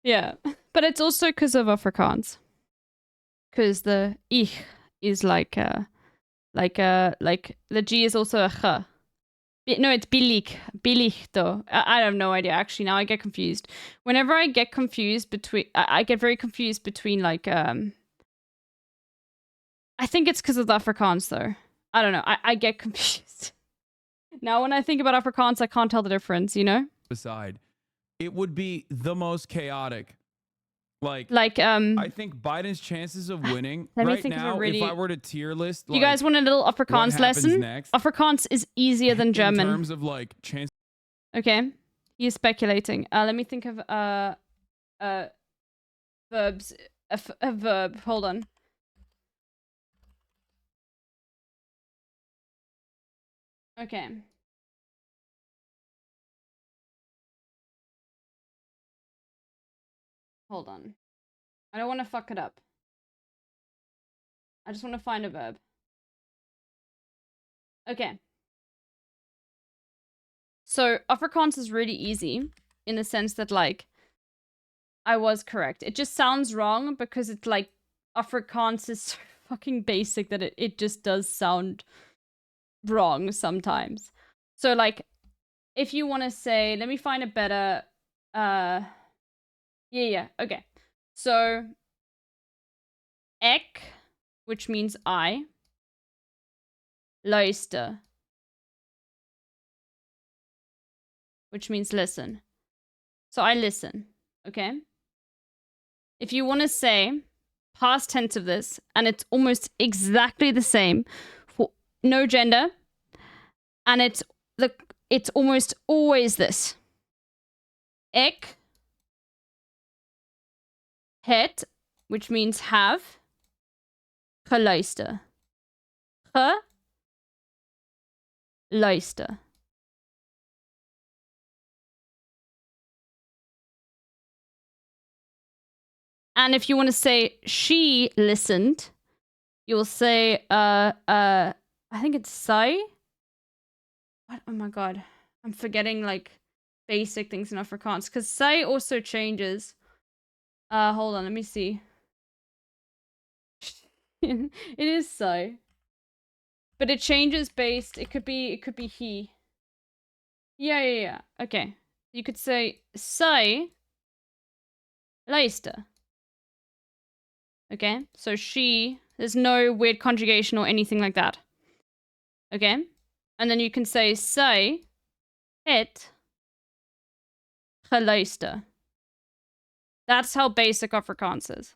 S1: Yeah. But it's also because of Afrikaans. Because the ich is like the G is also a ch. No, it's billig. Billig, though. I have no idea. Actually, now I get confused. Whenever I get confused between... I get very confused between, like, I think it's because of the Afrikaans, though. I don't know. I get confused. Now, when I think about Afrikaans, I can't tell the difference, you know?
S5: Beside, it would be the most chaotic. I think Biden's chances of winning
S1: Let me
S5: right
S1: think of a
S5: now,
S1: really-
S5: if I were to tier list,
S1: You guys want a little
S5: what
S1: Afrikaans
S5: happens
S1: lesson?
S5: next?
S1: Afrikaans is easier than German.
S5: In terms of like chance.
S1: Okay. He's speculating. Let me think of verbs. A verb. Hold on. Okay. Hold on. I don't want to fuck it up. I just want to find a verb. Okay. So, Afrikaans is really easy in the sense that, like, I was correct. It just sounds wrong because it's like Afrikaans is so fucking basic that it just does sound wrong sometimes. So, like, if you want to say, let me find a better, yeah, okay. So, ek, which means I, luister, which means listen. So I listen, okay? If you want to say past tense of this, and it's almost exactly the same, for no gender, and it's almost always this. Ek, het, which means have, geluister. Luister. And if you want to say she listened, you'll say I think it's say. What? Oh my god. I'm forgetting like basic things in Afrikaans cuz say also changes. Hold on, let me see. It is so. But it changes based. It could be he. Yeah. Okay. You could say say luister. Okay? So she, there's no weird conjugation or anything like that. Okay? And then you can say sy het geluister. That's how basic Afrikaans is.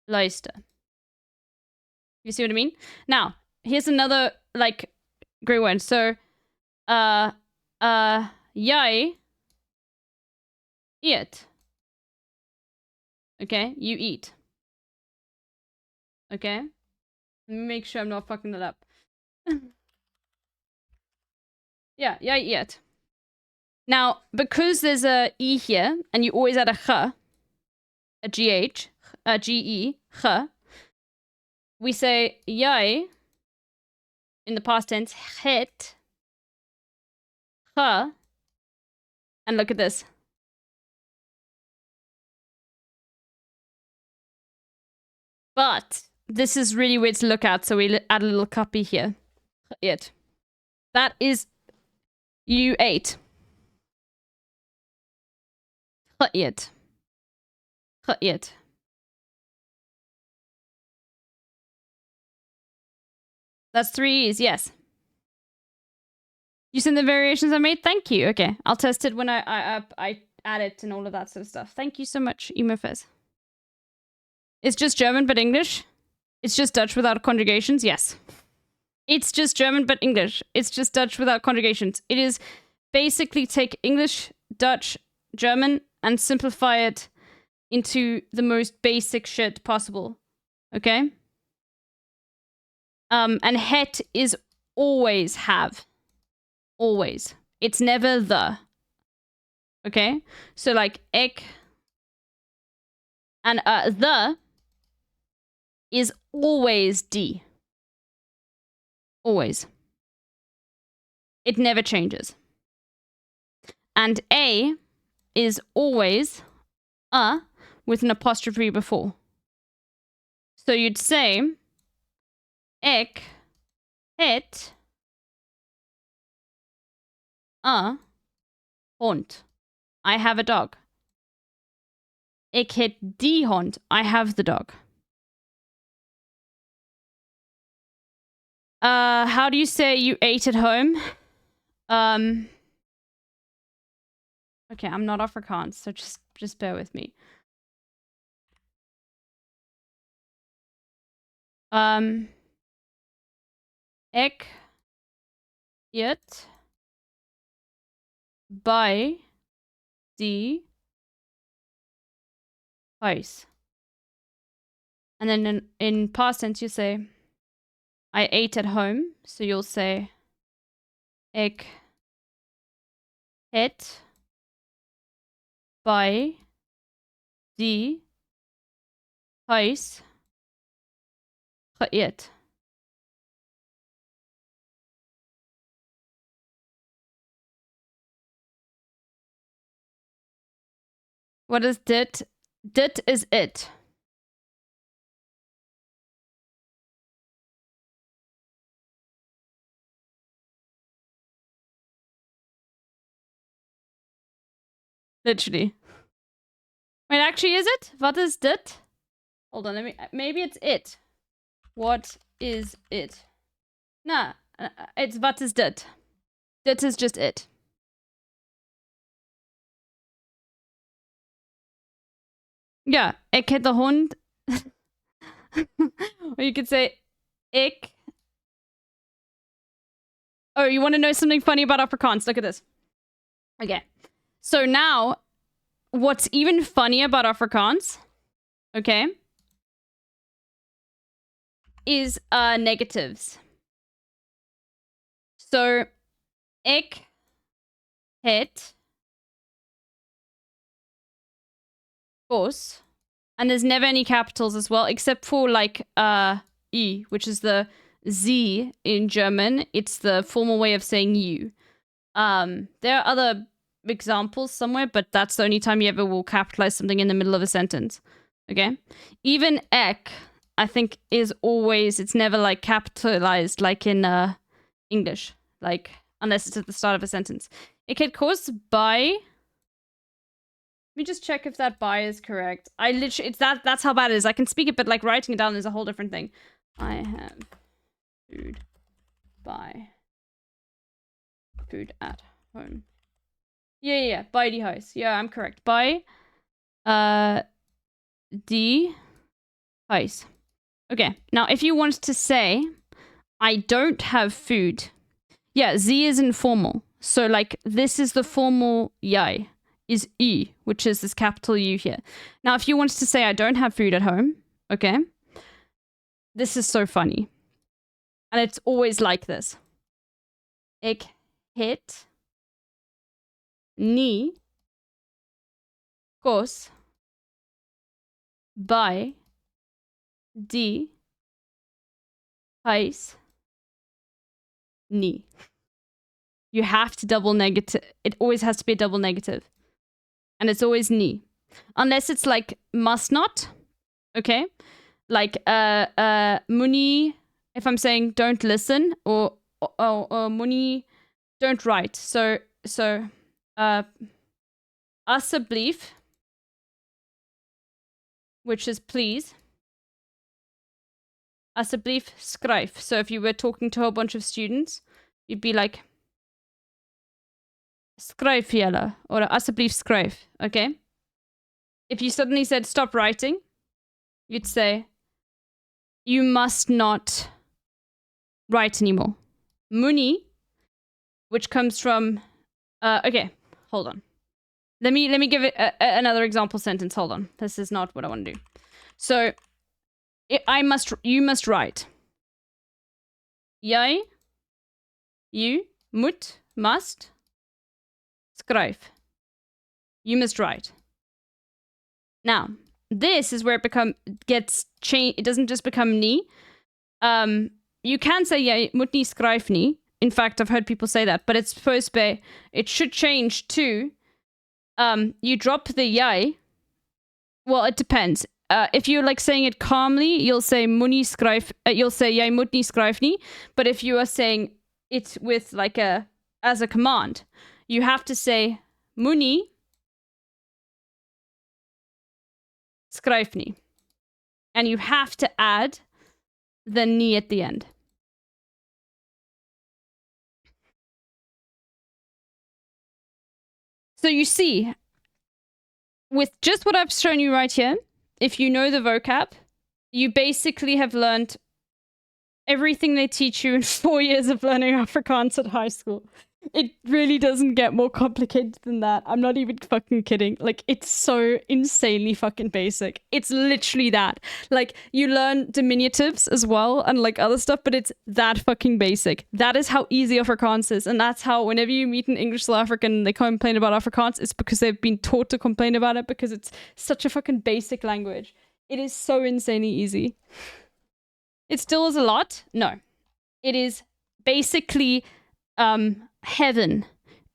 S1: Luister. You see what I mean? Now, here's another, like, great one. So, jy eet. Okay? You eat. Okay? Let me make sure I'm not fucking that up. yeah, you eat. Now, because there's a E here, and you always add a ch, a GH, a GE, ch, we say jij in the past tense, het, ch, and look at this. But this is really weird to look at, so we add a little copy here. It. That is you ate. It. It. That's 3 E's, yes. You send the variations I made? Thank you. Okay, I'll test it when I add it and all of that sort of stuff. Thank you so much, Emofez. It's just German but English? It's just Dutch without conjugations? Yes. It's just German but English. It's just Dutch without conjugations. It is basically take English, Dutch, German, and simplify it into the most basic shit possible. Okay? And het is always have. Always. It's never the. Okay? So like ek and the is always D. Always. It never changes. And A is always with an apostrophe before. So you'd say ek, het, hond. I have a dog. Ik het die hond. I have the dog. How do you say you ate at home? Okay, I'm not Afrikaans, so just bear with me. Ek eet by die huis. And then in past tense you say I ate at home, so you'll say ek het by die huis geëet. What is dit? Dit is it. Literally. Wait, actually, is it? What is dit? Hold on, maybe it's it. What is it? Nah, it's what is dit. Dit is just it. Yeah, ik het de hond. Or you could say, ik. Oh, you want to know something funny about Afrikaans? Look at this. Okay. So now, what's even funnier about Afrikaans, okay, is negatives. So, ik het course, and there's never any capitals as well, except for like E, which is the Z in German. It's the formal way of saying you. There are other examples somewhere, but that's the only time you ever will capitalize something in the middle of a sentence. Okay? Even ek, I think, is always, it's never like capitalized like in English, like unless it's at the start of a sentence. Ik het course by. Let me just check if that by is correct. I literally, that's how bad it is. I can speak it, but like writing it down is a whole different thing. I have food at home. Yeah. By die huis. Yeah, I'm correct. By die huis. Okay. Now, if you want to say, I don't have food. Yeah, Z is informal. So like, this is the formal jij. is U, which is this capital U here. Now, if you wanted to say I don't have food at home, okay, this is so funny. And it's always like this. Ik het nie kos by die huis nie. You have to double negative. It always has to be a double negative. And it's always nie. Unless it's like must not. Okay? Like muni, if I'm saying don't listen, or muni, don't write. So asseblief, which is please. Asseblief skryf. So if you were talking to a whole bunch of students, you'd be like skryf julle, or asseblief skryf, okay? If you suddenly said stop writing, you'd say you must not write anymore. Muni, which comes from okay, hold on. Let me give it another example sentence. Hold on. This is not what I want to do. So you must write. Jy, you, moet, must, skryf. You must write. Now, this is where it gets changed. It doesn't just become nie. You can say jy moet nie skryf nie. In fact, I've heard people say that, but it's supposed to be, it should change to, you drop the jy. Well, it depends. If you're like saying it calmly, you'll say moenie skryf, you'll say jy moet nie skryf nie. But if you are saying it with like as a command, you have to say moenie skryf nie. And you have to add the nie at the end. So you see, with just what I've shown you right here, if you know the vocab, you basically have learned everything they teach you in 4 years of learning Afrikaans at high school. It really doesn't get more complicated than that. I'm not even fucking kidding. Like, it's so insanely fucking basic. It's literally that. Like, you learn diminutives as well and like other stuff, but it's that fucking basic. That is how easy Afrikaans is. And that's how whenever you meet an English South African and they complain about Afrikaans, it's because they've been taught to complain about it because it's such a fucking basic language. It is so insanely easy. It still is a lot? No. It is basically heaven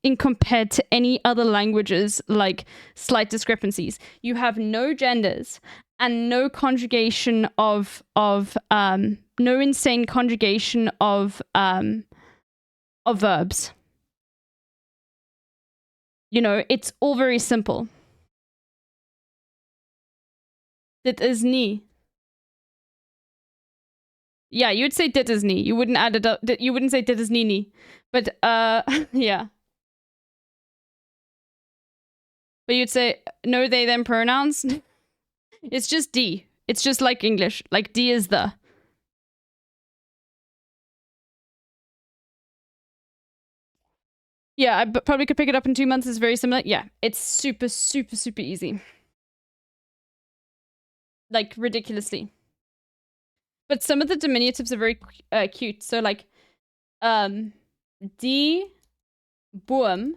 S1: in compared to any other languages, like slight discrepancies. You have no genders and no conjugation of no insane conjugation of verbs. You know, it's all very simple. Dit is nie. Yeah, you would say dit is nie. You wouldn't add it up. You wouldn't say dit is nie nie. But yeah. But you'd say no they them pronouns. It's just D. It's just like English. Like D is the. Yeah, I probably could pick it up in 2 months. It's very similar. Yeah, it's super, super, super easy. Like, ridiculously. But some of the diminutives are very cute. So, like, die boom,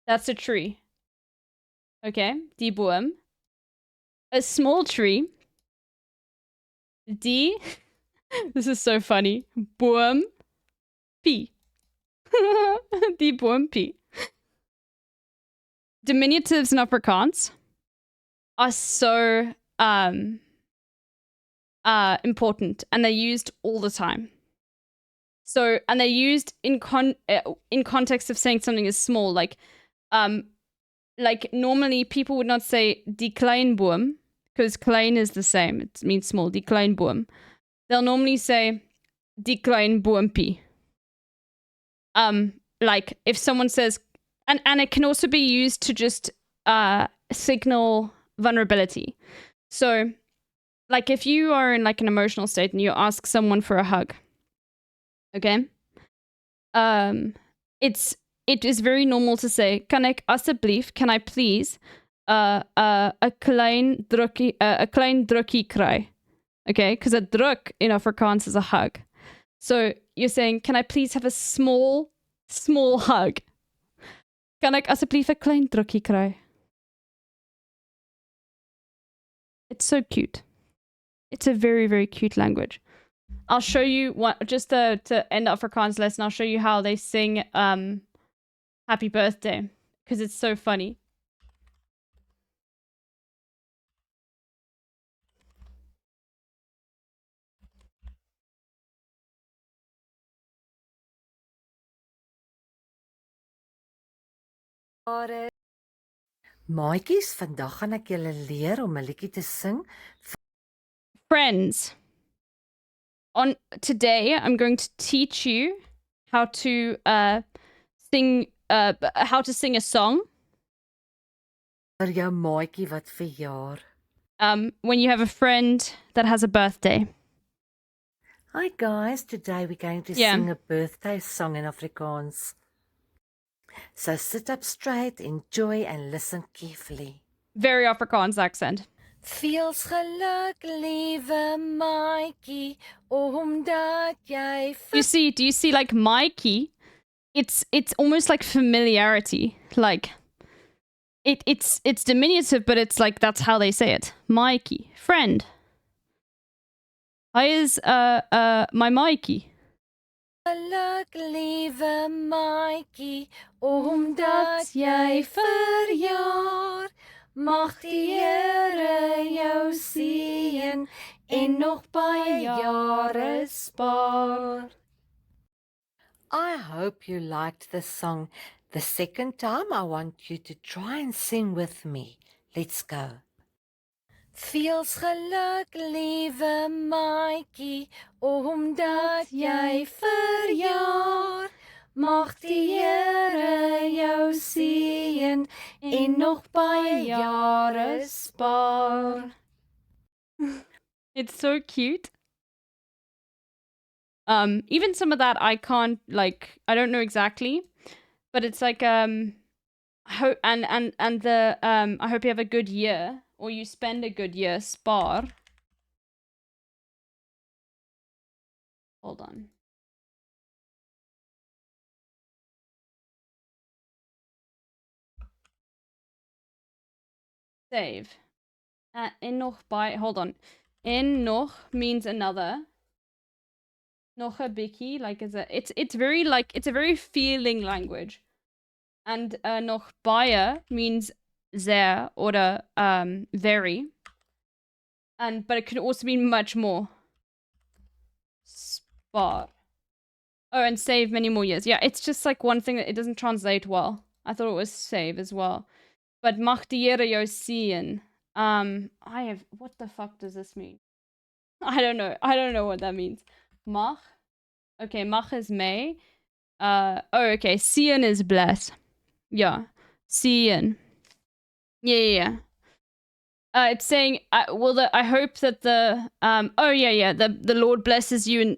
S1: that's a tree. Okay, die boom. A small tree. Die, this is so funny. Boom, pie. Die boom, pie. Diminutives in Afrikaans are so important, and they're used all the time. So, and they're used in context of saying something is small. Like normally people would not say die kleinboom because klein is the same. It means small. Die kleinboom. They'll normally say die kleinboompie. Like if someone says, and it can also be used to just signal vulnerability. So, like if you are in like an emotional state and you ask someone for a hug, okay, it's it is very normal to say, can I please, a klein drukkie kry? Okay, because a druk in Afrikaans is a hug. So you're saying, can I please have a small hug? Kan ek asseblief 'n klein drukkie kry? It's so cute. It's a very, very cute language. I'll show you what, just to end the Afrikaans lesson, I'll show you how they sing Happy Birthday, because it's so funny.
S2: Maatjies, vandag gaan ek julle leer om 'n liedjie te sing.
S1: Friends, today I'm going to teach you how to sing a song.
S2: Vir jou maatjie wat verjaar.
S1: When you have a friend that has a birthday.
S2: Hi guys, today we're going to sing a birthday song in Afrikaans. So sit up straight, enjoy and listen carefully.
S1: Very Afrikaans accent.
S2: Feels geluk, liewe maatjie, omdat jy
S1: Do you see like Mikey? It's almost like familiarity. Like it's diminutive, but it's like that's how they say it. Mikey, friend. Hy is my Mikey.
S2: Geluk, liewe maatjie, omdat jy verjaar. Mag die Here jou seën en nog baie jare spaar. I hope you liked the song. The second time I want you to try and sing with me. Let's go. Feels geluk, liewe maatjie, omdat jy verjaar. Mag die Here jou seën en nog baie jare spaar.
S1: It's so cute. Even some of that I can't, like, I don't know exactly, but it's like I hope I hope you have a good year, or you spend a good year. Spar. Hold on. Save. En nog by. Hold on. En nog means another. Nog a bikkie, like it's very like it's a very feeling language. And nog baie means sehr or very. But it could also mean much more. Spar. Oh, and save many more years. Yeah, it's just like one thing that it doesn't translate well. I thought it was save as well. But mag die Here jou seën. What the fuck does this mean? I don't know. I don't know what that means. Mag. Okay, mag is may. Okay. Seën is bless. Yeah. Seën. Yeah. It's saying, I hope that the the Lord blesses you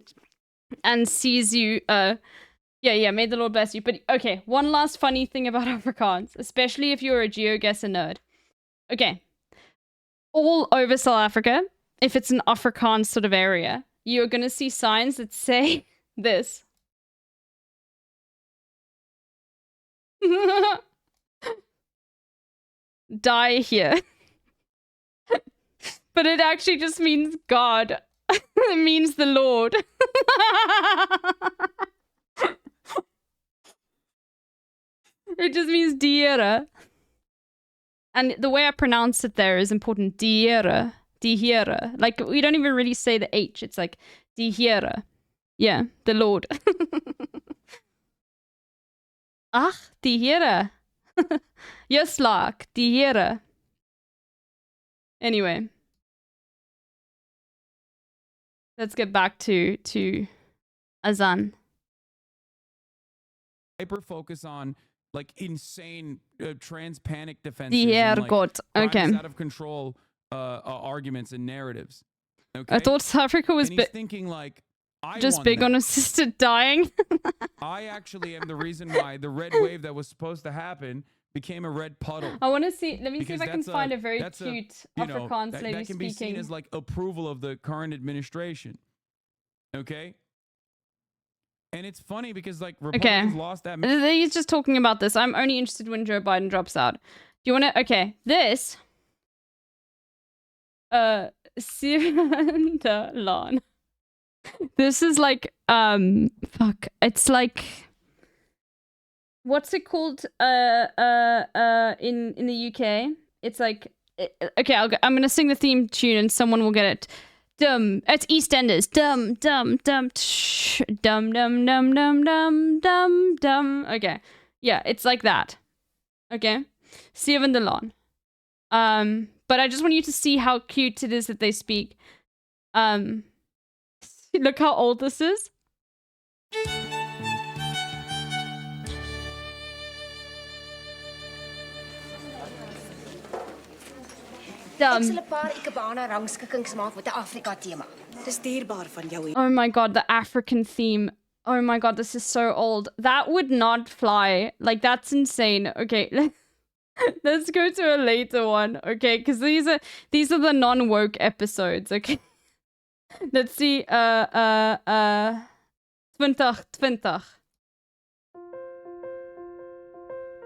S1: and sees you. May the Lord bless you. But okay, one last funny thing about Afrikaans, especially if you're a GeoGuessr nerd. Okay. All over South Africa, if it's an Afrikaans sort of area, you're going to see signs that say this. Die here. But it actually just means God. It means the Lord. It just means die Here. And the way I pronounce it there is important. Die Here. Die Here. Like, we don't even really say the H. It's like, die Here. Yeah, the Lord. Ach, die Here. Juslag, die Here. Anyway. Let's get back to Azan.
S5: Hyper focus on like insane trans-panic defenses.
S1: Die
S5: and, like,
S1: okay.
S5: out of control arguments and narratives. Okay?
S1: I thought South Africa was...
S5: And he's thinking like,
S1: Just
S5: won
S1: big
S5: that.
S1: on assisted dying.
S5: I actually am the reason why the red wave that was supposed to happen became a red puddle.
S1: I want to see. Let me see
S5: Because
S1: if I can find a very
S5: that's
S1: cute
S5: you know,
S1: Afrikaans
S5: that,
S1: lady
S5: that can be
S1: speaking.
S5: seen as like approval of the current administration. Okay? And it's funny because like Republicans lost that.
S1: He's just talking about this. I'm only interested when Joe Biden drops out. Do you want to? Okay, this. Lawn. This is like fuck. It's like, what's it called? In the UK, it's like okay. I'm gonna sing the theme tune and someone will get it. Dum. It's EastEnders. Dum dum dum tsh, dum dum dum dum dum dum dum. Okay, yeah, it's like that. Okay, Seven the Lawn. But I just want you to see how cute it is that they speak. Look how old this is.
S3: Ek sal 'n paar ikebana rangskikkings maak met 'n Afrika tema. Dis dierbaar van jou.
S1: Oh my god, the African theme. Oh my god, this is so old. That would not fly. Like, that's insane. Okay, let's go to a later one. Okay, because these are the non-woke episodes. Okay, let's see. 2020.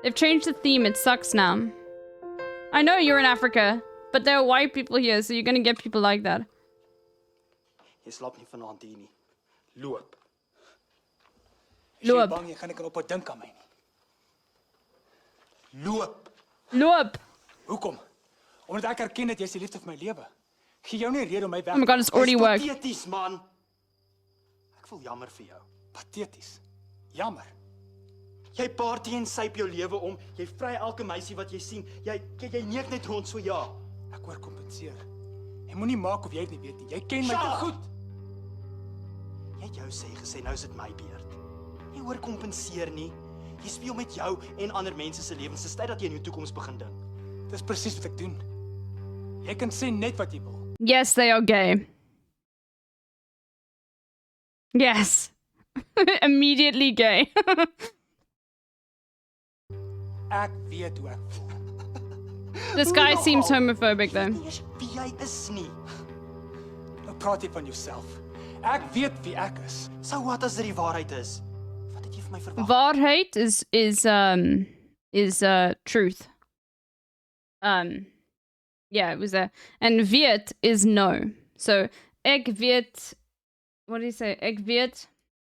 S1: They've changed the theme. It sucks now. I know you're in Africa, but there are white people here, so you're gonna get people like that.
S17: Jy slaap nie vanaand hier nie. Loop.
S1: Loop.
S17: Bang jy gaan ek op 'n dink aan my nie. Loop.
S1: Loop.
S17: Hoekom? Omdat ek erken dat jy is die liefde van my lewe. Gee jou nie rede om my weg.
S1: Oh my god, it's already worked.
S17: Pateties, man. Ek voel jammer vir jou. Pateties. Jammer. Jy party en syp jou lewe om. Jy vry elke meisie wat jy sien. Jy neek net rond so ja. Ek oorkompenseer. Jy moenie maak of jy dit nie weet nie. Jy ken my te goed. Jy het jou sê gesê nou is dit my beurt. Jy oorkompenseer nie. Jy speel met jou en ander mense se lewens. Dis tyd dat jy in jou toekoms begin dink. Dis presies wat ek doen. Jy kan sê net wat jy wil.
S1: Yes, they are gay. Yes. Immediately gay.
S17: Ek weet hoe ek voel.
S1: This guy seems homophobic though.
S17: Wie jy is nie. Nou praat jy van jouself. Ek weet wie ek is. So wat as dit die waarheid is? Wat het jy vir my verwag?
S1: Waarheid is truth. Yeah, it was and weet is no. So ek weet, what do you say? Ek weet.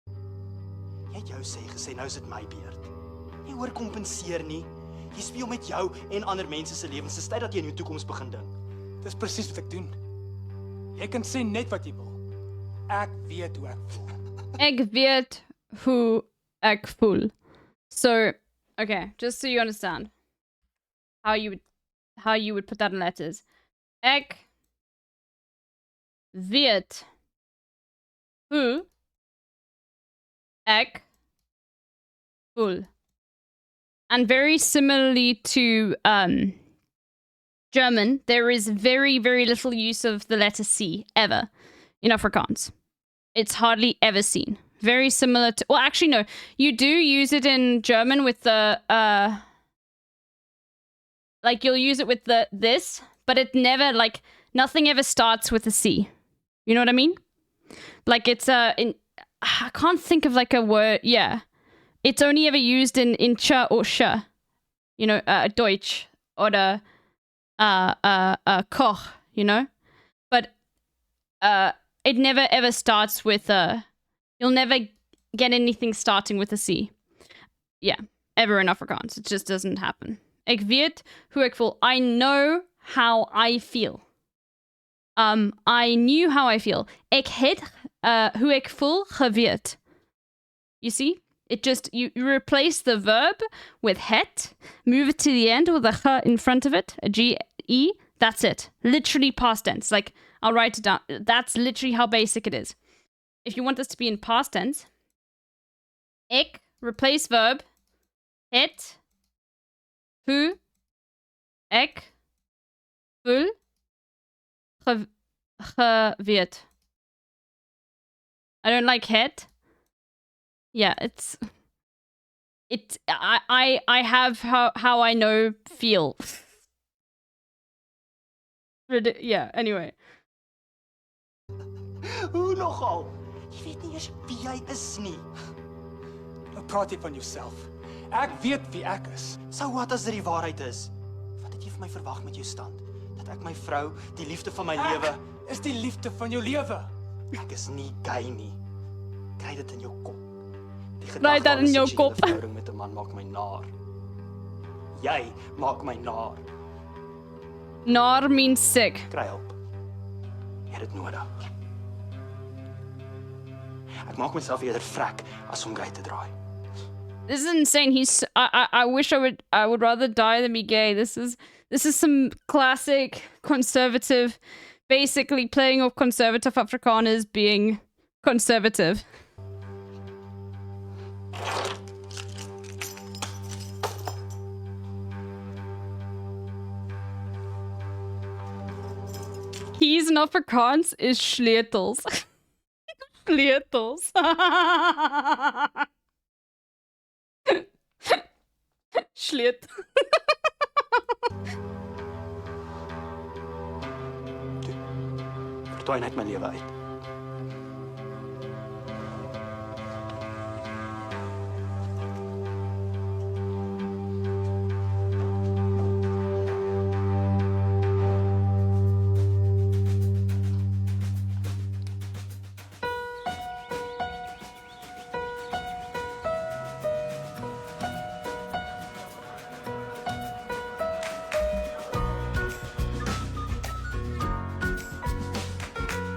S17: Jy het jou sê gesê nou is dit my beurt. Jy oorkompenseer nie. Jy speel met jou en ander mense se lewens. Dis tyd dat jy in jou toekoms begin dink. Dis presies wat ek doen. Jy kan sê net wat jy wil. Ek weet hoe ek voel.
S1: Ek weet hoe ek voel. So, okay, just so you understand how you would put that in letters. Ek weet hoe ek voel. And very similarly to German, there is very, very little use of the letter C ever in Afrikaans. It's hardly ever seen. Very similar to, well, actually, no. You do use it in German with the, like, you'll use it with the this, but it never, like, nothing ever starts with a C. You know what I mean? Like, it's, I can't think of, like, a word, yeah. It's only ever used in ch or sh. You know, Deutsch or the Koch, you know? But it never ever starts with a... You'll never get anything starting with a C. Yeah, ever in Afrikaans. It just doesn't happen. Ek weet hoe ek voel. I know how I feel. I knew how I feel. Ek het hoe ek voel geweet. You see? It just, you replace the verb with het, move it to the end with a h in front of it, a G-E, that's it. Literally past tense. Like, I'll write it down. That's literally how basic it is. If you want this to be in past tense, ek, replace verb, het, hoe, ek, voel, geweet. I don't like het. Yeah, I have how I know feel. Yeah, anyway.
S17: Hoe nogal? Jy weet nie eers wie jy is nie. Nou praat jy van jouself. Ek weet wie ek is. So wat as dit die waarheid is? Wat het jy vir my verwag met jou stand? Dat ek my vrou, die liefde van my lewe, is die liefde van jou lewe. Ek is nie gay nie. Kry dit in jou kop. Die gedagte aan 'n seksuele verhouding met 'n man maak my naar. Jy maak my naar.
S1: Naar means sick.
S17: Kry hulp. Jy het dit nodig. Ek maak myself eerder vrek as om gay te draai.
S1: This is insane. I wish I would rather die than be gay. This is some classic conservative, basically playing off conservative Afrikaners being conservative. Keys in Afrikaans is sleutels. Sleutels. Sleut.
S17: Vertooi net my lewe uit.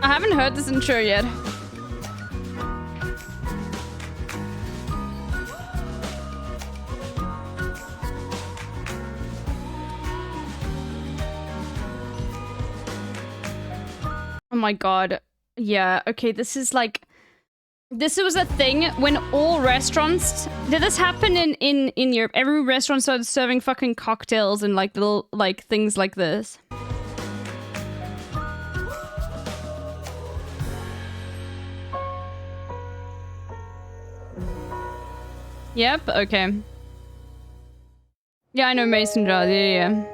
S1: I haven't heard this intro yet. Oh my god. Yeah, okay, this is like... This was a thing when all restaurants... Did this happen in Europe? Every restaurant started serving fucking cocktails and like little like things like this. Yep, okay. Yeah, I know Mason Jar, yeah.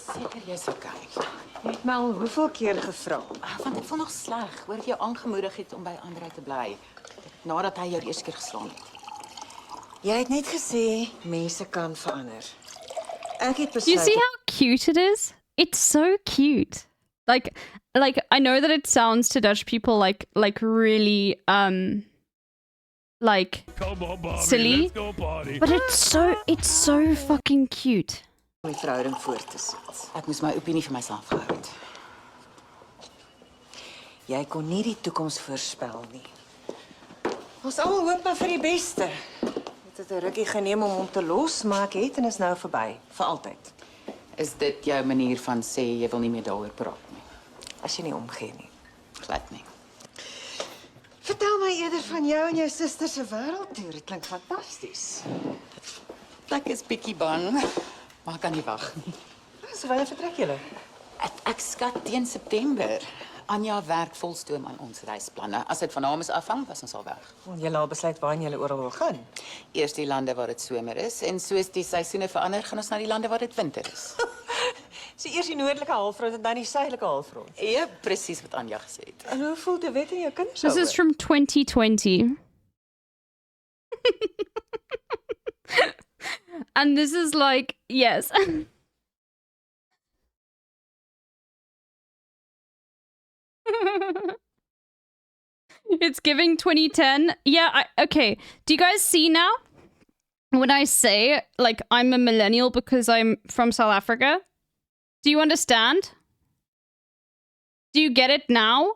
S18: Seker jy's okay. Jy het my al hoeveel keer gevra? Want ek voel nog sleg, hoor ek jou aangemoedig het om by Andre te bly nadat hy jou die eerste keer geslaan het. Jy het net gesê mense kan verander. Ek het besluit.
S1: You see how cute it is? It's so cute. Like I know that it sounds to Dutch people like really like
S5: Come on, Bobby,
S1: silly,
S5: let's go party.
S1: but it's so fucking cute.
S18: My verhouding voort te sit. Ek moes my opinie vir myself gehou het. Jy kon nie die toekoms voorspel nie. Ons almal hoop maar vir die beste. Dit het 'n rukkie geneem om hom te los, maar ek het en is nou verby, vir altyd. Is dit jou manier van sê jy wil nie meer daaroor praat nie? As jy nie omgee nie. Glad nie. Vertel my eerder van jou en jou suster se wêreldtoer. Dit klink fantasties. Ek is bietjie bang. Maar ek kan nie wag nie. So wanneer vertrek julle? Ek skat teen September. Anja werk volstoom aan ons reisplanne. As dit van haar is afhang, was ons al weg. Julle al besluit waarheen julle oral wil gaan? Eers die lande waar dit somer is en soos die seisoene verander, gaan ons na die lande waar dit winter is. So eers die noordelike halfrond en dan die suidelike halfrond. Ja, presies wat Anja gesê het. En hoe voel dit weet en jou kinders?
S1: This is from 2020. And this is like, yes. It's giving 2010. Yeah, okay. Do you guys see now? When I say, like, I'm a millennial because I'm from South Africa? Do you understand? Do you get it now?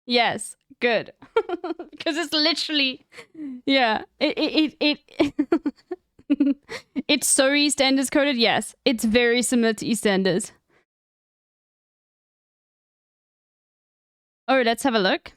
S1: Yes. Good. Because it's literally, yeah. It's so EastEnders coded. Yes, it's very similar to EastEnders. Oh, let's have a look.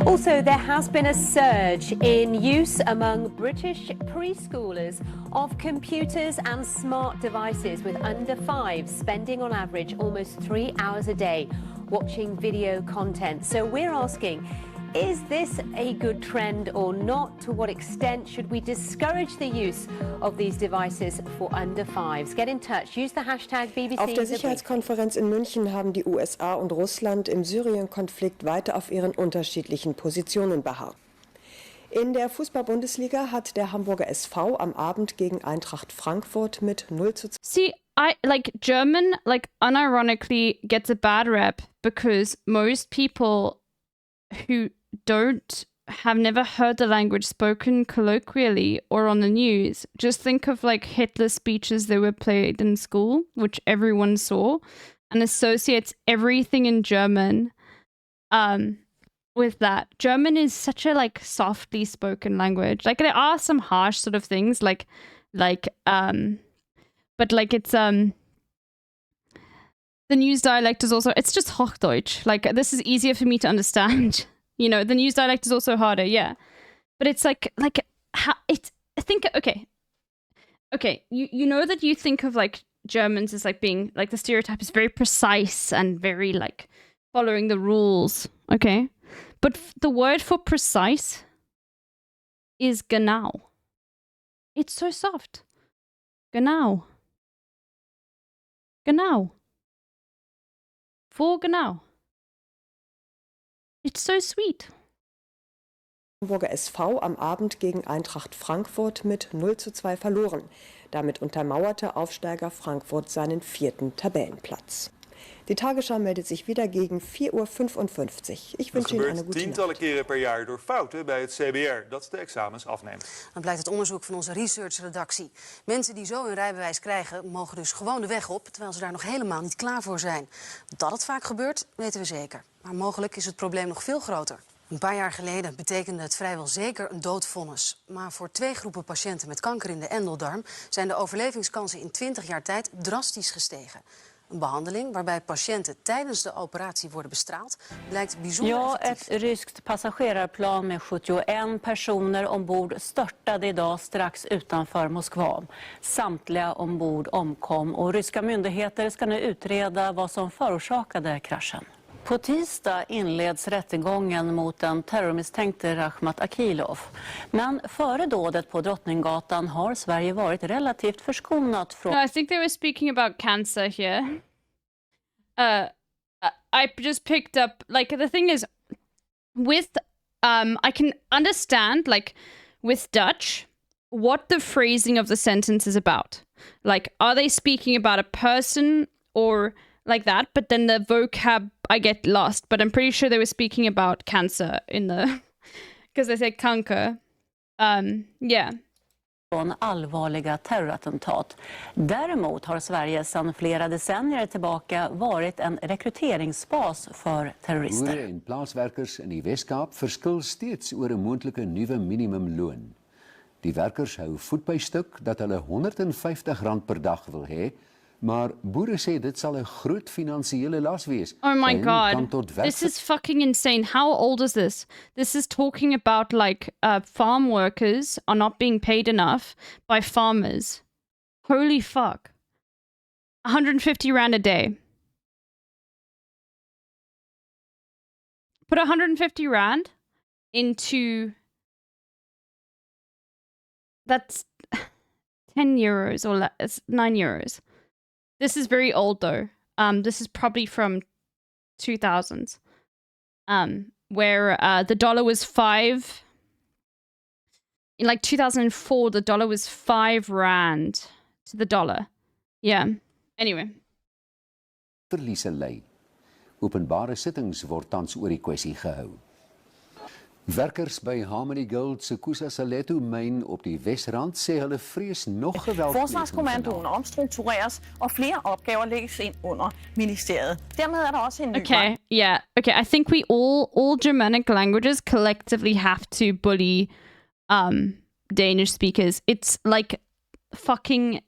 S4: Also, there has been a surge in use among British preschoolers of computers and smart devices, with under 5 spending on average almost 3 hours a day watching video content. So we're asking, is this a good trend or not? To what extent should we discourage the use of these devices for under 5s? Get in touch. Use the hashtag BBC.
S19: Auf der Sicherheitskonferenz in München haben die USA und Russland im Syrien-Konflikt weiter auf ihren unterschiedlichen Positionen beharrt. In der Fußball-Bundesliga hat der Hamburger SV am Abend gegen Eintracht Frankfurt mit 0:2.
S1: See, I like German, like unironically gets a bad rep because most people who have never heard the language spoken colloquially or on the news just think of like Hitler's speeches that were played in school, which everyone saw, and associates everything in German with that. German is such a like softly spoken language. Like there are some harsh sort of things but like it's the news dialect is also, it's just Hochdeutsch. Like this is easier for me to understand. You know, the news dialect is also harder, yeah. But it's like how it's, I think, okay. You know that you think of like Germans as like being like, the stereotype is very precise and very like following the rules, okay? But the word for precise is genau. It's so soft. Genau. Genau. For genau. It's so sweet.
S19: Hamburger SV am Abend gegen Eintracht Frankfurt mit 0:2 verloren. Damit untermauerte Aufsteiger Frankfurt seinen 4. Tabellenplatz. Die Tagesschau meldet zich wieder gegen 4:55 uur. Ik wens u een goede nacht.
S21: Tientallen keren per jaar door fouten bij het CBR dat de examens afneemt.
S22: Dan blijkt het onderzoek van onze researchredactie. Mensen die zo hun rijbewijs krijgen, mogen dus gewoon de weg op, terwijl ze daar nog helemaal niet klaar voor zijn. Dat het vaak gebeurt, weten we zeker. Maar mogelijk is het probleem nog veel groter. Een paar jaar geleden betekende het vrijwel zeker een doodvonnis. Maar voor 2 groepen patiënten met kanker in de endeldarm zijn de overlevingskansen in 20 jaar tijd drastisch gestegen. Een behandeling waarbij patiënten tijdens de operatie worden bestraald blijkt bijzonder effectief.
S4: Ett ryskt passagerarplan med 71 personer ombord störtade idag strax utanför Moskva. Samtliga ombord omkom och ryska myndigheter ska nu utreda vad som förorsakade kraschen. På tisdag inleds rättegången mot den terrormisstänkte Rahmat Akilov. Men före dådet på Drottninggatan har Sverige varit relativt förskonat från...
S1: No, I think they were speaking about cancer here. I just picked up, like, the thing is, with, I can understand, like, with Dutch, what the phrasing of the sentence is about. Like, are they speaking about a person or like that? But then the vocab, I get lost. But I'm pretty sure they were speaking about cancer in the... Because they said kanker. Yeah.
S4: Från allvarliga terrorattentat. Däremot har Sverige sedan flera decennier tillbaka varit en rekryteringsbas för terrorister.
S23: Boere en plaaswerkers in die Wes-Kaap verskil steeds oor 'n moontlike nuwe minimumloon. Die werkers hou voet by stuk dat hulle R150 per dag wil hê, maar boere sê dit sal 'n groot finansiële las wees.
S1: Oh my god, this is fucking insane. How old is this? This is talking about like farm workers are not being paid enough by farmers. Holy fuck. 150 rand a day. Put 150 rand into... That's 10 euros or less, 9 euros. This is very old though. This is probably from 2000s, where the dollar was 5. In like 2004, the dollar was 5 rand to the dollar. Yeah. Anyway.
S23: Verliese lei. Openbare sittings word tans oor die kwessie gehou. Werkers by Harmony Gold se Kusa Saleto myn op die Wesrand sê hulle vrees nog geweldpleging.
S6: Forsvarskommandoen omstruktureres, og flere opgaver lægges ind under ministeriet. Dermed er der også en ny
S1: Okay, yeah. Okay, I think we all Germanic languages collectively have to bully Danish speakers. It's like fucking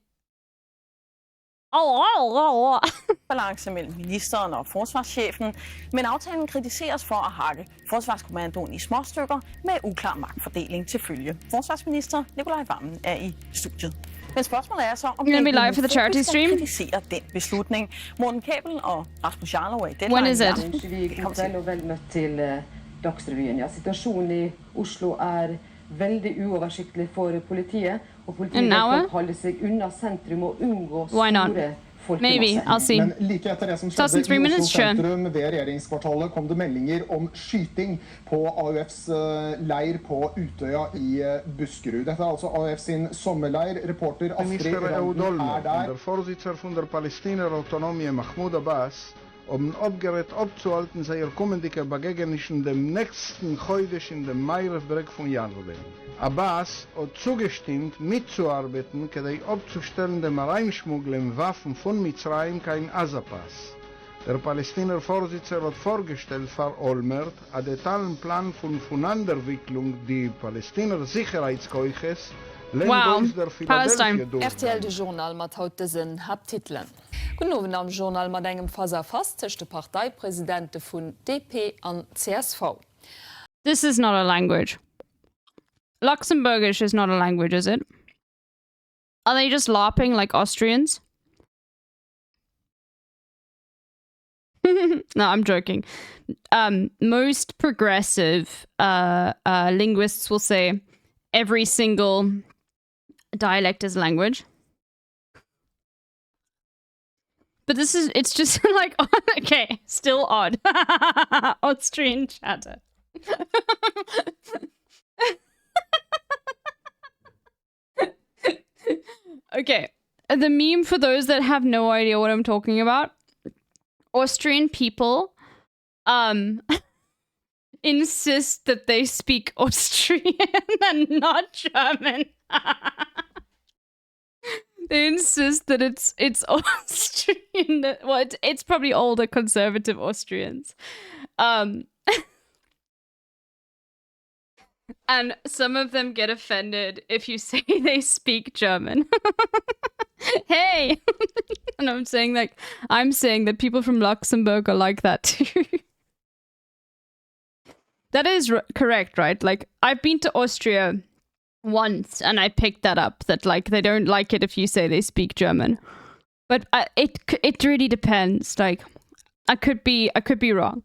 S6: balance mellem ministeren og forsvarschefen, men aftalen kritiseres for at hakke Forsvarskommandoen i småstykker med uklar magtfordeling til følge. Forsvarsminister Nikolaj Wammen er i studiet. Men spørgsmålet er så, om
S1: You're gonna be live for the charity stream?
S6: kritisere den beslutning. Morten Kabel og Rasmus Jarlov er i den
S1: When is it?
S9: Og vel møtt til Dagsrevyen. Ja, situasjonen i Oslo er veldig uoversiktlig for politiet, og politiet kan holde seg unna sentrum og unngå store folkemasser.
S1: Maybe, I'll see.
S10: Men like etter det som skjedde i Oslo sentrum ved regjeringskvartalet, kom det meldinger om skyting på AUFs leir på Utøya i Buskerud. Dette er altså AUF sin sommerleir. Reporter Astrid Randen er der.
S12: Der Vorsitzender von der Palästinenser Autonomie Mahmoud Abbas haben abgerät abzuhalten, sei kommende Begegnungen dem nächsten Chodesh in dem Meirefberg von Jordan. Abbas hat zugestimmt, mitzuarbeiten, kadei abzustellen dem Reinschmuggeln Waffen von Mitzrayim kein Azapass. Der Palästiner Vorsitzender hat vorgestellt vor Olmert, a detalen Plan von Vonanderwicklung die Palästiner Sicherheitskeuches.
S1: Wow, Palestine.
S24: RTL de Journal mat haut dessen Haupttiteln. Gunnowen am Journal mat engem Faser fastchte Parteipräsidente vun DP an CSV.
S1: This is not a language. Luxembourgish is not a language, is it? Are they just LARPing like Austrians? No, I'm joking. Most progressive linguists will say every single dialect is a language. But it's just like, okay, still odd. Austrian chatter. Okay, the meme for those that have no idea what I'm talking about. Austrian people insist that they speak Austrian and not German. They insist that it's Austrian. Well, it's probably older conservative Austrians. And some of them get offended if you say they speak German. Hey! And I'm saying that people from Luxembourg are like that too. That is correct, right? Like, I've been to Austria once and I picked that up, that like they don't like it if you say they speak German. But it really depends. Like, I could be wrong.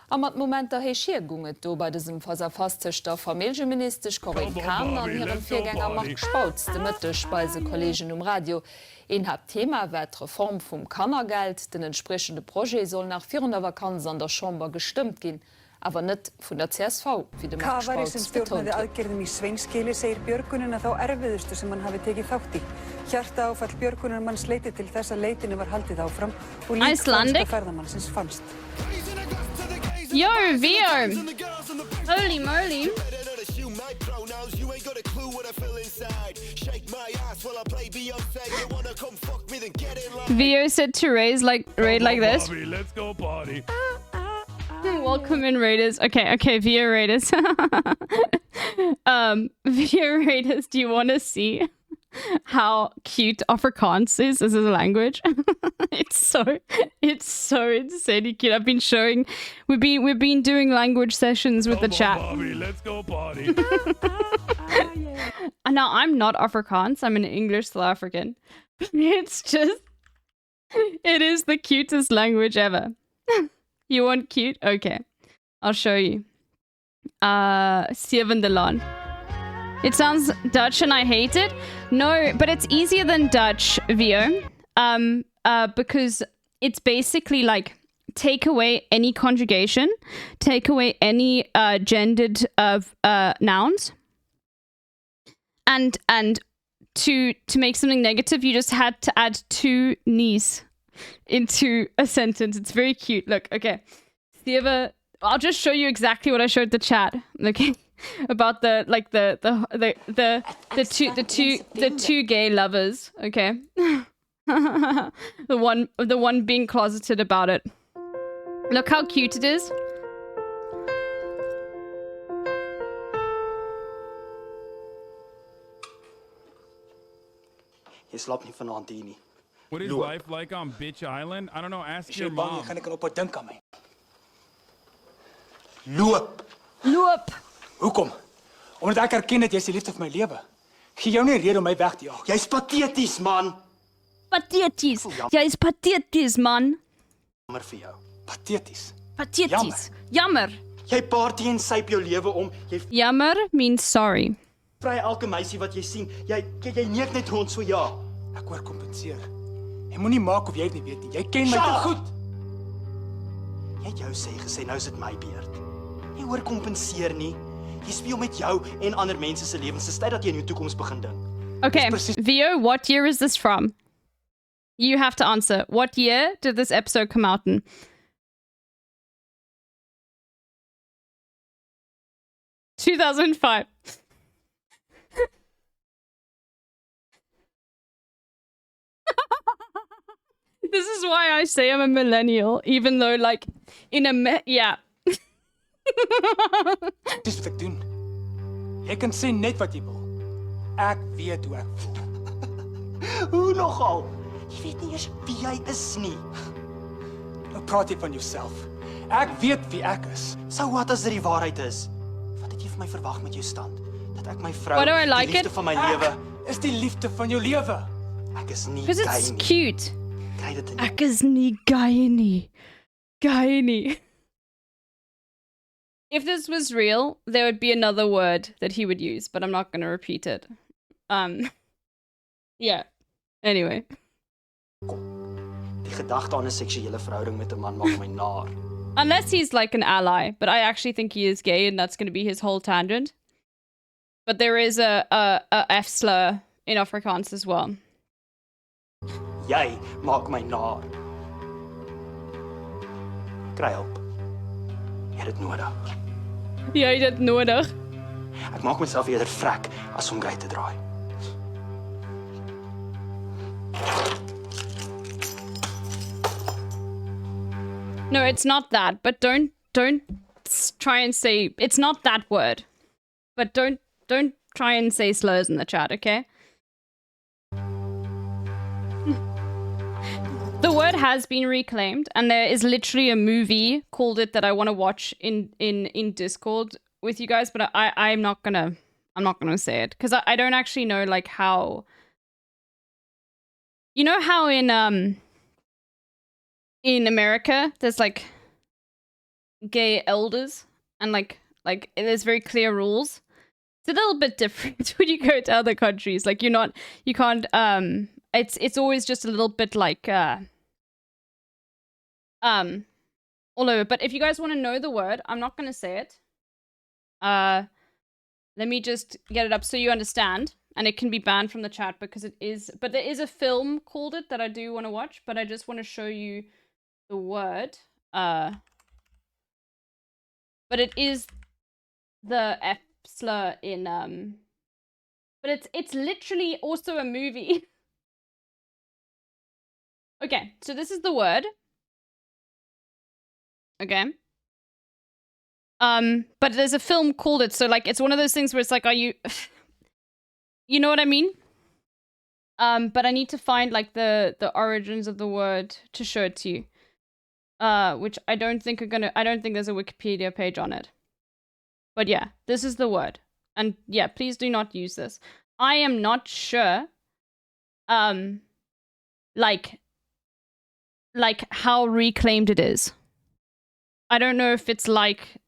S24: Am mat momenter héchier gunget do bei diesem Faserfastchter Familienministersch Corinne Kahn an ihrem Viergänger macht Spauz de Mëtte Speisekollegien Radio. En hat Thema wät Reform vum Kannergeld, den entsprechende Projekt soll nach 400 Vakanz an der Chamber gestimmt gin, aber net vun der CSV wie de
S25: Kavari sem stjórnaði aðgerðum í Sveinskili segir björgunina þá erfiðustu sem hann hafi tekið þátt í. Hjartaáfall björgunarmanns leiti til þess að leitinu var haldið áfram og lík franska ferðamannsins fannst.
S1: Yo, Vio! Holy moly! Vio said to raid like this.
S5: Bobby, let's go party.
S1: Welcome in, Raiders. Okay, Vio Raiders. Vio Raiders, do you want to see how cute Afrikaans is as a language? It's so insanely cute. I've been showing. We've been doing language sessions with the chat.
S5: Bobby, let's go party.
S1: Now I'm not Afrikaans. I'm an English South African. It's just, it is the cutest language ever. You want cute? Okay, I'll show you. Sievendelaan. It sounds Dutch and I hate it. No, but it's easier than Dutch, Vio. Because it's basically like take away any conjugation, take away any gendered nouns, and to make something negative, you just had to add 2 knees into a sentence. It's very cute. Look, okay. I'll just show you exactly what I showed the chat. Okay, about the two gay lovers. Okay, the one being closeted about it. Look how cute it is.
S17: Jy slaap nie vanaand hier nie.
S5: What is life like on Bitch Island? I don't know. Ask your mom.
S17: Gaan ek op haar dink aan my. Loop.
S1: Loop.
S17: Hoekom? Omdat ek erken dat jy is die liefde van my lewe. Gee jou nie rede om my weg te jaag. Jy's pateties, man.
S1: Pateties. Jy's pateties, man.
S17: Jammer vir jou. Pateties.
S1: Pateties. Jammer.
S17: Jy party en syp jou lewe om. Jy
S1: Jammer means sorry.
S17: vry elke meisie wat jy sien. Jy neek net rond so ja. Ek oorkompenseer. Jy moenie maak of jy dit nie weet nie. Jy ken my te goed. Jy het jou sê gesê nou is dit my beurt. Jy oorkompenseer nie. Jy speel met jou en ander mense se lewens. Dis tyd dat jy in jou toekoms begin dink.
S1: Okay, Vio, what year is this from? You have to answer. What year did this episode come out in? (2005) This is why I say I'm a millennial, even though, like, yeah.
S17: Dis wat ek doen. Jy kan sê net wat jy wil. Ek weet hoe ek voel. Hoe nogal? Jy weet nie eers wie jy is nie. Nou praat jy van jouself. Ek weet wie ek is. So wat as dit die waarheid is? Wat het jy van my verwag met jou stand? Dat ek my vrou, die liefde van my lewe, is die liefde van jou lewe. Ek is nie gay nie.
S1: Because it's cute.
S17: Kry dit nie.
S1: Ek is nie gay nie. Gay nie. If this was real, there would be another word that he would use, but I'm not going to repeat it. Yeah. Anyway.
S17: Die gedagte aan 'n seksuele verhouding met 'n man maak my naar.
S1: Unless he's like an ally, but I actually think he is gay and that's going to be his whole tangent. But there is a F slur in Afrikaans as well.
S17: Jy maak my naar. Kry hulp. Jy het dit nodig.
S1: Jy het dit nodig.
S17: Ek maak myself eerder vrek as om gay te draai.
S1: No, it's not that, but don't try and say it's not that word. But don't try and say slurs in the chat, okay? The word has been reclaimed, and there is literally a movie called it that I want to watch in Discord with you guys, but I'm not gonna say it because I don't actually know like how. You know how in America there's like gay elders and like there's very clear rules. It's a little bit different when you go to other countries. Like you can't it's always just a little bit like all over. But if you guys want to know the word, I'm not going to say it. Let me just get it up so you understand, and it can be banned from the chat because it is, but there is a film called it that I do want to watch, but I just want to show you the word. But it is the F slur in but it's literally also a movie. Okay, so this is the word. Okay. But there's a film called it, so like it's one of those things where it's like, are you you know what I mean? But I need to find like the origins of the word to show it to you. Which I don't think there's a Wikipedia page on it. But yeah, this is the word. And yeah, please do not use this. I am not sure like how reclaimed it is. I don't know if it's like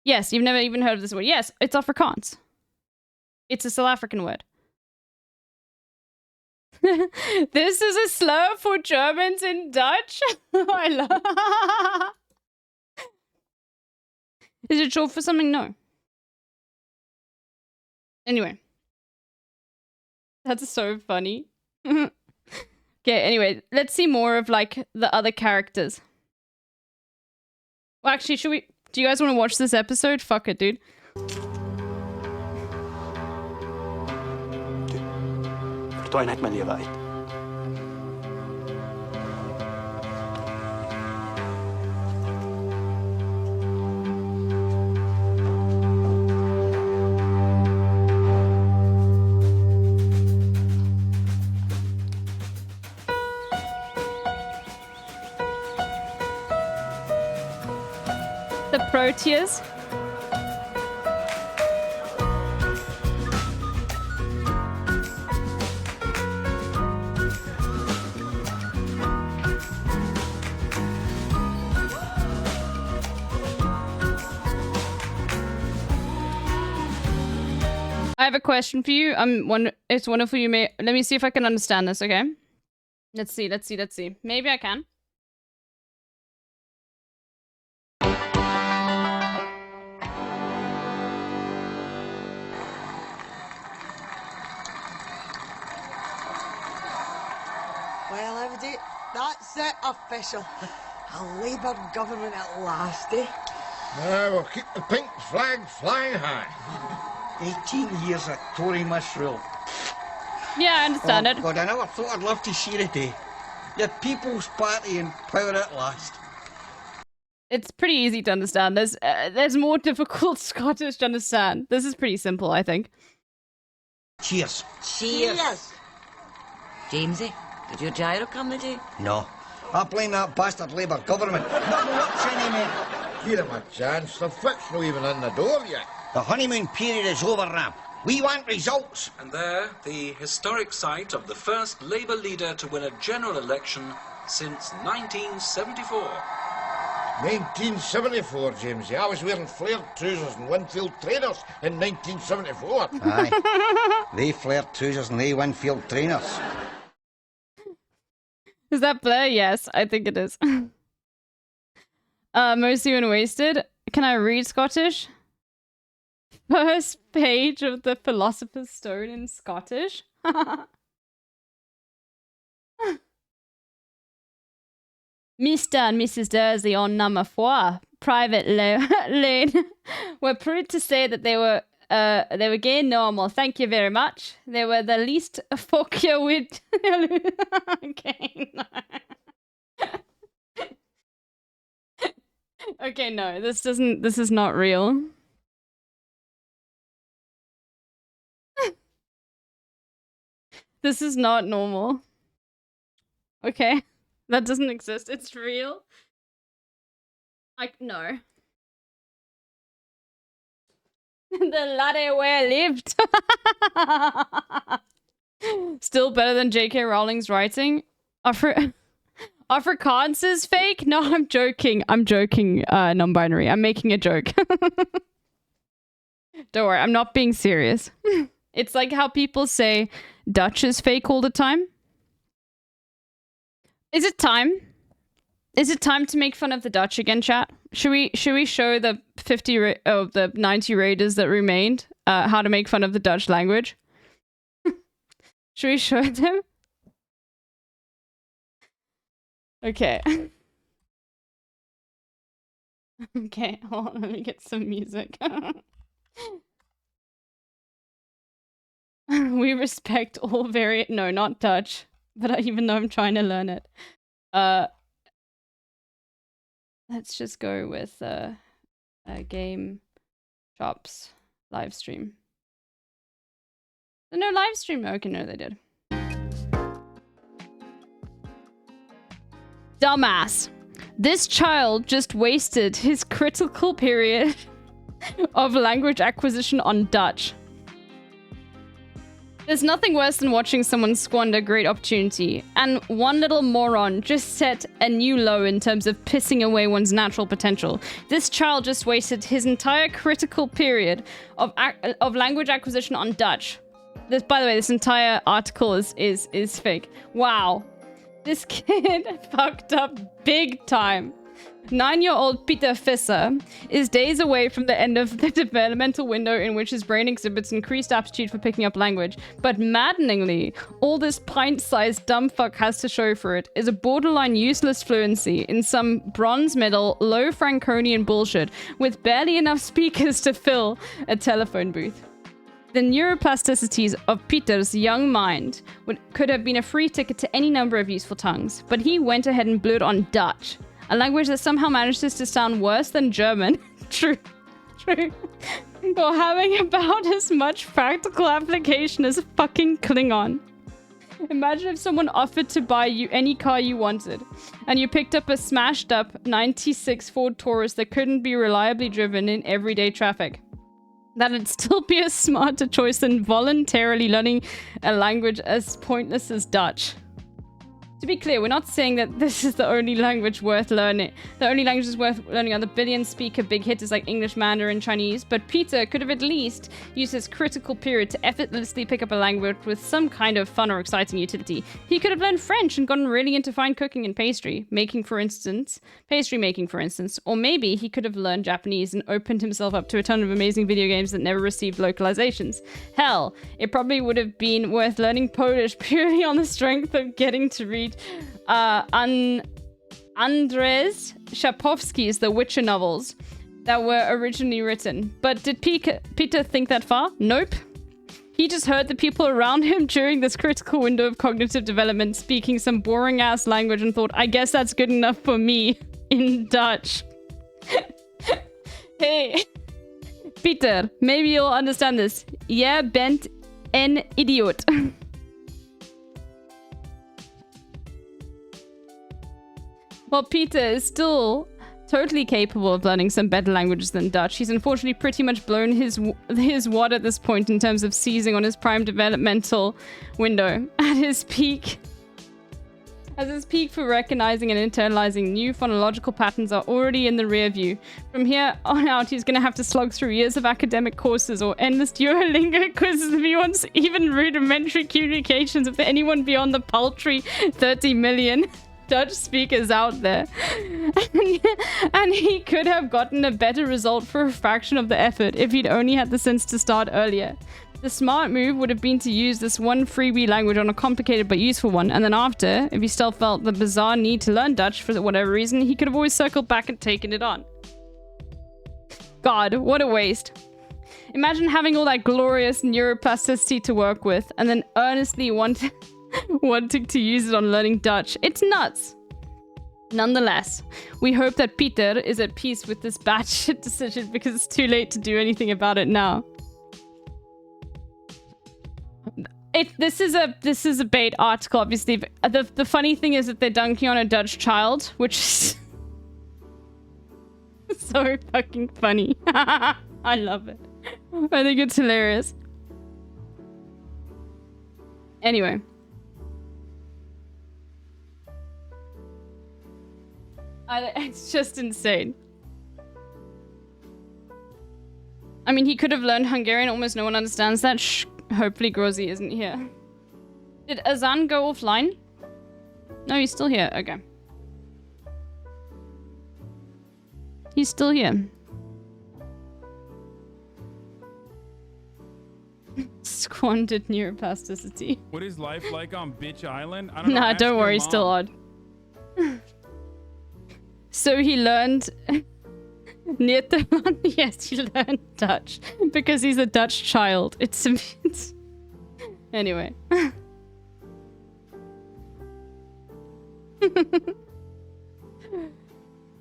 S1: yes, you've never even heard of this word. Yes, it's Afrikaans. It's a South African word. This is a slur for Germans in Dutch. I love. Is it short for something? No. Anyway. That's so funny. Okay, anyway, let's see more of like the other characters. Well, actually, do you guys want to watch this episode? Fuck it, dude.
S17: Vertooi net my lewe uit.
S1: The Proteas. I have a question for you. It's wonderful you may. Let me see if I can understand this. Okay. Let's see. Maybe I can.
S7: Well, everybody, that's it, official. A Labour government at last, eh?
S8: Now we'll keep the pink flag flying high.
S17: 18 years of Tory misrule.
S1: Yeah, I understand it.
S17: God, I never thought I'd love to see it, eh? Your People's Party in power at last.
S1: It's pretty easy to understand. There's more difficult Scottish to understand. This is pretty simple, I think.
S17: Cheers.
S7: Cheers.
S18: Jamesy, did your gyro come today?
S17: No. I blame that bastard Labour government. Not much anymore.
S8: Give them a chance. The foot's not even in the door yet.
S17: The honeymoon period is over, Ram. We want results.
S11: And there, the historic site of the first Labour leader to win a general election since 1974.
S8: 1974, Jamesy. I was wearing flared trousers and Winfield trainers in 1974.
S17: Aye. They flared trousers and they Winfield trainers.
S1: Is that Blair? Yes, I think it is. Mostly when wasted. Can I read Scottish? First page of the Philosopher's Stone in Scottish. Mr. and Mrs. Dursley on number 4, private lane, were proved to say that they were gay normal. Thank you very much. They were the least fuck you with. Okay, no. Okay, no, this is not real. This is not normal. Okay, that doesn't exist. It's real. No. The laddie where I lived. Still better than J.K. Rowling's writing. Afrikaans is fake? No, I'm joking. I'm joking, non-binary. I'm making a joke. Don't worry, I'm not being serious. It's like how people say Dutch is fake all the time. Is it time? Is it time to make fun of the Dutch again, chat? Should we show the 90 raiders that remained how to make fun of the Dutch language? Should we show them? Okay. Okay, hold on, let me get some music. We respect all no, not Dutch, but even though I'm trying to learn it. Let's just go with game shops live stream. No live stream. Okay, no, they did. Dumbass. This child just wasted his critical period of language acquisition on Dutch. There's nothing worse than watching someone squander great opportunity, and one little moron just set a new low in terms of pissing away one's natural potential. This child just wasted his entire critical period of language acquisition on Dutch. This, by the way, this entire article is fake. Wow. This kid fucked up big time. 9-year-old Peter Visser is days away from the end of the developmental window in which his brain exhibits increased aptitude for picking up language. But maddeningly, all this pint-sized dumb fuck has to show for it is a borderline useless fluency in some bronze medal, low Franconian bullshit with barely enough speakers to fill a telephone booth. The neuroplasticities of Peter's young mind could have been a free ticket to any number of useful tongues, but he went ahead and blew it on Dutch. A language that somehow manages to sound worse than German. True. Or having about as much practical application as fucking Klingon. Imagine if someone offered to buy you any car you wanted, and you picked up a smashed up 96 Ford Taurus that couldn't be reliably driven in everyday traffic. That'd still be a smarter choice than voluntarily learning a language as pointless as Dutch. To be clear, we're not saying that this is the only language worth learning. The only languages worth learning are the billion-speaker big hitters like English, Mandarin, Chinese, but Peter could have at least used his critical period to effortlessly pick up a language with some kind of fun or exciting utility. He could have learned French and gotten really into fine cooking and pastry making, for instance, or maybe he could have learned Japanese and opened himself up to a ton of amazing video games that never received localizations. Hell, it probably would have been worth learning Polish purely on the strength of getting to read Andrzej Sapkowski's The Witcher novels that were originally written. But did Peter think that far? Nope. He just heard the people around him during this critical window of cognitive development speaking some boring-ass language and thought, I guess that's good enough for me, in Dutch. Hey, Peter, maybe you'll understand this. Jij bent een idioot. While Peter is still totally capable of learning some better languages than Dutch, he's unfortunately pretty much blown his wad at this point in terms of seizing on his prime developmental window. At his peak for recognizing and internalizing new phonological patterns are already in the rear view. From here on out, he's going to have to slog through years of academic courses or endless Duolingo quizzes if he wants even rudimentary communications with anyone beyond the paltry 30 million Dutch speakers out there. And he could have gotten a better result for a fraction of the effort if he'd only had the sense to start earlier. The smart move would have been to use this one freebie language on a complicated but useful one, and then after, if he still felt the bizarre need to learn Dutch for whatever reason, he could have always circled back and taken it on. God, what a waste. Imagine having all that glorious neuroplasticity to work with, and then earnestly wanting to use it on learning Dutch. It's nuts. Nonetheless, we hope that Peter is at peace with this batshit decision because it's too late to do anything about it now. This is a bait article, obviously. The funny thing is that they're dunking on a Dutch child, which is so fucking funny. I love it. I think it's hilarious. Anyway. It's just insane. I mean, he could have learned Hungarian. Almost no one understands that. Shh. Hopefully Grozy isn't here. Did Azan go offline? No, he's still here. Okay. He's still here. Squandered neuroplasticity.
S5: What is life like on Bitch Island? I don't know.
S1: Nah, don't worry, he's still odd. So he learned Nederland. Yes, he learned Dutch because he's a Dutch child. It's anyway.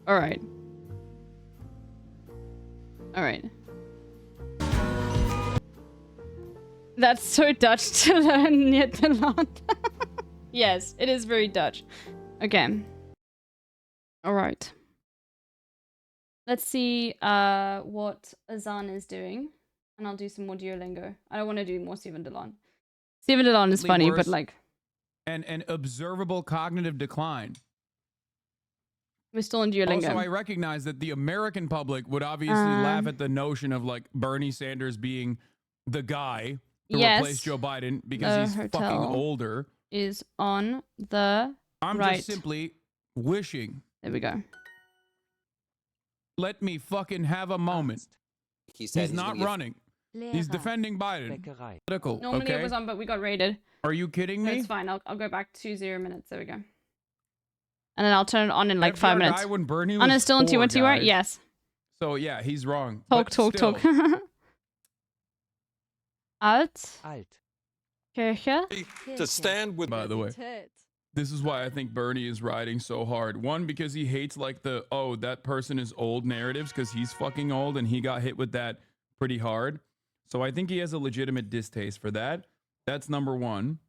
S1: All right. All right. That's so Dutch to learn Nederland. Yes, it is very Dutch. Okay. All right. Let's see what Azan is doing. And I'll do some more Duolingo. I don't want to do more Steven Delon. Steven Delon is funny, but like...
S5: And an observable cognitive decline.
S1: We're still in Duolingo.
S5: Also, I recognize that the American public would obviously laugh at the notion of like Bernie Sanders being the guy to replace Joe Biden because he's fucking older.
S1: Is on the
S5: I'm
S1: right.
S5: just simply wishing.
S1: There we go.
S5: let me fucking have a moment.
S13: He said
S5: he's not running. He's defending Biden. Political,
S1: Normally
S5: okay?
S1: it was on, but we got raided.
S5: Are you kidding
S1: No,
S5: me?
S1: it's fine. I'll go back to 0 minutes. There we go. And then I'll turn it on in like 5
S5: FDR
S1: minutes.
S5: guy when Bernie was
S1: Anna is still on
S5: 4,
S1: T1T, right?
S5: guys.
S1: Yes.
S5: So yeah, he's wrong.
S1: Talk. Alt. Kirche.
S13: To stand with.
S5: By the way, this is why I think Bernie is riding so hard. One, because he hates like the, oh, that person is old narratives because he's fucking old and he got hit with that pretty hard. So I think he has a legitimate distaste for that. That's number one.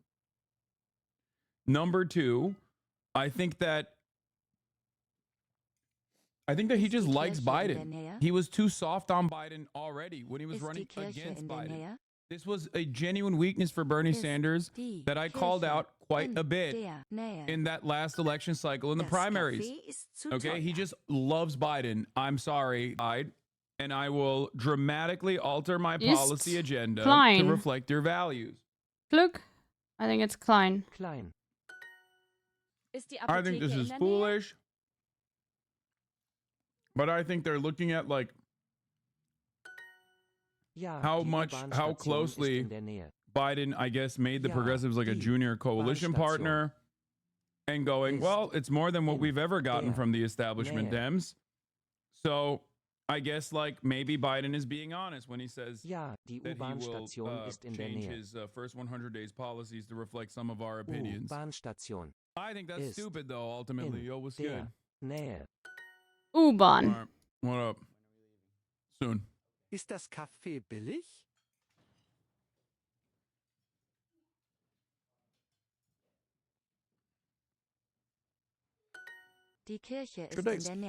S5: Number two, I think that he just likes Biden. He was too soft on Biden already when he was running against Biden. This was a genuine weakness for Bernie Sanders that I called out quite a bit in that last election cycle in the primaries. Okay, he just loves Biden. I'm sorry, and I will dramatically alter my policy agenda to reflect your values.
S1: Look, I think it's Klein.
S5: I think this is foolish. But I think they're looking at like how closely Biden, I guess, made the progressives like a junior coalition partner and going, well, it's more than what we've ever gotten from the establishment Dems. So I guess like maybe Biden is being honest when he says that he will change his first 100 days policies to reflect some of our opinions. I think that's stupid though, ultimately. Yo, what's good?
S1: U-Bahn.
S5: Right. What up? Soon.
S14: Ist das Kaffee billig?
S15: Die Kirche ist
S5: Good days.
S15: in der Nähe.